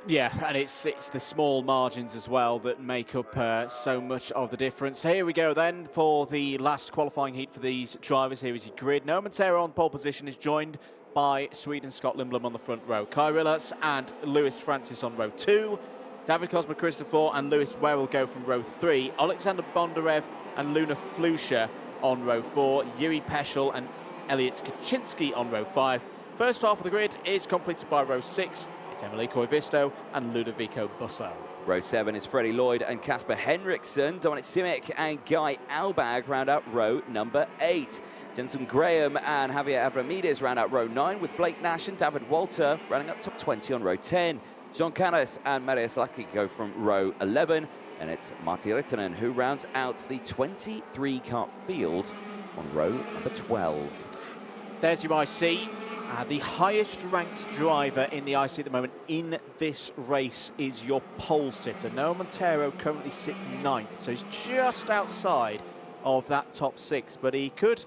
Yeah, and it's the small margins as well that make up so much of the difference. Here we go then for the last qualifying heat for these drivers. Here is your grid. Noah Montero on pole position is joined by Sweden Scott Lindblom on the front row. Kai Rillarts and Lewis Francis on row 2. David Cosmo Christopher and Lewis Werrell go from row 3. Alexander Bondarev and Luna Flusha on row 4. Yuri Peschel and Elliot Kaczynski on row 5. First half of the grid is completed by row 6. It's Emily Koivisto and Ludovico Busso. Row 7 is Freddie Lloyd and Kasper Henriksen. Dominic Simic and Guy Albag round out row number 8. Jensen Graham and Javier Avramides round out row 9, with Blake Nash and David Walter running up top 20 on row 10. Jean Canas and Marius Laki go from row 11, and it's Martti Rittinen who rounds out the 23-kart field on row number 12. There's your IC. The highest ranked driver in the IC at the moment in this race is your pole sitter. Noah Montero currently sits 9th, so he's just outside of that top 6, but he could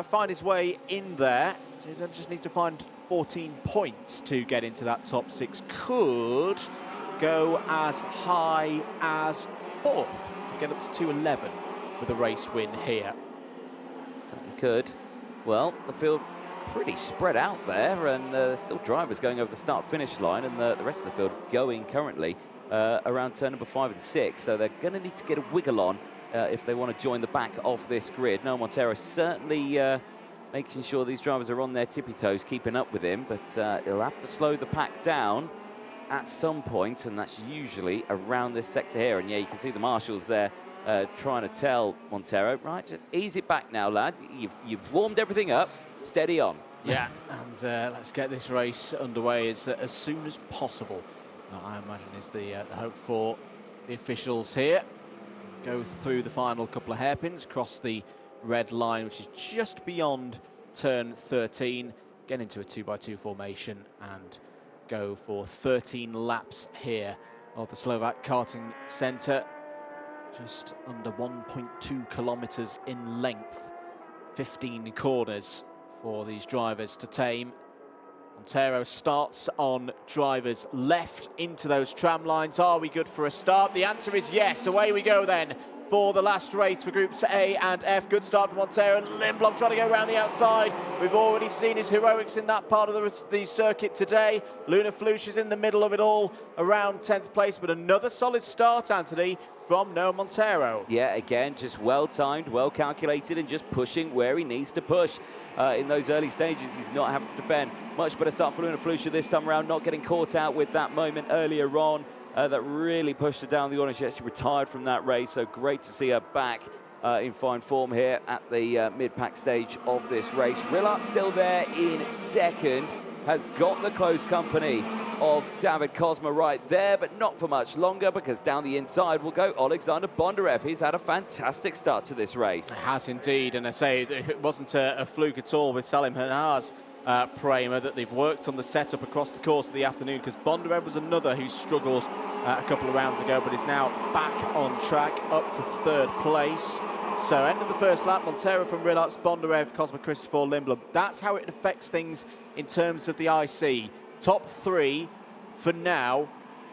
find his way in there. So he just needs to find 14 points to get into that top 6. Could go as high as 4th, get up to 211 with a race win here. Certainly could. Well, the field pretty spread out there, and there's still drivers going over the start-finish line, and the rest of the field going currently around turn number 5 and 6. So they're going to need to get a wiggle on if they want to join the back of this grid. Noah Montero certainly making sure these drivers are on their tippy toes, keeping up with him, but he'll have to slow the pack down at some point, and that's usually around this sector here. And yeah, you can see the marshals there trying to tell Montero, right, just ease it back now, lad. You've warmed everything up. Steady on. Yeah, and let's get this race underway as soon as possible. I imagine is the hope for the officials here. Go through the final couple of hairpins, cross the red line, which is just beyond turn 13, get into a 2x2 formation and go for 13 laps here of the Slovakia Karting Center. Just under 1.2 kilometers in length, 15 corners for these drivers to tame. Montero starts on driver's left into those tram lines. Are we good for a start? The answer is yes. Away we go then for the last race for groups A and F. Good start from Montero. Lindblom trying to go around the outside. We've already seen his heroics in that part of the circuit today. Luna Fluch is in the middle of it all, around 10th place, but another solid start, Anthony, from Noah Montero. Yeah, again, just well-timed, well-calculated, and just pushing where he needs to push. In those early stages, he's not having to defend. Much better start for Luna Flucher this time around, not getting caught out with that moment earlier on that really pushed her down the order. She actually retired from that race, so great to see her back in fine form here at the mid-pack stage of this race. Rillart's still there in second, has got the close company of David Kozma right there, but not for much longer, because down the inside will go Alexander Bondarev. He's had a fantastic start to this race. It has indeed, and I say it wasn't a fluke at all with Salim Hanar's Prema that they've worked on the setup across the course of the afternoon, because Bondarev was another who struggled a couple of rounds ago, but is now back on track up to 3rd place. So end of the first lap, Montero from Rillarts, Bondarev, Kozma, Christopher, Lindblom. That's how it affects things in terms of the IC. Top 3, for now,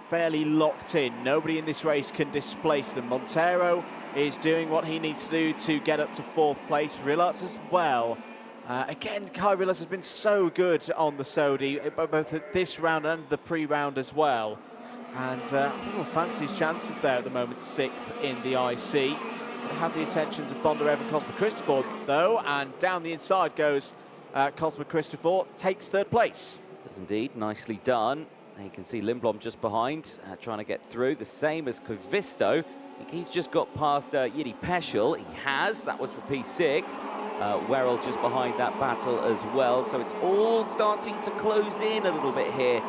fairly locked in. Nobody in this race can displace them. Montero is doing what he needs to do to get up to 4th place. Rillarts as well. Again, Kai Rillarts has been so good on the Sodi, both at this round and the pre-round as well. And I think we'll fancy his chances there at the moment, 6th in the IC. Gonna have the attentions of Bondarev and Kozma Christopher, though, and down the inside goes Kozma Christopher, takes 3rd place. Does indeed, nicely done. And you can see Lindblom just behind, trying to get through, the same as Koivisto. I think he's just got past Yidi Peschel. He has, that was for P6. Werrell just behind that battle as well. So it's all starting to close in a little bit here,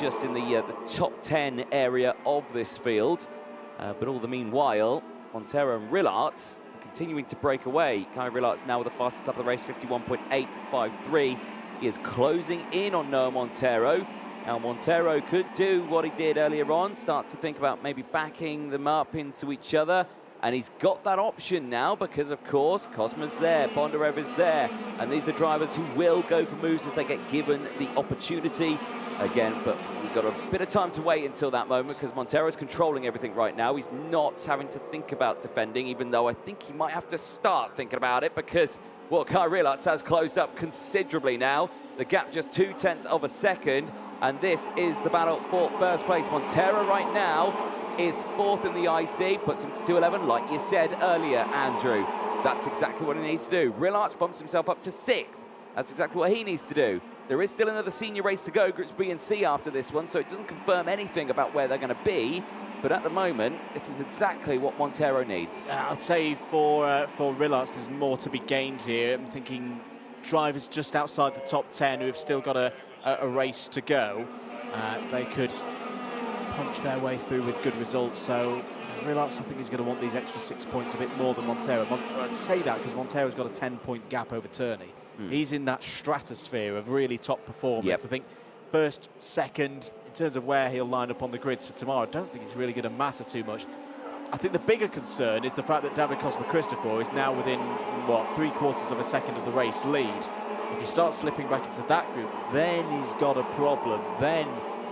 just in the top 10 area of this field. But all the meanwhile, Montero and Rillarts continuing to break away. Kai Rillarts now with the fastest up of the race, 51.853. He is closing in on Noah Montero. Now Montero could do what he did earlier on, start to think about maybe backing them up into each other. And he's got that option now because, of course, Kozma's there, Bondarev is there. And these are drivers who will go for moves if they get given the opportunity. Again, but we've got a bit of time to wait until that moment, because Montero's controlling everything right now. He's not having to think about defending, even though I think he might have to start thinking about it, because, well, Kai Rillarts has closed up considerably now. The gap just 0.2 of a second, and this is the battle for 1st place. Montero right now is 4th in the IC, puts him to 2:11, like you said earlier, Andrew. That's exactly what he needs to do. Rillarts bumps himself up to 6th. That's exactly what he needs to do. There is still another senior race to go, Groups B and C after this one, so it doesn't confirm anything about where they're going to be. But at the moment, this is exactly what Montero needs. I'd say for Rillarts, there's more to be gained here. I'm thinking drivers just outside the top 10 who have still got a race to go. They could punch their way through with good results. So Rillarts, I think, is going to want these extra 6 points a bit more than Montero. I'd say that because Montero's got a 10-point gap over Turney. He's in that stratosphere of really top performance. Yep. I think first, second, in terms of where he'll line up on the grids for tomorrow, I don't think it's really going to matter too much. I think the bigger concern is the fact that David Cosma-Christopher is now within, what, 3/4 of a second of the race lead. If he starts slipping back into that group, then he's got a problem. Then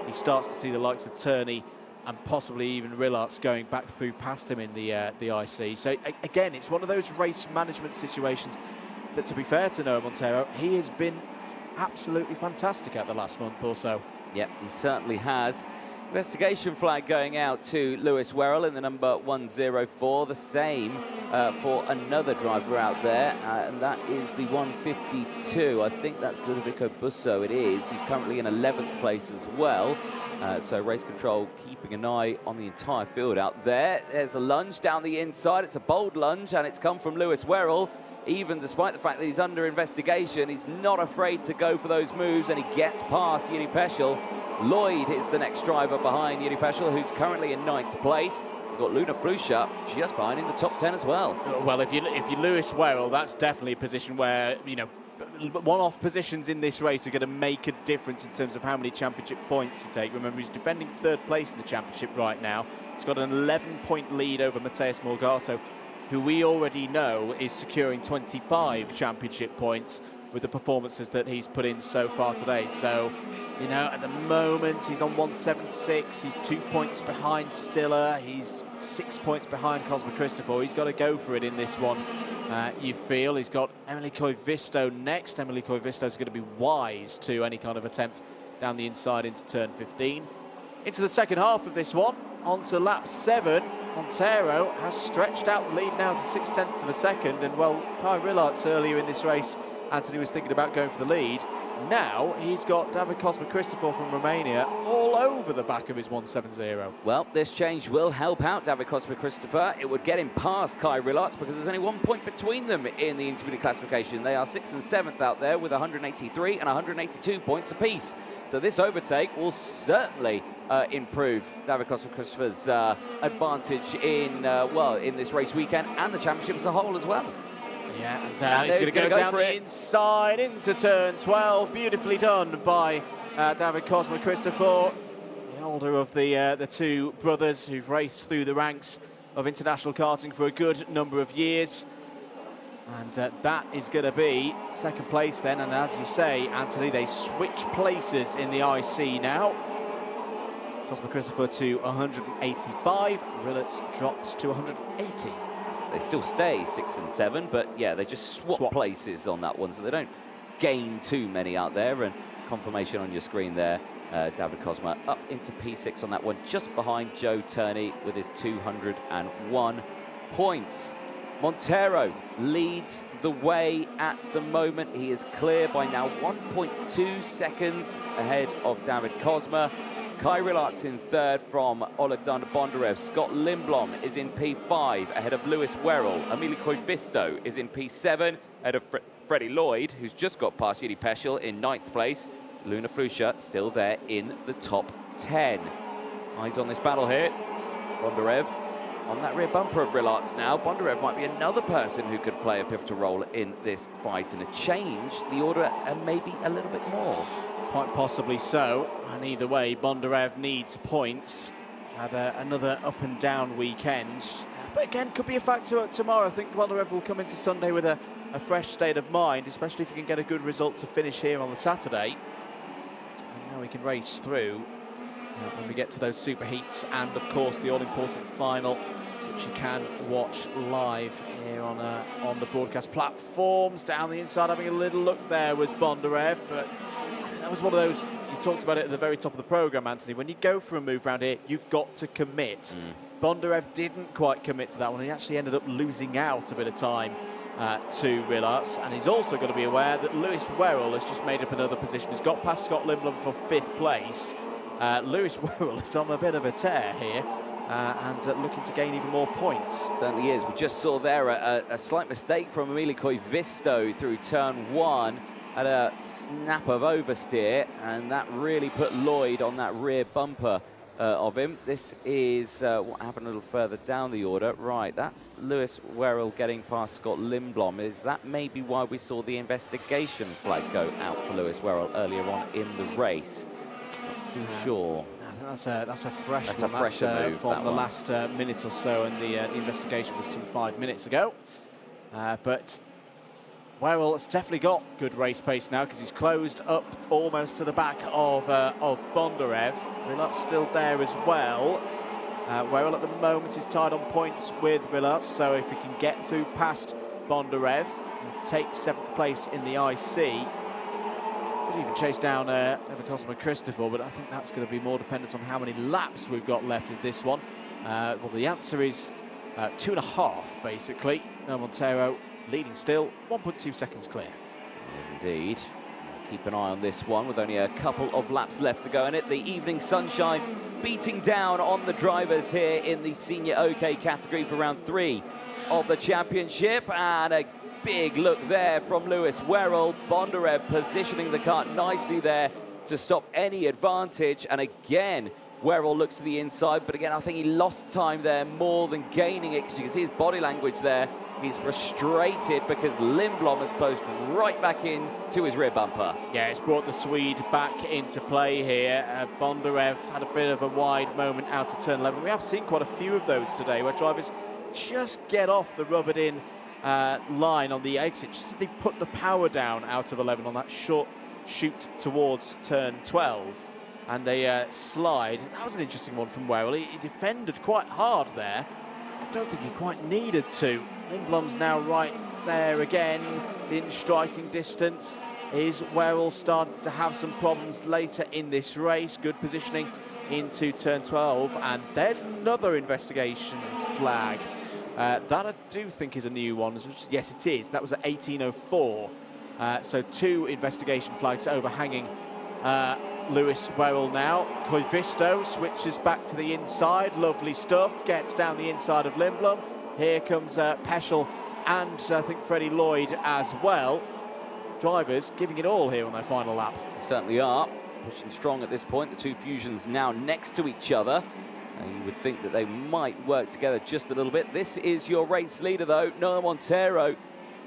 he starts to see the likes of Turney and possibly even Rillarts going back through past him in the IC. So again, it's one of those race management situations that, to be fair to Noah Montero, he has been absolutely fantastic at the last month or so. Yep, he certainly has. Investigation flag going out to Lewis Werrell in the number 104. The same for another driver out there, and that is the 152. I think that's Ludovico Busso, it is. He's currently in 11th place as well. So race control keeping an eye on the entire field out there. There's a lunge down the inside. It's a bold lunge, and it's come from Lewis Werrell. Even despite the fact that he's under investigation, he's not afraid to go for those moves, and he gets past Yuri Peschel. Lloyd is the next driver behind Yuri Peschel, who's currently in 9th place. He's got Luna Flusha just behind in the top 10 as well. Well, if you Lewis Werrell, that's definitely a position where, you know, one-off positions in this race are going to make a difference in terms of how many championship points you take. Remember, he's defending 3rd place in the championship right now. He's got an 11-point lead over Matheus Morgato, who we already know is securing 25 championship points with the performances that he's put in so far today. So, you know, at the moment, he's on 176. He's 2 points behind Stiller. He's 6 points behind Cosma-Christopher. He's got to go for it in this one, you feel. He's got Emily Koivisto next. Emily Koivisto is going to be wise to any kind of attempt down the inside into turn 15. Into the second half of this one, onto lap 7. Montero has stretched out the lead now to 0.6 of a second, and well, Kai Rillarts earlier in this race, Anthony was thinking about going for the lead. Now he's got David Cosma-Christopher from Romania all over the back of his 170. Well, this change will help out David Cosma-Christopher. It would get him past Kai Rillarts because there's only 1 point between them in the intermediate classification. They are 6th and 7th out there with 183 and 182 points apiece. So this overtake will certainly improve David Cosma-Christopher's advantage in, well, in this race weekend and the championship as a whole as well. Yeah, and he's going to go down the inside into turn 12. Beautifully done by David Cosma-Christopher, the older of the two brothers who've raced through the ranks of international karting for a good number of years. And that is going to be 2nd place then. And as you say, Anthony, they switch places in the IC now. Cosma-Christopher to 185. Rillarts drops to 180. They still stay 6 and 7, but yeah, they just swap places on that one, so they don't gain too many out there. And confirmation on your screen there, David Cosma up into P6 on that one, just behind Joe Turney with his 201 points. Montero leads the way at the moment. He is clear by now, 1.2 seconds ahead of David Cosma. Kai Rillarts in 3rd from Alexander Bondarev. Scott Lindblom is in P5 ahead of Lewis Werrell. Emilio Koivisto is in P7 ahead of Freddie Lloyd, who's just got past Yuri Peschel in 9th place. Luna Flusha still there in the top 10. Eyes on this battle here. Bondarev on that rear bumper of Rillarts now. Bondarev might be another person who could play a pivotal role in this fight and change the order and maybe a little bit more. Quite possibly so, and either way, Bondarev needs points. Had another up and down weekend, but again, could be a factor tomorrow. I think Bondarev will come into Sunday with a fresh state of mind, especially if he can get a good result to finish here on the Saturday. And now we can race through when we get to those super heats, and of course the all-important final, which you can watch live here on the broadcast platforms. Down the inside, having a little look there was Bondarev, but that was one of those, you talked about it at the very top of the programme, Anthony. When you go for a move around here, you've got to commit. Bondarev didn't quite commit to that one. He actually ended up losing out a bit of time to Rillarts, and he's also got to be aware that Lewis Werrell has just made up another position. He's got past Scott Lindblom for 5th place. Lewis Werrell is on a bit of a tear here and looking to gain even more points. Certainly is. We just saw there a slight mistake from Emilio Koivisto through turn 1. Had a snap of oversteer, and that really put Lloyd on that rear bumper of him. This is what happened a little further down the order. Right, that's Lewis Werrell getting past Scott Lindblom. Is that maybe why we saw the investigation flag go out for Lewis Werrell earlier on in the race? Not too sure. That's a fresh That's one. a fresher move from the one. last minute or so, and the investigation was some 5 minutes ago. But Werrell has definitely got good race pace now because he's closed up almost to the back of Bondarev. Rillarts still there as well. Werrell at the moment is tied on points with Rillarts, so if he can get through past Bondarev and take 7th place in the IC, could even chase down Evercosma Christopher, but I think that's going to be more dependent on how many laps we've got left in this one. Well, the answer is 2.5, basically. No Montero leading still, 1.2 seconds clear. Yes, indeed. Keep an eye on this one with only a couple of laps left to go in it. The evening sunshine beating down on the drivers here in the senior OK category for round 3 of the championship, and a big look there from Lewis Werrell. Bondarev positioning the kart nicely there to stop any advantage, and again Werrell looks to the inside, but again I think he lost time there more than gaining it, because you can see his body language there. He's frustrated because Lindblom has closed right back in to his rear bumper. Yeah, it's brought the Swede back into play here. Bondarev had a bit of a wide moment out of turn 11. We have seen quite a few of those today where drivers just get off the rubbered in line on the exit, just so they put the power down out of 11 on that short shoot towards turn 12, and they slide. That was an interesting one from Werrell. He defended quite hard there. I don't think he quite needed to. Lindblom's now right there again. It's in striking distance. Is Werrell started to have some problems later in this race. Good positioning into turn 12, and there's another investigation flag. That I do think is a new one. Yes, it is. That was at 18:04. So 2 investigation flags overhanging Lewis Werrell now. Koivisto switches back to the inside. Lovely stuff. Gets down the inside of Lindblom. Here comes Peschel and I think Freddie Lloyd as well. Drivers giving it all here on their final lap. They certainly are. Pushing strong at this point. The 2 fusions now next to each other. And you would think that they might work together just a little bit. This is your race leader, though, Noah Montero.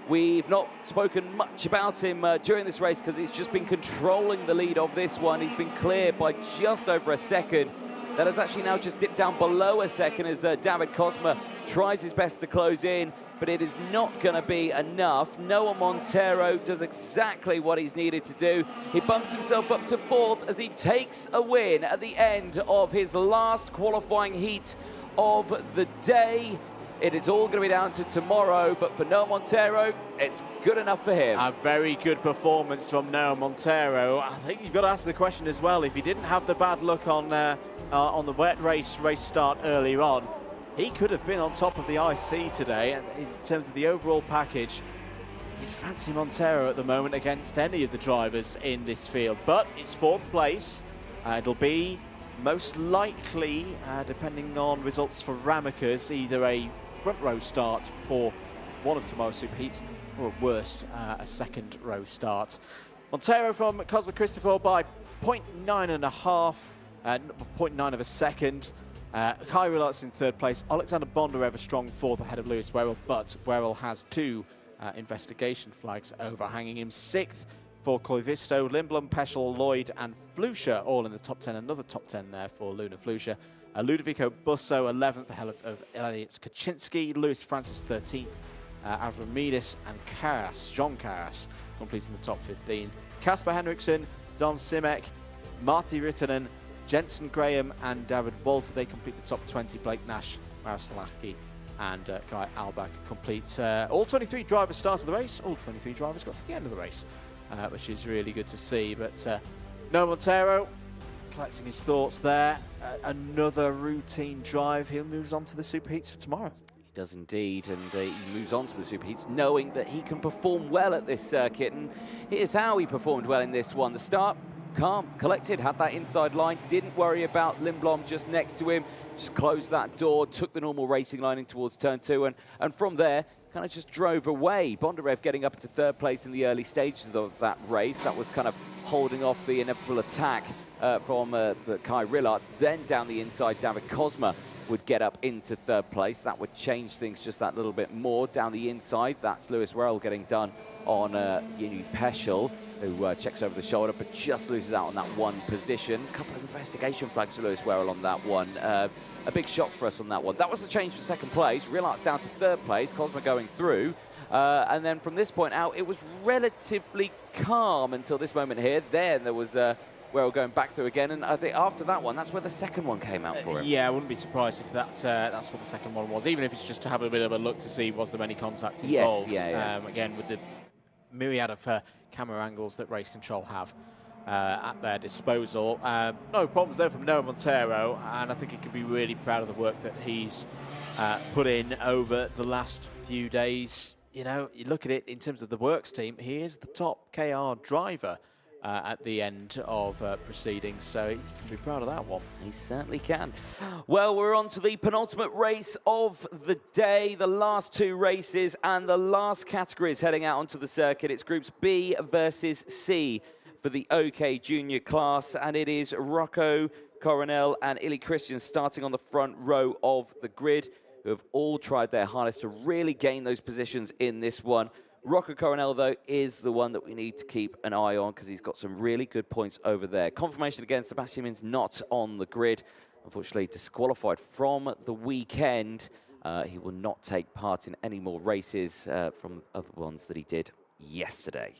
We've not spoken much about him during this race because he's just been controlling the lead of this one. He's been clear by just over a second. That has actually now just dipped down below a second as David Cosma tries his best to close in, but it is not going to be enough. Noah Montero does exactly what he's needed to do. He bumps himself up to 4th as he takes a win at the end of his last qualifying heat of the day. It is all going to be down to tomorrow, but for Noah Montero, it's good enough for him. A very good performance from Noah Montero. I think you've got to ask the question as well, if he didn't have the bad luck on the wet race start earlier on, he could have been on top of the IC today. And in terms of the overall package, you'd fancy Montero at the moment against any of the drivers in this field. But it's 4th place. It'll be most likely, depending on results for Ramicus, either a front row start for one of tomorrow's super heats, or at worst, a 2nd row start. Montero from Cosma Christopher by 0.9 of a second. Kai Rillarts in 3rd place. Alexander Bondarev a strong 4th ahead of Lewis Werrell, but Werrell has 2 investigation flags overhanging him. 6th for Koivisto, Lindblom, Peschel, Lloyd and Flusha all in the top 10. Another top 10 there for Luna Flusha. Ludovico Busso 11th ahead of Elliot Kaczynski. Lewis Francis 13th. Avramidis and John Karas completing the top 15. Kasper Henriksen, Dom Simek, Marty Rittinen, Jensen Graham and David Walter, they complete the top 20. Blake Nash, Maris Halaki and Guy Albach complete. All 23 drivers started the race. All 23 drivers got to the end of the race, which is really good to see. But Noah Montero collecting his thoughts there. Another routine drive. He moves on to the super heats for tomorrow. He does indeed, and he moves on to the superheats, knowing that he can perform well at this circuit. And here's how he performed well in this one. The start, calm, collected, had that inside line, didn't worry about Lindblom just next to him, just closed that door, took the normal racing line in towards turn 2, and from there, kind of just drove away. Bondarev getting up into 3rd place in the early stages of that race. That was kind of holding off the inevitable attack from Kai Rillarts. Then down the inside, David Kozma would get up into 3rd place. That would change things just that little bit more. Down the inside, that's Lewis Werrell getting done on Yuni Peschel, who checks over the shoulder, but just loses out on that one position. A couple of investigation flags for Lewis Werrell on that one. A big shock for us on that one. That was the change for 2nd place. Rillarts down to 3rd place, Kozma going through. And then from this point out, it was relatively calm until this moment here. Then there was Werrell going back through again, and I think after that one, that's where the second one came out for him. Yeah, I wouldn't be surprised if that's what the second one was, even if it's just to have a bit of a look to see was there any contact involved. Yes, yeah. Again, with the myriad of camera angles that Race Control have at their disposal. No problems there from Noah Montero, and I think he can be really proud of the work that he's put in over the last few days. You know, you look at it in terms of the works team, he is the top KR driver at the end of proceedings, so you can be proud of that one. He certainly can. Well, we're on to the penultimate race of the day, the last 2 races, and the last categories heading out onto the circuit. It's groups B versus C for the OK Junior class, and it is Rocco Coronel and Illy Christian starting on the front row of the grid, who have all tried their hardest to really gain those positions in this one. Rocco Coronel, though, is the one that we need to keep an eye on because he's got some really good points over there. Confirmation again, Sebastian Min's not on the grid. Unfortunately, disqualified from the weekend. He will not take part in any more races from other ones that he did yesterday.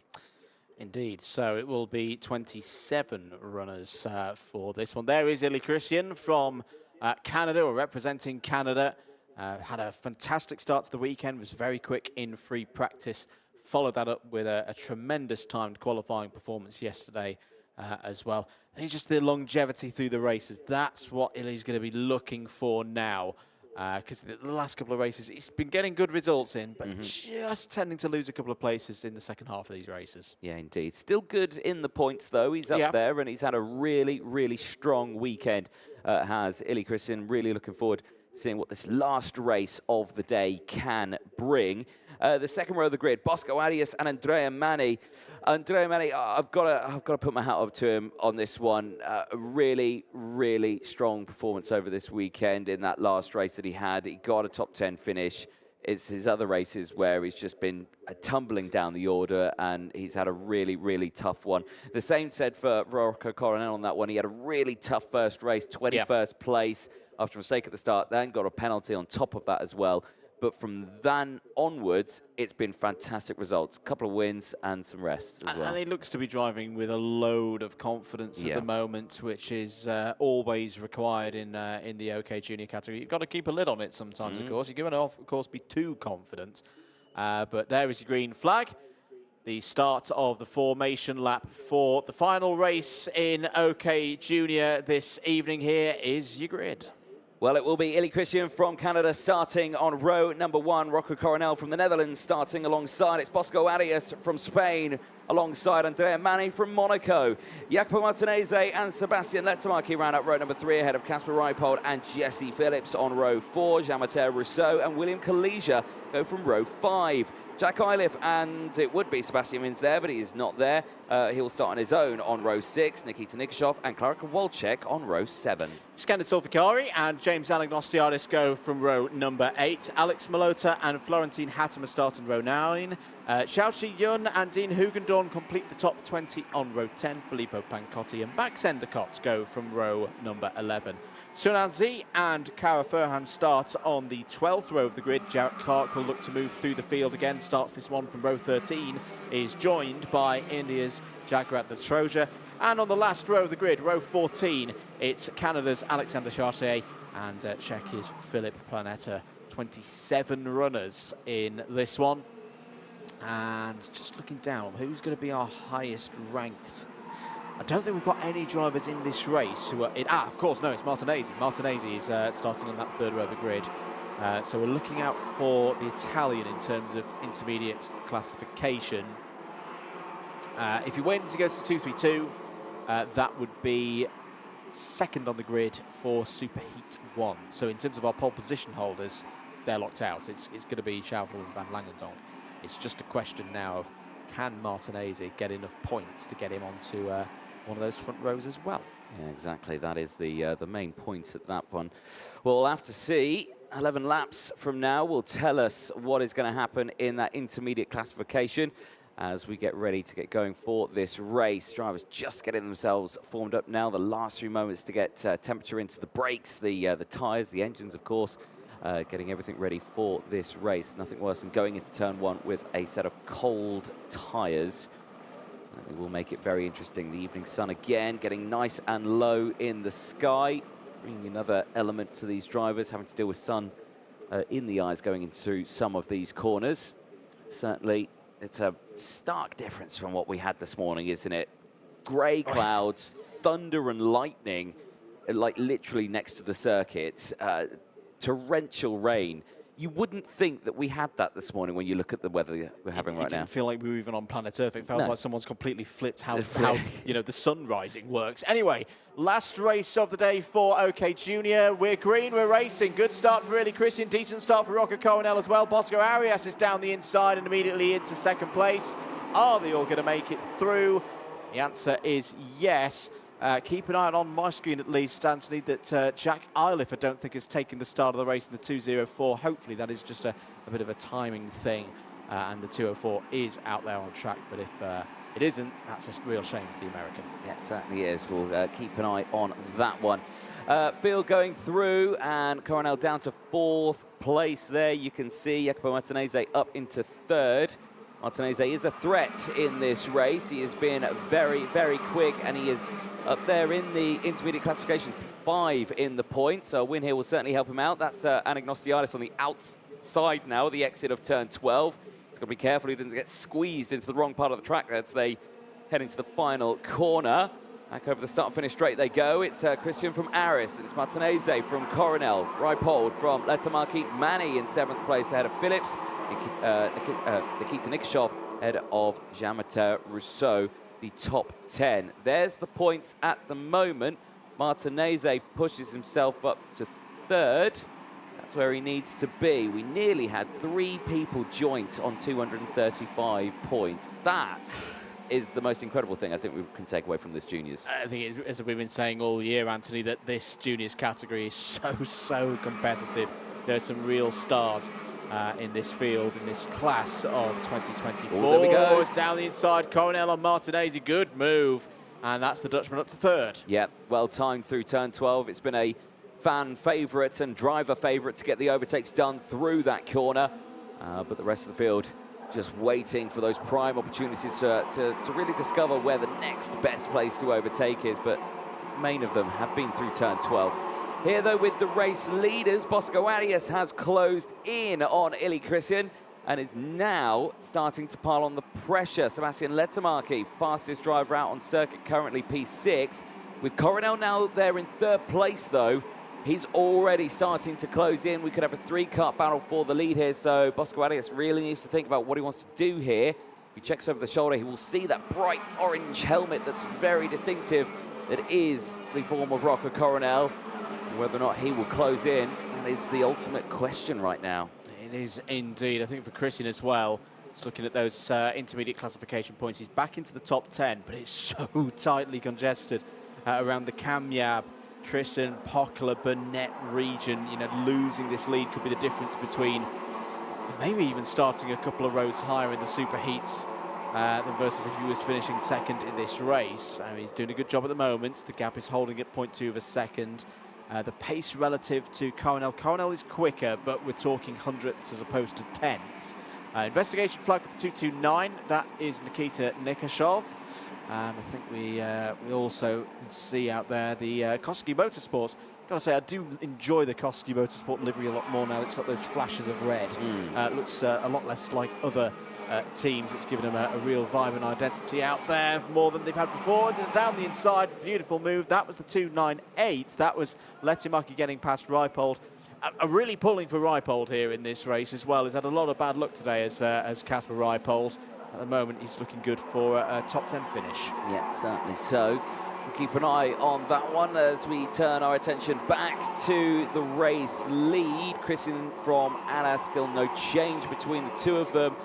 Indeed, so it will be 27 runners for this one. There is Illy Christian from Canada, or representing Canada. Had a fantastic start to the weekend, was very quick in free practice, followed that up with a tremendous timed qualifying performance yesterday as well. I think just the longevity through the races, that's what Illy's going to be looking for now, because the last couple of races, he's been getting good results in, but just tending to lose a couple of places in the second half of these races. Yeah, indeed. Still good in the points, though. He's up there, and he's had a really, really strong weekend, has Illy Christian. Really looking forward seeing what this last race of the day can bring. The second row of the grid, Bosco Arias and Andrea Mani. Andrea Mani, I've got to put my hat up to him on this one. A really, really strong performance over this weekend in that last race that he had. He got a top 10 finish. It's his other races where he's just been tumbling down the order, and he's had a really, really tough one. The same said for Rocco Coronel on that one. He had a really tough first race, 21st place after a mistake at the start, then got a penalty on top of that as well. But from then onwards, it's been fantastic results. A couple of wins and some rests as well. And he looks to be driving with a load of confidence at the moment, which is always required in the OK Junior category. You've got to keep a lid on it sometimes, of course. You can't, of course, be too confident. But there is your green flag. The start of the formation lap for the final race in OK Junior this evening. Here is your grid. Well, it will be Illy Christian from Canada starting on row number 1. Rocco Coronel from the Netherlands starting alongside. It's Bosco Arias from Spain alongside Andrea Mani from Monaco. Jacopo Martinezzi and Sebastian Lettmarque round up row number 3 ahead of Casper Reipold and Jesse Phillips on row 4. Jean-Mathieu Rousseau and William Kalesia go from row 5. Jack Iliff, and it would be Sebastian Min's there, but he is not there. He'll start on his own on row 6. Nikita Nikishov and Klarika Wolczyk on row 7. Skender Solfikari and James Anagnostiadis go from row number 8. Alex Malota and Florentine Hattemer start on row 9. Xiaoqi Yun and Dean Hugendorn complete the top 20 on row 10. Filippo Pancotti and Max Endicott go from row number 11. Sunanzi and Cara Furhan start on the 12th row of the grid. Jarrett Clark will look to move through the field again. Starts this one from row 13. Is joined by India's Jagrat Natroja. And on the last row of the grid, row 14, it's Canada's Alexander Chartier and Czechia's Filip Planeta. 27 runners in this one. And just looking down, who's going to be our highest ranked? I don't think we've got any drivers in this race who are... of course, no, it's Martinezzi. Martinezzi is starting on that 3rd row of the grid. So we're looking out for the Italian in terms of intermediate classification. If you're waiting to go to 232, that would be second on the grid for Superheat 1. So in terms of our pole position holders, they're locked out. It's going to be Schauffele and Van Langendonk. It's just a question now of can Martinez get enough points to get him onto one of those front rows as well. Yeah, exactly. That is the main point at that one. Well, we'll have to see. 11 laps from now will tell us what is going to happen in that intermediate classification as we get ready to get going for this race. Drivers just getting themselves formed up now. The last few moments to get temperature into the brakes, the tyres, the engines, of course, getting everything ready for this race. Nothing worse than going into turn 1 with a set of cold tyres. Certainly will make it very interesting. The evening sun again, getting nice and low in the sky, bringing another element to these drivers, having to deal with sun in the eyes going into some of these corners. Certainly, it's a stark difference from what we had this morning, isn't it? Grey clouds, thunder and lightning, like literally next to the circuit, torrential rain. You wouldn't think that we had that this morning when you look at the weather we're having right now. It didn't feel like we were even on planet Earth. It felt like someone's completely flipped how you know, the sun rising works. Anyway, last race of the day for OK Junior. We're green, we're racing. Good start for Eli Christian, decent start for Rocco Coronel as well. Bosco Arias is down the inside and immediately into second place. Are they all going to make it through? The answer is yes. Keep an eye on my screen at least, Anthony, that Jack Iliff I don't think has taken the start of the race in the 204. Hopefully that is just a bit of a timing thing and the 204 is out there on track. But if it isn't, that's a real shame for the American. Yeah, it certainly is. We'll keep an eye on that one. Field going through and Coronel down to 4th place there. You can see Jacopo Martinez up into 3rd. Martinez is a threat in this race. He has been very, very quick, and he is up there in the intermediate classification, 5 in the points. So a win here will certainly help him out. That's Anagnostiadis on the outside now, the exit of turn 12. He's got to be careful he doesn't get squeezed into the wrong part of the track as they head into the final corner. Back over the start-finish straight they go. It's Christian from Aris, and it's Martinez from Coronel. Reipold from Lehtomäki. Manny in 7th place ahead of Phillips. Nikita Nikishov ahead of Jean-Martin Rousseau, the top 10. There's the points at the moment. Martinez pushes himself up to 3rd. That's where he needs to be. We nearly had 3 people joint on 235 points. That is the most incredible thing I think we can take away from this juniors. I think, as we've been saying all year, Anthony, that this juniors category is so competitive. There's some real stars in this field, in this class of 2024. Oh, there we go. It's down the inside. Coronel on Martinez, good move. And that's the Dutchman up to 3rd. Yeah, well timed through turn 12. It's been a fan favourite and driver favourite to get the overtakes done through that corner. But the rest of the field just waiting for those prime opportunities to really discover where the next best place to overtake is. But main of them have been through turn 12. Here, though, with the race leaders, Bosco Arias has closed in on Eli Christian and is now starting to pile on the pressure. Sebastian Lehtomäki, fastest driver out on circuit, currently P6. With Coronel now there in 3rd place, though, he's already starting to close in. We could have a 3-car battle for the lead here, so Bosco Arias really needs to think about what he wants to do here. If he checks over the shoulder, he will see that bright orange helmet that's very distinctive. That is the form of Rocco Coronel. Whether or not he will close in, that is the ultimate question right now. It is indeed. I think for Christian as well, just looking at those intermediate classification points, he's back into the top 10, but it's so tightly congested around the Kamyab, Christian, Pokla, Burnett region. You know, losing this lead could be the difference between maybe even starting a couple of rows higher in the super heats than versus if he was finishing 2nd in this race. I mean, he's doing a good job at the moment. The gap is holding at 0.2 of a second. The pace relative to Coronel. Coronel is quicker, but we're talking hundredths as opposed to tenths. Investigation flag for the 229. That is Nikita Nikishov. And I think we also can see out there the Koski Motorsports. Gotta say, I do enjoy the Koski Motorsport livery a lot more now. It's got those flashes of red. It looks a lot less like other teams. It's given them a real vibe and identity out there, more than they've had before. Down the inside, beautiful move. That was the 298. That was Lehtomäki getting past Reipold are really pulling for Reipold here in this race as well. He's had a lot of bad luck today as Casper Reipold. At the moment, he's looking good for a top 10 finish. Yeah, certainly so. We'll keep an eye on that one as we turn our attention back to the race lead. Christian from Anna, still no change between the two of them.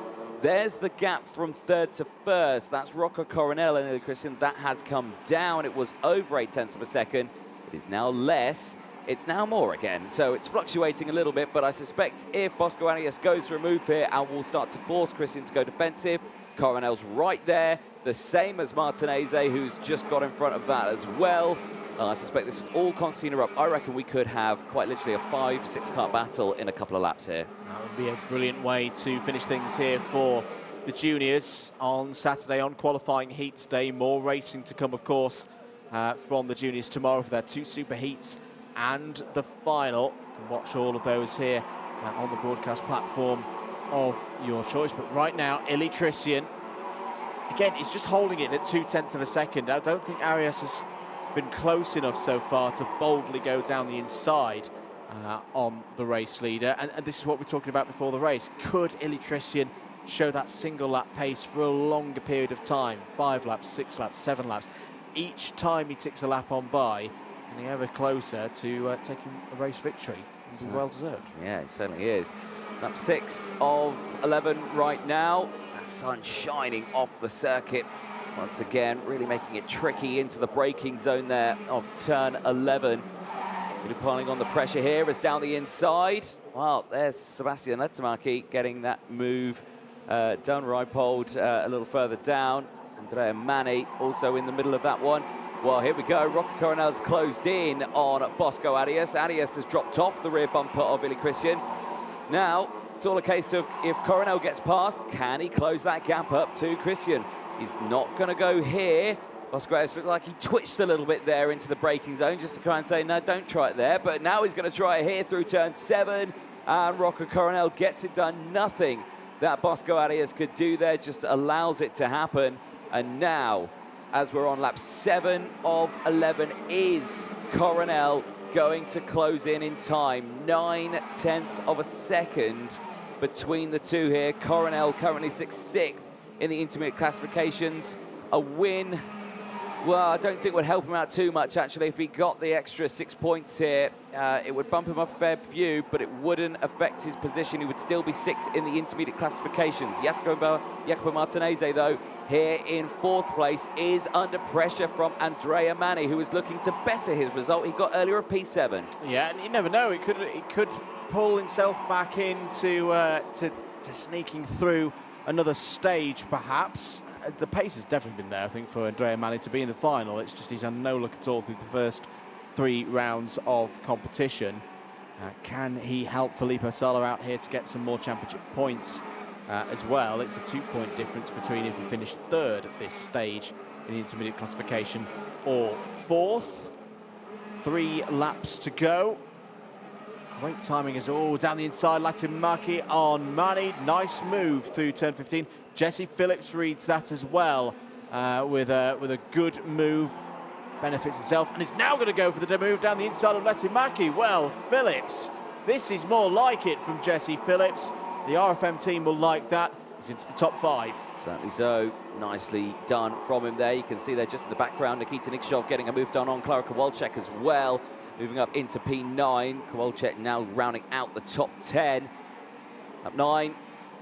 There's the gap from third to first. That's Rocco Coronel and Christian. That has come down. It was over 0.8 of a second. It is now less. It's now more again. So it's fluctuating a little bit, but I suspect if Bosco Arias goes for a move here and will start to force Christian to go defensive, Coronel's right there, the same as Martinez, who's just got in front of that as well. I suspect this is all concertina up. I reckon we could have quite literally a 5-6 car battle in a couple of laps here. That would be a brilliant way to finish things here for the juniors on Saturday on qualifying heats day. More racing to come, of course, from the juniors tomorrow for their 2 super heats and the final. You can watch all of those here on the broadcast platform of your choice. But right now, Ili Christian, again, he's just holding it at 0.2 of a second. I don't think Arias has been close enough so far to boldly go down the inside on the race leader. And this is what we're talking about before the race. Could Ili Christian show that single lap pace for a longer period of time? 5 laps, 6 laps, 7 laps. Each time he ticks a lap on by, he's getting ever closer to taking a race victory. It's well deserved. Yeah, it certainly is. Lap 6 of 11 right now. The sun shining off the circuit once again, really making it tricky into the braking zone there of turn 11. Really piling on the pressure here as down the inside. Well, there's Sebastian Lehtomäki getting that move done. Reipold a little further down. Andrea Mani also in the middle of that one. Well, here we go. Rocco Coronel's closed in on Bosco Arias. Arias has dropped off the rear bumper of Ili Christian. Now, it's all a case of if Coronel gets past, can he close that gap up to Christian? He's not going to go here. Bosco Arias looked like he twitched a little bit there into the braking zone just to try and say, no, don't try it there. But now he's going to try it here through turn 7. And Rocco Coronel gets it done. Nothing that Bosco Arias could do there, just allows it to happen. And now, as we're on lap 7 of 11, is Coronel going to close in time? 0.9 of a second between the two here. Coronel currently 6th in the intermediate classifications. A win, well, I don't think would help him out too much, actually. If he got the extra 6 points here, it would bump him up a fair few, but it wouldn't affect his position. He would still be 6th in the intermediate classifications. Jacopo Martinez, though, here in 4th place, is under pressure from Andrea Mani, who is looking to better his result he got earlier of P7. Yeah, and you never know. It could pull himself back into to sneaking through another stage, perhaps. The pace has definitely been there, I think, for Andrea Mani to be in the final. It's just he's had no luck at all through the first 3 rounds of competition. Can he help Filippo Sala out here to get some more championship points as well? It's a 2-point difference between if he finished 3rd at this stage in the intermediate classification or 4th. 3 laps to go. Great timing as all down the inside. Lehtomäki on Mani. Nice move through turn 15. Jesse Phillips reads that as well with a good move. Benefits himself and is now going to go for the move down the inside of Lehtomäki. Well, Phillips, this is more like it from Jesse Phillips. The RFM team will like that. He's into the top 5. Certainly so. Nicely done from him there. You can see there just in the background, Nikita Nikishov getting a move done on Klara Kowalczyk as well. Moving up into P9. Kowalczyk now rounding out the top 10. Up 9.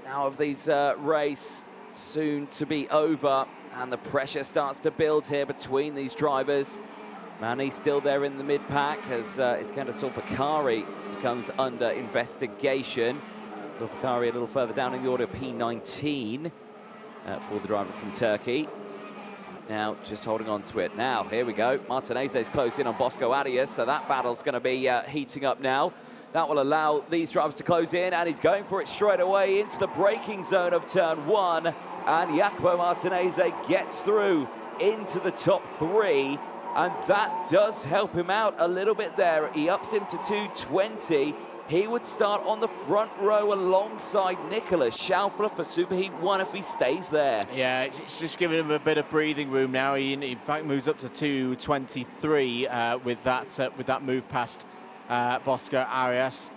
Now of these race soon to be over. And the pressure starts to build here between these drivers. Mani still there in the mid-pack as Iskender Sulfakari becomes under investigation. Sulfakari a little further down in the order, P19 for the driver from Turkey. Now just holding on to it. Now, here we go. Martinez is close in on Bosco Arias, so that battle's going to be heating up now. That will allow these drivers to close in, and he's going for it straight away into the braking zone of turn 1. And Jacopo Martinez gets through into the top 3, and that does help him out a little bit there. He ups him to 220. He would start on the front row alongside Nicholas Schaufler for Superheat 1 if he stays there. Yeah, it's just giving him a bit of breathing room now. He in fact moves up to 223 with that move past Bosco Arias.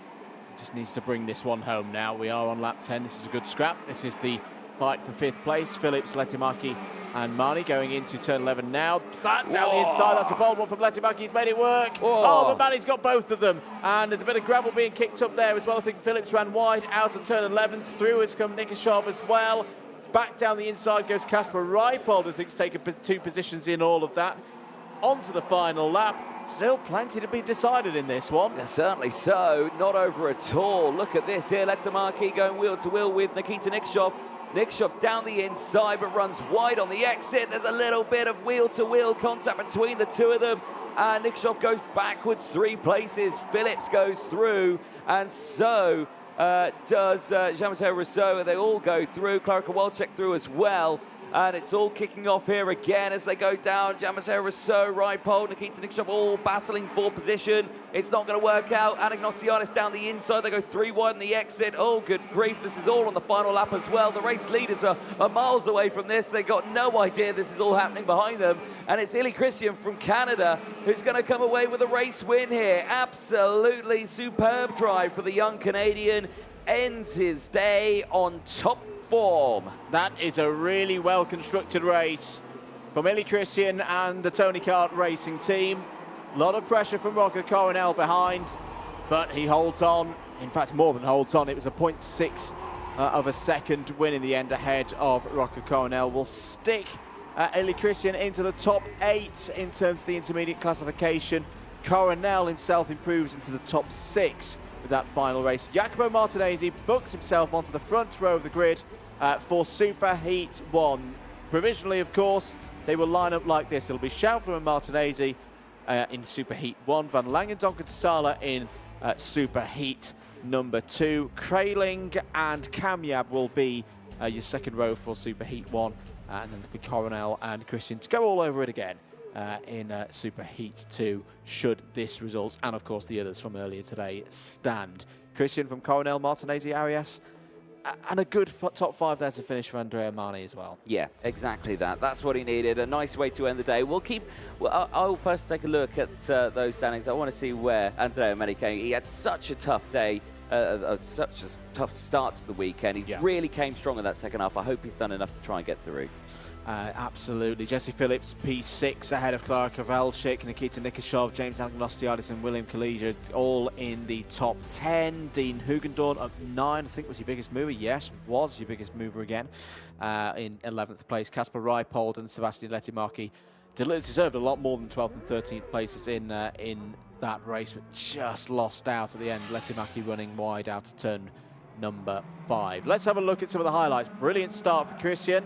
Just needs to bring this one home now. We are on lap 10. This is a good scrap. This is the fight for 5th place. Phillips, Lehtimäki and Marnie going into turn 11 now. That down the inside. That's a bold one from Lehtimäki. He's made it work. Whoa. Oh, but Marnie's got both of them. And there's a bit of gravel being kicked up there as well. I think Phillips ran wide out of turn 11. Through has come Nikishov as well. Back down the inside goes Kasper Reipold, who think's taken 2 positions in all of that. Onto the final lap. Still plenty to be decided in this one. Yeah, certainly so. Not over at all. Look at this here. Lehtimäki going wheel to wheel with Nikita Nikishov. Nikishov down the inside but runs wide on the exit. There's a little bit of wheel-to-wheel contact between the two of them. And Nikishov goes backwards 3 places. Phillips goes through. And so does Jean-Mathieu Rousseau. They all go through. Clara Kowalczyk through as well. And it's all kicking off here again as they go down. Jean-Mathieu Rousseau, Reipold, Nikita Nikishov all battling for position. It's not going to work out. Anagnostiadis down the inside. They go 3 wide on the exit. Oh, good grief. This is all on the final lap as well. The race leaders are miles away from this. They got no idea this is all happening behind them. And it's Eli Christian from Canada who's going to come away with a race win here. Absolutely superb drive for the young Canadian. Ends his day on top form. That is a really well-constructed race from Eli Christian and the Tony Kart Racing team. A lot of pressure from Rocco Coronel behind, but he holds on. In fact, more than holds on. It was a 0.6 of a second win in the end ahead of Rocco Coronel. Will stick Eli Christian into the top 8 in terms of the intermediate classification. Coronel himself improves into the top 6 with that final race. Jacopo Martinezzi books himself onto the front row of the grid for Super Heat 1. Provisionally, of course, they will line up like this. It'll be Schaufler and Martinezzi in Super Heat 1, Van Langendonk and Sala in Super Heat number 2. Kraling and Kamyab will be your second row for Super Heat 1, and then for Coronel and Christian to go all over it again in Super Heat 2, should this result, and of course the others from earlier today, stand. Christian from Coronel, Martinezzi, Arias, and a good top 5 there to finish for Andrea Mani as well. Yeah, exactly that. That's what he needed. A nice way to end the day. I'll personally take a look at those standings. I want to see where Andrea Mani came. He had such a tough day, such a tough start to the weekend. He really came strong in that second half. I hope he's done enough to try and get through. Absolutely. Jesse Phillips, P6, ahead of Clara Kowalczyk, Nikita Nikishov, James Anagnostiadis and William Kalija, all in the top 10. Dean Hugendorn up 9, I think was your biggest mover. Yes, was your biggest mover again. In 11th place, Kasper Reipold and Sebastian Lehtimäki deserved a lot more than 12th and 13th places in that race, but just lost out at the end. Lehtimäki running wide out of turn number 5. Let's have a look at some of the highlights. Brilliant start for Christian.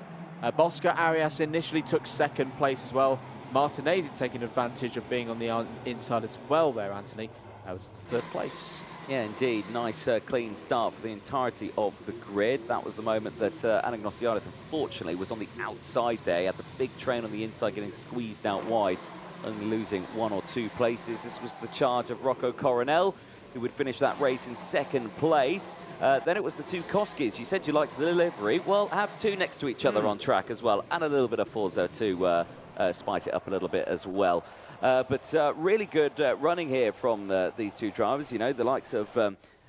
Bosco Arias initially took 2nd place as well. Martinezzi taking advantage of being on the inside as well there, Anthony. That was 3rd place. Yeah, indeed. Nice, clean start for the entirety of the grid. That was the moment that Anagnostiadis, unfortunately, was on the outside there. He had the big train on the inside getting squeezed out wide, only losing 1 or 2 places. This was the charge of Rocco Coronel, who would finish that race in 2nd place. Then it was the 2 Koskis. You said you liked the livery. Well, have 2 next to each other on track as well, and a little bit of Forza to spice it up a little bit as well. But really good running here from these 2 drivers. You know, the likes of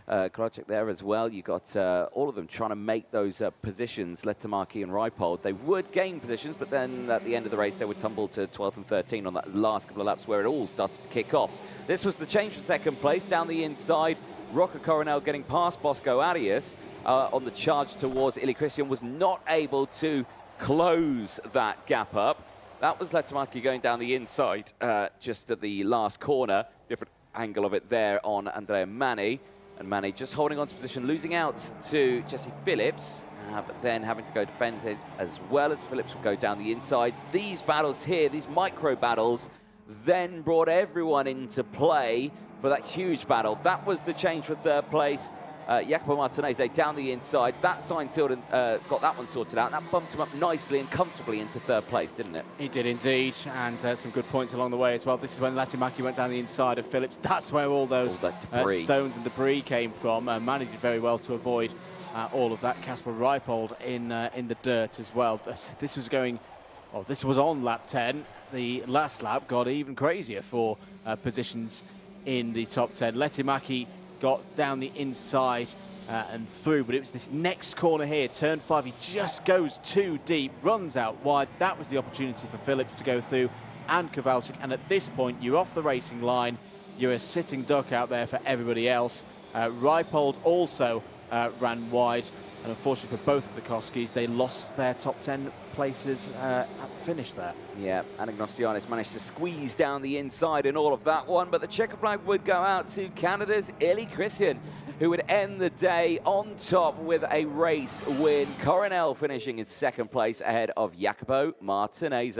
Kowalczyk there as well. You got all of them trying to make those positions, Lehtimäki and Reipold. They would gain positions, but then at the end of the race, they would tumble to 12th and 13th on that last couple of laps where it all started to kick off. This was the change for 2nd place. Down the inside, Rocco Coronel getting past Bosco Arias on the charge towards Eli Christian, was not able to close that gap up. That was Lehtimäki going down the inside just at the last corner. Different angle of it there on Andrea Mani. And Mani just holding on to position, losing out to Jesse Phillips, but then having to go defend it as well as Phillips would go down the inside. These battles here, these micro battles, then brought everyone into play for that huge battle. That was the change for 3rd place. Jacopo Martinezzi down the inside. That sign sealed and got that one sorted out. That bumped him up nicely and comfortably into 3rd place, didn't it? He did indeed, and some good points along the way as well. This is when Lehtimäki went down the inside of Phillips. That's where all those stones and debris came from. Mani did very well to avoid all of that. Kasper Reipold in the dirt as well. This was going... Oh, this was on lap 10. The last lap got even crazier for positions in the top 10. Lehtimäki got down the inside and through, but it was this next corner here, turn 5, he just goes too deep, runs out wide. That was the opportunity for Phillips to go through, and Kowalczyk, and at this point you're off the racing line, you're a sitting duck out there for everybody else. Reipold also ran wide, and unfortunately for both of the Koskis, they lost their top 10 places at the finish there. Yeah, Anagnostianis managed to squeeze down the inside in all of that one, but the checker flag would go out to Canada's Eli Christian, who would end the day on top with a race win. Coronel finishing in second place ahead of Jacopo Martinez.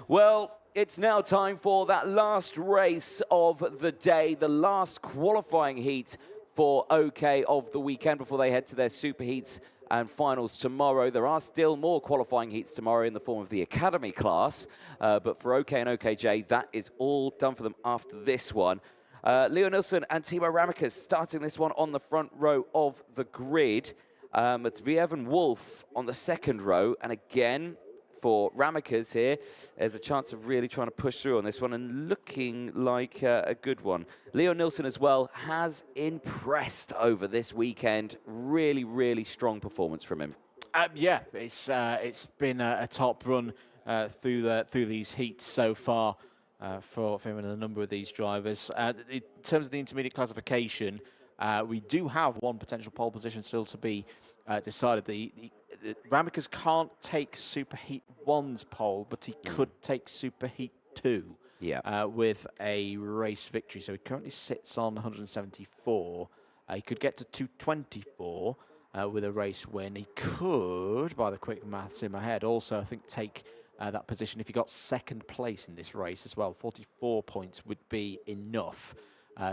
Well, it's now time for that last race of the day, the last qualifying heat for OK of the weekend before they head to their super heats and finals tomorrow. There are still more qualifying heats tomorrow in the form of the Academy class, but for OK and OKJ, that is all done for them after this one. Leo Nilsson and Timo Ramikas starting this one on the front row of the grid. Matviev and Wolf on the second row, and again, for Ramikas here, there's a chance of really trying to push through on this one and looking like a good one. Leo Nilsson as well has impressed over this weekend. Really, really strong performance from him. Yeah, it's been a top run through these heats so far for him and a number of these drivers. In terms of the intermediate classification, we do have one potential pole position still to be decided. Ramikas can't take Superheat 1's pole, but he could take Superheat 2 with a race victory. So he currently sits on 174. He could get to 224 with a race win. He could, by the quick maths in my head, also, I think, take that position if he got second place in this race as well. 44 points would be enough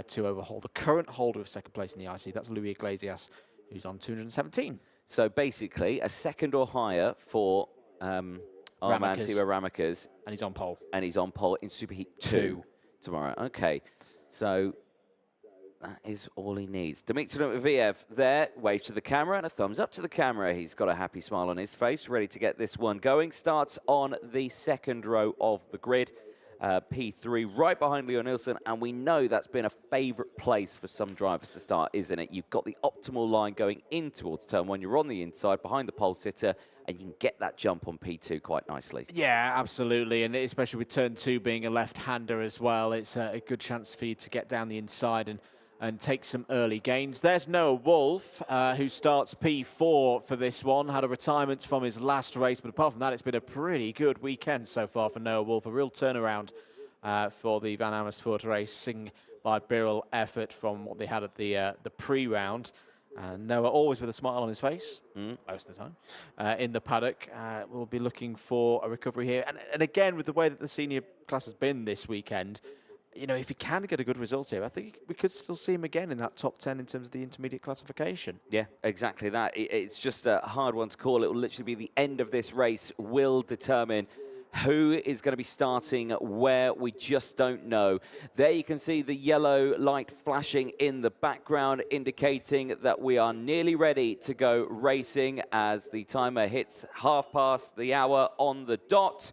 to overhaul the current holder of second place in the IC. That's Louis Iglesias, who's on 217. So basically, a second or higher for our man Timo Ramikas. And he's on pole. And he's on pole in Superheat 2 tomorrow. Okay, so that is all he needs. Dmitry Matviev there, wave to the camera and a thumbs up to the camera. He's got a happy smile on his face, ready to get this one going. Starts on the second row of the grid. P3 right behind Leo Nilsson, and we know that's been a favourite place for some drivers to start, isn't it? You've got the optimal line going in towards turn 1. You're on the inside behind the pole sitter, and you can get that jump on P2 quite nicely. Yeah, absolutely, and especially with turn 2 being a left-hander as well, it's a good chance for you to get down the inside and take some early gains. There's Noah Wolf, who starts P4 for this one, had a retirement from his last race, but apart from that, it's been a pretty good weekend so far for Noah Wolf, a real turnaround for the Van Amersfoort racing by Birrell effort from what they had at the pre-round. Noah always with a smile on his face, most of the time, in the paddock. We'll be looking for a recovery here. And again, with the way that the senior class has been this weekend, you know, if he can get a good result here, I think we could still see him again in that top 10 in terms of the intermediate classification. Yeah, exactly that. It's just a hard one to call. It will literally be the end of this race will determine who is going to be starting where. We just don't know. There you can see the yellow light flashing in the background, indicating that we are nearly ready to go racing as the timer hits 1:30 on the dot.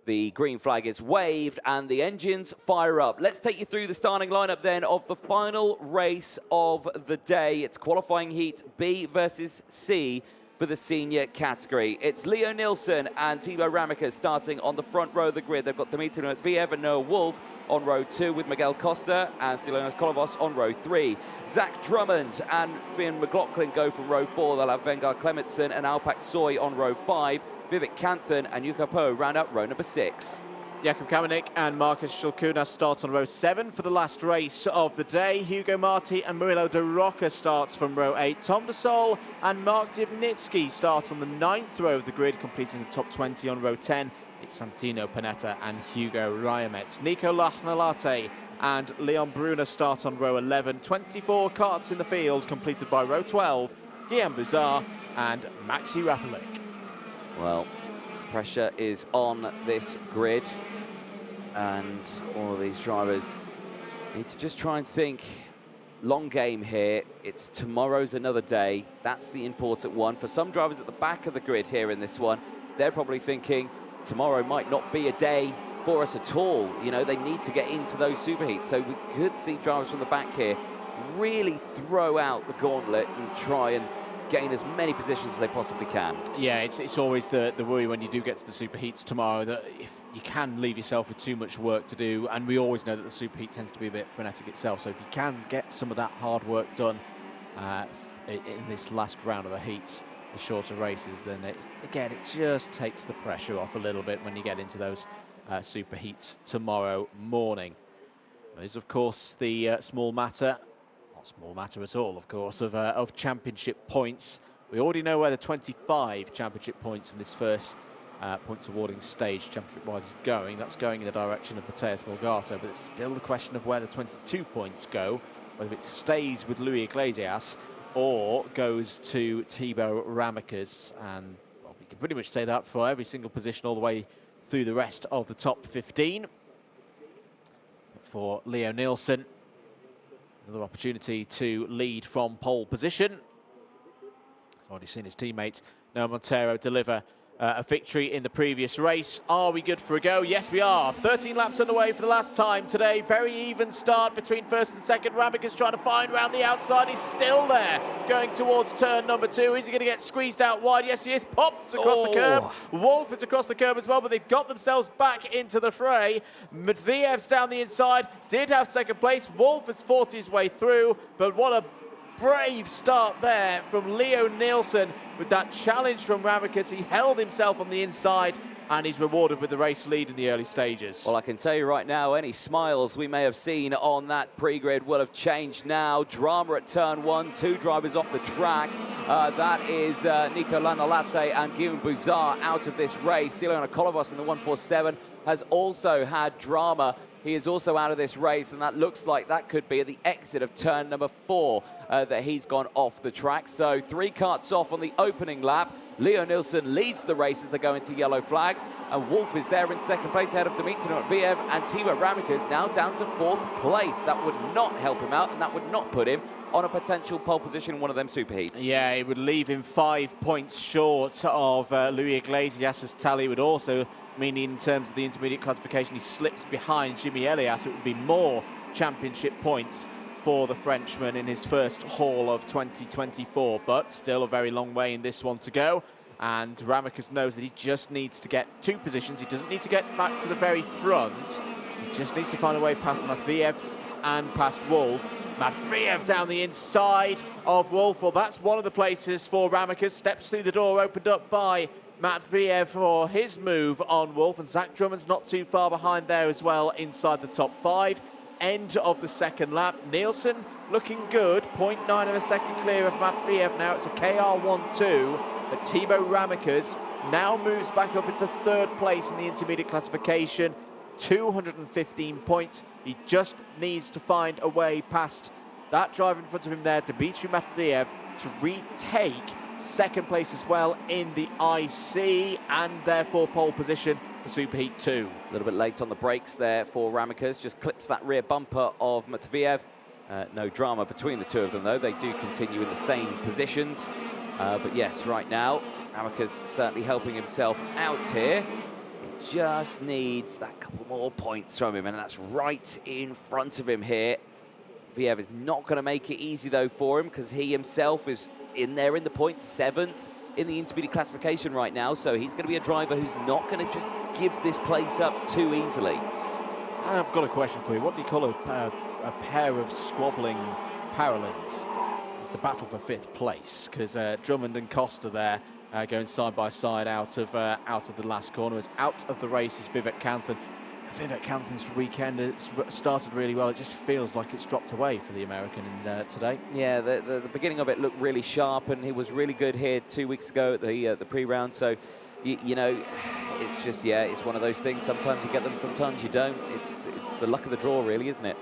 The green flag is waved and the engines fire up. Let's take you through the starting lineup then of the final race of the day. It's qualifying heat B versus C for the senior category. It's Leo Nilsson and Timo Ramikas starting on the front row of the grid. They've got Dmitry Matviev and Noah Wolf on row 2 with Miguel Costa and Stylianos Kolovos on row 3. Zach Drummond and Finn McLaughlin go from row 4. They'll have Vengar Clementson and Alpak Soy on row 5. Vivek Kanthan and Yuka Po round out row number 6. Jakub Kamenik and Marcus Shulkuna start on row 7 for the last race of the day. Hugo Marti and Murilo De Rocca starts from row 8. Tom De Sol and Mark Divnitsky start on the 9th row of the grid, completing the top 20 on row 10. It's Santino Panetta and Hugo Ryamets. Nico Lachnalate and Leon Brunner start on row 11. 24 karts in the field, completed by row 12. Guillaume Buzard and Maxi Rafalik. Well, pressure is on this grid, and all of these drivers need to just try and think long game here. It's tomorrow's another day. That's the important one. For some drivers at the back of the grid here in this one, they're probably thinking tomorrow might not be a day for us at all. You know, they need to get into those superheats. So we could see drivers from the back here really throw out the gauntlet and try and gain as many positions as they possibly can. Yeah, it's always the worry when you do get to the superheats tomorrow, that if you can leave yourself with too much work to do, and we always know that the superheat tends to be a bit frenetic itself, so if you can get some of that hard work done in this last round of the heats, the shorter races, then again, it just takes the pressure off a little bit when you get into those superheats tomorrow morning. There's, of course, the small matter, not small matter at all, of course, of championship points. We already know where the 25 championship points from this first points awarding stage championship-wise is going. That's going in the direction of Mateusz Melgato, but it's still the question of where the 22 points go, whether it stays with Luis Iglesias or goes to Thibaut Ramekes. And well, we can pretty much say that for every single position all the way through the rest of the top 15. But for Leo Nielsen, another opportunity to lead from pole position. He's already seen his teammate Noah Montero deliver a victory in the previous race. Are we good for a go? Yes, we are. 13 laps underway for the last time today. Very even start between first and second. Ramekes trying to find round the outside. He's still there, going towards turn number 2. Is he going to get squeezed out wide? Yes, he is. Pops across the curb. Wolf is across the curb as well, but they've got themselves back into the fray. Matviev's down the inside, did have second place. Wolf has fought his way through, but what a brave start there from Leo Nielsen with that challenge from Ramekes. He held himself on the inside and he's rewarded with the race lead in the early stages. Well, I can tell you right now, any smiles we may have seen on that pre-grid will have changed now. Drama at turn 1, 2 drivers off the track. That is Nico Lanolate and Guillaume Bouzard out of this race. Ileana Kolovos in the 147 has also had drama. He is also out of this race, and that looks like that could be at the exit of turn number 4 that he's gone off the track. So 3 karts off on the opening lap. Leo Nielsen leads the race as they go into yellow flags, and Wolf is there in second place ahead of Dmitry Matviev, and Thibaut Ramekes now down to 4th place. That would not help him out, and that would not put him on a potential pole position in one of them superheats. Yeah, it would leave him 5 points short of Luis Iglesias' tally. Would also mean in terms of the intermediate classification, he slips behind Jimmy Elias. It would be more championship points for the Frenchman in his first haul of 2024, but still a very long way in this one to go. And Ramekes knows that he just needs to get 2 positions. He doesn't need to get back to the very front. He just needs to find a way past Matviev and past Wolf. Matviev down the inside of Wolf. Well, that's one of the places for Ramekes. Steps through the door opened up by Matviev for his move on Wolf, and Zach Drummond's not too far behind there as well inside the top 5. End of the second lap. Nielsen looking good, 0.9 of a second clear of Matviev now. It's a KR1-2, but Thibaut Ramekes now moves back up into 3rd place in the intermediate classification, 215 points. He just needs to find a way past that driver in front of him there, Dmitry Matviev, to retake 2nd place as well in the IC, and therefore pole position for Superheat 2. A little bit late on the brakes there for Ramekes, just clips that rear bumper of Matviev. No drama between the two of them though, they do continue in the same positions. But yes, right now, Ramekes certainly helping himself out here. He just needs that couple more points from him, and that's right in front of him here. Matviev is not going to make it easy though for him, because he himself is in there in the points, 7th in the intermediate classification right now, so he's going to be a driver who's not going to just give this place up too easily. I've got a question for you. What do you call a pair of squabbling parallels? It's the battle for 5th place, because Drummond and Costa there going side by side out of the last corner. As out of the race is Vivek Kanthan. Vivek Kanthan's weekend has started really well. It just feels like it's dropped away for the American today. Yeah, the beginning of it looked really sharp, and he was really good here 2 weeks ago at the pre-round. So, you know, it's just, yeah, it's one of those things. Sometimes you get them, sometimes you don't. It's the luck of the draw, really, isn't it?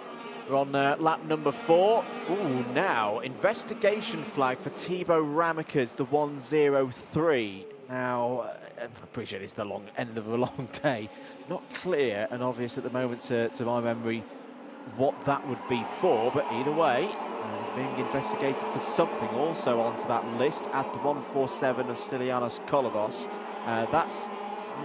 We're on lap number 4. Ooh, now, investigation flag for Thibaut Ramekes, the 103. Now, I appreciate it's the end of a long day. Not clear and obvious at the moment to my memory what that would be for, but either way, he's being investigated for something. Also onto that list at the 147 of Stylianos Kolovos. That's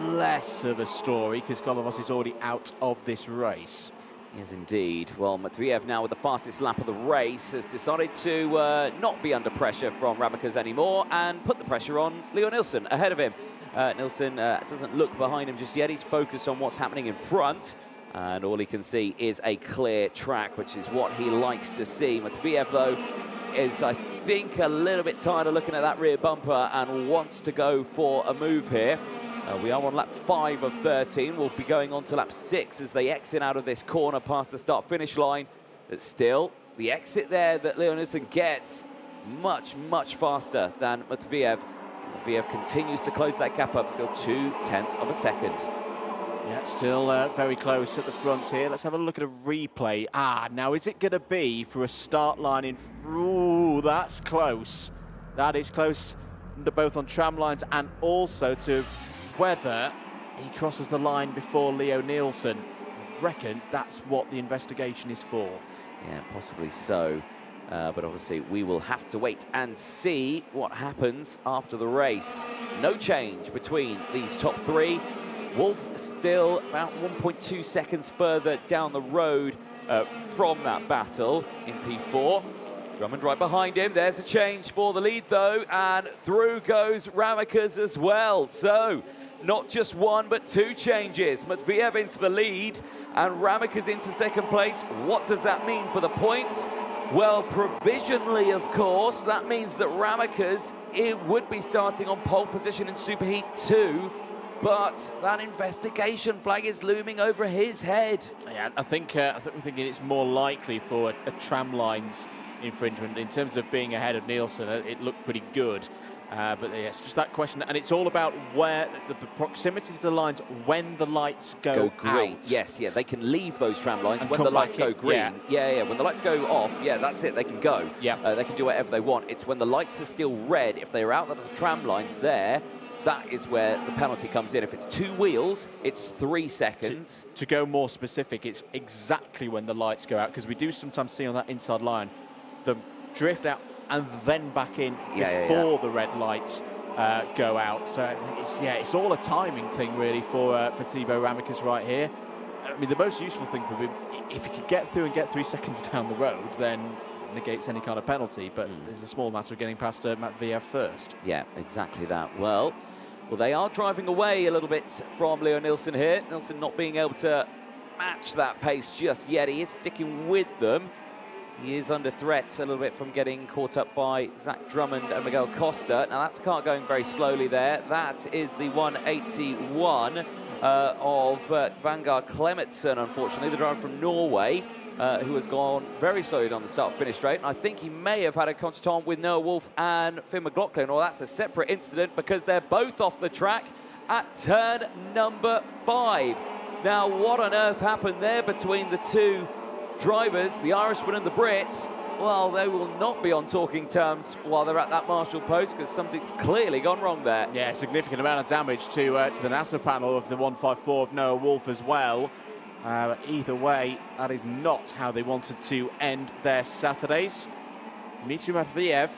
less of a story because Kolovos is already out of this race. Yes, indeed. Well, Matveev now with the fastest lap of the race has decided to not be under pressure from Ramicus anymore and put the pressure on Leo Nielsen ahead of him. Nielsen doesn't look behind him just yet. He's focused on what's happening in front. And all he can see is a clear track, which is what he likes to see. Matveev, though, is, I think, a little bit tired of looking at that rear bumper and wants to go for a move here. We are on lap 5 of 13. We'll be going on to lap 6 as they exit out of this corner past the start-finish line. But still, the exit there that Leo Nielsen gets much, much faster than Matveev. Matveev continues to close that gap up, still 0.2 of a second. Yeah, still very close at the front here. Let's have a look at a replay. Now is it going to be for a start line in... Ooh, that's close. That is close, both on tram lines and also to whether he crosses the line before Leo Nielsen. I reckon that's what the investigation is for. Yeah, possibly so. But obviously we will have to wait and see what happens after the race. No change between these top three. Wolf still about 1.2 seconds further down the road from that battle in P4. Drummond right behind him. There's a change for the lead, though, and through goes Ramicus as well. So not just one, but two changes. Matveev into the lead and Ramicus into second place. What does that mean for the points? Well, provisionally, of course, that means that Ramicus would be starting on pole position in Superheat 2. But that investigation flag is looming over his head. Yeah, I think we're thinking it's more likely for a tram lines infringement. In terms of being ahead of Nielsen, it looked pretty good. But yes, just that question. And it's all about where the proximity to the lines when the lights go green. Out. Yes, yeah, they can leave those tram lines when the lights go green. Yeah, when the lights go off, yeah, that's it, they can go. Yeah. They can do whatever they want. It's when the lights are still red, if they're out of the tram lines there, that is where the penalty comes in. If it's 2 wheels, it's 3 seconds. To go more specific, it's exactly when the lights go out, because we do sometimes see on that inside line them drift out and then back in before the red lights go out. So it's all a timing thing really for Thibaut Ramicus right here. I mean, the most useful thing for him, if he could get through and get 3 seconds down the road, then negates any kind of penalty, but there's a small matter of getting past Matveev first. Yeah, exactly that. Well, they are driving away a little bit from Leo Nielsen here. Nielsen not being able to match that pace just yet. He is sticking with them. He is under threat a little bit from getting caught up by Zach Drummond and Miguel Costa. Now, that's a car going very slowly there. That is the 181 of Vanguard Clemetson, unfortunately, the driver from Norway. Who has gone very slowly down the start-finish straight. And I think he may have had a contretemps with Noah Wolf and Finn McLaughlin, or that's a separate incident because they're both off the track at turn number 5. Now, what on earth happened there between the two drivers, the Irishman and the Brit? Well, they will not be on talking terms while they're at that marshal post because something's clearly gone wrong there. Yeah, a significant amount of damage to the NASA panel of the 154 of Noah Wolf as well. Either way, that is not how they wanted to end their Saturdays. Dmitry Matveev,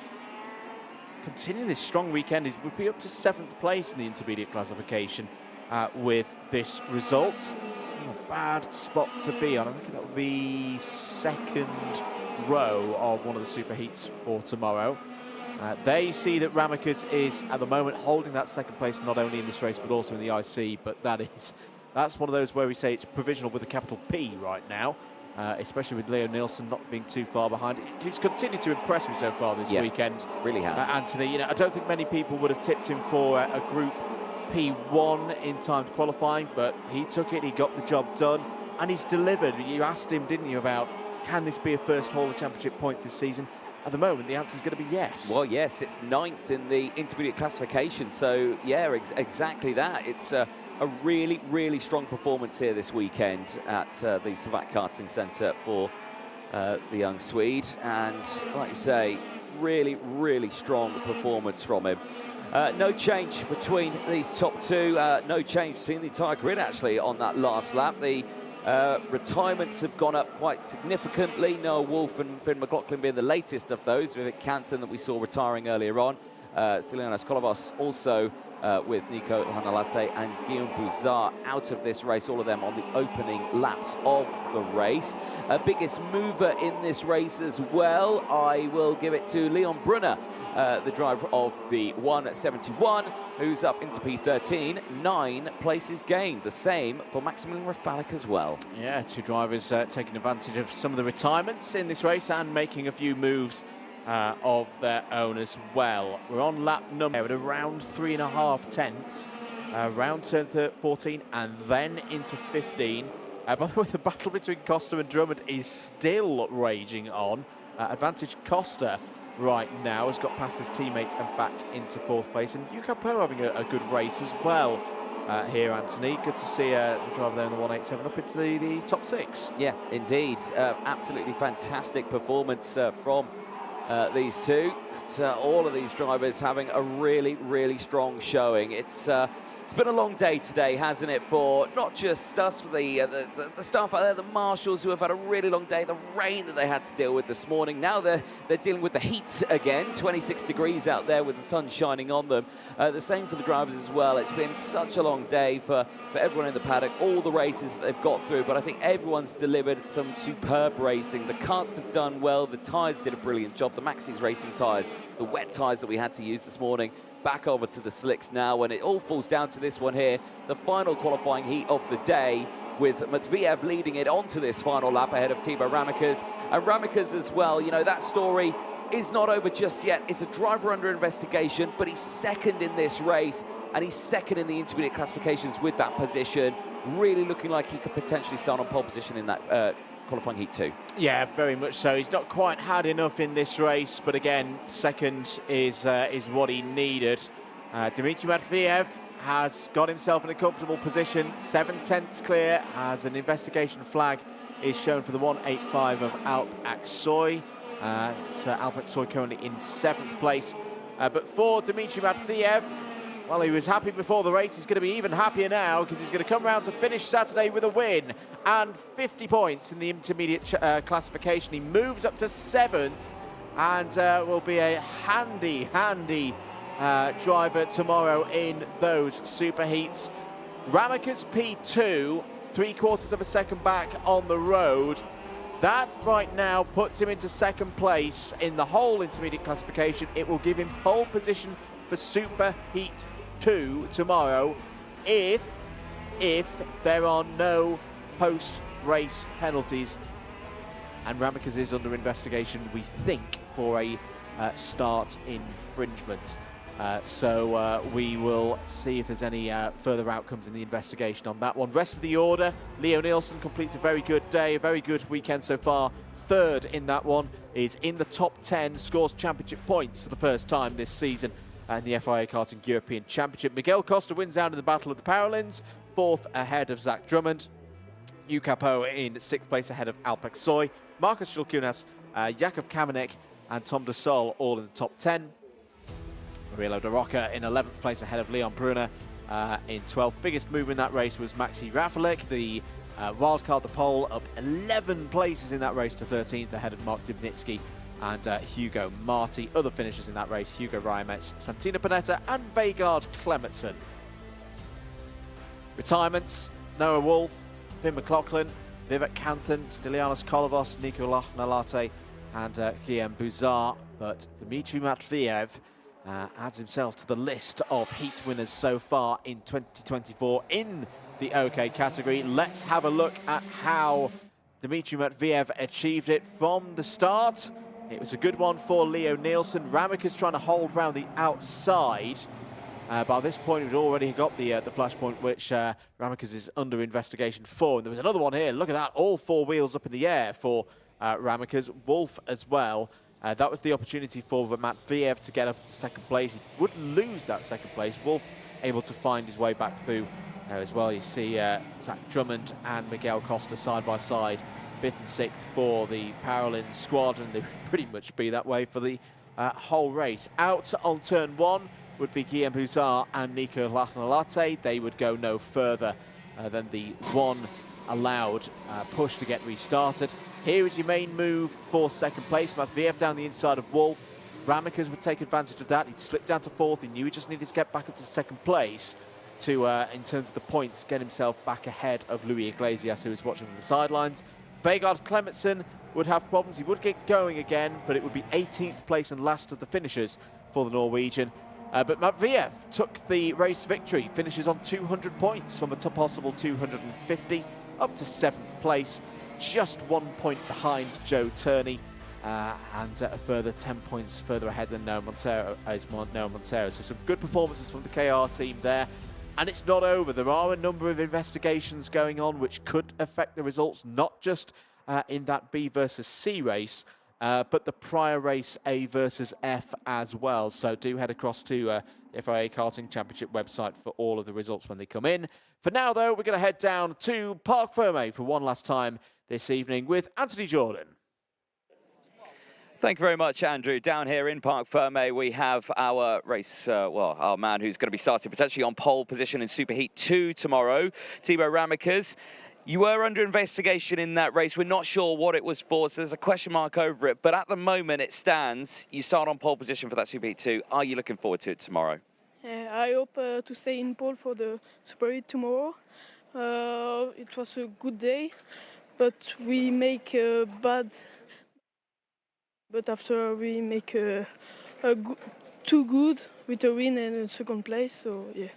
continuing this strong weekend, would be up to 7th place in the intermediate classification with this result. Not a bad spot to be on. I think that would be 2nd row of one of the super heats for tomorrow. They see that Ramicus is, at the moment, holding that 2nd place not only in this race but also in the IC, but that's one of those where we say it's provisional with a capital P right now, especially with Leo Nielsen not being too far behind. He's continued to impress me so far this weekend. Really has. Anthony, I don't think many people would have tipped him for a Group P1 in timed qualifying, but he took it, he got the job done, and he's delivered. You asked him, didn't you, about can this be a first haul of championship points this season? At the moment, the answer is going to be yes. Well, yes, it's 9th in the intermediate classification, so yeah, exactly that. It's a really, really strong performance here this weekend at the Slovakia Karting Center for the young Swede. And like you say, really, really strong performance from him. No change between these top two. No change between the entire grid, actually, on that last lap. The retirements have gone up quite significantly. Noah Wolf and Finn McLaughlin being the latest of those. Vivek Kanthan that we saw retiring earlier on. Stilianos Kolovos also with Nico Hanalate and Guillaume Bouzard out of this race, all of them on the opening laps of the race. Biggest mover in this race as well, I will give it to Leon Brunner, the driver of the 171, who's up into P13, 9 places gained. The same for Maximilian Rafalik as well. Yeah, 2 drivers taking advantage of some of the retirements in this race and making a few moves of their own as well. We're on lap number at around 3.5 tenths, around turn 14 and then into 15. By the way, the battle between Costa and Drummond is still raging on. Advantage Costa right now has got past his teammates and back into 4th place. And Yuka Po having a good race as well here, Anthony. Good to see the driver there in the 187 up into the top 6. Yeah, indeed. Absolutely fantastic performance from these two. All of these drivers having a really, really strong showing. It's been a long day today, hasn't it, for not just us, for the staff out there, the marshals who have had a really long day, the rain that they had to deal with this morning. Now they're dealing with the heat again, 26 degrees out there with the sun shining on them. The same for the drivers as well. It's been such a long day for everyone in the paddock, all the races that they've got through, but I think everyone's delivered some superb racing. The karts have done well, the tyres did a brilliant job, the Maxxis racing tyres, the wet tyres that we had to use this morning, back over to the slicks now, and it all falls down to this one here, the final qualifying heat of the day, with Matviev leading it onto this final lap ahead of Timo Ramikas. And Ramikas as well, you know, that story is not over just yet. It's a driver under investigation, but he's second in this race, and he's second in the intermediate classifications with that position, really looking like he could potentially start on pole position in that qualifying heat 2. Yeah, very much so. He's not quite had enough in this race, but again, second is what he needed. Dmitry Matviev has got himself in a comfortable position, 7 tenths clear, as an investigation flag is shown for the 185 of Alp Aksoy. Alp Aksoy currently in 7th place. But for Dmitry Matviev, well, he was happy before the race. He's going to be even happier now because he's going to come round to finish Saturday with a win and 50 points in the intermediate classification. He moves up to 7th and will be a handy driver tomorrow in those super heats. Ramikas P2, 3/4 of a second back on the road. That right now puts him into 2nd place in the whole intermediate classification. It will give him pole position for Super Heat 2 tomorrow if there are no post-race penalties. And Ramikas is under investigation, we think, for a start infringement. So we will see if there's any further outcomes in the investigation on that one. Rest of the order, Leo Nielsen completes a very good day, a very good weekend so far. 3rd in that one, is in the top 10, scores championship points for the first time this season in the FIA Karting European Championship. Miguel Costa wins out in the Battle of the Paralins, 4th ahead of Zach Drummond. Yuka Po in 6th place ahead of Alp Aksoy. Marcus Shulkunas, Jakub Kamenek and Tom de Sol all in the top 10. Murilo de Roca in 11th place ahead of Leon Brunner in 12th. Biggest mover in that race was Maxi Rafalik, the wildcard the pole, up 11 places in that race to 13th ahead of Mark Dubnitsky and Hugo Marti. Other finishers in that race, Hugo Raimetz, Santina Panetta and Vegard Clementson. Retirements, Noah Wolf, Finn McLaughlin, Vivek Kanthan, Stylianos Kolovos, Nico Nalate and Guillaume Bouzard. But Dmitry Matviev adds himself to the list of heat winners so far in 2024 in the OK category. Let's have a look at how Dmitry Matviev achieved it from the start. It was a good one for Leo Nielsen. Ramikas trying to hold round the outside. By this point, he'd already got the flashpoint, which Ramikas is under investigation for. And there was another one here. Look at that. All 4 wheels up in the air for Ramikas. Wolf as well. That was the opportunity for Matviev to get up to 2nd place. He wouldn't lose that 2nd place. Wolf able to find his way back through as well. You see Zach Drummond and Miguel Costa side by side, 5th and 6th for the Paralin squad, and they would pretty much be that way for the whole race. Out on turn 1 would be Guillaume Bouzard and Nico Lachnalate. They would go no further than the 1 allowed push to get restarted. Here is your main move for 2nd place. Matviev down the inside of Wolf. Ramikers would take advantage of that. He'd slip down to 4th. He knew he just needed to get back up to 2nd place to, in terms of the points, get himself back ahead of Louis Iglesias, who was watching from the sidelines. Vegard Clementson would have problems. He would get going again, but it would be 18th place and last of the finishers for the Norwegian. But Matviev took the race victory, finishes on 200 points from a possible 250, up to 7th place, just 1 point behind Joe Turney, and a further 10 points further ahead than Noah Montero. So some good performances from the KR team there. And it's not over. There are a number of investigations going on which could affect the results, not just in that B versus C race, but the prior race A versus F as well. So do head across to the FIA Karting Championship website for all of the results when they come in. For now, though, we're going to head down to Parc Fermé for one last time this evening with Anthony Jordan. Thank you very much, Andrew. Down here in Parc Fermé, we have our race, our man who's going to be starting potentially on pole position in Superheat 2 tomorrow, Thibaut Ramikers. You were under investigation in that race. We're not sure what it was for, so there's a question mark over it. But at the moment, it stands. You start on pole position for that Superheat 2. Are you looking forward to it tomorrow? I hope to stay in pole for the Superheat tomorrow. It was a good day, but we make bad. But after we make too good with a win and a 2nd place, so yeah.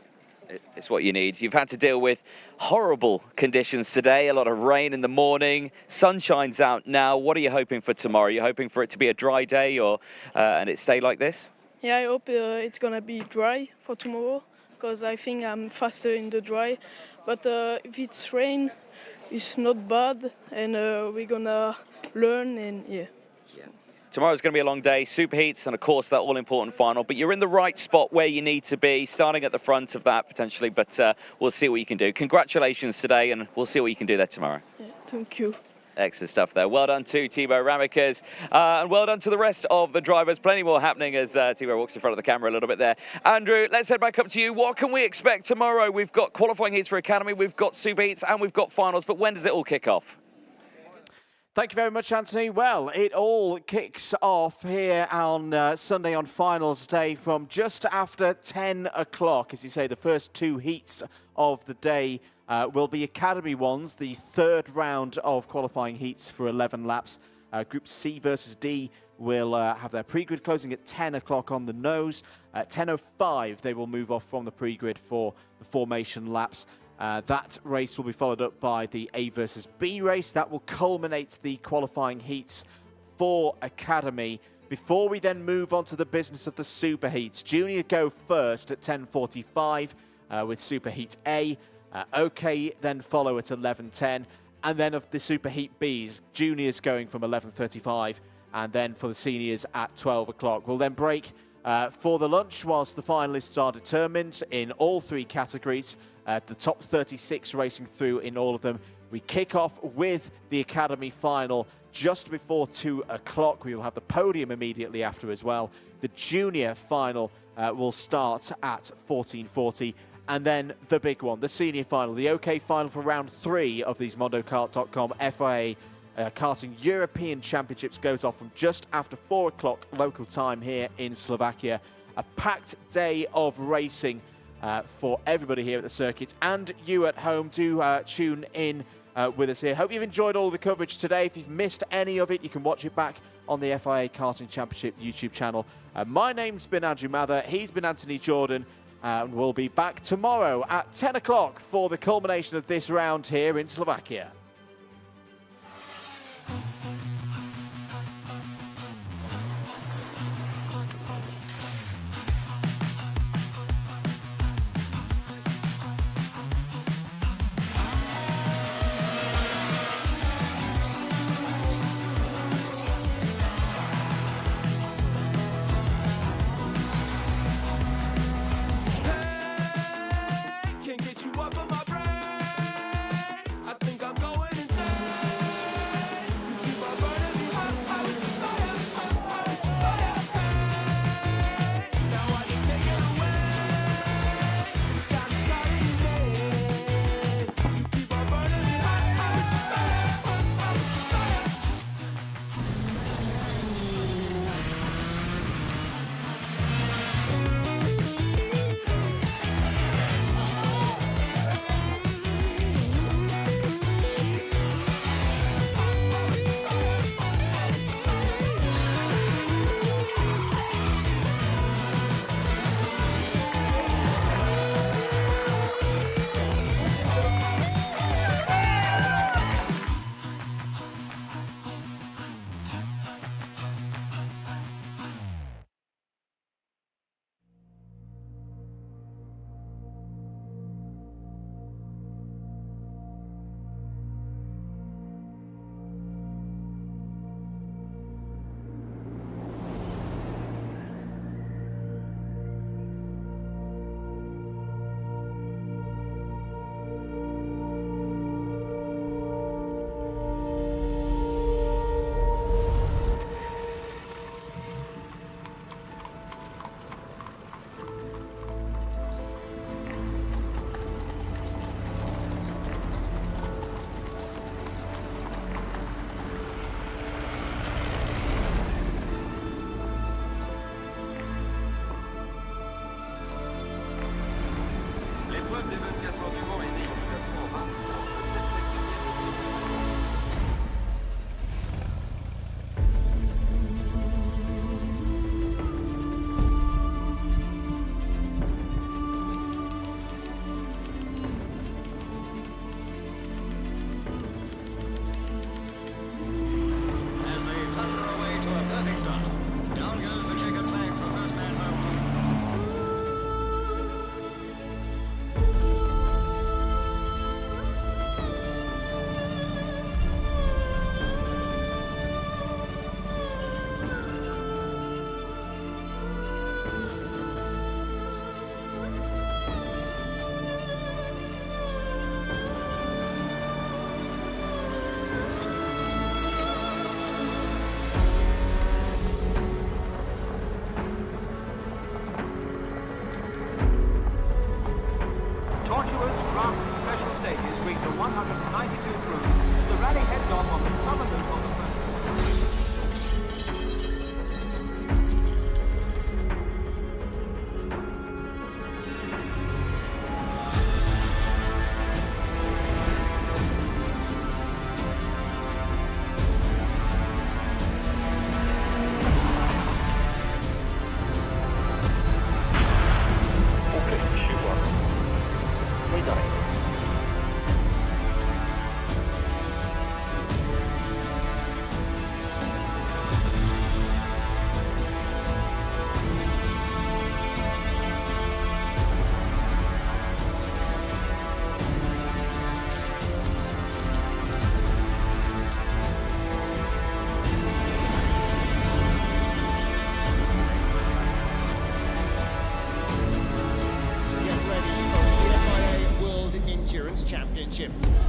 It's what you need. You've had to deal with horrible conditions today, a lot of rain in the morning, sunshine's out now. What are you hoping for tomorrow? Are you hoping for it to be a dry day or and it stay like this? Yeah, I hope it's gonna be dry for tomorrow, because I think I'm faster in the dry. But if it's rain, it's not bad, and we're gonna learn, and yeah. Tomorrow's going to be a long day, Superheats, and of course that all-important final. But you're in the right spot where you need to be, starting at the front of that potentially. But we'll see what you can do. Congratulations today, and we'll see what you can do there tomorrow. Yeah, thank you. Excellent stuff there. Well done to Thibaut Ramikers, and well done to the rest of the drivers. Plenty more happening as Thibaut walks in front of the camera a little bit there. Andrew, let's head back up to you. What can we expect tomorrow? We've got qualifying heats for Academy, we've got Superheats, and we've got finals. But when does it all kick off? Thank you very much, Anthony. Well, it all kicks off here on Sunday on finals day from just after 10 o'clock. As you say, the first 2 heats of the day will be Academy ones, the 3rd round of qualifying heats for 11 laps. Group C versus D will have their pre-grid closing at 10 o'clock on the nose. At 10:05, they will move off from the pre-grid for the formation laps. That race will be followed up by the A versus B race. That will culminate the qualifying heats for Academy before we then move on to the business of the Superheats. Junior go first at 10:45 with Superheat A. OK then follow at 11:10. And then of the Superheat Bs, juniors going from 11:35. And then for the seniors at 12 o'clock. We'll then break for the lunch whilst the finalists are determined in all 3 categories. The top 36 racing through in all of them. We kick off with the Academy final just before 2 o'clock. We will have the podium immediately after as well. The junior final will start at 14:40. And then the big one, the senior final, the OK final for round 3 of these MondoKart.com FIA Karting European Championships goes off from just after 4 o'clock local time here in Slovakia. A packed day of racing for everybody here at the circuit, and you at home. Do tune in with us here. Hope you've enjoyed all the coverage today. If you've missed any of it, you can watch it back on the FIA Karting Championship YouTube channel. My name's been Andrew Mather. He's been Anthony Jordan. And we'll be back tomorrow at 10 o'clock for the culmination of this round here in Slovakia. Can't get you up on my brain. I think I'm going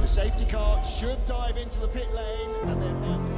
The safety car should dive into the pit lane and then might